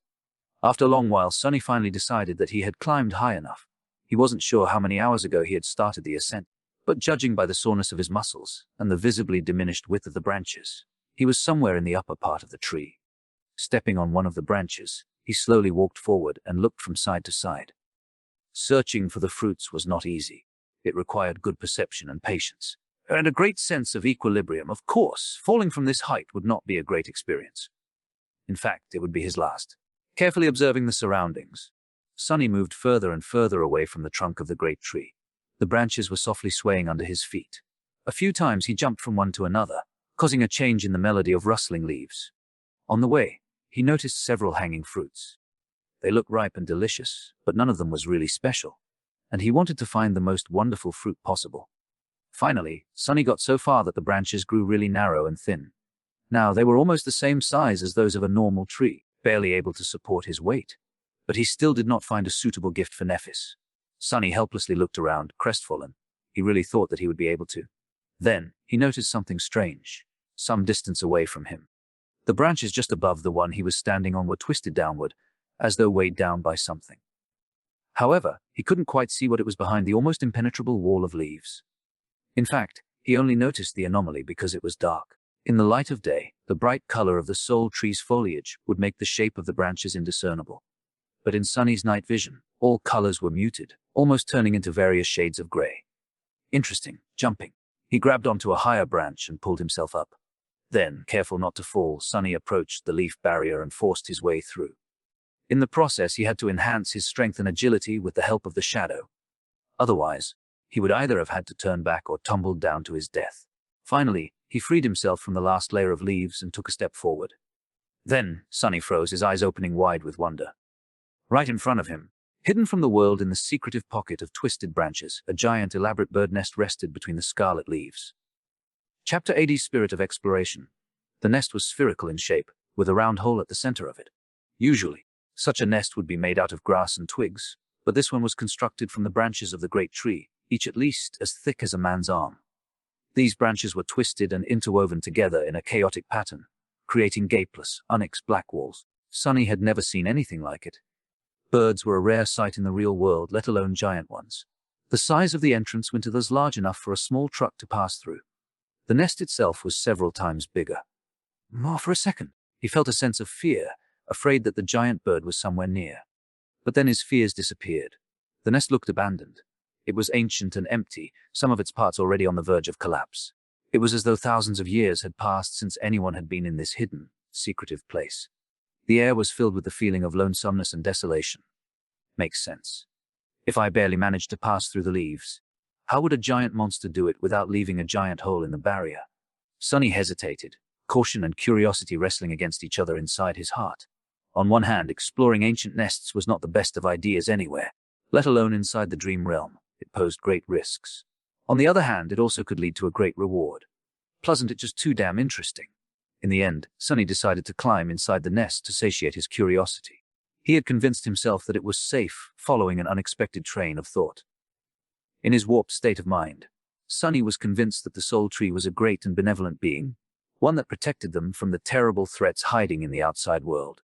After a long while, Sunny finally decided that he had climbed high enough. He wasn't sure how many hours ago he had started the ascent, but judging by the soreness of his muscles and the visibly diminished width of the branches, he was somewhere in the upper part of the tree. Stepping on one of the branches, he slowly walked forward and looked from side to side. Searching for the fruits was not easy. It required good perception and patience, and a great sense of equilibrium. Of course, falling from this height would not be a great experience. In fact, it would be his last. Carefully observing the surroundings, Sunny moved further and further away from the trunk of the great tree. The branches were softly swaying under his feet. A few times he jumped from one to another, causing a change in the melody of rustling leaves. On the way, he noticed several hanging fruits. They looked ripe and delicious, but none of them was really special, and he wanted to find the most wonderful fruit possible. Finally, Sunny got so far that the branches grew really narrow and thin. Now they were almost the same size as those of a normal tree, barely able to support his weight. But he still did not find a suitable gift for Nephis. Sunny helplessly looked around, crestfallen. He really thought that he would be able to. Then, he noticed something strange, some distance away from him. The branches just above the one he was standing on were twisted downward, as though weighed down by something. However, he couldn't quite see what it was behind the almost impenetrable wall of leaves. In fact, he only noticed the anomaly because it was dark. In the light of day, the bright color of the sole tree's foliage would make the shape of the branches indiscernible. But in Sunny's night vision, all colors were muted, almost turning into various shades of gray. Interesting. Jumping, he grabbed onto a higher branch and pulled himself up. Then, careful not to fall, Sunny approached the leaf barrier and forced his way through. In the process, he had to enhance his strength and agility with the help of the shadow. Otherwise, he would either have had to turn back or tumbled down to his death. Finally, he freed himself from the last layer of leaves and took a step forward. Then, Sunny froze, his eyes opening wide with wonder. Right in front of him, hidden from the world in the secretive pocket of twisted branches, a giant elaborate bird nest rested between the scarlet leaves. Chapter 80: Spirit of Exploration. The nest was spherical in shape, with a round hole at the center of it. Usually, such a nest would be made out of grass and twigs, but this one was constructed from the branches of the great tree, each at least as thick as a man's arm. These branches were twisted and interwoven together in a chaotic pattern, creating gapeless, onyx black walls. Sunny had never seen anything like it. Birds were a rare sight in the real world, let alone giant ones. The size of the entrance window was large enough for a small truck to pass through. The nest itself was several times bigger. For a second, he felt a sense of fear, afraid that the giant bird was somewhere near. But then his fears disappeared. The nest looked abandoned. It was ancient and empty, some of its parts already on the verge of collapse. It was as though thousands of years had passed since anyone had been in this hidden, secretive place. The air was filled with the feeling of lonesomeness and desolation. Makes sense. If I barely managed to pass through the leaves, how would a giant monster do it without leaving a giant hole in the barrier? Sunny hesitated, caution and curiosity wrestling against each other inside his heart. On one hand, exploring ancient nests was not the best of ideas anywhere, let alone inside the dream realm. It posed great risks. On the other hand, it also could lead to a great reward. Wasn't it just too damn interesting? In the end, Sunny decided to climb inside the nest to satiate his curiosity. He had convinced himself that it was safe, following an unexpected train of thought. In his warped state of mind, Sunny was convinced that the soul tree was a great and benevolent being, one that protected them from the terrible threats hiding in the outside world.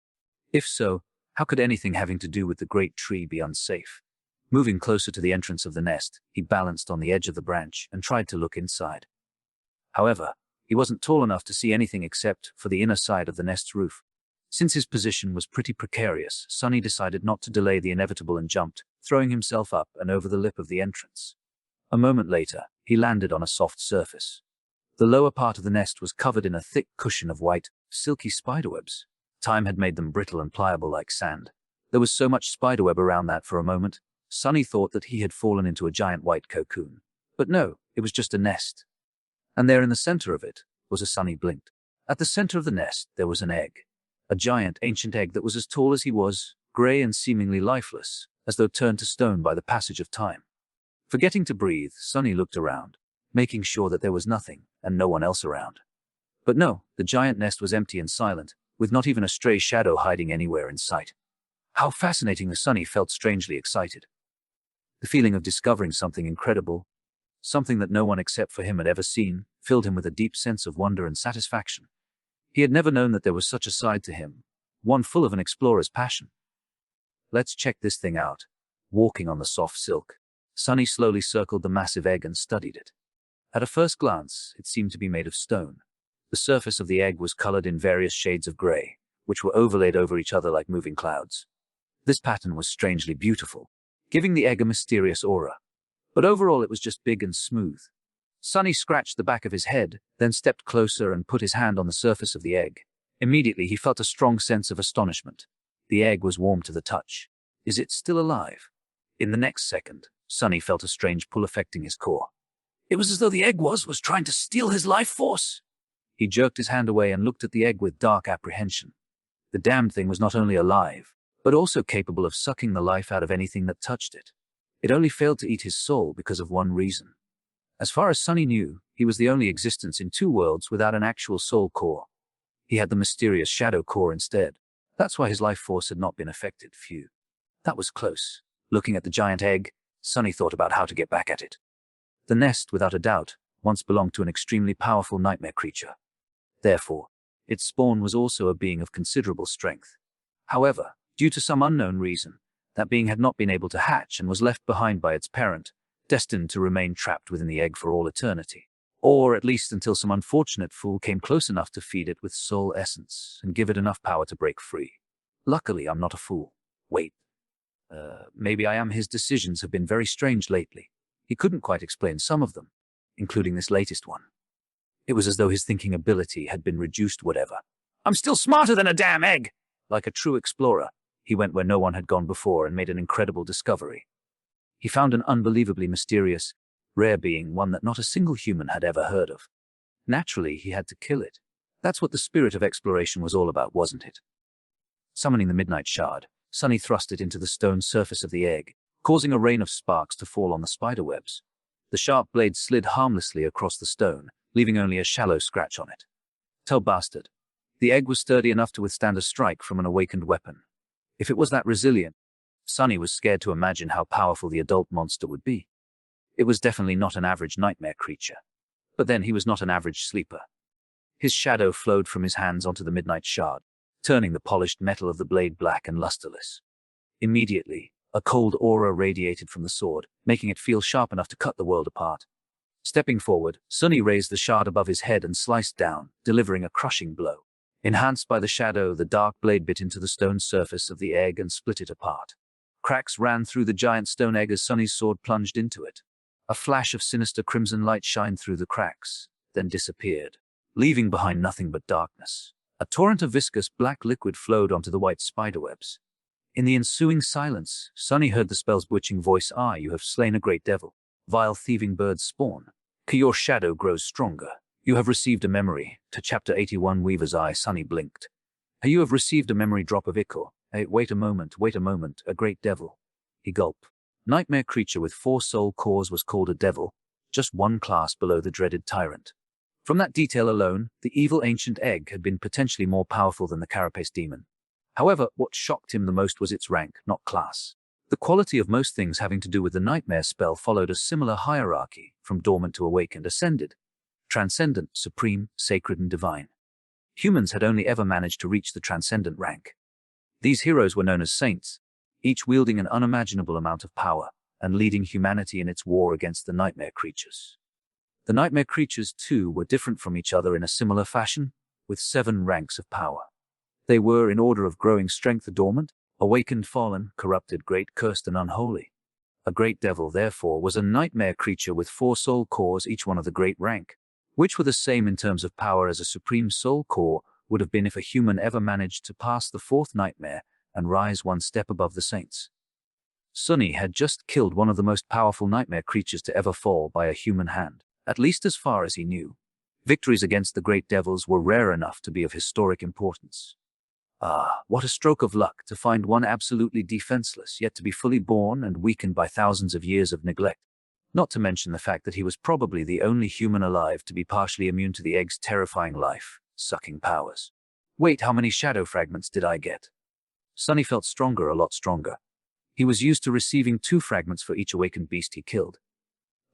If so, how could anything having to do with the great tree be unsafe? Moving closer to the entrance of the nest, he balanced on the edge of the branch and tried to look inside. However, he wasn't tall enough to see anything except for the inner side of the nest's roof. Since his position was pretty precarious, Sunny decided not to delay the inevitable and jumped, throwing himself up and over the lip of the entrance. A moment later, he landed on a soft surface. The lower part of the nest was covered in a thick cushion of white, silky spiderwebs. Time had made them brittle and pliable like sand. There was so much spiderweb around that for a moment, Sunny thought that he had fallen into a giant white cocoon. But no, it was just a nest. And there in the center of it was a Sunny blinked. At the center of the nest there was an egg. A giant ancient egg that was as tall as he was, gray and seemingly lifeless, as though turned to stone by the passage of time. Forgetting to breathe, Sunny looked around, making sure that there was nothing and no one else around. But no, the giant nest was empty and silent, with not even a stray shadow hiding anywhere in sight. How fascinating! Sunny felt strangely excited. The feeling of discovering something incredible, something that no one except for him had ever seen, filled him with a deep sense of wonder and satisfaction. He had never known that there was such a side to him, one full of an explorer's passion. Let's check this thing out. Walking on the soft silk, Sunny slowly circled the massive egg and studied it. At a first glance, it seemed to be made of stone. The surface of the egg was colored in various shades of gray, which were overlaid over each other like moving clouds. This pattern was strangely beautiful, giving the egg a mysterious aura. But overall it was just big and smooth. Sonny scratched the back of his head, then stepped closer and put his hand on the surface of the egg. Immediately he felt a strong sense of astonishment. The egg was warm to the touch. Is it still alive? In the next second, Sonny felt a strange pull affecting his core. It was as though the egg was trying to steal his life force. He jerked his hand away and looked at the egg with dark apprehension. The damned thing was not only alive, but also capable of sucking the life out of anything that touched it. It only failed to eat his soul because of one reason. As far as Sonny knew, he was the only existence in two worlds without an actual soul core. He had the mysterious shadow core instead. That's why his life force had not been affected. Phew. That was close. Looking at the giant egg, Sonny thought about how to get back at it. The nest, without a doubt, once belonged to an extremely powerful nightmare creature. Therefore, its spawn was also a being of considerable strength. However, due to some unknown reason, that being had not been able to hatch and was left behind by its parent, destined to remain trapped within the egg for all eternity. Or at least until some unfortunate fool came close enough to feed it with soul essence and give it enough power to break free. Luckily, I'm not a fool. Wait. Maybe I am. His decisions have been very strange lately. He couldn't quite explain some of them, including this latest one. It was as though his thinking ability had been reduced whatever. I'm still smarter than a damn egg! Like a true explorer, he went where no one had gone before and made an incredible discovery. He found an unbelievably mysterious, rare being, one that not a single human had ever heard of. Naturally, he had to kill it. That's what the spirit of exploration was all about, wasn't it? Summoning the midnight shard, Sonny thrust it into the stone surface of the egg, causing a rain of sparks to fall on the spiderwebs. The sharp blade slid harmlessly across the stone, leaving only a shallow scratch on it. Tell bastard. The egg was sturdy enough to withstand a strike from an awakened weapon. If it was that resilient, Sonny was scared to imagine how powerful the adult monster would be. It was definitely not an average nightmare creature. But then he was not an average sleeper. His shadow flowed from his hands onto the midnight shard, turning the polished metal of the blade black and lusterless. Immediately, a cold aura radiated from the sword, making it feel sharp enough to cut the world apart. Stepping forward, Sonny raised the shard above his head and sliced down, delivering a crushing blow. Enhanced by the shadow, the dark blade bit into the stone surface of the egg and split it apart. Cracks ran through the giant stone egg as Sonny's sword plunged into it. A flash of sinister crimson light shined through the cracks, then disappeared, leaving behind nothing but darkness. A torrent of viscous black liquid flowed onto the white spiderwebs. In the ensuing silence, Sonny heard the spell's bewitching voice. You have slain a great devil. Vile thieving birds spawn. Your shadow grows stronger. You have received a memory. To Chapter 81 Weaver's Eye, Sonny blinked. You have received a memory drop of Ichor. Wait a moment, a great devil. He gulped. Nightmare creature with 4 soul cores was called a devil, just one class below the dreaded tyrant. From that detail alone, the evil ancient egg had been potentially more powerful than the carapace demon. However, what shocked him the most was its rank, not class. The quality of most things having to do with the nightmare spell followed a similar hierarchy, from dormant to awakened ascended. Transcendent, supreme, sacred and divine. Humans had only ever managed to reach the transcendent rank. These heroes were known as saints, each wielding an unimaginable amount of power, and leading humanity in its war against the nightmare creatures. The nightmare creatures, too, were different from each other in a similar fashion, with 7 ranks of power. They were, in order of growing strength, dormant, awakened, fallen, corrupted, great, cursed, and unholy. A great devil, therefore, was a nightmare creature with 4 soul cores, each one of the great rank, which were the same in terms of power as a supreme soul core would have been if a human ever managed to pass the 4th nightmare and rise one step above the saints. Sonny had just killed one of the most powerful nightmare creatures to ever fall by a human hand, at least as far as he knew. Victories against the great devils were rare enough to be of historic importance. What a stroke of luck to find one absolutely defenseless, yet to be fully born and weakened by thousands of years of neglect. Not to mention the fact that he was probably the only human alive to be partially immune to the egg's terrifying life-sucking powers. Wait, how many shadow fragments did I get? Sonny felt stronger, a lot stronger. He was used to receiving 2 fragments for each awakened beast he killed.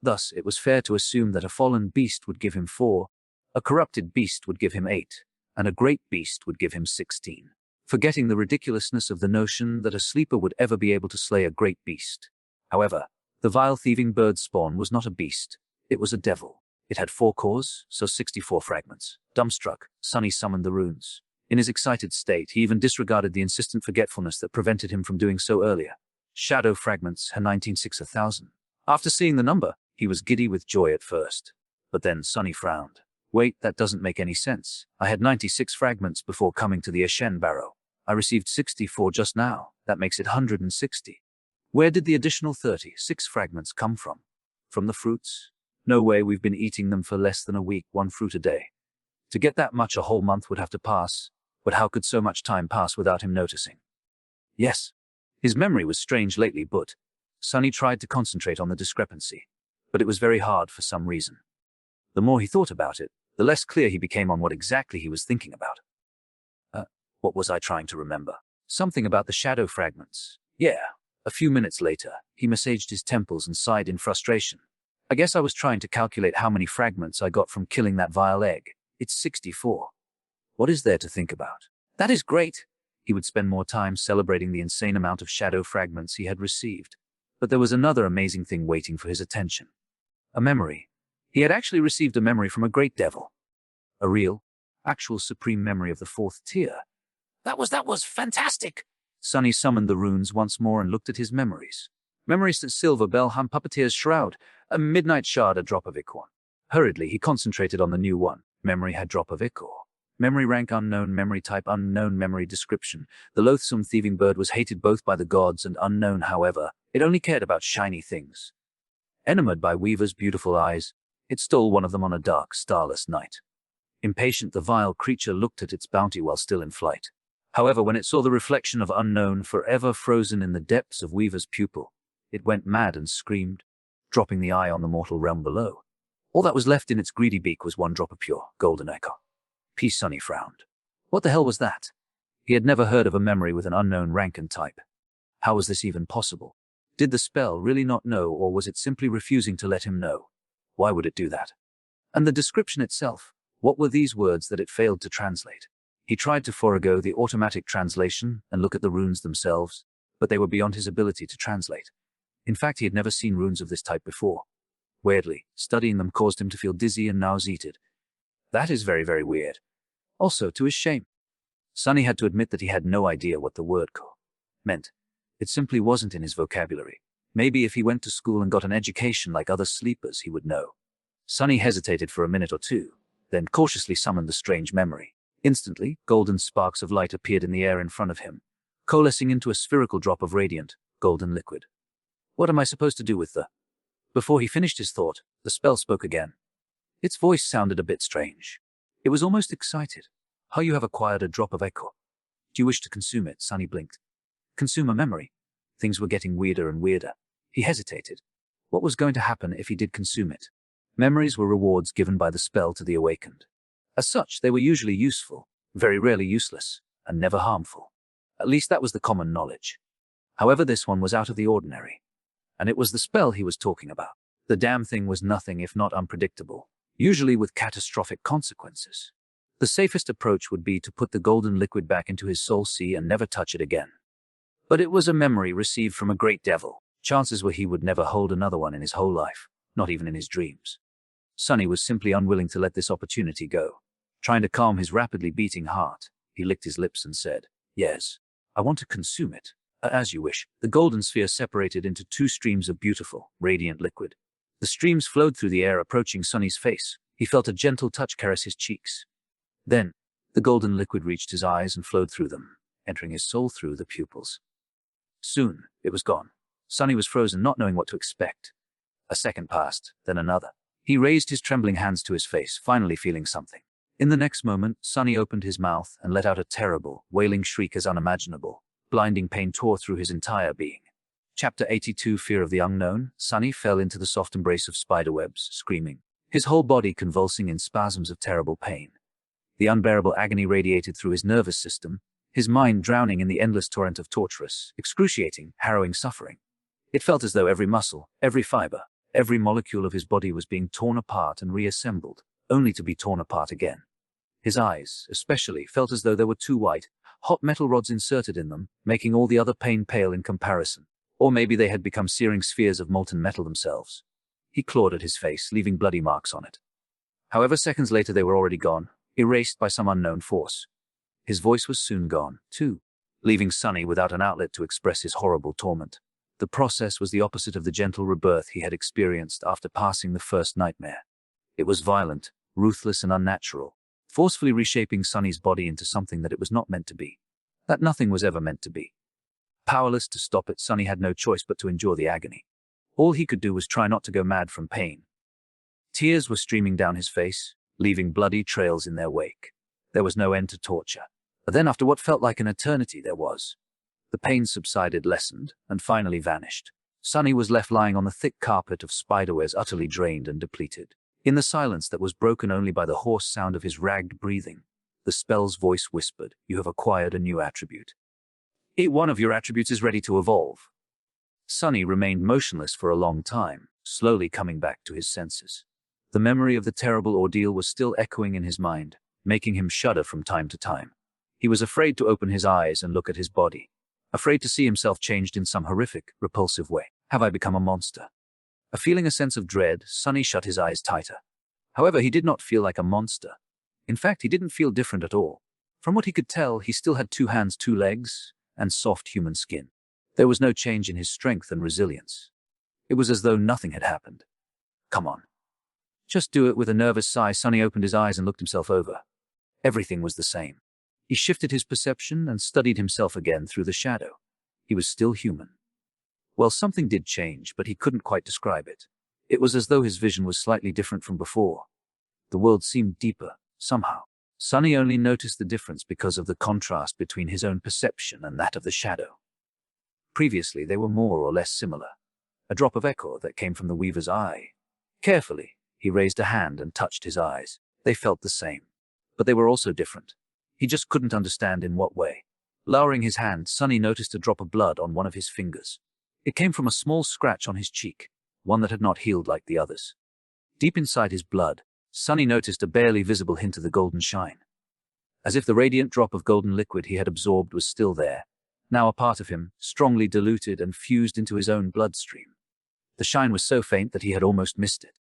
Thus, it was fair to assume that a fallen beast would give him 4, a corrupted beast would give him 8, and a great beast would give him 16. Forgetting the ridiculousness of the notion that a sleeper would ever be able to slay a great beast. However, the vile thieving bird spawn was not a beast, it was a devil. It had 4 cores, so 64 fragments. Dumbstruck, Sonny summoned the runes. In his excited state, he even disregarded the insistent forgetfulness that prevented him from doing so earlier. Shadow fragments, her 19.6 1,000. After seeing the number, he was giddy with joy at first. But then Sunny frowned. Wait, that doesn't make any sense. I had 96 fragments before coming to the Ashen Barrow. I received 64 just now. That makes it 160. Where did the additional 36 fragments come from? From the fruits? No way, we've been eating them for less than a week, one fruit a day. To get that much, a whole month would have to pass. But how could so much time pass without him noticing? Yes. His memory was strange lately, but Sunny tried to concentrate on the discrepancy. But it was very hard for some reason. The more he thought about it, the less clear he became on what exactly he was thinking about. What was I trying to remember? Something about the shadow fragments. Yeah. A few minutes later, he massaged his temples and sighed in frustration. I guess I was trying to calculate how many fragments I got from killing that vile egg. It's 64. What is there to think about? That is great. He would spend more time celebrating the insane amount of shadow fragments he had received. But there was another amazing thing waiting for his attention. A memory. He had actually received a memory from a great devil. A real, actual supreme memory of the fourth tier. That was fantastic. Sunny summoned the runes once more and looked at his memories. Memories that silver bell hum puppeteer's shroud, a midnight shard, a drop of ichor. Hurriedly, he concentrated on the new one. Memory had drop of ichor. Memory rank unknown, memory type unknown, memory description. The loathsome thieving bird was hated both by the gods and unknown, however. It only cared about shiny things. Enamored by Weaver's beautiful eyes, it stole one of them on a dark, starless night. Impatient, the vile creature looked at its bounty while still in flight. However, when it saw the reflection of unknown forever frozen in the depths of Weaver's pupil, it went mad and screamed, dropping the eye on the mortal realm below. All that was left in its greedy beak was one drop of pure, golden ichor. Peace. Sunny frowned. What the hell was that? He had never heard of a memory with an unknown rank and type. How was this even possible? Did the spell really not know, or was it simply refusing to let him know? Why would it do that? And the description itself, what were these words that it failed to translate? He tried to forego the automatic translation and look at the runes themselves, but they were beyond his ability to translate. In fact, he had never seen runes of this type before. Weirdly, studying them caused him to feel dizzy and nauseated. That is very, very weird. Also, to his shame, Sunny had to admit that he had no idea what the word ko meant. It simply wasn't in his vocabulary. Maybe if he went to school and got an education like other sleepers, he would know. Sunny hesitated for a minute or two, then cautiously summoned the strange memory. Instantly, golden sparks of light appeared in the air in front of him, coalescing into a spherical drop of radiant, golden liquid. What am I supposed to do with the... Before he finished his thought, the spell spoke again. Its voice sounded a bit strange. It was almost excited. How you have acquired a drop of ichor. Do you wish to consume it? Sunny blinked. Consume a memory? Things were getting weirder and weirder. He hesitated. What was going to happen if he did consume it? Memories were rewards given by the spell to the awakened. As such, they were usually useful, very rarely useless, and never harmful. At least that was the common knowledge. However, this one was out of the ordinary. And it was the spell he was talking about. The damn thing was nothing if not unpredictable, usually with catastrophic consequences. The safest approach would be to put the golden liquid back into his soul sea and never touch it again. But it was a memory received from a great devil. Chances were he would never hold another one in his whole life, not even in his dreams. Sunny was simply unwilling to let this opportunity go. Trying to calm his rapidly beating heart, he licked his lips and said, "Yes, I want to consume it. As you wish." The golden sphere separated into two streams of beautiful, radiant liquid. The streams flowed through the air, approaching Sunny's face. He felt a gentle touch caress his cheeks. Then, the golden liquid reached his eyes and flowed through them, entering his soul through the pupils. Soon, it was gone. Sunny was frozen, not knowing what to expect. A second passed, then another. He raised his trembling hands to his face, finally feeling something. In the next moment, Sunny opened his mouth and let out a terrible, wailing shriek as unimaginable. Blinding pain tore through his entire being. Chapter 82, Fear of the Unknown. Sunny fell into the soft embrace of spiderwebs, screaming, his whole body convulsing in spasms of terrible pain. The unbearable agony radiated through his nervous system, his mind drowning in the endless torrent of torturous, excruciating, harrowing suffering. It felt as though every muscle, every fiber, every molecule of his body was being torn apart and reassembled, only to be torn apart again. His eyes, especially, felt as though there were two white, hot metal rods inserted in them, making all the other pain pale in comparison. Or maybe they had become searing spheres of molten metal themselves. He clawed at his face, leaving bloody marks on it. However, seconds later they were already gone, erased by some unknown force. His voice was soon gone, too, leaving Sunny without an outlet to express his horrible torment. The process was the opposite of the gentle rebirth he had experienced after passing the first nightmare. It was violent, ruthless, and unnatural, forcefully reshaping Sunny's body into something that it was not meant to be, that nothing was ever meant to be. Powerless to stop it, Sunny had no choice but to endure the agony. All he could do was try not to go mad from pain. Tears were streaming down his face, leaving bloody trails in their wake. There was no end to torture. But then, after what felt like an eternity, there was. The pain subsided, lessened, and finally vanished. Sunny was left lying on the thick carpet of spiderwebs, utterly drained and depleted. In the silence that was broken only by the hoarse sound of his ragged breathing, the spell's voice whispered, "You have acquired a new attribute. One of your attributes is ready to evolve." Sunny remained motionless for a long time, slowly coming back to his senses. The memory of the terrible ordeal was still echoing in his mind, making him shudder from time to time. He was afraid to open his eyes and look at his body, afraid to see himself changed in some horrific, repulsive way. Have I become a monster? Feeling a sense of dread, Sunny shut his eyes tighter. However, he did not feel like a monster. In fact, he didn't feel different at all. From what he could tell, he still had 2 hands, 2 legs, and soft human skin. There was no change in his strength and resilience. It was as though nothing had happened. Come on. Just do it. With a nervous sigh, Sunny opened his eyes and looked himself over. Everything was the same. He shifted his perception and studied himself again through the shadow. He was still human. Well, something did change, but he couldn't quite describe it. It was as though his vision was slightly different from before. The world seemed deeper, somehow. Sunny only noticed the difference because of the contrast between his own perception and that of the shadow. Previously, they were more or less similar. A drop of echo that came from the weaver's eye. Carefully, he raised a hand and touched his eyes. They felt the same. But they were also different. He just couldn't understand in what way. Lowering his hand, Sunny noticed a drop of blood on one of his fingers. It came from a small scratch on his cheek, one that had not healed like the others. Deep inside his blood, Sunny noticed a barely visible hint of the golden shine. As if the radiant drop of golden liquid he had absorbed was still there, now a part of him, strongly diluted and fused into his own bloodstream. The shine was so faint that he had almost missed it.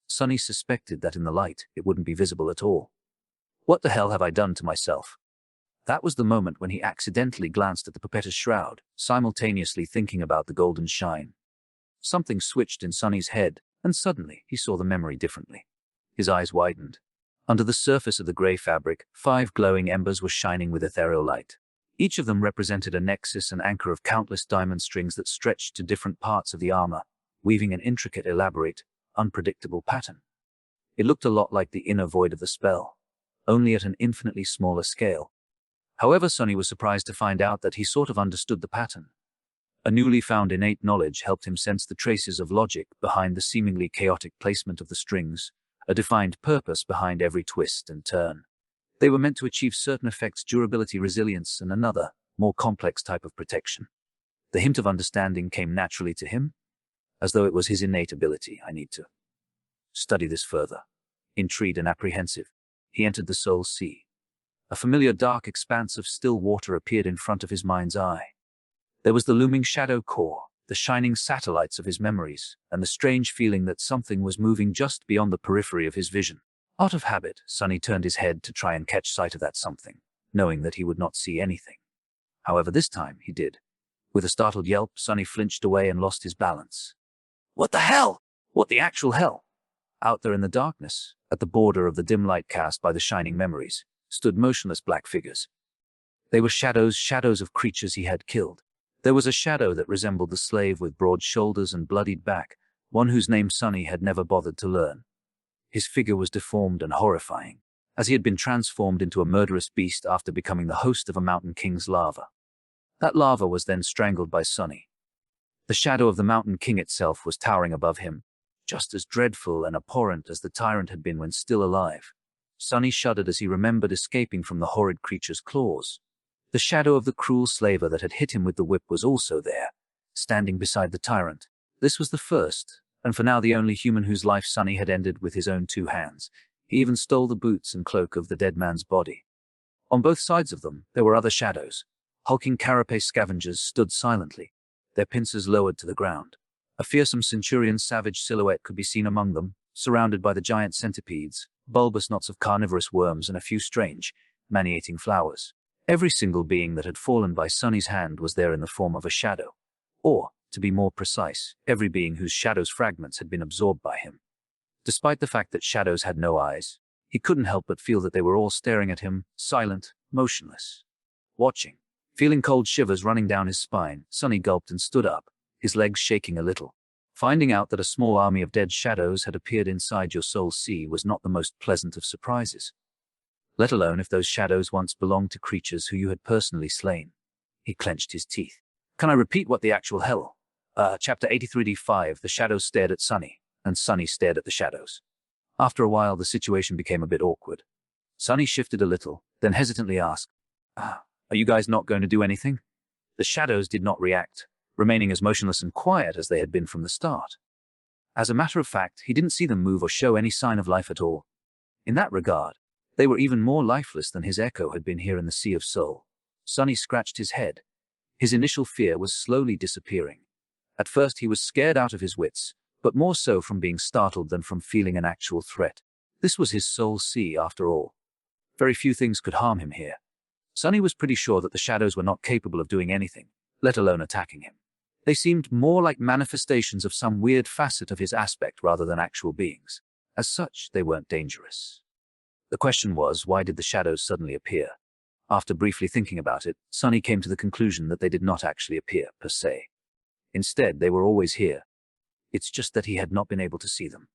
Sunny suspected that in the light, it wouldn't be visible at all. What the hell have I done to myself? That was the moment when he accidentally glanced at the Pipette's shroud, simultaneously thinking about the golden shine. Something switched in Sunny's head, and suddenly he saw the memory differently. His eyes widened. Under the surface of the grey fabric, 5 glowing embers were shining with ethereal light. Each of them represented a nexus and anchor of countless diamond strings that stretched to different parts of the armor, weaving an intricate, elaborate, unpredictable pattern. It looked a lot like the inner void of the spell, only at an infinitely smaller scale. However, Sunny was surprised to find out that he sort of understood the pattern. A newly found innate knowledge helped him sense the traces of logic behind the seemingly chaotic placement of the strings, a defined purpose behind every twist and turn. They were meant to achieve certain effects: durability, resilience, and another, more complex type of protection. The hint of understanding came naturally to him, as though it was his innate ability. I need to study this further. Intrigued and apprehensive, he entered the Soul Sea. A familiar dark expanse of still water appeared in front of his mind's eye. There was the looming shadow core, the shining satellites of his memories, and the strange feeling that something was moving just beyond the periphery of his vision. Out of habit, Sunny turned his head to try and catch sight of that something, knowing that he would not see anything. However, this time he did. With a startled yelp, Sunny flinched away and lost his balance. What the hell? What the actual hell? Out there in the darkness, at the border of the dim light cast by the shining memories, stood motionless black figures. They were shadows of creatures he had killed. There was a shadow that resembled the slave with broad shoulders and bloodied back, one whose name Sunny had never bothered to learn. His figure was deformed and horrifying, as he had been transformed into a murderous beast after becoming the host of a mountain king's lava. That lava was then strangled by Sunny. The shadow of the mountain king itself was towering above him, just as dreadful and abhorrent as the tyrant had been when still alive. Sunny shuddered as he remembered escaping from the horrid creature's claws. The shadow of the cruel slaver that had hit him with the whip was also there, standing beside the tyrant. This was the first, and for now the only human whose life Sunny had ended with his own 2 hands. He even stole the boots and cloak of the dead man's body. On both sides of them, there were other shadows. Hulking carapace scavengers stood silently, their pincers lowered to the ground. A fearsome centurion's savage silhouette could be seen among them, surrounded by the giant centipedes, bulbous knots of carnivorous worms, and a few strange, man-eating flowers. Every single being that had fallen by Sunny's hand was there in the form of a shadow. Or, to be more precise, every being whose shadow's fragments had been absorbed by him. Despite the fact that shadows had no eyes, he couldn't help but feel that they were all staring at him, silent, motionless. Watching. Feeling cold shivers running down his spine, Sunny gulped and stood up, his legs shaking a little. Finding out that a small army of dead shadows had appeared inside your soul sea was not the most pleasant of surprises. Let alone if those shadows once belonged to creatures who you had personally slain. He clenched his teeth. Can I repeat what the actual hell? Chapter 83d5, the shadows stared at Sunny, and Sunny stared at the shadows. After a while, the situation became a bit awkward. Sunny shifted a little, then hesitantly asked, Are you guys not going to do anything? The shadows did not react, remaining as motionless and quiet as they had been from the start. As a matter of fact, he didn't see them move or show any sign of life at all. In that regard, they were even more lifeless than his echo had been here in the Sea of Soul. Sunny scratched his head. His initial fear was slowly disappearing. At first he was scared out of his wits, but more so from being startled than from feeling an actual threat. This was his soul sea, after all. Very few things could harm him here. Sunny was pretty sure that the shadows were not capable of doing anything, let alone attacking him. They seemed more like manifestations of some weird facet of his aspect rather than actual beings. As such, they weren't dangerous. The question was, why did the shadows suddenly appear? After briefly thinking about it, Sunny came to the conclusion that they did not actually appear, per se. Instead, they were always here. It's just that he had not been able to see them.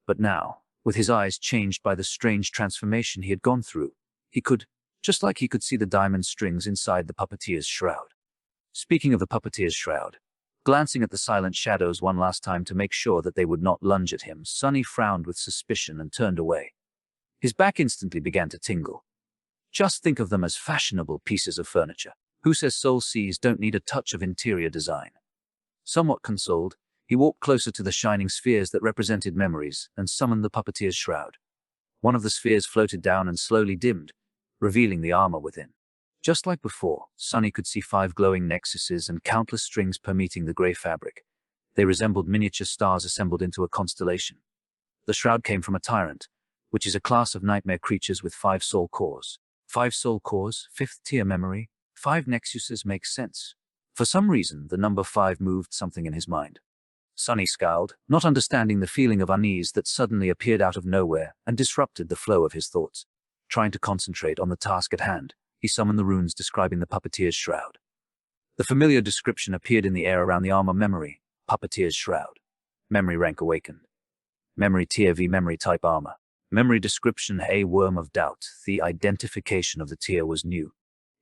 But now, with his eyes changed by the strange transformation he had gone through, he could, just like he could see the diamond strings inside the puppeteer's shroud. Speaking of the puppeteer's shroud, glancing at the silent shadows one last time to make sure that they would not lunge at him, Sunny frowned with suspicion and turned away. His back instantly began to tingle. Just think of them as fashionable pieces of furniture. Who says soul seas don't need a touch of interior design? Somewhat consoled, he walked closer to the shining spheres that represented memories and summoned the puppeteer's shroud. One of the spheres floated down and slowly dimmed, revealing the armor within. Just like before, Sunny could see 5 glowing nexuses and countless strings permeating the gray fabric. They resembled miniature stars assembled into a constellation. The shroud came from a tyrant, which is a class of nightmare creatures with 5 soul cores. 5 soul cores, 5th tier memory, 5 nexuses makes sense. For some reason, the number 5 moved something in his mind. Sunny scowled, not understanding the feeling of unease that suddenly appeared out of nowhere and disrupted the flow of his thoughts. Trying to concentrate on the task at hand, he summoned the runes describing the puppeteer's shroud. The familiar description appeared in the air around the armor memory, puppeteer's shroud. Memory rank awakened. Memory tier V memory type armor. Memory description A worm of doubt. The identification of the tier was new.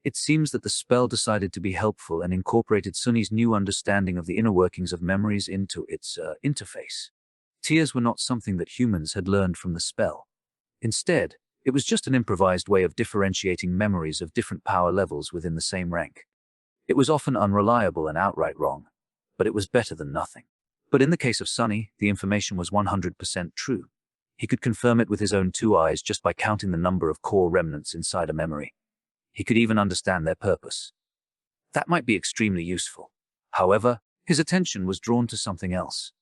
It seems that the spell decided to be helpful and incorporated Sunny's new understanding of the inner workings of memories into its interface. Tiers were not something that humans had learned from the spell. Instead, it was just an improvised way of differentiating memories of different power levels within the same rank. It was often unreliable and outright wrong, but it was better than nothing. But in the case of Sunny, the information was 100% true. He could confirm it with his own 2 eyes just by counting the number of core remnants inside a memory. He could even understand their purpose. That might be extremely useful. However, his attention was drawn to something else.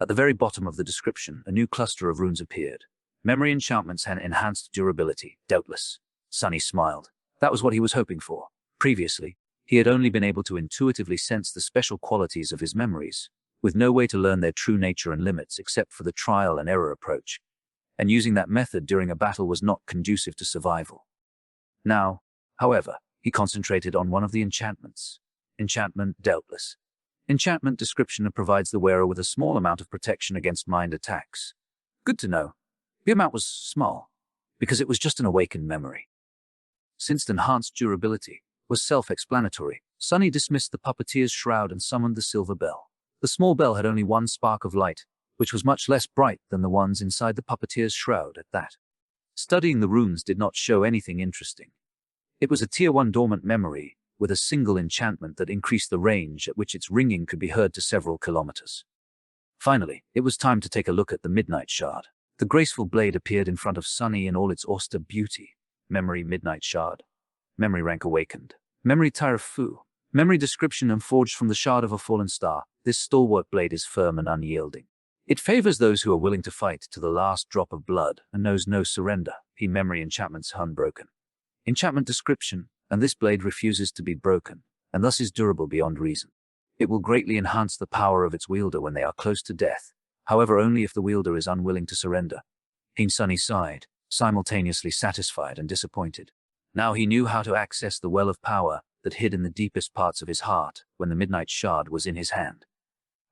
At the very bottom of the description, a new cluster of runes appeared. Memory enchantments and enhanced durability, doubtless. Sunny smiled. That was what he was hoping for. Previously, he had only been able to intuitively sense the special qualities of his memories, with no way to learn their true nature and limits except for the trial and error approach. And using that method during a battle was not conducive to survival. Now, however, he concentrated on one of the enchantments. Enchantment, doubtless. Enchantment description provides the wearer with a small amount of protection against mind attacks. Good to know. The amount was small, because it was just an awakened memory. Since enhanced durability was self-explanatory, Sunny dismissed the puppeteer's shroud and summoned the silver bell. The small bell had only 1 spark of light, which was much less bright than the ones inside the puppeteer's shroud at that. Studying the runes did not show anything interesting. It was a tier 1 dormant memory, with a single enchantment that increased the range at which its ringing could be heard to several kilometers. Finally, it was time to take a look at the Midnight Shard. The graceful blade appeared in front of Sunny in all its austere beauty. Memory Midnight Shard. Memory rank awakened. Memory Tyre Fu. Memory description and forged from the shard of a fallen star. This stalwart blade is firm and unyielding. It favors those who are willing to fight to the last drop of blood and knows no surrender. Memory enchantments unbroken. Enchantment description, and this blade refuses to be broken, and thus is durable beyond reason. It will greatly enhance the power of its wielder when they are close to death, however only if the wielder is unwilling to surrender. Sunny sighed, simultaneously satisfied and disappointed. Now he knew how to access the well of power that hid in the deepest parts of his heart when the midnight shard was in his hand.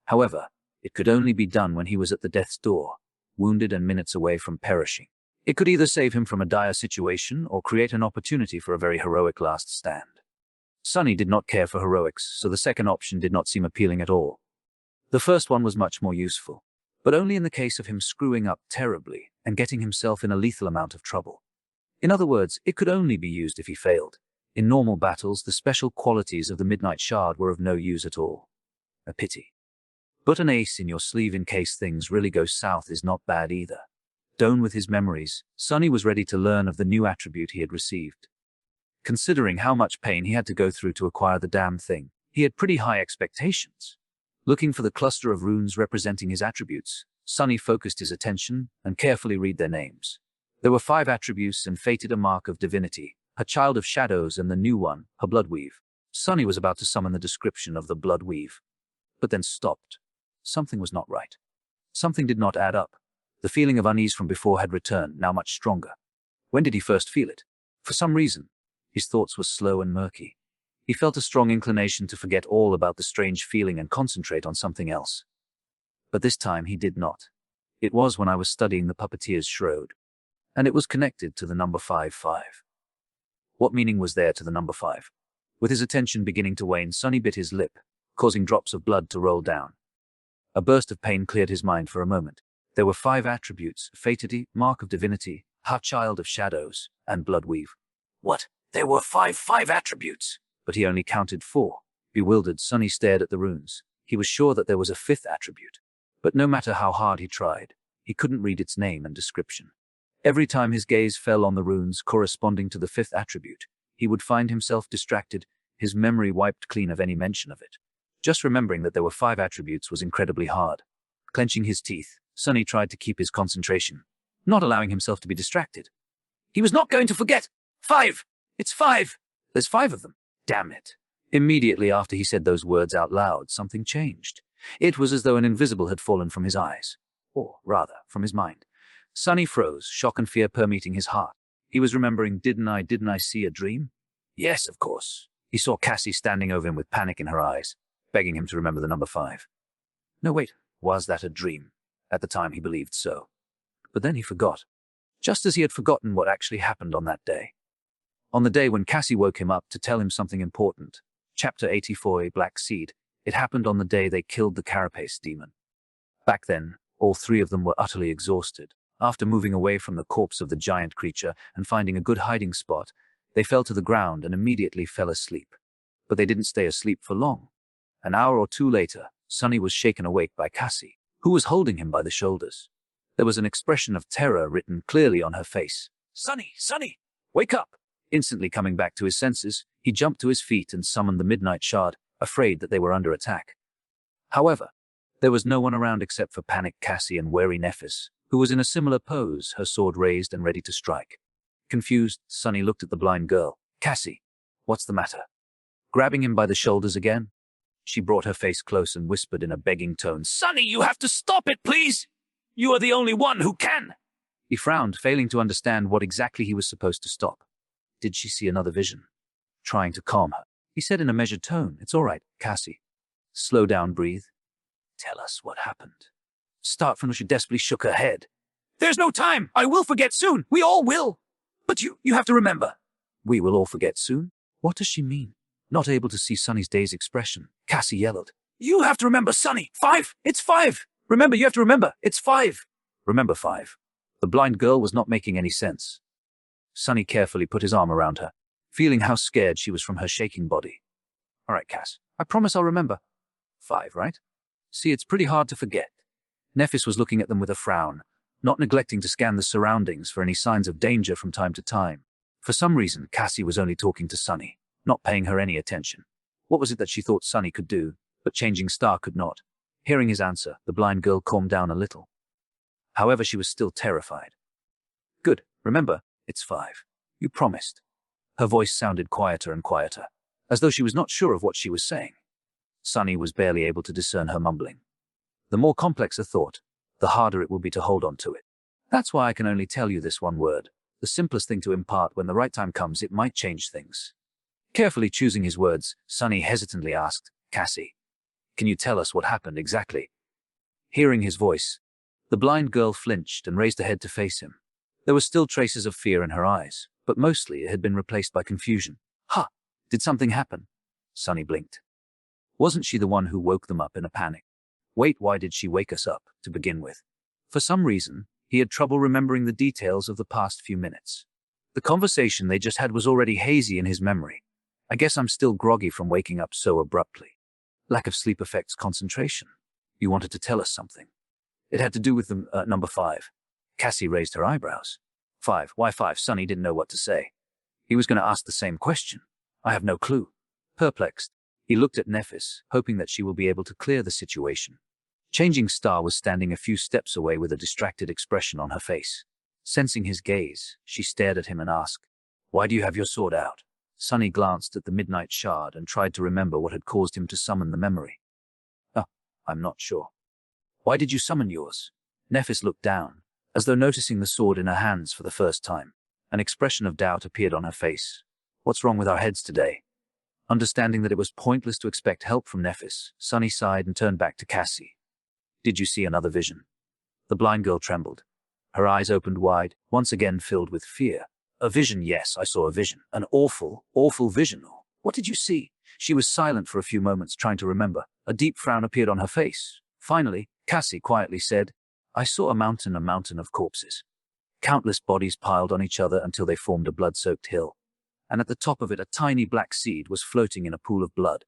However, it could only be done when he was at the death's door, wounded and minutes away from perishing. It could either save him from a dire situation or create an opportunity for a very heroic last stand. Sunny did not care for heroics, so the second option did not seem appealing at all. The first one was much more useful, but only in the case of him screwing up terribly and getting himself in a lethal amount of trouble. In other words, it could only be used if he failed. In normal battles, the special qualities of the Midnight Shard were of no use at all. A pity. But an ace in your sleeve in case things really go south is not bad either. Done with his memories, Sunny was ready to learn of the new attribute he had received. Considering how much pain he had to go through to acquire the damn thing, he had pretty high expectations. Looking for the cluster of runes representing his attributes, Sunny focused his attention and carefully read their names. There were 5 attributes and fated a mark of divinity, a child of shadows, and the new one, a bloodweave. Sunny was about to summon the description of the bloodweave, but then stopped. Something was not right. Something did not add up. The feeling of unease from before had returned, now much stronger. When did he first feel it? For some reason, his thoughts were slow and murky. He felt a strong inclination to forget all about the strange feeling and concentrate on something else. But this time he did not. It was when I was studying the puppeteer's shroud, and it was connected to the number 55. What meaning was there to the number 5? With his attention beginning to wane, Sunny bit his lip, causing drops of blood to roll down. A burst of pain cleared his mind for a moment. There were 5 attributes: fated, mark of divinity, child of shadows, and bloodweave. What? There were five attributes, but he only counted 4. Bewildered, Sunny stared at the runes. He was sure that there was a 5th attribute, but no matter how hard he tried, he couldn't read its name and description. Every time his gaze fell on the runes corresponding to the 5th attribute, he would find himself distracted, his memory wiped clean of any mention of it. Just remembering that there were 5 attributes was incredibly hard. Clenching his teeth, Sunny tried to keep his concentration, not allowing himself to be distracted. He was not going to forget! 5! It's 5! There's 5 of them. Damn it. Immediately after he said those words out loud, something changed. It was as though an invisible had fallen from his eyes, or rather, from his mind. Sunny froze, shock and fear permeating his heart. He was remembering, didn't I see a dream? Yes, of course. He saw Cassie standing over him with panic in her eyes, begging him to remember the number 5. No, wait, was that a dream? At the time he believed so. But then he forgot, just as he had forgotten what actually happened on that day. On the day when Cassie woke him up to tell him something important. Chapter 84, A Black Seed. It happened on the day they killed the Carapace demon. Back then, all 3 of them were utterly exhausted. After moving away from the corpse of the giant creature and finding a good hiding spot, they fell to the ground and immediately fell asleep. But they didn't stay asleep for long. An hour or 2 later, Sunny was shaken awake by Cassie, who was holding him by the shoulders. There was an expression of terror written clearly on her face. Sunny, wake up! Instantly coming back to his senses, he jumped to his feet and summoned the Midnight Shard, afraid that they were under attack. However, there was no one around except for panicked Cassie and wary Nephis, who was in a similar pose, her sword raised and ready to strike. Confused, Sunny looked at the blind girl. Cassie, what's the matter? Grabbing him by the shoulders again? She brought her face close and whispered in a begging tone, Sunny, you have to stop it, please! You are the only one who can! He frowned, failing to understand what exactly he was supposed to stop. Did she see another vision? Trying to calm her, he said in a measured tone, It's all right, Cassie. Slow down, breathe. Tell us what happened. Start from where she desperately shook her head. There's no time! I will forget soon! We all will! But you have to remember. We will all forget soon? What does she mean? Not able to see Sunny's dazed expression, Cassie yelled. You have to remember, Sunny! 5! It's 5! Remember, you have to remember, it's 5! Remember 5. The blind girl was not making any sense. Sunny carefully put his arm around her, feeling how scared she was from her shaking body. All right, Cass, I promise I'll remember. 5, right? See, it's pretty hard to forget. Nephis was looking at them with a frown, not neglecting to scan the surroundings for any signs of danger from time to time. For some reason, Cassie was only talking to Sunny, not paying her any attention. What was it that she thought Sunny could do, but Changing Star could not? Hearing his answer, the blind girl calmed down a little. However, she was still terrified. Good, remember, it's 5. You promised. Her voice sounded quieter and quieter, as though she was not sure of what she was saying. Sunny was barely able to discern her mumbling. The more complex a thought, the harder it will be to hold on to it. That's why I can only tell you this one word. The simplest thing to impart. When the right time comes, it might change things. Carefully choosing his words, Sunny hesitantly asked, Cassie, can you tell us what happened exactly? Hearing his voice, the blind girl flinched and raised her head to face him. There were still traces of fear in her eyes, but mostly it had been replaced by confusion. Ha! Did something happen? Sunny blinked. Wasn't she the one who woke them up in a panic? Wait, why did she wake us up, to begin with? For some reason, he had trouble remembering the details of the past few minutes. The conversation they just had was already hazy in his memory. I guess I'm still groggy from waking up so abruptly. Lack of sleep affects concentration. You wanted to tell us something. It had to do with the number 5. Cassie raised her eyebrows. 5? Why 5? Sunny didn't know what to say. He was going to ask the same question. I have no clue. Perplexed, he looked at Nephis, hoping that she will be able to clear the situation. Changing Star was standing a few steps away with a distracted expression on her face. Sensing his gaze, she stared at him and asked, Why do you have your sword out? Sunny glanced at the midnight shard and tried to remember what had caused him to summon the memory. Oh, I'm not sure. Why did you summon yours? Nephis looked down, as though noticing the sword in her hands for the first time. An expression of doubt appeared on her face. What's wrong with our heads today? Understanding that it was pointless to expect help from Nephis, Sunny sighed and turned back to Cassie. Did you see another vision? The blind girl trembled. Her eyes opened wide, once again filled with fear. A vision, yes, I saw a vision. An awful, awful vision. What did you see? She was silent for a few moments, trying to remember. A deep frown appeared on her face. Finally, Cassie quietly said, I saw a mountain of corpses. Countless bodies piled on each other until they formed a blood-soaked hill. And at the top of it a tiny black seed was floating in a pool of blood.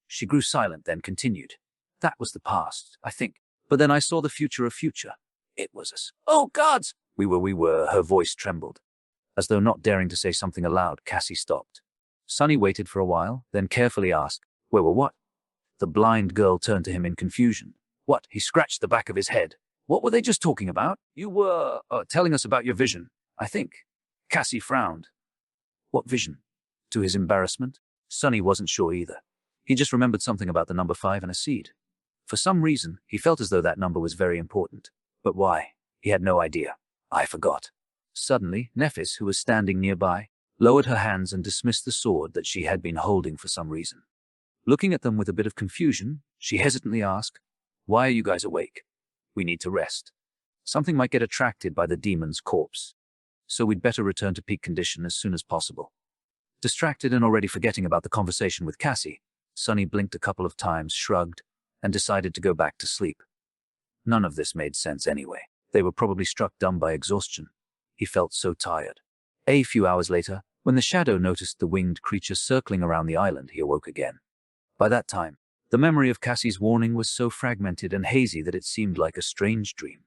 She grew silent, then continued. That was the past, I think. But then I saw the future of future. It was us. Oh, gods! We were. Her voice trembled. As though not daring to say something aloud, Cassie stopped. Sunny waited for a while, then carefully asked, Where were what? The blind girl turned to him in confusion. What? He scratched the back of his head. What were they just talking about? You were telling us about your vision, I think. Cassie frowned. What vision? To his embarrassment, Sunny wasn't sure either. He just remembered something about the number 5 and a seed. For some reason, he felt as though that number was very important. But why? He had no idea. I forgot. Suddenly, Nephis, who was standing nearby, lowered her hands and dismissed the sword that she had been holding for some reason. Looking at them with a bit of confusion, she hesitantly asked, Why are you guys awake? We need to rest. Something might get attracted by the demon's corpse. So we'd better return to peak condition as soon as possible. Distracted and already forgetting about the conversation with Cassie, Sunny blinked a couple of times, shrugged, and decided to go back to sleep. None of this made sense anyway. They were probably struck dumb by exhaustion. He felt so tired. A few hours later, when the shadow noticed the winged creature circling around the island, he awoke again. By that time, the memory of Cassie's warning was so fragmented and hazy that it seemed like a strange dream.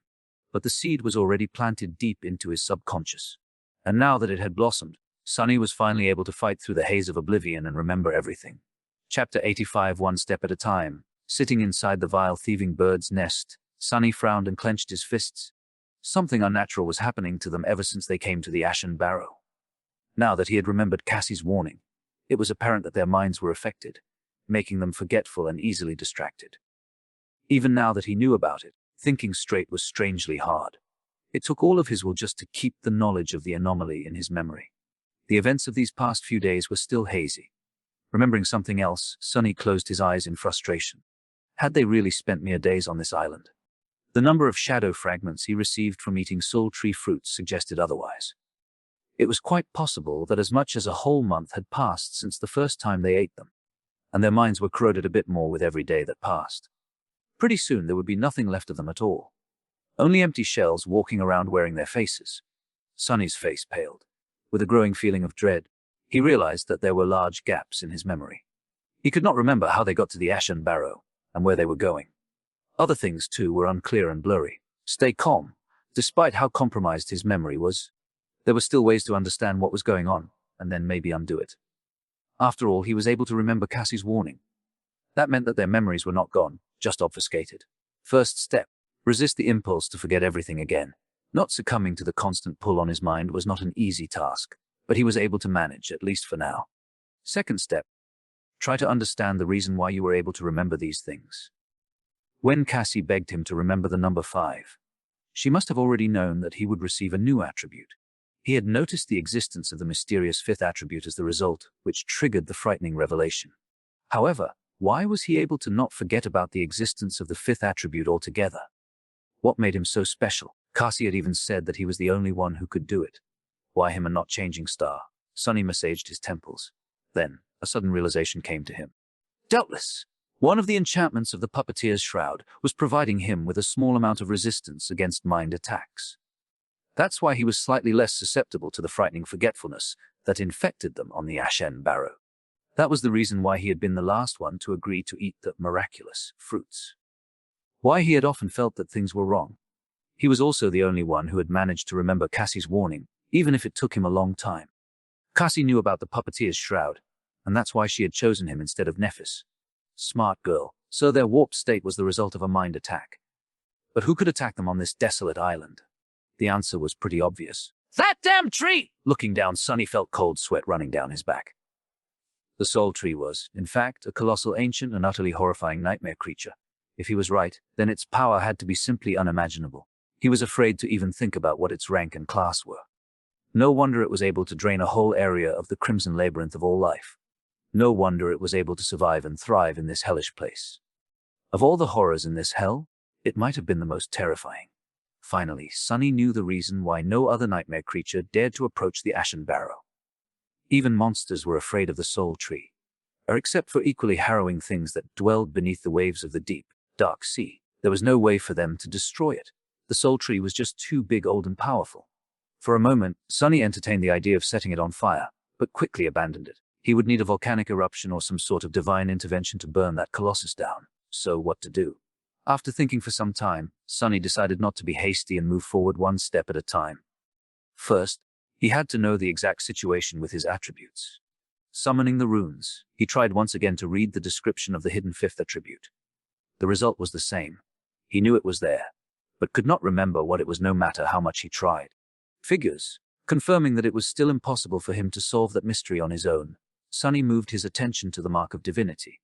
But the seed was already planted deep into his subconscious. And now that it had blossomed, Sunny was finally able to fight through the haze of oblivion and remember everything. Chapter 85. One step at a time. Sitting inside the vile thieving bird's nest, Sunny frowned and clenched his fists. Something unnatural was happening to them ever since they came to the Ashen Barrow. Now that he had remembered Cassie's warning, it was apparent that their minds were affected, making them forgetful and easily distracted. Even now that he knew about it, thinking straight was strangely hard. It took all of his will just to keep the knowledge of the anomaly in his memory. The events of these past few days were still hazy. Remembering something else, Sunny closed his eyes in frustration. Had they really spent mere days on this island? The number of shadow fragments he received from eating soul tree fruits suggested otherwise. It was quite possible that as much as a whole month had passed since the first time they ate them, and their minds were corroded a bit more with every day that passed. Pretty soon there would be nothing left of them at all. Only empty shells walking around wearing their faces. Sunny's face paled. With a growing feeling of dread, he realized that there were large gaps in his memory. He could not remember how they got to the Ashen Barrow and where they were going. Other things, too, were unclear and blurry. Stay calm. Despite how compromised his memory was, there were still ways to understand what was going on, and then maybe undo it. After all, he was able to remember Cassie's warning. That meant that their memories were not gone, just obfuscated. First step, resist the impulse to forget everything again. Not succumbing to the constant pull on his mind was not an easy task, but he was able to manage, at least for now. Second step, Try to understand the reason why you were able to remember these things. When Cassie begged him to remember the number 5, she must have already known that he would receive a new attribute. He had noticed the existence of the mysterious 5th attribute as the result, which triggered the frightening revelation. However, why was he able to not forget about the existence of the 5th attribute altogether? What made him so special? Cassie had even said that he was the only one who could do it. Why him and not Changing Star? Sunny massaged his temples. Then, a sudden realization came to him. Doubtless, one of the enchantments of the puppeteer's shroud was providing him with a small amount of resistance against mind attacks. That's why he was slightly less susceptible to the frightening forgetfulness that infected them on the Ashen Barrow. That was the reason why he had been the last one to agree to eat the miraculous fruits. Why he had often felt that things were wrong. He was also the only one who had managed to remember Cassie's warning, even if it took him a long time. Cassie knew about the puppeteer's shroud, and that's why she had chosen him instead of Nephis. Smart girl, so their warped state was the result of a mind attack. But who could attack them on this desolate island? The answer was pretty obvious. That damn tree! Looking down, Sunny felt cold sweat running down his back. The soul tree was, in fact, a colossal, ancient, and utterly horrifying nightmare creature. If he was right, then its power had to be simply unimaginable. He was afraid to even think about what its rank and class were. No wonder it was able to drain a whole area of the crimson labyrinth of all life. No wonder it was able to survive and thrive in this hellish place. Of all the horrors in this hell, it might have been the most terrifying. Finally, Sunny knew the reason why no other nightmare creature dared to approach the Ashen Barrow. Even monsters were afraid of the soul tree, except for equally harrowing things that dwelled beneath the waves of the deep, dark sea. There was no way for them to destroy it. The soul tree was just too big, old, and powerful. For a moment, Sunny entertained the idea of setting it on fire, but quickly abandoned it. He would need a volcanic eruption or some sort of divine intervention to burn that colossus down. So what to do? After thinking for some time, Sunny decided not to be hasty and move forward one step at a time. First, he had to know the exact situation with his attributes. Summoning the runes, he tried once again to read the description of the hidden 5th attribute. The result was the same. He knew it was there, but could not remember what it was no matter how much he tried. Figures, confirming that it was still impossible for him to solve that mystery on his own, Sunny moved his attention to the Mark of Divinity.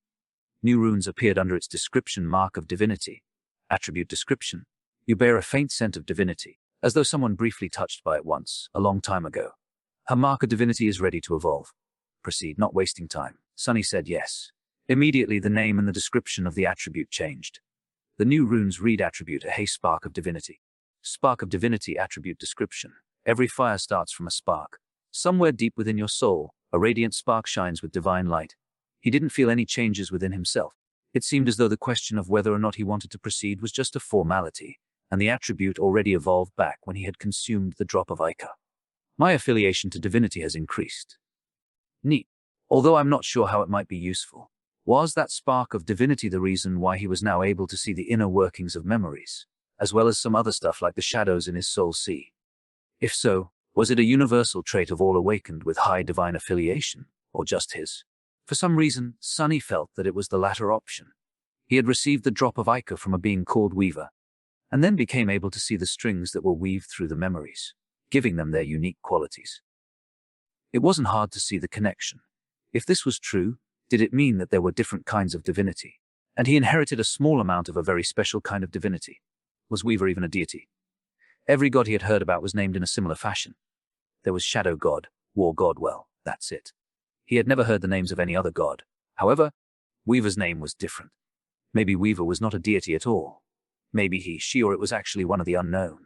New runes appeared under its description: Mark of Divinity. Attribute description: you bear a faint scent of divinity, as though someone briefly touched by it once, a long time ago. Her Mark of Divinity is ready to evolve. Proceed, not wasting time. Sunny said yes. Immediately the name and the description of the attribute changed. The new runes read attribute: a spark of divinity. Spark of divinity attribute description: every fire starts from a spark. Somewhere deep within your soul, a radiant spark shines with divine light. He didn't feel any changes within himself. It seemed as though the question of whether or not he wanted to proceed was just a formality, and the attribute already evolved back when he had consumed the drop of Ica. My affiliation to divinity has increased. Neat. Although I'm not sure how it might be useful. Was that spark of divinity the reason why he was now able to see the inner workings of memories, as well as some other stuff like the shadows in his soul sea? If so, was it a universal trait of all awakened with high divine affiliation, or just his? For some reason, Sunny felt that it was the latter option. He had received the drop of Ica from a being called Weaver, and then became able to see the strings that were weaved through the memories, giving them their unique qualities. It wasn't hard to see the connection. If this was true, did it mean that there were different kinds of divinity, and he inherited a small amount of a very special kind of divinity? Was Weaver even a deity? Every god he had heard about was named in a similar fashion. There was Shadow God, War God, well, that's it. He had never heard the names of any other god. However, Weaver's name was different. Maybe Weaver was not a deity at all. Maybe he, she, or it was actually one of the unknown.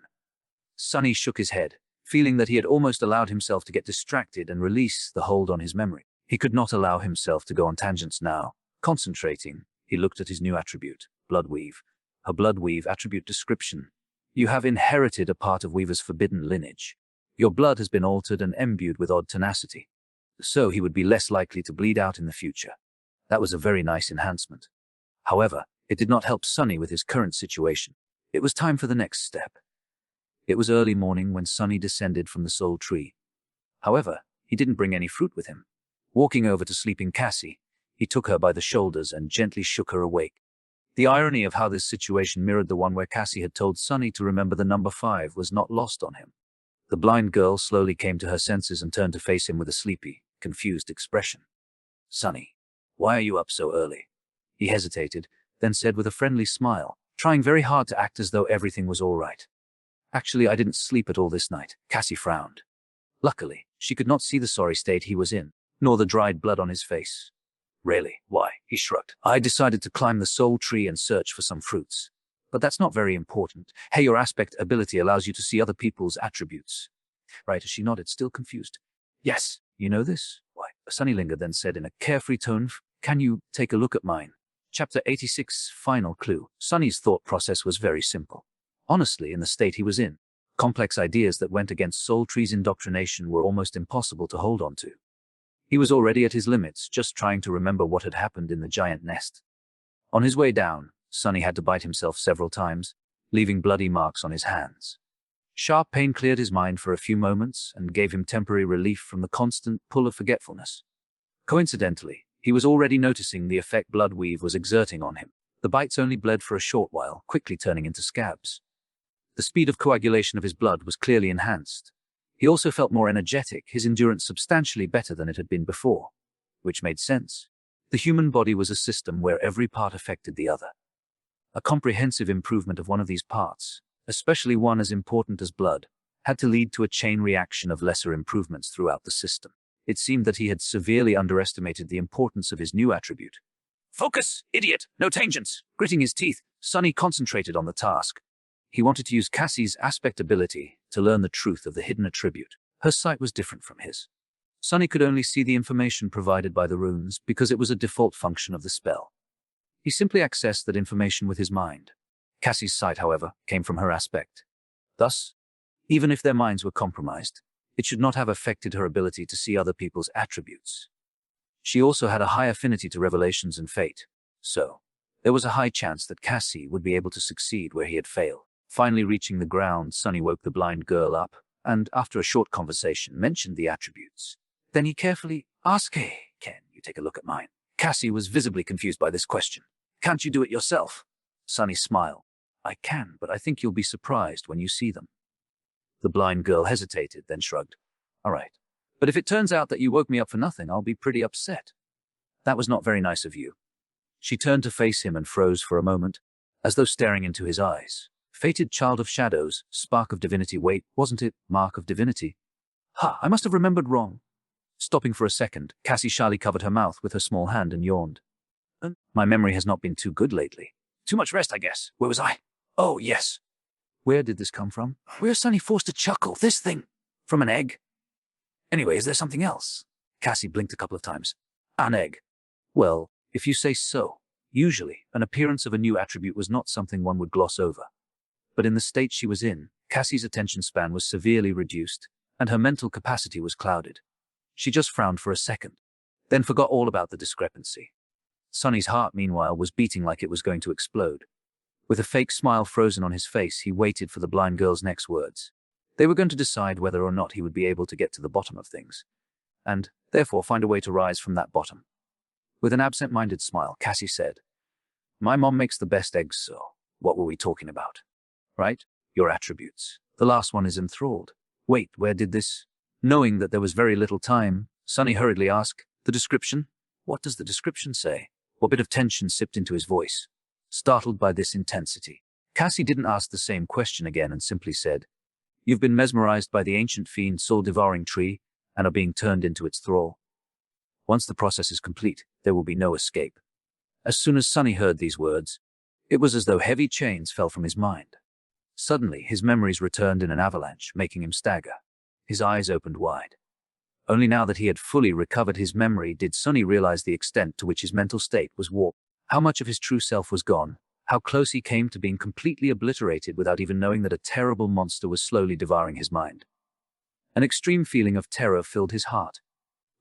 Sunny shook his head, feeling that he had almost allowed himself to get distracted and release the hold on his memory. He could not allow himself to go on tangents now. Concentrating, he looked at his new attribute, Bloodweave. Her Bloodweave attribute description: you have inherited a part of Weaver's forbidden lineage. Your blood has been altered and imbued with odd tenacity, so he would be less likely to bleed out in the future. That was a very nice enhancement. However, it did not help Sunny with his current situation. It was time for the next step. It was early morning when Sunny descended from the soul tree. However, he didn't bring any fruit with him. Walking over to sleeping Cassie, he took her by the shoulders and gently shook her awake. The irony of how this situation mirrored the one where Cassie had told Sunny to remember the number 5 was not lost on him. The blind girl slowly came to her senses and turned to face him with a sleepy, confused expression. Sunny, Why are you up so early? He hesitated, then said with a friendly smile, trying very hard to act as though everything was all right. Actually, I didn't sleep at all this night. Cassie frowned. Luckily, she could not see the sorry state he was in, nor the dried blood on his face. Really? Why? He shrugged. I decided to climb the soul tree and search for some fruits. But that's not very important. Hey, your aspect ability allows you to see other people's attributes. Right, as she nodded, still confused. Yes, you know this? Why? Sunny lingered, then said in a carefree tone, can you take a look at mine? Chapter 86, Final Clue. Sunny's thought process was very simple. Honestly, in the state he was in, complex ideas that went against Soul Tree's indoctrination were almost impossible to hold on to. He was already at his limits, just trying to remember what had happened in the giant nest. On his way down, Sunny had to bite himself several times, leaving bloody marks on his hands. Sharp pain cleared his mind for a few moments and gave him temporary relief from the constant pull of forgetfulness. Coincidentally, he was already noticing the effect blood weave was exerting on him. The bites only bled for a short while, quickly turning into scabs. The speed of coagulation of his blood was clearly enhanced. He also felt more energetic, his endurance substantially better than it had been before. Which made sense. The human body was a system where every part affected the other. A comprehensive improvement of one of these parts, especially one as important as blood, had to lead to a chain reaction of lesser improvements throughout the system. It seemed that he had severely underestimated the importance of his new attribute. Focus, idiot! No tangents! Gritting his teeth, Sunny concentrated on the task. He wanted to use Cassie's aspect ability to learn the truth of the hidden attribute. Her sight was different from his. Sunny could only see the information provided by the runes because it was a default function of the spell. He simply accessed that information with his mind. Cassie's sight, however, came from her aspect. Thus, even if their minds were compromised, it should not have affected her ability to see other people's attributes. She also had a high affinity to revelations and fate, so there was a high chance that Cassie would be able to succeed where he had failed. Finally reaching the ground, Sunny woke the blind girl up, and after a short conversation, mentioned the attributes. Then he carefully asked, "Hey, can you take a look at mine?" Cassie was visibly confused by this question. "Can't you do it yourself?" Sunny smiled. "I can, but I think you'll be surprised when you see them." The blind girl hesitated, then shrugged. "All right. But if it turns out that you woke me up for nothing, I'll be pretty upset." "That was not very nice of you." She turned to face him and froze for a moment, as though staring into his eyes. Fated child of shadows, spark of divinity. Wait, wasn't it mark of divinity? I must have remembered wrong. Stopping for a second, Cassie shyly covered her mouth with her small hand and yawned. My memory has not been too good lately. Too much rest, I guess. Where was I? Oh, yes. Where did this come from? Where's Sunny forced to chuckle? This thing. From an egg? Anyway, is there something else? Cassie blinked a couple of times. An egg. Well, if you say so. Usually, an appearance of a new attribute was not something one would gloss over. But in the state she was in, Cassie's attention span was severely reduced, and her mental capacity was clouded. She just frowned for a second, then forgot all about the discrepancy. Sunny's heart, meanwhile, was beating like it was going to explode. With a fake smile frozen on his face, he waited for the blind girl's next words. They were going to decide whether or not he would be able to get to the bottom of things, and therefore find a way to rise from that bottom. With an absent-minded smile, Cassie said, "My mom makes the best eggs, so what were we talking about? Right? Your attributes. The last one is enthralled. Wait, where did this?" Knowing that there was very little time, Sunny hurriedly asked, "The description? What does the description say?" What bit of tension sipped into his voice? Startled by this intensity, Cassie didn't ask the same question again and simply said, "You've been mesmerized by the ancient fiend soul-devouring tree and are being turned into its thrall. Once the process is complete, there will be no escape." As soon as Sunny heard these words, it was as though heavy chains fell from his mind. Suddenly, his memories returned in an avalanche, making him stagger. His eyes opened wide. Only now that he had fully recovered his memory did Sunny realize the extent to which his mental state was warped. How much of his true self was gone, how close he came to being completely obliterated without even knowing that a terrible monster was slowly devouring his mind. An extreme feeling of terror filled his heart.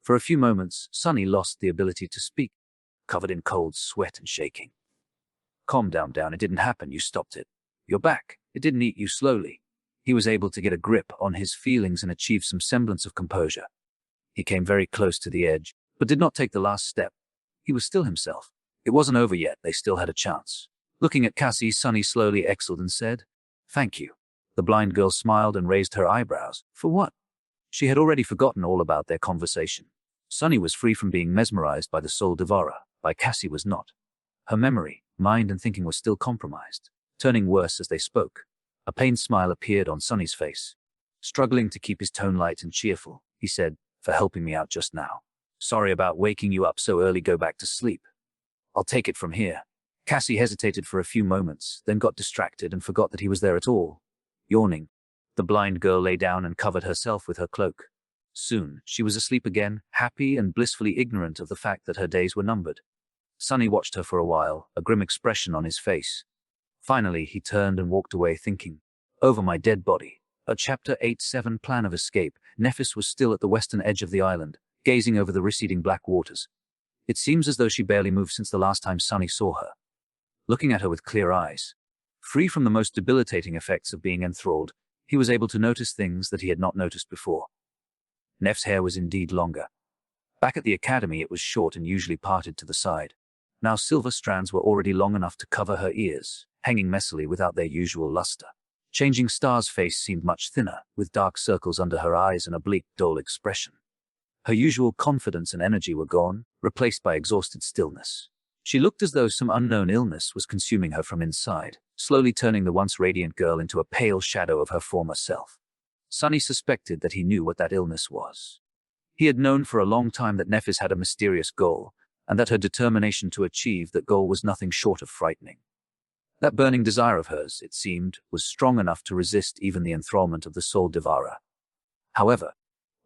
For a few moments, Sunny lost the ability to speak, covered in cold sweat and shaking. "Calm down, it didn't happen, you stopped it. You're back. It didn't eat you slowly." He was able to get a grip on his feelings and achieve some semblance of composure. He came very close to the edge, but did not take the last step. He was still himself. It wasn't over yet, they still had a chance. Looking at Cassie, Sunny slowly exhaled and said, "Thank you." The blind girl smiled and raised her eyebrows. For what? She had already forgotten all about their conversation. Sunny was free from being mesmerized by the soul devourer, but Cassie was not. Her memory, mind and thinking were still compromised, turning worse as they spoke. A pained smile appeared on Sunny's face. Struggling to keep his tone light and cheerful, he said, "For helping me out just now. Sorry about waking you up so early. Go back to sleep. I'll take it from here." Cassie hesitated for a few moments, then got distracted and forgot that he was there at all. Yawning, the blind girl lay down and covered herself with her cloak. Soon, she was asleep again, happy and blissfully ignorant of the fact that her days were numbered. Sunny watched her for a while, a grim expression on his face. Finally, he turned and walked away thinking, "Over my dead body." At Chapter 8-7 Plan of Escape, Nephis was still at the western edge of the island, gazing over the receding black waters. It seems as though she barely moved since the last time Sunny saw her. Looking at her with clear eyes, free from the most debilitating effects of being enthralled, he was able to notice things that he had not noticed before. Neff's hair was indeed longer. Back at the academy it was short and usually parted to the side. Now silver strands were already long enough to cover her ears, hanging messily without their usual luster. Changing Star's face seemed much thinner, with dark circles under her eyes and a bleak, dull expression. Her usual confidence and energy were gone, replaced by exhausted stillness. She looked as though some unknown illness was consuming her from inside, slowly turning the once radiant girl into a pale shadow of her former self. Sunny suspected that he knew what that illness was. He had known for a long time that Nephis had a mysterious goal, and that her determination to achieve that goal was nothing short of frightening. That burning desire of hers, it seemed, was strong enough to resist even the enthrallment of the soul devourer. However,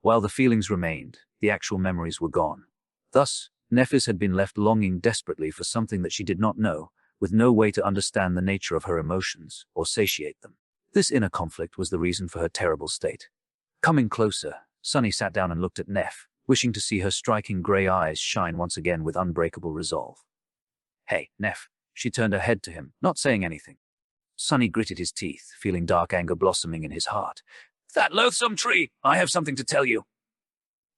while the feelings remained, the actual memories were gone. Thus, Nephis had been left longing desperately for something that she did not know, with no way to understand the nature of her emotions or satiate them. This inner conflict was the reason for her terrible state. Coming closer, Sunny sat down and looked at Neph, wishing to see her striking grey eyes shine once again with unbreakable resolve. "Hey, Neph." She turned her head to him, not saying anything. Sunny gritted his teeth, feeling dark anger blossoming in his heart. "That loathsome tree! I have something to tell you."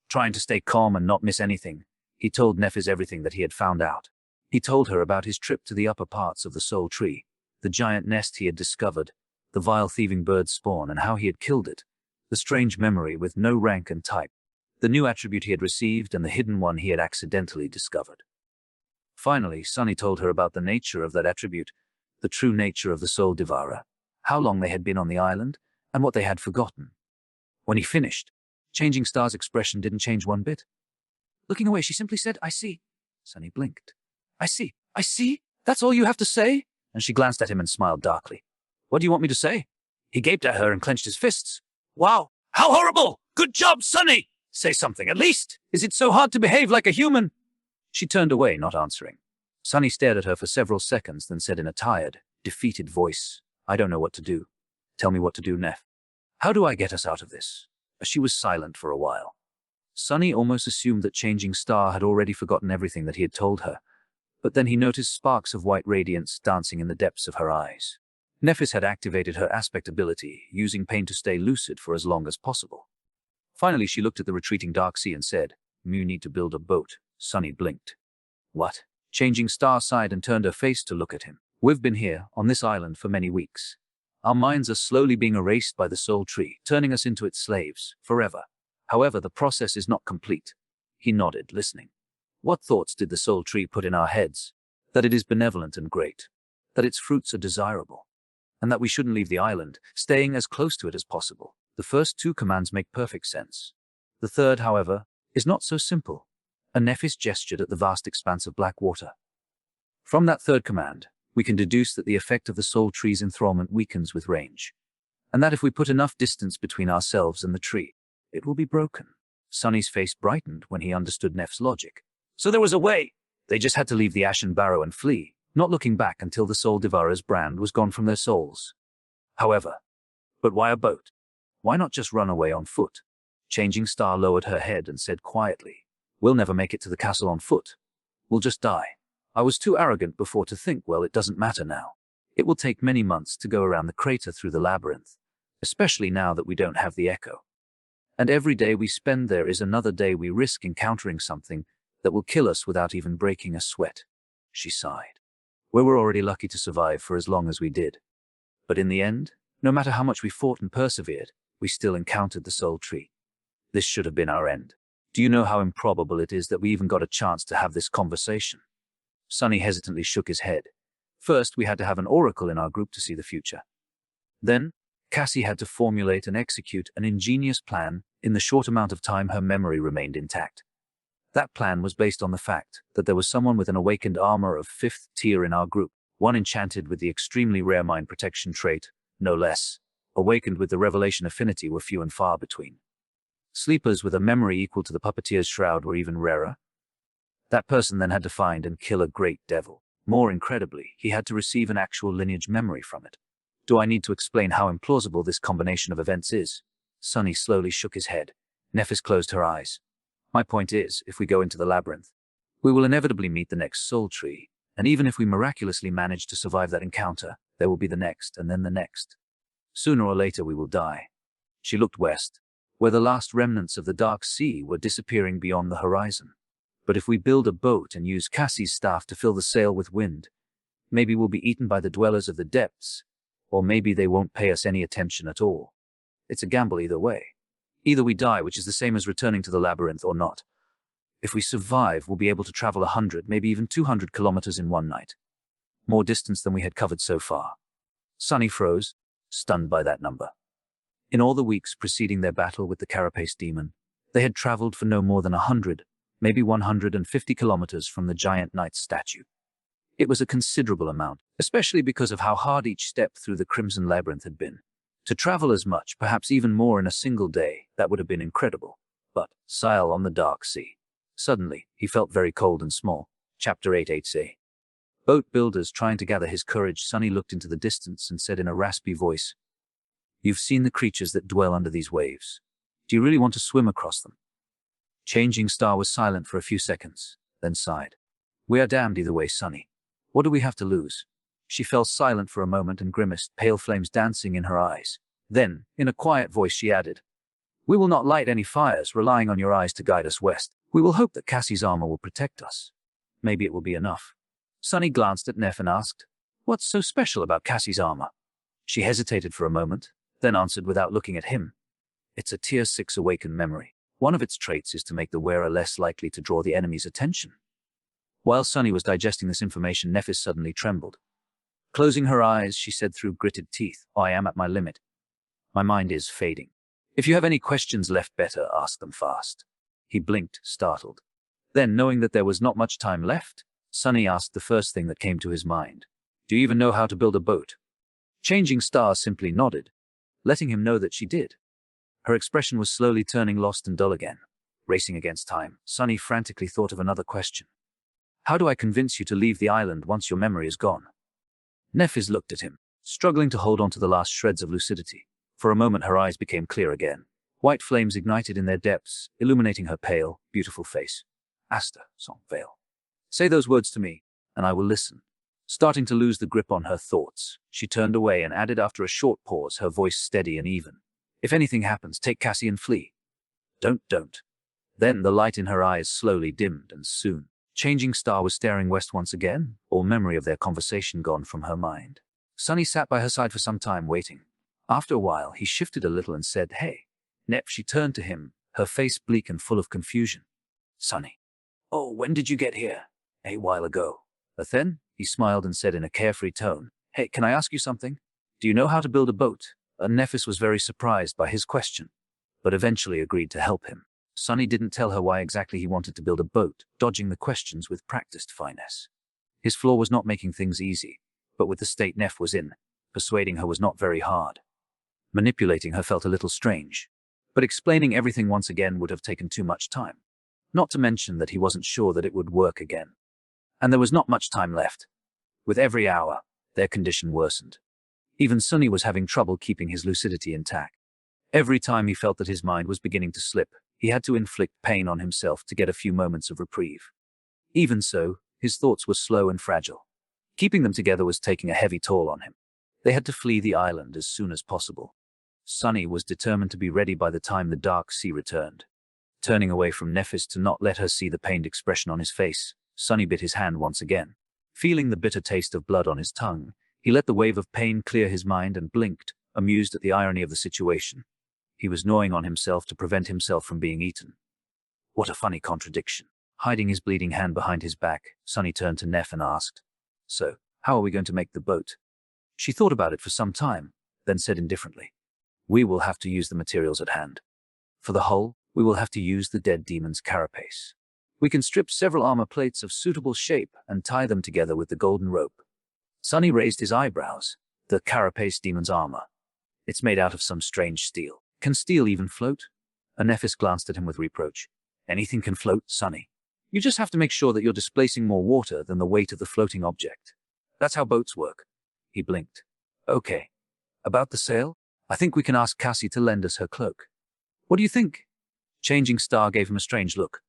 Trying to stay calm and not miss anything, he told Nephis everything that he had found out. He told her about his trip to the upper parts of the soul tree, the giant nest he had discovered, the vile thieving bird spawn and how he had killed it, the strange memory with no rank and type, the new attribute he had received and the hidden one he had accidentally discovered. Finally, Sunny told her about the nature of that attribute, the true nature of the soul devourer, how long they had been on the island, and what they had forgotten. When he finished, Changing Star's expression didn't change one bit. Looking away, she simply said, "I see." Sunny blinked. I see. That's all you have to say?" And she glanced at him and smiled darkly. "What do you want me to say?" He gaped at her and clenched his fists. "Wow, how horrible! Good job, Sunny! Say something, at least! Is it so hard to behave like a human?" She turned away, not answering. Sunny stared at her for several seconds, then said in a tired, defeated voice, "I don't know what to do. Tell me what to do, Neph. How do I get us out of this?" She was silent for a while. Sunny almost assumed that Changing Star had already forgotten everything that he had told her, but then he noticed sparks of white radiance dancing in the depths of her eyes. Nephis had activated her aspect ability, using pain to stay lucid for as long as possible. Finally, she looked at the retreating dark sea and said, "You need to build a boat." Sunny blinked. "What?" Changing Star sighed and turned her face to look at him. "We've been here, on this island, for many weeks. Our minds are slowly being erased by the soul tree, turning us into its slaves, forever. However, the process is not complete." He nodded, listening. "What thoughts did the soul tree put in our heads? That it is benevolent and great, that its fruits are desirable, and that we shouldn't leave the island, staying as close to it as possible. The first two commands make perfect sense. The third, however, is not so simple." And Nephis gestured at the vast expanse of black water. "From that third command, we can deduce that the effect of the soul tree's enthrallment weakens with range, and that if we put enough distance between ourselves and the tree, it will be broken." Sunny's face brightened when he understood Neff's logic. "So there was a way. They just had to leave the ashen barrow and flee, not looking back until the soul devourer's brand was gone from their souls. However, but why a boat? Why not just run away on foot?" Changing Star lowered her head and said quietly, "We'll never make it to the castle on foot. We'll just die. I was too arrogant before to think, well, it doesn't matter now. It will take many months to go around the crater through the labyrinth, especially now that we don't have the echo. And every day we spend there is another day we risk encountering something that will kill us without even breaking a sweat." She sighed. "We were already lucky to survive for as long as we did. But in the end, no matter how much we fought and persevered, we still encountered the soul tree. This should have been our end." Do you know how improbable it is that we even got a chance to have this conversation? Sunny hesitantly shook his head. First, we had to have an oracle in our group to see the future. Then, Cassie had to formulate and execute an ingenious plan in the short amount of time her memory remained intact. That plan was based on the fact that there was someone with an awakened armor of 5th tier in our group, one enchanted with the extremely rare mind protection trait, no less. Awakened with the revelation affinity were few and far between. Sleepers with a memory equal to the puppeteer's shroud were even rarer. That person then had to find and kill a great devil. More incredibly, he had to receive an actual lineage memory from it. Do I need to explain how implausible this combination of events is? Sunny slowly shook his head. Nephis closed her eyes. My point is, if we go into the labyrinth, we will inevitably meet the next soul tree, and even if we miraculously manage to survive that encounter, there will be the next and then the next. Sooner or later we will die. She looked west, where the last remnants of the dark sea were disappearing beyond the horizon. But if we build a boat and use Cassie's staff to fill the sail with wind, maybe we'll be eaten by the dwellers of the depths, or maybe they won't pay us any attention at all. It's a gamble either way. Either we die, which is the same as returning to the labyrinth, or not. If we survive, we'll be able to travel 100, maybe even 200 kilometers in one night. More distance than we had covered so far. Sunny froze, stunned by that number. In all the weeks preceding their battle with the carapace demon, they had traveled for no more than 100, maybe 150 kilometers from the giant knight's statue. It was a considerable amount, especially because of how hard each step through the Crimson Labyrinth had been. To travel as much, perhaps even more in a single day, that would have been incredible. But, sail on the dark sea. Suddenly, he felt very cold and small. Chapter 8:8c. Boat builders trying to gather his courage, Sunny looked into the distance and said in a raspy voice, "You've seen the creatures that dwell under these waves. Do you really want to swim across them?" Changing Star was silent for a few seconds, then sighed. "We are damned either way, Sunny. What do we have to lose?" She fell silent for a moment and grimaced, pale flames dancing in her eyes. Then, in a quiet voice, she added, "We will not light any fires, relying on your eyes to guide us west. We will hope that Cassie's armor will protect us. Maybe it will be enough." Sunny glanced at Neff and asked, "What's so special about Cassie's armor?" She hesitated for a moment, then answered without looking at him. "It's a Tier 6 awakened memory. One of its traits is to make the wearer less likely to draw the enemy's attention." While Sunny was digesting this information, Nephis suddenly trembled. Closing her eyes, she said through gritted teeth, "I am at my limit. My mind is fading. If you have any questions left, better ask them fast." He blinked, startled. Then, knowing that there was not much time left, Sunny asked the first thing that came to his mind. "Do you even know how to build a boat?" Changing Star simply nodded, letting him know that she did. Her expression was slowly turning lost and dull again. Racing against time, Sunny frantically thought of another question. "How do I convince you to leave the island once your memory is gone?" Nephis looked at him, struggling to hold on to the last shreds of lucidity. For a moment her eyes became clear again. White flames ignited in their depths, illuminating her pale, beautiful face. "Asta, sans veil. Say those words to me, and I will listen." Starting to lose the grip on her thoughts, she turned away and added after a short pause, her voice steady and even, "If anything happens, take Cassie and flee. Don't. Then the light in her eyes slowly dimmed, and soon, Changing Star was staring west once again, all memory of their conversation gone from her mind. Sunny sat by her side for some time waiting. After a while, he shifted a little and said, "Hey, Nep." She turned to him, her face bleak and full of confusion. "Sunny. Oh, when did you get here?" "A while ago." "Then?" He smiled and said in a carefree tone, "Hey, can I ask you something? Do you know how to build a boat?" Nephis was very surprised by his question, but eventually agreed to help him. Sunny didn't tell her why exactly he wanted to build a boat, dodging the questions with practiced finesse. His flaw was not making things easy, but with the state Neff was in, persuading her was not very hard. Manipulating her felt a little strange, but explaining everything once again would have taken too much time. Not to mention that he wasn't sure that it would work again. And there was not much time left. With every hour, their condition worsened. Even Sunny was having trouble keeping his lucidity intact. Every time he felt that his mind was beginning to slip, he had to inflict pain on himself to get a few moments of reprieve. Even so, his thoughts were slow and fragile. Keeping them together was taking a heavy toll on him. They had to flee the island as soon as possible. Sunny was determined to be ready by the time the dark sea returned. Turning away from Nephis to not let her see the pained expression on his face, Sunny bit his hand once again. Feeling the bitter taste of blood on his tongue, he let the wave of pain clear his mind and blinked, amused at the irony of the situation. He was gnawing on himself to prevent himself from being eaten. What a funny contradiction. Hiding his bleeding hand behind his back, Sonny turned to Neff and asked, "So, how are we going to make the boat?" She thought about it for some time, then said indifferently, "We will have to use the materials at hand. For the hull, we will have to use the dead demon's carapace. We can strip several armor plates of suitable shape and tie them together with the golden rope." Sonny raised his eyebrows. "The carapace demon's armor. It's made out of some strange steel. Can steel even float?" Nephis glanced at him with reproach. "Anything can float, Sonny. You just have to make sure that you're displacing more water than the weight of the floating object. That's how boats work." He blinked. "Okay. About the sail? I think we can ask Cassie to lend us her cloak. What do you think?" Changing Star gave him a strange look.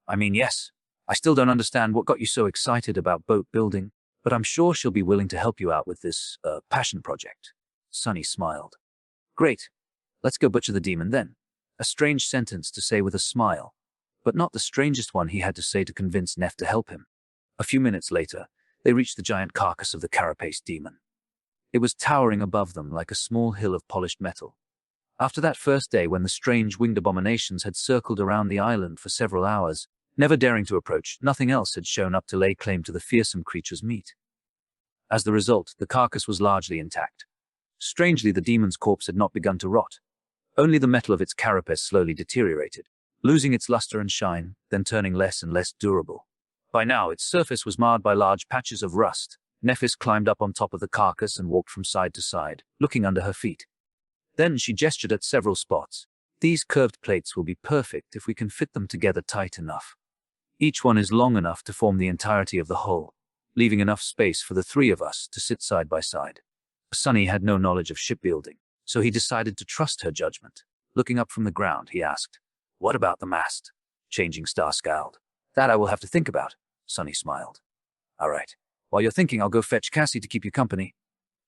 "I mean, yes. I still don't understand what got you so excited about boat building, but I'm sure she'll be willing to help you out with this, passion project." Sonny smiled. "Great. Let's go butcher the demon then." A strange sentence to say with a smile, but not the strangest one he had to say to convince Neff to help him. A few minutes later, they reached the giant carcass of the carapace demon. It was towering above them like a small hill of polished metal. After that first day when the strange winged abominations had circled around the island for several hours, never daring to approach, nothing else had shown up to lay claim to the fearsome creature's meat. As the result, the carcass was largely intact. Strangely, the demon's corpse had not begun to rot. Only the metal of its carapace slowly deteriorated, losing its luster and shine, then turning less and less durable. By now, its surface was marred by large patches of rust. Nephis climbed up on top of the carcass and walked from side to side, looking under her feet. Then she gestured at several spots. "These curved plates will be perfect if we can fit them together tight enough. Each one is long enough to form the entirety of the hull, leaving enough space for the three of us to sit side by side." Sonny had no knowledge of shipbuilding, so he decided to trust her judgment. Looking up from the ground, he asked, "What about the mast?" Changing Star scowled. "That I will have to think about." Sonny smiled. "All right. While you're thinking, I'll go fetch Cassie to keep you company."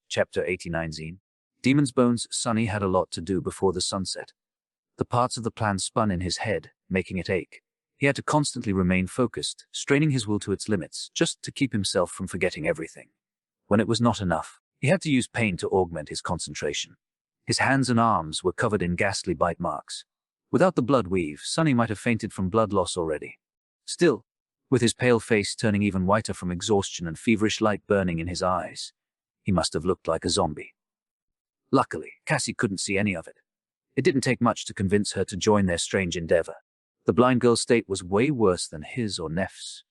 Chapter 89 Zine. Demon's Bones. Sonny had a lot to do before the sunset. The parts of the plan spun in his head, making it ache. He had to constantly remain focused, straining his will to its limits, just to keep himself from forgetting everything. When it was not enough, he had to use pain to augment his concentration. His hands and arms were covered in ghastly bite marks. Without the blood weave, Sonny might have fainted from blood loss already. Still, with his pale face turning even whiter from exhaustion and feverish light burning in his eyes, he must have looked like a zombie. Luckily, Cassie couldn't see any of it. It didn't take much to convince her to join their strange endeavor. The blind girl's state was way worse than his or Neff's.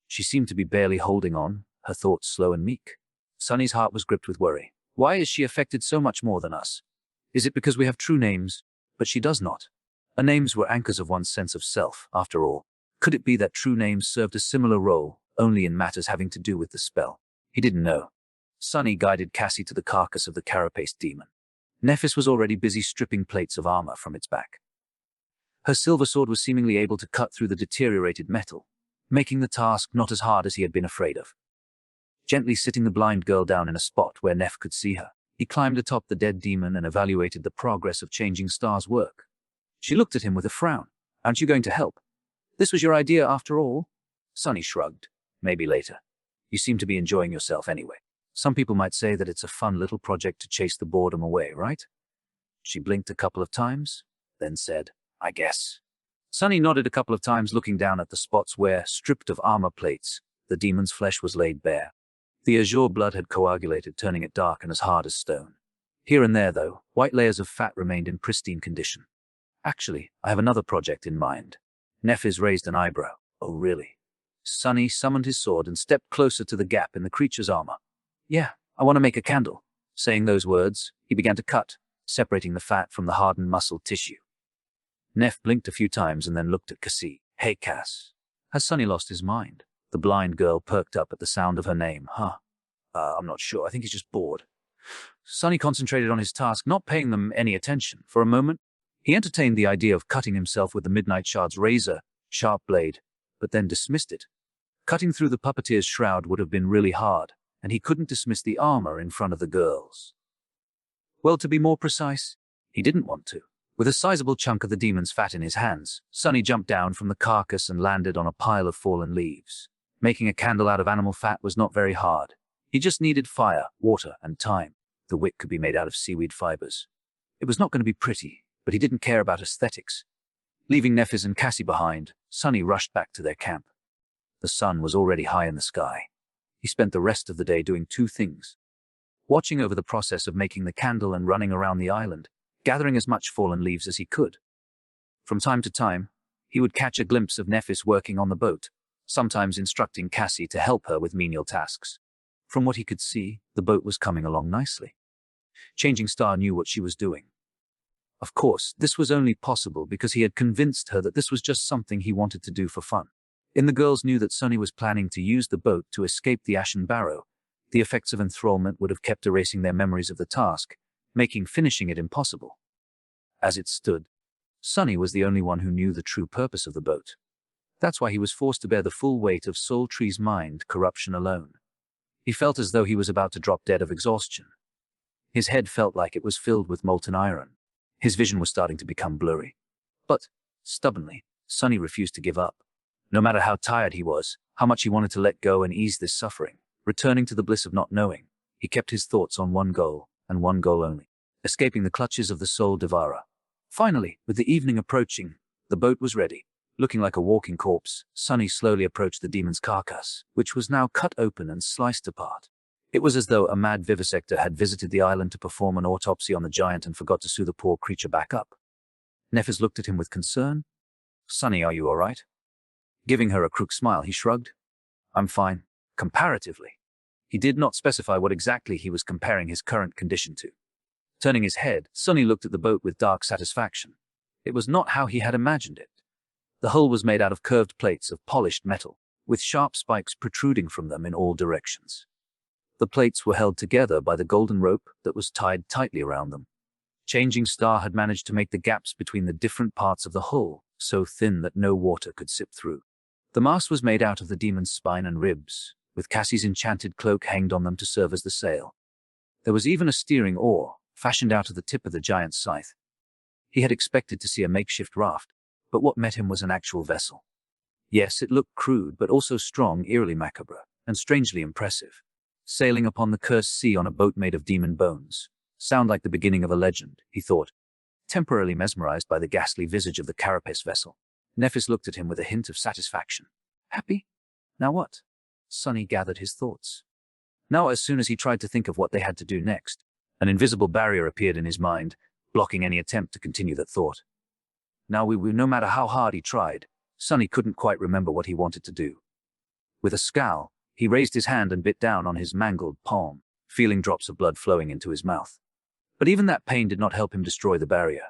She seemed to be barely holding on, her thoughts slow and meek. Sonny's heart was gripped with worry. Why is she affected so much more than us? Is it because we have true names? But she does not. Our names were anchors of one's sense of self, after all. Could it be that true names served a similar role, only in matters having to do with the spell? He didn't know. Sonny guided Cassie to the carcass of the carapace demon. Nephis was already busy stripping plates of armor from its back. Her silver sword was seemingly able to cut through the deteriorated metal, making the task not as hard as he had been afraid of. Gently sitting the blind girl down in a spot where Neff could see her, he climbed atop the dead demon and evaluated the progress of Changing Star's work. She looked at him with a frown. "Aren't you going to help? This was your idea after all?" Sonny shrugged. "Maybe later. You seem to be enjoying yourself anyway. Some people might say that it's a fun little project to chase the boredom away, right?" She blinked a couple of times, then said, "I guess." Sonny nodded a couple of times, looking down at the spots where, stripped of armor plates, the demon's flesh was laid bare. The azure blood had coagulated, turning it dark and as hard as stone. Here and there, though, white layers of fat remained in pristine condition. "Actually, I have another project in mind." Nephis raised an eyebrow. "Oh, really?" Sonny summoned his sword and stepped closer to the gap in the creature's armor. "Yeah, I want to make a candle." Saying those words, he began to cut, separating the fat from the hardened muscle tissue. Neff blinked a few times and then looked at Cassie. "Hey, Cass. Has Sonny lost his mind?" The blind girl perked up at the sound of her name. I'm not sure. I think he's just bored." Sonny concentrated on his task, not paying them any attention. For a moment, he entertained the idea of cutting himself with the Midnight Shard's razor, sharp blade, but then dismissed it. Cutting through the puppeteer's shroud would have been really hard, and he couldn't dismiss the armor in front of the girls. Well, to be more precise, he didn't want to. With a sizable chunk of the demon's fat in his hands, Sonny jumped down from the carcass and landed on a pile of fallen leaves. Making a candle out of animal fat was not very hard. He just needed fire, water, and time. The wick could be made out of seaweed fibers. It was not going to be pretty, but he didn't care about aesthetics. Leaving Nephis and Cassie behind, Sunny rushed back to their camp. The sun was already high in the sky. He spent the rest of the day doing two things: watching over the process of making the candle and running around the island, gathering as much fallen leaves as he could. From time to time, he would catch a glimpse of Nephis working on the boat, sometimes instructing Cassie to help her with menial tasks. From what he could see, the boat was coming along nicely. Changing Star knew what she was doing. Of course, this was only possible because he had convinced her that this was just something he wanted to do for fun. The girls knew that Sunny was planning to use the boat to escape the Ashen Barrow. The effects of enthrallment would have kept erasing their memories of the task, making finishing it impossible. As it stood, Sunny was the only one who knew the true purpose of the boat. That's why he was forced to bear the full weight of Soul Tree's mind corruption alone. He felt as though he was about to drop dead of exhaustion. His head felt like it was filled with molten iron. His vision was starting to become blurry. But, stubbornly, Sunny refused to give up. No matter how tired he was, how much he wanted to let go and ease this suffering, returning to the bliss of not knowing, he kept his thoughts on one goal, and one goal only: escaping the clutches of the Soul Devourer. Finally, with the evening approaching, the boat was ready. Looking like a walking corpse, Sunny slowly approached the demon's carcass, which was now cut open and sliced apart. It was as though a mad vivisector had visited the island to perform an autopsy on the giant and forgot to sew the poor creature back up. Nephis looked at him with concern. "Sunny, are you all right?" Giving her a crook smile, he shrugged. "I'm fine, comparatively." He did not specify what exactly he was comparing his current condition to. Turning his head, Sunny looked at the boat with dark satisfaction. It was not how he had imagined it. The hull was made out of curved plates of polished metal, with sharp spikes protruding from them in all directions. The plates were held together by the golden rope that was tied tightly around them. Changing Star had managed to make the gaps between the different parts of the hull so thin that no water could sip through. The mast was made out of the demon's spine and ribs, with Cassie's enchanted cloak hanged on them to serve as the sail. There was even a steering oar, fashioned out of the tip of the giant's scythe. He had expected to see a makeshift raft, but what met him was an actual vessel. Yes, it looked crude, but also strong, eerily macabre, and strangely impressive. Sailing upon the cursed sea on a boat made of demon bones. Sound like the beginning of a legend, he thought, temporarily mesmerized by the ghastly visage of the carapace vessel. Nephis looked at him with a hint of satisfaction. Happy? Now what? Sunny gathered his thoughts. Now, as soon as he tried to think of what they had to do next, an invisible barrier appeared in his mind, blocking any attempt to continue that thought. Now, no matter how hard he tried, Sunny couldn't quite remember what he wanted to do. With a scowl, he raised his hand and bit down on his mangled palm, feeling drops of blood flowing into his mouth. But even that pain did not help him destroy the barrier.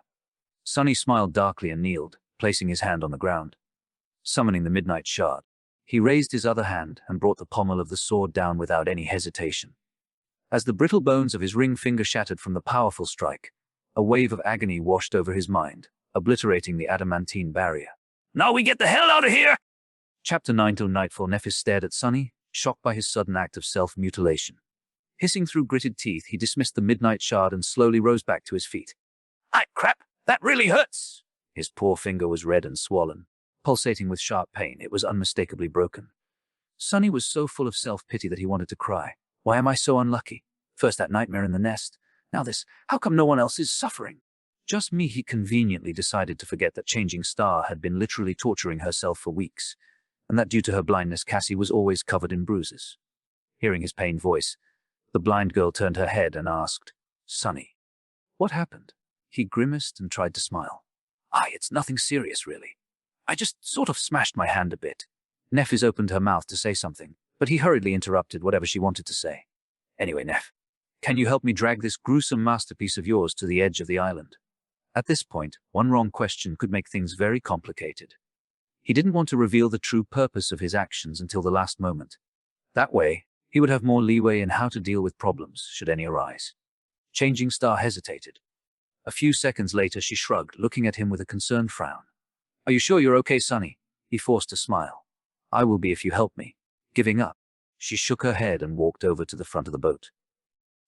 Sunny smiled darkly and kneeled, placing his hand on the ground. Summoning the Midnight Shard, he raised his other hand and brought the pommel of the sword down without any hesitation. As the brittle bones of his ring finger shattered from the powerful strike, a wave of agony washed over his mind, obliterating the adamantine barrier. "Now we get the hell out of here!" Chapter 9. Till nightfall, Nephis stared at Sunny, shocked by his sudden act of self-mutilation. Hissing through gritted teeth, he dismissed the Midnight Shard and slowly rose back to his feet. Crap, that really hurts!" His poor finger was red and swollen, pulsating with sharp pain. It was unmistakably broken. Sunny was so full of self-pity that he wanted to cry. Why am I so unlucky? First that nightmare in the nest, now this. How come no one else is suffering? Just me. He conveniently decided to forget that Changing Star had been literally torturing herself for weeks, and that due to her blindness, Cassie was always covered in bruises. Hearing his pained voice, the blind girl turned her head and asked, "Sunny, what happened?" He grimaced and tried to smile. It's nothing serious, really. I just sort of smashed my hand a bit." Nephis opened her mouth to say something, but he hurriedly interrupted whatever she wanted to say. "Anyway, Neph, can you help me drag this gruesome masterpiece of yours to the edge of the island?" At this point, one wrong question could make things very complicated. He didn't want to reveal the true purpose of his actions until the last moment. That way, he would have more leeway in how to deal with problems, should any arise. Changing Star hesitated. A few seconds later, she shrugged, looking at him with a concerned frown. "Are you sure you're okay, Sunny?" He forced a smile. "I will be if you help me." Giving up, she shook her head and walked over to the front of the boat.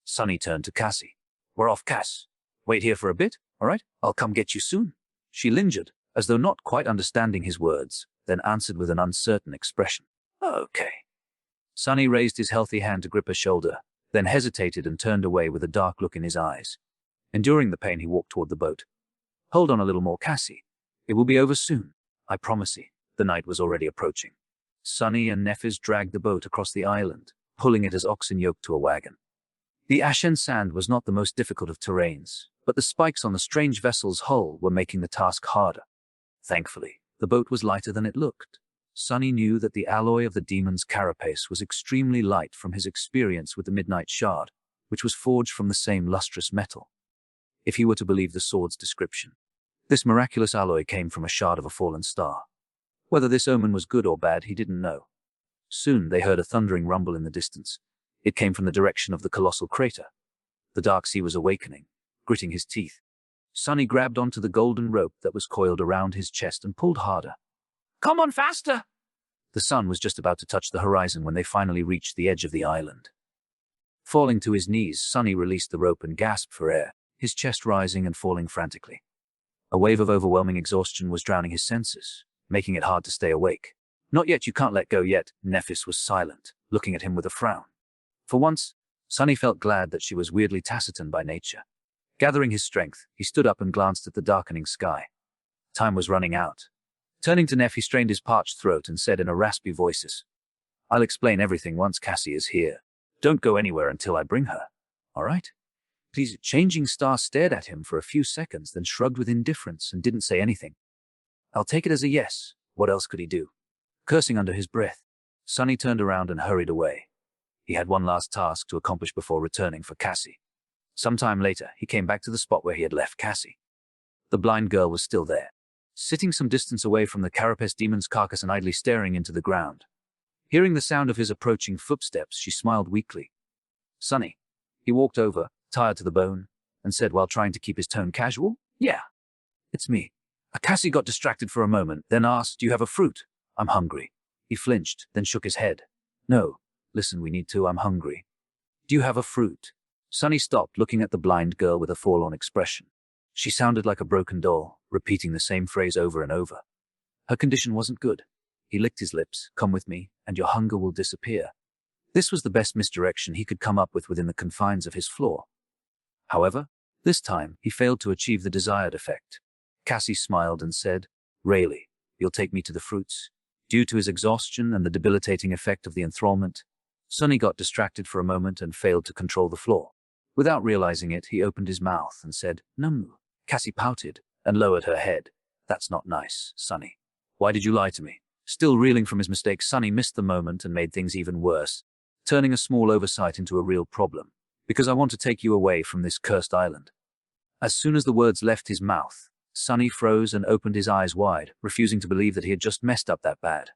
Sunny turned to Cassie. "We're off, Cass. Wait here for a bit, all right? I'll come get you soon." She lingered, as though not quite understanding his words, then answered with an uncertain expression. "Okay." Sunny raised his healthy hand to grip her shoulder, then hesitated and turned away with a dark look in his eyes. Enduring the pain, he walked toward the boat. "Hold on a little more, Cassie. It will be over soon, I promise you. The night was already approaching. Sunny and Nephis dragged the boat across the island, pulling it as oxen yoked to a wagon. The ashen sand was not the most difficult of terrains, but the spikes on the strange vessel's hull were making the task harder. Thankfully, the boat was lighter than it looked. Sunny knew that the alloy of the demon's carapace was extremely light from his experience with the Midnight Shard, which was forged from the same lustrous metal. If he were to believe the sword's description, this miraculous alloy came from a shard of a fallen star. Whether this omen was good or bad, he didn't know. Soon they heard a thundering rumble in the distance. It came from the direction of the colossal crater. The dark sea was awakening, gritting his teeth. Sunny grabbed onto the golden rope that was coiled around his chest and pulled harder. Come on, faster! The sun was just about to touch the horizon when they finally reached the edge of the island. Falling to his knees, Sunny released the rope and gasped for air, his chest rising and falling frantically. A wave of overwhelming exhaustion was drowning his senses, making it hard to stay awake. Not yet, you can't let go yet. Nephis was silent, looking at him with a frown. For once, Sunny felt glad that she was weirdly taciturn by nature. Gathering his strength, he stood up and glanced at the darkening sky. Time was running out. Turning to Neph, he strained his parched throat and said in a raspy voice, I'll explain everything once Cassie is here. Don't go anywhere until I bring her. All right? Please. Changing Star stared at him for a few seconds, then shrugged with indifference and didn't say anything. I'll take it as a yes. What else could he do? Cursing under his breath, Sunny turned around and hurried away. He had one last task to accomplish before returning for Cassie. Sometime later, he came back to the spot where he had left Cassie. The blind girl was still there, sitting some distance away from the carapace demon's carcass and idly staring into the ground. Hearing the sound of his approaching footsteps, she smiled weakly. Sunny. He walked over, tired to the bone, and said while trying to keep his tone casual, Yeah, it's me. Cassie got distracted for a moment, then asked, Do you have a fruit? I'm hungry. He flinched, then shook his head. No, listen, we need to, I'm hungry. Do you have a fruit? Sunny stopped, looking at the blind girl with a forlorn expression. She sounded like a broken doll, repeating the same phrase over and over. Her condition wasn't good. He licked his lips. Come with me, and your hunger will disappear. This was the best misdirection he could come up with within the confines of his floor. However, this time he failed to achieve the desired effect. Cassie smiled and said, Really, you'll take me to the fruits? Due to his exhaustion and the debilitating effect of the enthrallment, Sunny got distracted for a moment and failed to control the floor. Without realizing it, he opened his mouth and said, No. Cassie pouted and lowered her head. That's not nice, Sunny. Why did you lie to me? Still reeling from his mistake, Sunny missed the moment and made things even worse, turning a small oversight into a real problem. Because I want to take you away from this cursed island. As soon as the words left his mouth, Sunny froze and opened his eyes wide, refusing to believe that he had just messed up that bad.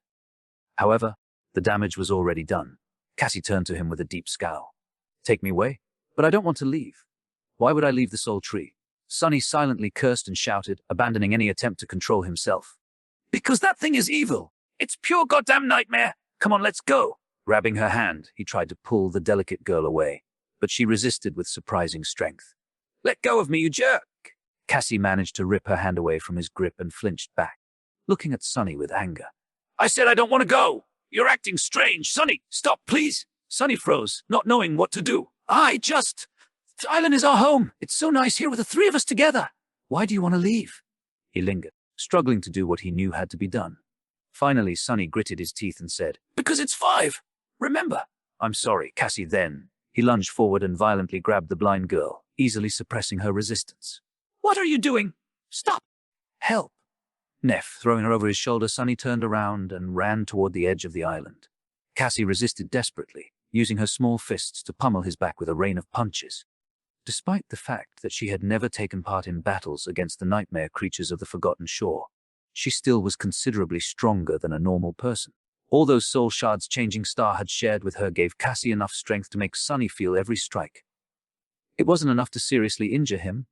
However, the damage was already done. Cassie turned to him with a deep scowl. Take me away? But I don't want to leave. Why would I leave the soul tree? Sunny silently cursed and shouted, abandoning any attempt to control himself. Because that thing is evil. It's pure goddamn nightmare. Come on, let's go. Grabbing her hand, he tried to pull the delicate girl away, but she resisted with surprising strength. Let go of me, you jerk! Cassie managed to rip her hand away from his grip and flinched back, looking at Sunny with anger. I said I don't want to go! You're acting strange! Sunny, stop, please! Sunny froze, not knowing what to do. The island is our home. It's so nice here with the three of us together. Why do you want to leave? He lingered, struggling to do what he knew had to be done. Finally, Sunny gritted his teeth and said, Because it's 5. Remember? I'm sorry, Cassie. Then he lunged forward and violently grabbed the blind girl, easily suppressing her resistance. What are you doing? Stop! Help! Neff, throwing her over his shoulder, Sunny turned around and ran toward the edge of the island. Cassie resisted desperately, using her small fists to pummel his back with a rain of punches. Despite the fact that she had never taken part in battles against the nightmare creatures of the Forgotten Shore, she still was considerably stronger than a normal person. All those soul shards Changing Star had shared with her gave Cassie enough strength to make Sunny feel every strike. It wasn't enough to seriously injure him,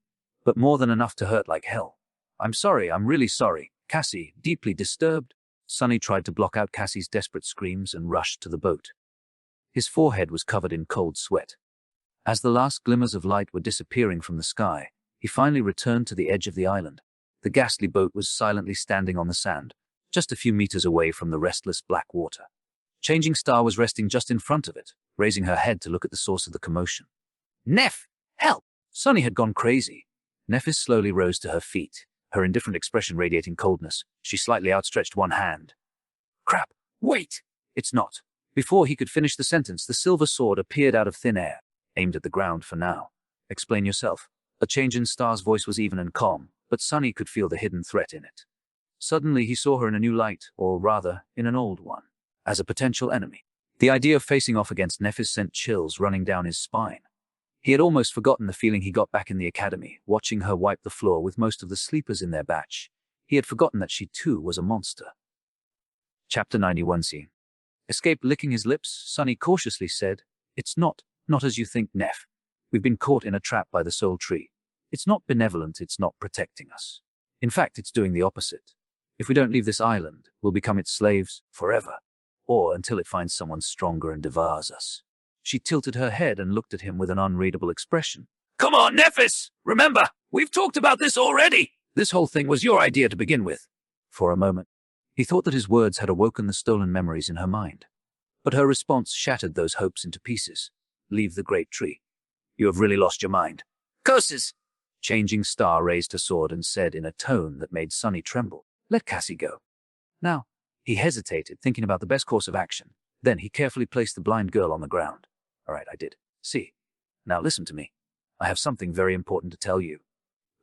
but more than enough to hurt like hell. I'm sorry, I'm really sorry. Cassie, deeply disturbed, Sunny tried to block out Cassie's desperate screams and rushed to the boat. His forehead was covered in cold sweat. As the last glimmers of light were disappearing from the sky, he finally returned to the edge of the island. The ghastly boat was silently standing on the sand, just a few meters away from the restless black water. Changing Star was resting just in front of it, raising her head to look at the source of the commotion. Neff! Help! Sunny had gone crazy. Nephis slowly rose to her feet, her indifferent expression radiating coldness. She slightly outstretched one hand. Crap! Wait! It's not. Before he could finish the sentence, the silver sword appeared out of thin air, aimed at the ground for now. Explain yourself. A change in Star's voice was even and calm, but Sunny could feel the hidden threat in it. Suddenly he saw her in a new light, or rather, in an old one, as a potential enemy. The idea of facing off against Nephis sent chills running down his spine. He had almost forgotten the feeling he got back in the academy, watching her wipe the floor with most of the sleepers in their batch. He had forgotten that she too was a monster. Chapter 91 scene. Escape licking his lips, Sunny cautiously said, "It's not as you think, Neph. We've been caught in a trap by the soul tree. It's not benevolent, it's not protecting us. In fact, it's doing the opposite. If we don't leave this island, we'll become its slaves forever, or until it finds someone stronger and devours us." She tilted her head and looked at him with an unreadable expression. "Come on, Nephis! Remember, we've talked about this already! This whole thing was your idea to begin with." For a moment, he thought that his words had awoken the stolen memories in her mind. But her response shattered those hopes into pieces. "Leave the great tree. You have really lost your mind." "Curses!" Changing Star raised her sword and said in a tone that made Sunny tremble, "Let Cassie go." Now, he hesitated, thinking about the best course of action. Then he carefully placed the blind girl on the ground. "All right, I did. See. Now listen to me. I have something very important to tell you."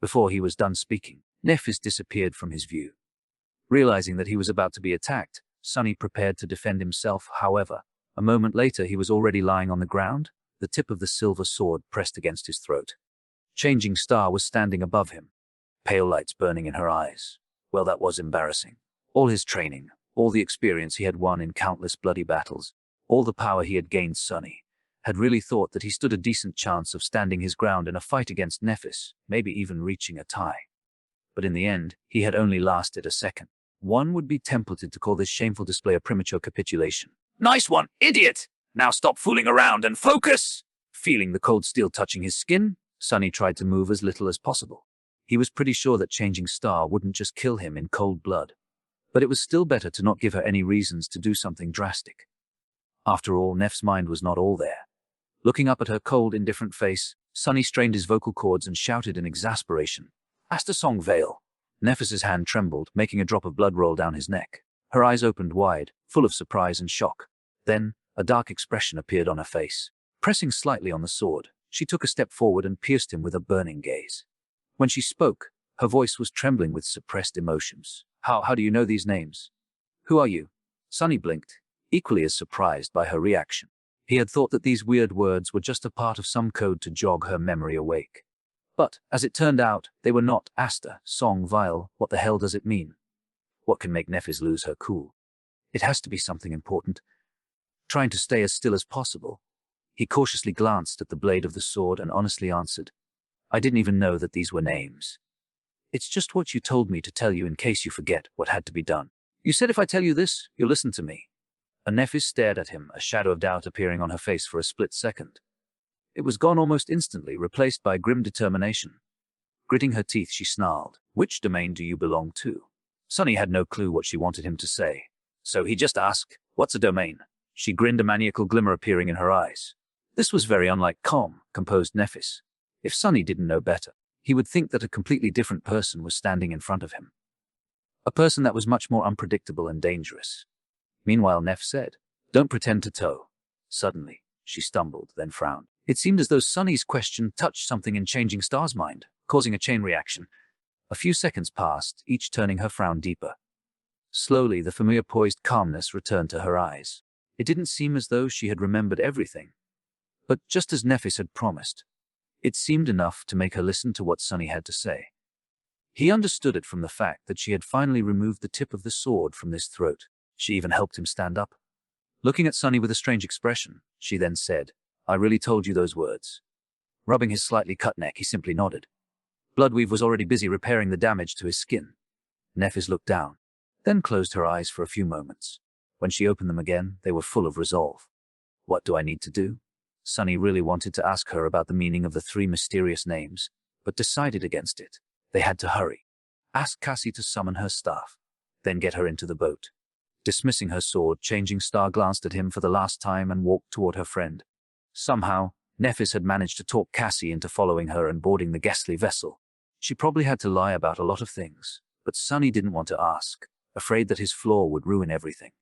Before he was done speaking, Nephis disappeared from his view. Realizing that he was about to be attacked, Sunny prepared to defend himself. However, a moment later he was already lying on the ground, the tip of the silver sword pressed against his throat. Changing Star was standing above him, pale lights burning in her eyes. Well, that was embarrassing. All his training, all the experience he had won in countless bloody battles, all the power he had gained, Sunny had really thought that he stood a decent chance of standing his ground in a fight against Nephis, maybe even reaching a tie. But in the end, he had only lasted a second. One would be tempted to call this shameful display a premature capitulation. "Nice one, idiot! Now stop fooling around and focus!" Feeling the cold steel touching his skin, Sunny tried to move as little as possible. He was pretty sure that Changing Star wouldn't just kill him in cold blood. But it was still better to not give her any reasons to do something drastic. After all, Neff's mind was not all there. Looking up at her cold, indifferent face, Sunny strained his vocal cords and shouted in exasperation, "Asta Song Vale!" Nephis's hand trembled, making a drop of blood roll down his neck. Her eyes opened wide, full of surprise and shock. Then, a dark expression appeared on her face. Pressing slightly on the sword, she took a step forward and pierced him with a burning gaze. When she spoke, her voice was trembling with suppressed emotions. How do you know these names? Who are you?" Sunny blinked, equally as surprised by her reaction. He had thought that these weird words were just a part of some code to jog her memory awake. But, as it turned out, they were not. "Asta Song Vile, what the hell does it mean? What can make Nephis lose her cool? It has to be something important." Trying to stay as still as possible, he cautiously glanced at the blade of the sword and honestly answered, "I didn't even know that these were names. It's just what you told me to tell you in case you forget what had to be done. You said if I tell you this, you'll listen to me." Nephis stared at him, a shadow of doubt appearing on her face for a split second. It was gone almost instantly, replaced by grim determination. Gritting her teeth, she snarled, "Which domain do you belong to?" Sunny had no clue what she wanted him to say, so he just asked, "What's a domain?" She grinned, a maniacal glimmer appearing in her eyes. This was very unlike calm, composed Nephis. If Sunny didn't know better, he would think that a completely different person was standing in front of him. A person that was much more unpredictable and dangerous. Meanwhile, Neph said, "Don't pretend to tow." Suddenly, she stumbled, then frowned. It seemed as though Sunny's question touched something in Changing Star's mind, causing a chain reaction. A few seconds passed, each turning her frown deeper. Slowly, the familiar poised calmness returned to her eyes. It didn't seem as though she had remembered everything. But just as Nephis had promised, it seemed enough to make her listen to what Sunny had to say. He understood it from the fact that she had finally removed the tip of the sword from his throat. She even helped him stand up. Looking at Sunny with a strange expression, she then said, "I really told you those words." Rubbing his slightly cut neck, he simply nodded. Bloodweave was already busy repairing the damage to his skin. Nephis looked down, then closed her eyes for a few moments. When she opened them again, they were full of resolve. "What do I need to do?" Sunny really wanted to ask her about the meaning of the 3 mysterious names, but decided against it. They had to hurry. Ask Cassie to summon her staff, then get her into the boat. Dismissing her sword, Changing Star glanced at him for the last time and walked toward her friend. Somehow, Nephis had managed to talk Cassie into following her and boarding the ghastly vessel. She probably had to lie about a lot of things, but Sunny didn't want to ask, afraid that his flaw would ruin everything.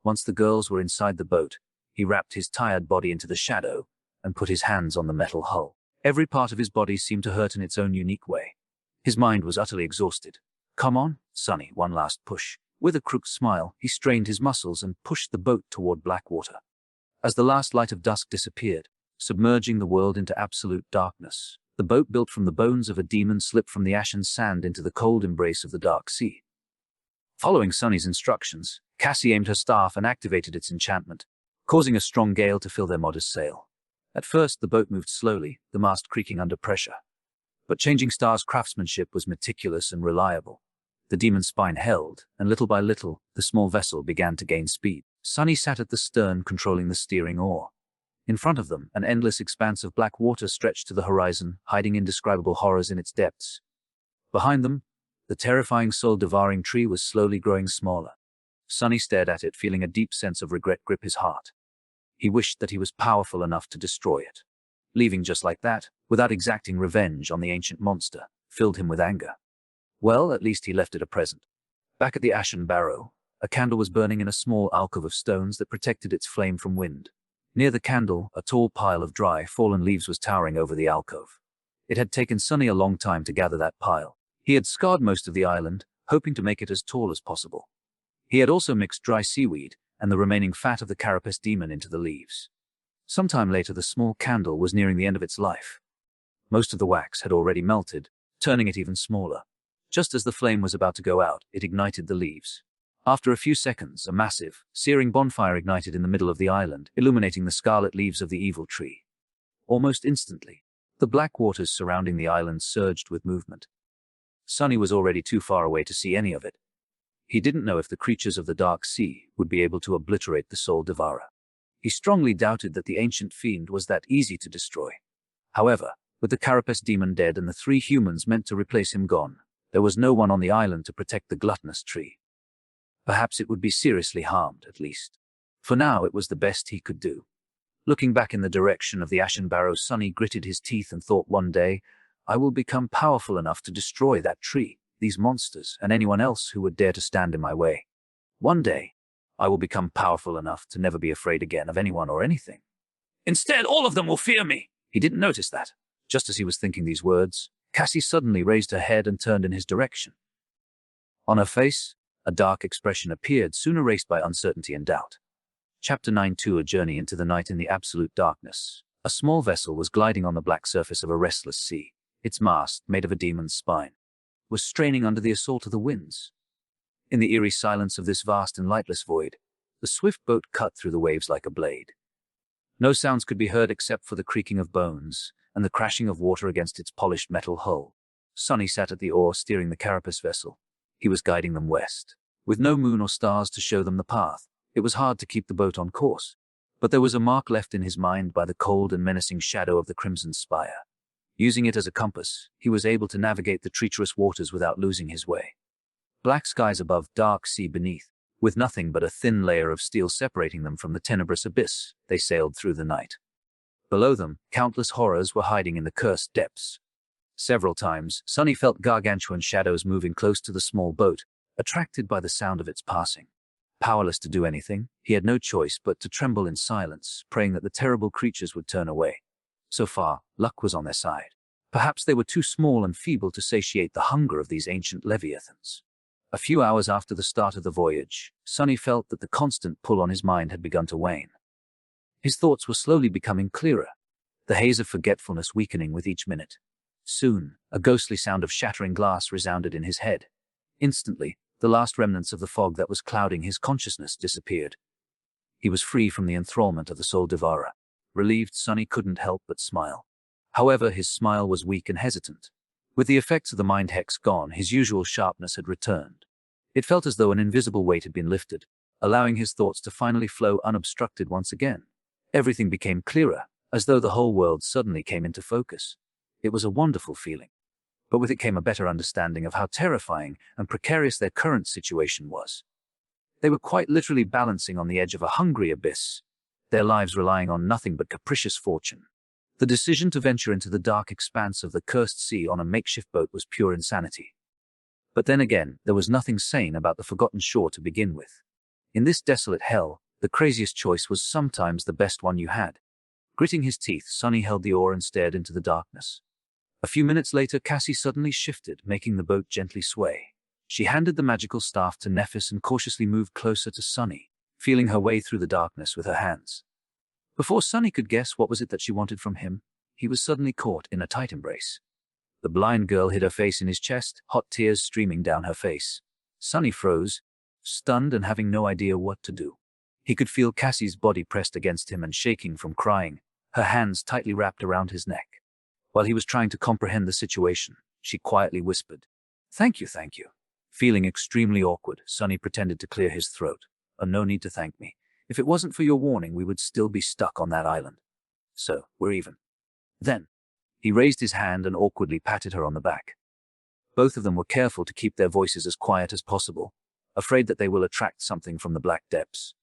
Once the girls were inside the boat, he wrapped his tired body into the shadow and put his hands on the metal hull. Every part of his body seemed to hurt in its own unique way. His mind was utterly exhausted. "Come on, Sunny," one last push. With a crooked smile, he strained his muscles and pushed the boat toward black water. As the last light of dusk disappeared, submerging the world into absolute darkness, the boat built from the bones of a demon slipped from the ashen sand into the cold embrace of the dark sea. Following Sunny's instructions, Cassie aimed her staff and activated its enchantment, causing a strong gale to fill their modest sail. At first, the boat moved slowly, the mast creaking under pressure. But Changing Star's craftsmanship was meticulous and reliable. The demon's spine held, and little by little, the small vessel began to gain speed. Sunny sat at the stern, controlling the steering oar. In front of them, an endless expanse of black water stretched to the horizon, hiding indescribable horrors in its depths. Behind them, the terrifying soul-devouring tree was slowly growing smaller. Sunny stared at it, feeling a deep sense of regret grip his heart. He wished that he was powerful enough to destroy it. Leaving just like that, without exacting revenge on the ancient monster, filled him with anger. Well, at least he left it a present. Back at the Ashen Barrow, a candle was burning in a small alcove of stones that protected its flame from wind. Near the candle, a tall pile of dry, fallen leaves was towering over the alcove. It had taken Sunny a long time to gather that pile. He had scarred most of the island, hoping to make it as tall as possible. He had also mixed dry seaweed and the remaining fat of the carapace demon into the leaves. Sometime later, the small candle was nearing the end of its life. Most of the wax had already melted, turning it even smaller. Just as the flame was about to go out, it ignited the leaves. After a few seconds, a massive, searing bonfire ignited in the middle of the island, illuminating the scarlet leaves of the evil tree. Almost instantly, the black waters surrounding the island surged with movement. Sunny was already too far away to see any of it. He didn't know if the creatures of the dark sea would be able to obliterate the soul devourer. He strongly doubted that the ancient fiend was that easy to destroy. However, with the carapace demon dead and the 3 humans meant to replace him gone, there was no one on the island to protect the gluttonous tree. Perhaps it would be seriously harmed, at least. For now, it was the best he could do. Looking back in the direction of the Ashen Barrow, Sunny gritted his teeth and thought, one day, I will become powerful enough to destroy that tree, these monsters, and anyone else who would dare to stand in my way. One day, I will become powerful enough to never be afraid again of anyone or anything. Instead, all of them will fear me. He didn't notice that. Just as he was thinking these words, Cassie suddenly raised her head and turned in his direction. On her face, a dark expression appeared, soon erased by uncertainty and doubt. Chapter 9:2 A Journey into the Night in the Absolute Darkness. A small vessel was gliding on the black surface of a restless sea. Its mast, made of a demon's spine, was straining under the assault of the winds. In the eerie silence of this vast and lightless void, the swift boat cut through the waves like a blade. No sounds could be heard except for the creaking of bones and the crashing of water against its polished metal hull. Sunny sat at the oar, steering the carapace vessel. He was guiding them west. With no moon or stars to show them the path, it was hard to keep the boat on course. But there was a mark left in his mind by the cold and menacing shadow of the Crimson Spire. Using it as a compass, he was able to navigate the treacherous waters without losing his way. Black skies above, dark sea beneath, with nothing but a thin layer of steel separating them from the tenebrous abyss, they sailed through the night. Below them, countless horrors were hiding in the cursed depths. Several times, Sunny felt gargantuan shadows moving close to the small boat, attracted by the sound of its passing. Powerless to do anything, he had no choice but to tremble in silence, praying that the terrible creatures would turn away. So far, luck was on their side. Perhaps they were too small and feeble to satiate the hunger of these ancient leviathans. A few hours after the start of the voyage, Sunny felt that the constant pull on his mind had begun to wane. His thoughts were slowly becoming clearer, the haze of forgetfulness weakening with each minute. Soon, a ghostly sound of shattering glass resounded in his head. Instantly, the last remnants of the fog that was clouding his consciousness disappeared. He was free from the enthrallment of the soul devourer. Relieved, Sunny couldn't help but smile. However, his smile was weak and hesitant. With the effects of the mind hex gone, his usual sharpness had returned. It felt as though an invisible weight had been lifted, allowing his thoughts to finally flow unobstructed once again. Everything became clearer, as though the whole world suddenly came into focus. It was a wonderful feeling. But with it came a better understanding of how terrifying and precarious their current situation was. They were quite literally balancing on the edge of a hungry abyss, their lives relying on nothing but capricious fortune. The decision to venture into the dark expanse of the cursed sea on a makeshift boat was pure insanity. But then again, there was nothing sane about the forgotten shore to begin with. In this desolate hell, the craziest choice was sometimes the best one you had. Gritting his teeth, Sonny held the oar and stared into the darkness. A few minutes later, Cassie suddenly shifted, making the boat gently sway. She handed the magical staff to Nephis and cautiously moved closer to Sonny, feeling her way through the darkness with her hands. Before Sonny could guess what was it that she wanted from him, he was suddenly caught in a tight embrace. The blind girl hid her face in his chest, hot tears streaming down her face. Sonny froze, stunned and having no idea what to do. He could feel Cassie's body pressed against him and shaking from crying, her hands tightly wrapped around his neck. While he was trying to comprehend the situation, she quietly whispered, "Thank you, thank you." Feeling extremely awkward, Sonny pretended to clear his throat. "Oh, no need to thank me. If it wasn't for your warning, we would still be stuck on that island. So, we're even." Then, he raised his hand and awkwardly patted her on the back. Both of them were careful to keep their voices as quiet as possible, afraid that they will attract something from the black depths.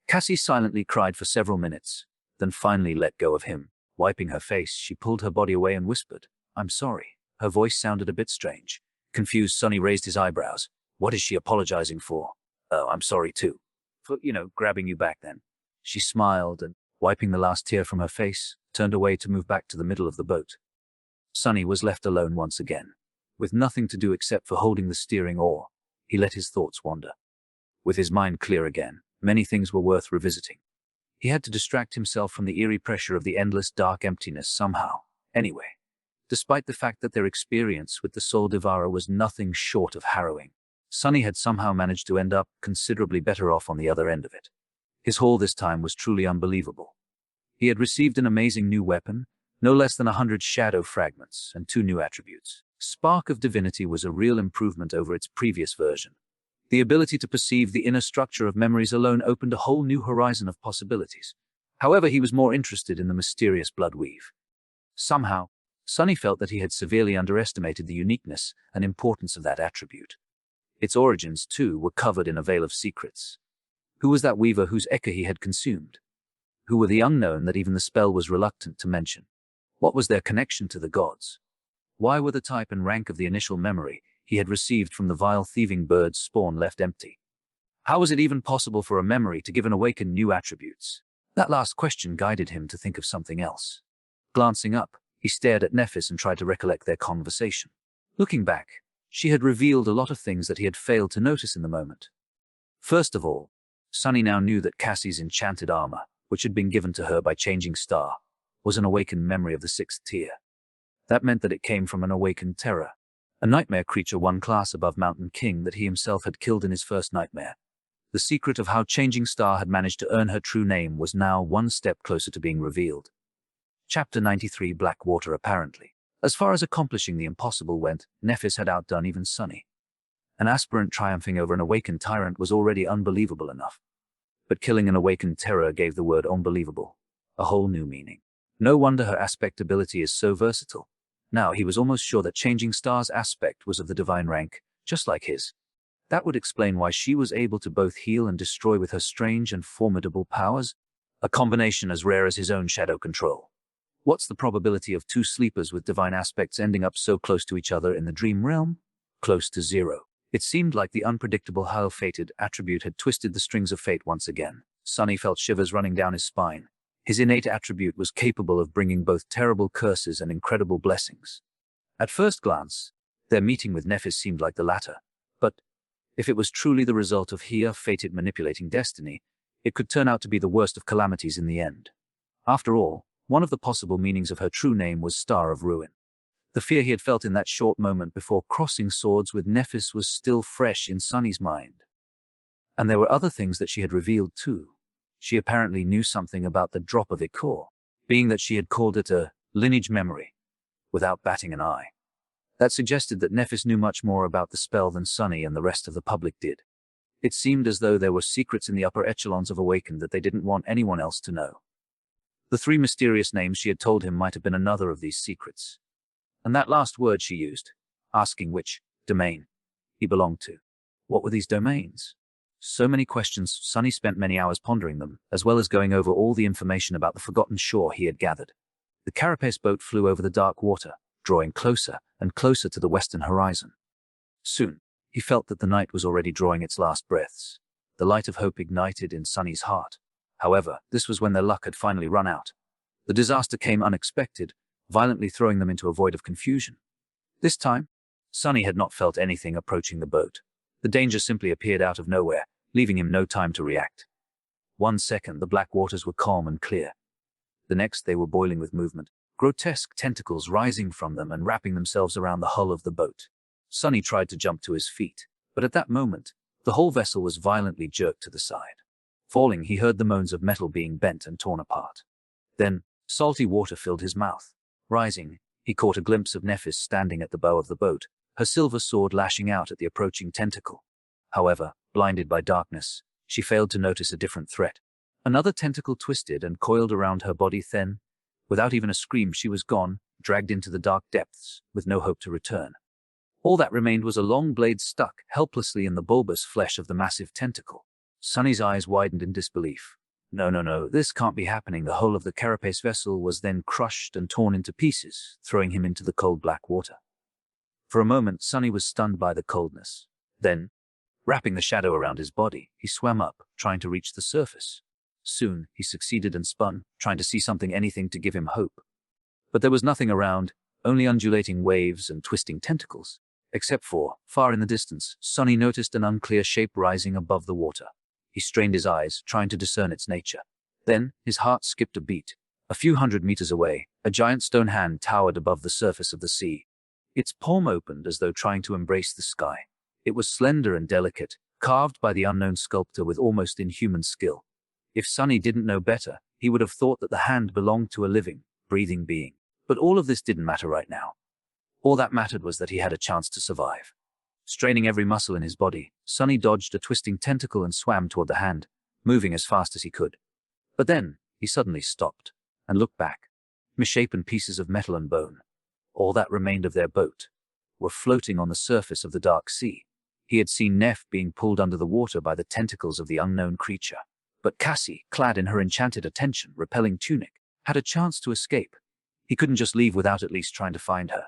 Cassie silently cried for several minutes, then finally let go of him. Wiping her face, she pulled her body away and whispered, "I'm sorry." Her voice sounded a bit strange. Confused, Sonny raised his eyebrows. "What is she apologizing for?" "Oh, I'm sorry too. For, grabbing you back then." She smiled and, wiping the last tear from her face, turned away to move back to the middle of the boat. Sonny was left alone once again. With nothing to do except for holding the steering oar, he let his thoughts wander. With his mind clear again, many things were worth revisiting. He had to distract himself from the eerie pressure of the endless dark emptiness somehow. Anyway, despite the fact that their experience with the Soul Devourer was nothing short of harrowing, Sonny had somehow managed to end up considerably better off on the other end of it. His haul this time was truly unbelievable. He had received an amazing new weapon, no less than 100 shadow fragments, and 2 new attributes. Spark of Divinity was a real improvement over its previous version. The ability to perceive the inner structure of memories alone opened a whole new horizon of possibilities. However, he was more interested in the mysterious blood weave. Somehow, Sonny felt that he had severely underestimated the uniqueness and importance of that attribute. Its origins, too, were covered in a veil of secrets. Who was that weaver whose echo he had consumed? Who were the unknown that even the spell was reluctant to mention? What was their connection to the gods? Why were the type and rank of the initial memory he had received from the vile thieving bird's spawn left empty? How was it even possible for a memory to give an awakened new attributes? That last question guided him to think of something else. Glancing up, he stared at Nephis and tried to recollect their conversation. Looking back, she had revealed a lot of things that he had failed to notice in the moment. First of all, Sonny now knew that Cassie's enchanted armor, which had been given to her by Changing Star, was an awakened memory of the 6th tier. That meant that it came from an awakened terror, a nightmare creature 1 class above Mountain King that he himself had killed in his first nightmare. The secret of how Changing Star had managed to earn her true name was now 1 step closer to being revealed. Chapter 93, Blackwater. Apparently, as far as accomplishing the impossible went, Nephis had outdone even Sonny. An aspirant triumphing over an awakened tyrant was already unbelievable enough. But killing an awakened terror gave the word unbelievable a whole new meaning. No wonder her aspect ability is so versatile. Now he was almost sure that Changing Star's aspect was of the divine rank, just like his. That would explain why she was able to both heal and destroy with her strange and formidable powers, a combination as rare as his own shadow control. What's the probability of 2 sleepers with divine aspects ending up so close to each other in the dream realm? Close to 0. It seemed like the unpredictable how-fated attribute had twisted the strings of fate once again. Sonny felt shivers running down his spine. His innate attribute was capable of bringing both terrible curses and incredible blessings. At first glance, their meeting with Nephis seemed like the latter. But if it was truly the result of fated manipulating destiny, it could turn out to be the worst of calamities in the end. After all, one of the possible meanings of her true name was Star of Ruin. The fear he had felt in that short moment before crossing swords with Nephis was still fresh in Sonny's mind. And there were other things that she had revealed too. She apparently knew something about the drop of Ichor, being that she had called it a lineage memory, without batting an eye. That suggested that Nephis knew much more about the spell than Sonny and the rest of the public did. It seemed as though there were secrets in the upper echelons of Awakened that they didn't want anyone else to know. The 3 mysterious names she had told him might have been another of these secrets. And that last word she used, asking which domain he belonged to. What were these domains? So many questions. Sonny spent many hours pondering them, as well as going over all the information about the forgotten shore he had gathered. The carapace boat flew over the dark water, drawing closer and closer to the western horizon. Soon, he felt that the night was already drawing its last breaths. The light of hope ignited in Sunny's heart. However, this was when their luck had finally run out. The disaster came unexpected, violently throwing them into a void of confusion. This time, Sunny had not felt anything approaching the boat. The danger simply appeared out of nowhere, leaving him no time to react. 1 second, the black waters were calm and clear. The next, they were boiling with movement, grotesque tentacles rising from them and wrapping themselves around the hull of the boat. Sunny tried to jump to his feet, but at that moment, the whole vessel was violently jerked to the side. Falling, he heard the moans of metal being bent and torn apart. Then, salty water filled his mouth. Rising, he caught a glimpse of Nephis standing at the bow of the boat, her silver sword lashing out at the approaching tentacle. However, blinded by darkness, she failed to notice a different threat. Another tentacle twisted and coiled around her body. Then, without even a scream, she was gone, dragged into the dark depths, with no hope to return. All that remained was a long blade stuck helplessly in the bulbous flesh of the massive tentacle. Sunny's eyes widened in disbelief. No, this can't be happening. The hull of the carapace vessel was then crushed and torn into pieces, throwing him into the cold black water. For a moment, Sunny was stunned by the coldness. Then, wrapping the shadow around his body, he swam up, trying to reach the surface. Soon, he succeeded and spun, trying to see anything to give him hope. But there was nothing around, only undulating waves and twisting tentacles. Except for, far in the distance, Sunny noticed an unclear shape rising above the water. He strained his eyes, trying to discern its nature. Then, his heart skipped a beat. A few hundred meters away, a giant stone hand towered above the surface of the sea. Its palm opened as though trying to embrace the sky. It was slender and delicate, carved by the unknown sculptor with almost inhuman skill. If Sunny didn't know better, he would have thought that the hand belonged to a living, breathing being. But all of this didn't matter right now. All that mattered was that he had a chance to survive. Straining every muscle in his body, Sunny dodged a twisting tentacle and swam toward the hand, moving as fast as he could. But then, he suddenly stopped and looked back. Misshapen pieces of metal and bone, all that remained of their boat, were floating on the surface of the dark sea. He had seen Neph being pulled under the water by the tentacles of the unknown creature. But Cassie, clad in her enchanted attention-repelling tunic, had a chance to escape. He couldn't just leave without at least trying to find her.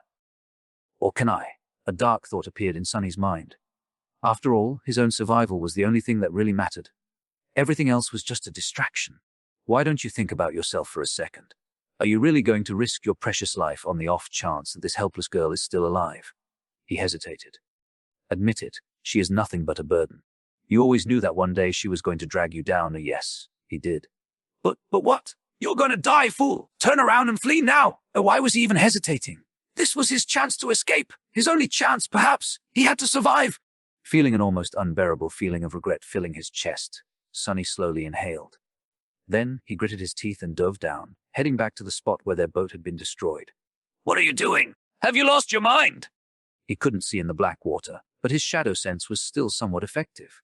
Or can I? A dark thought appeared in Sunny's mind. After all, his own survival was the only thing that really mattered. Everything else was just a distraction. Why don't you think about yourself for a second? Are you really going to risk your precious life on the off chance that this helpless girl is still alive? He hesitated. Admit it, she is nothing but a burden. You always knew that one day she was going to drag you down. Yes, he did. But what? You're going to die, fool! Turn around and flee now! Why was he even hesitating? This was his chance to escape. His only chance, perhaps. He had to survive. Feeling an almost unbearable feeling of regret filling his chest, Sunny slowly inhaled. Then he gritted his teeth and dove down, heading back to the spot where their boat had been destroyed. What are you doing? Have you lost your mind? He couldn't see in the black water, but his shadow sense was still somewhat effective.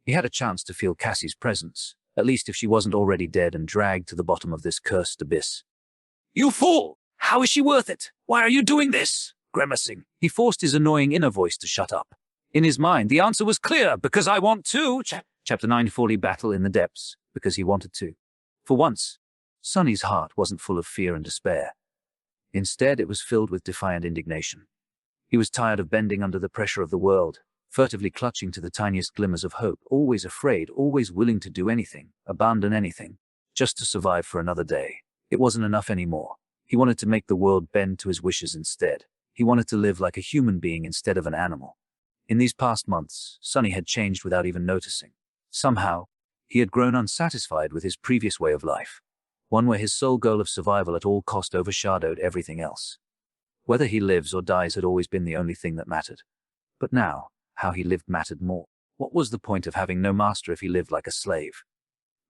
He had a chance to feel Cassie's presence, at least if she wasn't already dead and dragged to the bottom of this cursed abyss. You fool! How is she worth it? Why are you doing this? Grimacing, he forced his annoying inner voice to shut up. In his mind, the answer was clear, because I want to. Chapter 940, Battle in the Depths, because he wanted to. For once, Sunny's heart wasn't full of fear and despair. Instead, it was filled with defiant indignation. He was tired of bending under the pressure of the world, furtively clutching to the tiniest glimmers of hope, always afraid, always willing to do anything, abandon anything, just to survive for another day. It wasn't enough anymore. He wanted to make the world bend to his wishes instead. He wanted to live like a human being instead of an animal. In these past months, Sunny had changed without even noticing. Somehow, he had grown unsatisfied with his previous way of life, one where his sole goal of survival at all cost overshadowed everything else. Whether he lives or dies had always been the only thing that mattered. But now, how he lived mattered more. What was the point of having no master if he lived like a slave?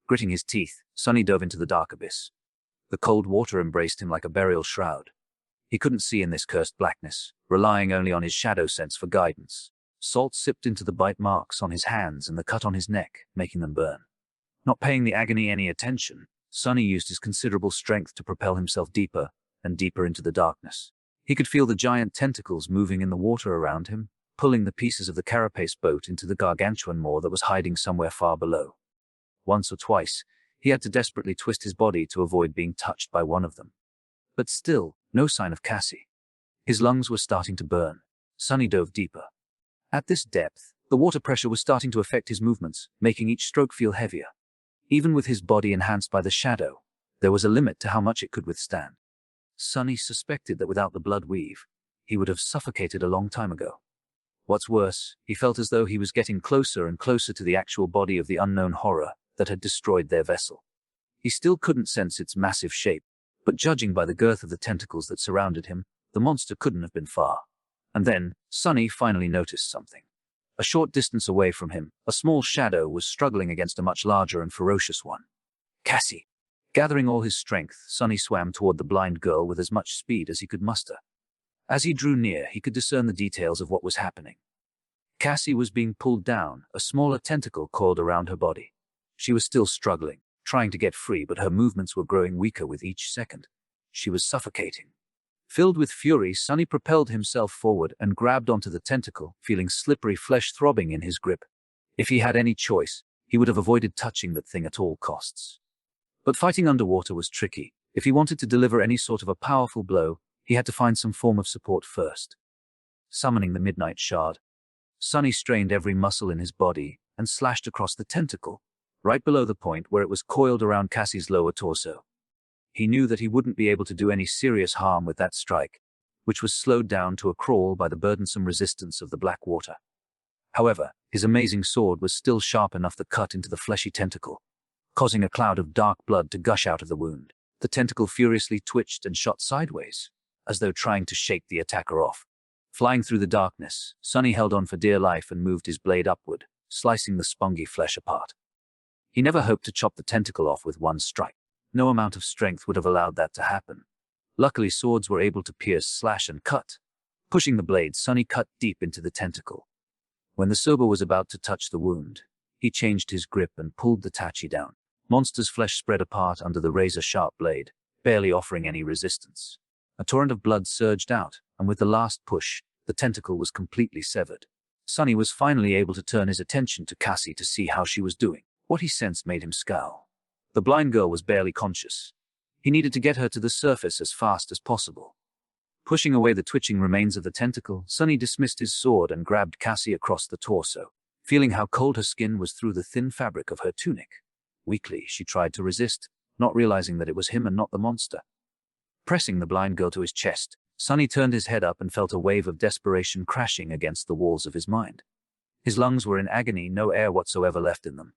Gritting his teeth, Sunny dove into the dark abyss. The cold water embraced him like a burial shroud. He couldn't see in this cursed blackness, relying only on his shadow sense for guidance. Salt sipped into the bite marks on his hands and the cut on his neck, making them burn. Not paying the agony any attention, Sunny used his considerable strength to propel himself deeper and deeper into the darkness. He could feel the giant tentacles moving in the water around him, pulling the pieces of the carapace boat into the gargantuan maw that was hiding somewhere far below. Once or twice, he had to desperately twist his body to avoid being touched by one of them. But still, no sign of Cassie. His lungs were starting to burn. Sonny dove deeper. At this depth, the water pressure was starting to affect his movements, making each stroke feel heavier. Even with his body enhanced by the shadow, there was a limit to how much it could withstand. Sonny suspected that without the blood weave, he would have suffocated a long time ago. What's worse, he felt as though he was getting closer and closer to the actual body of the unknown horror that had destroyed their vessel. He still couldn't sense its massive shape, but judging by the girth of the tentacles that surrounded him, the monster couldn't have been far. And then, Sonny finally noticed something. A short distance away from him, a small shadow was struggling against a much larger and ferocious one. Cassie! Gathering all his strength, Sonny swam toward the blind girl with as much speed as he could muster. As he drew near, he could discern the details of what was happening. Cassie was being pulled down, a smaller tentacle coiled around her body. She was still struggling, trying to get free, but her movements were growing weaker with each second. She was suffocating. Filled with fury, Sonny propelled himself forward and grabbed onto the tentacle, feeling slippery flesh throbbing in his grip. If he had any choice, he would have avoided touching that thing at all costs. But fighting underwater was tricky. If he wanted to deliver any sort of a powerful blow, he had to find some form of support first. Summoning the Midnight Shard, Sonny strained every muscle in his body and slashed across the tentacle, right below the point where it was coiled around Cassie's lower torso. He knew that he wouldn't be able to do any serious harm with that strike, which was slowed down to a crawl by the burdensome resistance of the black water. However, his amazing sword was still sharp enough to cut into the fleshy tentacle, causing a cloud of dark blood to gush out of the wound. The tentacle furiously twitched and shot sideways, as though trying to shake the attacker off. Flying through the darkness, Sonny held on for dear life and moved his blade upward, slicing the spongy flesh apart. He never hoped to chop the tentacle off with one strike. No amount of strength would have allowed that to happen. Luckily, swords were able to pierce, slash, and cut. Pushing the blade, Sonny cut deep into the tentacle. When the soba was about to touch the wound, he changed his grip and pulled the tachi down. Monster's flesh spread apart under the razor-sharp blade, barely offering any resistance. A torrent of blood surged out, and with the last push, the tentacle was completely severed. Sonny was finally able to turn his attention to Cassie to see how she was doing. What he sensed made him scowl. The blind girl was barely conscious. He needed to get her to the surface as fast as possible. Pushing away the twitching remains of the tentacle, Sonny dismissed his sword and grabbed Cassie across the torso, feeling how cold her skin was through the thin fabric of her tunic. Weakly, she tried to resist, not realizing that it was him and not the monster. Pressing the blind girl to his chest, Sonny turned his head up and felt a wave of desperation crashing against the walls of his mind. His lungs were in agony, no air whatsoever left in them.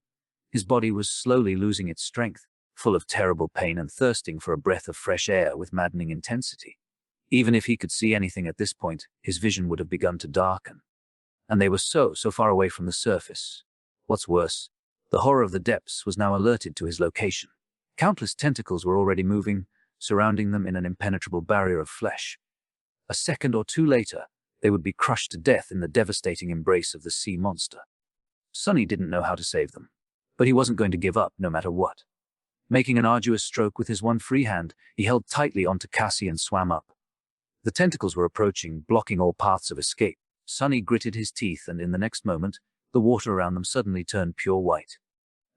His body was slowly losing its strength, full of terrible pain and thirsting for a breath of fresh air with maddening intensity. Even if he could see anything at this point, his vision would have begun to darken. And they were so far away from the surface. What's worse, the horror of the depths was now alerted to his location. Countless tentacles were already moving, surrounding them in an impenetrable barrier of flesh. A second or two later, they would be crushed to death in the devastating embrace of the sea monster. Sonny didn't know how to save them, but he wasn't going to give up no matter what. Making an arduous stroke with his one free hand, he held tightly onto Cassie and swam up. The tentacles were approaching, blocking all paths of escape. Sonny gritted his teeth, and in the next moment, the water around them suddenly turned pure white.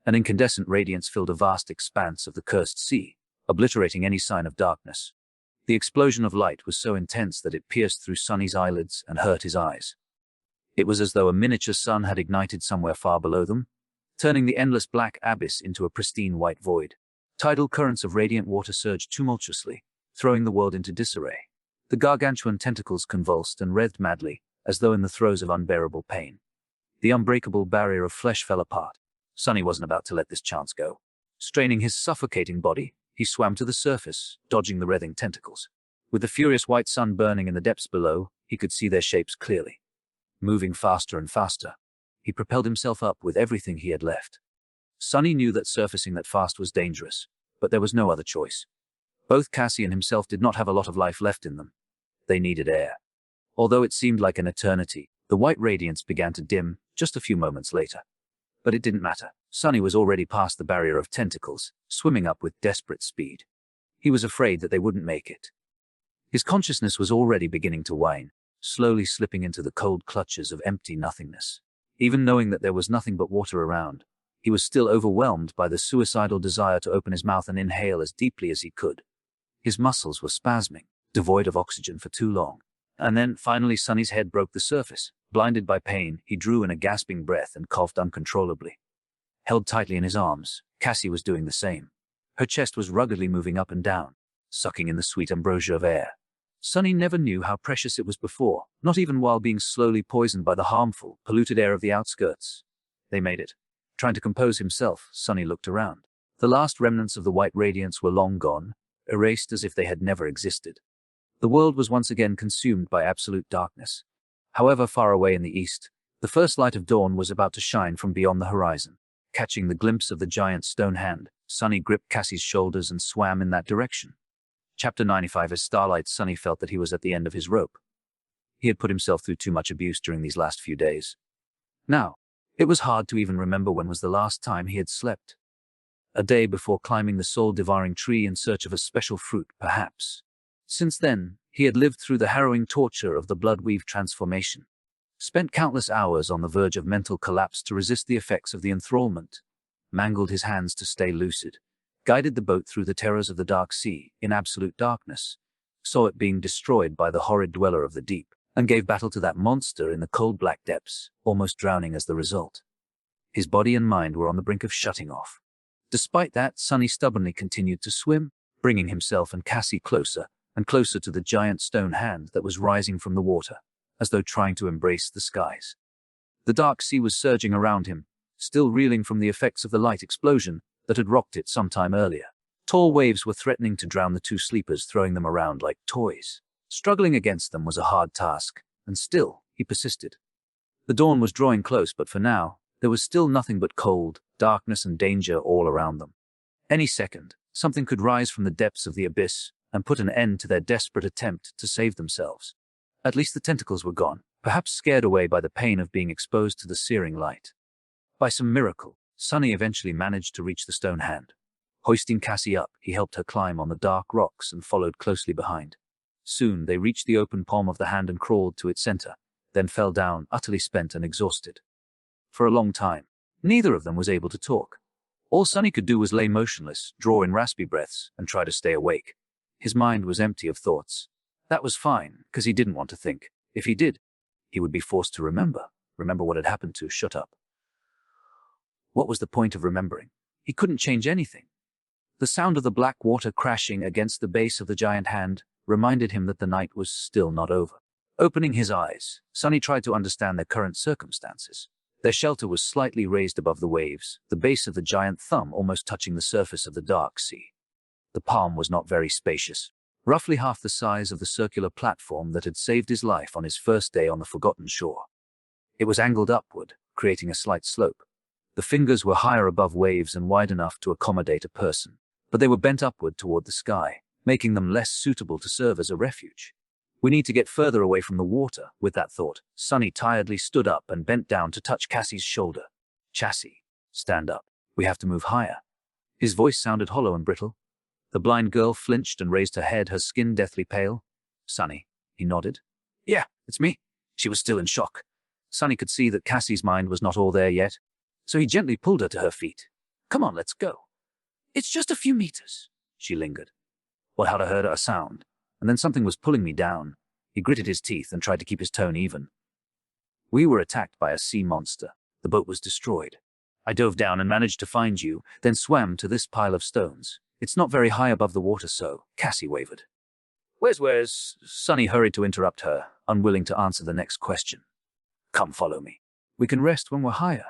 An incandescent radiance filled a vast expanse of the cursed sea, obliterating any sign of darkness. The explosion of light was so intense that it pierced through Sonny's eyelids and hurt his eyes. It was as though a miniature sun had ignited somewhere far below them, turning the endless black abyss into a pristine white void. Tidal currents of radiant water surged tumultuously, throwing the world into disarray. The gargantuan tentacles convulsed and writhed madly, as though in the throes of unbearable pain. The unbreakable barrier of flesh fell apart. Sonny wasn't about to let this chance go. Straining his suffocating body, he swam to the surface, dodging the writhing tentacles. With the furious white sun burning in the depths below, he could see their shapes clearly. Moving faster and faster, he propelled himself up with everything he had left. Sonny knew that surfacing that fast was dangerous, but there was no other choice. Both Cassie and himself did not have a lot of life left in them. They needed air. Although it seemed like an eternity, the white radiance began to dim just a few moments later. But it didn't matter. Sonny was already past the barrier of tentacles, swimming up with desperate speed. He was afraid that they wouldn't make it. His consciousness was already beginning to wane, slowly slipping into the cold clutches of empty nothingness. Even knowing that there was nothing but water around, he was still overwhelmed by the suicidal desire to open his mouth and inhale as deeply as he could. His muscles were spasming, devoid of oxygen for too long. And then, finally, Sonny's head broke the surface. Blinded by pain, he drew in a gasping breath and coughed uncontrollably. Held tightly in his arms, Cassie was doing the same. Her chest was ruggedly moving up and down, sucking in the sweet ambrosia of air. Sonny never knew how precious it was before, not even while being slowly poisoned by the harmful, polluted air of the outskirts. They made it. Trying to compose himself, Sonny looked around. The last remnants of the white radiance were long gone, erased as if they had never existed. The world was once again consumed by absolute darkness. However far away in the east, the first light of dawn was about to shine from beyond the horizon. Catching the glimpse of the giant stone hand, Sonny gripped Cassie's shoulders and swam in that direction. Chapter 95. As starlight, Sonny felt that he was at the end of his rope. He had put himself through too much abuse during these last few days. Now, it was hard to even remember when was the last time he had slept. A day before climbing the soul-devouring tree in search of a special fruit, perhaps. Since then, he had lived through the harrowing torture of the blood-weave transformation. Spent countless hours on the verge of mental collapse to resist the effects of the enthrallment. Mangled his hands to stay lucid. Guided the boat through the terrors of the dark sea, in absolute darkness. Saw it being destroyed by the horrid dweller of the deep, and gave battle to that monster in the cold black depths, almost drowning as the result. His body and mind were on the brink of shutting off. Despite that, Sonny stubbornly continued to swim, bringing himself and Cassie closer and closer to the giant stone hand that was rising from the water, as though trying to embrace the skies. The dark sea was surging around him, still reeling from the effects of the light explosion that had rocked it some time earlier. Tall waves were threatening to drown the two sleepers, throwing them around like toys. Struggling against them was a hard task, and still, he persisted. The dawn was drawing close, but for now, there was still nothing but cold, darkness and danger all around them. Any second, something could rise from the depths of the abyss and put an end to their desperate attempt to save themselves. At least the tentacles were gone, perhaps scared away by the pain of being exposed to the searing light. By some miracle, Sonny eventually managed to reach the stone hand. Hoisting Cassie up, he helped her climb on the dark rocks and followed closely behind. Soon they reached the open palm of the hand and crawled to its center, then fell down, utterly spent and exhausted. For a long time, neither of them was able to talk. All Sonny could do was lay motionless, draw in raspy breaths, and try to stay awake. His mind was empty of thoughts. That was fine, because he didn't want to think. If he did, he would be forced to remember what had happened to Shut Up. What was the point of remembering? He couldn't change anything. The sound of the black water crashing against the base of the giant hand reminded him that the night was still not over. Opening his eyes, Sonny tried to understand their current circumstances. Their shelter was slightly raised above the waves, the base of the giant thumb almost touching the surface of the dark sea. The palm was not very spacious, roughly half the size of the circular platform that had saved his life on his first day on the forgotten shore. It was angled upward, creating a slight slope. The fingers were higher above waves and wide enough to accommodate a person, but they were bent upward toward the sky, making them less suitable to serve as a refuge. We need to get further away from the water. With that thought, Sonny tiredly stood up and bent down to touch Cassie's shoulder. Chassie, stand up. We have to move higher. His voice sounded hollow and brittle. The blind girl flinched and raised her head, her skin deathly pale. Sonny, he nodded. Yeah, it's me. She was still in shock. Sonny could see that Cassie's mind was not all there yet, so he gently pulled her to her feet. Come on, let's go. It's just a few meters, she lingered. Well, how to heard a sound, and then something was pulling me down. He gritted his teeth and tried to keep his tone even. We were attacked by a sea monster. The boat was destroyed. I dove down and managed to find you, then swam to this pile of stones. It's not very high above the water, so Cassie wavered. Where's? Sonny hurried to interrupt her, unwilling to answer the next question. Come follow me. We can rest when we're higher.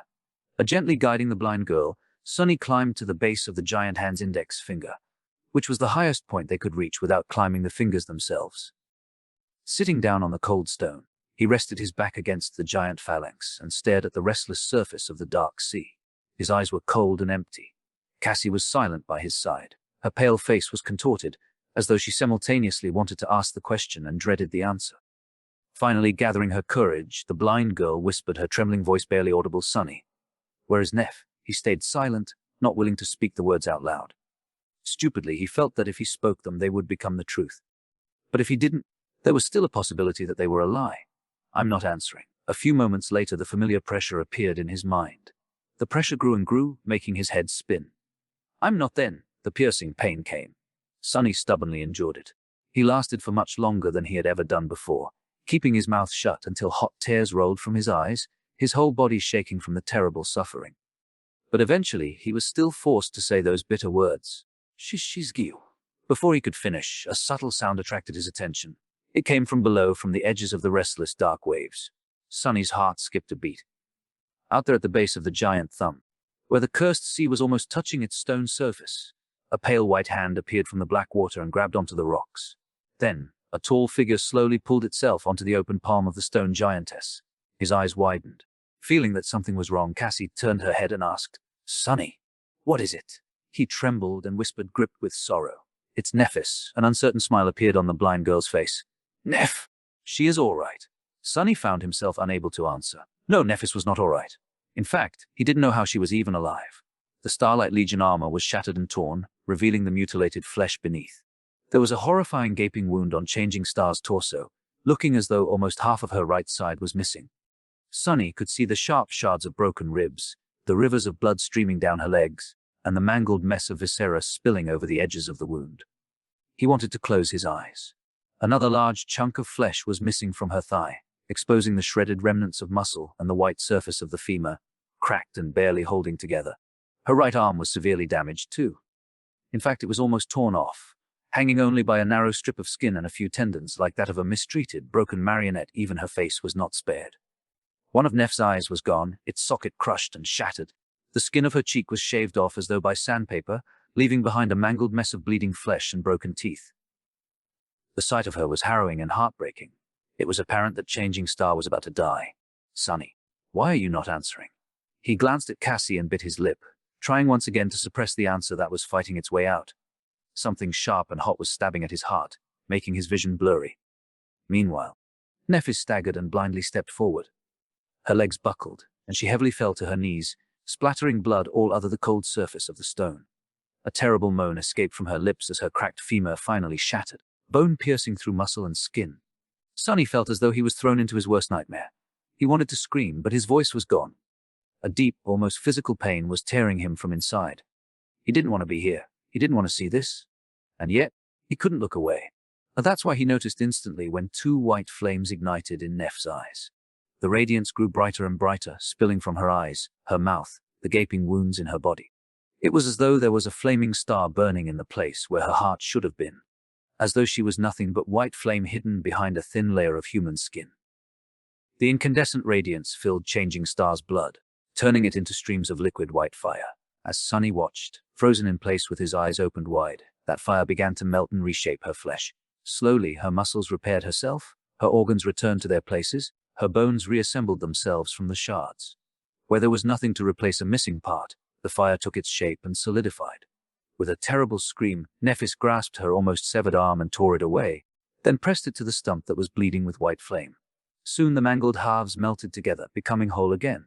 Gently guiding the blind girl, Sonny climbed to the base of the giant hand's index finger, which was the highest point they could reach without climbing the fingers themselves. Sitting down on the cold stone, he rested his back against the giant phalanx and stared at the restless surface of the dark sea. His eyes were cold and empty. Cassie was silent by his side. Her pale face was contorted, as though she simultaneously wanted to ask the question and dreaded the answer. Finally, gathering her courage, the blind girl whispered, her trembling voice barely audible, Sonny. Where is Neff? He stayed silent, not willing to speak the words out loud. Stupidly, he felt that if he spoke them, they would become the truth. But if he didn't, there was still a possibility that they were a lie. I'm not answering. A few moments later, the familiar pressure appeared in his mind. The pressure grew and grew, making his head spin. I'm not. Then the piercing pain came. Sunny stubbornly endured it. He lasted for much longer than he had ever done before, keeping his mouth shut until hot tears rolled from his eyes, his whole body shaking from the terrible suffering. But eventually, he was still forced to say those bitter words, Shishizgiu. Before he could finish, a subtle sound attracted his attention. It came from below, from the edges of the restless dark waves. Sunny's heart skipped a beat. Out there at the base of the giant thumb, where the cursed sea was almost touching its stone surface, a pale white hand appeared from the black water and grabbed onto the rocks. Then, a tall figure slowly pulled itself onto the open palm of the stone giantess. His eyes widened. Feeling that something was wrong, Cassie turned her head and asked, "Sunny, what is it?" He trembled and whispered, gripped with sorrow, "It's Nephis." An uncertain smile appeared on the blind girl's face. "Neph, she is all right." Sunny found himself unable to answer. No, Nephis was not all right. In fact, he didn't know how she was even alive. The Starlight Legion armor was shattered and torn, revealing the mutilated flesh beneath. There was a horrifying gaping wound on Changing Star's torso, looking as though almost half of her right side was missing. Sunny could see the sharp shards of broken ribs, the rivers of blood streaming down her legs, and the mangled mess of viscera spilling over the edges of the wound. He wanted to close his eyes. Another large chunk of flesh was missing from her thigh, exposing the shredded remnants of muscle and the white surface of the femur, cracked and barely holding together. Her right arm was severely damaged too. In fact, it was almost torn off, hanging only by a narrow strip of skin and a few tendons like that of a mistreated, broken marionette. Even her face was not spared. One of Neff's eyes was gone, its socket crushed and shattered. The skin of her cheek was shaved off as though by sandpaper, leaving behind a mangled mess of bleeding flesh and broken teeth. The sight of her was harrowing and heartbreaking. It was apparent that Changing Star was about to die. "Sunny, why are you not answering?" He glanced at Cassie and bit his lip, trying once again to suppress the answer that was fighting its way out. Something sharp and hot was stabbing at his heart, making his vision blurry. Meanwhile, Nephis staggered and blindly stepped forward. Her legs buckled, and she heavily fell to her knees, splattering blood all over the cold surface of the stone. A terrible moan escaped from her lips as her cracked femur finally shattered, bone piercing through muscle and skin. Sunny felt as though he was thrown into his worst nightmare. He wanted to scream, but his voice was gone. A deep, almost physical pain was tearing him from inside. He didn't want to be here. He didn't want to see this. And yet, he couldn't look away. That's why he noticed instantly when two white flames ignited in Neff's eyes. The radiance grew brighter and brighter, spilling from her eyes, her mouth, the gaping wounds in her body. It was as though there was a flaming star burning in the place where her heart should have been, as though she was nothing but white flame hidden behind a thin layer of human skin. The incandescent radiance filled Changing Star's blood, turning it into streams of liquid white fire. As Sunny watched, frozen in place with his eyes opened wide, that fire began to melt and reshape her flesh. Slowly, her muscles repaired herself, her organs returned to their places, her bones reassembled themselves from the shards. Where there was nothing to replace a missing part, the fire took its shape and solidified. With a terrible scream, Nephis grasped her almost severed arm and tore it away, then pressed it to the stump that was bleeding with white flame. Soon the mangled halves melted together, becoming whole again.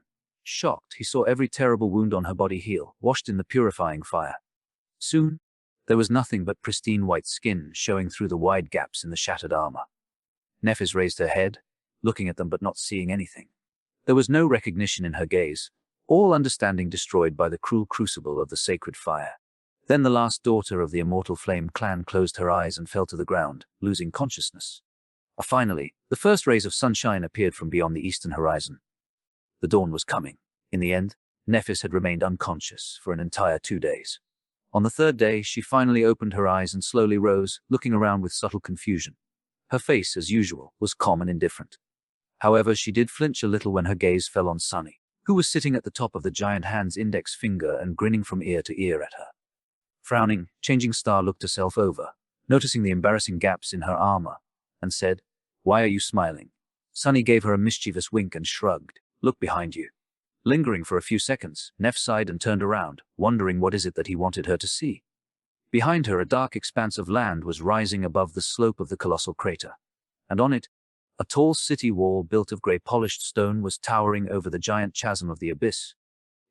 Shocked, he saw every terrible wound on her body heal, washed in the purifying fire. Soon, there was nothing but pristine white skin showing through the wide gaps in the shattered armor. Nephis raised her head, looking at them but not seeing anything. There was no recognition in her gaze, all understanding destroyed by the cruel crucible of the sacred fire. Then the last daughter of the immortal flame clan closed her eyes and fell to the ground, losing consciousness. Finally, the first rays of sunshine appeared from beyond the eastern horizon. The dawn was coming. In the end, Nephis had remained unconscious for an entire 2 days. On the third day, she finally opened her eyes and slowly rose, looking around with subtle confusion. Her face, as usual, was calm and indifferent. However, she did flinch a little when her gaze fell on Sunny, who was sitting at the top of the giant hand's index finger and grinning from ear to ear at her. Frowning, Changing Star looked herself over, noticing the embarrassing gaps in her armor, and said, "Why are you smiling?" Sunny gave her a mischievous wink and shrugged. "Look behind you." Lingering for a few seconds, Neff sighed and turned around, wondering what is it that he wanted her to see. Behind her, a dark expanse of land was rising above the slope of the colossal crater, and on it, a tall city wall built of grey polished stone was towering over the giant chasm of the abyss.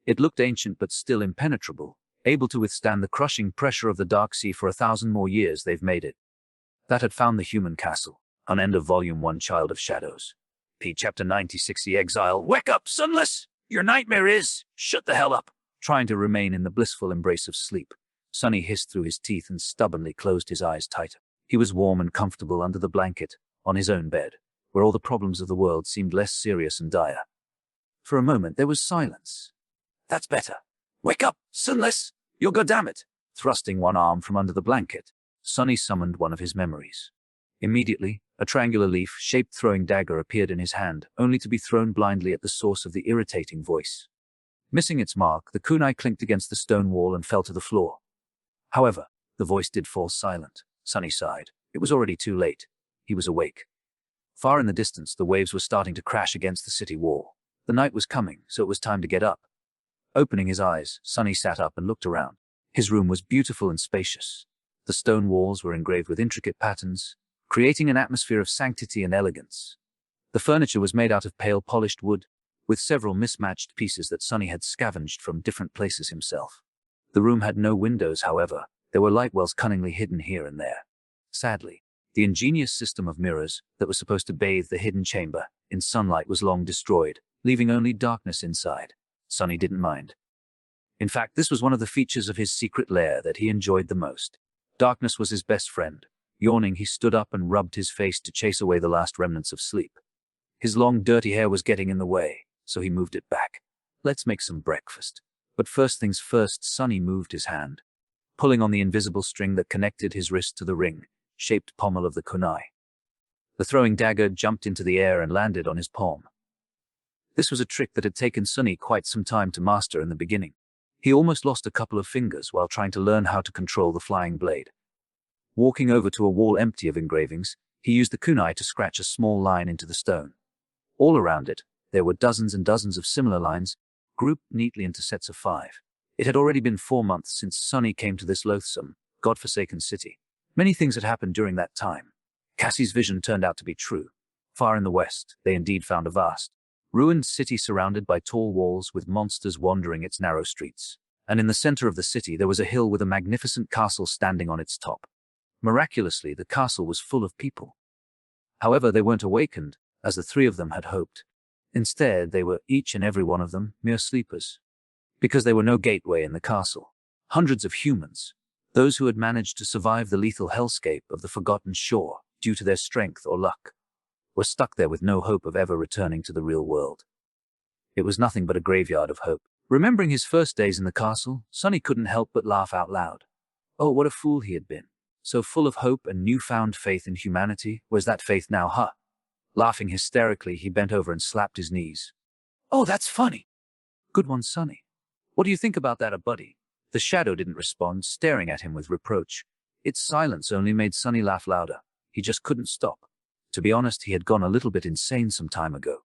It looked ancient but still impenetrable, able to withstand the crushing pressure of the dark sea for 1,000 more years. They've made it. That had found the human castle. On end of Volume 1, Child of Shadows. P. Chapter 96, The Exile. "Wake up, Sunless! Your nightmare is..." "Shut the hell up." Trying to remain in the blissful embrace of sleep, Sonny hissed through his teeth and stubbornly closed his eyes tighter. He was warm and comfortable under the blanket, on his own bed, where all the problems of the world seemed less serious and dire. For a moment there was silence. "That's better. Wake up, Sunless! You'll go, damn it!" Thrusting one arm from under the blanket, Sonny summoned one of his memories. Immediately, a triangular leaf-shaped throwing dagger appeared in his hand, only to be thrown blindly at the source of the irritating voice. Missing its mark, the kunai clinked against the stone wall and fell to the floor. However, the voice did fall silent. Sonny sighed. It was already too late. He was awake. Far in the distance, the waves were starting to crash against the city wall. The night was coming, so it was time to get up. Opening his eyes, Sonny sat up and looked around. His room was beautiful and spacious. The stone walls were engraved with intricate patterns, creating an atmosphere of sanctity and elegance. The furniture was made out of pale polished wood, with several mismatched pieces that Sonny had scavenged from different places himself. The room had no windows, however. There were light wells cunningly hidden here and there. Sadly, the ingenious system of mirrors that was supposed to bathe the hidden chamber in sunlight was long destroyed, leaving only darkness inside. Sonny didn't mind. In fact, this was one of the features of his secret lair that he enjoyed the most. Darkness was his best friend. Yawning, he stood up and rubbed his face to chase away the last remnants of sleep. His long, dirty hair was getting in the way, so he moved it back. "Let's make some breakfast." But first things first, Sonny moved his hand, pulling on the invisible string that connected his wrist to the ring-shaped pommel of the kunai. The throwing dagger jumped into the air and landed on his palm. This was a trick that had taken Sonny quite some time to master in the beginning. He almost lost a couple of fingers while trying to learn how to control the flying blade. Walking over to a wall empty of engravings, he used the kunai to scratch a small line into the stone. All around it, there were dozens and dozens of similar lines, grouped neatly into sets of 5. It had already been 4 months since Sonny came to this loathsome, godforsaken city. Many things had happened during that time. Cassie's vision turned out to be true. Far in the west, they indeed found a vast, ruined city surrounded by tall walls with monsters wandering its narrow streets. And in the center of the city there was a hill with a magnificent castle standing on its top. Miraculously, the castle was full of people. However, they weren't awakened, as the 3 of them had hoped. Instead, they were, each and every one of them, mere sleepers. Because there were no gateway in the castle. Hundreds of humans, those who had managed to survive the lethal hellscape of the Forgotten Shore due to their strength or luck, were stuck there with no hope of ever returning to the real world. It was nothing but a graveyard of hope. Remembering his first days in the castle, Sonny couldn't help but laugh out loud. Oh, what a fool he had been. So full of hope and newfound faith in humanity. Where's that faith now, huh? Laughing hysterically, he bent over and slapped his knees. "Oh, that's funny." "Good one, Sonny. What do you think about that, buddy?" The shadow didn't respond, staring at him with reproach. Its silence only made Sonny laugh louder. He just couldn't stop. To be honest, he had gone a little bit insane some time ago.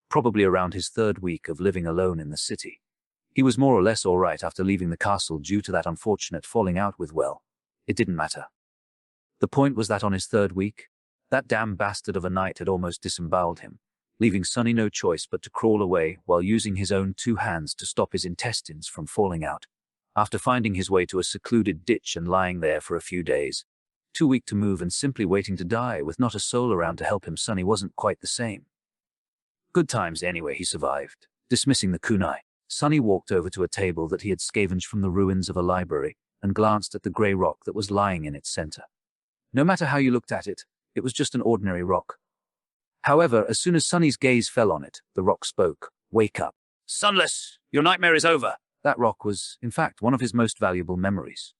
Probably around his 3rd week of living alone in the city. He was more or less all right after leaving the castle due to that unfortunate falling out with, well, it didn't matter. The point was that on his 3rd week, that damn bastard of a knight had almost disemboweled him, leaving Sonny no choice but to crawl away while using his own 2 hands to stop his intestines from falling out. After finding his way to a secluded ditch and lying there for a few days, too weak to move and simply waiting to die with not a soul around to help him, Sonny wasn't quite the same. Good times anyway, he survived. Dismissing the kunai, Sonny walked over to a table that he had scavenged from the ruins of a library and glanced at the grey rock that was lying in its center. No matter how you looked at it, it was just an ordinary rock. However, as soon as Sonny's gaze fell on it, the rock spoke. "Wake up. Sunless, your nightmare is over." That rock was, in fact, one of his most valuable memories.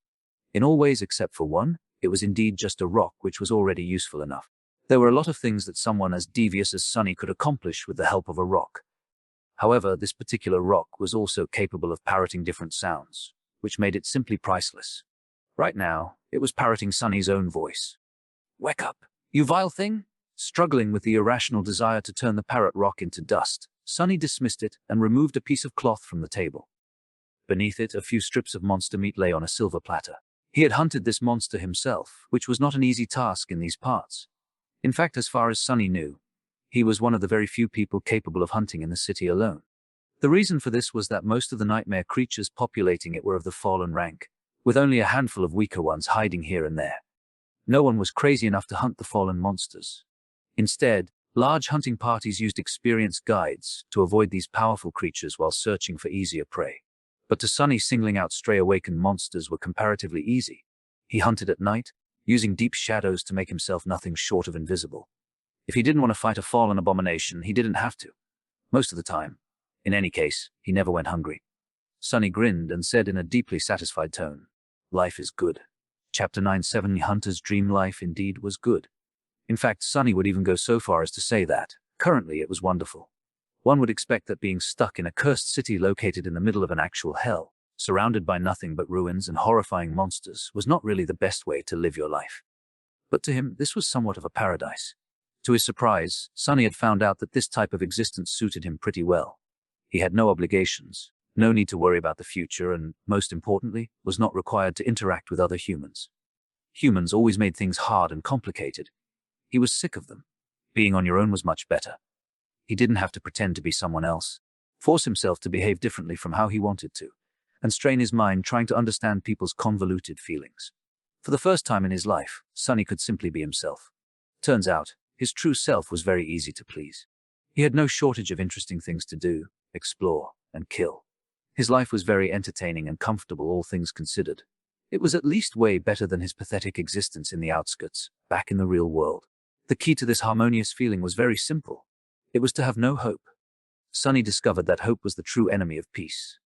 In all ways except for one, it was indeed just a rock which was already useful enough. There were a lot of things that someone as devious as Sonny could accomplish with the help of a rock. However, this particular rock was also capable of parroting different sounds, which made it simply priceless. Right now, it was parroting Sonny's own voice. "Wake up, you vile thing!" Struggling with the irrational desire to turn the parrot rock into dust, Sonny dismissed it and removed a piece of cloth from the table. Beneath it, a few strips of monster meat lay on a silver platter. He had hunted this monster himself, which was not an easy task in these parts. In fact, as far as Sonny knew, he was one of the very few people capable of hunting in the city alone. The reason for this was that most of the nightmare creatures populating it were of the fallen rank, with only a handful of weaker ones hiding here and there. No one was crazy enough to hunt the fallen monsters. Instead, large hunting parties used experienced guides to avoid these powerful creatures while searching for easier prey. But to Sunny, singling out stray awakened monsters were comparatively easy. He hunted at night, using deep shadows to make himself nothing short of invisible. If he didn't want to fight a fallen abomination, he didn't have to. Most of the time. In any case, he never went hungry. Sunny grinned and said in a deeply satisfied tone, "Life is good." Chapter 9:7 Hunter's dream life indeed was good. In fact, Sunny would even go so far as to say that, currently, it was wonderful. One would expect that being stuck in a cursed city located in the middle of an actual hell, surrounded by nothing but ruins and horrifying monsters, was not really the best way to live your life. But to him, this was somewhat of a paradise. To his surprise, Sunny had found out that this type of existence suited him pretty well. He had no obligations, no need to worry about the future, and, most importantly, was not required to interact with other humans. Humans always made things hard and complicated. He was sick of them. Being on your own was much better. He didn't have to pretend to be someone else, force himself to behave differently from how he wanted to, and strain his mind trying to understand people's convoluted feelings. For the first time in his life, Sunny could simply be himself. Turns out, his true self was very easy to please. He had no shortage of interesting things to do, explore, and kill. His life was very entertaining and comfortable, all things considered. It was at least way better than his pathetic existence in the outskirts, back in the real world. The key to this harmonious feeling was very simple. It was to have no hope. Sunny discovered that hope was the true enemy of peace.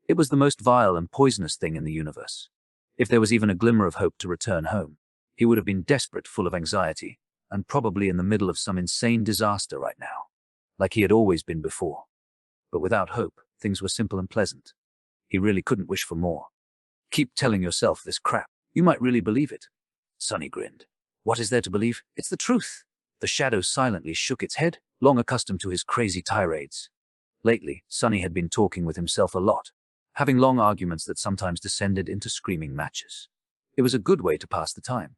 It was the most vile and poisonous thing in the universe. If there was even a glimmer of hope to return home, he would have been desperate, full of anxiety, and probably in the middle of some insane disaster right now, like he had always been before. But without hope, things were simple and pleasant. He really couldn't wish for more. "Keep telling yourself this crap. You might really believe it." Sunny grinned. "What is there to believe? It's the truth." The shadow silently shook its head, long accustomed to his crazy tirades. Lately, Sunny had been talking with himself a lot, having long arguments that sometimes descended into screaming matches. It was a good way to pass the time.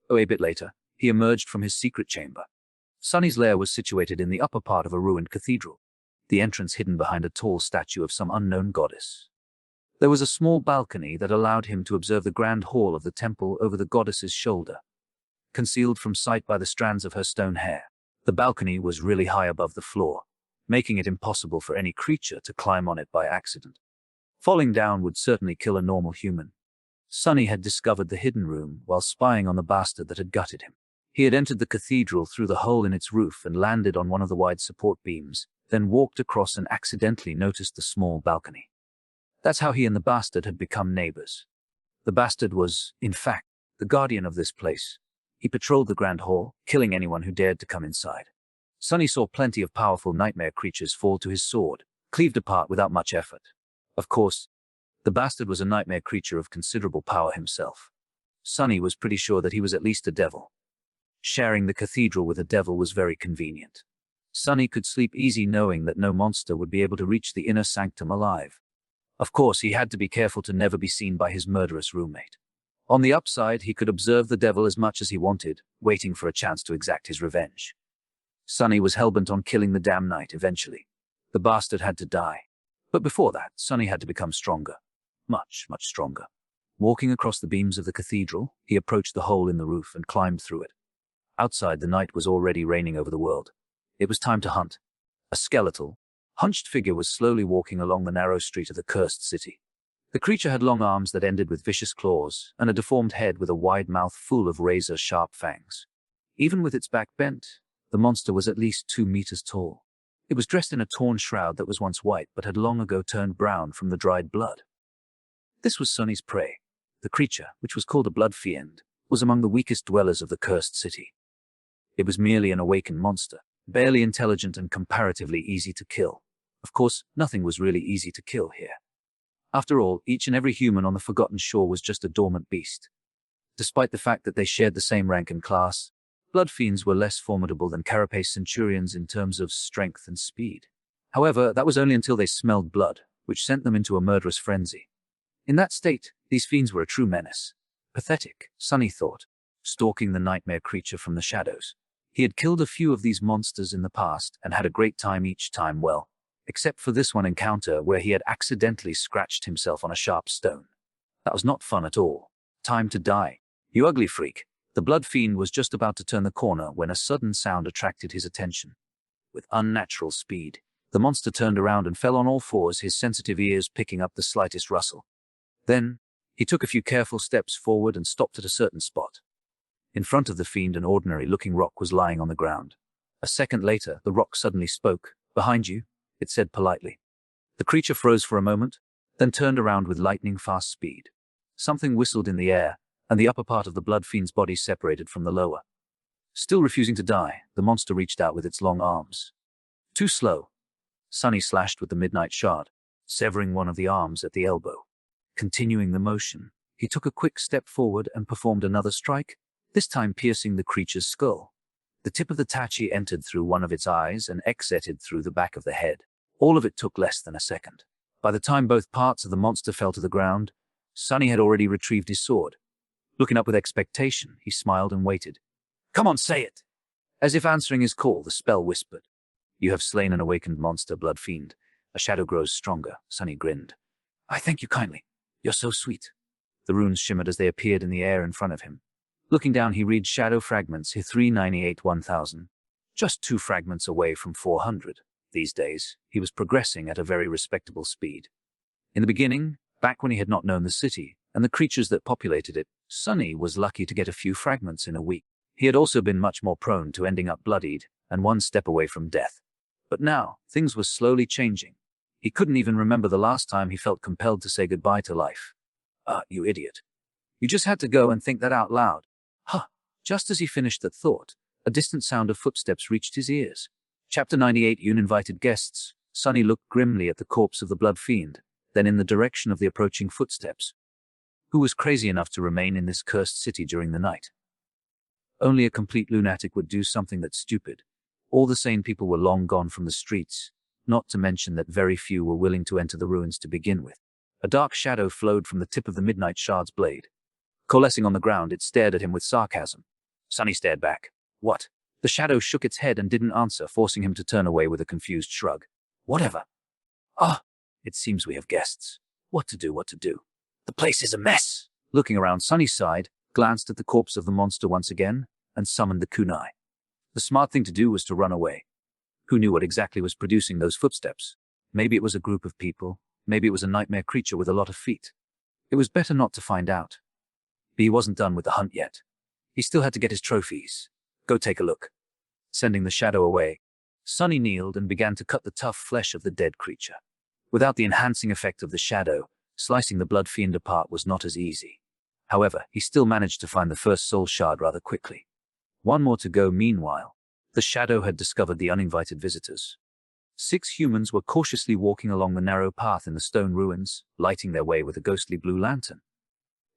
A bit later, he emerged from his secret chamber. Sunny's lair was situated in the upper part of a ruined cathedral, the entrance hidden behind a tall statue of some unknown goddess. There was a small balcony that allowed him to observe the grand hall of the temple over the goddess's shoulder. Concealed from sight by the strands of her stone hair, the balcony was really high above the floor, making it impossible for any creature to climb on it by accident. Falling down would certainly kill a normal human. Sunny had discovered the hidden room while spying on the bastard that had gutted him. He had entered the cathedral through the hole in its roof and landed on one of the wide support beams, then walked across and accidentally noticed the small balcony. That's how he and the bastard had become neighbors. The bastard was, in fact, the guardian of this place. He patrolled the grand hall, killing anyone who dared to come inside. Sunny saw plenty of powerful nightmare creatures fall to his sword, cleaved apart without much effort. Of course, the bastard was a nightmare creature of considerable power himself. Sunny was pretty sure that he was at least a devil. Sharing the cathedral with a devil was very convenient. Sunny could sleep easy knowing that no monster would be able to reach the inner sanctum alive. Of course, he had to be careful to never be seen by his murderous roommate. On the upside, he could observe the devil as much as he wanted, waiting for a chance to exact his revenge. Sunny was hellbent on killing the damn knight eventually. The bastard had to die. But before that, Sunny had to become stronger. Much, much stronger. Walking across the beams of the cathedral, he approached the hole in the roof and climbed through it. Outside, the night was already reigning over the world. It was time to hunt. A skeletal, hunched figure was slowly walking along the narrow street of the cursed city. The creature had long arms that ended with vicious claws, and a deformed head with a wide mouth full of razor-sharp fangs. Even with its back bent, the monster was at least 2 meters tall. It was dressed in a torn shroud that was once white but had long ago turned brown from the dried blood. This was Sunny's prey. The creature, which was called a blood fiend, was among the weakest dwellers of the cursed city. It was merely an awakened monster, barely intelligent and comparatively easy to kill. Of course, nothing was really easy to kill here. After all, each and every human on the Forgotten Shore was just a dormant beast. Despite the fact that they shared the same rank and class, blood fiends were less formidable than carapace centurions in terms of strength and speed. However, that was only until they smelled blood, which sent them into a murderous frenzy. In that state, these fiends were a true menace. Pathetic, Sunny thought, stalking the nightmare creature from the shadows. He had killed a few of these monsters in the past and had a great time each time, well, except for this one encounter where he had accidentally scratched himself on a sharp stone. That was not fun at all. Time to die. "You ugly freak." The blood fiend was just about to turn the corner when a sudden sound attracted his attention. With unnatural speed, The monster turned around and fell on all fours, his sensitive ears picking up the slightest rustle. Then, he took a few careful steps forward and stopped at a certain spot. In front of the fiend, an ordinary-looking rock was lying on the ground. A second later, the rock suddenly spoke. "Behind you," it said politely. The creature froze for a moment, then turned around with lightning-fast speed. Something whistled in the air, and the upper part of the blood fiend's body separated from the lower. Still refusing to die, the monster reached out with its long arms. Too slow. Sunny slashed with the midnight shard, severing one of the arms at the elbow. Continuing the motion, he took a quick step forward and performed another strike, this time piercing the creature's skull. The tip of the tachi entered through one of its eyes and exited through the back of the head. All of it took less than a second. By the time both parts of the monster fell to the ground, Sunny had already retrieved his sword. Looking up with expectation, he smiled and waited. "Come on, say it!" As if answering his call, the spell whispered. "You have slain an awakened monster, blood fiend. A shadow grows stronger." Sunny grinned. "I thank you kindly. You're so sweet." The runes shimmered as they appeared in the air in front of him. Looking down, he read shadow fragments, 398 1000. Just 2 fragments away from 400. These days, he was progressing at a very respectable speed. In the beginning, back when he had not known the city and the creatures that populated it, Sunny was lucky to get a few fragments in a week. He had also been much more prone to ending up bloodied and one step away from death. But now, things were slowly changing. He couldn't even remember the last time he felt compelled to say goodbye to life. You idiot. You just had to go and think that out loud." Huh. Just as he finished that thought, a distant sound of footsteps reached his ears. Chapter 98. Uninvited guests. Sunny looked grimly at the corpse of the blood fiend, then in the direction of the approaching footsteps. Who was crazy enough to remain in this cursed city during the night? Only a complete lunatic would do something that stupid. All the sane people were long gone from the streets, not to mention that very few were willing to enter the ruins to begin with. A dark shadow flowed from the tip of the midnight shard's blade. Coalescing on the ground, it stared at him with sarcasm. Sunny stared back. "What?" The shadow shook its head and didn't answer, forcing him to turn away with a confused shrug. "Whatever." It seems we have guests. What to do? The place is a mess." Looking around, Sunny sighed, glanced at the corpse of the monster once again, and summoned the kunai. The smart thing to do was to run away. Who knew what exactly was producing those footsteps? Maybe it was a group of people. Maybe it was a nightmare creature with a lot of feet. It was better not to find out. But he wasn't done with the hunt yet. He still had to get his trophies. "Go take a look." Sending the shadow away, Sunny kneeled and began to cut the tough flesh of the dead creature. Without the enhancing effect of the shadow, slicing the blood fiend apart was not as easy. However, he still managed to find the first soul shard rather quickly. One more to go. Meanwhile, the shadow had discovered the uninvited visitors. 6 humans were cautiously walking along the narrow path in the stone ruins, lighting their way with a ghostly blue lantern.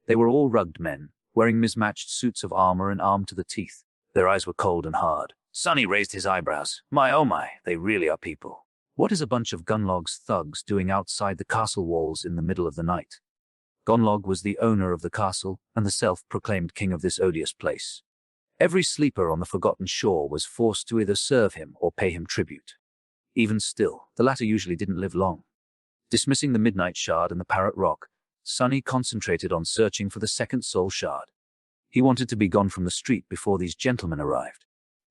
They were all rugged men, wearing mismatched suits of armor and armed to the teeth. Their eyes were cold and hard. Sunny raised his eyebrows. My, oh my, they really are people. What is a bunch of Gunlog's thugs doing outside the castle walls in the middle of the night? Gunlog was the owner of the castle and the self-proclaimed king of this odious place. Every sleeper on the Forgotten Shore was forced to either serve him or pay him tribute. Even still, the latter usually didn't live long. Dismissing the Midnight Shard and the Parrot Rock, Sunny concentrated on searching for the second soul shard. He wanted to be gone from the street before these gentlemen arrived.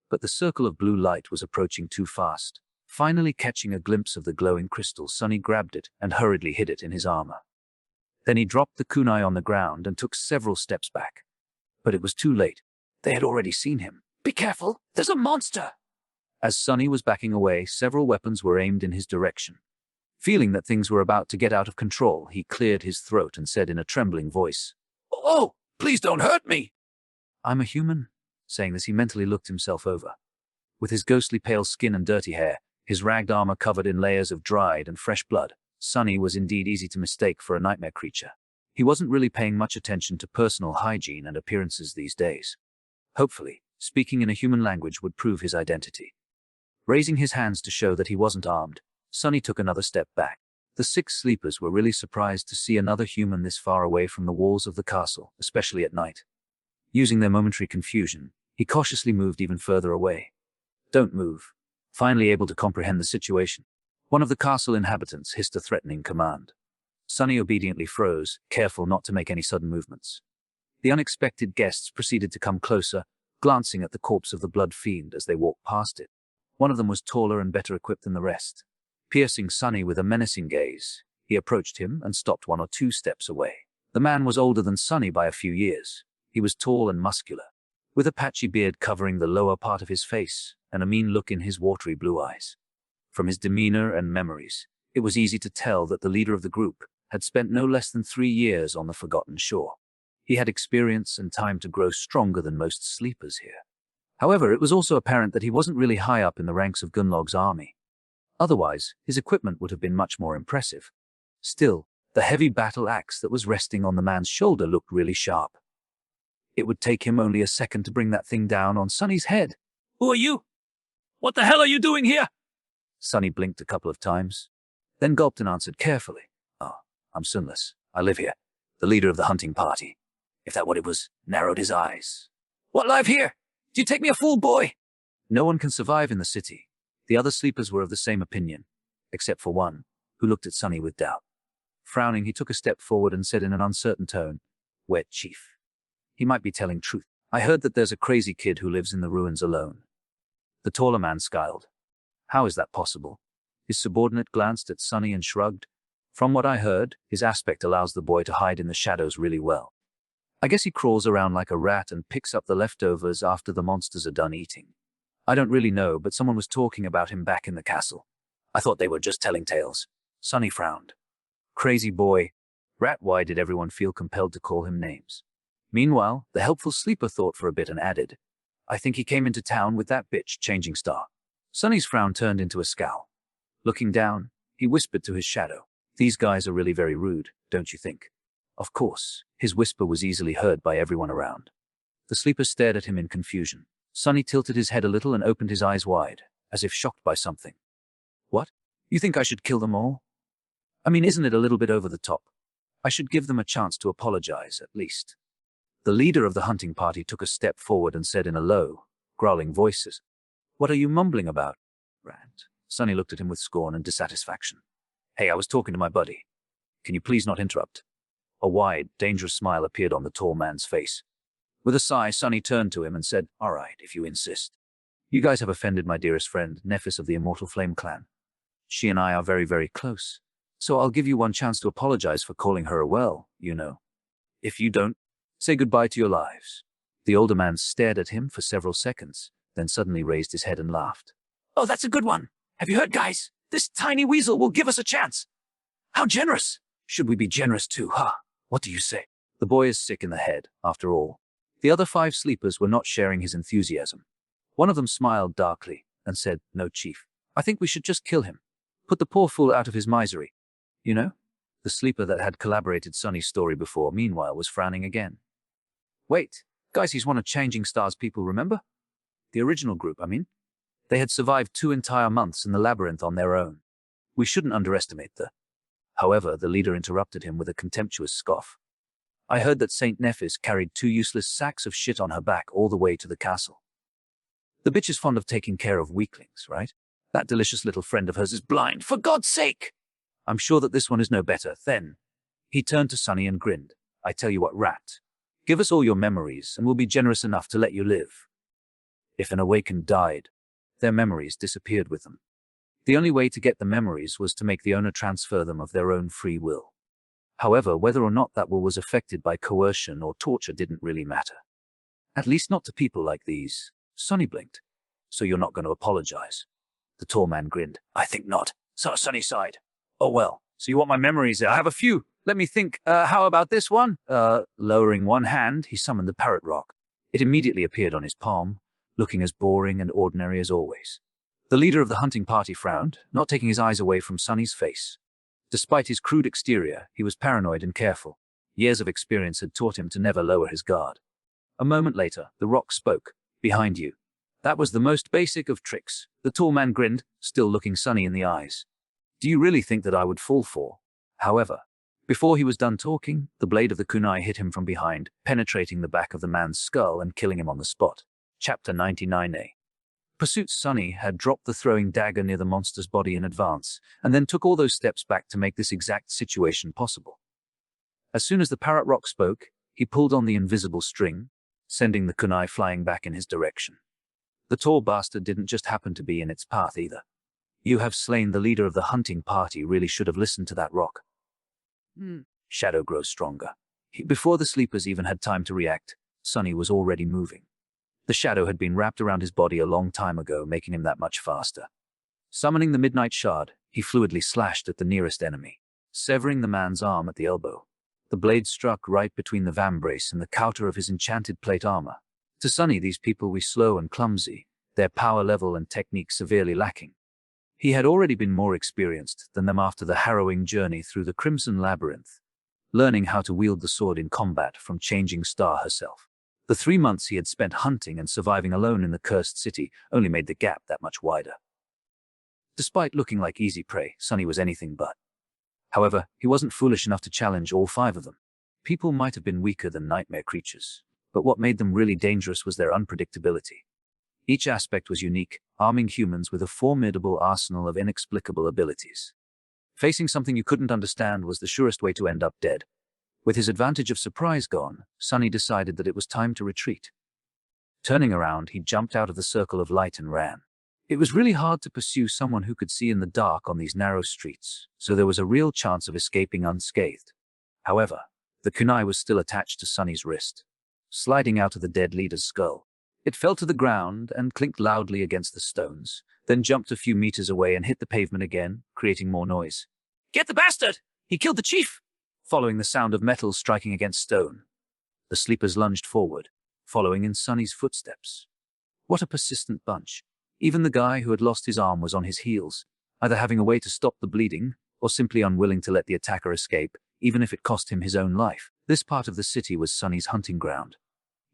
But the circle of blue light was approaching too fast. Finally catching a glimpse of the glowing crystal, Sunny grabbed it and hurriedly hid it in his armor. Then he dropped the kunai on the ground and took several steps back. But it was too late. They had already seen him. Be careful, there's a monster! As Sunny was backing away, several weapons were aimed in his direction. Feeling that things were about to get out of control, he cleared his throat and said in a trembling voice, "Oh, please don't hurt me!" "I'm a human." Saying this, he mentally looked himself over. With his ghostly pale skin and dirty hair, his ragged armor covered in layers of dried and fresh blood, Sunny was indeed easy to mistake for a nightmare creature. He wasn't really paying much attention to personal hygiene and appearances these days. Hopefully, speaking in a human language would prove his identity. Raising his hands to show that he wasn't armed, Sunny took another step back. The 6 sleepers were really surprised to see another human this far away from the walls of the castle, especially at night. Using their momentary confusion, he cautiously moved even further away. "Don't move." Finally able to comprehend the situation, one of the castle inhabitants hissed a threatening command. Sunny obediently froze, careful not to make any sudden movements. The unexpected guests proceeded to come closer, glancing at the corpse of the blood fiend as they walked past it. One of them was taller and better equipped than the rest. Piercing Sonny with a menacing gaze, he approached him and stopped 1 or 2 steps away. The man was older than Sonny by a few years. He was tall and muscular, with a patchy beard covering the lower part of his face and a mean look in his watery blue eyes. From his demeanor and memories, it was easy to tell that the leader of the group had spent no less than 3 years on the Forgotten Shore. He had experience and time to grow stronger than most sleepers here. However, it was also apparent that he wasn't really high up in the ranks of Gunlog's army. Otherwise, his equipment would have been much more impressive. Still, the heavy battle axe that was resting on the man's shoulder looked really sharp. It would take him only a second to bring that thing down on Sonny's head. Who are you? What the hell are you doing here? Sonny blinked a couple of times, then gulped and answered carefully. "Oh, I'm Sunless. I live here. The leader of the hunting party." If that what it was, narrowed his eyes. What live here? Do you take me a fool, boy? No one can survive in the city. The other sleepers were of the same opinion, except for one, who looked at Sonny with doubt. Frowning, he took a step forward and said in an uncertain tone, "Where, Chief?" He might be telling truth. "I heard that there's a crazy kid who lives in the ruins alone." The taller man scowled. "How is that possible?" His subordinate glanced at Sonny and shrugged. "From what I heard, his aspect allows the boy to hide in the shadows really well. I guess he crawls around like a rat and picks up the leftovers after the monsters are done eating. I don't really know, but someone was talking about him back in the castle. I thought they were just telling tales." Sonny frowned. Crazy boy. Rat, why did everyone feel compelled to call him names? Meanwhile, the helpful sleeper thought for a bit and added, "I think he came into town with that bitch changing star." Sonny's frown turned into a scowl. Looking down, he whispered to his shadow, "These guys are really very rude, don't you think?" Of course, his whisper was easily heard by everyone around. The sleeper stared at him in confusion. Sonny tilted his head a little and opened his eyes wide, as if shocked by something. "What? You think I should kill them all? I mean, isn't it a little bit over the top? I should give them a chance to apologize, at least." The leader of the hunting party took a step forward and said in a low, growling voice, "What are you mumbling about, Rat?" Sonny looked at him with scorn and dissatisfaction. "Hey, I was talking to my buddy. Can you please not interrupt?" A wide, dangerous smile appeared on the tall man's face. With a sigh, Sonny turned to him and said, "All right, if you insist. You guys have offended my dearest friend, Nephis of the Immortal Flame clan. She and I are very, very close. So I'll give you one chance to apologize for calling her a well, you know. If you don't, say goodbye to your lives." The older man stared at him for several seconds, then suddenly raised his head and laughed. "Oh, that's a good one. Have you heard, guys? This tiny weasel will give us a chance. How generous. Should we be generous too, huh? What do you say? The boy is sick in the head, after all. The other 5 sleepers were not sharing his enthusiasm. One of them smiled darkly and said, "No, Chief. I think we should just kill him. Put the poor fool out of his misery. You know?" The sleeper that had collaborated Sonny's story before, meanwhile, was frowning again. "Wait, guys, he's one of Changing Star's people, remember? The original group, I mean. They had survived 2 entire months in the labyrinth on their own. We shouldn't underestimate the—" However, the leader interrupted him with a contemptuous scoff. "I heard that Saint Nephis carried 2 useless sacks of shit on her back all the way to the castle. The bitch is fond of taking care of weaklings, right? That delicious little friend of hers is blind, for God's sake! I'm sure that this one is no better." Then he turned to Sonny and grinned. "I tell you what, Rat. Give us all your memories and we'll be generous enough to let you live." If an awakened died, their memories disappeared with them. The only way to get the memories was to make the owner transfer them of their own free will. However, whether or not that will was affected by coercion or torture didn't really matter. At least not to people like these. Sonny blinked. "So you're not going to apologize?" The tall man grinned. "I think not." So Sonny sighed. "Oh well, so you want my memories? I have a few. Let me think. How about this one?" Lowering one hand, he summoned the parrot rock. It immediately appeared on his palm, looking as boring and ordinary as always. The leader of the hunting party frowned, not taking his eyes away from Sonny's face. Despite his crude exterior, he was paranoid and careful. Years of experience had taught him to never lower his guard. A moment later, the rock spoke. "Behind you." That was the most basic of tricks. The tall man grinned, still looking Sonny in the eyes. "Do you really think that I would fall for?" However, before he was done talking, the blade of the kunai hit him from behind, penetrating the back of the man's skull and killing him on the spot. Chapter 99a. Pursuit. Sonny had dropped the throwing dagger near the monster's body in advance, and then took all those steps back to make this exact situation possible. As soon as the parrot rock spoke, he pulled on the invisible string, sending the kunai flying back in his direction. The tall bastard didn't just happen to be in its path either. You have slain the leader of the hunting party. Really should have listened to that rock. Shadow grows stronger. Before the sleepers even had time to react, Sunny was already moving. The shadow had been wrapped around his body a long time ago, making him that much faster. Summoning the Midnight Shard, he fluidly slashed at the nearest enemy, severing the man's arm at the elbow. The blade struck right between the vambrace and the counter of his enchanted plate armor. To Sunny, these people were slow and clumsy, their power level and technique severely lacking. He had already been more experienced than them after the harrowing journey through the Crimson Labyrinth, learning how to wield the sword in combat from Changing Star herself. The 3 months he had spent hunting and surviving alone in the cursed city only made the gap that much wider. Despite looking like easy prey, Sunny was anything but. However, he wasn't foolish enough to challenge all 5 of them. People might have been weaker than nightmare creatures, but what made them really dangerous was their unpredictability. Each aspect was unique, arming humans with a formidable arsenal of inexplicable abilities. Facing something you couldn't understand was the surest way to end up dead. With his advantage of surprise gone, Sunny decided that it was time to retreat. Turning around, he jumped out of the circle of light and ran. It was really hard to pursue someone who could see in the dark on these narrow streets, so there was a real chance of escaping unscathed. However, the kunai was still attached to Sunny's wrist, sliding out of the dead leader's skull. It fell to the ground and clinked loudly against the stones, then jumped a few meters away and hit the pavement again, creating more noise. Get the bastard! He killed the chief! Following the sound of metal striking against stone, the sleepers lunged forward, following in Sunny's footsteps. What a persistent bunch. Even the guy who had lost his arm was on his heels, either having a way to stop the bleeding, or simply unwilling to let the attacker escape, even if it cost him his own life. This part of the city was Sunny's hunting ground.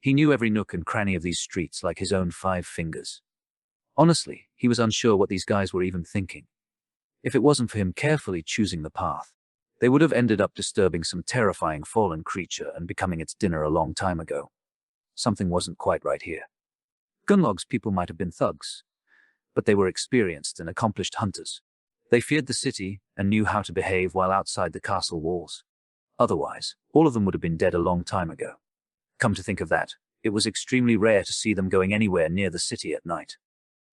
He knew every nook and cranny of these streets like his own 5 fingers. Honestly, he was unsure what these guys were even thinking. If it wasn't for him carefully choosing the path, they would have ended up disturbing some terrifying fallen creature and becoming its dinner a long time ago. Something wasn't quite right here. Gunlog's people might have been thugs, but they were experienced and accomplished hunters. They feared the city and knew how to behave while outside the castle walls. Otherwise, all of them would have been dead a long time ago. Come to think of that, it was extremely rare to see them going anywhere near the city at night.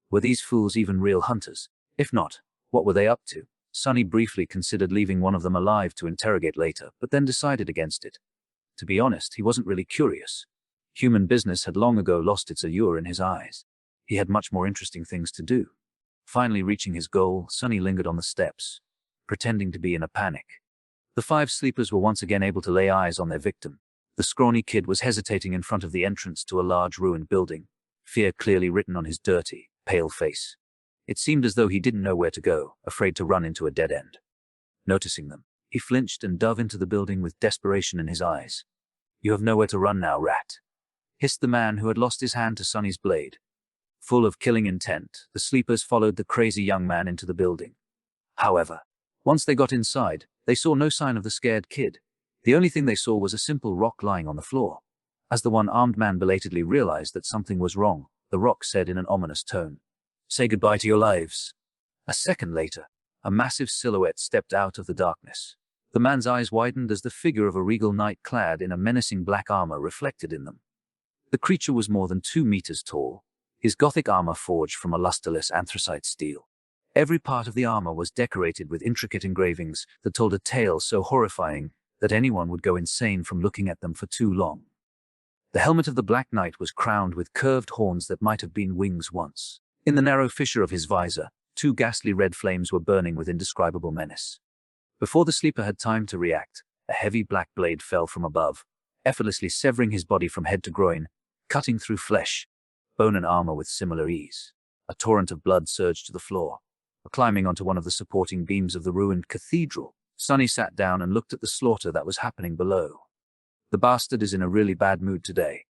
Were these fools even real hunters? If not, what were they up to? Sunny briefly considered leaving one of them alive to interrogate later, but then decided against it. To be honest, he wasn't really curious. Human business had long ago lost its allure in his eyes. He had much more interesting things to do. Finally reaching his goal, Sunny lingered on the steps, pretending to be in a panic. The 5 sleepers were once again able to lay eyes on their victim. The scrawny kid was hesitating in front of the entrance to a large ruined building, fear clearly written on his dirty, pale face. It seemed as though he didn't know where to go, afraid to run into a dead end. Noticing them, he flinched and dove into the building with desperation in his eyes. "You have nowhere to run now, rat," hissed the man who had lost his hand to Sunny's blade. Full of killing intent, the sleepers followed the crazy young man into the building. However, once they got inside, they saw no sign of the scared kid. The only thing they saw was a simple rock lying on the floor. As the one-armed man belatedly realized that something was wrong, the rock said in an ominous tone, "Say goodbye to your lives." A second later, a massive silhouette stepped out of the darkness. The man's eyes widened as the figure of a regal knight clad in a menacing black armor reflected in them. The creature was more than 2 meters tall, his gothic armor forged from a lusterless anthracite steel. Every part of the armor was decorated with intricate engravings that told a tale so horrifying that anyone would go insane from looking at them for too long. The helmet of the Black Knight was crowned with curved horns that might have been wings once. In the narrow fissure of his visor, 2 ghastly red flames were burning with indescribable menace. Before the sleeper had time to react, a heavy black blade fell from above, effortlessly severing his body from head to groin, cutting through flesh, bone and armor with similar ease. A torrent of blood surged to the floor. Climbing onto one of the supporting beams of the ruined cathedral, Sunny sat down and looked at the slaughter that was happening below. The bastard is in a really bad mood today.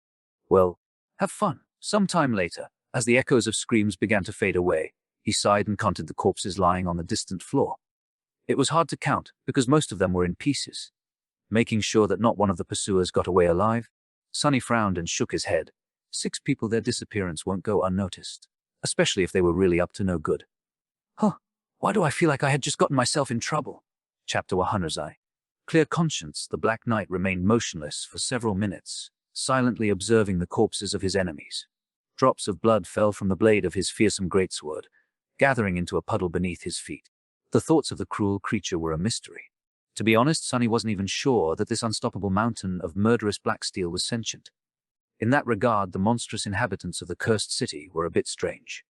Well, have fun. Sometime later, as the echoes of screams began to fade away, he sighed and counted the corpses lying on the distant floor. It was hard to count, because most of them were in pieces. Making sure that not one of the pursuers got away alive, Sunny frowned and shook his head. 6 people, their disappearance won't go unnoticed, especially if they were really up to no good. Why do I feel like I had just gotten myself in trouble? Chapter 100. Clear conscience, the Black Knight remained motionless for several minutes, silently observing the corpses of his enemies. Drops of blood fell from the blade of his fearsome greatsword, gathering into a puddle beneath his feet. The thoughts of the cruel creature were a mystery. To be honest, Sonny wasn't even sure that this unstoppable mountain of murderous black steel was sentient. In that regard, the monstrous inhabitants of the cursed city were a bit strange.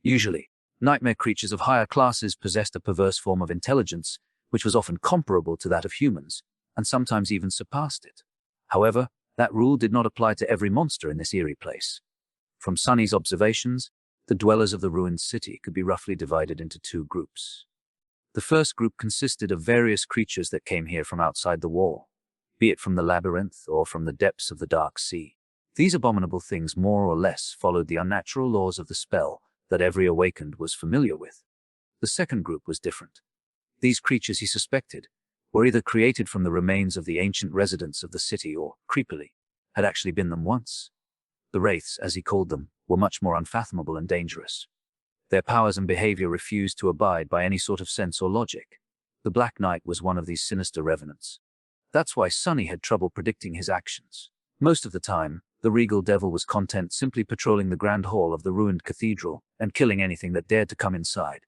Usually, nightmare creatures of higher classes possessed a perverse form of intelligence, which was often comparable to that of humans, and sometimes even surpassed it. However, that rule did not apply to every monster in this eerie place. From Sonny's observations, the dwellers of the ruined city could be roughly divided into two groups. The first group consisted of various creatures that came here from outside the wall, be it from the labyrinth or from the depths of the dark sea. These abominable things more or less followed the unnatural laws of the spell that every awakened was familiar with. The second group was different. These creatures, he suspected, were either created from the remains of the ancient residents of the city or, creepily, had actually been them once. The wraiths, as he called them, were much more unfathomable and dangerous. Their powers and behavior refused to abide by any sort of sense or logic. The Black Knight was one of these sinister revenants. That's why Sonny had trouble predicting his actions. Most of the time, the regal devil was content simply patrolling the grand hall of the ruined cathedral and killing anything that dared to come inside,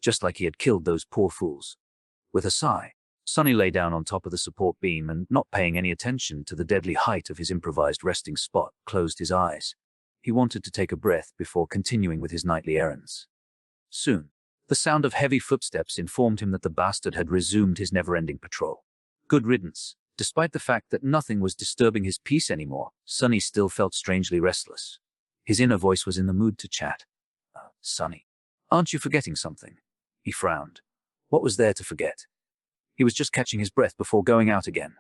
just like he had killed those poor fools. With a sigh, Sonny lay down on top of the support beam and, not paying any attention to the deadly height of his improvised resting spot, closed his eyes. He wanted to take a breath before continuing with his nightly errands. Soon, the sound of heavy footsteps informed him that the bastard had resumed his never-ending patrol. Good riddance. Despite the fact that nothing was disturbing his peace anymore, Sonny still felt strangely restless. His inner voice was in the mood to chat. Sonny, aren't you forgetting something? He frowned. What was there to forget? He was just catching his breath before going out again.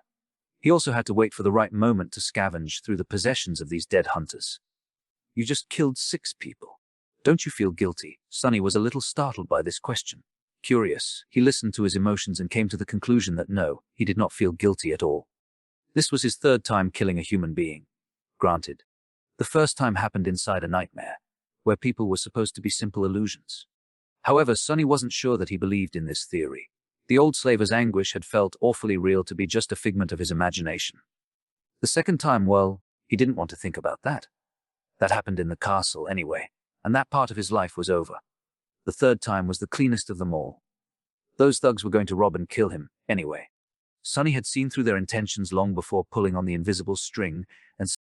He also had to wait for the right moment to scavenge through the possessions of these dead hunters. You just killed 6 people. Don't you feel guilty? Sonny was a little startled by this question. Curious, he listened to his emotions and came to the conclusion that no, he did not feel guilty at all. This was his 3rd time killing a human being. Granted, the first time happened inside a nightmare, where people were supposed to be simple illusions. However, Sonny wasn't sure that he believed in this theory. The old slaver's anguish had felt awfully real to be just a figment of his imagination. The second time, well, he didn't want to think about that. That happened in the castle anyway, and that part of his life was over. The 3rd time was the cleanest of them all. Those thugs were going to rob and kill him anyway. Sonny had seen through their intentions long before pulling on the invisible string, and